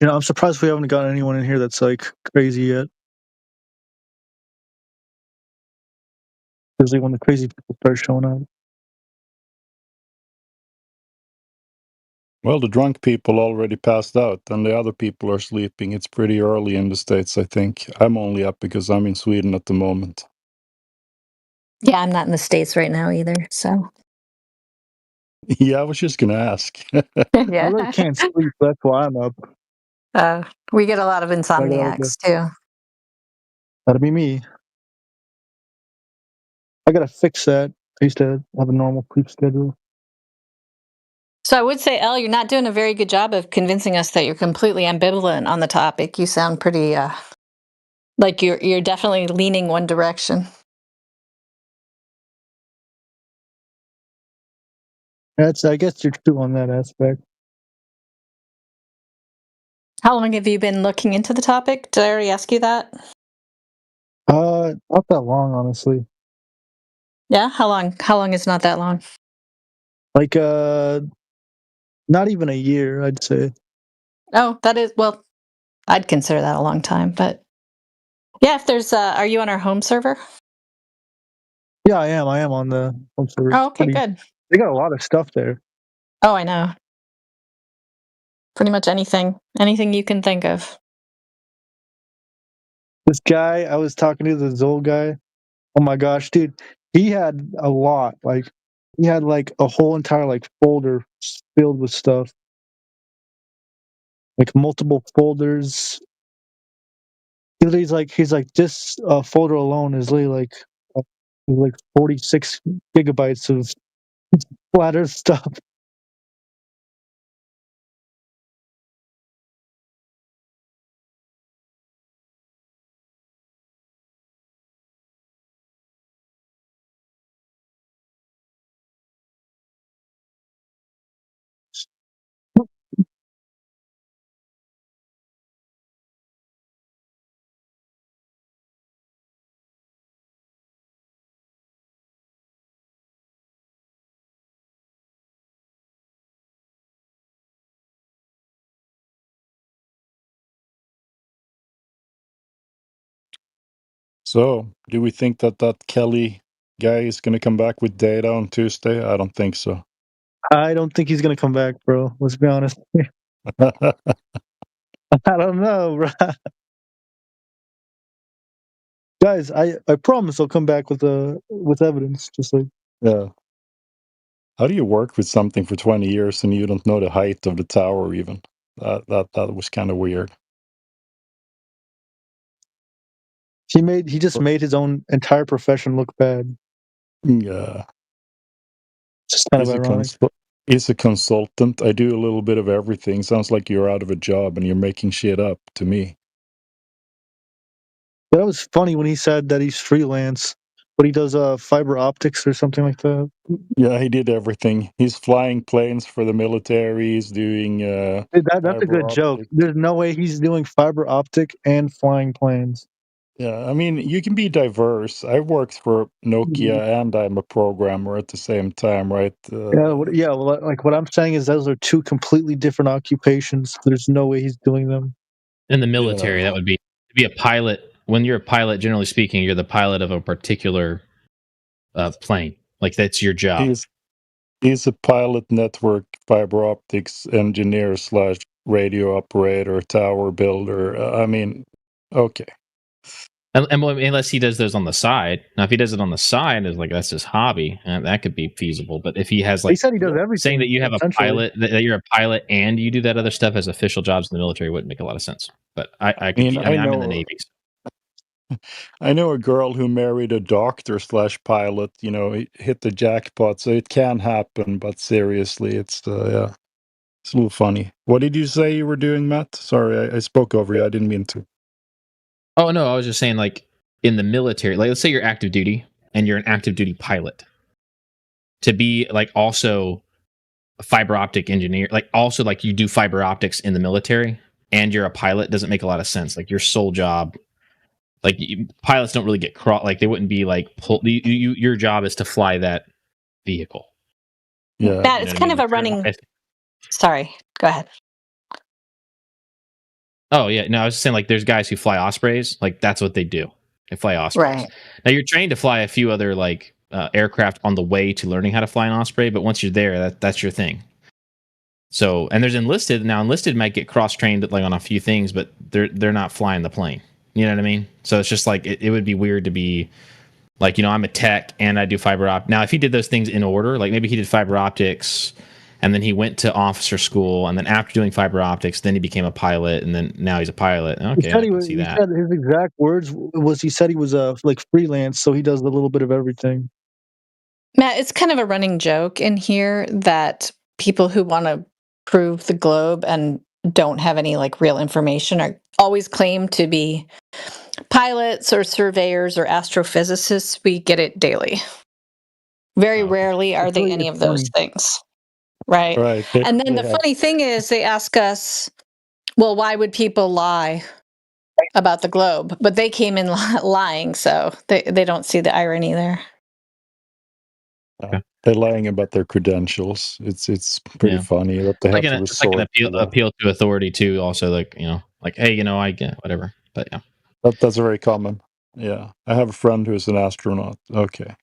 S11: I'm surprised we haven't gotten anyone in here that's like crazy yet. Usually when the crazy people start showing up.
S10: Well, the drunk people already passed out, and the other people are sleeping. It's pretty early in the States, I think. I'm only up because I'm in Sweden at the moment.
S4: Yeah, I'm not in the States right now either. So
S10: Yeah, I was just going to ask.
S11: I
S4: yeah,
S11: really can't sleep. That's why I'm up.
S4: we get a lot of insomniacs too.
S11: That'll be me. I gotta fix that. I used to have a normal sleep schedule.
S4: So I would say, Elle, you're not doing a very good job of convincing us that you're completely ambivalent on the topic. You sound pretty like you're definitely leaning one direction.
S11: I guess you're true on that aspect.
S4: How long have you been looking into the topic? Did I already ask you that?
S11: Not that long, honestly.
S4: Yeah, how long? How long is not that long?
S11: Like not even a year, I'd say.
S4: Oh, that is, well, I'd consider that a long time, but yeah, if there's are you on our home server?
S11: Yeah, I am. I am on the home server.
S4: Oh, okay, good.
S11: They got a lot of stuff there.
S4: Oh, I know. Pretty much anything you can think of.
S11: This guy, I was talking to the Zol guy. Oh my gosh, dude. He had a lot. Like he had like a whole entire like folder filled with stuff. Like multiple folders. He's like this folder alone is literally like 46 gigabytes of flat earth stuff.
S10: So, do we think that Kelly guy is going to come back with data on Tuesday? I don't think so.
S11: I don't think he's gonna come back, bro. Let's be honest. I don't know, bro. Guys, I promise I'll come back with evidence. Just like
S10: Yeah. How do you work with something for 20 years and you don't know the height of the tower even? That was kind of weird.
S11: he just made his own entire profession look bad.
S10: Yeah.
S11: It's kind of ironic.
S10: He's a consultant. I do a little bit of everything. Sounds like you're out of a job and you're making shit up to me.
S11: That was funny when he said that he's freelance, but he does fiber optics or something like that.
S10: Yeah, he did everything. He's flying planes for the military. He's doing
S11: That's a good joke. There's no way he's doing fiber optic and flying planes.
S10: Yeah, I mean, you can be diverse. I worked for Nokia and I'm a programmer at the same time, right?
S11: Well, like what I'm saying is those are two completely different occupations. There's no way he's doing them.
S7: In the military, that would be to be a pilot. When you're a pilot, generally speaking, you're the pilot of a particular plane. Like that's your job.
S10: He's a pilot network fiber optics engineer / radio operator, tower builder. I mean, okay.
S7: Unless he does those on the side. Now, if he does it on the side, is like that's his hobby, and that could be feasible. But if he has like,
S11: he said he does everything.
S7: Saying that you have a pilot, that you're a pilot, and you do that other stuff as official jobs in the military wouldn't make a lot of sense. But I'm in the Navy.
S10: I know a girl who married a doctor / pilot. You know, hit the jackpot, so it can happen. But seriously, it's yeah, it's a little funny. What did you say you were doing, Matt? Sorry, I spoke over you. I didn't mean to.
S7: Oh no, I was just saying like in the military, like let's say you're active duty and you're an active duty pilot. To be like also a fiber optic engineer, like also like you do fiber optics in the military and you're a pilot doesn't make a lot of sense. Like your sole job, like pilots don't really get like they wouldn't be like your job is to fly that vehicle.
S10: Yeah,
S13: Matt, it's kind of a running. Sorry, go ahead.
S7: Oh yeah, no, I was just saying like there's guys who fly Ospreys, like that's what they do. They fly Ospreys.
S13: Right.
S7: Now you're trained to fly a few other like aircraft on the way to learning how to fly an Osprey, but once you're there, that's your thing. So, and there's enlisted. Now enlisted might get cross trained like on a few things, but they're not flying the plane. You know what I mean? So it's just like it would be weird to be like, you know, I'm a tech and I do fiber optics. Now if he did those things in order, like maybe he did fiber optics and then he went to officer school, and then after doing fiber optics, then he became a pilot, and then now he's a pilot. Okay, I can see that.
S11: Said his exact words was he said he was like freelance, so he does a little bit of everything.
S13: Matt, it's kind of a running joke in here that people who want to prove the globe and don't have any like real information are always claim to be pilots or surveyors or astrophysicists. We get it daily. Very rarely are they any of those things. Right. And then the funny thing is they ask us, well, why would people lie about the globe? But they came in lying, so they don't see the irony there.
S10: They're lying about their credentials. It's pretty funny that they have to resort
S7: like an appeal to authority too. Also, like like hey, I get whatever. But yeah,
S10: that's very common. Yeah, I have a friend who's an astronaut. Okay.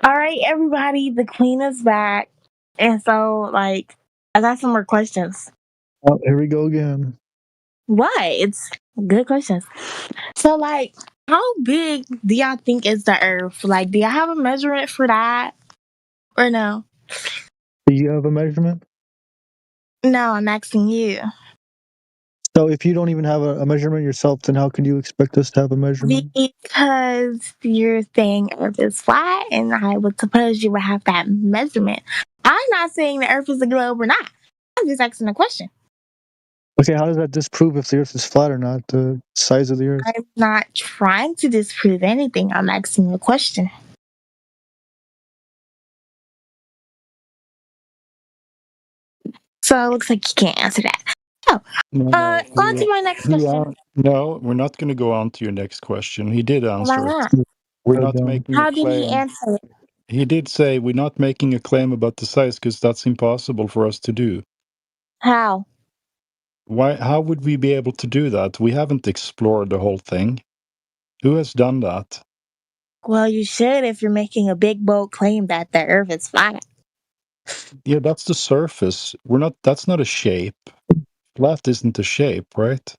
S12: All right, everybody, the queen is back. And so, like, I got some more questions.
S11: Oh, here we go again.
S12: Why? It's good questions. So, like, how big do y'all think is the Earth? Like, do y'all have a measurement for that? Or no?
S11: Do you have a measurement?
S12: No, I'm asking you.
S11: So if you don't even have a measurement yourself, then how can you expect us to have a measurement?
S12: Because you're saying Earth is flat, and I would suppose you would have that measurement. I'm not saying the Earth is a globe or not. I'm just asking a question.
S11: Okay, how does that disprove if the Earth is flat or not? The size of the Earth.
S12: I'm not trying to disprove anything. I'm asking a question. So it looks like you can't answer that. Oh, on to my next question.
S10: No, we're not going to go on to your next question. He did answer
S12: Why
S10: it. We're not making
S12: How
S10: a
S12: did he
S10: claim.
S12: answer it?
S10: He did say we're not making a claim about the size because that's impossible for us to do.
S12: How?
S10: Why? How would we be able to do that? We haven't explored the whole thing. Who has done that?
S12: Well, you should if you're making a big bold claim that the Earth is flat.
S10: Yeah, that's the surface. We're not. That's not a shape. Flat isn't a shape, right?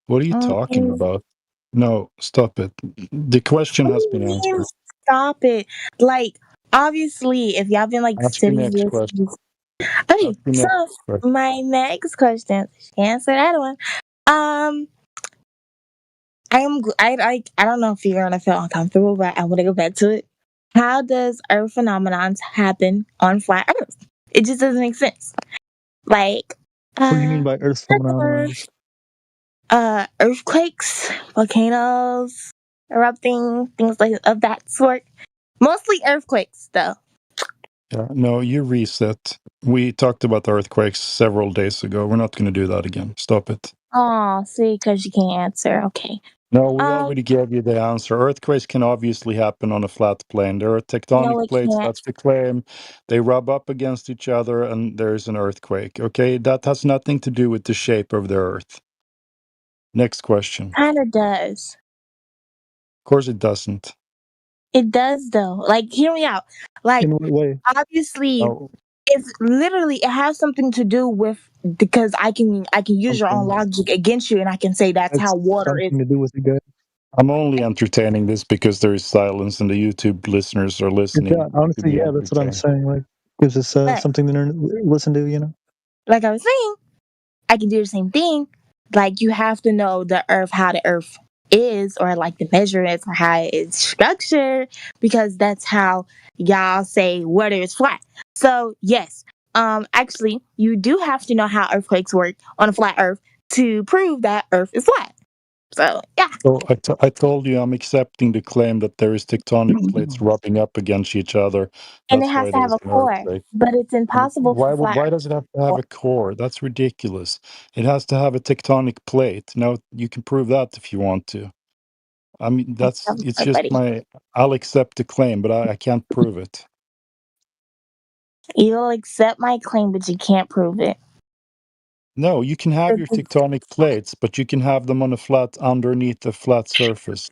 S10: What are you talking about? No, stop it. The question has been answered.
S12: Stop it. Like, obviously, if y'all been like
S10: Ask the
S12: studying
S10: next
S12: this.
S10: question.
S12: Okay,
S10: Ask the
S12: so
S10: next question.
S12: my next question, answer that one. I don't know if you're gonna feel uncomfortable, but I want to go back to it. How does Earth phenomenons happen on flat Earth? It just doesn't make sense. Like,
S11: what do you mean by Earth phenomena?
S12: Earthquakes, volcanoes, erupting, things like of that sort. Mostly earthquakes, though.
S10: Yeah, no, you reset. We talked about earthquakes several days ago. We're not going to do that again. Stop it.
S12: Oh, see, because you can't answer. Okay.
S10: No, we already gave you the answer. Earthquakes can obviously happen on a flat plane. There are tectonic plates, that's the claim. They rub up against each other and there's an earthquake. Okay, that has nothing to do with the shape of the Earth. Next question.
S12: Kind of does.
S10: Of course it doesn't.
S12: It does, though. Like, hear me out. Like,
S11: in what way?
S12: Obviously, it's literally, it has something to do with, because I can use your own logic against you, and I can say that's how water is.
S11: Something to do with it, guys.
S10: I'm only entertaining this because there is silence and the YouTube listeners are listening.
S11: Yeah, honestly, yeah, that's what I'm saying. Like, gives us something to listen to, you know?
S12: Like I was saying, I can do the same thing. Like, you have to know the Earth, how the Earth is, or like the measurements, or how it's structured, because that's how y'all say whether it's flat. So, yes, actually, you do have to know how earthquakes work on a flat Earth to prove that Earth is flat. So, yeah.
S10: So I told you I'm accepting the claim that there is tectonic plates rubbing up against each other.
S12: And
S10: That's
S12: it has
S10: why
S12: to have
S10: there's
S12: a
S10: an
S12: core,
S10: earthquake.
S12: but it's impossible for flat.
S10: Why does it have to have a core? That's ridiculous. It has to have a tectonic plate. Now you can prove that if you want to. I mean, it's just I'll accept the claim, but I can't prove it.
S12: You'll accept my claim, but you can't prove it.
S10: No, you can have your tectonic plates, but you can have them on a flat underneath a flat surface.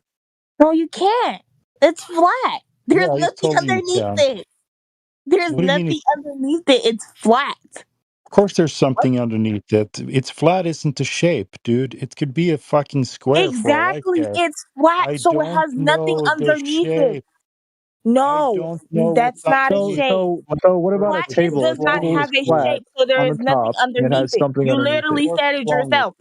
S12: No, you can't. It's flat. There's
S10: Yeah,
S12: nothing underneath it. There's
S10: What do you mean
S12: nothing underneath it. It's flat.
S10: Of course there's something underneath it. It's flat isn't a shape, dude. It could be a fucking square for all I
S12: Exactly.
S10: care.
S12: It's flat,
S10: I
S12: so it
S10: don't
S12: has nothing
S10: know the
S12: underneath it.
S10: shape.
S12: No,
S10: don't know
S12: that's
S10: what's
S12: not a
S10: underneath.
S12: shape.
S11: So what about a
S12: Flatness
S11: table?
S12: does
S11: A
S12: not
S11: table
S12: have
S11: is
S12: a
S11: flat
S12: shape, so there
S11: on
S12: is
S11: the
S12: nothing
S11: top and it
S12: underneath
S11: has
S12: it.
S11: something
S12: You
S11: underneath
S12: literally
S11: it.
S12: said it yourself.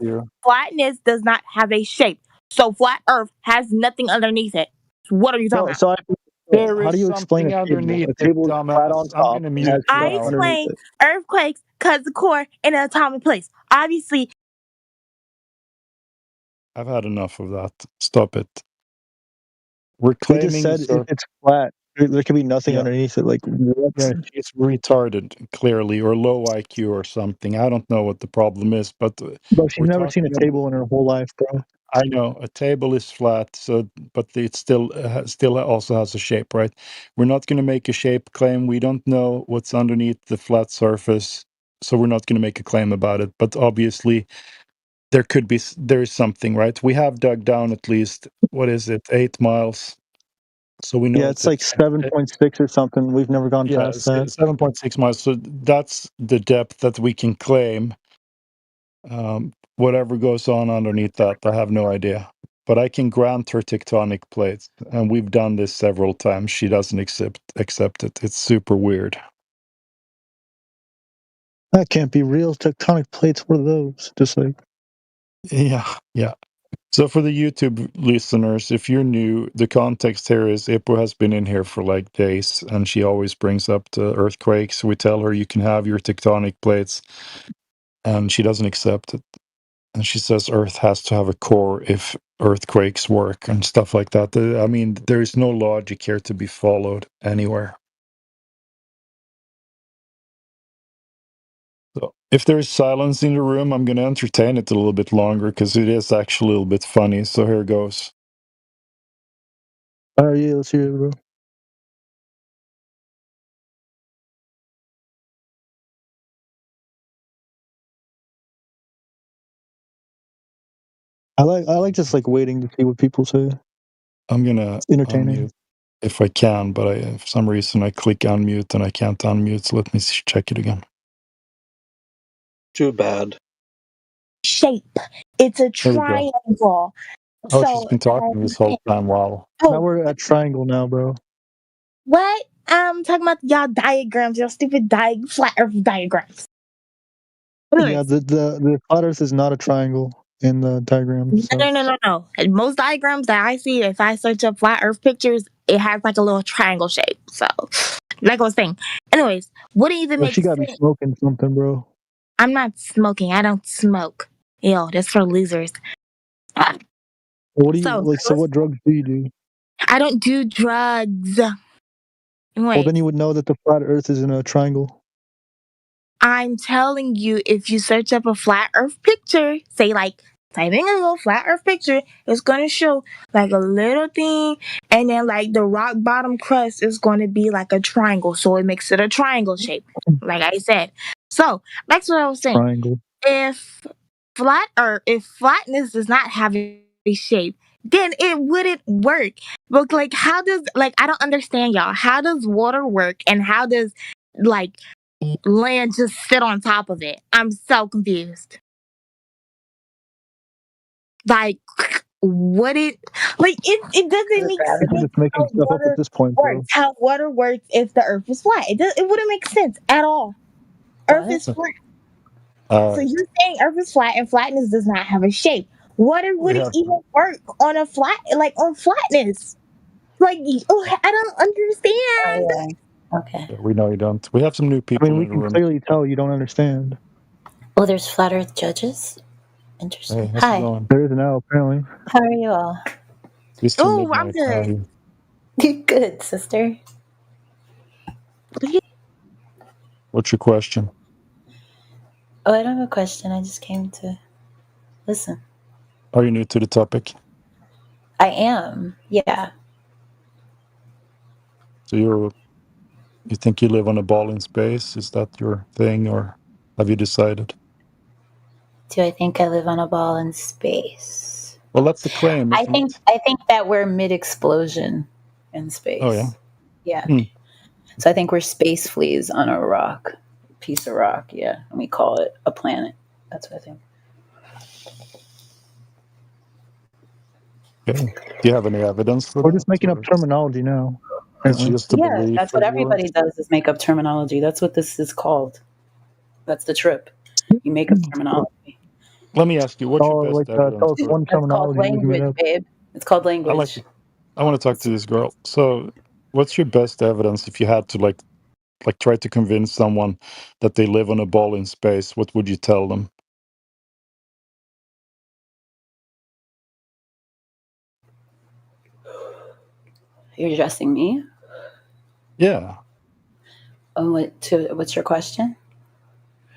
S12: Flatness does not have a shape, so flat Earth has nothing underneath it. What are you talking about?
S10: There is something underneath
S11: A
S10: it,
S11: table is flat on
S10: dumbass. I'm
S11: top
S10: gonna
S11: and
S10: mute
S11: has
S10: you
S12: I
S10: now.
S12: explained earthquakes cause the core in an atomic place. Obviously,
S10: I've had enough of that. Stop it. We're
S11: We just
S10: claiming
S11: said if it's flat, there could be nothing underneath it. Like, what?
S10: Yeah, she's retarded, clearly, or low IQ or something. I don't know what the problem is, but
S11: Bro, she's
S10: we're
S11: never seen a
S10: talking
S11: table in her whole life, bro.
S10: I know a table is flat, so but it still also has a shape, right? We're not going to make a shape claim. We don't know what's underneath the flat surface, so we're not going to make a claim about it. But obviously, there is something, right? We have dug down at least what is it, 8 miles So we know.
S11: Yeah, it's like 7.6 or something. We've never gone past that.
S10: 7.6 miles. So that's the depth that we can claim. Whatever goes on underneath that, I have no idea. But I can grant her tectonic plates, and we've done this several times. She doesn't accept it. It's super weird.
S11: That can't be real. Tectonic plates, what are those? Just like.
S10: Yeah. So for the YouTube listeners, if you're new, the context here is Ippo has been in here for like days, and she always brings up the earthquakes. We tell her you can have your tectonic plates, and she doesn't accept it. And she says Earth has to have a core if earthquakes work and stuff like that. I mean, there is no logic here to be followed anywhere. So if there is silence in the room, I'm going to entertain it a little bit longer because it is actually a little bit funny. So here goes.
S11: Yeah, let's hear it, bro. I like just like waiting to see what people say.
S10: I'm gonna unmute if I can, but for some reason I click unmute and I can't unmute. So let me check it again.
S16: Too bad.
S12: Shape. It's a triangle.
S10: Oh, she's been talking this whole time. Wow.
S11: Now we're at triangle now, bro.
S12: What? I'm talking about y'all diagrams, y'all stupid flat Earth diagrams.
S11: Yeah, the flat Earth is not a triangle in the diagram. So.
S12: No. Most diagrams that I see, if I search up flat Earth pictures, it has like a little triangle shape. So, like I was saying. Anyways, wouldn't even make sense.
S11: She got me smoking something, bro.
S12: I'm not smoking. I don't smoke. Yo, that's for losers.
S11: What do you So what drugs do you do?
S12: I don't do drugs. Anyway,
S11: well, then you would know that the flat Earth is in a triangle.
S12: I'm telling you, if you search up a flat Earth picture, say like type in a little flat Earth picture, it's gonna show like a little thing, and then like the rock bottom crust is gonna be like a triangle, so it makes it a triangle shape, like I said. So back to what I was saying.
S11: Triangle.
S12: If flatness does not have a shape, then it wouldn't work. But like, how does I don't understand, y'all. How does water work, and how does land just sit on top of it? I'm so confused. What it doesn't make sense.
S11: Just making stuff up at this point, bro.
S12: How water works if the Earth is flat? It wouldn't make sense at all. Earth is flat. So you're saying Earth is flat and flatness does not have a shape. Water wouldn't even work on a on flatness. I don't understand.
S21: Oh, yeah. Okay.
S10: Yeah, we know you don't. We have some new people in the room.
S11: We can clearly tell you don't understand.
S21: Oh, there's flat Earth judges? Interesting.
S10: Hey,
S21: Hi.
S11: There is now, apparently.
S21: How are you all?
S12: Oh, I'm good.
S21: You're good, sister.
S10: What's your question?
S21: Oh, I don't have a question. I just came to listen.
S10: Are you new to the topic?
S21: I am, yeah.
S10: So you think you live on a ball in space? Is that your thing, or have you decided?
S21: Do I think I live on a ball in space?
S10: Well, that's the claim.
S21: I think that we're mid-explosion in space.
S10: Oh yeah.
S21: Yeah. So I think we're space fleas on a rock, piece of rock. Yeah, and we call it a planet. That's what I think.
S10: Okay. Do you have any evidence for
S11: We're just making up terminology now.
S21: Yeah, that's what everybody does is make up terminology. That's what this is called. That's the trip. You make up terminology.
S10: Let me ask you, what's your best evidence?
S11: One terminology.
S21: It's called language, babe. It's called language.
S10: I want to talk to this girl. So, what's your best evidence if you had to like try to convince someone that they live on a ball in space? What would you tell them?
S21: You're addressing me?
S10: Yeah.
S21: What's your question?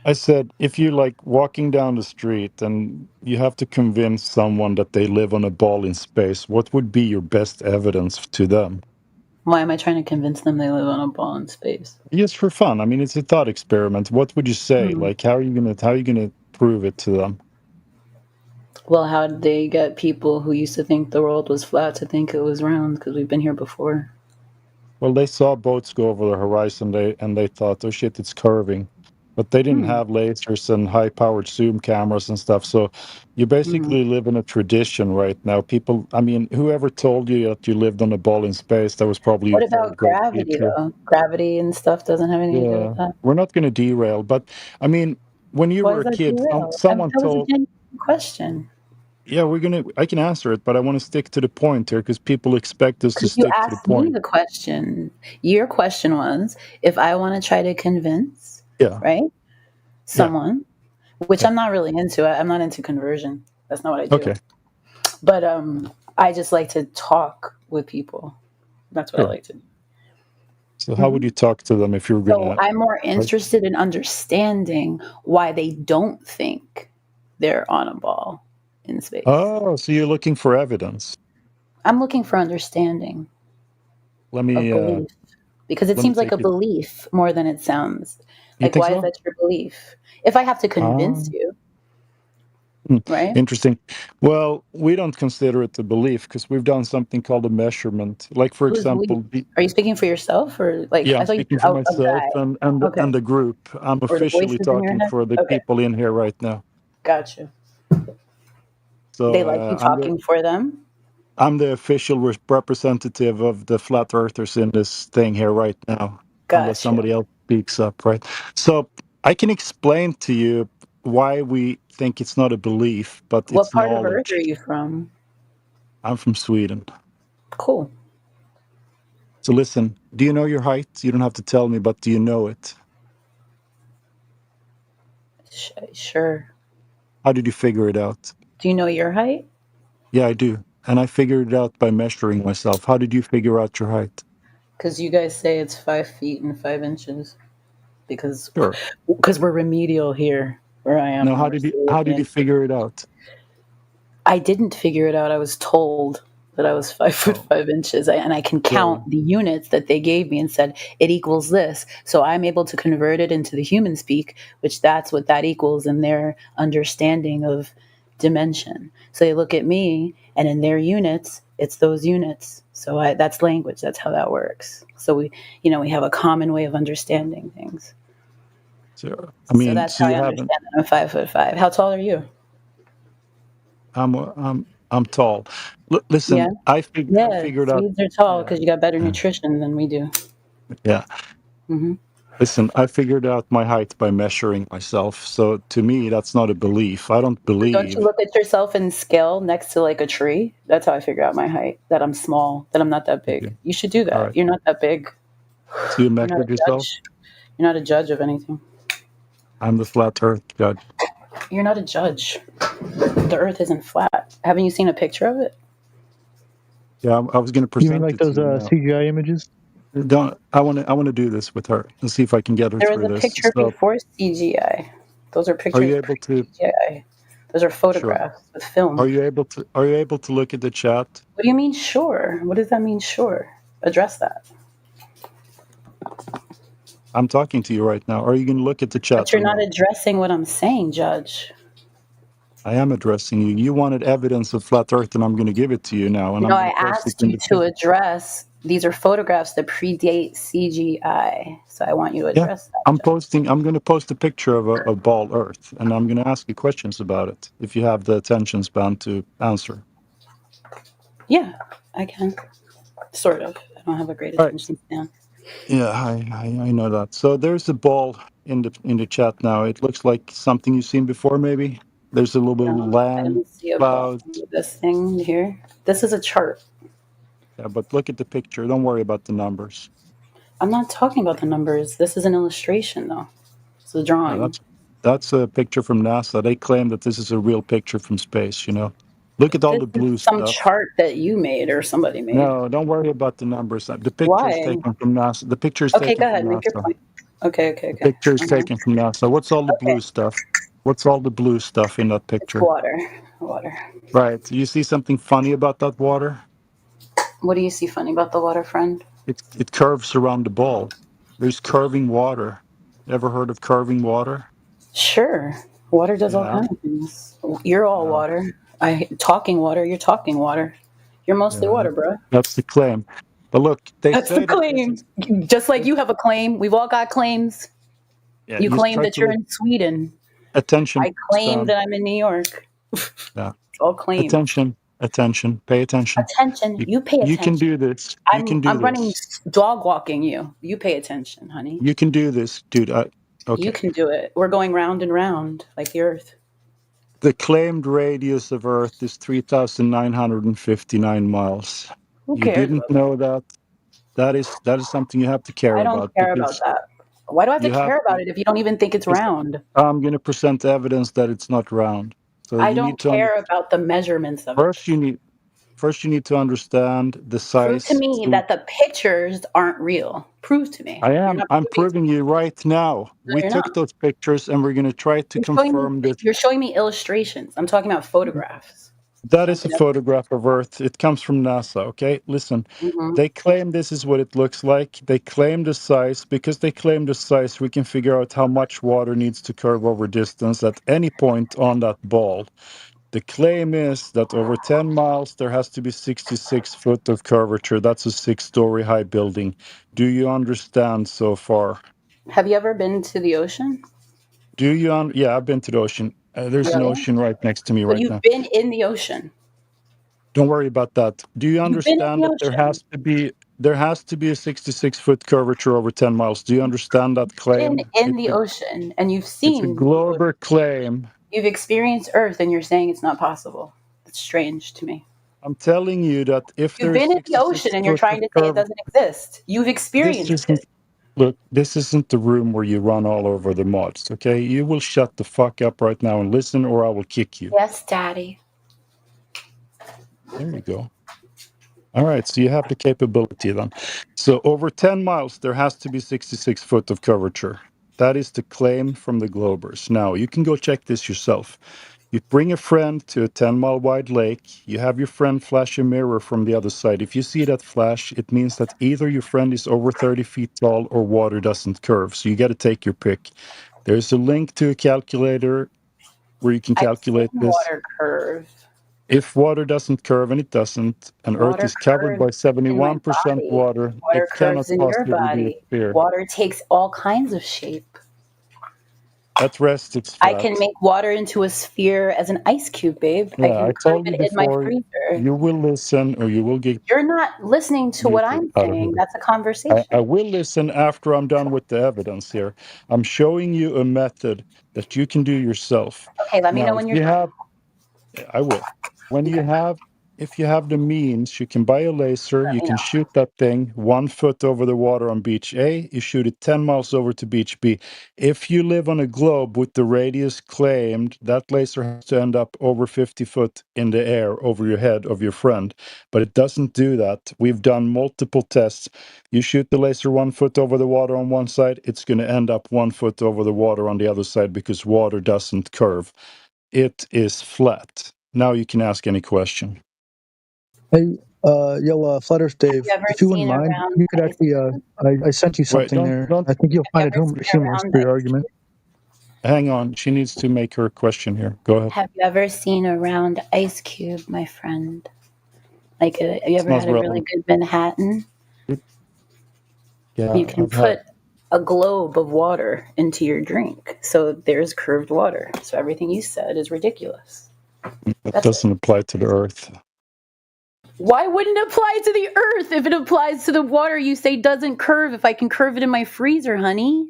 S10: I said, if you're like walking down the street and you have to convince someone that they live on a ball in space, what would be your best evidence to them?
S21: Why am I trying to convince them they live on a ball in space?
S10: Just for fun. I mean, it's a thought experiment. What would you say? Like, how are you gonna prove it to them?
S21: Well, how did they get people who used to think the world was flat to think it was round? Because we've been here before.
S10: Well, they saw boats go over the horizon, and they thought, "Oh shit, it's curving," but they didn't have lasers and high-powered zoom cameras and stuff. So you basically live in a tradition right now. People, I mean, whoever told you that you lived on a ball in space, that was probably your
S21: What
S10: third
S21: about
S10: grade
S21: gravity
S10: teacher.
S21: though? Gravity and stuff doesn't have anything to do
S10: Yeah,
S21: with that.
S10: we're not going to derail, but I mean, when you
S21: Why
S10: were
S21: is
S10: a
S21: that
S10: kid,
S21: derail?
S10: someone
S21: That was a
S10: told.
S21: genuine question.
S10: Yeah, I can answer it, but I want to stick to the point here because people expect us to
S21: Because you
S10: stick to the
S21: asked me
S10: point.
S21: the question. Your question was if I want to try to convince,
S10: Yeah.
S21: right, someone, which
S10: Yeah.
S21: I'm not really into. I'm not into conversion. That's not what I do.
S10: Okay.
S21: But I just like to talk with people. That's what I
S10: Sure.
S21: like to do.
S10: So how would you talk to them if you were
S21: So
S10: gonna?
S21: I'm more interested in understanding why they don't think they're on a ball in space.
S10: Oh, so you're looking for evidence.
S21: I'm looking for understanding
S10: Let me.
S21: of belief because it
S10: let me
S21: seems like a
S10: take it.
S21: belief more than it sounds.
S10: You
S21: Like,
S10: think
S21: why is
S10: so?
S21: that your belief? If I have to convince you, right?
S10: Interesting. Well, we don't consider it a belief because we've done something called a measurement. Like, for
S21: Who's we?
S10: example,
S21: Are you speaking for yourself or like
S10: yeah,
S21: I
S10: I'm
S21: thought you
S10: speaking
S21: said
S10: for
S21: a
S10: myself
S21: guy?
S10: and
S21: Okay.
S10: the group. I'm
S21: Or the
S10: officially
S21: voices in your
S10: talking
S21: head?
S10: for the
S21: Okay.
S10: people in here right now.
S21: Gotcha.
S10: So
S21: They like you talking for them?
S10: I'm the official representative of the flat earthers in this thing here right now, unless
S21: Gotcha.
S10: somebody else speaks up, right? So I can explain to you why we think it's not a belief, but
S21: What
S10: it's
S21: part of Earth
S10: knowledge.
S21: are you from?
S10: I'm from Sweden.
S21: Cool.
S10: So listen, do you know your height? You don't have to tell me, but do you know it?
S21: Sure.
S10: How did you figure it out?
S21: Do you know your height?
S10: Yeah, I do. And I figured it out by measuring myself. How did you figure out your height?
S21: Because you guys say it's 5 feet and 5 inches. Because
S10: Sure.
S21: we're remedial here where I am.
S10: Now, how did you figure it out?
S21: I didn't figure it out. I was told that I was 5 foot 5 inches, and I can count the units that they gave me and said it equals this. So I'm able to convert it into the human speak, which that's what that equals in their understanding of dimension. So they look at me, and in their units, it's those units. So that's language. That's how that works. So we have a common way of understanding things.
S10: So, I mean,
S21: so that's how I understand that I'm 5 foot 5. How tall are you?
S10: I'm tall. Listen,
S21: Yeah.
S10: I figured out.
S21: Swedes are tall because you got better nutrition than we do.
S10: Yeah.
S21: Mm-hmm.
S10: Listen, I figured out my height by measuring myself. So to me, that's not a belief. I don't
S21: Don't you
S10: believe.
S21: look at yourself in scale next to like a tree? That's how I figure out my height. That I'm small. That I'm not that big.
S10: Okay.
S21: You should do that.
S10: All right.
S21: You're not that big.
S10: So you
S21: You're not
S10: measured
S21: a
S10: yourself?
S21: judge. You're not a judge of anything.
S10: I'm the flat Earth judge.
S21: You're not a judge. The Earth isn't flat. Haven't you seen a picture of it?
S10: Yeah, I was going to present
S11: You mean like
S10: it to
S11: those
S10: you now.
S11: CGI images?
S10: I want to do this with her and see if I can get her
S21: There was
S10: through
S21: a
S10: this.
S21: picture
S10: So,
S21: before CGI. Those are pictures
S10: are you able to?
S21: CGI. Those are photographs with film.
S10: Are you able to look at the chat?
S21: What do you mean, sure? What does that mean, sure? Address that.
S10: I'm talking to you right now. Are you going to look at the chat?
S21: But you're not addressing what I'm saying, Judge.
S10: I am addressing you. You wanted evidence of flat Earth, and I'm going to give it to you now. And
S21: No, I asked you to address. These are photographs that predate CGI, so I want you to address that.
S10: I'm going to post a picture of a ball Earth, and I'm going to ask you questions about it. If you have the attention span to answer.
S21: Yeah, I can. Sort of. I don't have a great attention span.
S10: Yeah, I know that. So there's a ball in the chat now. It looks like something you've seen before, maybe. There's a little bit of land,
S21: I don't see a
S10: clouds.
S21: This thing here. This is a chart.
S10: Yeah, but look at the picture. Don't worry about the numbers.
S21: I'm not talking about the numbers. This is an illustration, though. It's a drawing.
S10: Yeah, that's a picture from NASA. They claim that this is a real picture from space. Look at all the blue
S21: Some
S10: stuff.
S21: chart that you made or somebody made.
S10: No, don't worry about the numbers. The picture is taken from NASA. The picture is
S21: Okay,
S10: taken
S21: go ahead.
S10: from
S21: Make your
S10: NASA.
S21: point. Okay.
S10: The picture is taken from NASA. What's all the blue stuff? What's all the blue stuff in that picture?
S21: Water.
S10: Right. You see something funny about that water?
S21: What do you see funny about the water, friend?
S10: It curves around the ball. There's curving water. Ever heard of curving water?
S21: Sure. Water does all kinds of things. You're all water. Talking water. You're talking water. You're mostly water, bro.
S10: That's the claim. But look, they
S21: That's
S10: say
S21: the claim. Just like you have a claim. We've all got claims.
S10: Yeah,
S21: you claim
S10: try
S21: that
S10: to
S21: you're
S10: look-
S21: in Sweden.
S10: attention.
S21: I claim
S10: Stan.
S21: that I'm in New York.
S10: Yeah.
S21: It's all claims.
S10: Attention. Pay attention.
S21: Attention. You pay attention.
S10: You can do this. You can do
S21: I'm
S10: this.
S21: running dog walking you. You pay attention, honey.
S10: You can do this, dude. Okay.
S21: You can do it. We're going round and round like the Earth.
S10: The claimed radius of Earth is 3,959 miles.
S21: Who
S10: You
S21: cares
S10: didn't
S21: about
S10: know that. That is something you have to care
S21: I don't
S10: about.
S21: care about that. Why do I have to
S10: you
S21: care about it if you don't even think it's round?
S10: I'm going to present evidence that it's not round. So
S21: I
S10: you
S21: don't
S10: need to
S21: care about the measurements of it.
S10: First, you need to understand the size.
S21: Prove to me that the pictures aren't real. Prove to me.
S10: I'm proving you right now. We took those pictures and we're going to try to confirm this.
S21: You're showing me illustrations. I'm talking about photographs.
S10: That is a photograph of Earth. It comes from NASA, okay? Listen, they claim this is what it looks like. They claim the size. Because they claim the size, we can figure out how much water needs to curve over distance at any point on that ball. The claim is that over 10 miles, there has to be 66 foot of curvature. That's a 6-story high building. Do you understand so far?
S21: Have you ever been to the ocean?
S10: Yeah, I've been to the ocean. There's an ocean right next to me right now.
S21: But you've been in the ocean.
S10: Don't worry about that. Do you understand that there has to be a 66-foot curvature over 10 miles? Do you understand that claim?
S21: You've been in the ocean and you've seen.
S10: It's a global claim.
S21: You've experienced Earth and you're saying it's not possible. It's strange to me.
S10: I'm telling you that if
S21: you've been in the ocean and you're trying to say it doesn't exist, you've experienced it.
S10: Look, this isn't the room where you run all over the mods, okay? You will shut the fuck up right now and listen, or I will kick you.
S21: Yes, Daddy.
S10: There you go. All right, so you have the capability then. So over 10 miles, there has to be 66 foot of curvature. That is the claim from the Globers. Now, you can go check this yourself. You bring a friend to a 10-mile wide lake. You have your friend flash a mirror from the other side. If you see that flash, it means that either your friend is over 30 feet tall or water doesn't curve. So you got to take your pick. There's a link to a calculator where you can calculate this.
S21: Water curve.
S10: If water doesn't curve, and it doesn't, and Earth is covered by 71% water, it cannot possibly be a sphere.
S21: Water takes all kinds of shape.
S10: At rest, it's flat.
S21: I can make water into a sphere as an ice cube, babe.
S10: Yeah,
S21: I
S10: told you
S21: it
S10: before,
S21: in my freezer.
S10: You will listen or you will get...
S21: You're not listening to what I'm saying. That's a conversation.
S10: I will listen after I'm done with the evidence here. I'm showing you a method that you can do yourself.
S21: Okay, let me know when you're done.
S10: I will. If you have the means, you can buy a laser, you can shoot that thing 1 foot over the water on beach A, you shoot it 10 miles over to beach B. If you live on a globe with the radius claimed, that laser has to end up over 50 foot in the air over your head of your friend. But it doesn't do that. We've done multiple tests. You shoot the laser 1 foot over the water on one side, it's going to end up 1 foot over the water on the other side because water doesn't curve. It is flat. Now you can ask any question.
S11: Hey, Flat Earth Dave, if you wouldn't mind, you could actually, I sent you something there. I think you'll find it humorous for your argument.
S10: Hang on, she needs to make her question here. Go ahead.
S21: Have you ever seen a round ice cube, my friend? Like, have you ever had a really good Manhattan?
S10: Yeah.
S21: You can put a globe of water into your drink. So there's curved water. So everything you said is ridiculous.
S10: That doesn't apply to the Earth.
S21: Why wouldn't it apply to the Earth if it applies to the water you say doesn't curve if I can curve it in my freezer, honey?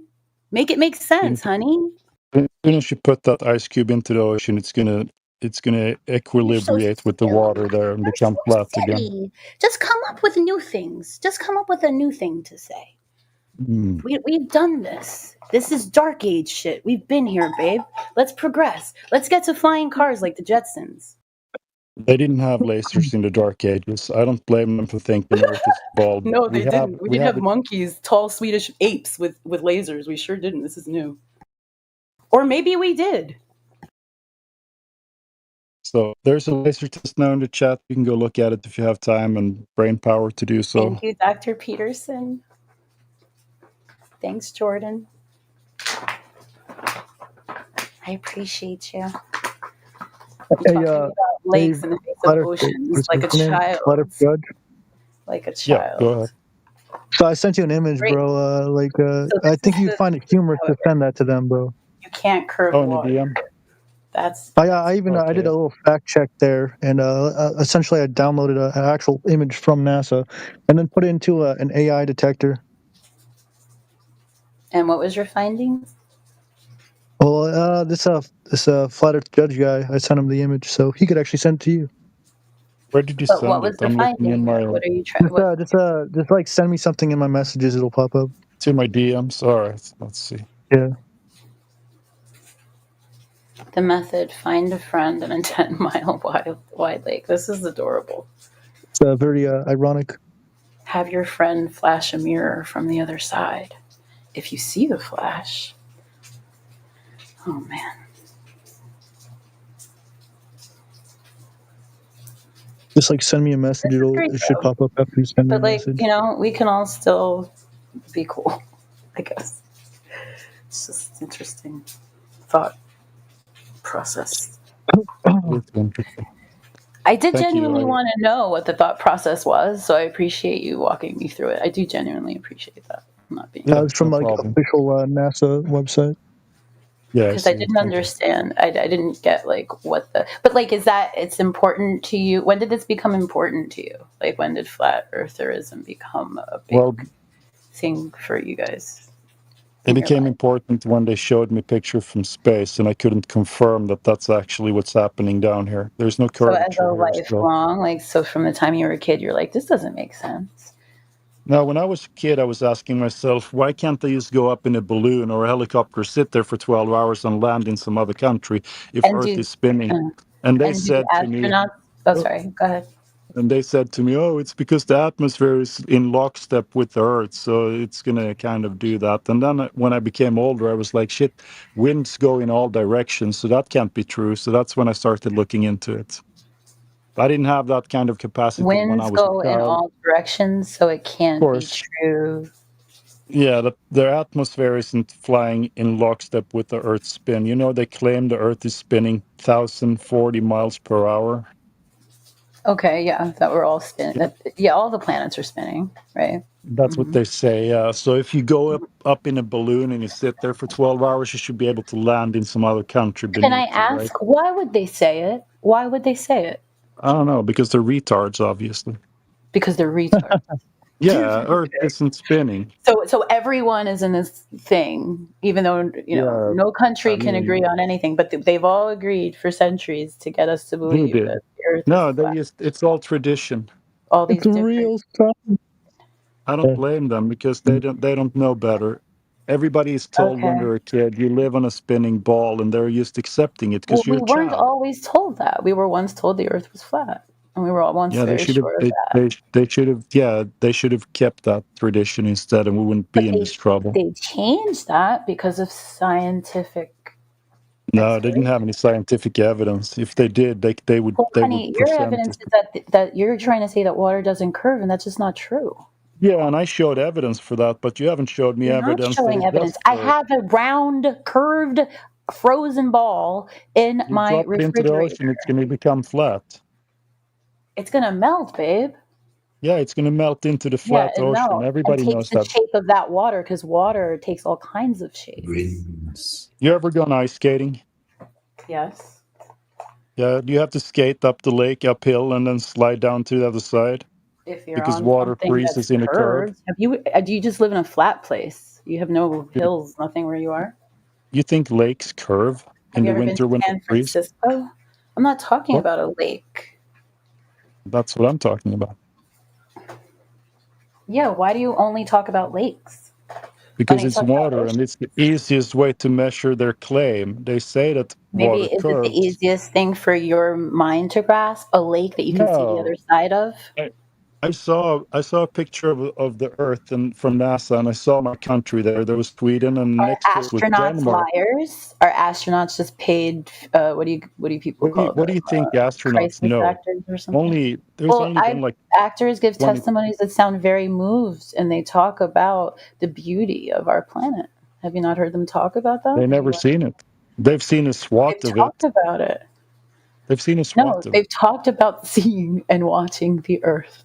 S21: Make it make sense, honey.
S10: As soon as you put that ice cube into the ocean, it's gonna equilibrate with the water there and become flat again.
S21: Just come up with new things. Just come up with a new thing to say. We've done this. This is dark age shit. We've been here, babe. Let's progress. Let's get to flying cars like the Jetsons.
S10: They didn't have lasers in the dark ages. I don't blame them for thinking Earth is bald.
S21: No, they didn't. We didn't have monkeys, tall Swedish apes with lasers. We sure didn't. This is new. Or maybe we did.
S10: So there's a laser test now in the chat. You can go look at it if you have time and brain power to do so.
S21: Thank you, Dr. Peterson. Thanks, Jordan. I appreciate you.
S11: Hey,
S21: lakes in the face of oceans like a child.
S12: like a child.
S10: Go ahead.
S11: So I sent you an image, bro. I think you'd find it humorous to send that to them, bro.
S12: You can't curve water.
S10: DM.
S12: That's.
S11: I did a little fact check there, and essentially I downloaded an actual image from NASA, and then put it into an AI detector.
S12: And what was your findings?
S11: Well, this flat Earth judge guy, I sent him the image, so he could actually send it to you.
S10: Where did you
S12: But
S10: send
S12: what was
S10: it?
S12: the
S10: I'm looking in
S12: finding?
S10: my.
S12: What are you trying?
S11: Just like send me something in my messages; it'll pop up
S10: to my DMs. All right, let's see.
S11: Yeah.
S12: The method: find a friend in a 10-mile wide lake. This is adorable.
S11: It's very ironic.
S12: Have your friend flash a mirror from the other side. If you see the flash, oh man.
S11: Just like send me a message; it should pop up after you send me a message.
S12: But we can all still be cool, I guess. It's just interesting thought process. I did genuinely want to know what the thought process was, so I appreciate you walking me through it. I do genuinely appreciate that. I'm not being.
S11: That was from official NASA website.
S10: Yeah,
S12: because I didn't understand. I didn't get what the. But is that it's important to you? When did this become important to you? When did flat eartherism become a big thing for you guys?
S10: It became important when they showed me picture from space, and I couldn't confirm that that's actually what's happening down here. There's no curvature.
S12: So as a lifelong, so from the time you were a kid, you're like, this doesn't make sense.
S10: Now, when I was a kid, I was asking myself, why can't they just go up in a balloon or a helicopter, sit there for 12 hours and land in some other country if Earth is spinning? And they said to me...
S12: Oh, sorry. Go ahead.
S10: And they said to me, it's because the atmosphere is in lockstep with the Earth, so it's going to kind of do that. And then when I became older, I was like, shit, winds go in all directions, so that can't be true. So that's when I started looking into it. I didn't have that kind of capacity when I was a child.
S12: Winds go in all directions, so it can't be true.
S10: Yeah, their atmosphere isn't flying in lockstep with the Earth's spin. They claim the Earth is spinning 1,040 miles per hour.
S12: Okay, yeah, that we're all spinning. Yeah, all the planets are spinning, right?
S10: That's what they say. So if you go up in a balloon and you sit there for 12 hours, you should be able to land in some other country beneath.
S12: Can I ask, why would they say it? Why would they say it?
S10: I don't know, because they're retards, obviously.
S12: Because they're retards.
S10: Yeah, Earth isn't spinning.
S12: So everyone is in this thing, even though no country can agree on anything, but they've all agreed for centuries to get us to believe that the Earth is flat.
S10: It's all tradition.
S12: All these
S11: real stuff.
S10: I don't blame them because they don't know better. Everybody is told when they're a kid, you live on a spinning ball, and they're just accepting it because you're a child.
S12: We weren't always told that. We were once told the Earth was flat. And we were all once very sure of that.
S10: They should have kept that tradition instead, and we wouldn't be in this trouble.
S12: They changed that because of scientific.
S10: No, they didn't have any scientific evidence. If they did, they would.
S12: Well, honey, your evidence is that you're trying to say that water doesn't curve, and that's just not true.
S10: Yeah, and I showed evidence for that, but you haven't showed me evidence.
S12: Not showing evidence. I have a round, curved, frozen ball in my refrigerator.
S10: Into the ocean, it's going to become flat.
S12: It's going to melt, babe.
S10: Yeah, it's going to melt into the flat ocean. Everybody knows that.
S12: The shape of that water, because water takes all kinds of shapes.
S10: You ever gone ice skating?
S12: Yes.
S10: Yeah, do you have to skate up the lake uphill and then slide down to the other side?
S12: If you're
S10: because
S12: on
S10: water freezes in a curve.
S12: Do you just live in a flat place? You have no hills, nothing where you are?
S10: You think lakes curve in the winter when
S12: San Francisco? I'm not talking about a lake.
S10: That's what I'm talking about.
S12: Yeah, why do you only talk about lakes?
S10: Because it's water, and it's the easiest way to measure their claim. They say that water curves.
S12: Maybe is it the easiest thing for your mind to grasp? A lake that you can see the other side of?
S10: I saw a picture of the Earth from NASA, and I saw my country there. There was Sweden, and next to it was Denmark.
S12: Liars? Are astronauts just paid? What do you people call them?
S10: What do you think astronauts know?
S12: Actors or something?
S10: There's only been like
S12: actors give testimonies that sound very moved, and they talk about the beauty of our planet. Have you not heard them talk about that?
S10: They've never seen it. They've seen a SWAT of it.
S12: They've talked about it.
S10: They've seen a SWAT of it.
S12: They've talked about seeing and watching the Earth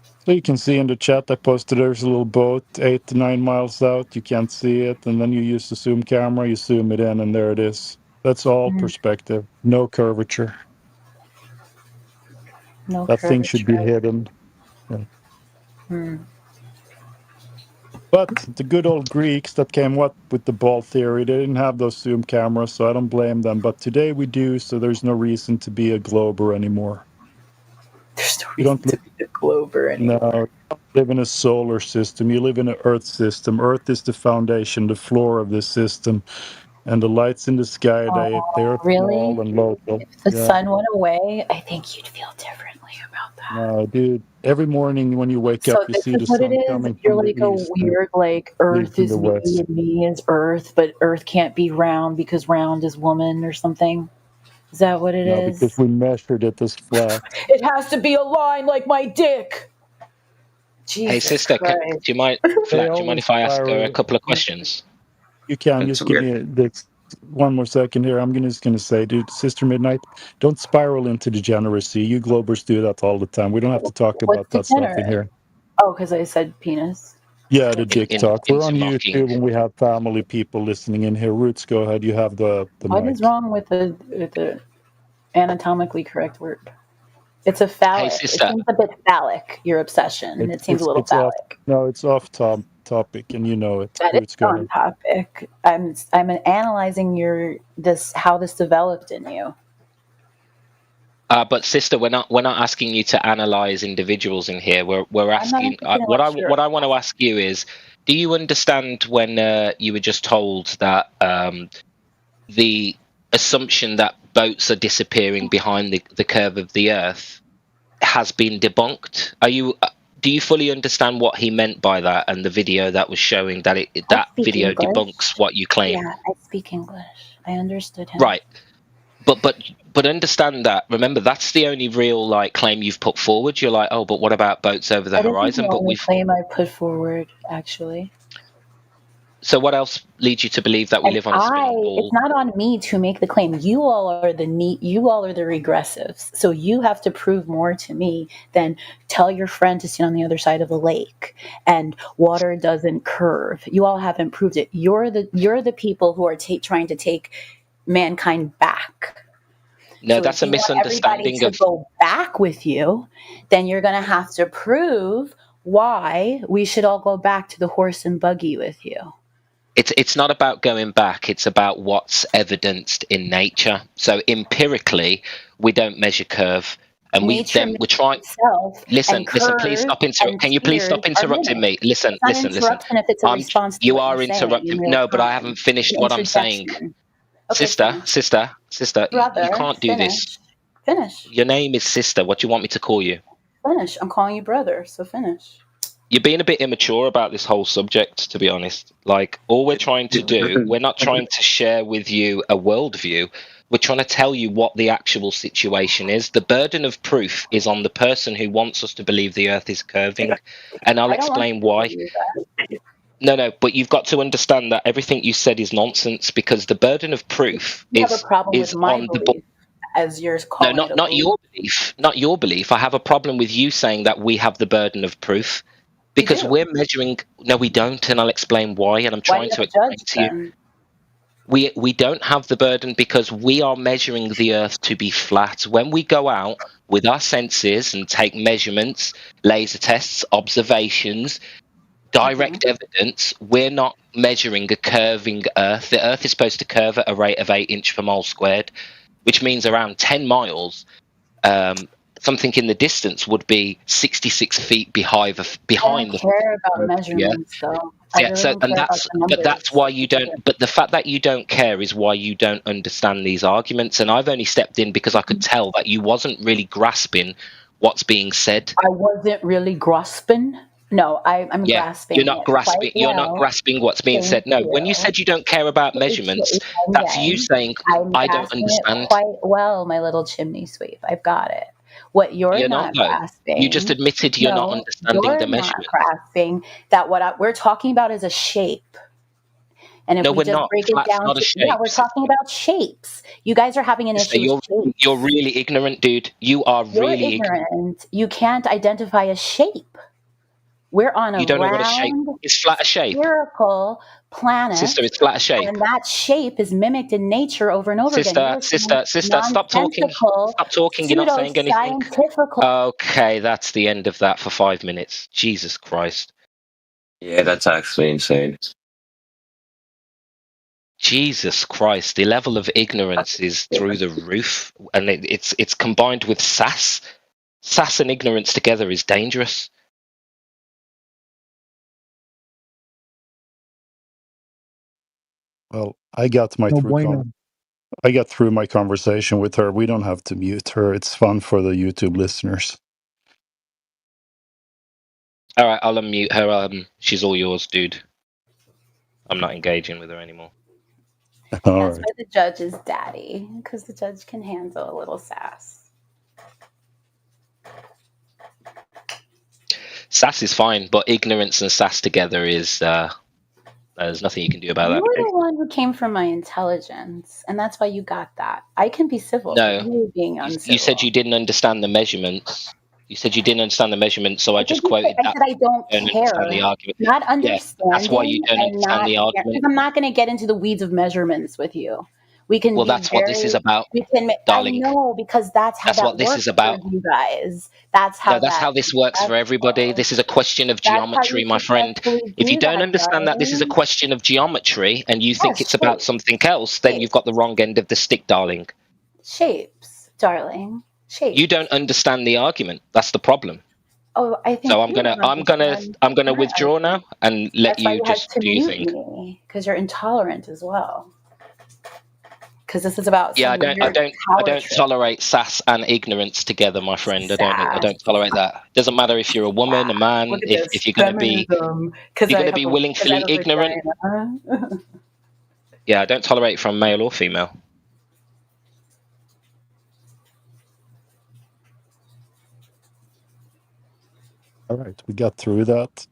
S10: So you can see in the chat I posted there's a little boat 8 to 9 miles out. You can't see it, and then you use the zoom camera, you zoom it in, and there it is. That's all perspective, no curvature.
S21: No
S10: That thing should be hidden. Yeah. But the good old Greeks that came up with the ball theory, they didn't have those zoom cameras, so I don't blame them. But today we do, so there's no reason to be a glober anymore.
S21: There's no reason to be a glober anymore.
S10: No, you don't live in a solar system. You live in an Earth system. Earth is the foundation, the floor of this system. And the lights in the sky, they're small and local.
S21: If the sun went away, I think you'd feel differently about that.
S10: No, dude. Every morning when you wake up, you see the sun coming
S21: You're
S10: from
S21: like
S10: the
S21: a
S10: east.
S21: weird, like, Earth is me
S10: west.
S21: and me is Earth, but Earth can't be round because round is woman or something. Is that what it is?
S10: Because we measured it as flat.
S21: It has to be a line like my dick. Jesus
S16: Hey, sister, do you mind if I ask her a couple of questions?
S10: You can just give me one more second here. I'm just going to say, dude, Sister Midnight, don't spiral into degeneracy. You Globers do that all the time. We don't have to talk about that stuff in here.
S21: Oh, because I said penis.
S10: Yeah, the dick talk. We're on YouTube and we have family people listening in here. Roots, go ahead. You have the
S21: What
S10: mic.
S21: is wrong with the anatomically correct word? It's a phallic.
S16: Hey, sister.
S21: It seems a bit phallic, your obsession. It seems a little phallic.
S10: It's off topic, and you know it.
S21: That
S10: Roots,
S21: is
S10: go
S21: on
S10: ahead.
S21: topic. I'm analyzing how this developed in you.
S16: But sister, we're not asking you to analyze individuals in here. We're asking what I want to ask you is, do you understand when you were just told that the assumption that boats are disappearing behind the curve of the Earth has been debunked? Do you fully understand what he meant by that, and the video that was showing that that video
S21: English.
S16: debunks what you claim?
S21: Yeah, I speak English. I understood him.
S16: Right. But understand that. Remember, that's the only real claim you've put forward. You're like, oh, but what about boats over the horizon?
S21: But we claim I put forward, actually.
S16: So what else leads you to believe that we live on a spinning ball?
S21: It's not on me to make the claim. You all are the regressives. So you have to prove more to me than tell your friend to stand on the other side of a lake and water doesn't curve. You all haven't proved it. You're the people who are trying to take mankind back.
S16: No,
S21: so
S16: that's a misunderstanding
S21: of. If you want everybody to go back with you, then you're going to have to prove why we should all go back to the horse and buggy with you.
S16: It's not about going back. It's about what's evidenced in nature. So empirically, we don't measure curve, and we're trying. Listen. Please stop interrupting. Can you please stop interrupting me? Listen.
S21: If it's a response to
S16: you
S21: what
S16: are
S21: you're
S16: interrupting.
S21: saying,
S16: No, but I haven't finished what I'm saying. Okay, sister.
S21: Brother,
S16: you can't do this.
S21: Finish.
S16: Your name is sister. What do you want me to call you?
S21: Finish. I'm calling you brother. So finish.
S16: You're being a bit immature about this whole subject, to be honest. All we're trying to do, we're not trying to share with you a worldview. We're trying to tell you what the actual situation is. The burden of proof is on the person who wants us to believe the Earth is curving, and I'll explain why. No, but you've got to understand that everything you said is nonsense, because the burden of proof is on the belief.
S21: As yours,
S16: no, not your belief. Not your belief. I have a problem with you saying that we have the burden of proof. Because we're measuring. No, we don't, and I'll explain why. And I'm trying to explain to you. We don't have the burden because we are measuring the Earth to be flat. When we go out with our senses and take measurements, laser tests, observations, direct evidence, we're not measuring a curving Earth. The Earth is supposed to curve at a rate of 8 inches per mile squared, which means around 10 miles. Something in the distance would be 66 feet behind the.
S21: I don't care about measurements, though.
S16: That's why you don't. But the fact that you don't care is why you don't understand these arguments. And I've only stepped in because I could tell that you wasn't really grasping what's being said.
S21: I wasn't really grasping. No, I'm grasping.
S16: You're not grasping. You're not grasping what's being said. No, when you said you don't care about measurements, that's you saying I don't understand.
S21: Quite well, my little chimney sweep. I've got it. What you're not grasping.
S16: You just admitted you're not understanding the measurement.
S21: You're not grasping that we're talking about is a shape. And if we just break it down, we're talking about shapes. You guys are having an issue with shapes.
S16: You're really ignorant, dude. You are really ignorant.
S21: You can't identify a shape. We're on a
S16: You don't know what a shape.
S21: round,
S16: It's flat a shape.
S21: spherical planet.
S16: Sister, it's flat a shape.
S21: And that shape is mimicked in nature over and over again.
S16: Sister, stop talking. Stop talking. You're not saying anything. Okay, that's the end of that for 5 minutes. Jesus Christ.
S8: Yeah, that's actually insane.
S16: Jesus Christ, the level of ignorance is through the roof, and it's combined with sass. Sass and ignorance together is dangerous.
S10: Well, I got through my conversation with her. We don't have to mute her. It's fun for the YouTube listeners.
S16: All right, I'll unmute her. She's all yours, dude. I'm not engaging with her anymore.
S21: That's why the judge is daddy, because the judge can handle a little sass.
S16: Sass is fine, but ignorance and sass together is there's nothing you can do about that.
S21: You were the one who came from my intelligence, and that's why you got that. I can be civil.
S16: No,
S21: but you were being uncivil.
S16: You said you didn't understand the measurements. You said you didn't understand the measurements, so I just quoted that.
S21: I said I don't care.
S16: The argument.
S21: Not understanding.
S16: That's why you don't understand the argument.
S21: Because I'm not going to get into the weeds of measurements with you. We can.
S16: Well, that's what this is about, darling.
S21: I know, because that's how
S16: what this is about.
S21: You guys. That's how.
S16: No, that's how this works for everybody. This is a question of geometry, my friend. If you don't understand that this is a question of geometry, and you think it's about something else, then you've got the wrong end of the stick, darling.
S21: Shapes, darling. Shapes.
S16: You don't understand the argument. That's the problem.
S21: Oh, I think.
S16: So I'm gonna withdraw now and let you just do your thing.
S21: Because you're intolerant as well. Because this is about.
S16: Yeah, I don't tolerate sass and ignorance together, my friend. I don't tolerate that. Doesn't matter if you're a woman, a man. If you're gonna be willingly ignorant. Yeah, I don't tolerate from male or female.
S10: All right, we got through that.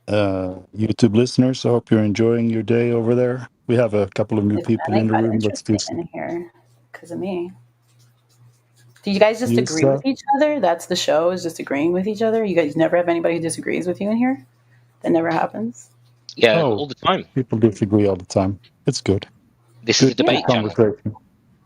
S10: YouTube listeners, I hope you're enjoying your day over there. We have a couple of new people in the room. Let's do some.
S21: In here because of me. Do you guys just agree with each other? That's the show, is just agreeing with each other? You guys never have anybody who disagrees with you in here? That never happens?
S16: Yeah, all the time.
S10: People disagree all the time. It's good.
S16: This is a debate
S10: conversation.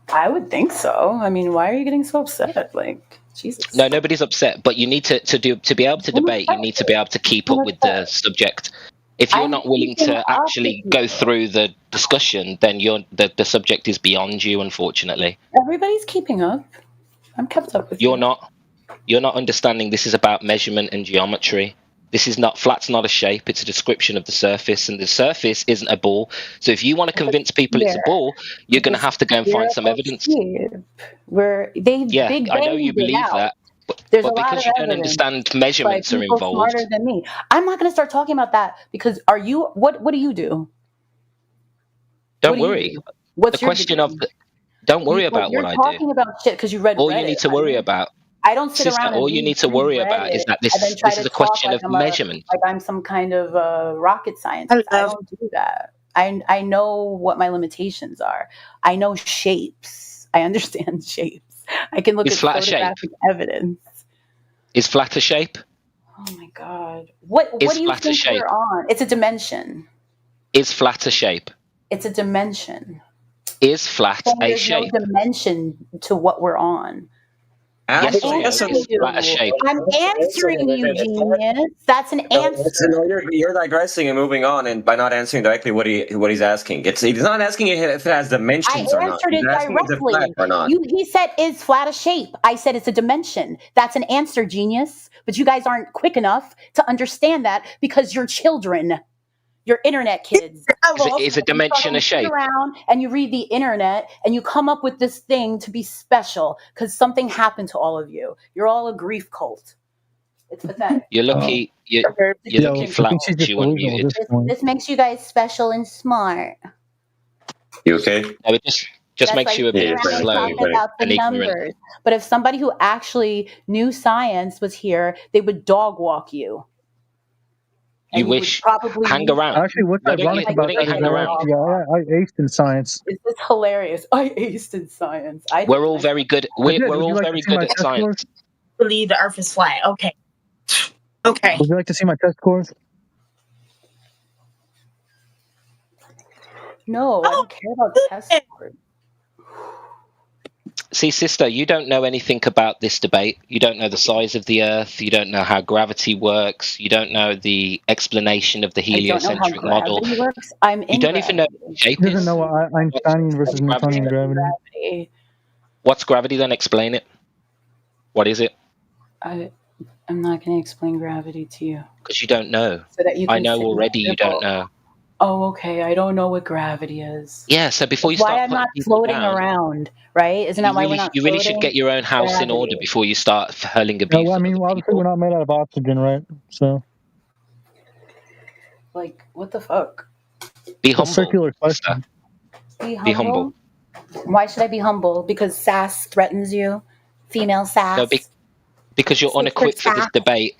S21: I would think so. I mean, why are you getting so upset? Like, Jesus.
S16: No, nobody's upset, but you need to be able to debate, you need to be able to keep up with the subject. If you're not willing to actually go through the discussion, then the subject is beyond you, unfortunately.
S21: Everybody's keeping up. I'm kept up with you.
S16: You're not understanding this is about measurement and geometry. This is not, flat's not a shape, it's a description of the surface, and the surface isn't a ball. So if you want to convince people it's a ball, you're going to have to go and find some evidence.
S21: I know
S16: you believe that. But because you don't understand measurements are involved.
S21: Smarter than me. I'm not going to start talking about that because what do you do?
S16: Don't worry.
S21: What's
S16: the question of don't worry about what I do.
S21: You're talking about shit because you read
S16: all
S21: Reddit.
S16: You need to worry about.
S21: I don't sit around.
S16: All you need to worry about is that this is a question of measurement.
S21: Like I'm some kind of rocket scientist. I don't do that. I know what my limitations are. I know shapes. I understand shapes. I can look at photographic evidence.
S16: Is flat a shape?
S21: Oh my god! What do you think we're on? It's a dimension.
S16: Is flat a shape?
S21: It's a dimension.
S16: Is flat a shape?
S21: There's no dimension to what we're on.
S16: Yes, flat a shape.
S21: I'm answering you, genius. That's an answer.
S8: No, you're digressing and moving on, and by not answering directly what he's asking. He's not asking if it has dimensions or not.
S21: I answered it directly. He said, "Is flat a shape?" I said, "It's a dimension." That's an answer, genius. But you guys aren't quick enough to understand that because you're children. You're internet kids.
S16: Is a dimension a shape?
S21: Around and you read the internet and you come up with this thing to be special because something happened to all of you. You're all a grief cult. It's pathetic.
S16: You're lucky. You're lucky flat.
S21: This makes you guys special and smart.
S8: You okay?
S16: No, it just makes you a bit slow and ignorant.
S21: But if somebody who actually knew science was here, they would dog walk you.
S16: You wish. Hang around.
S11: Actually, what's ironic about that is I aced in science.
S21: This is hilarious. I aced in science.
S16: We're all very good. We're all very good at science.
S12: Believe the Earth is flat. Okay. Okay.
S11: Would you like to see my test scores?
S21: No, I don't care about test scores.
S16: See, sister, you don't know anything about this debate. You don't know the size of the Earth. You don't know how gravity works. You don't know the explanation of the
S21: I don't know how
S16: heliocentric model.
S21: gravity works. I'm in
S16: You don't even know
S21: gravity.
S16: what shape
S11: He doesn't
S16: is.
S11: know what Einsteinian versus Newtonian gravity.
S16: What's gravity? Then explain it. What is it?
S21: I'm not going to explain gravity to you.
S16: Because you don't know.
S21: So that you
S16: I
S21: can
S16: know
S21: sit
S16: already. You don't
S21: miserable.
S16: know.
S21: Oh, okay. I don't know what gravity is.
S16: Yeah. So before you
S21: That's
S16: start
S21: why I'm
S16: putting
S21: not
S16: people
S21: floating
S16: down,
S21: around, right? Isn't that why we're not
S16: you really should
S21: floating?
S16: get your own house in order
S21: Gravity.
S16: before you start hurling
S11: No,
S16: abuse
S11: I
S16: at
S11: mean,
S16: other
S11: obviously
S16: people.
S11: we're not made out of oxygen, right? So
S21: Like, what the fuck?
S16: Be
S11: it's a
S16: humble.
S11: circular question.
S21: Be humble?
S16: Be humble.
S21: Why should I be humble? Because sass threatens you? Female sass?
S16: No, because you're
S21: Sister
S16: unequipped for this
S21: sass?
S16: debate.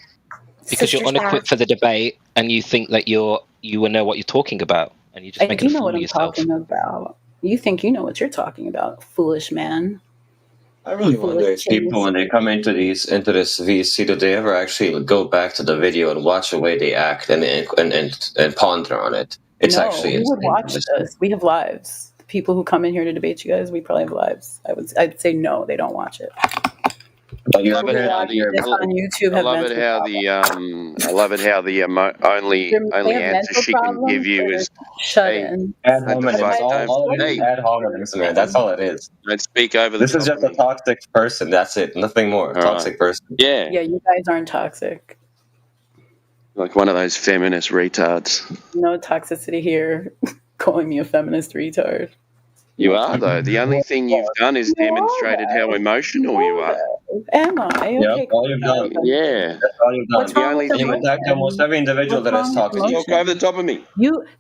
S16: Because
S21: Sister
S16: you're unequipped
S21: sass?
S16: for the debate, and you think that you will know what you're talking about, and you're just
S21: I
S16: making
S21: do
S16: a
S21: know
S16: fool
S21: what
S16: of
S21: I'm
S16: yourself.
S21: talking about. You think you know what you're talking about, foolish man.
S8: I really wonder if people, when they come into this VC, do they ever actually go back to the video and watch the way they act and ponder on it? It's
S21: No,
S8: actually
S21: who would
S8: insane.
S21: watch this? We have lives. The people who come in here to debate you guys, we probably have lives. I'd say no, they don't watch it.
S8: But you
S15: I love it how
S21: this on YouTube
S15: I
S21: have
S15: love it
S21: mental
S15: how
S21: problems.
S15: I love it how the only
S21: They have
S15: answer
S21: mental
S15: she can give
S21: problems.
S15: you
S21: They're
S15: is
S21: shut
S15: hey,
S21: in.
S8: ad
S15: what the
S8: hominems.
S15: fuck,
S8: All it is
S15: hey,
S8: ad hominems, man. That's all it is.
S15: don't speak over the
S8: This is
S15: top
S8: just
S15: of
S8: a
S15: me.
S8: toxic person. That's it. Nothing more.
S15: All
S8: Toxic
S15: right.
S8: person.
S15: Yeah,
S21: Yeah, you guys aren't toxic.
S15: like one of those feminist retards.
S21: No toxicity here. Calling me a feminist retard.
S15: You are though. The only thing you've done is demonstrated how emotional you are.
S21: Am I?
S8: Yeah,
S21: Okay.
S8: all you've done.
S15: Yeah.
S8: That's all you've done.
S21: What's wrong with
S8: And you've attacked almost every individual that has talked to you.
S15: Talk over the top of me.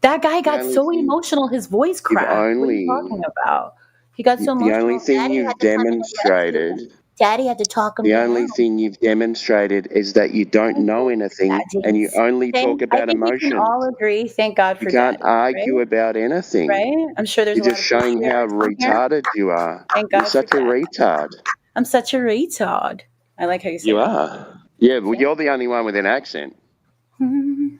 S21: That guy got
S15: only
S21: so emotional, his voice cracked. What are you talking about? He got so emotional.
S15: The only thing you've demonstrated.
S12: Daddy had to talk him
S15: The
S12: down.
S15: only thing you've demonstrated is that you don't know anything and you only talk
S21: I
S15: about
S21: think we
S15: emotion.
S21: can all agree. Thank God for
S15: You can't
S21: Daddy,
S15: argue
S21: right?
S15: about anything.
S21: Right? I'm sure there's
S15: You're
S21: a lot
S15: just
S21: of
S15: showing how
S21: Christians on here.
S15: retarded you are.
S21: Thank
S15: You're
S21: God
S15: such a
S21: for Daddy.
S15: retard.
S21: I'm such a retard. I like how you say
S15: You
S21: that.
S15: are. Yeah, well, you're the only one with an accent. See,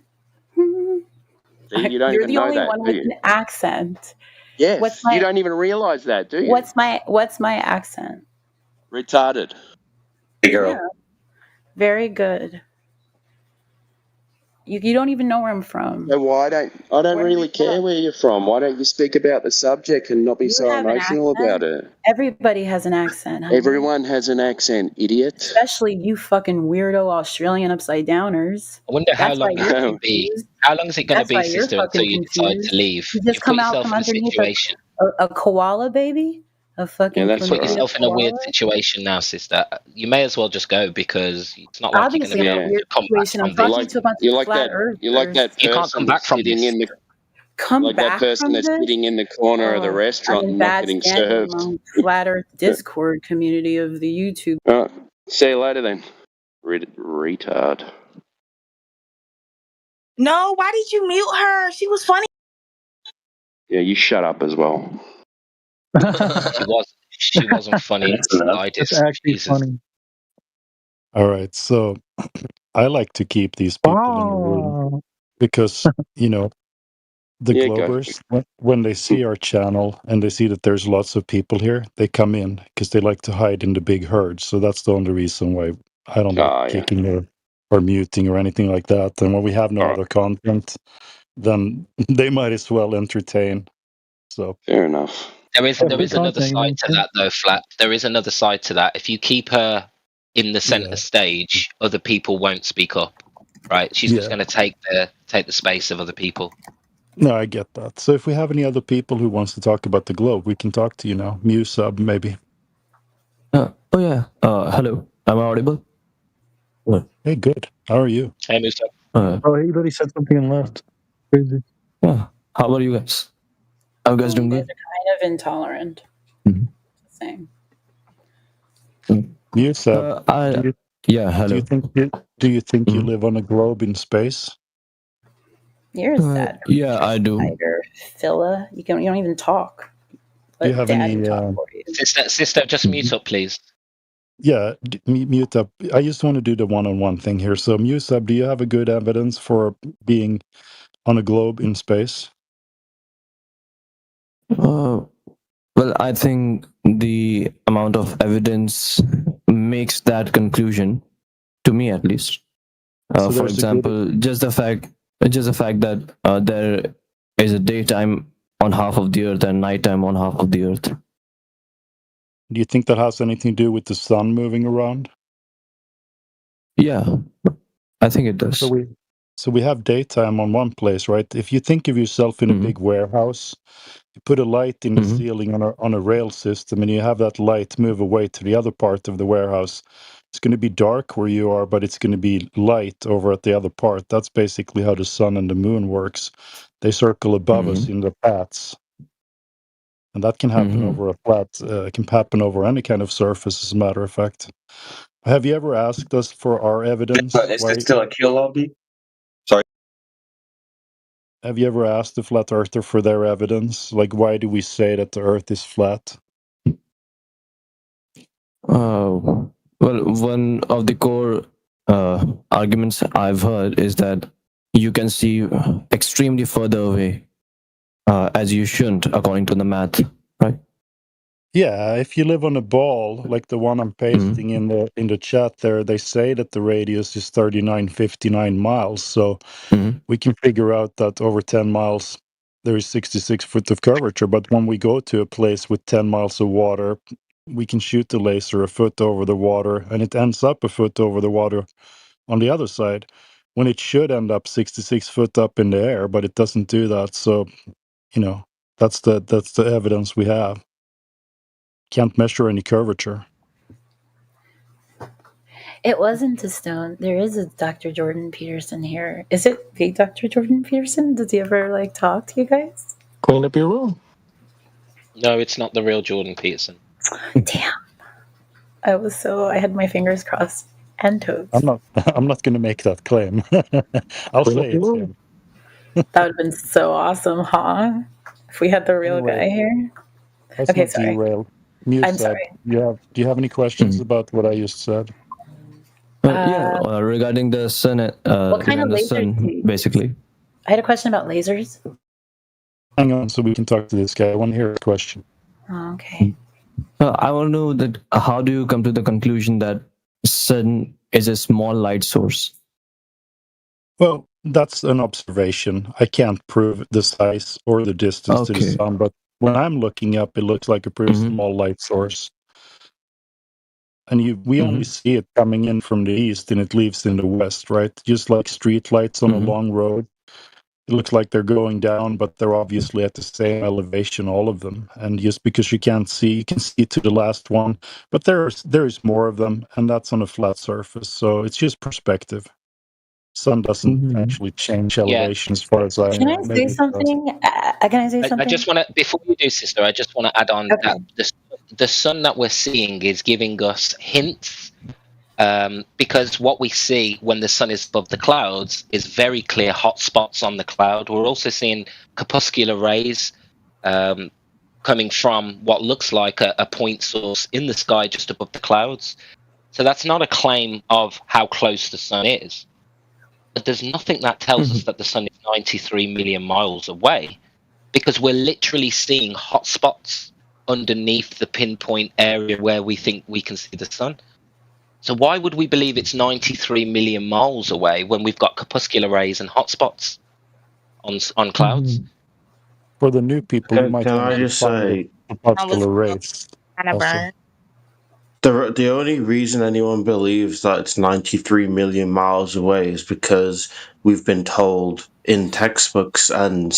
S15: you don't
S21: You're
S15: even
S21: the
S15: know
S21: only
S15: that,
S21: one
S15: do
S21: with
S15: you?
S21: an accent.
S15: Yes, you don't even realize that, do you?
S21: What's my accent?
S15: Retarded.
S8: Hey, girl.
S21: Yeah. Very good. You don't even know where I'm from.
S15: So I don't really care where you're from. Why don't you speak about the subject and not be so
S21: have an
S15: emotional about
S21: accent.
S15: it?
S21: Everybody has an accent, honey.
S15: Everyone has an accent, idiot.
S21: Especially you fucking weirdo Australian upside downers.
S16: I wonder how
S21: That's
S16: long
S21: why
S16: it's
S21: you're
S16: going to be.
S21: confused.
S16: How long is it going to
S21: That's
S16: be,
S21: why you're
S16: sister, until
S21: fucking
S16: you decide
S21: confused.
S16: to leave?
S21: You just
S16: You
S21: come
S16: put
S21: out
S16: yourself
S21: from
S16: in a
S21: underneath
S16: situation.
S21: a koala baby? A fucking
S15: Yeah, that's
S16: Put
S15: all right.
S16: yourself in a weird
S21: koala?
S16: situation now, sister. You may as well just go because it's not like
S21: Obviously,
S16: you're
S21: I'm
S16: going
S21: in
S16: to be
S21: a
S16: able
S21: weird
S16: to come back
S21: situation. I'm
S16: from
S21: talking
S16: this.
S21: to a bunch of flat earthers.
S15: You like that
S16: You can't
S15: person
S16: come back
S15: that's
S16: from
S15: sitting
S16: this.
S15: in the
S21: Come
S15: like that
S21: back
S15: person
S21: from
S15: that's
S21: this?
S15: sitting in the corner of the
S21: I'm
S15: restaurant
S21: in
S15: and not
S21: bad
S15: getting
S21: standing
S15: served.
S21: among flat earth Discord community of the YouTube.
S15: All right. See you later then. Retard.
S12: No, why did you mute her? She was funny.
S15: Yeah, you shut up as well.
S16: She wasn't funny in the slightest.
S11: That's actually
S16: Jesus.
S11: funny.
S10: All right, so I like to keep these people in the room because, you know, the
S15: Yeah, go.
S10: Globers, when they see our channel and they see that there's lots of people here, they come in because they like to hide in the big herds. So that's the only reason why I don't like kicking or muting or anything like that. And when we have no other content, then they might as well entertain. So
S15: fair enough.
S16: There is another side to that though, Flat. There is another side to that. If you keep her in the center stage, other people won't speak up. Right? She's just going to take the space of other people.
S10: No, I get that. So if we have any other people who wants to talk about the globe, we can talk to you now. Musub, maybe.
S17: Oh yeah. Hello. Am I audible?
S10: Hey, good. How are you?
S16: Hey, Musub.
S11: Oh, he literally said something and left. Crazy.
S17: Yeah. How are you guys? Are you guys doing
S21: You
S17: good?
S21: guys are kind of intolerant. Same.
S10: Musub,
S17: hello.
S10: Do you think you live on a globe in space?
S21: You're a sad
S17: Yeah, I do.
S21: spider, Phila. You don't even talk.
S10: Do you have
S21: Daddy
S10: any?
S21: talk for you.
S16: Sister, just mute up, please.
S10: Yeah, Mutab, I just want to do the one-on-one thing here. So, Mutab, do you have a good evidence for being on a globe in space?
S17: Well, I think the amount of evidence makes that conclusion, to me at least.
S10: So
S17: For example, just the fact that there is a daytime on half of the Earth and nighttime on half of the Earth.
S10: Do you think that has anything to do with the sun moving around?
S17: Yeah, I think it does.
S10: So we have daytime on one place, right? If you think of yourself in a big warehouse, you put a light in the ceiling on a rail system, and you have that light move away to the other part of the warehouse. It's going to be dark where you are, but it's going to be light over at the other part. That's basically how the sun and the moon works. They circle above us in the paths. And that can happen over a flat, can happen over any kind of surface, as a matter of fact. Have you ever asked us for our evidence?
S8: But is it still a kill lobby? Sorry.
S10: Have you ever asked the flat earther for their evidence? Like, why do we say that the earth is flat?
S17: Well, one of the core arguments I've heard is that you can see extremely further away, as you shouldn't, according to the math, right?
S10: Yeah, if you live on a ball like the one I'm pasting in the chat there, they say that the radius is 3959 miles. So we can figure out that over 10 miles there is 66 foot of curvature. But when we go to a place with 10 miles of water, we can shoot the laser a foot over the water, and it ends up a foot over the water on the other side, when it should end up 66 foot up in the air, but it doesn't do that. So, you know, that's the evidence we have. Can't measure any curvature.
S21: It wasn't a stone. There is a Dr. Jordan Peterson here. Is it the Dr. Jordan Peterson? Does he ever talk to you guys?
S18: Clean up your room.
S16: No, it's not the real Jordan Peterson.
S21: Damn. I had my fingers crossed and toes.
S10: I'm not going to make that claim. I'll say it's him.
S21: That would have been so awesome, huh? If we had the real guy here.
S10: Okay, sorry.
S21: I'm sorry.
S10: Do you have any questions about what I just said?
S17: Regarding the sun,
S21: what kind of lasers
S17: basically.
S21: I had a question about lasers.
S10: Hang on, so we can talk to this guy. I want to hear a question.
S21: Oh, okay.
S17: I want to know that how do you come to the conclusion that sun is a small light source?
S10: Well, that's an observation. I can't prove the size or the distance to the sun, but when I'm looking up, it looks like a pretty small light source. And we only see it coming in from the east, and it leaves in the west, right? Just like street lights on a long road. It looks like they're going down, but they're obviously at the same elevation, all of them. And just because you can't see, you can see to the last one. But there is more of them, and that's on a flat surface. So it's just perspective. Sun doesn't actually change elevation as far as I know.
S21: Can I say something?
S16: I just want to, before you do, sister, I just want to add on that the sun that we're seeing is giving us hints, because what we see when the sun is above the clouds is very clear hot spots on the cloud. We're also seeing corpuscular rays coming from what looks like a point source in the sky just above the clouds. So that's not a claim of how close the sun is. But there's nothing that tells us that the sun is 93 million miles away, because we're literally seeing hot spots underneath the pinpoint area where we think we can see the sun. So why would we believe it's 93 million miles away when we've got corpuscular rays and hot spots on clouds?
S10: For the new people, you might
S18: can I just say
S10: corpuscular rays.
S18: The only reason anyone believes that it's 93 million miles away is because we've been told in textbooks and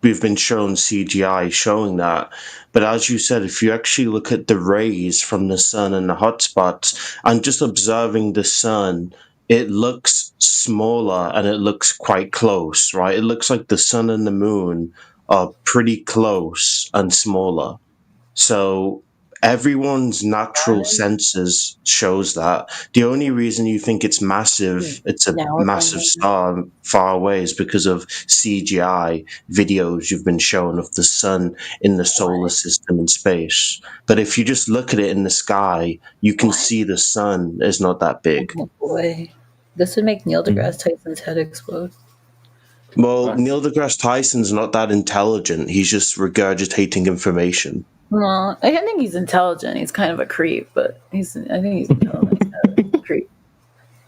S18: we've been shown CGI showing that. But as you said, if you actually look at the rays from the sun and the hotspots and just observing the sun, it looks smaller and it looks quite close, right? It looks like the sun and the moon are pretty close and smaller. So Everyone's natural senses shows that. The only reason you think it's massive, it's a massive star far away, is because of CGI videos you've been shown of the sun in the solar system in space. But if you just look at it in the sky, you can see the sun is not that big.
S21: Oh boy, this would make Neil deGrasse Tyson's head explode.
S18: Well, Neil deGrasse Tyson's not that intelligent. He's just regurgitating information.
S21: Well, I think he's intelligent. He's kind of a creep, but I think he's intelligent. He's a creep.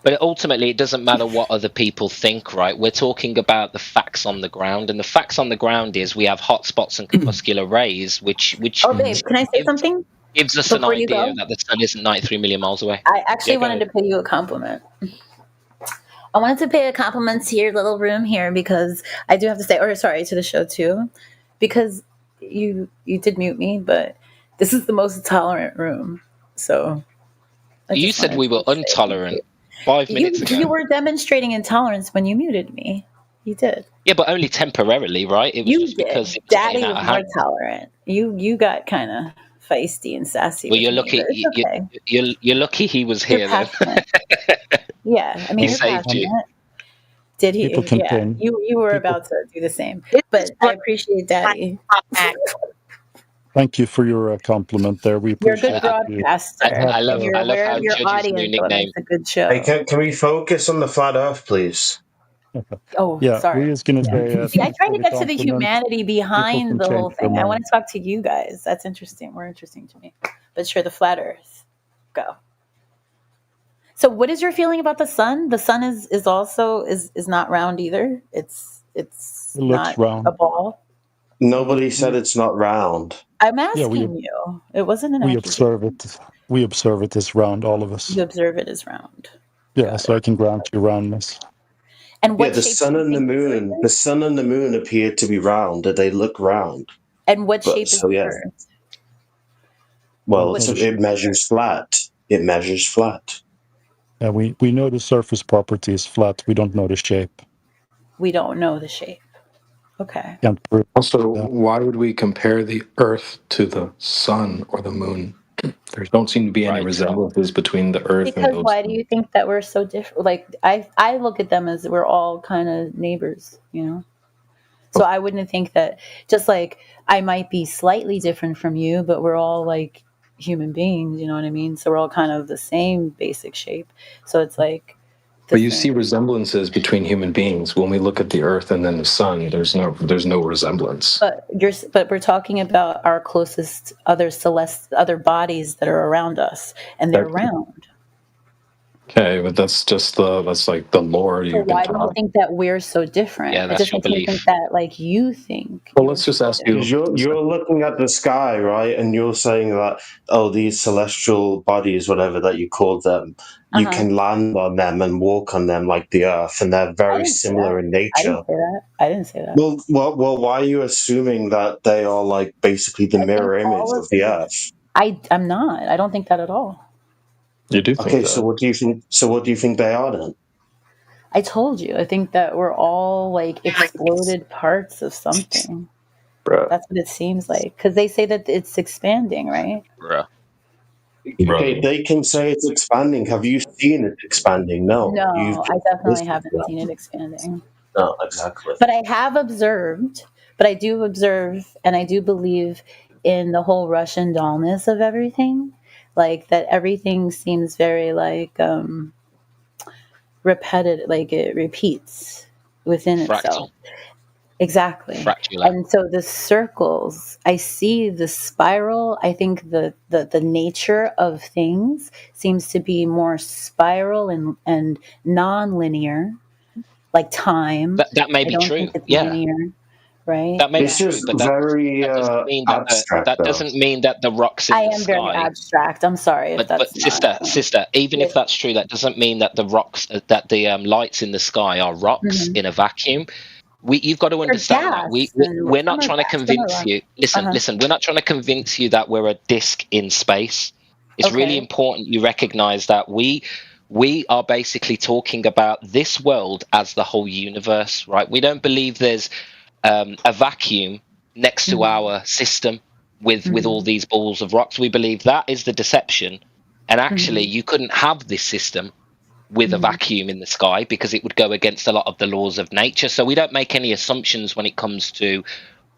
S16: But ultimately, it doesn't matter what other people think, right? We're talking about the facts on the ground, and the facts on the ground is we have hotspots and corpuscular rays, which
S21: Oh, babe, can I say something?
S16: Gives us an idea that the sun isn't 93 million miles away.
S21: I actually wanted to pay you a compliment. I wanted to pay a compliment to your little room here because I do have to say, or sorry, to the show too, because you did mute me, but this is the most tolerant room. So
S16: you said we were intolerant 5 minutes ago.
S21: You were demonstrating intolerance when you muted me. You did.
S16: Yeah, but only temporarily, right? It was just because it was
S21: Daddy was more tolerant. You got kind of feisty and sassy.
S16: Well, you're lucky. You're lucky he was here. Then.
S21: Yeah, I mean,
S16: he saved you.
S21: Did he? Yeah, you were about to do the same, but I appreciate Daddy.
S10: Thank you for your compliment there. We appreciate
S21: You're a good broadcaster.
S16: I love how
S21: your audience new nickname. It's a good show.
S18: Hey, can we focus on the flat Earth, please?
S21: Oh,
S10: yeah,
S21: sorry.
S10: We was going to say.
S21: See, I tried to get to the humanity behind the whole thing. I want to talk to you guys. That's interesting. More interesting to me. But sure, the flat Earth. Go. So, what is your feeling about the sun? The sun is also not round either. It not
S10: round.
S21: A ball.
S18: Nobody said it's not round.
S21: I'm asking you. It wasn't an.
S10: We observe it. We observe it as round. All of us.
S21: You observe it as round.
S10: Yeah, so I can grant you roundness.
S21: And what
S18: the sun and the moon. The sun and the moon appear to be round. They look round.
S21: And what shape is the Earth?
S18: Well, it measures flat. It measures flat.
S10: Yeah, we know the surface property is flat. We don't know the shape.
S21: We don't know the shape. Okay.
S5: Also, why would we compare the Earth to the sun or the moon? There don't seem to be any resemblances between the Earth and those.
S21: Why do you think that we're so different? Like, I look at them as we're all kind of neighbors, you know? So I wouldn't think that, just like I might be slightly different from you, but we're all like human beings, you know what I mean? So we're all kind of the same basic shape. So it's like.
S5: But you see resemblances between human beings. When we look at the Earth and then the sun, there's no resemblance.
S21: But we're talking about our closest other bodies that are around us, and they're round.
S5: Okay, but that's like the lore you've been taught.
S21: So why do you think that we're so different?
S16: Yeah, that's your belief.
S21: Think that like you think.
S5: Well, let's just ask you.
S18: You're looking at the sky, right? And you're saying that, these celestial bodies, whatever that you called them, you can land on them and walk on them like the Earth, and they're very similar in nature.
S21: I didn't say that.
S18: Well, why are you assuming that they are like basically the mirror image of the Earth?
S21: I'm not. I don't think that at all.
S5: You do think
S18: okay,
S5: that.
S18: So what do you think? So what do you think they are then?
S21: I told you. I think that we're all like exploded parts of something.
S5: Bruh.
S21: That's what it seems like. Because they say that it's expanding, right?
S16: Bruh.
S18: Okay, they can say it's expanding. Have you seen it expanding? No.
S21: No, I definitely haven't seen it expanding.
S18: No, exactly.
S21: But I have observed. But I do observe, and I do believe in the whole Russian dollness of everything. Like that everything seems very like repetitive, like it repeats within itself. Exactly.
S16: Fractal.
S21: And so the circles, I see the spiral. I think the nature of things seems to be more spiral and non-linear, like time.
S16: That may be true. Yeah.
S21: Linear. Right.
S16: That makes sense, but that doesn't mean that the rocks in the sky.
S21: I am very abstract. I'm sorry,
S16: but sister, even if that's true, that doesn't mean that the rocks, that the lights in the sky are rocks in a vacuum. You've got to understand that we're not trying to convince you. Listen. We're not trying to convince you that we're a disc in space. It's really important you recognize that we are basically talking about this world as the whole universe, right? We don't believe there's a vacuum next to our system. with all these balls of rocks. We believe that is the deception, and actually you couldn't have this system with a vacuum in the sky because it would go against a lot of the laws of nature. So we don't make any assumptions when it comes to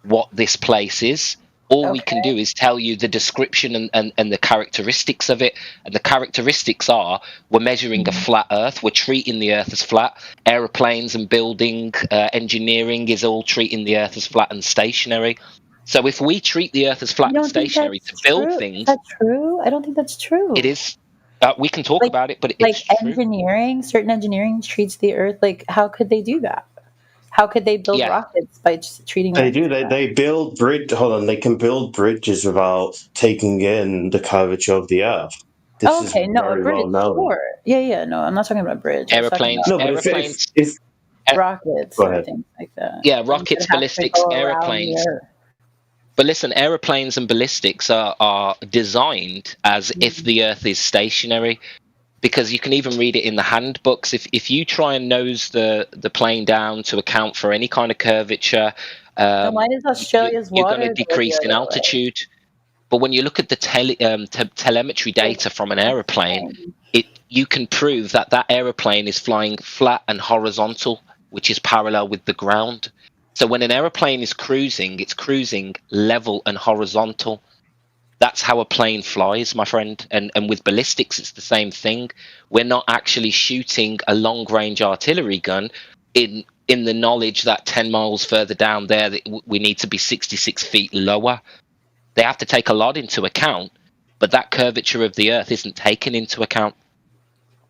S16: what this place is. All we can do is tell you the description and the characteristics of it. And the characteristics are, we're measuring a flat Earth. We're treating the Earth as flat. Aeroplanes and building engineering is all treating the Earth as flat and stationary. So if we treat the Earth as flat and stationary to build things...
S21: Is that true? I don't think that's true.
S16: It is. We can talk about it, but it's
S21: engineering, certain engineering treats the Earth like, how could they do that? How could they build rockets by just treating?
S18: They do. They build bridge. Hold on. They can build bridges without taking in the curvature of the Earth. This is
S21: a bridge.
S18: well known.
S21: Sure. Yeah. No, I'm not talking about a bridge.
S16: Airplanes.
S21: If rockets and things like that.
S16: Yeah, rockets, ballistics, airplanes. But listen, aeroplanes and ballistics are designed as if the Earth is stationary. Because you can even read it in the handbooks. If you try and nose the plane down to account for any kind of curvature,
S21: why is Australia's
S16: you're going to decrease in altitude. But when you look at the telemetry data from an aeroplane, you can prove that aeroplane is flying flat and horizontal, which is parallel with the ground. So when an aeroplane is cruising, it's cruising level and horizontal. That's how a plane flies, my friend. And with ballistics, it's the same thing. We're not actually shooting a long-range artillery gun in the knowledge that 10 miles further down there, that we need to be 66 feet lower. They have to take a lot into account, but that curvature of the Earth isn't taken into account.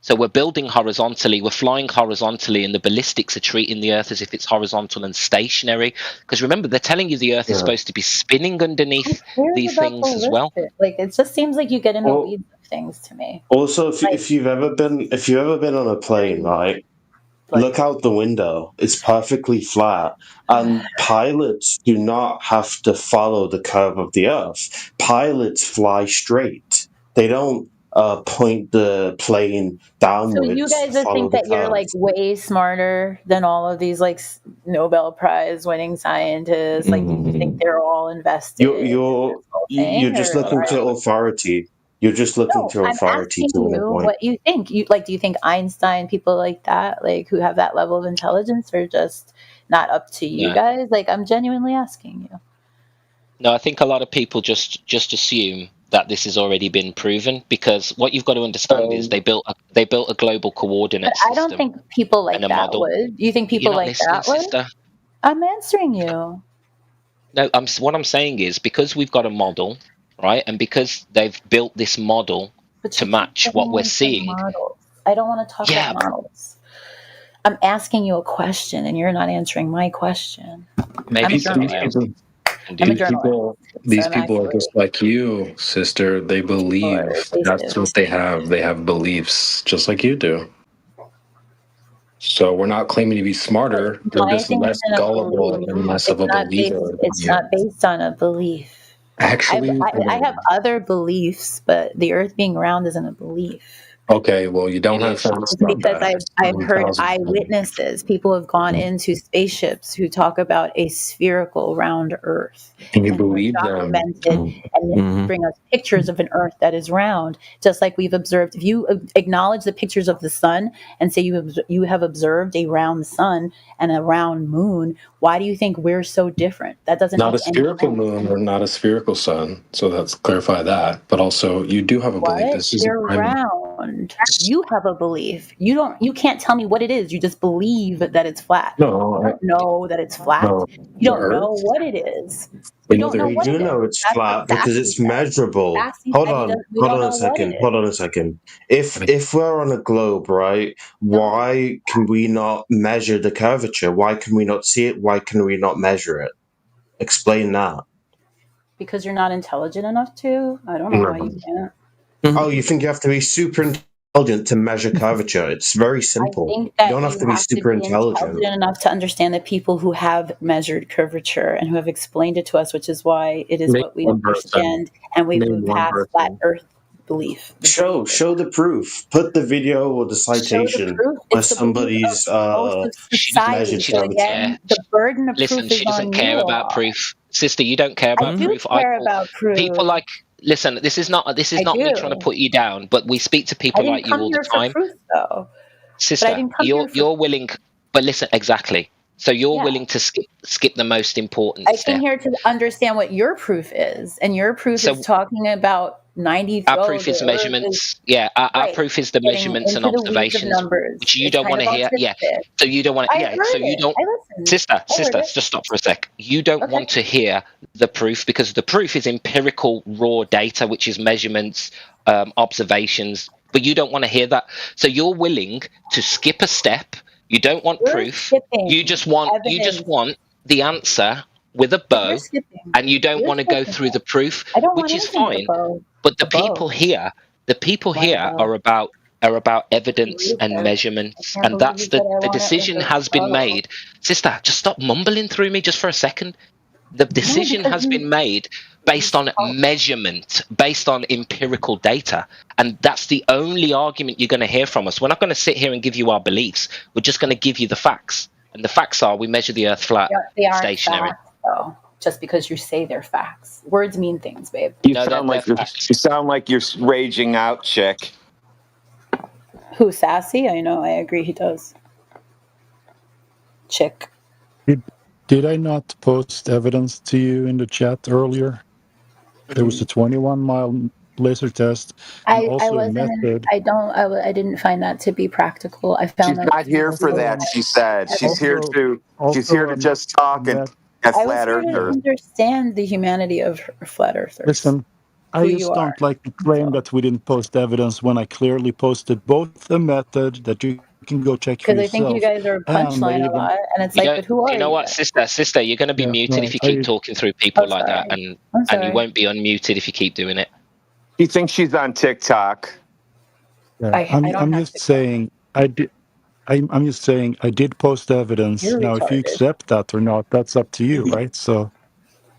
S16: So we're building horizontally, we're flying horizontally, and the ballistics are treating the Earth as if it's horizontal and stationary. Because remember, they're telling you the Earth is supposed to be spinning underneath these things as well.
S21: Like, it just seems like you get in the weeds of things to me.
S18: Also, if you've ever been on a plane, right? Look out the window. It's perfectly flat, and pilots do not have to follow the curve of the Earth. Pilots fly straight. They don't point the plane downwards.
S21: So you guys think that you're like way smarter than all of these like Nobel Prize winning scientists? Like, do you think they're all invested?
S18: You're just looking to authority. You're just looking to authority to win a point.
S21: What you think? Do you think Einstein, people like that, like who have that level of intelligence, are just not up to you guys? Like, I'm genuinely asking you.
S16: No, I think a lot of people just assume that this has already been proven, because what you've got to understand is they built a global coordinate system.
S21: I don't think people like that would. You think people like that would? Sister? I'm answering you.
S16: No, what I'm saying is, because we've got a model, right, and because they've built this model to match what we're seeing.
S21: I don't want to talk about models. I'm asking you a question, and you're not answering my question.
S16: Maybe
S5: these people are just like you, sister. They believe. That's what they have. They have beliefs, just like you do. So we're not claiming to be smarter. We're just less gullible and less of a believer.
S21: It's not based on a belief.
S5: Actually,
S21: I have other beliefs, but the Earth being round isn't a belief.
S5: Okay, well, you don't have facts
S21: because I've heard eyewitnesses. People have gone into spaceships who talk about a spherical round Earth.
S5: And you believe them.
S21: And bring us pictures of an Earth that is round, just like we've observed. If you acknowledge the pictures of the sun and say you have observed a round sun and a round moon, why do you think we're so different? That doesn't
S5: not a spherical moon or not a spherical sun. So let's clarify that. But also, you do have a belief. This is
S21: round. You have a belief. You can't tell me what it is. You just believe that it's flat.
S5: No,
S21: you don't know that it's flat. No, you don't know what it is.
S18: We do know it's flat because it's measurable. Hold on a second. If we're on a globe, right, why can we not measure the curvature? Why can we not see it? Why can we not measure it? Explain that.
S21: Because you're not intelligent enough to? I don't know why you can't.
S18: Oh, you think you have to be super intelligent to measure curvature? It's very simple.
S21: I think that
S18: you don't have to be super intelligent
S21: enough to understand the people who have measured curvature and who have explained it to us, which is why it is what we understand, and we move past flat Earth belief.
S18: Show the proof. Put the video or the citation where somebody's measured curvature.
S21: The burden of proof is
S16: she doesn't care about proof. sister, you don't care about
S21: I do
S16: proof.
S21: care about proof.
S16: People like, listen, this is not me trying to put you down, but we speak to people like you all the time.
S21: Proof, though.
S16: Sister, you're willing, but listen, exactly. So you're willing to skip the most important
S21: I
S16: step.
S21: came here to understand what your proof is, and your proof is talking about 90.
S16: Our proof is measurements. Our proof is the measurements and observations, which you don't want to hear. Yeah, so you don't want to. Yeah, so you don't. Sister, just stop for a sec. You don't want to hear the proof because the proof is empirical raw data, which is measurements, observations. But you don't want to hear that. So you're willing to skip a step. You don't want proof. You just want the answer with a bow, and you don't want to go through the proof, which is fine. But the people here are about evidence and measurements, and that's the decision has been made. Sister, just stop mumbling through me just for a second. The decision has been made based on measurement, based on empirical data. And that's the only argument you're going to hear from us. We're not going to sit here and give you our beliefs. We're just going to give you the facts. And the facts are we measure the Earth flat, stationary.
S21: Facts, though, just because you say they're facts. Words mean things, babe.
S14: You sound like you're raging out, chick.
S21: Who, Sassy? I know, I agree he does. Chick.
S10: Did I not post evidence to you in the chat earlier? There was a 21-mile laser test.
S21: I didn't find that to be practical. I found
S14: she's not here for that. She said she's here to just talk and flat earthers.
S21: I understand the humanity of flat earthers.
S10: Listen, I just don't like to claim that we didn't post evidence when I clearly posted both the method that you can go check for yourself.
S21: Because I think you guys are punchline a lot, and it's like, but who are you?
S16: You know what, sister, you're going to be muted if you keep talking through people like that, and you won't be unmuted if you keep doing it.
S14: She thinks she's on TikTok.
S10: Yeah. I'm just saying I did. I'm just saying I did post evidence. Now, if you accept that or not, that's up to you, right? So.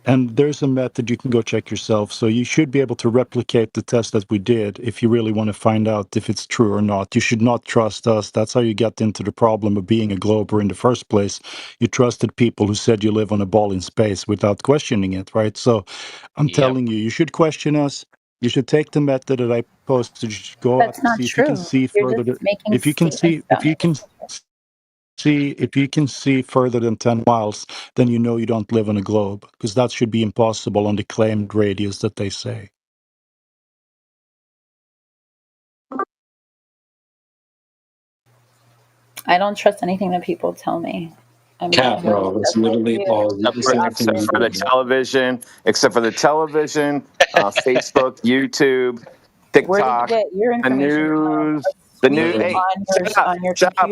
S10: And there's a method you can go check yourself. So you should be able to replicate the test that we did if you really want to find out if it's true or not. You should not trust us. That's how you get into the problem of being a glober in the first place. You trusted people who said you live on a ball in space without questioning it, right? So I'm telling you, you should question us. You should take the method that I posted. You should go out and see if you can see further. If you can see further than 10 miles, then you know you don't live on a globe, because that should be impossible on the claimed radius that they say.
S21: I don't trust anything that people tell me.
S5: Cat, bro, that's literally all.
S14: Except for the television, Facebook, YouTube, TikTok, the news. The new, hey, shut up.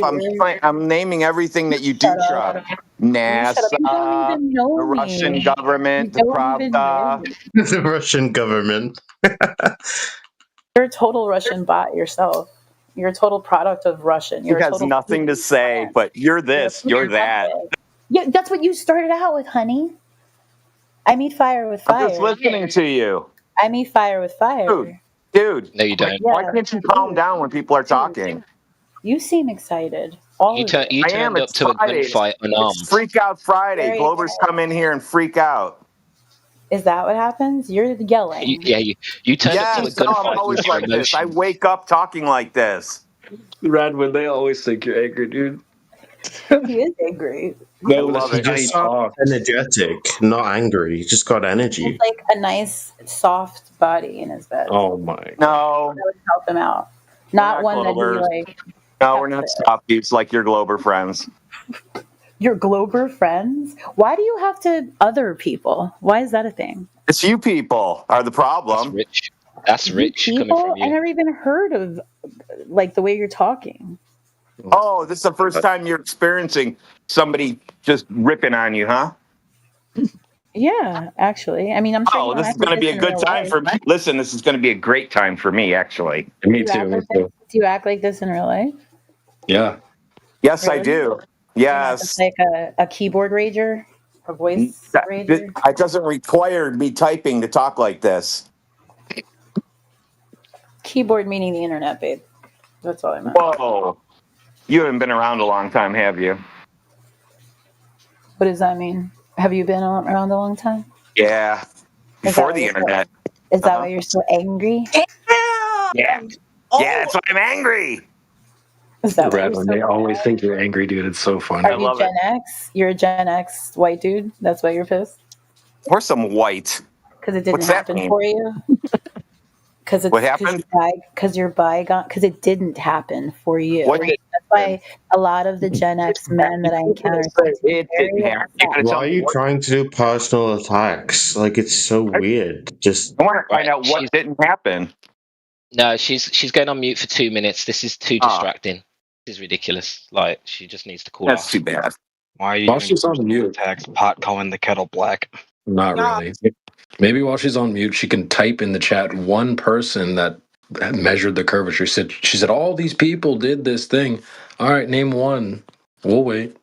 S14: I'm naming everything that you do trust. NASA, the Russian government, the Pravda.
S18: The Russian government.
S21: You're a total Russian bot yourself. You're a total product of Russian.
S14: He has nothing to say, but you're this, you're that.
S21: Yeah, that's what you started out with, honey. I meet fire with fire.
S14: I'm just listening to you.
S21: I meet fire with fire.
S14: Dude,
S16: no, you don't.
S14: Why can't you calm down when people are talking?
S21: You seem excited.
S16: You turned up to a gunfight unarmed.
S14: It's Freak Out Friday. Glovers come in here and freak out.
S21: Is that what happens? You're yelling.
S16: You turned up to a gunfight.
S14: I'm always like this. I wake up talking like this.
S5: Radwin, they always think you're angry, dude.
S21: He is angry.
S5: No, love
S18: it. Just energetic, not angry. He just got energy.
S21: It's like a nice, soft body in his bed.
S5: Oh my!
S14: No,
S21: that would help him out. Not one that he like.
S14: No, we're not softies like your Glober friends.
S21: Your Glober friends? Why do you have to other people? Why is that a thing?
S14: It's you people are the problem.
S16: That's rich coming from you.
S21: I never even heard of like the way you're talking.
S14: Oh, this is the first time you're experiencing somebody just ripping on you, huh?
S21: Yeah, actually. I mean, I'm sure.
S14: Oh, this is going to be a good time for me. Listen, this is going to be a great time for me, actually.
S5: Me too.
S21: Do you act like this in real life?
S5: Yeah.
S14: Yes, really? I do. Yes.
S21: Like a keyboard rager, a voice rager.
S14: It doesn't require me typing to talk like this.
S21: Keyboard meaning the internet, babe. That's all I meant.
S14: Whoa. You haven't been around a long time, have you?
S21: What does that mean? Have you been around a long time?
S14: Yeah, before the internet.
S21: Is that why you're so angry?
S14: Yeah, that's why I'm angry.
S21: Is that why
S5: Brad,
S21: you're
S5: when
S21: so
S5: they always think you're angry, dude. It's so funny.
S21: Are you Gen X? You're a Gen X white dude? That's why you're pissed?
S14: We're some white.
S21: Because it didn't happen for you?
S14: What happened?
S21: Because you're bygone. Because it didn't happen for you.
S14: What
S21: That's why a lot of the Gen X men that I encounter
S14: it didn't happen.
S18: Why are you trying to do personal attacks? Like, it's so weird. Just
S14: I want to find out what didn't happen.
S16: No, she's going on mute for 2 minutes. This is too distracting. This is ridiculous. Like, she just needs to cool off.
S14: That's too bad.
S3: Why are you doing personal attacks? Pot calling the kettle black.
S5: Not really. Maybe while she's on mute, she can type in the chat one person that measured the curvature. She said all these people did this thing. All right, name one. We'll wait.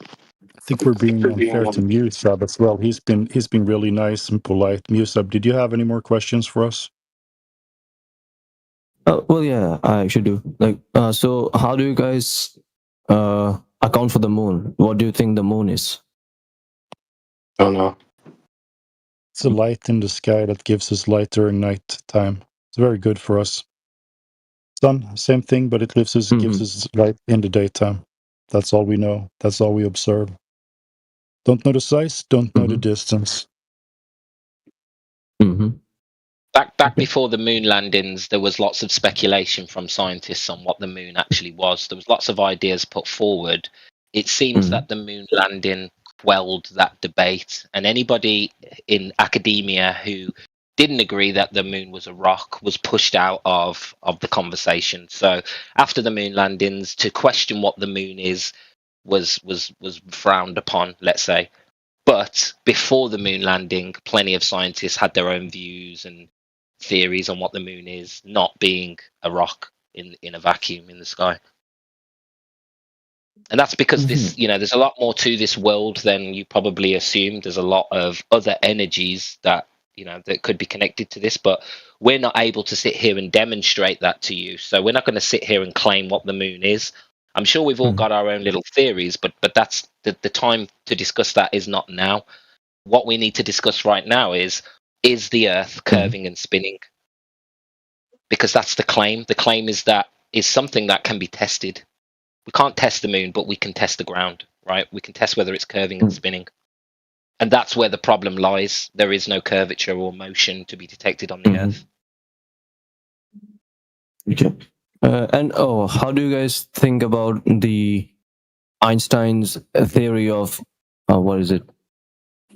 S10: I think we're being unfair to Musab as well. He's been really nice and polite. Musab, did you have any more questions for us?
S17: Well, yeah, I actually do. Like, so how do you guys account for the moon? What do you think the moon is?
S5: Oh no.
S10: It's a light in the sky that gives us light during night time. It's very good for us. Sun, same thing, but it gives us light in the daytime. That's all we know. That's all we observe. Don't know the size, don't know the distance.
S16: Back before the moon landings, there was lots of speculation from scientists on what the moon actually was. There was lots of ideas put forward. It seems that the moon landing quelled that debate, and anybody in academia who didn't agree that the moon was a rock was pushed out of the conversation. So after the moon landings, to question what the moon is was frowned upon, let's say. But before the moon landing, plenty of scientists had their own views and theories on what the moon is, not being a rock in a vacuum in the sky. And that's because this, there's a lot more to this world than you probably assumed. There's a lot of other energies that, that could be connected to this, but we're not able to sit here and demonstrate that to you. So we're not going to sit here and claim what the moon is. I'm sure we've all got our own little theories, but that's the time to discuss that is not now. What we need to discuss right now is the Earth curving and spinning? Because that's the claim. The claim is that is something that can be tested. We can't test the moon, but we can test the ground, right? We can test whether it's curving and spinning. And that's where the problem lies. There is no curvature or motion to be detected on the Earth.
S17: Okay. And how do you guys think about the Einstein's theory of the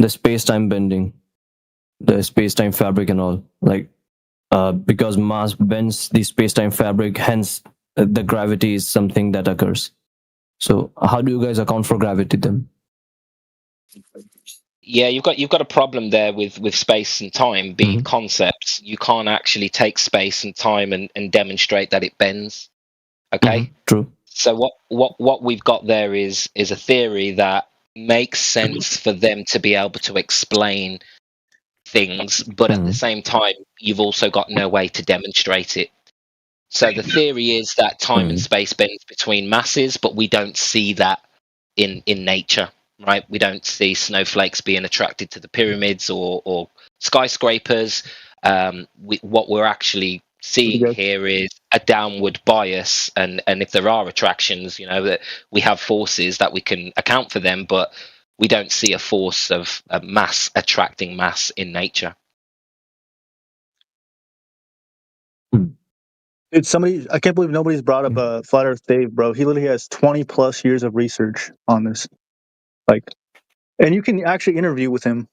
S17: space-time bending, the space-time fabric and all? Like, because mass bends the space-time fabric, hence the gravity is something that occurs. So how do you guys account for gravity then?
S16: Yeah, you've got a problem there with space and time being concepts. You can't actually take space and time and demonstrate that it bends. Okay?
S17: True.
S16: So what we've got there is a theory that makes sense for them to be able to explain things, but at the same time, you've also got no way to demonstrate it. So the theory is that time and space bends between masses, but we don't see that in nature, right? We don't see snowflakes being attracted to the pyramids or skyscrapers. What we're actually seeing here is a downward bias, and if there are attractions, that we have forces that we can account for them, but we don't see a force of mass attracting mass in nature.
S11: It's somebody. I can't believe nobody's brought up Flat Earth Dave, bro. He literally has 20 plus years of research on this. And you can actually interview with him.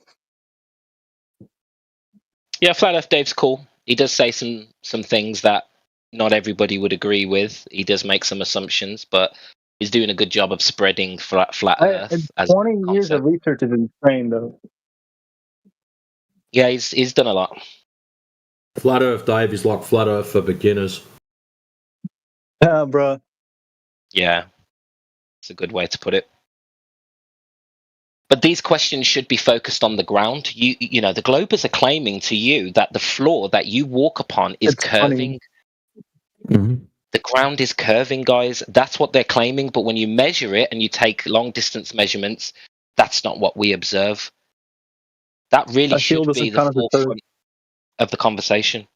S16: Yeah, Flat Earth Dave's cool. He does say some things that not everybody would agree with. He does make some assumptions, but he's doing a good job of spreading flat Earth.
S11: 20 years of research is insane, though.
S16: Yeah, he's done a lot.
S19: Flat Earth Dave is like Flat Earth for beginners.
S11: Yeah, bro.
S16: Yeah, it's a good way to put it. But these questions should be focused on the ground. You know, the Globers are claiming to you that the floor that you walk upon is curving. The ground is curving, guys. That's what they're claiming. But when you measure it and you take long distance measurements, that's not what we observe. That really should be the forefront of the conversation.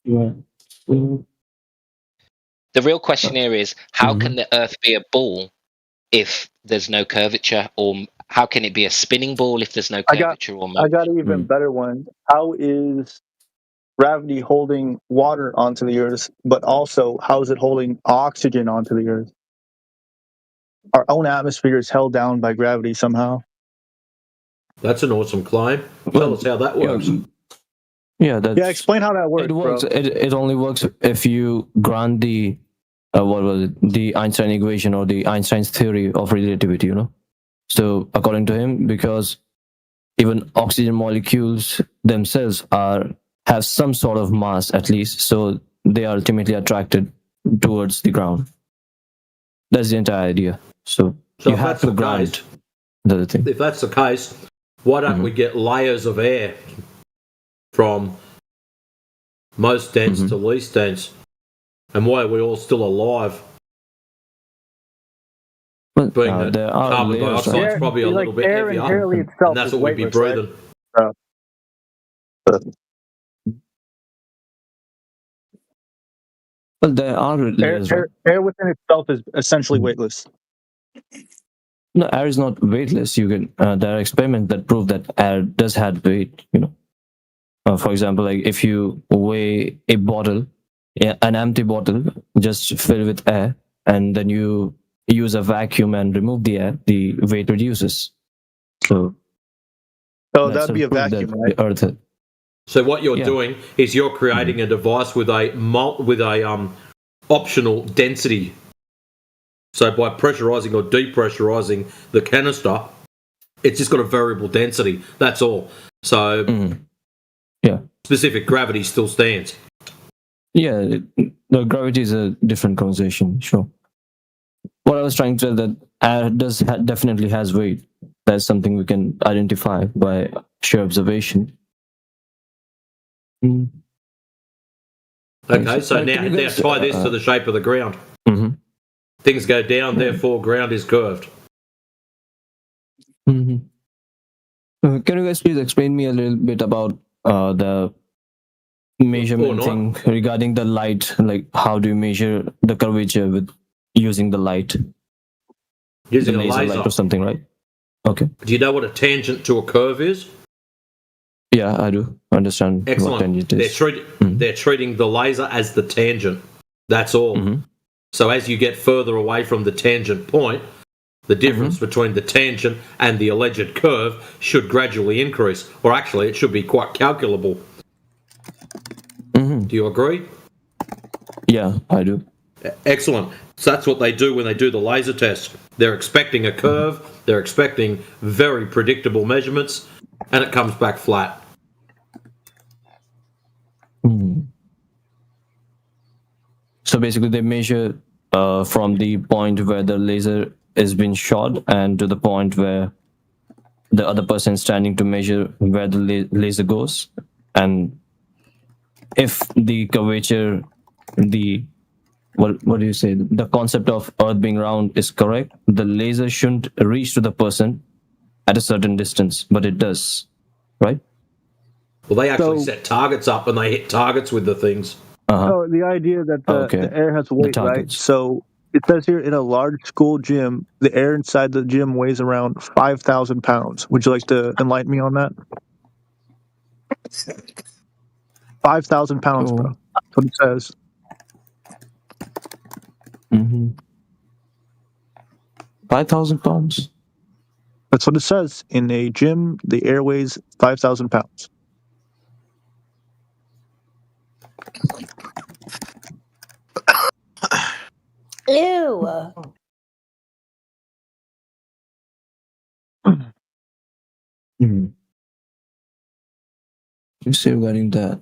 S17: Yeah.
S16: The real question here is, how can the Earth be a ball if there's no curvature, or how can it be a spinning ball if there's no curvature or motion?
S11: I got an even better one. How is gravity holding water onto the Earth, but also how is it holding oxygen onto the Earth? Our own atmosphere is held down by gravity somehow.
S19: That's an awesome claim. Tell us how that works.
S17: Yeah,
S11: explain how that works.
S17: It works.
S11: Bro.
S17: It only works if you grant the the Einstein equation or the Einstein's theory of relativity. So according to him, because even oxygen molecules themselves have some sort of mass at least, so they are ultimately attracted towards the ground. That's the entire idea. So you have to grant the other thing.
S19: If that's the case, why don't we get layers of air from most dense to least dense? And why are we all still alive? Being that carbon dioxide is probably a little bit heavier, and that's what we'd be breathing.
S17: Well, there are layers,
S11: air within itself is essentially weightless.
S17: No, air is not weightless. You can. There are experiments that prove that air does have weight. For example, like if you weigh a bottle, an empty bottle, just filled with air, and then you use a vacuum and remove the air, the weight reduces. So
S11: that'd be a vacuum, right?
S17: The Earth.
S19: So what you're doing is you're creating a device with a optional density. So by pressurizing or depressurizing the canister, it's just got a variable density. That's all. So specific gravity still stands.
S17: Yeah, the gravity is a different conversation. Sure. What I was trying to say that air definitely has weight. That's something we can identify by sheer observation.
S19: Okay, so now tie this to the shape of the ground. Things go down, therefore ground is curved.
S17: Can you guys please explain me a little bit about the measurement thing regarding the light? Like, how do you measure the curvature with using the light?
S19: Using
S17: the
S19: a laser
S17: light or something, right? Okay.
S19: Do you know what a tangent to a curve is?
S17: Yeah, I do understand.
S19: Excellent.
S17: What tangent is.
S19: They're treating the laser as the tangent. That's all. So as you get further away from the tangent point, the difference between the tangent and the alleged curve should gradually increase. Or actually, it should be quite calculable. Do you agree?
S17: Yeah, I do.
S19: Excellent. So that's what they do when they do the laser test. They're expecting a curve, they're expecting very predictable measurements, and it comes back flat.
S17: So basically they measure from the point where the laser is being shot and to the point where the other person is standing to measure where the laser goes. And if the curvature, what do you say, the concept of Earth being round is correct, the laser shouldn't reach to the person at a certain distance, but it does, right?
S19: Well, they actually set targets up and they hit targets with the things.
S11: So the idea that the air has weight, right? So it says here in a large school gym, the air inside the gym weighs around 5,000 pounds. Would you like to enlighten me on that? 5,000 pounds, bro. That's what it says.
S17: 5,000 pounds.
S11: That's what it says. In a gym, the air weighs 5,000 pounds.
S21: Ew.
S17: You say regarding that?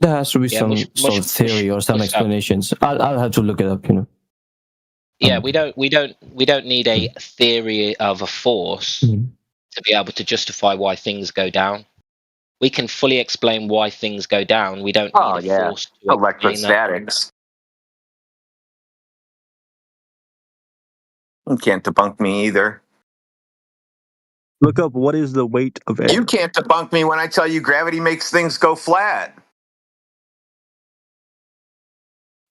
S17: There has to be some sort of theory or some explanations. I'll have to look it up.
S16: Yeah, we don't need a theory of a force to be able to justify why things go down. we can fully explain why things go down. We don't need a force to explain that.
S14: Electrostatics. You can't debunk me either.
S11: Look up what is the weight of air.
S14: You can't debunk me when I tell you gravity makes things go flat.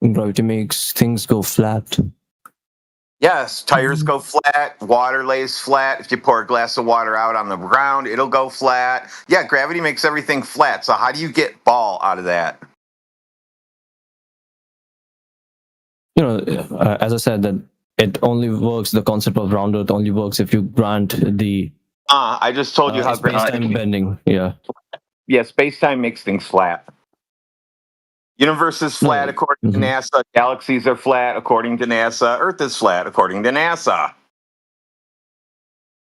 S17: Gravity makes things go flat.
S14: Yes, tires go flat, water lays flat. If you pour a glass of water out on the ground, it'll go flat. Yeah, gravity makes everything flat. So how do you get ball out of that?
S17: You know, as I said, that it only works, the concept of round earth only works if you grant the
S14: I just told you how
S17: space-time bending. Yeah.
S14: Yeah, space-time makes things flat. Universe is flat according to NASA. Galaxies are flat according to NASA. Earth is flat according to NASA.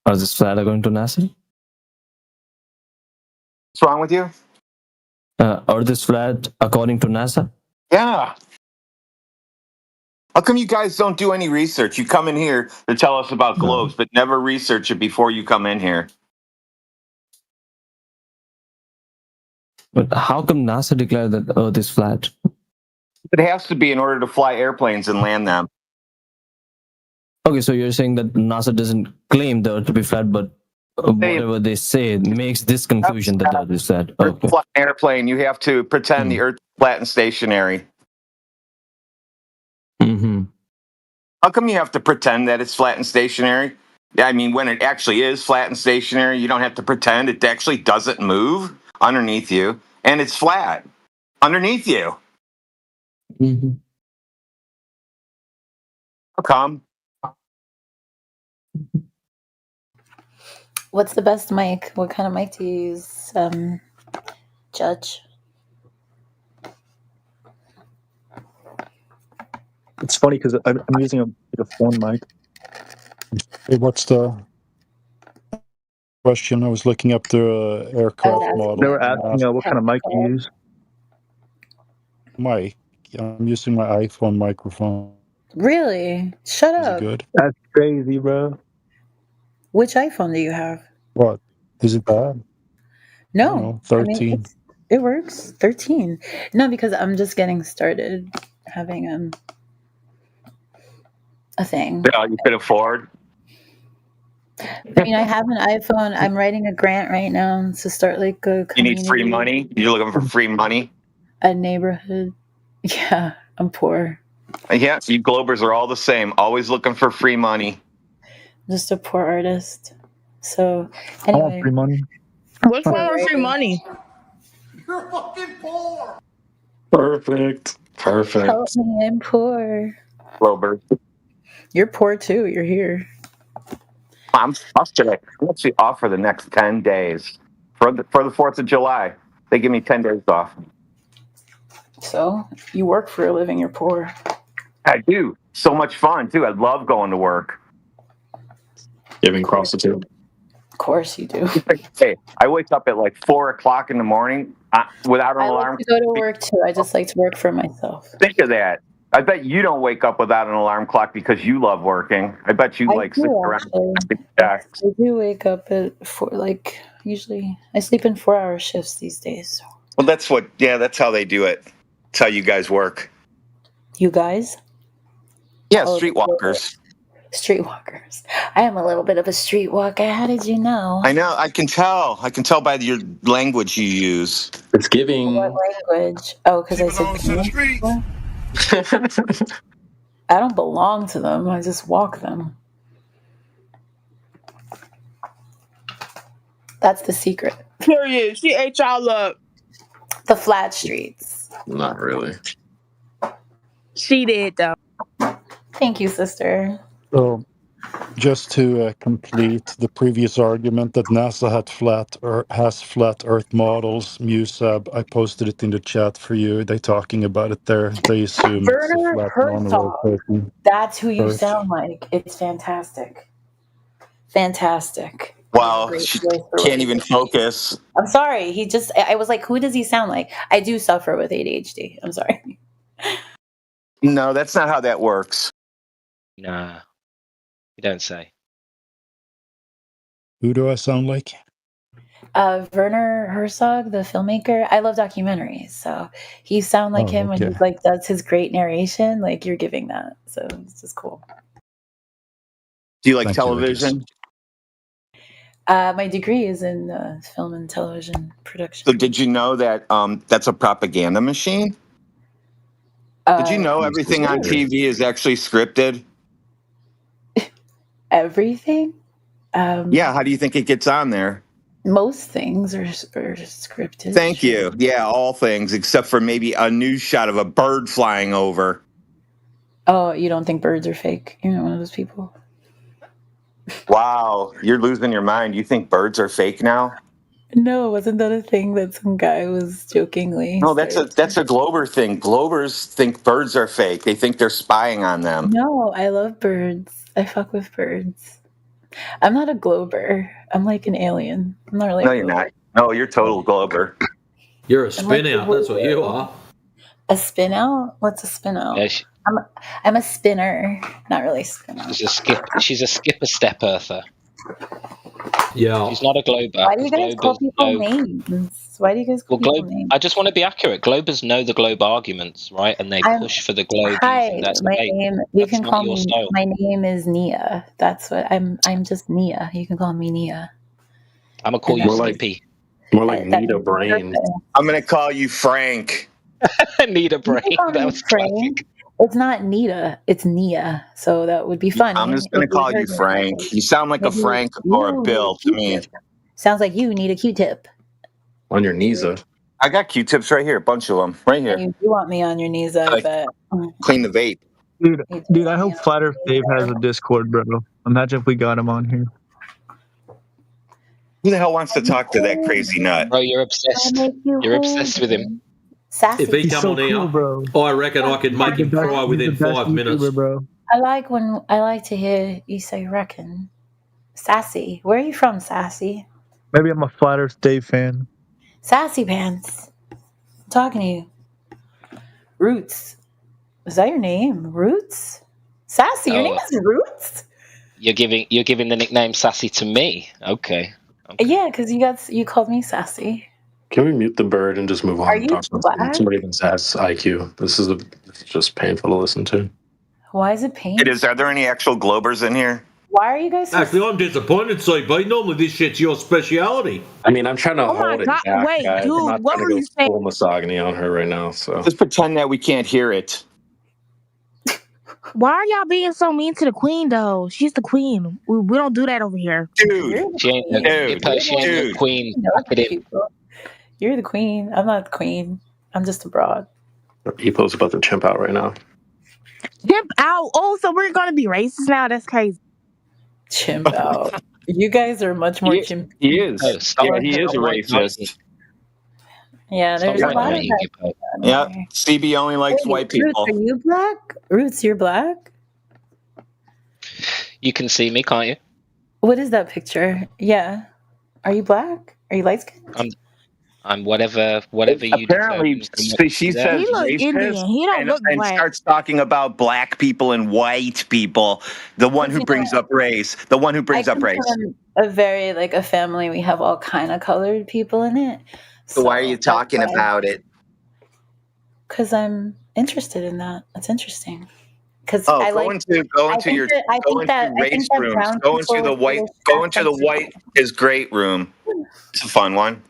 S17: Earth is flat according to NASA?
S14: What's wrong with you?
S17: Earth is flat according to NASA?
S14: Yeah. How come you guys don't do any research? You come in here to tell us about globes, but never research it before you come in here.
S17: But how come NASA declared that the Earth is flat?
S14: It has to be in order to fly airplanes and land them.
S17: Okay, so you're saying that NASA doesn't claim the Earth to be flat, but whatever they say makes this conclusion that the Earth is flat.
S14: To fly an airplane, you have to pretend the Earth is flat and stationary.
S17: Mm-hmm.
S14: How come you have to pretend that it's flat and stationary? I mean, when it actually is flat and stationary, you don't have to pretend. It actually doesn't move underneath you, and it's flat underneath you.
S17: Mm-hmm.
S14: How come?
S21: What's the best mic? What kind of mic do you use, Judge?
S11: It's funny because I'm using a phone mic.
S10: Hey, what's the question? I was looking up the aircraft model.
S11: They were asking what kind of mic you use.
S10: Mic. I'm using my iPhone microphone.
S21: Really? Shut
S10: Is
S21: up.
S10: it good?
S11: That's crazy, bro.
S21: Which iPhone do you have?
S10: What? Is it bad?
S21: No.
S10: 13.
S21: I mean, it works. 13. No, because I'm just getting started having a thing.
S14: Yeah, you could afford.
S21: I mean, I have an iPhone. I'm writing a grant right now to start like a community.
S14: You need free money? You're looking for free money?
S21: A neighborhood. Yeah, I'm poor.
S14: Yeah, you Globers are all the same. Always looking for free money.
S21: Just a poor artist. So, anyway.
S11: I want free money.
S12: What's wrong with free money?
S5: You're fucking poor. Perfect.
S21: Help me, I'm poor.
S14: Globers.
S21: You're poor too. You're here.
S14: I'm off today. I'm actually off for the next 10 days. For the 4th of July. They give me 10 days off.
S21: So, you work for a living, you're poor.
S14: I do. So much fun, too. I love going to work.
S5: Giving prostitute.
S21: Of course you do.
S14: Hey, I wake up at like 4 o'clock in the morning without an alarm.
S21: I like to go to work, too. I just like to work for myself.
S14: Think of that. I bet you don't wake up without an alarm clock because you love working. I bet you sit around.
S21: I do wake up at 4, usually I sleep in 4-hour shifts these days.
S14: Well, that's how they do it. That's how you guys work.
S21: You guys?
S14: Yeah, streetwalkers.
S21: Streetwalkers. I am a little bit of a streetwalker. How did you know?
S14: I know. I can tell. I can tell by your language you use.
S5: It's giving.
S21: What language? Oh, because I said. I don't belong to them. I just walk them. That's the secret.
S12: Period. She ate y'all up.
S21: The flat streets.
S5: Not really.
S12: She did, though.
S21: Thank you, sister.
S10: So, just to complete the previous argument that NASA has flat Earth models, Musab, I posted it in the chat for you. They're talking about it there. They assume it's a
S21: Werner
S10: flat
S21: Herzog. That's who you sound like. It's fantastic. Fantastic.
S14: Wow, she can't even focus.
S21: I'm sorry. I was like, who does he sound like? I do suffer with ADHD. I'm sorry.
S14: No, that's not how that works.
S16: Nah, you don't say.
S10: Who do I sound like?
S21: Werner Herzog, the filmmaker. I love documentaries, so he sounds like him when he's like does his great narration. Like you're giving that, so it's just cool.
S14: Do you like television?
S21: My degree is in film and television production.
S14: So did you know that that's a propaganda machine? Did you know everything on TV is actually scripted?
S21: Everything?
S14: Yeah, how do you think it gets on there?
S21: Most things are scripted.
S14: Thank you. Yeah, all things except for maybe a news shot of a bird flying over.
S21: Oh, you don't think birds are fake? You're not one of those people.
S14: Wow, you're losing your mind. You think birds are fake now?
S21: No, wasn't that a thing that some guy was jokingly?
S14: No, that's a Glober thing. Globers think birds are fake. They think they're spying on them.
S21: No, I love birds. I fuck with birds. I'm not a Glober. I'm like an alien. I'm not really.
S14: No, you're not. No, you're total Glober.
S19: You're a spin out. That's what you are.
S21: A spin out? What's a spin out?
S16: Yeah,
S21: I'm a spinner. Not really a spin out.
S16: She's a skipper step earther.
S19: Yeah.
S16: She's not a Glober.
S21: Why do you guys call people names? Why do you guys call people names?
S16: I just want to be accurate. Globers know the globe arguments, right? And they push for the globe.
S21: Hi, my name. You can call me. My name is Nia. That's what I'm. I'm just Nia. You can call me Nia.
S16: I'm gonna call you Skippy.
S5: More like Nita Brain.
S14: I'm gonna call you Frank.
S16: Nita Brain. That was
S21: Frank. It's not Nita. It's Nia. So that would be funny.
S14: I'm just gonna call you Frank. You sound like a Frank or a Bill to me.
S21: Sounds like you need a Q-tip.
S5: On your knees,
S14: I got Q-tips right here, a bunch of them, right here.
S21: You want me on your knees, I bet.
S14: Clean the vape.
S11: Dude, I hope Flat Earth Dave has a Discord, bro. Imagine if we got him on here.
S14: Who the hell wants to talk to that crazy nut?
S16: Bro, you're obsessed. You're obsessed with him.
S21: Sassy.
S19: If he come on here,
S11: bro.
S19: I reckon I could make him cry within 5 minutes.
S11: Bro.
S21: I like to hear you say reckon. Sassy. Where are you from, Sassy?
S11: Maybe I'm a Flat Earth Dave fan.
S21: Sassy Pants. I'm talking to you. Roots. Is that your name? Roots? Sassy, your name is Roots?
S16: You're giving the nickname Sassy to me. Okay.
S21: Yeah, because you called me Sassy.
S5: Can we mute the bird and just move on?
S21: Are you black?
S5: Somebody even says IQ. This is just painful to listen to.
S21: Why is it painful?
S14: It is. Are there any actual Globers in here?
S21: Why are you guys so
S19: Actually, I'm disappointed, CB. Normally this shit's your speciality.
S5: I mean, I'm trying to hold it back.
S12: Wait,
S5: guys.
S12: dude,
S5: I'm not
S12: what
S5: trying
S12: were
S5: to
S12: you
S5: go
S12: saying?
S5: full misogyny on her right now. So
S14: Just pretend that we can't hear it.
S12: Why are y'all being so mean to the queen, though? She's the queen. We don't do that over here.
S14: Dude.
S16: She ain't the queen.
S21: You're the queen. I'm not the queen. I'm just a broad.
S5: Epo's about to chimp out right now.
S12: Chimp out. Oh, so we're going to be racist now? That's crazy.
S21: Chimp out. You guys are much more chimp.
S14: He is. Yeah, he is a racist.
S21: Yeah, there's a lot of that.
S14: Yeah, CB only likes white people.
S21: Roots, are you black? Roots, you're black?
S16: You can see me, can't you?
S21: What is that picture? Yeah. Are you black? Are you light skinned?
S16: I'm whatever you
S14: apparently she says
S12: he look Indian. He don't look
S14: and
S12: black.
S14: starts talking about black people and white people. The one who brings up race. The one who brings up race.
S21: A very like a family. We have all kind of colored people in it.
S14: So why are you talking about it?
S21: Because I'm interested in that. That's interesting. Because
S14: go into race rooms. Go into the white is great room. It's a fun one.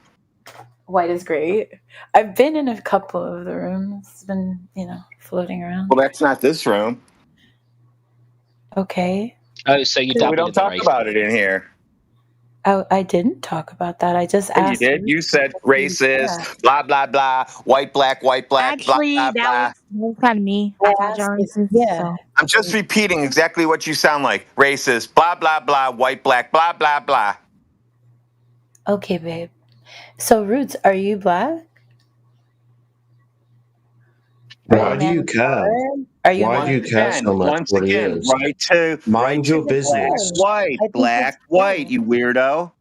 S21: White is great. I've been in a couple of the rooms. It's been, floating around.
S14: Well, that's not this room.
S21: Okay.
S16: Oh, so you
S14: we don't talk about it in here.
S21: Oh, I didn't talk about that. I just asked.
S14: You did. You said racist, blah blah blah, white black,
S12: Actually,
S14: blah blah blah.
S12: That was kind of me.
S21: Yeah.
S14: I'm just repeating exactly what you sound like. Racist, blah blah blah, white black, blah blah blah.
S21: Okay, babe. So, Roots, are you black?
S18: Why do you care? Why do you care so much?
S14: Once again, mind your business. White, black, white, you weirdo.